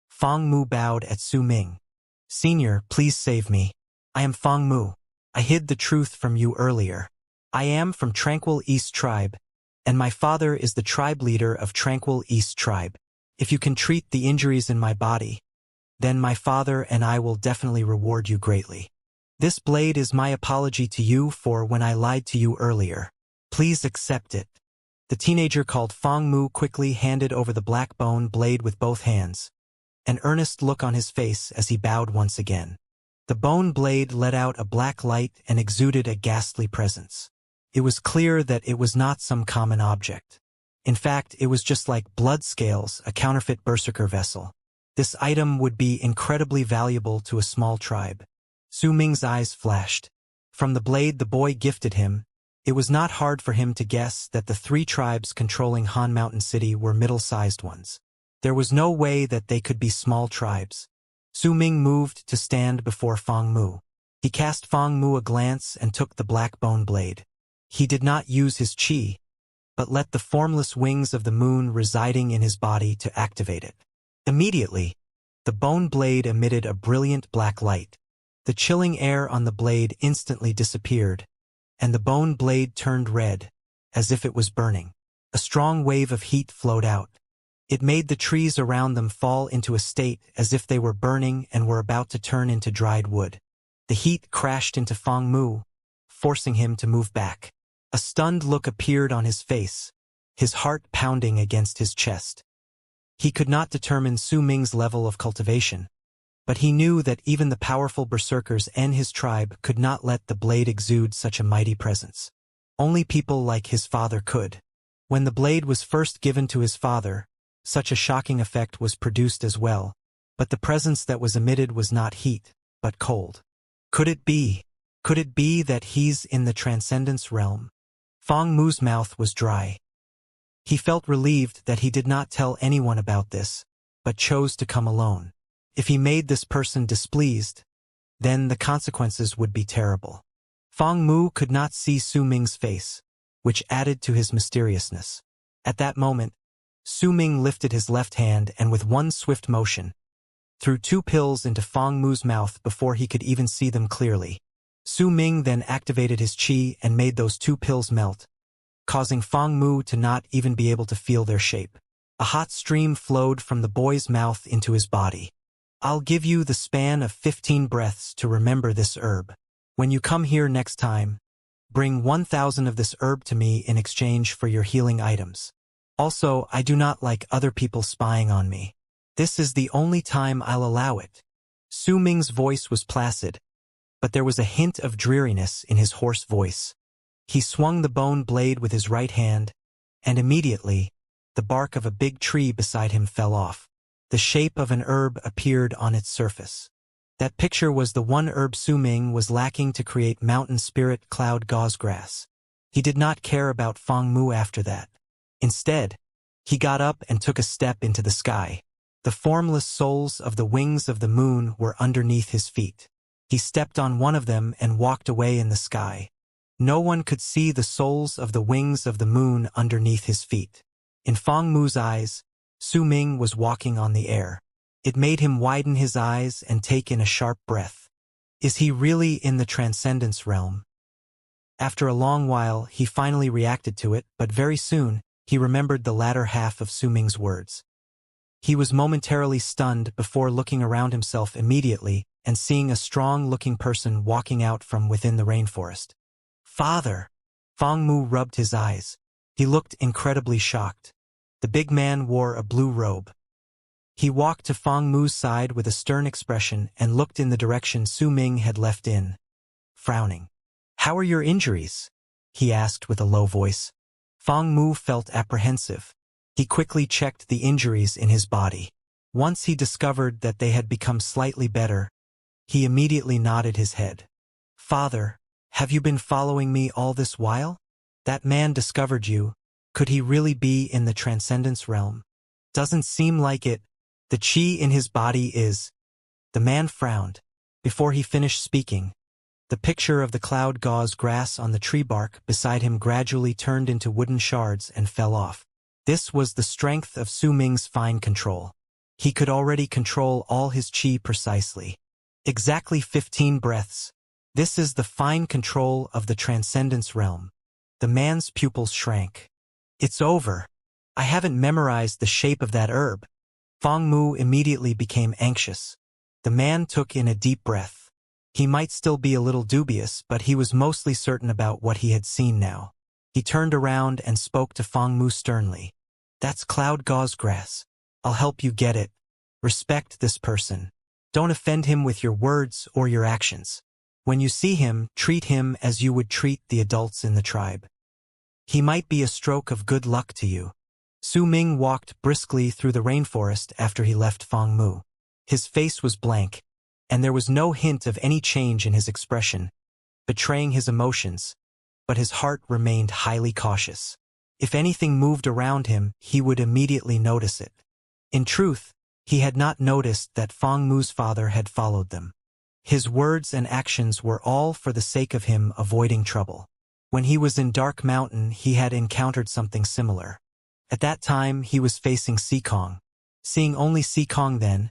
Fong Mu bowed at Su Ming. "Senior, please save me. I am Fong Mu. I hid the truth from you earlier. I am from Tranquil East Tribe, and my father is the tribe leader of Tranquil East Tribe. If you can treat the injuries in my body, then my father and I will definitely reward you greatly. This blade is my apology to you for when I lied to you earlier. Please accept it. The teenager called Fang Mu quickly handed over the black bone blade with both hands, an earnest look on his face as he bowed once again. The bone blade let out a black light and exuded a ghastly presence. It was clear that it was not some common object. In fact, it was just like blood scales, a counterfeit berserker vessel. This item would be incredibly valuable to a small tribe. Su Ming's eyes flashed. From the blade the boy gifted him, it was not hard for him to guess that the 3 tribes controlling Han Mountain City were middle-sized ones. There was no way that they could be small tribes. Su Ming moved to stand before Fang Mu. He cast Fang Mu a glance and took the black bone blade. He did not use his qi, but let the formless wings of the moon residing in his body to activate it. Immediately, the bone blade emitted a brilliant black light. The chilling air on the blade instantly disappeared, and the bone blade turned red, as if it was burning. A strong wave of heat flowed out. It made the trees around them fall into a state as if they were burning and were about to turn into dried wood. The heat crashed into Fang Mu, forcing him to move back. A stunned look appeared on his face, his heart pounding against his chest. He could not determine Su Ming's level of cultivation, but he knew that even the powerful berserkers and his tribe could not let the blade exude such a mighty presence. Only people like his father could. When the blade was first given to his father, such a shocking effect was produced as well, but the presence that was emitted was not heat, but cold. Could it be that he's in the transcendence realm? Fang Mu's mouth was dry. He felt relieved that he did not tell anyone about this, but chose to come alone. If he made this person displeased, then the consequences would be terrible. Fang Mu could not see Su Ming's face, which added to his mysteriousness. At that moment, Su Ming lifted his left hand and with one swift motion, threw 2 pills into Fang Mu's mouth before he could even see them clearly. Su Ming then activated his qi and made those 2 pills melt, causing Fang Mu to not even be able to feel their shape. A hot stream flowed from the boy's mouth into his body. I'll give you the span of 15 breaths to remember this herb. When you come here next time, bring 1,000 of this herb to me in exchange for your healing items. Also, I do not like other people spying on me. This is the only time I'll allow it. Su Ming's voice was placid, but there was a hint of dreariness in his hoarse voice. He swung the bone blade with his right hand, and immediately, the bark of a big tree beside him fell off. The shape of an herb appeared on its surface. That picture was the one herb Su Ming was lacking to create mountain spirit cloud gauze grass. He did not care about Fang Mu after that. Instead, he got up and took a step into the sky. The formless souls of the wings of the moon were underneath his feet. He stepped on one of them and walked away in the sky. No one could see the souls of the wings of the moon underneath his feet. In Fang Mu's eyes, Su Ming was walking on the air. It made him widen his eyes and take in a sharp breath. Is he really in the transcendence realm? After a long while, he finally reacted to it, but very soon, he remembered the latter half of Su Ming's words. He was momentarily stunned before looking around himself immediately and seeing a strong-looking person walking out from within the rainforest. Father! Fang Mu rubbed his eyes. He looked incredibly shocked. The big man wore a blue robe. He walked to Fang Mu's side with a stern expression and looked in the direction Su Ming had left in, frowning. How are your injuries? He asked with a low voice. Fang Mu felt apprehensive. He quickly checked the injuries in his body. Once he discovered that they had become slightly better, he immediately nodded his head. Father, have you been following me all this while? That man discovered you. Could he really be in the transcendence realm? Doesn't seem like it. The qi in his body is... The man frowned. Before he finished speaking, the picture of the cloud gauze grass on the tree bark beside him gradually turned into wooden shards and fell off. This was the strength of Su Ming's fine control. He could already control all his qi precisely. Exactly 15 breaths. This is the fine control of the transcendence realm. The man's pupils shrank. It's over. I haven't memorized the shape of that herb. Fang Mu immediately became anxious. The man took in a deep breath. He might still be a little dubious, but he was mostly certain about what he had seen now. He turned around and spoke to Fang Mu sternly. "That's cloud gauze grass. I'll help you get it. Respect this person. Don't offend him with your words or your actions. When you see him, treat him as you would treat the adults in the tribe. He might be a stroke of good luck to you." Su Ming walked briskly through the rainforest after he left Fang Mu. His face was blank, and there was no hint of any change in his expression, betraying his emotions, but his heart remained highly cautious. If anything moved around him, he would immediately notice it. In truth, he had not noticed that Fang Mu's father had followed them. His words and actions were all for the sake of him avoiding trouble. When he was in Dark Mountain, he had encountered something similar. At that time, he was facing Seekong. Seeing only Seekong then,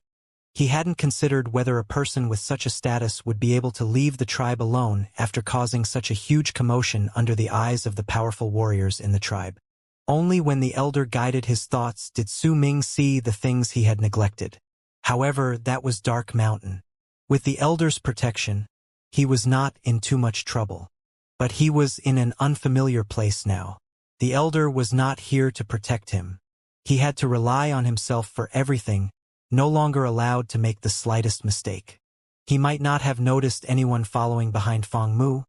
he hadn't considered whether a person with such a status would be able to leave the tribe alone after causing such a huge commotion under the eyes of the powerful warriors in the tribe. Only when the elder guided his thoughts did Su Ming see the things he had neglected. However, that was Dark Mountain. With the elder's protection, he was not in too much trouble. But he was in an unfamiliar place now. The elder was not here to protect him. He had to rely on himself for everything, no longer allowed to make the slightest mistake. He might not have noticed anyone following behind Fang Mu,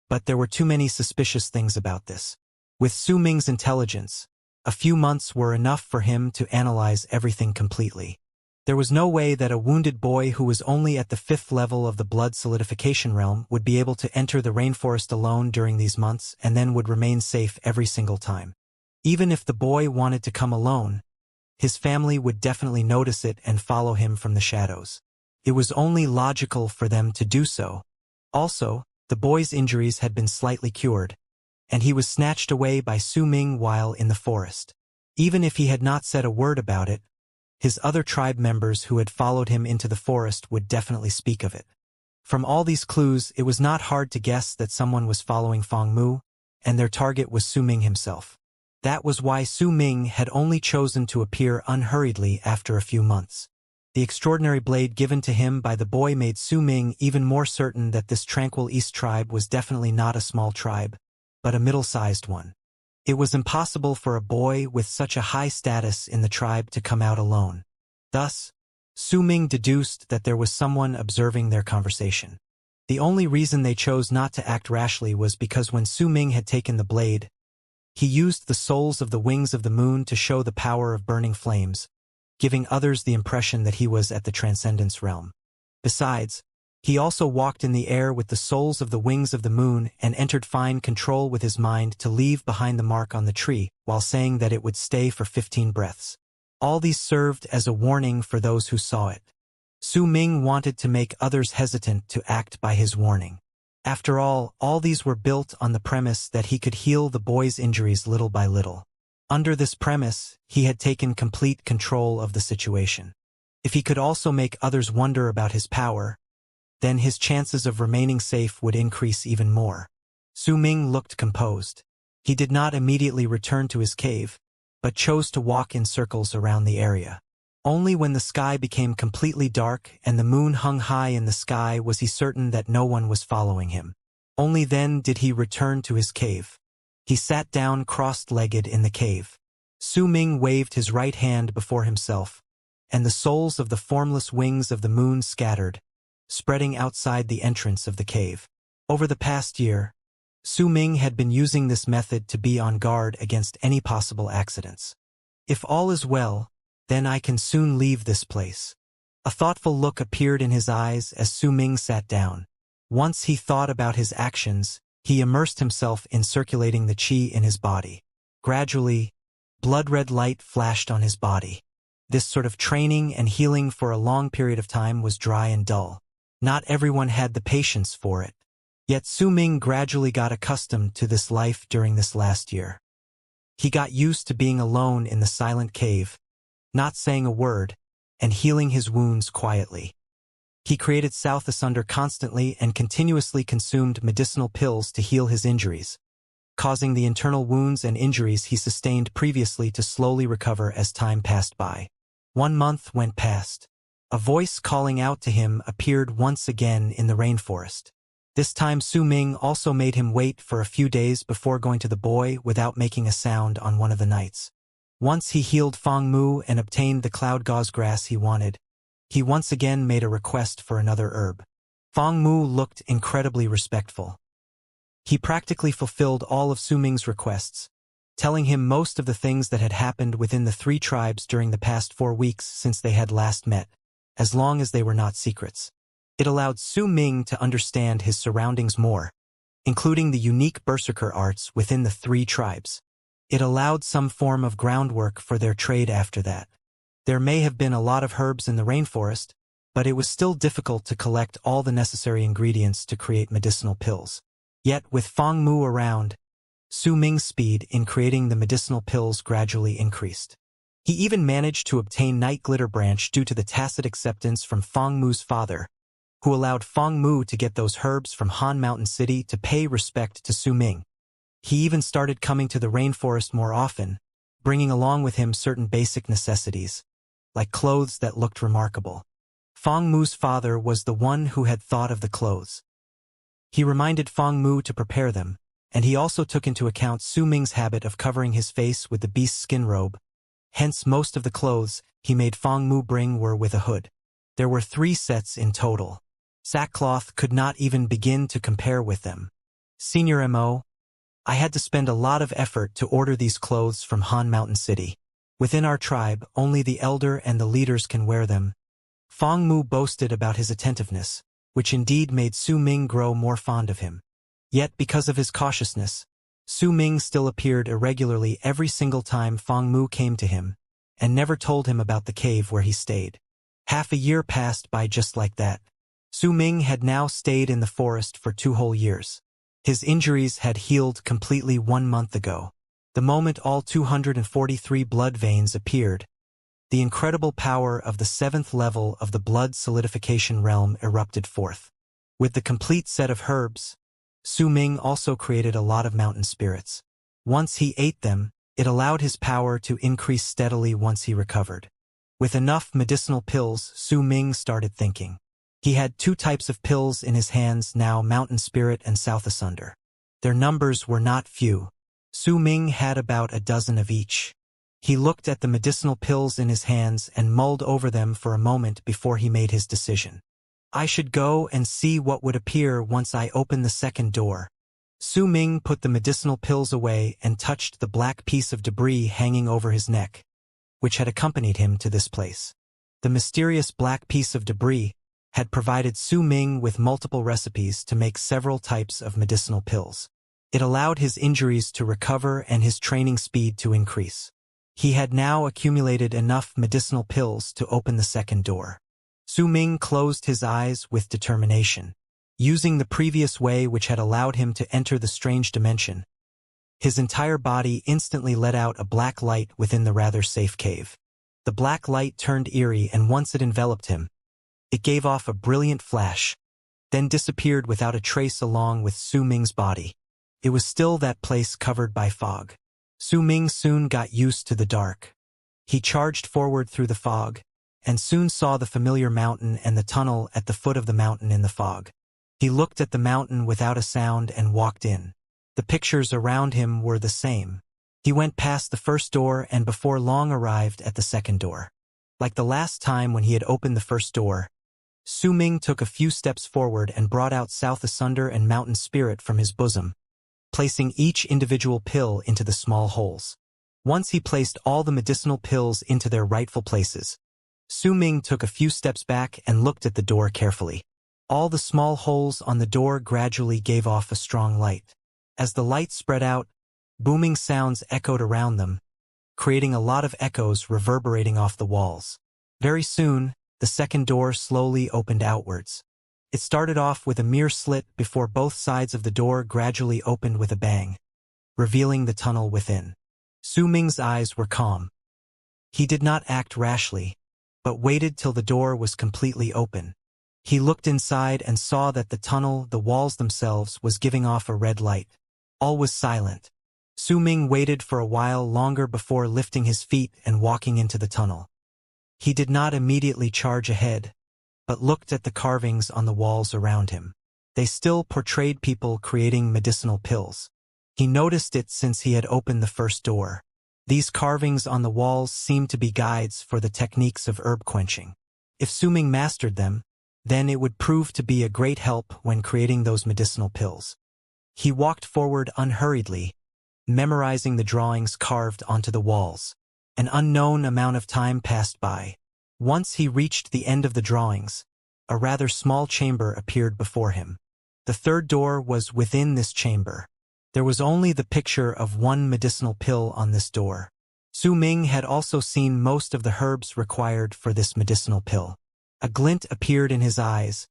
but there were too many suspicious things about this. With Su Ming's intelligence, a few months were enough for him to analyze everything completely. There was no way that a wounded boy who was only at the 5th level of the blood solidification realm would be able to enter the rainforest alone during these months and then would remain safe every single time. Even if the boy wanted to come alone, his family would definitely notice it and follow him from the shadows. It was only logical for them to do so. Also, the boy's injuries had been slightly cured, and he was snatched away by Su Ming while in the forest. Even if he had not said a word about it, his other tribe members who had followed him into the forest would definitely speak of it. From all these clues, it was not hard to guess that someone was following Fang Mu, and their target was Su Ming himself. That was why Su Ming had only chosen to appear unhurriedly after a few months. The extraordinary blade given to him by the boy made Su Ming even more certain that this tranquil East tribe was definitely not a small tribe, but a middle-sized one. It was impossible for a boy with such a high status in the tribe to come out alone. Thus, Su Ming deduced that there was someone observing their conversation. The only reason they chose not to act rashly was because when Su Ming had taken the blade, he used the souls of the wings of the moon to show the power of burning flames, giving others the impression that he was at the transcendence realm. Besides, he also walked in the air with the souls of the wings of the moon and entered fine control with his mind to leave behind the mark on the tree, while saying that it would stay for 15 breaths. All these served as a warning for those who saw it. Su Ming wanted to make others hesitant to act by his warning. After all these were built on the premise that he could heal the boy's injuries little by little. Under this premise, he had taken complete control of the situation. If he could also make others wonder about his power, then his chances of remaining safe would increase even more. Su Ming looked composed. He did not immediately return to his cave, but chose to walk in circles around the area. Only when the sky became completely dark and the moon hung high in the sky was he certain that no one was following him. Only then did he return to his cave. He sat down cross-legged in the cave. Su Ming waved his right hand before himself, and the souls of the formless wings of the moon scattered, spreading outside the entrance of the cave. Over the past year, Su Ming had been using this method to be on guard against any possible accidents. If all is well, then I can soon leave this place. A thoughtful look appeared in his eyes as Su Ming sat down. Once he thought about his actions, he immersed himself in circulating the qi in his body. Gradually, blood-red light flashed on his body. This sort of training and healing for a long period of time was dry and dull. Not everyone had the patience for it. Yet Su Ming gradually got accustomed to this life during this last year. He got used to being alone in the silent cave, not saying a word, and healing his wounds quietly. He created South Asunder constantly and continuously consumed medicinal pills to heal his injuries, causing the internal wounds and injuries he sustained previously to slowly recover as time passed by. 1 month went past. A voice calling out to him appeared once again in the rainforest. This time Su Ming also made him wait for a few days before going to the boy without making a sound on one of the nights. Once he healed Fong Mu and obtained the cloud gauze grass he wanted, he once again made a request for another herb. Fong Mu looked incredibly respectful. He practically fulfilled all of Su Ming's requests, telling him most of the things that had happened within the 3 tribes during the past 4 weeks since they had last met, as long as they were not secrets. It allowed Su Ming to understand his surroundings more, including the unique berserker arts within the 3 tribes. It allowed some form of groundwork for their trade after that. There may have been a lot of herbs in the rainforest, but it was still difficult to collect all the necessary ingredients to create medicinal pills. Yet, with Fong Mu around, Su Ming's speed in creating the medicinal pills gradually increased. He even managed to obtain Night Glitter Branch due to the tacit acceptance from Fong Mu's father, who allowed Fong Mu to get those herbs from Han Mountain City to pay respect to Su Ming. He even started coming to the rainforest more often, bringing along with him certain basic necessities, like clothes that looked remarkable. Fong Mu's father was the one who had thought of the clothes. He reminded Fong Mu to prepare them, and he also took into account Su Ming's habit of covering his face with the beast's skin robe. Hence most of the clothes he made Fong Mu bring were with a hood. There were 3 sets in total. Sackcloth could not even begin to compare with them. Senior M.O., I had to spend a lot of effort to order these clothes from Han Mountain City. Within our tribe, only the elder and the leaders can wear them. Fong Mu boasted about his attentiveness, which indeed made Su Ming grow more fond of him. Yet because of his cautiousness, Su Ming still appeared irregularly every single time Fong Mu came to him, and never told him about the cave where he stayed. Half a year passed by just like that. Su Ming had now stayed in the forest for 2 whole years. His injuries had healed completely 1 month ago. The moment all 243 blood veins appeared, the incredible power of the 7th level of the blood solidification realm erupted forth. With the complete set of herbs, Su Ming also created a lot of mountain spirits. Once he ate them, it allowed his power to increase steadily once he recovered. With enough medicinal pills, Su Ming started thinking. He had 2 types of pills in his hands now, Mountain Spirit and South Asunder. Their numbers were not few. Su Ming had about a dozen of each. He looked at the medicinal pills in his hands and mulled over them for a moment before he made his decision. I should go and see what would appear once I open the 2nd door. Su Ming put the medicinal pills away and touched the black piece of debris hanging over his neck, which had accompanied him to this place. The mysterious black piece of debris had provided Su Ming with multiple recipes to make several types of medicinal pills. It allowed his injuries to recover and his training speed to increase. He had now accumulated enough medicinal pills to open the 2nd door. Su Ming closed his eyes with determination. Using the previous way which had allowed him to enter the strange dimension, his entire body instantly let out a black light within the rather safe cave. The black light turned eerie, and once it enveloped him, it gave off a brilliant flash, then disappeared without a trace along with Su Ming's body. It was still that place covered by fog. Su Ming soon got used to the dark. He charged forward through the fog, and soon saw the familiar mountain and the tunnel at the foot of the mountain in the fog. He looked at the mountain without a sound and walked in. The pictures around him were the same. He went past the 1st door and before long arrived at the 2nd door. Like the last time when he had opened the 1st door, Su Ming took a few steps forward and brought out South Asunder and Mountain Spirit from his bosom, placing each individual pill into the small holes. Once he placed all the medicinal pills into their rightful places, Su Ming took a few steps back and looked at the door carefully. All the small holes on the door gradually gave off a strong light. As the light spread out, booming sounds echoed around them, creating a lot of echoes reverberating off the walls. Very soon, the 2nd door slowly opened outwards. It started off with a mere slit before both sides of the door gradually opened with a bang, revealing the tunnel within. Su Ming's eyes were calm. He did not act rashly, but waited till the door was completely open. He looked inside and saw that the tunnel, the walls themselves, was giving off a red light. All was silent. Su Ming waited for a while longer before lifting his feet and walking into the tunnel. He did not immediately charge ahead, but looked at the carvings on the walls around him. They still portrayed people creating medicinal pills. He noticed it since he had opened the first door. These carvings on the walls seemed to be guides for the techniques of herb quenching. If Su-Ming mastered them, then it would prove to be a great help when creating those medicinal pills. He walked forward unhurriedly, memorizing the drawings carved onto the walls. An unknown amount of time passed by. Once he reached the end of the drawings, a rather small chamber appeared before him. The third door was within this chamber. There was only the picture of one medicinal pill on this door. Su-Ming had also seen most of the herbs required for this medicinal pill. A glint appeared in his eyes,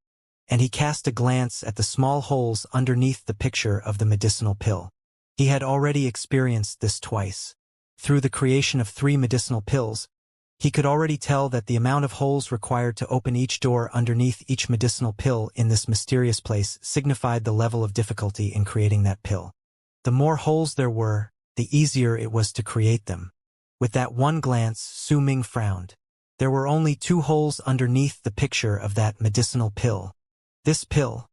and he cast a glance at the small holes underneath the picture of the medicinal pill. He had already experienced this twice. Through the creation of 3 medicinal pills, he could already tell that the amount of holes required to open each door underneath each medicinal pill in this mysterious place signified the level of difficulty in creating that pill. The more holes there were, the easier it was to create them. With that one glance, Su-Ming frowned. There were only 2 holes underneath the picture of that medicinal pill. This pill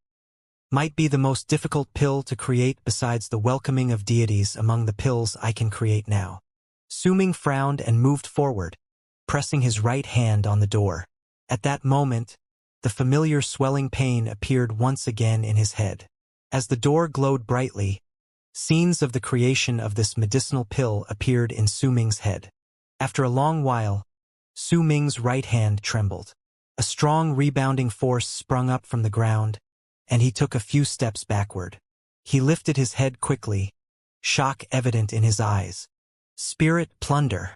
might be the most difficult pill to create besides the welcoming of deities among the pills I can create now. Su-Ming frowned and moved forward, pressing his right hand on the door. At that moment, the familiar swelling pain appeared once again in his head. As the door glowed brightly, scenes of the creation of this medicinal pill appeared in Su-Ming's head. After a long while, Su-Ming's right hand trembled. A strong rebounding force sprung up from the ground, and he took a few steps backward. He lifted his head quickly, shock evident in his eyes. Spirit plunder.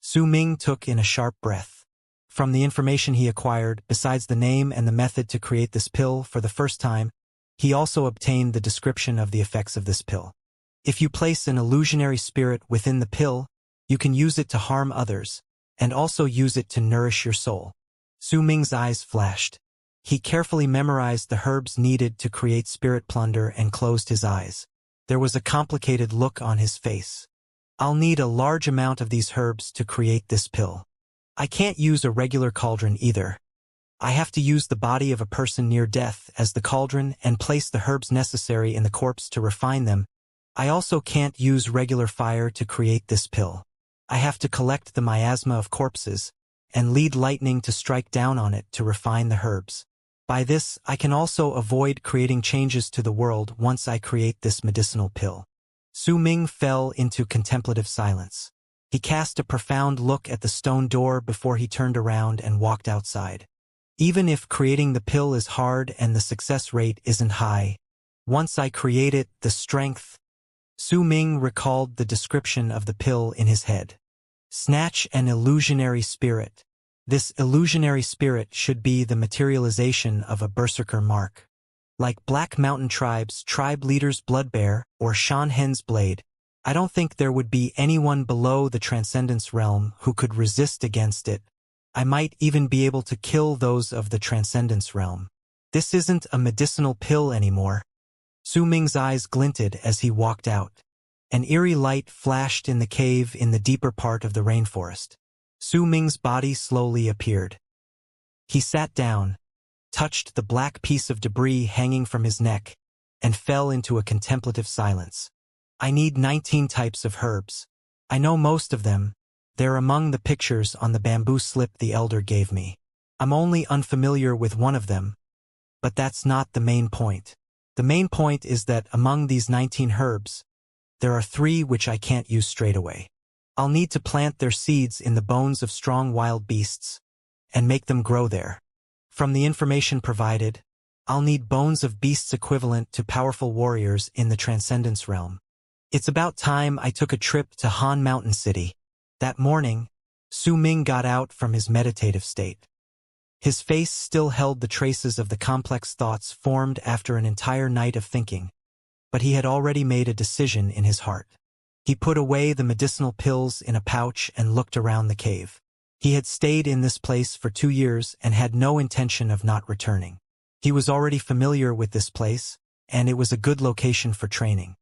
Su-Ming took in a sharp breath. From the information he acquired, besides the name and the method to create this pill for the first time, he also obtained the description of the effects of this pill. If you place an illusionary spirit within the pill, you can use it to harm others, and also use it to nourish your soul. Su-Ming's eyes flashed. He carefully memorized the herbs needed to create spirit plunder and closed his eyes. There was a complicated look on his face. I'll need a large amount of these herbs to create this pill. I can't use a regular cauldron either. I have to use the body of a person near death as the cauldron and place the herbs necessary in the corpse to refine them. I also can't use regular fire to create this pill. I have to collect the miasma of corpses and lead lightning to strike down on it to refine the herbs. By this, I can also avoid creating changes to the world once I create this medicinal pill. Su-Ming fell into contemplative silence. He cast a profound look at the stone door before he turned around and walked outside. Even if creating the pill is hard and the success rate isn't high, once I create it, the strength. Su-Ming recalled the description of the pill in his head. Snatch an illusionary spirit. This illusionary spirit should be the materialization of a berserker mark. Like Black Mountain Tribe's tribe leader's Bloodbear or Shan Hen's blade, I don't think there would be anyone below the Transcendence realm who could resist against it. I might even be able to kill those of the Transcendence realm. This isn't a medicinal pill anymore. Su-Ming's eyes glinted as he walked out. An eerie light flashed in the cave in the deeper part of the rainforest. Su-Ming's body slowly appeared. He sat down, touched the black piece of debris hanging from his neck, and fell into a contemplative silence. I need 19 types of herbs. I know most of them. They're among the pictures on the bamboo slip the elder gave me. I'm only unfamiliar with one of them, but that's not the main point. The main point is that among these 19 herbs, there are 3 which I can't use straight away. I'll need to plant their seeds in the bones of strong wild beasts and make them grow there. From the information provided, I'll need bones of beasts equivalent to powerful warriors in the Transcendence realm. It's about time I took a trip to Han Mountain City. That morning, Su-Ming got out from his meditative state. His face still held the traces of the complex thoughts formed after an entire night of thinking, but he had already made a decision in his heart. He put away the medicinal pills in a pouch and looked around the cave. He had stayed in this place for 2 years and had no intention of not returning. He was already familiar with this place, and it was a good location for training.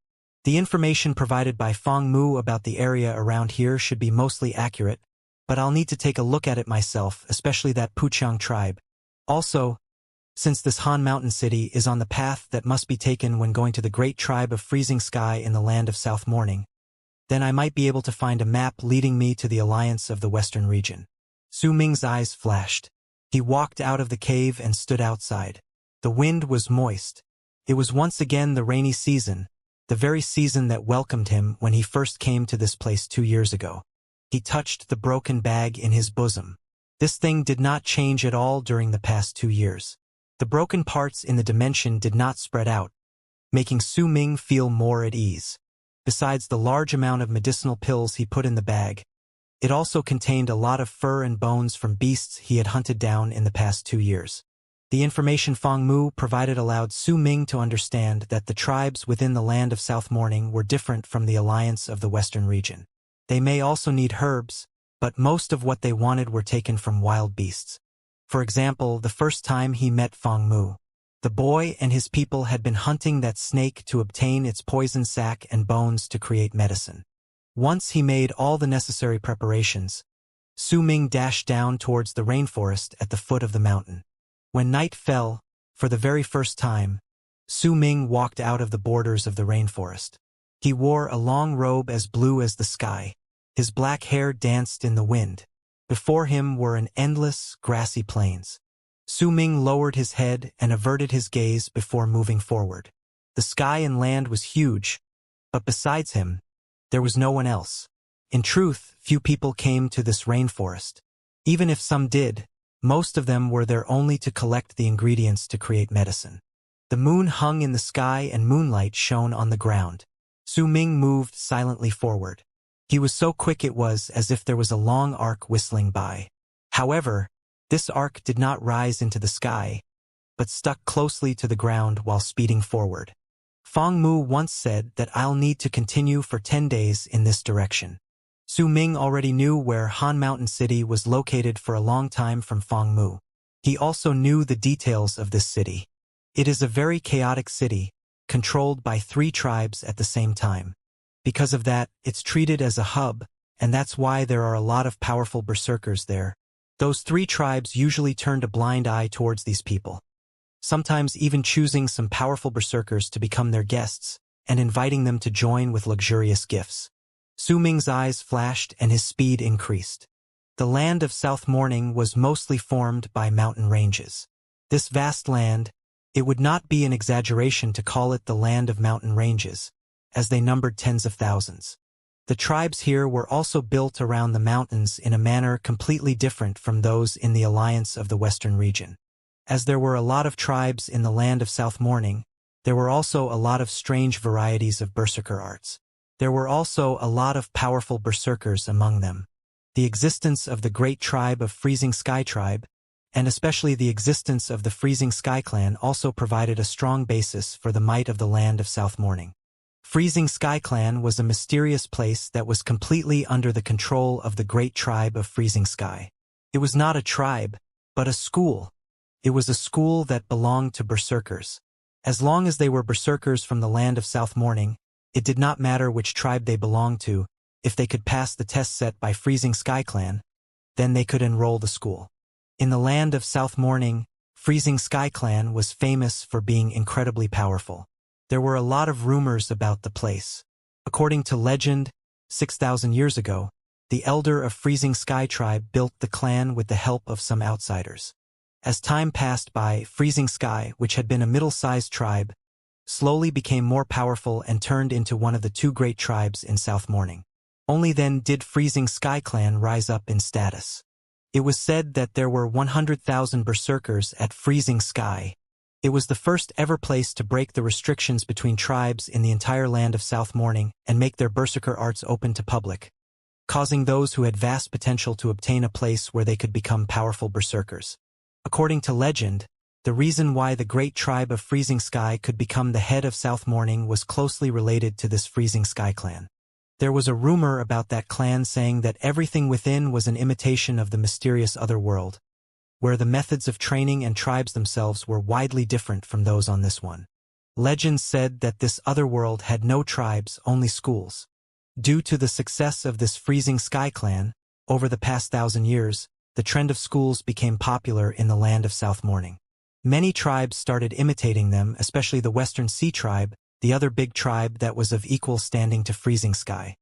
The information provided by Feng Mu about the area around here should be mostly accurate, but I'll need to take a look at it myself, especially that Puqiang tribe. Also, since this Han Mountain City is on the path that must be taken when going to the great tribe of Freezing Sky in the land of South Morning, then I might be able to find a map leading me to the alliance of the Western region. Su Ming's eyes flashed. He walked out of the cave and stood outside. The wind was moist. It was once again the rainy season, the very season that welcomed him when he first came to this place 2 years ago. He touched the broken bag in his bosom. This thing did not change at all during the past 2 years. The broken parts in the dimension did not spread out, making Su Ming feel more at ease. Besides the large amount of medicinal pills he put in the bag, it also contained a lot of fur and bones from beasts he had hunted down in the past 2 years. The information Feng Mu provided allowed Su Ming to understand that the tribes within the land of South Morning were different from the alliance of the Western region. They may also need herbs, but most of what they wanted were taken from wild beasts. For example, the first time he met Feng Mu, the boy and his people had been hunting that snake to obtain its poison sac and bones to create medicine. Once he made all the necessary preparations, Su Ming dashed down towards the rainforest at the foot of the mountain. When night fell, for the very first time, Su Ming walked out of the borders of the rainforest. He wore a long robe as blue as the sky. His black hair danced in the wind. Before him were an endless, grassy plains. Su Ming lowered his head and averted his gaze before moving forward. The sky and land was huge, but besides him, there was no one else. In truth, few people came to this rainforest. Even if some did, most of them were there only to collect the ingredients to create medicine. The moon hung in the sky and moonlight shone on the ground. Su Ming moved silently forward. He was so quick it was as if there was a long arc whistling by. However, this arc did not rise into the sky, but stuck closely to the ground while speeding forward. Feng Mu once said that I'll need to continue for 10 days in this direction. Su Ming already knew where Han Mountain City was located for a long time from Feng Mu. He also knew the details of this city. It is a very chaotic city, controlled by 3 tribes at the same time. Because of that, it's treated as a hub, and that's why there are a lot of powerful berserkers there. Those 3 tribes usually turned a blind eye towards these people, sometimes even choosing some powerful berserkers to become their guests and inviting them to join with luxurious gifts. Su Ming's eyes flashed and his speed increased. The land of South Morning was mostly formed by mountain ranges. This vast land, it would not be an exaggeration to call it the land of mountain ranges, as they numbered tens of thousands. The tribes here were also built around the mountains in a manner completely different from those in the alliance of the Western region. As there were a lot of tribes in the land of South Morning, there were also a lot of strange varieties of berserker arts. There were also a lot of powerful berserkers among them. The existence of the great tribe of Freezing Sky Tribe, and especially the existence of the Freezing Sky Clan, also provided a strong basis for the might of the land of South Morning. Freezing Sky Clan was a mysterious place that was completely under the control of the great tribe of Freezing Sky. It was not a tribe, but a school. It was a school that belonged to berserkers. As long as they were berserkers from the land of South Morning, it did not matter which tribe they belonged to. If they could pass the test set by Freezing Sky Clan, then they could enroll the school. In the land of South Morning, Freezing Sky Clan was famous for being incredibly powerful. There were a lot of rumors about the place. According to legend, 6,000 years ago, the elder of Freezing Sky Tribe built the clan with the help of some outsiders. As time passed by, Freezing Sky, which had been a middle-sized tribe, slowly became more powerful and turned into one of the 2 great tribes in South Morning. Only then did Freezing Sky Clan rise up in status. It was said that there were 100,000 berserkers at Freezing Sky. It was the first ever place to break the restrictions between tribes in the entire land of South Morning and make their berserker arts open to public, causing those who had vast potential to obtain a place where they could become powerful berserkers. According to legend, the reason why the great tribe of Freezing Sky could become the head of South Morning was closely related to this Freezing Sky Clan. There was a rumor about that clan saying that everything within was an imitation of the mysterious other world, where the methods of training and tribes themselves were widely different from those on this one. Legends said that this other world had no tribes, only schools. Due to the success of this Freezing Sky Clan, Over the past 1,000 years, the trend of schools became popular in the land of South Morning. Many tribes started imitating them, especially the Western Sea tribe, the other big tribe that was of equal standing to Freezing Sky.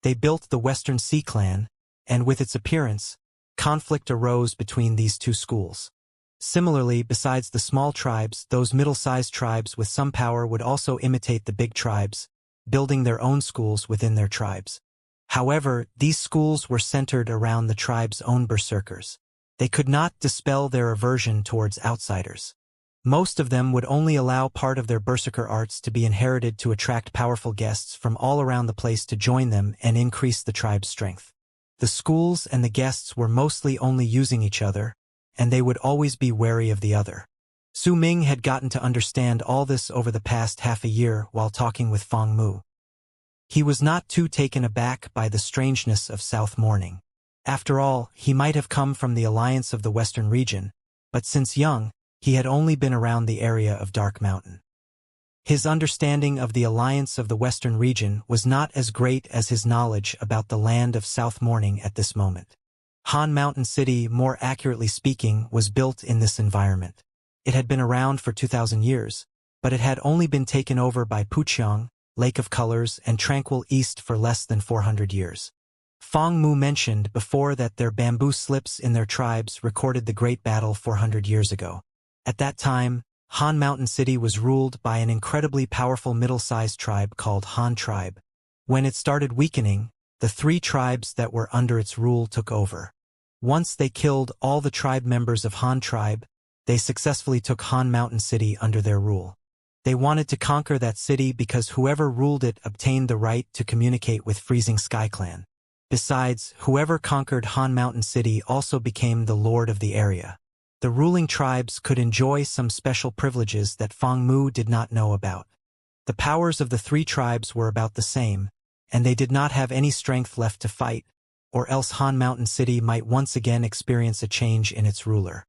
They built the Western Sea clan, and with its appearance, conflict arose between these two schools. Similarly, besides the small tribes, those middle-sized tribes with some power would also imitate the big tribes, building their own schools within their tribes. However, these schools were centered around the tribe's own berserkers. They could not dispel their aversion towards outsiders. Most of them would only allow part of their berserker arts to be inherited to attract powerful guests from all around the place to join them and increase the tribe's strength. The schools and the guests were mostly only using each other, and they would always be wary of the other. Su Ming had gotten to understand all this over the past half a year while talking with Feng Mu. He was not too taken aback by the strangeness of South Morning. After all, he might have come from the alliance of the Western region, but since young, he had only been around the area of Dark Mountain. His understanding of the alliance of the Western region was not as great as his knowledge about the land of South Morning at this moment. Han Mountain City, more accurately speaking, was built in this environment. It had been around for 2,000 years, but it had only been taken over by Puqiang, Lake of Colors, and Tranquil East for less than 400 years. Feng Mu mentioned before that their bamboo slips in their tribes recorded the Great Battle 400 years ago. At that time, Han Mountain City was ruled by an incredibly powerful middle-sized tribe called Han Tribe. When it started weakening, the three tribes that were under its rule took over. Once they killed all the tribe members of Han Tribe, they successfully took Han Mountain City under their rule. They wanted to conquer that city because whoever ruled it obtained the right to communicate with Freezing Sky Clan. Besides, whoever conquered Han Mountain City also became the lord of the area. The ruling tribes could enjoy some special privileges that Feng Mu did not know about. The powers of the three tribes were about the same, and they did not have any strength left to fight, or else Han Mountain City might once again experience a change in its ruler.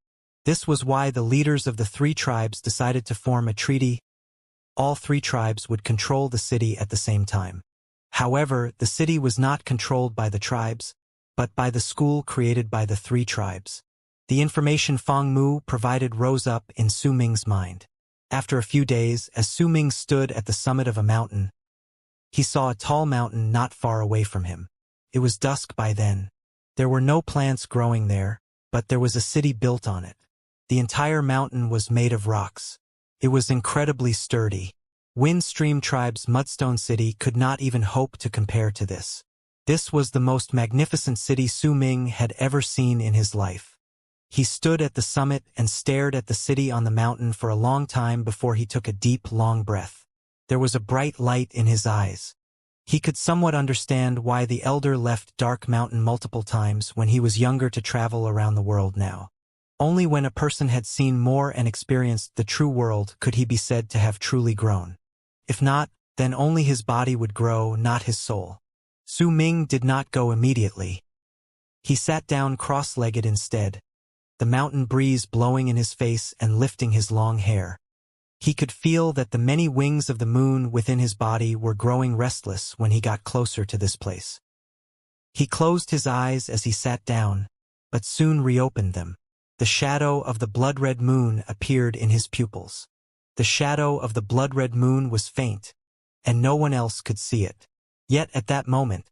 This was why the leaders of the three tribes decided to form a treaty. All three tribes would control the city at the same time. However, the city was not controlled by the tribes, but by the school created by the three tribes. The information Feng Mu provided rose up in Su Ming's mind. After a few days, as Su Ming stood at the summit of a mountain, he saw a tall mountain not far away from him. It was dusk by then. There were no plants growing there, but there was a city built on it. The entire mountain was made of rocks. It was incredibly sturdy. Windstream Tribe's Mudstone City could not even hope to compare to this. This was the most magnificent city Su Ming had ever seen in his life. He stood at the summit and stared at the city on the mountain for a long time before he took a deep, long breath. There was a bright light in his eyes. He could somewhat understand why the elder left Dark Mountain multiple times when he was younger to travel around the world now. Only when a person had seen more and experienced the true world could he be said to have truly grown. If not, then only his body would grow, not his soul. Su Ming did not go immediately. He sat down cross-legged instead, the mountain breeze blowing in his face and lifting his long hair. He could feel that the many wings of the moon within his body were growing restless when he got closer to this place. He closed his eyes as he sat down, but soon reopened them. The shadow of the blood-red moon appeared in his pupils. The shadow of the blood-red moon was faint, and no one else could see it. Yet at that moment,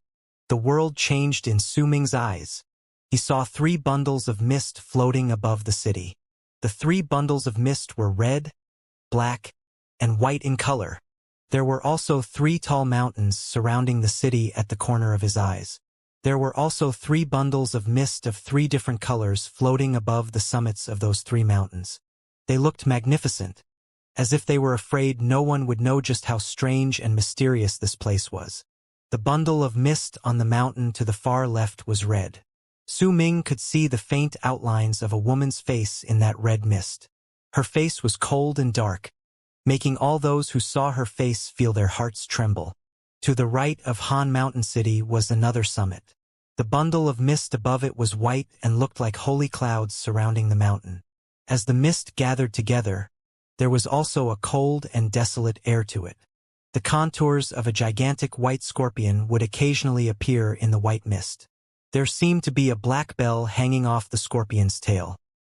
the world changed in Su Ming's eyes. He saw 3 bundles of mist floating above the city. The 3 bundles of mist were red, black, and white in color. There were also 3 tall mountains surrounding the city at the corner of his eyes. There were also 3 bundles of mist of 3 different colors floating above the summits of those 3 mountains. They looked magnificent, as if they were afraid no one would know just how strange and mysterious this place was. The bundle of mist on the mountain to the far left was red. Su Ming could see the faint outlines of a woman's face in that red mist. Her face was cold and dark, making all those who saw her face feel their hearts tremble. To the right of Han Mountain City was another summit. The bundle of mist above it was white and looked like holy clouds surrounding the mountain. As the mist gathered together, there was also a cold and desolate air to it. The contours of a gigantic white scorpion would occasionally appear in the white mist. There seemed to be a black bell hanging off the scorpion's tail.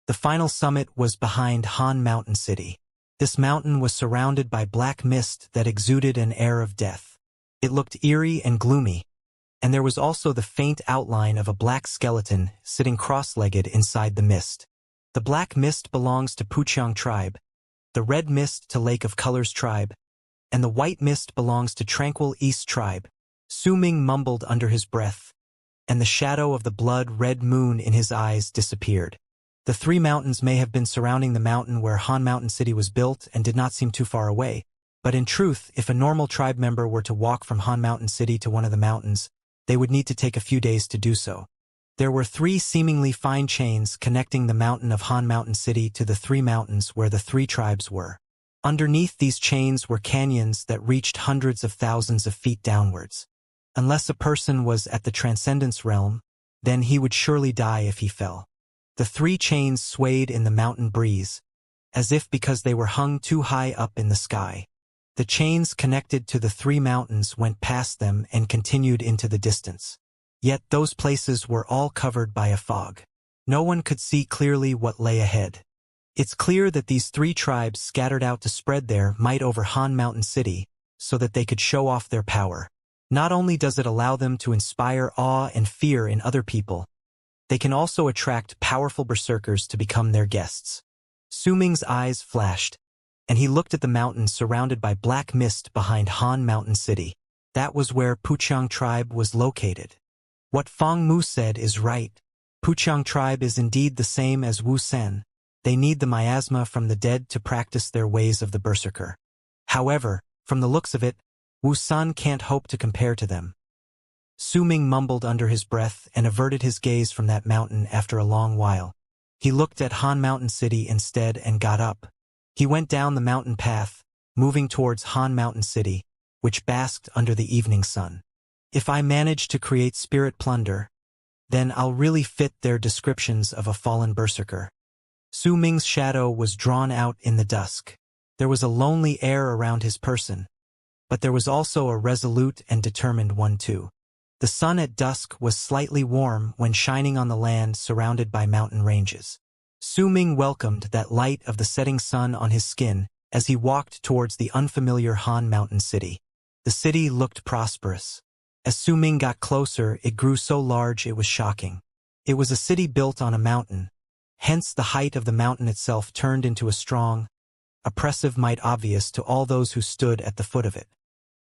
The final summit was behind Han Mountain City. This mountain was surrounded by black mist that exuded an air of death. It looked eerie and gloomy, and there was also the faint outline of a black skeleton sitting cross-legged inside the mist. The black mist belongs to Puqiang tribe, the red mist to Lake of Colors tribe, and the white mist belongs to Tranquil East tribe. Su Ming mumbled under his breath, and the shadow of the blood-red moon in his eyes disappeared. The three mountains may have been surrounding the mountain where Han Mountain City was built and did not seem too far away, but in truth, if a normal tribe member were to walk from Han Mountain City to one of the mountains, they would need to take a few days to do so. There were three seemingly fine chains connecting the mountain of Han Mountain City to the three mountains where the three tribes were. Underneath these chains were canyons that reached hundreds of thousands of feet downwards. Unless a person was at the Transcendence realm, then he would surely die if he fell. The three chains swayed in the mountain breeze, as if because they were hung too high up in the sky. The chains connected to the three mountains went past them and continued into the distance. Yet those places were all covered by a fog. No one could see clearly what lay ahead. It's clear that these three tribes scattered out to spread their might over Han Mountain City so that they could show off their power. Not only does it allow them to inspire awe and fear in other people, they can also attract powerful berserkers to become their guests. Su Ming's eyes flashed, and he looked at the mountain surrounded by black mist behind Han Mountain City. That was where Puqiang tribe was located. What Feng Mu said is right. Puqiang tribe is indeed the same as Wu Sen. They need the miasma from the dead to practice their ways of the berserker. However, from the looks of it, Wu San can't hope to compare to them. Su Ming mumbled under his breath and averted his gaze from that mountain after a long while. He looked at Han Mountain City instead and got up. He went down the mountain path, moving towards Han Mountain City, which basked under the evening sun. If I manage to create spirit plunder, then I'll really fit their descriptions of a fallen berserker. Su Ming's shadow was drawn out in the dusk. There was a lonely air around his person, but there was also a resolute and determined one too. The sun at dusk was slightly warm when shining on the land surrounded by mountain ranges. Su Ming welcomed that light of the setting sun on his skin as he walked towards the unfamiliar Han Mountain City. The city looked prosperous. As Su Ming got closer, it grew so large it was shocking. It was a city built on a mountain, hence the height of the mountain itself turned into a strong, oppressive might obvious to all those who stood at the foot of it.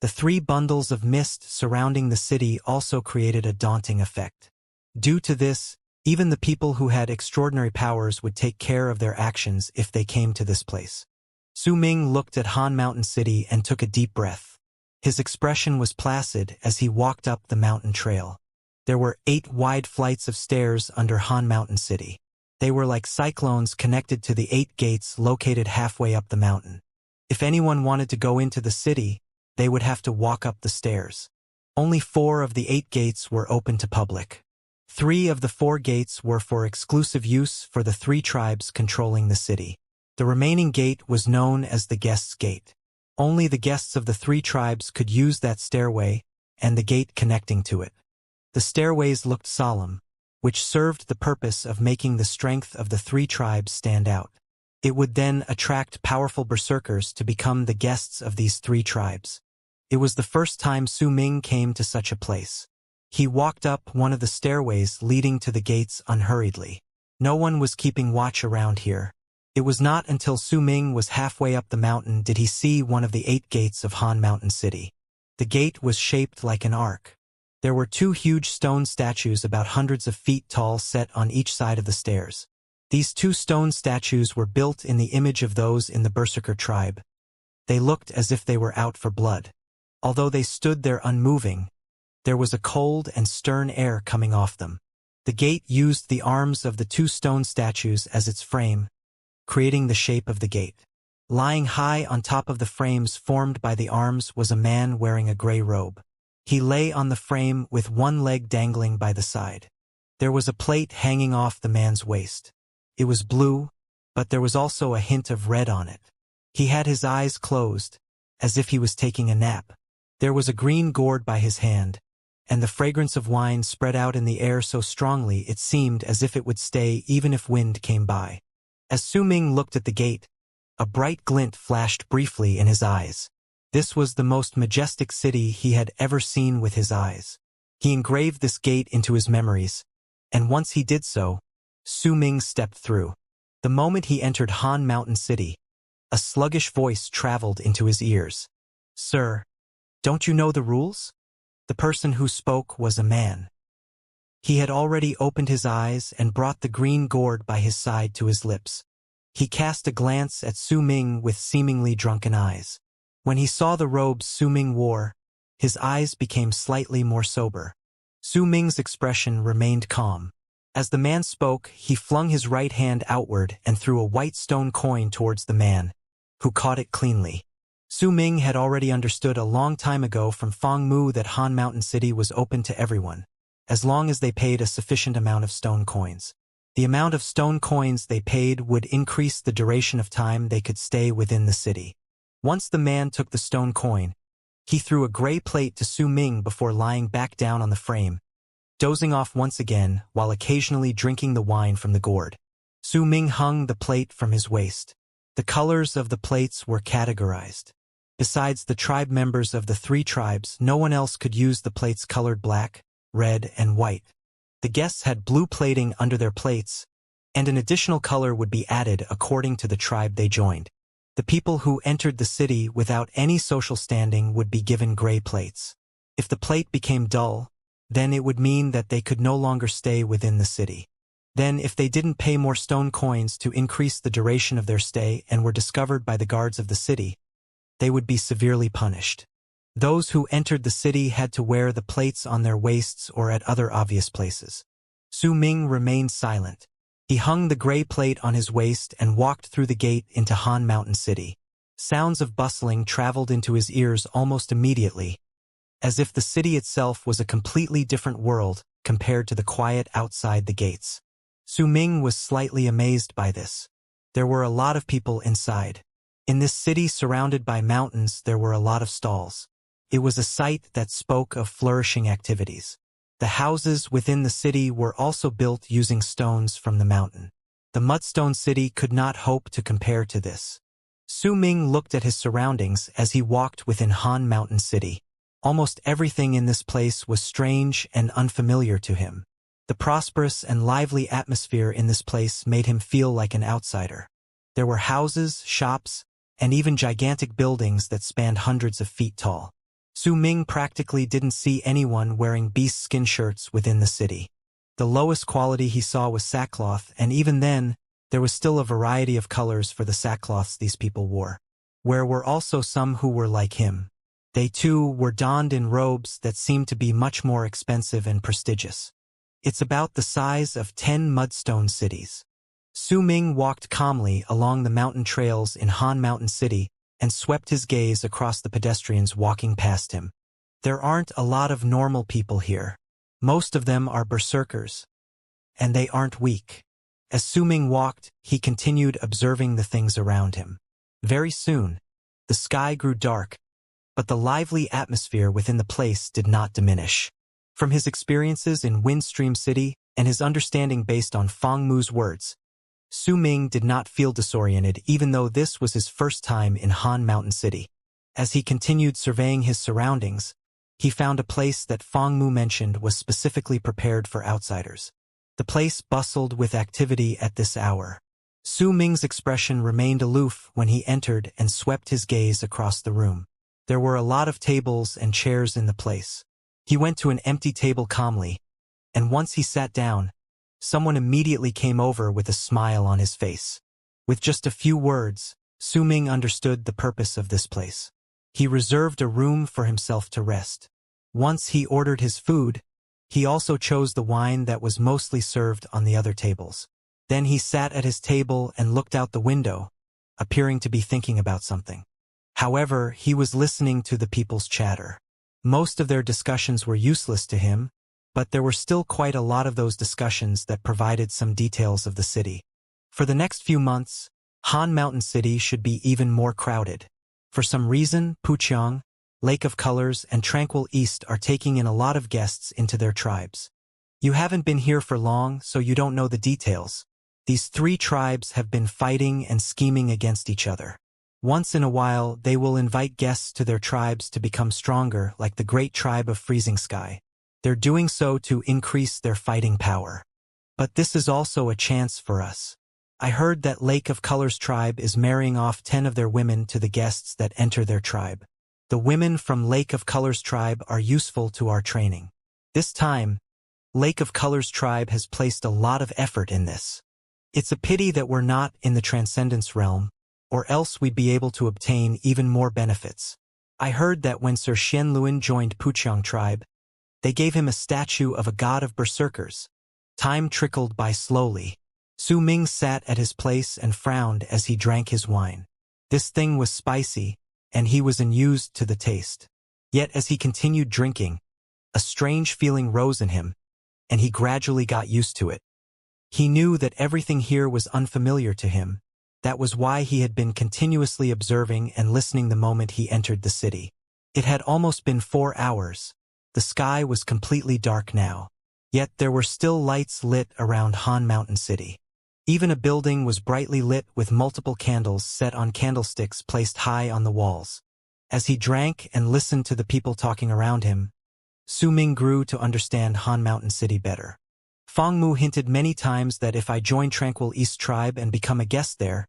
The three bundles of mist surrounding the city also created a daunting effect. Due to this, even the people who had extraordinary powers would take care of their actions if they came to this place. Su Ming looked at Han Mountain City and took a deep breath. His expression was placid as he walked up the mountain trail. There were 8 wide flights of stairs under Han Mountain City. They were like cyclones connected to the 8 gates located halfway up the mountain. If anyone wanted to go into the city, they would have to walk up the stairs. Only 4 of the 8 gates were open to public. 3 of the 4 gates were for exclusive use for the 3 tribes controlling the city. The remaining gate was known as the Guests' Gate. Only the guests of the 3 tribes could use that stairway and the gate connecting to it. The stairways looked solemn, which served the purpose of making the strength of the 3 tribes stand out. It would then attract powerful berserkers to become the guests of these 3 tribes. It was the first time Su Ming came to such a place. He walked up one of the stairways leading to the gates unhurriedly. No one was keeping watch around here. It was not until Su Ming was halfway up the mountain did he see one of the 8 gates of Han Mountain City. The gate was shaped like an arc. There were 2 huge stone statues about hundreds of feet tall set on each side of the stairs. These 2 stone statues were built in the image of those in the Berserker tribe. They looked as if they were out for blood. Although they stood there unmoving, there was a cold and stern air coming off them. The gate used the arms of the 2 stone statues as its frame, creating the shape of the gate. Lying high on top of the frames formed by the arms was a man wearing a gray robe. He lay on the frame with one leg dangling by the side. There was a plate hanging off the man's waist. It was blue, but there was also a hint of red on it. He had his eyes closed, as if he was taking a nap. There was a green gourd by his hand, and the fragrance of wine spread out in the air so strongly it seemed as if it would stay even if wind came by. As Su Ming looked at the gate, a bright glint flashed briefly in his eyes. This was the most majestic city he had ever seen with his eyes. He engraved this gate into his memories, and once he did so, Su Ming stepped through. The moment he entered Han Mountain City, a sluggish voice traveled into his ears. "Sir, don't you know the rules?" The person who spoke was a man. He had already opened his eyes and brought the green gourd by his side to his lips. He cast a glance at Su Ming with seemingly drunken eyes. When he saw the robes Su Ming wore, his eyes became slightly more sober. Su Ming's expression remained calm. As the man spoke, he flung his right hand outward and threw a white stone coin towards the man, who caught it cleanly. Su Ming had already understood a long time ago from Feng Mu that Han Mountain City was open to everyone, as long as they paid a sufficient amount of stone coins. The amount of stone coins they paid would increase the duration of time they could stay within the city. Once the man took the stone coin, he threw a gray plate to Su Ming before lying back down on the frame, dozing off once again while occasionally drinking the wine from the gourd. Su Ming hung the plate from his waist. The colors of the plates were categorized. Besides the tribe members of the 3 tribes, no one else could use the plates colored black, red, and white. The guests had blue plating under their plates, and an additional color would be added according to the tribe they joined. The people who entered the city without any social standing would be given gray plates. If the plate became dull, then it would mean that they could no longer stay within the city. Then, if they didn't pay more stone coins to increase the duration of their stay and were discovered by the guards of the city, they would be severely punished. Those who entered the city had to wear the plates on their waists or at other obvious places. Su Ming remained silent. He hung the gray plate on his waist and walked through the gate into Han Mountain City. Sounds of bustling traveled into his ears almost immediately, as if the city itself was a completely different world compared to the quiet outside the gates. Su Ming was slightly amazed by this. There were a lot of people inside. In this city surrounded by mountains, there were a lot of stalls. It was a site that spoke of flourishing activities. The houses within the city were also built using stones from the mountain. The mudstone city could not hope to compare to this. Su Ming looked at his surroundings as he walked within Han Mountain City. Almost everything in this place was strange and unfamiliar to him. The prosperous and lively atmosphere in this place made him feel like an outsider. There were houses, shops, and even gigantic buildings that spanned hundreds of feet tall. Su Ming practically didn't see anyone wearing beast skin shirts within the city. The lowest quality he saw was sackcloth, and even then, there was still a variety of colors for the sackcloths these people wore. There were also some who were like him. They too were donned in robes that seemed to be much more expensive and prestigious. It's about the size of 10 mudstone cities. Su Ming walked calmly along the mountain trails in Han Mountain City and swept his gaze across the pedestrians walking past him. There aren't a lot of normal people here. Most of them are berserkers. And they aren't weak. As Su Ming walked, he continued observing the things around him. Very soon, the sky grew dark, but the lively atmosphere within the place did not diminish. From his experiences in Windstream City and his understanding based on Feng Mu's words, Su Ming did not feel disoriented even though this was his first time in Han Mountain City. As he continued surveying his surroundings, he found a place that Feng Mu mentioned was specifically prepared for outsiders. The place bustled with activity at this hour. Su Ming's expression remained aloof when he entered and swept his gaze across the room. There were a lot of tables and chairs in the place. He went to an empty table calmly, and once he sat down, someone immediately came over with a smile on his face. With just a few words, Su Ming understood the purpose of this place. He reserved a room for himself to rest. Once he ordered his food, he also chose the wine that was mostly served on the other tables. Then he sat at his table and looked out the window, appearing to be thinking about something. However, he was listening to the people's chatter. Most of their discussions were useless to him, but there were still quite a lot of those discussions that provided some details of the city. For the next few months, Han Mountain City should be even more crowded. For some reason, Puqiang, Lake of Colors, and Tranquil East are taking in a lot of guests into their tribes. You haven't been here for long, so you don't know the details. These three tribes have been fighting and scheming against each other. Once in a while, they will invite guests to their tribes to become stronger, like the great tribe of Freezing Sky. They're doing so to increase their fighting power. But this is also a chance for us. I heard that Lake of Colors tribe is marrying off 10 of their women to the guests that enter their tribe. The women from Lake of Colors tribe are useful to our training. This time, Lake of Colors tribe has placed a lot of effort in this. It's a pity that we're not in the Transcendence realm, or else we'd be able to obtain even more benefits. I heard that when Sir Xianluan joined Puqiang tribe, they gave him a statue of a god of berserkers. Time trickled by slowly. Su Ming sat at his place and frowned as he drank his wine. This thing was spicy, and he was unused to the taste. Yet as he continued drinking, a strange feeling rose in him, and he gradually got used to it. He knew that everything here was unfamiliar to him. That was why he had been continuously observing and listening the moment he entered the city. It had almost been 4 hours. The sky was completely dark now. Yet there were still lights lit around Han Mountain City. Even a building was brightly lit with multiple candles set on candlesticks placed high on the walls. As he drank and listened to the people talking around him, Su Ming grew to understand Han Mountain City better. Feng Mu hinted many times that if I join Tranquil East tribe and become a guest there,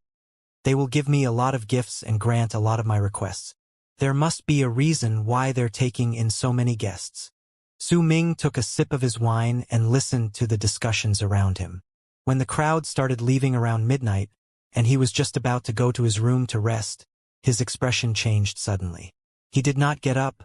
they will give me a lot of gifts and grant a lot of my requests. There must be a reason why they're taking in so many guests. Su Ming took a sip of his wine and listened to the discussions around him. When the crowd started leaving around midnight, and he was just about to go to his room to rest, his expression changed suddenly. He did not get up,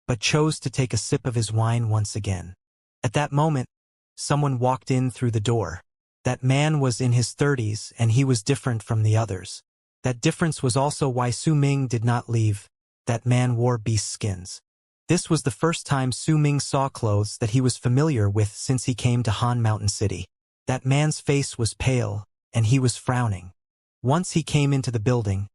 but chose to take a sip of his wine once again. At that moment, someone walked in through the door. That man was in his 30s, and he was different from the others. That difference was also why Su Ming did not leave. That man wore beast skins. This was the first time Su Ming saw clothes that he was familiar with since he came to Han Mountain City. That man's face was pale, and he was frowning. Once he came into the building,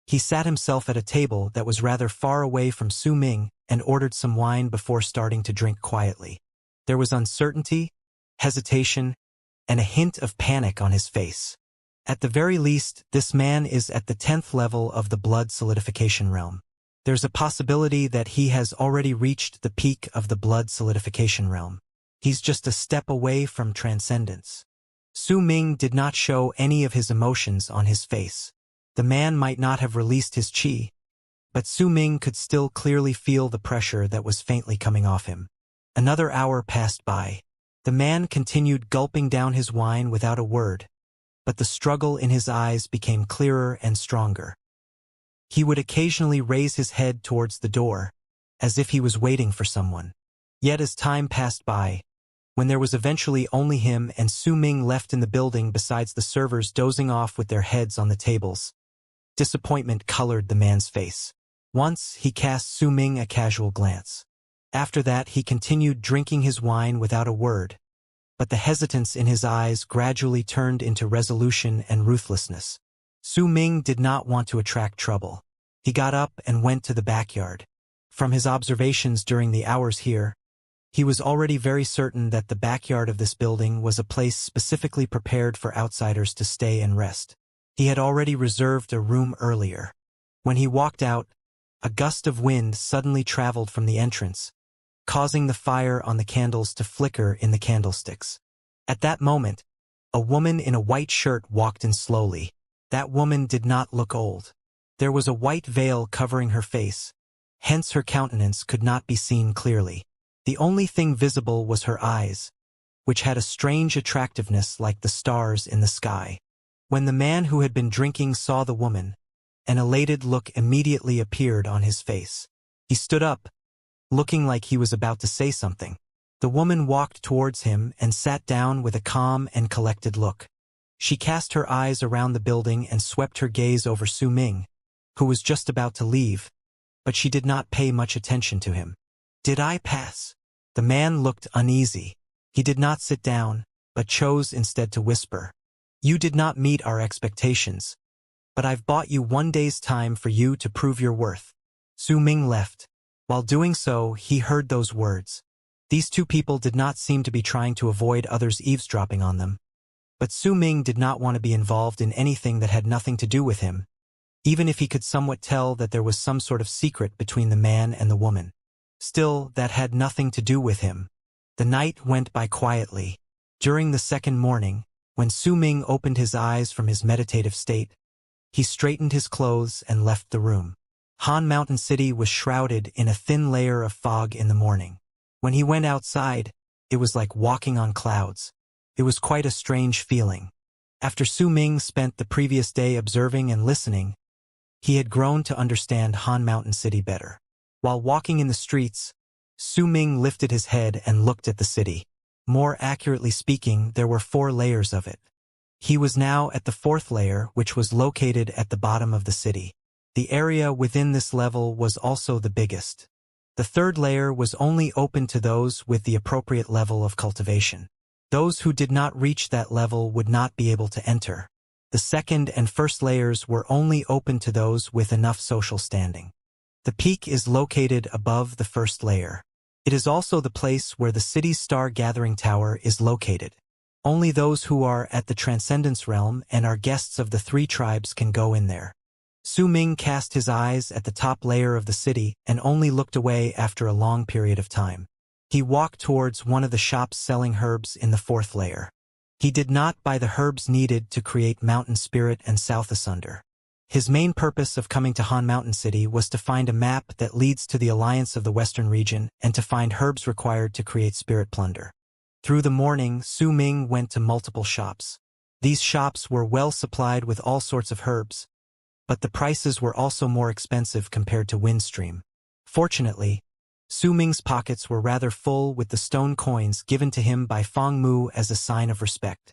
he sat himself at a table that was rather far away from Su Ming and ordered some wine before starting to drink quietly. There was uncertainty, hesitation, and a hint of panic on his face. At the very least, this man is at the 10th level of the blood solidification realm. There's a possibility that he has already reached the peak of the blood solidification realm. He's just a step away from transcendence. Su Ming did not show any of his emotions on his face. The man might not have released his qi, but Su Ming could still clearly feel the pressure that was faintly coming off him. Another hour passed by. The man continued gulping down his wine without a word, but the struggle in his eyes became clearer and stronger. He would occasionally raise his head towards the door, as if he was waiting for someone. Yet as time passed by, when there was eventually only him and Su Ming left in the building besides the servers dozing off with their heads on the tables, disappointment colored the man's face. Once, he cast Su Ming a casual glance. After that, he continued drinking his wine without a word, but the hesitance in his eyes gradually turned into resolution and ruthlessness. Su Ming did not want to attract trouble. He got up and went to the backyard. From his observations during the hours here, he was already very certain that the backyard of this building was a place specifically prepared for outsiders to stay and rest. He had already reserved a room earlier. When he walked out, a gust of wind suddenly traveled from the entrance, causing the fire on the candles to flicker in the candlesticks. At that moment, a woman in a white shirt walked in slowly. That woman did not look old. There was a white veil covering her face, hence her countenance could not be seen clearly. The only thing visible was her eyes, which had a strange attractiveness like the stars in the sky. When the man who had been drinking saw the woman, an elated look immediately appeared on his face. He stood up, looking like he was about to say something. The woman walked towards him and sat down with a calm and collected look. She cast her eyes around the building and swept her gaze over Su Ming, who was just about to leave, but she did not pay much attention to him. "Did I pass?" The man looked uneasy. He did not sit down, but chose instead to whisper. "You did not meet our expectations, but I've bought you 1 day's time for you to prove your worth." Su Ming left. While doing so, he heard those words. These two people did not seem to be trying to avoid others eavesdropping on them. But Su Ming did not want to be involved in anything that had nothing to do with him, even if he could somewhat tell that there was some sort of secret between the man and the woman. Still, that had nothing to do with him. The night went by quietly. During the second morning, when Su Ming opened his eyes from his meditative state, he straightened his clothes and left the room. Han Mountain City was shrouded in a thin layer of fog in the morning. When he went outside, it was like walking on clouds. It was quite a strange feeling. After Su Ming spent the previous day observing and listening, he had grown to understand Han Mountain City better. While walking in the streets, Su Ming lifted his head and looked at the city. More accurately speaking, there were 4 layers of it. He was now at the 4th layer, which was located at the bottom of the city. The area within this level was also the biggest. The 3rd layer was only open to those with the appropriate level of cultivation. Those who did not reach that level would not be able to enter. The 2nd and 1st layers were only open to those with enough social standing. The peak is located above the 1st layer. It is also the place where the city's star gathering tower is located. Only those who are at the Transcendence realm and are guests of the 3 tribes can go in there. Su Ming cast his eyes at the top layer of the city and only looked away after a long period of time. He walked towards one of the shops selling herbs in the 4th layer. He did not buy the herbs needed to create Mountain Spirit and South Asunder. His main purpose of coming to Han Mountain City was to find a map that leads to the Alliance of the Western region and to find herbs required to create Spirit Plunder. Through the morning, Su Ming went to multiple shops. These shops were well supplied with all sorts of herbs, but the prices were also more expensive compared to Windstream. Fortunately, Su Ming's pockets were rather full with the stone coins given to him by Fong Mu as a sign of respect.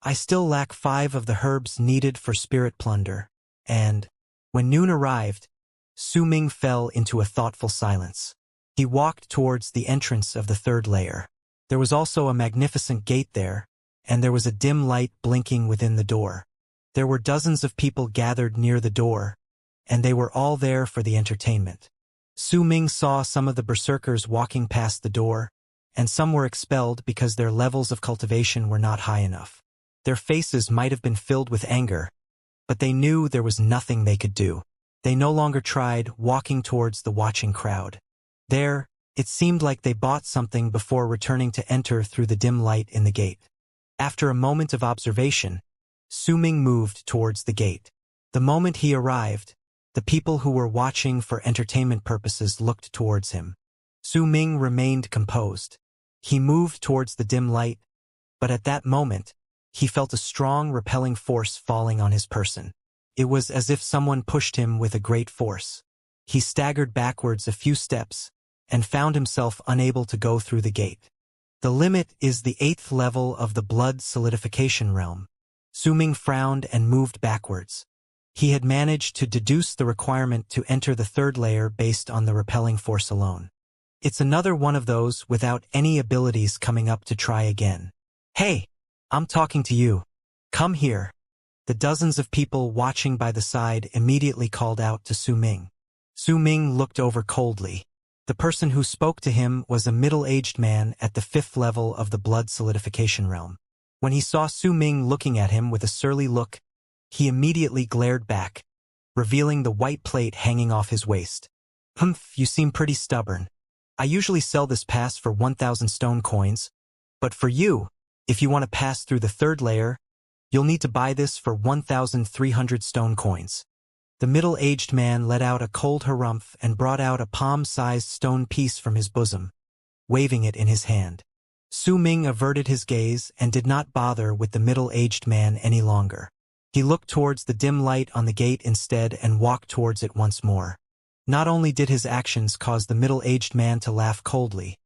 I still lack 5 of the herbs needed for Spirit Plunder, and, when noon arrived, Su Ming fell into a thoughtful silence. He walked towards the entrance of the 3rd layer. There was also a magnificent gate there, and there was a dim light blinking within the door. There were dozens of people gathered near the door, and they were all there for the entertainment. Su Ming saw some of the berserkers walking past the door, and some were expelled because their levels of cultivation were not high enough. Their faces might have been filled with anger, but they knew there was nothing they could do. They no longer tried, walking towards the watching crowd. There, it seemed like they bought something before returning to enter through the dim light in the gate. After a moment of observation, Su Ming moved towards the gate. The moment he arrived, the people who were watching for entertainment purposes looked towards him. Su Ming remained composed. He moved towards the dim light, but at that moment, he felt a strong repelling force falling on his person. It was as if someone pushed him with a great force. He staggered backwards a few steps and found himself unable to go through the gate. The limit is the 8th level of the blood solidification realm. Su Ming frowned and moved backwards. He had managed to deduce the requirement to enter the 3rd layer based on the repelling force alone. It's another one of those without any abilities coming up to try again. Hey, I'm talking to you. Come here. The dozens of people watching by the side immediately called out to Su Ming. Su Ming looked over coldly. The person who spoke to him was a middle-aged man at the 5th level of the blood solidification realm. When he saw Su Ming looking at him with a surly look, he immediately glared back, revealing the white plate hanging off his waist. "Humph, you seem pretty stubborn. I usually sell this pass for 1,000 stone coins, but for you, if you want to pass through the 3rd layer, you'll need to buy this for 1,300 stone coins." The middle-aged man let out a cold harumph and brought out a palm-sized stone piece from his bosom, waving it in his hand. Su Ming averted his gaze and did not bother with the middle-aged man any longer. He looked towards the dim light on the gate instead and walked towards it once more. Not only did his actions cause the middle-aged man to laugh coldly,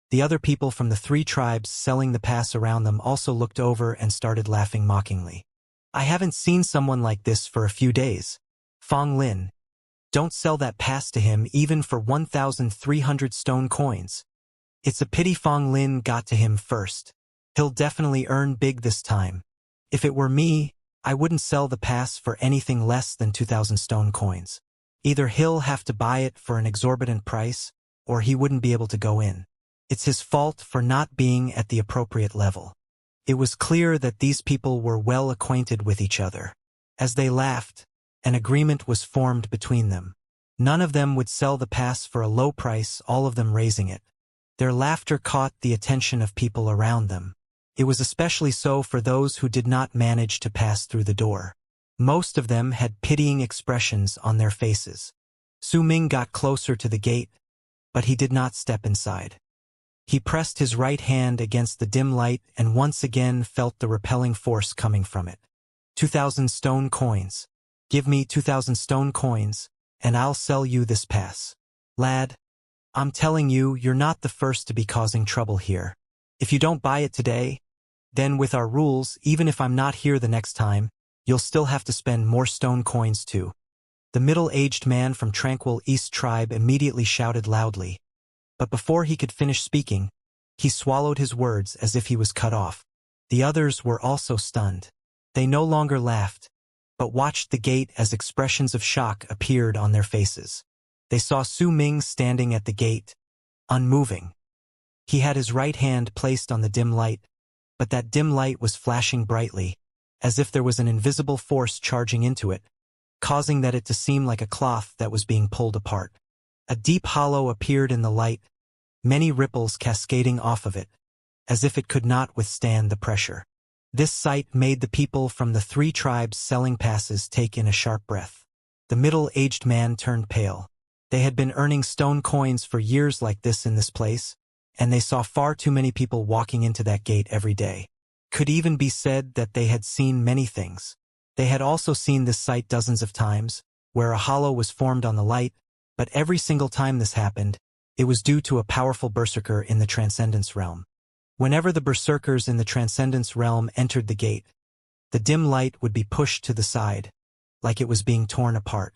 the other people from the 3 tribes selling the pass around them also looked over and started laughing mockingly. "I haven't seen someone like this for a few days. Fong Lin, don't sell that pass to him even for 1,300 stone coins. It's a pity Fong Lin got to him first. He'll definitely earn big this time. If it were me, I wouldn't sell the pass for anything less than 2,000 stone coins. Either he'll have to buy it for an exorbitant price, or he wouldn't be able to go in. It's his fault for not being at the appropriate level. It was clear that these people were well acquainted with each other. As they laughed, an agreement was formed between them. None of them would sell the pass for a low price, all of them raising it. Their laughter caught the attention of people around them. It was especially so for those who did not manage to pass through the door. Most of them had pitying expressions on their faces. Su Ming got closer to the gate, but he did not step inside. He pressed his right hand against the dim light and once again felt the repelling force coming from it. 2,000 stone coins. Give me 2,000 stone coins, and I'll sell you this pass. Lad, I'm telling you, you're not the first to be causing trouble here. If you don't buy it today, then with our rules, even if I'm not here the next time, you'll still have to spend more stone coins too. The middle-aged man from Tranquil East tribe immediately shouted loudly. But before he could finish speaking, he swallowed his words as if he was cut off. The others were also stunned. They no longer laughed, but watched the gate as expressions of shock appeared on their faces. They saw Su Ming standing at the gate, unmoving. He had his right hand placed on the dim light, but that dim light was flashing brightly, as if there was an invisible force charging into it, causing that it to seem like a cloth that was being pulled apart. A deep hollow appeared in the light, many ripples cascading off of it, as if it could not withstand the pressure. This sight made the people from the 3 tribes selling passes take in a sharp breath. The middle-aged man turned pale. They had been earning stone coins for years like this in this place, and they saw far too many people walking into that gate every day. Could even be said that they had seen many things. They had also seen this sight dozens of times, where a hollow was formed on the light, but every single time this happened, it was due to a powerful berserker in the Transcendence realm. Whenever the berserkers in the Transcendence realm entered the gate, the dim light would be pushed to the side, like it was being torn apart.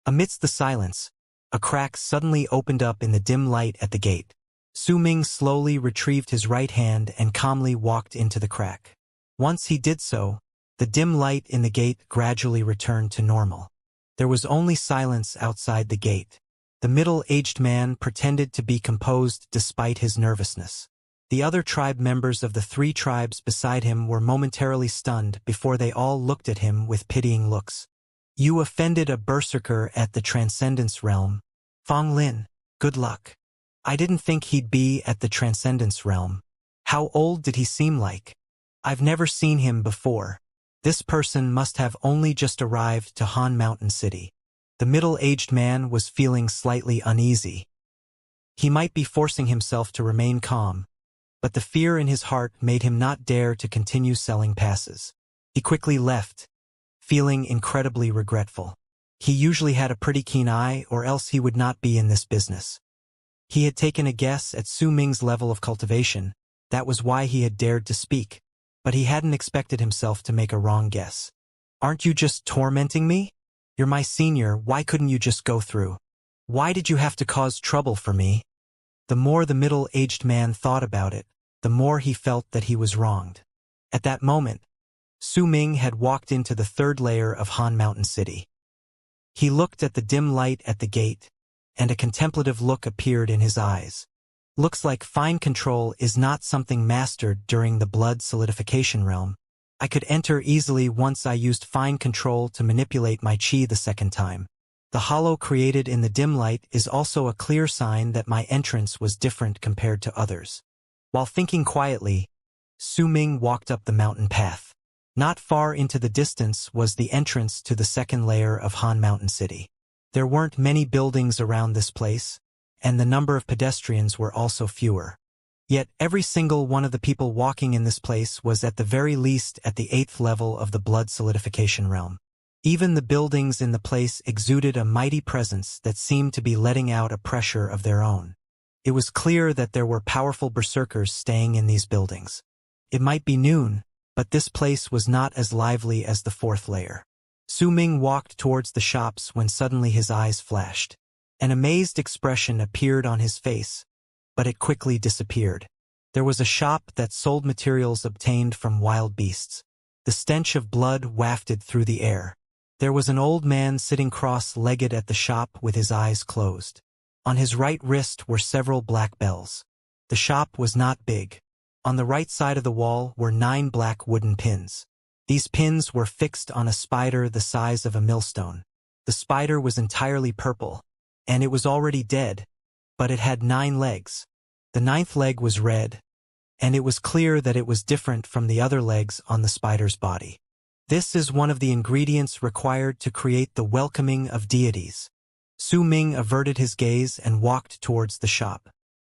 Amidst the silence, a crack suddenly opened up in the dim light at the gate. Su Ming slowly retrieved his right hand and calmly walked into the crack. Once he did so, the dim light in the gate gradually returned to normal. There was only silence outside the gate. The middle-aged man pretended to be composed despite his nervousness. The other tribe members of the 3 tribes beside him were momentarily stunned before they all looked at him with pitying looks. You offended a berserker at the Transcendence realm. Fong Lin, good luck. I didn't think he'd be at the Transcendence realm. How old did he seem like? I've never seen him before. This person must have only just arrived to Han Mountain City. The middle-aged man was feeling slightly uneasy. He might be forcing himself to remain calm, but the fear in his heart made him not dare to continue selling passes. He quickly left, feeling incredibly regretful. He usually had a pretty keen eye, or else he would not be in this business. He had taken a guess at Su Ming's level of cultivation. That was why he had dared to speak, but he hadn't expected himself to make a wrong guess. Aren't you just tormenting me? You're my senior, why couldn't you just go through? Why did you have to cause trouble for me? The more the middle-aged man thought about it, the more he felt that he was wronged. At that moment, Su Ming had walked into the 3rd layer of Han Mountain City. He looked at the dim light at the gate, and a contemplative look appeared in his eyes. Looks like fine control is not something mastered during the blood solidification realm. I could enter easily once I used fine control to manipulate my chi the 2nd time. The hollow created in the dim light is also a clear sign that my entrance was different compared to others. While thinking quietly, Su Ming walked up the mountain path. Not far into the distance was the entrance to the 2nd layer of Han Mountain City. There weren't many buildings around this place, and the number of pedestrians were also fewer. Yet every single one of the people walking in this place was at the very least at the 8th level of the blood solidification realm. Even the buildings in the place exuded a mighty presence that seemed to be letting out a pressure of their own. It was clear that there were powerful berserkers staying in these buildings. It might be noon, but this place was not as lively as the 4th layer. Su Ming walked towards the shops when suddenly his eyes flashed. An amazed expression appeared on his face, but it quickly disappeared. There was a shop that sold materials obtained from wild beasts. The stench of blood wafted through the air. There was an old man sitting cross-legged at the shop with his eyes closed. On his right wrist were several black bells. The shop was not big. On the right side of the wall were 9 black wooden pins. These pins were fixed on a spider the size of a millstone. The spider was entirely purple, and it was already dead, but it had 9 legs. The 9th leg was red, and it was clear that it was different from the other legs on the spider's body. This is one of the ingredients required to create the welcoming of deities. Su Ming averted his gaze and walked towards the shop.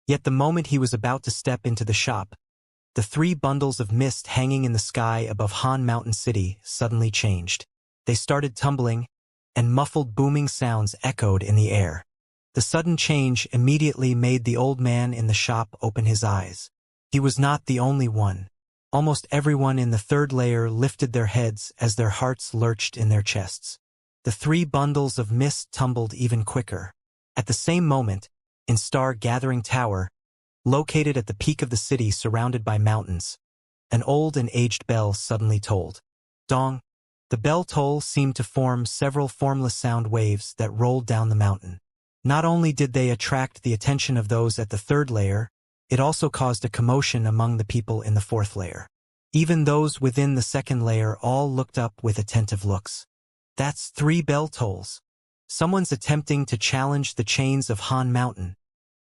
Yet the moment he was about to step into the shop, the 3 bundles of mist hanging in the sky above Han Mountain City suddenly changed. They started tumbling, and muffled booming sounds echoed in the air. The sudden change immediately made the old man in the shop open his eyes. He was not the only one. Almost everyone in the 3rd layer lifted their heads as their hearts lurched in their chests. The 3 bundles of mist tumbled even quicker. At the same moment, in Star Gathering Tower, located at the peak of the city surrounded by mountains, an old and aged bell suddenly tolled. Dong! The bell toll seemed to form several formless sound waves that rolled down the mountain. Not only did they attract the attention of those at the 3rd layer, it also caused a commotion among the people in the 4th layer. Even those within the 2nd layer all looked up with attentive looks. That's 3 bell tolls. Someone's attempting to challenge the chains of Han Mountain.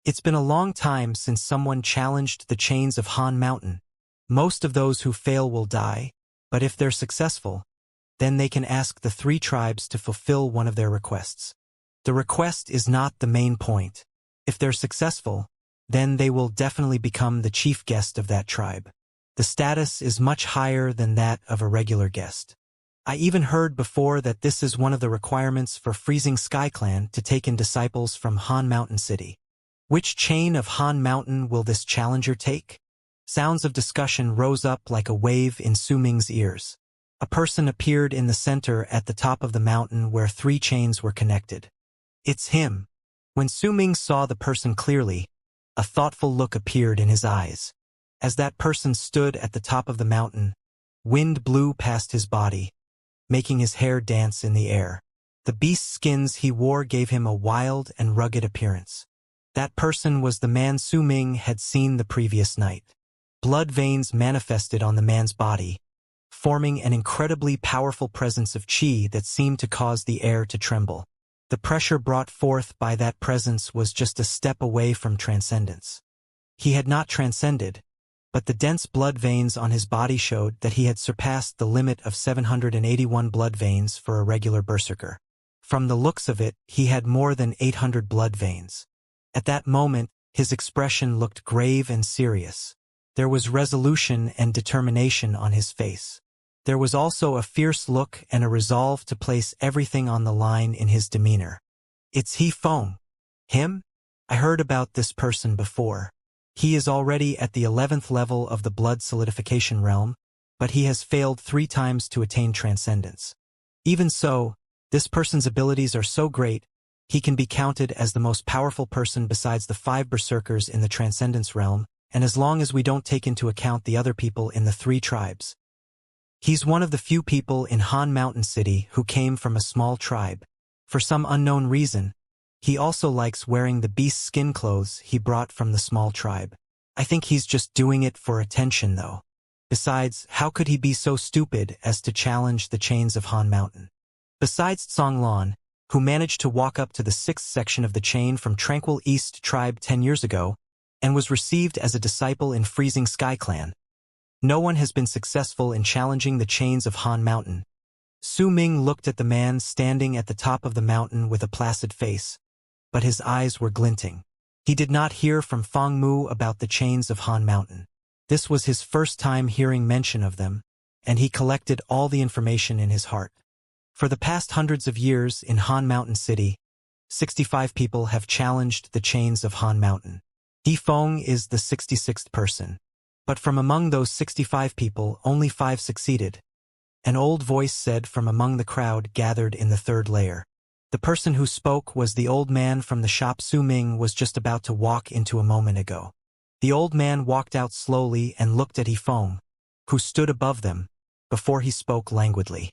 It's been a long time since someone challenged the chains of Han Mountain. Most of those who fail will die, but if they're successful, then they can ask the 3 tribes to fulfill one of their requests. The request is not the main point. If they're successful, then they will definitely become the chief guest of that tribe. The status is much higher than that of a regular guest. I even heard before that this is one of the requirements for Freezing Sky Clan to take in disciples from Han Mountain City. Which chain of Han Mountain will this challenger take? Sounds of discussion rose up like a wave in Su Ming's ears. A person appeared in the center at the top of the mountain where 3 chains were connected. It's him. When Su Ming saw the person clearly, a thoughtful look appeared in his eyes. As that person stood at the top of the mountain, wind blew past his body, making his hair dance in the air. The beast skins he wore gave him a wild and rugged appearance. That person was the man Su Ming had seen the previous night. Blood veins manifested on the man's body, forming an incredibly powerful presence of qi that seemed to cause the air to tremble. The pressure brought forth by that presence was just a step away from transcendence. He had not transcended, but the dense blood veins on his body showed that he had surpassed the limit of 781 blood veins for a regular berserker. From the looks of it, he had more than 800 blood veins. At that moment, his expression looked grave and serious. There was resolution and determination on his face. There was also a fierce look and a resolve to place everything on the line in his demeanor. It's He Feng. Him? I heard about this person before. He is already at the 11th level of the blood solidification realm, but he has failed 3 times to attain transcendence. Even so, this person's abilities are so great, he can be counted as the most powerful person besides the 5 berserkers in the transcendence realm, and as long as we don't take into account the other people in the 3 tribes. He's one of the few people in Han Mountain City who came from a small tribe. For some unknown reason, he also likes wearing the beast skin clothes he brought from the small tribe. I think he's just doing it for attention though. Besides, how could he be so stupid as to challenge the chains of Han Mountain? Besides Tsong Lan, who managed to walk up to the 6th section of the chain from Tranquil East Tribe 10 years ago, and was received as a disciple in Freezing Sky Clan, no one has been successful in challenging the chains of Han Mountain. Su Ming looked at the man standing at the top of the mountain with a placid face, but his eyes were glinting. He did not hear from Feng Mu about the chains of Han Mountain. This was his first time hearing mention of them, and he collected all the information in his heart. For the past hundreds of years in Han Mountain City, 65 people have challenged the chains of Han Mountain. He Feng is the 66th person. But from among those 65 people, only 5 succeeded. An old voice said from among the crowd gathered in the 3rd layer. The person who spoke was the old man from the shop Su Ming was just about to walk into a moment ago. The old man walked out slowly and looked at He Feng, who stood above them, before he spoke languidly.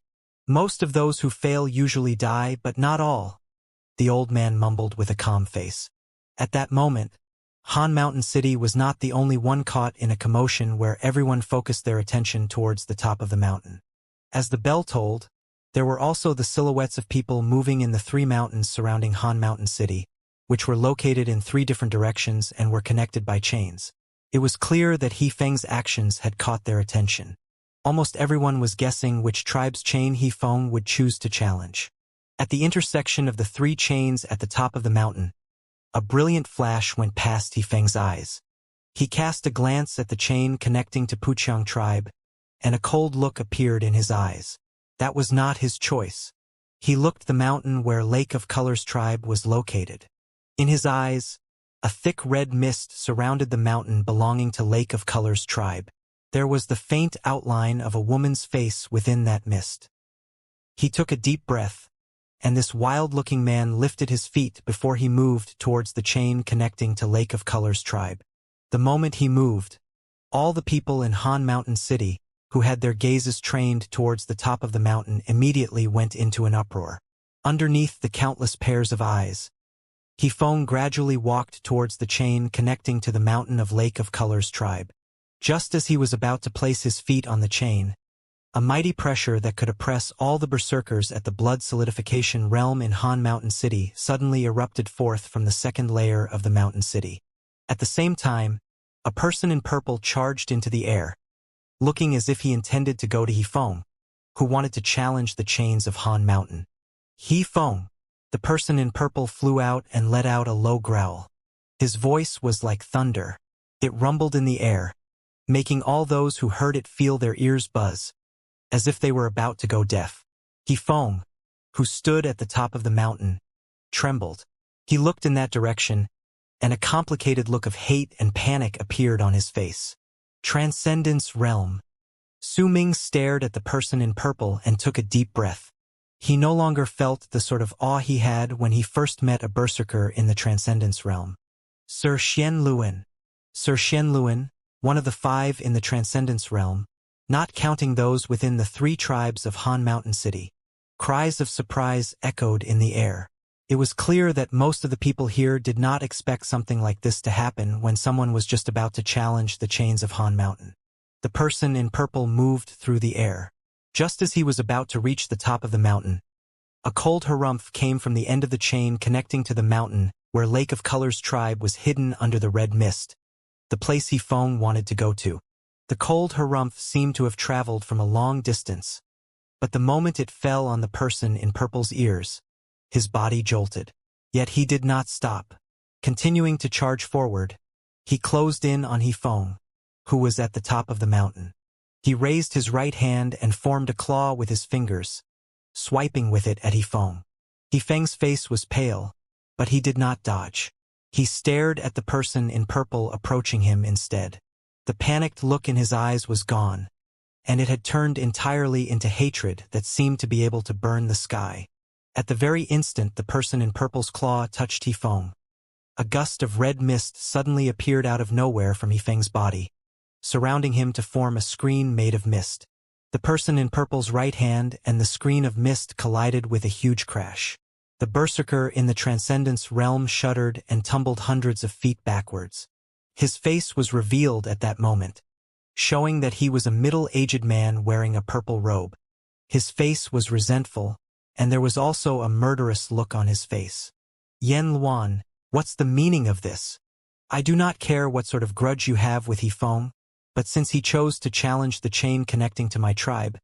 Most of those who fail usually die, but not all. The old man mumbled with a calm face. At that moment, Han Mountain City was not the only one caught in a commotion where everyone focused their attention towards the top of the mountain. As the bell tolled, there were also the silhouettes of people moving in the 3 mountains surrounding Han Mountain City, which were located in 3 different directions and were connected by chains. It was clear that He Feng's actions had caught their attention. Almost everyone was guessing which tribe's chain He Feng would choose to challenge. At the intersection of the 3 chains at the top of the mountain, a brilliant flash went past He Feng's eyes. He cast a glance at the chain connecting to Puqiang tribe, and a cold look appeared in his eyes. That was not his choice. He looked the mountain where Lake of Colors tribe was located. In his eyes, a thick red mist surrounded the mountain belonging to Lake of Colors tribe. There was the faint outline of a woman's face within that mist. He took a deep breath, and this wild-looking man lifted his feet before he moved towards the chain connecting to Lake of Colors tribe. The moment he moved, all the people in Han Mountain City, who had their gazes trained towards the top of the mountain, immediately went into an uproar. Underneath the countless pairs of eyes, He Feng gradually walked towards the chain connecting to the mountain of Lake of Colors tribe. Just as he was about to place his feet on the chain, a mighty pressure that could oppress all the berserkers at the blood solidification realm in Han Mountain City suddenly erupted forth from the second layer of the mountain city. At the same time, a person in purple charged into the air, looking as if he intended to go to He Feng, who wanted to challenge the chains of Han Mountain. He Feng, the person in purple, flew out and let out a low growl. His voice was like thunder. It rumbled in the air, making all those who heard it feel their ears buzz, as if they were about to go deaf. He Feng, who stood at the top of the mountain, trembled. He looked in that direction, and a complicated look of hate and panic appeared on his face. Transcendence realm. Su Ming stared at the person in purple and took a deep breath. He no longer felt the sort of awe he had when he first met a berserker in the Transcendence realm. Sir Xianluan. Sir Xianluan, one of the 5 in the Transcendence realm, not counting those within the 3 tribes of Han Mountain City. Cries of surprise echoed in the air. It was clear that most of the people here did not expect something like this to happen when someone was just about to challenge the chains of Han Mountain. The person in purple moved through the air. Just as he was about to reach the top of the mountain, a cold harumph came from the end of the chain connecting to the mountain where Lake of Colors tribe was hidden under the red mist, the place He Feng wanted to go to. The cold harumph seemed to have traveled from a long distance, but the moment it fell on the person in purple's ears, his body jolted. Yet he did not stop. Continuing to charge forward, he closed in on He Feng, who was at the top of the mountain. He raised his right hand and formed a claw with his fingers, swiping with it at He Feng. He Feng's face was pale, but he did not dodge. He stared at the person in purple approaching him instead. The panicked look in his eyes was gone, and it had turned entirely into hatred that seemed to be able to burn the sky. At the very instant the person in purple's claw touched He Feng, a gust of red mist suddenly appeared out of nowhere from He Feng's body, surrounding him to form a screen made of mist. The person in purple's right hand and the screen of mist collided with a huge crash. The berserker in the Transcendence realm shuddered and tumbled hundreds of feet backwards. His face was revealed at that moment, showing that he was a middle-aged man wearing a purple robe. His face was resentful, and there was also a murderous look on his face. Yen Luan, what's the meaning of this? I do not care what sort of grudge you have with He Feng, but since he chose to challenge the chain connecting to my tribe,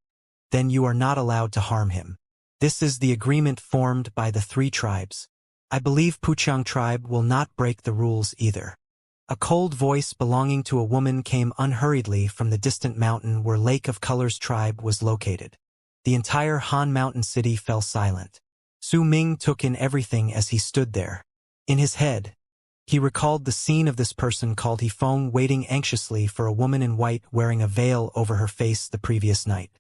then you are not allowed to harm him. This is the agreement formed by the 3 tribes. I believe Puqiang tribe will not break the rules either. A cold voice belonging to a woman came unhurriedly from the distant mountain where Lake of Colors tribe was located. The entire Han Mountain City fell silent. Su Ming took in everything as he stood there. In his head, he recalled the scene of this person called He Feng waiting anxiously for a woman in white wearing a veil over her face the previous night.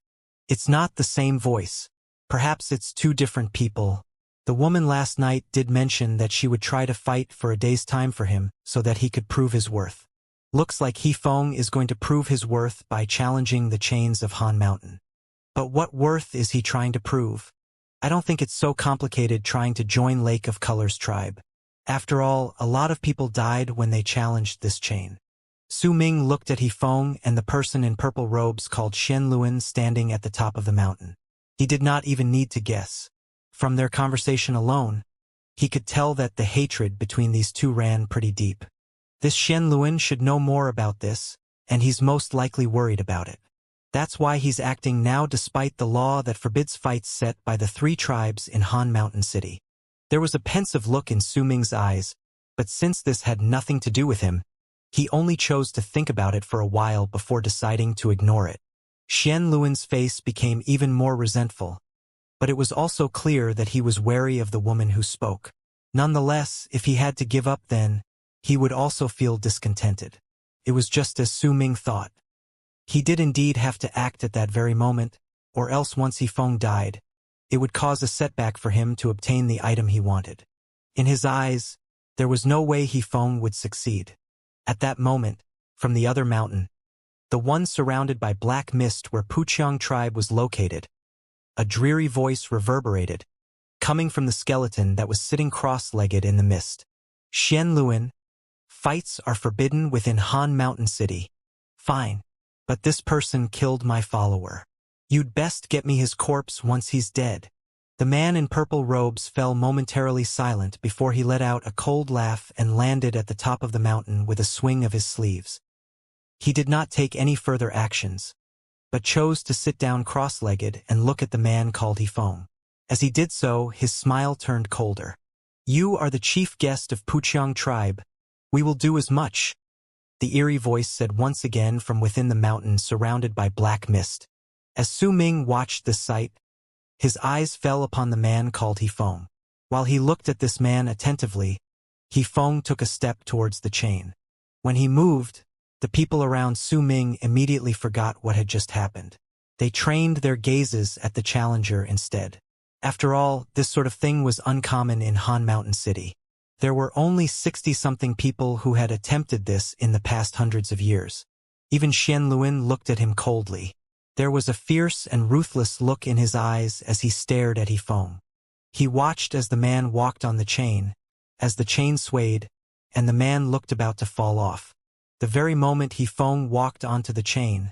It's not the same voice. Perhaps it's 2 different people. The woman last night did mention that she would try to fight for a day's time for him so that he could prove his worth. Looks like He Feng is going to prove his worth by challenging the chains of Han Mountain. But what worth is he trying to prove? I don't think it's so complicated trying to join Lake of Colors tribe. After all, a lot of people died when they challenged this chain. Su Ming looked at Hifeng and the person in purple robes called Xianluan standing at the top of the mountain. He did not even need to guess. From their conversation alone, he could tell that the hatred between these two ran pretty deep. This Xianluan should know more about this, and he's most likely worried about it. That's why he's acting now despite the law that forbids fights set by the 3 tribes in Han Mountain City. There was a pensive look in Su Ming's eyes, but since this had nothing to do with him, he only chose to think about it for a while before deciding to ignore it. Xianluan's face became even more resentful, but it was also clear that he was wary of the woman who spoke. Nonetheless, if he had to give up then, he would also feel discontented. It was just as Su Ming thought. He did indeed have to act at that very moment, or else once Hifeng died, it would cause a setback for him to obtain the item he wanted. In his eyes, there was no way Hifeng would succeed. At that moment, from the other mountain, the one surrounded by black mist where Puqiang tribe was located, a dreary voice reverberated, coming from the skeleton that was sitting cross-legged in the mist. Xianluan, fights are forbidden within Han Mountain City. Fine, but this person killed my follower. You'd best get me his corpse once he's dead. The man in purple robes fell momentarily silent before he let out a cold laugh and landed at the top of the mountain with a swing of his sleeves. He did not take any further actions, but chose to sit down cross-legged and look at the man called Hifeng. As he did so, his smile turned colder. You are the chief guest of Puqiang tribe. We will do as much, the eerie voice said once again from within the mountain surrounded by black mist. As Su Ming watched this sight, his eyes fell upon the man called Hifeng. While he looked at this man attentively, Hifeng took a step towards the chain. When he moved, the people around Su Ming immediately forgot what had just happened. They trained their gazes at the challenger instead. After all, this sort of thing was uncommon in Han Mountain City. There were only 60-something people who had attempted this in the past hundreds of years. Even Xianluan looked at him coldly. There was a fierce and ruthless look in his eyes as he stared at Hifeng. He watched as the man walked on the chain, as the chain swayed, and the man looked about to fall off. The very moment Hifeng walked onto the chain,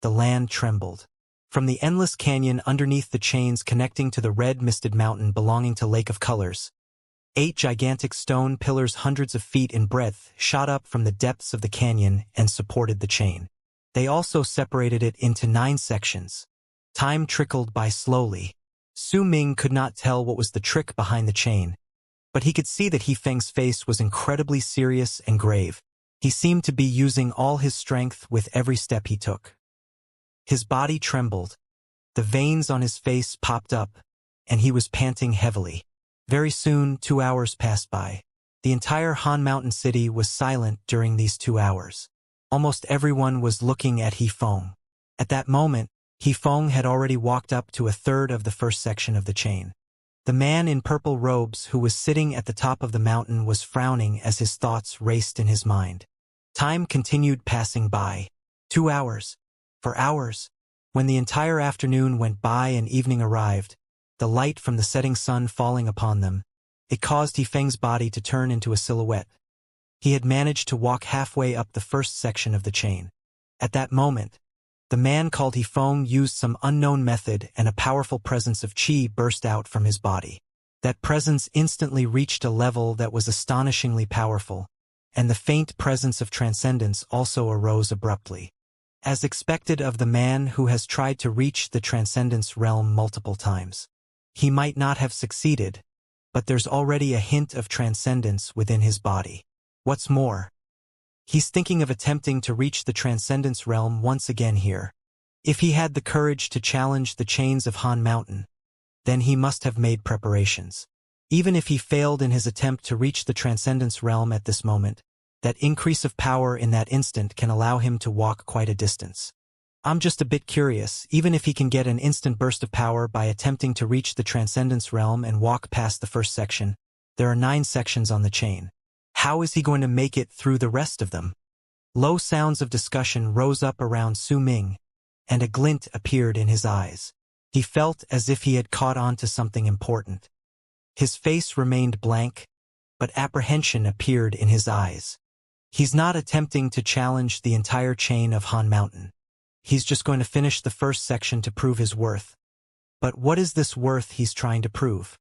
the land trembled. From the endless canyon underneath the chains connecting to the red misted mountain belonging to Lake of Colors, 8 gigantic stone pillars hundreds of feet in breadth shot up from the depths of the canyon and supported the chain. They also separated it into 9 sections. Time trickled by slowly. Su Ming could not tell what was the trick behind the chain, but he could see that Hifeng's face was incredibly serious and grave. He seemed to be using all his strength with every step he took. His body trembled, the veins on his face popped up, and he was panting heavily. Very soon, 2 hours passed by. The entire Han Mountain City was silent during these 2 hours. Almost everyone was looking at Hifeng. At that moment, Hifeng had already walked up to a third of the first section of the chain. The man in purple robes who was sitting at the top of the mountain was frowning as his thoughts raced in his mind. Time continued passing by. 2 hours. For hours. When the entire afternoon went by and evening arrived, the light from the setting sun falling upon them, it caused Hifeng's body to turn into a silhouette. He had managed to walk halfway up the first section of the chain. At that moment, the man called Hifeng used some unknown method and a powerful presence of qi burst out from his body. That presence instantly reached a level that was astonishingly powerful, and the faint presence of transcendence also arose abruptly. As expected of the man who has tried to reach the transcendence realm multiple times. He might not have succeeded, but there's already a hint of transcendence within his body. What's more, he's thinking of attempting to reach the transcendence realm once again here. If he had the courage to challenge the chains of Han Mountain, then he must have made preparations. Even if he failed in his attempt to reach the transcendence realm at this moment, that increase of power in that instant can allow him to walk quite a distance. I'm just a bit curious, even if he can get an instant burst of power by attempting to reach the transcendence realm and walk past the first section, there are 9 sections on the chain. How is he going to make it through the rest of them? Low sounds of discussion rose up around Su Ming, and a glint appeared in his eyes. He felt as if he had caught on to something important. His face remained blank, but apprehension appeared in his eyes. He's not attempting to challenge the entire chain of Han Mountain. He's just going to finish the first section to prove his worth. But what is this worth he's trying to prove?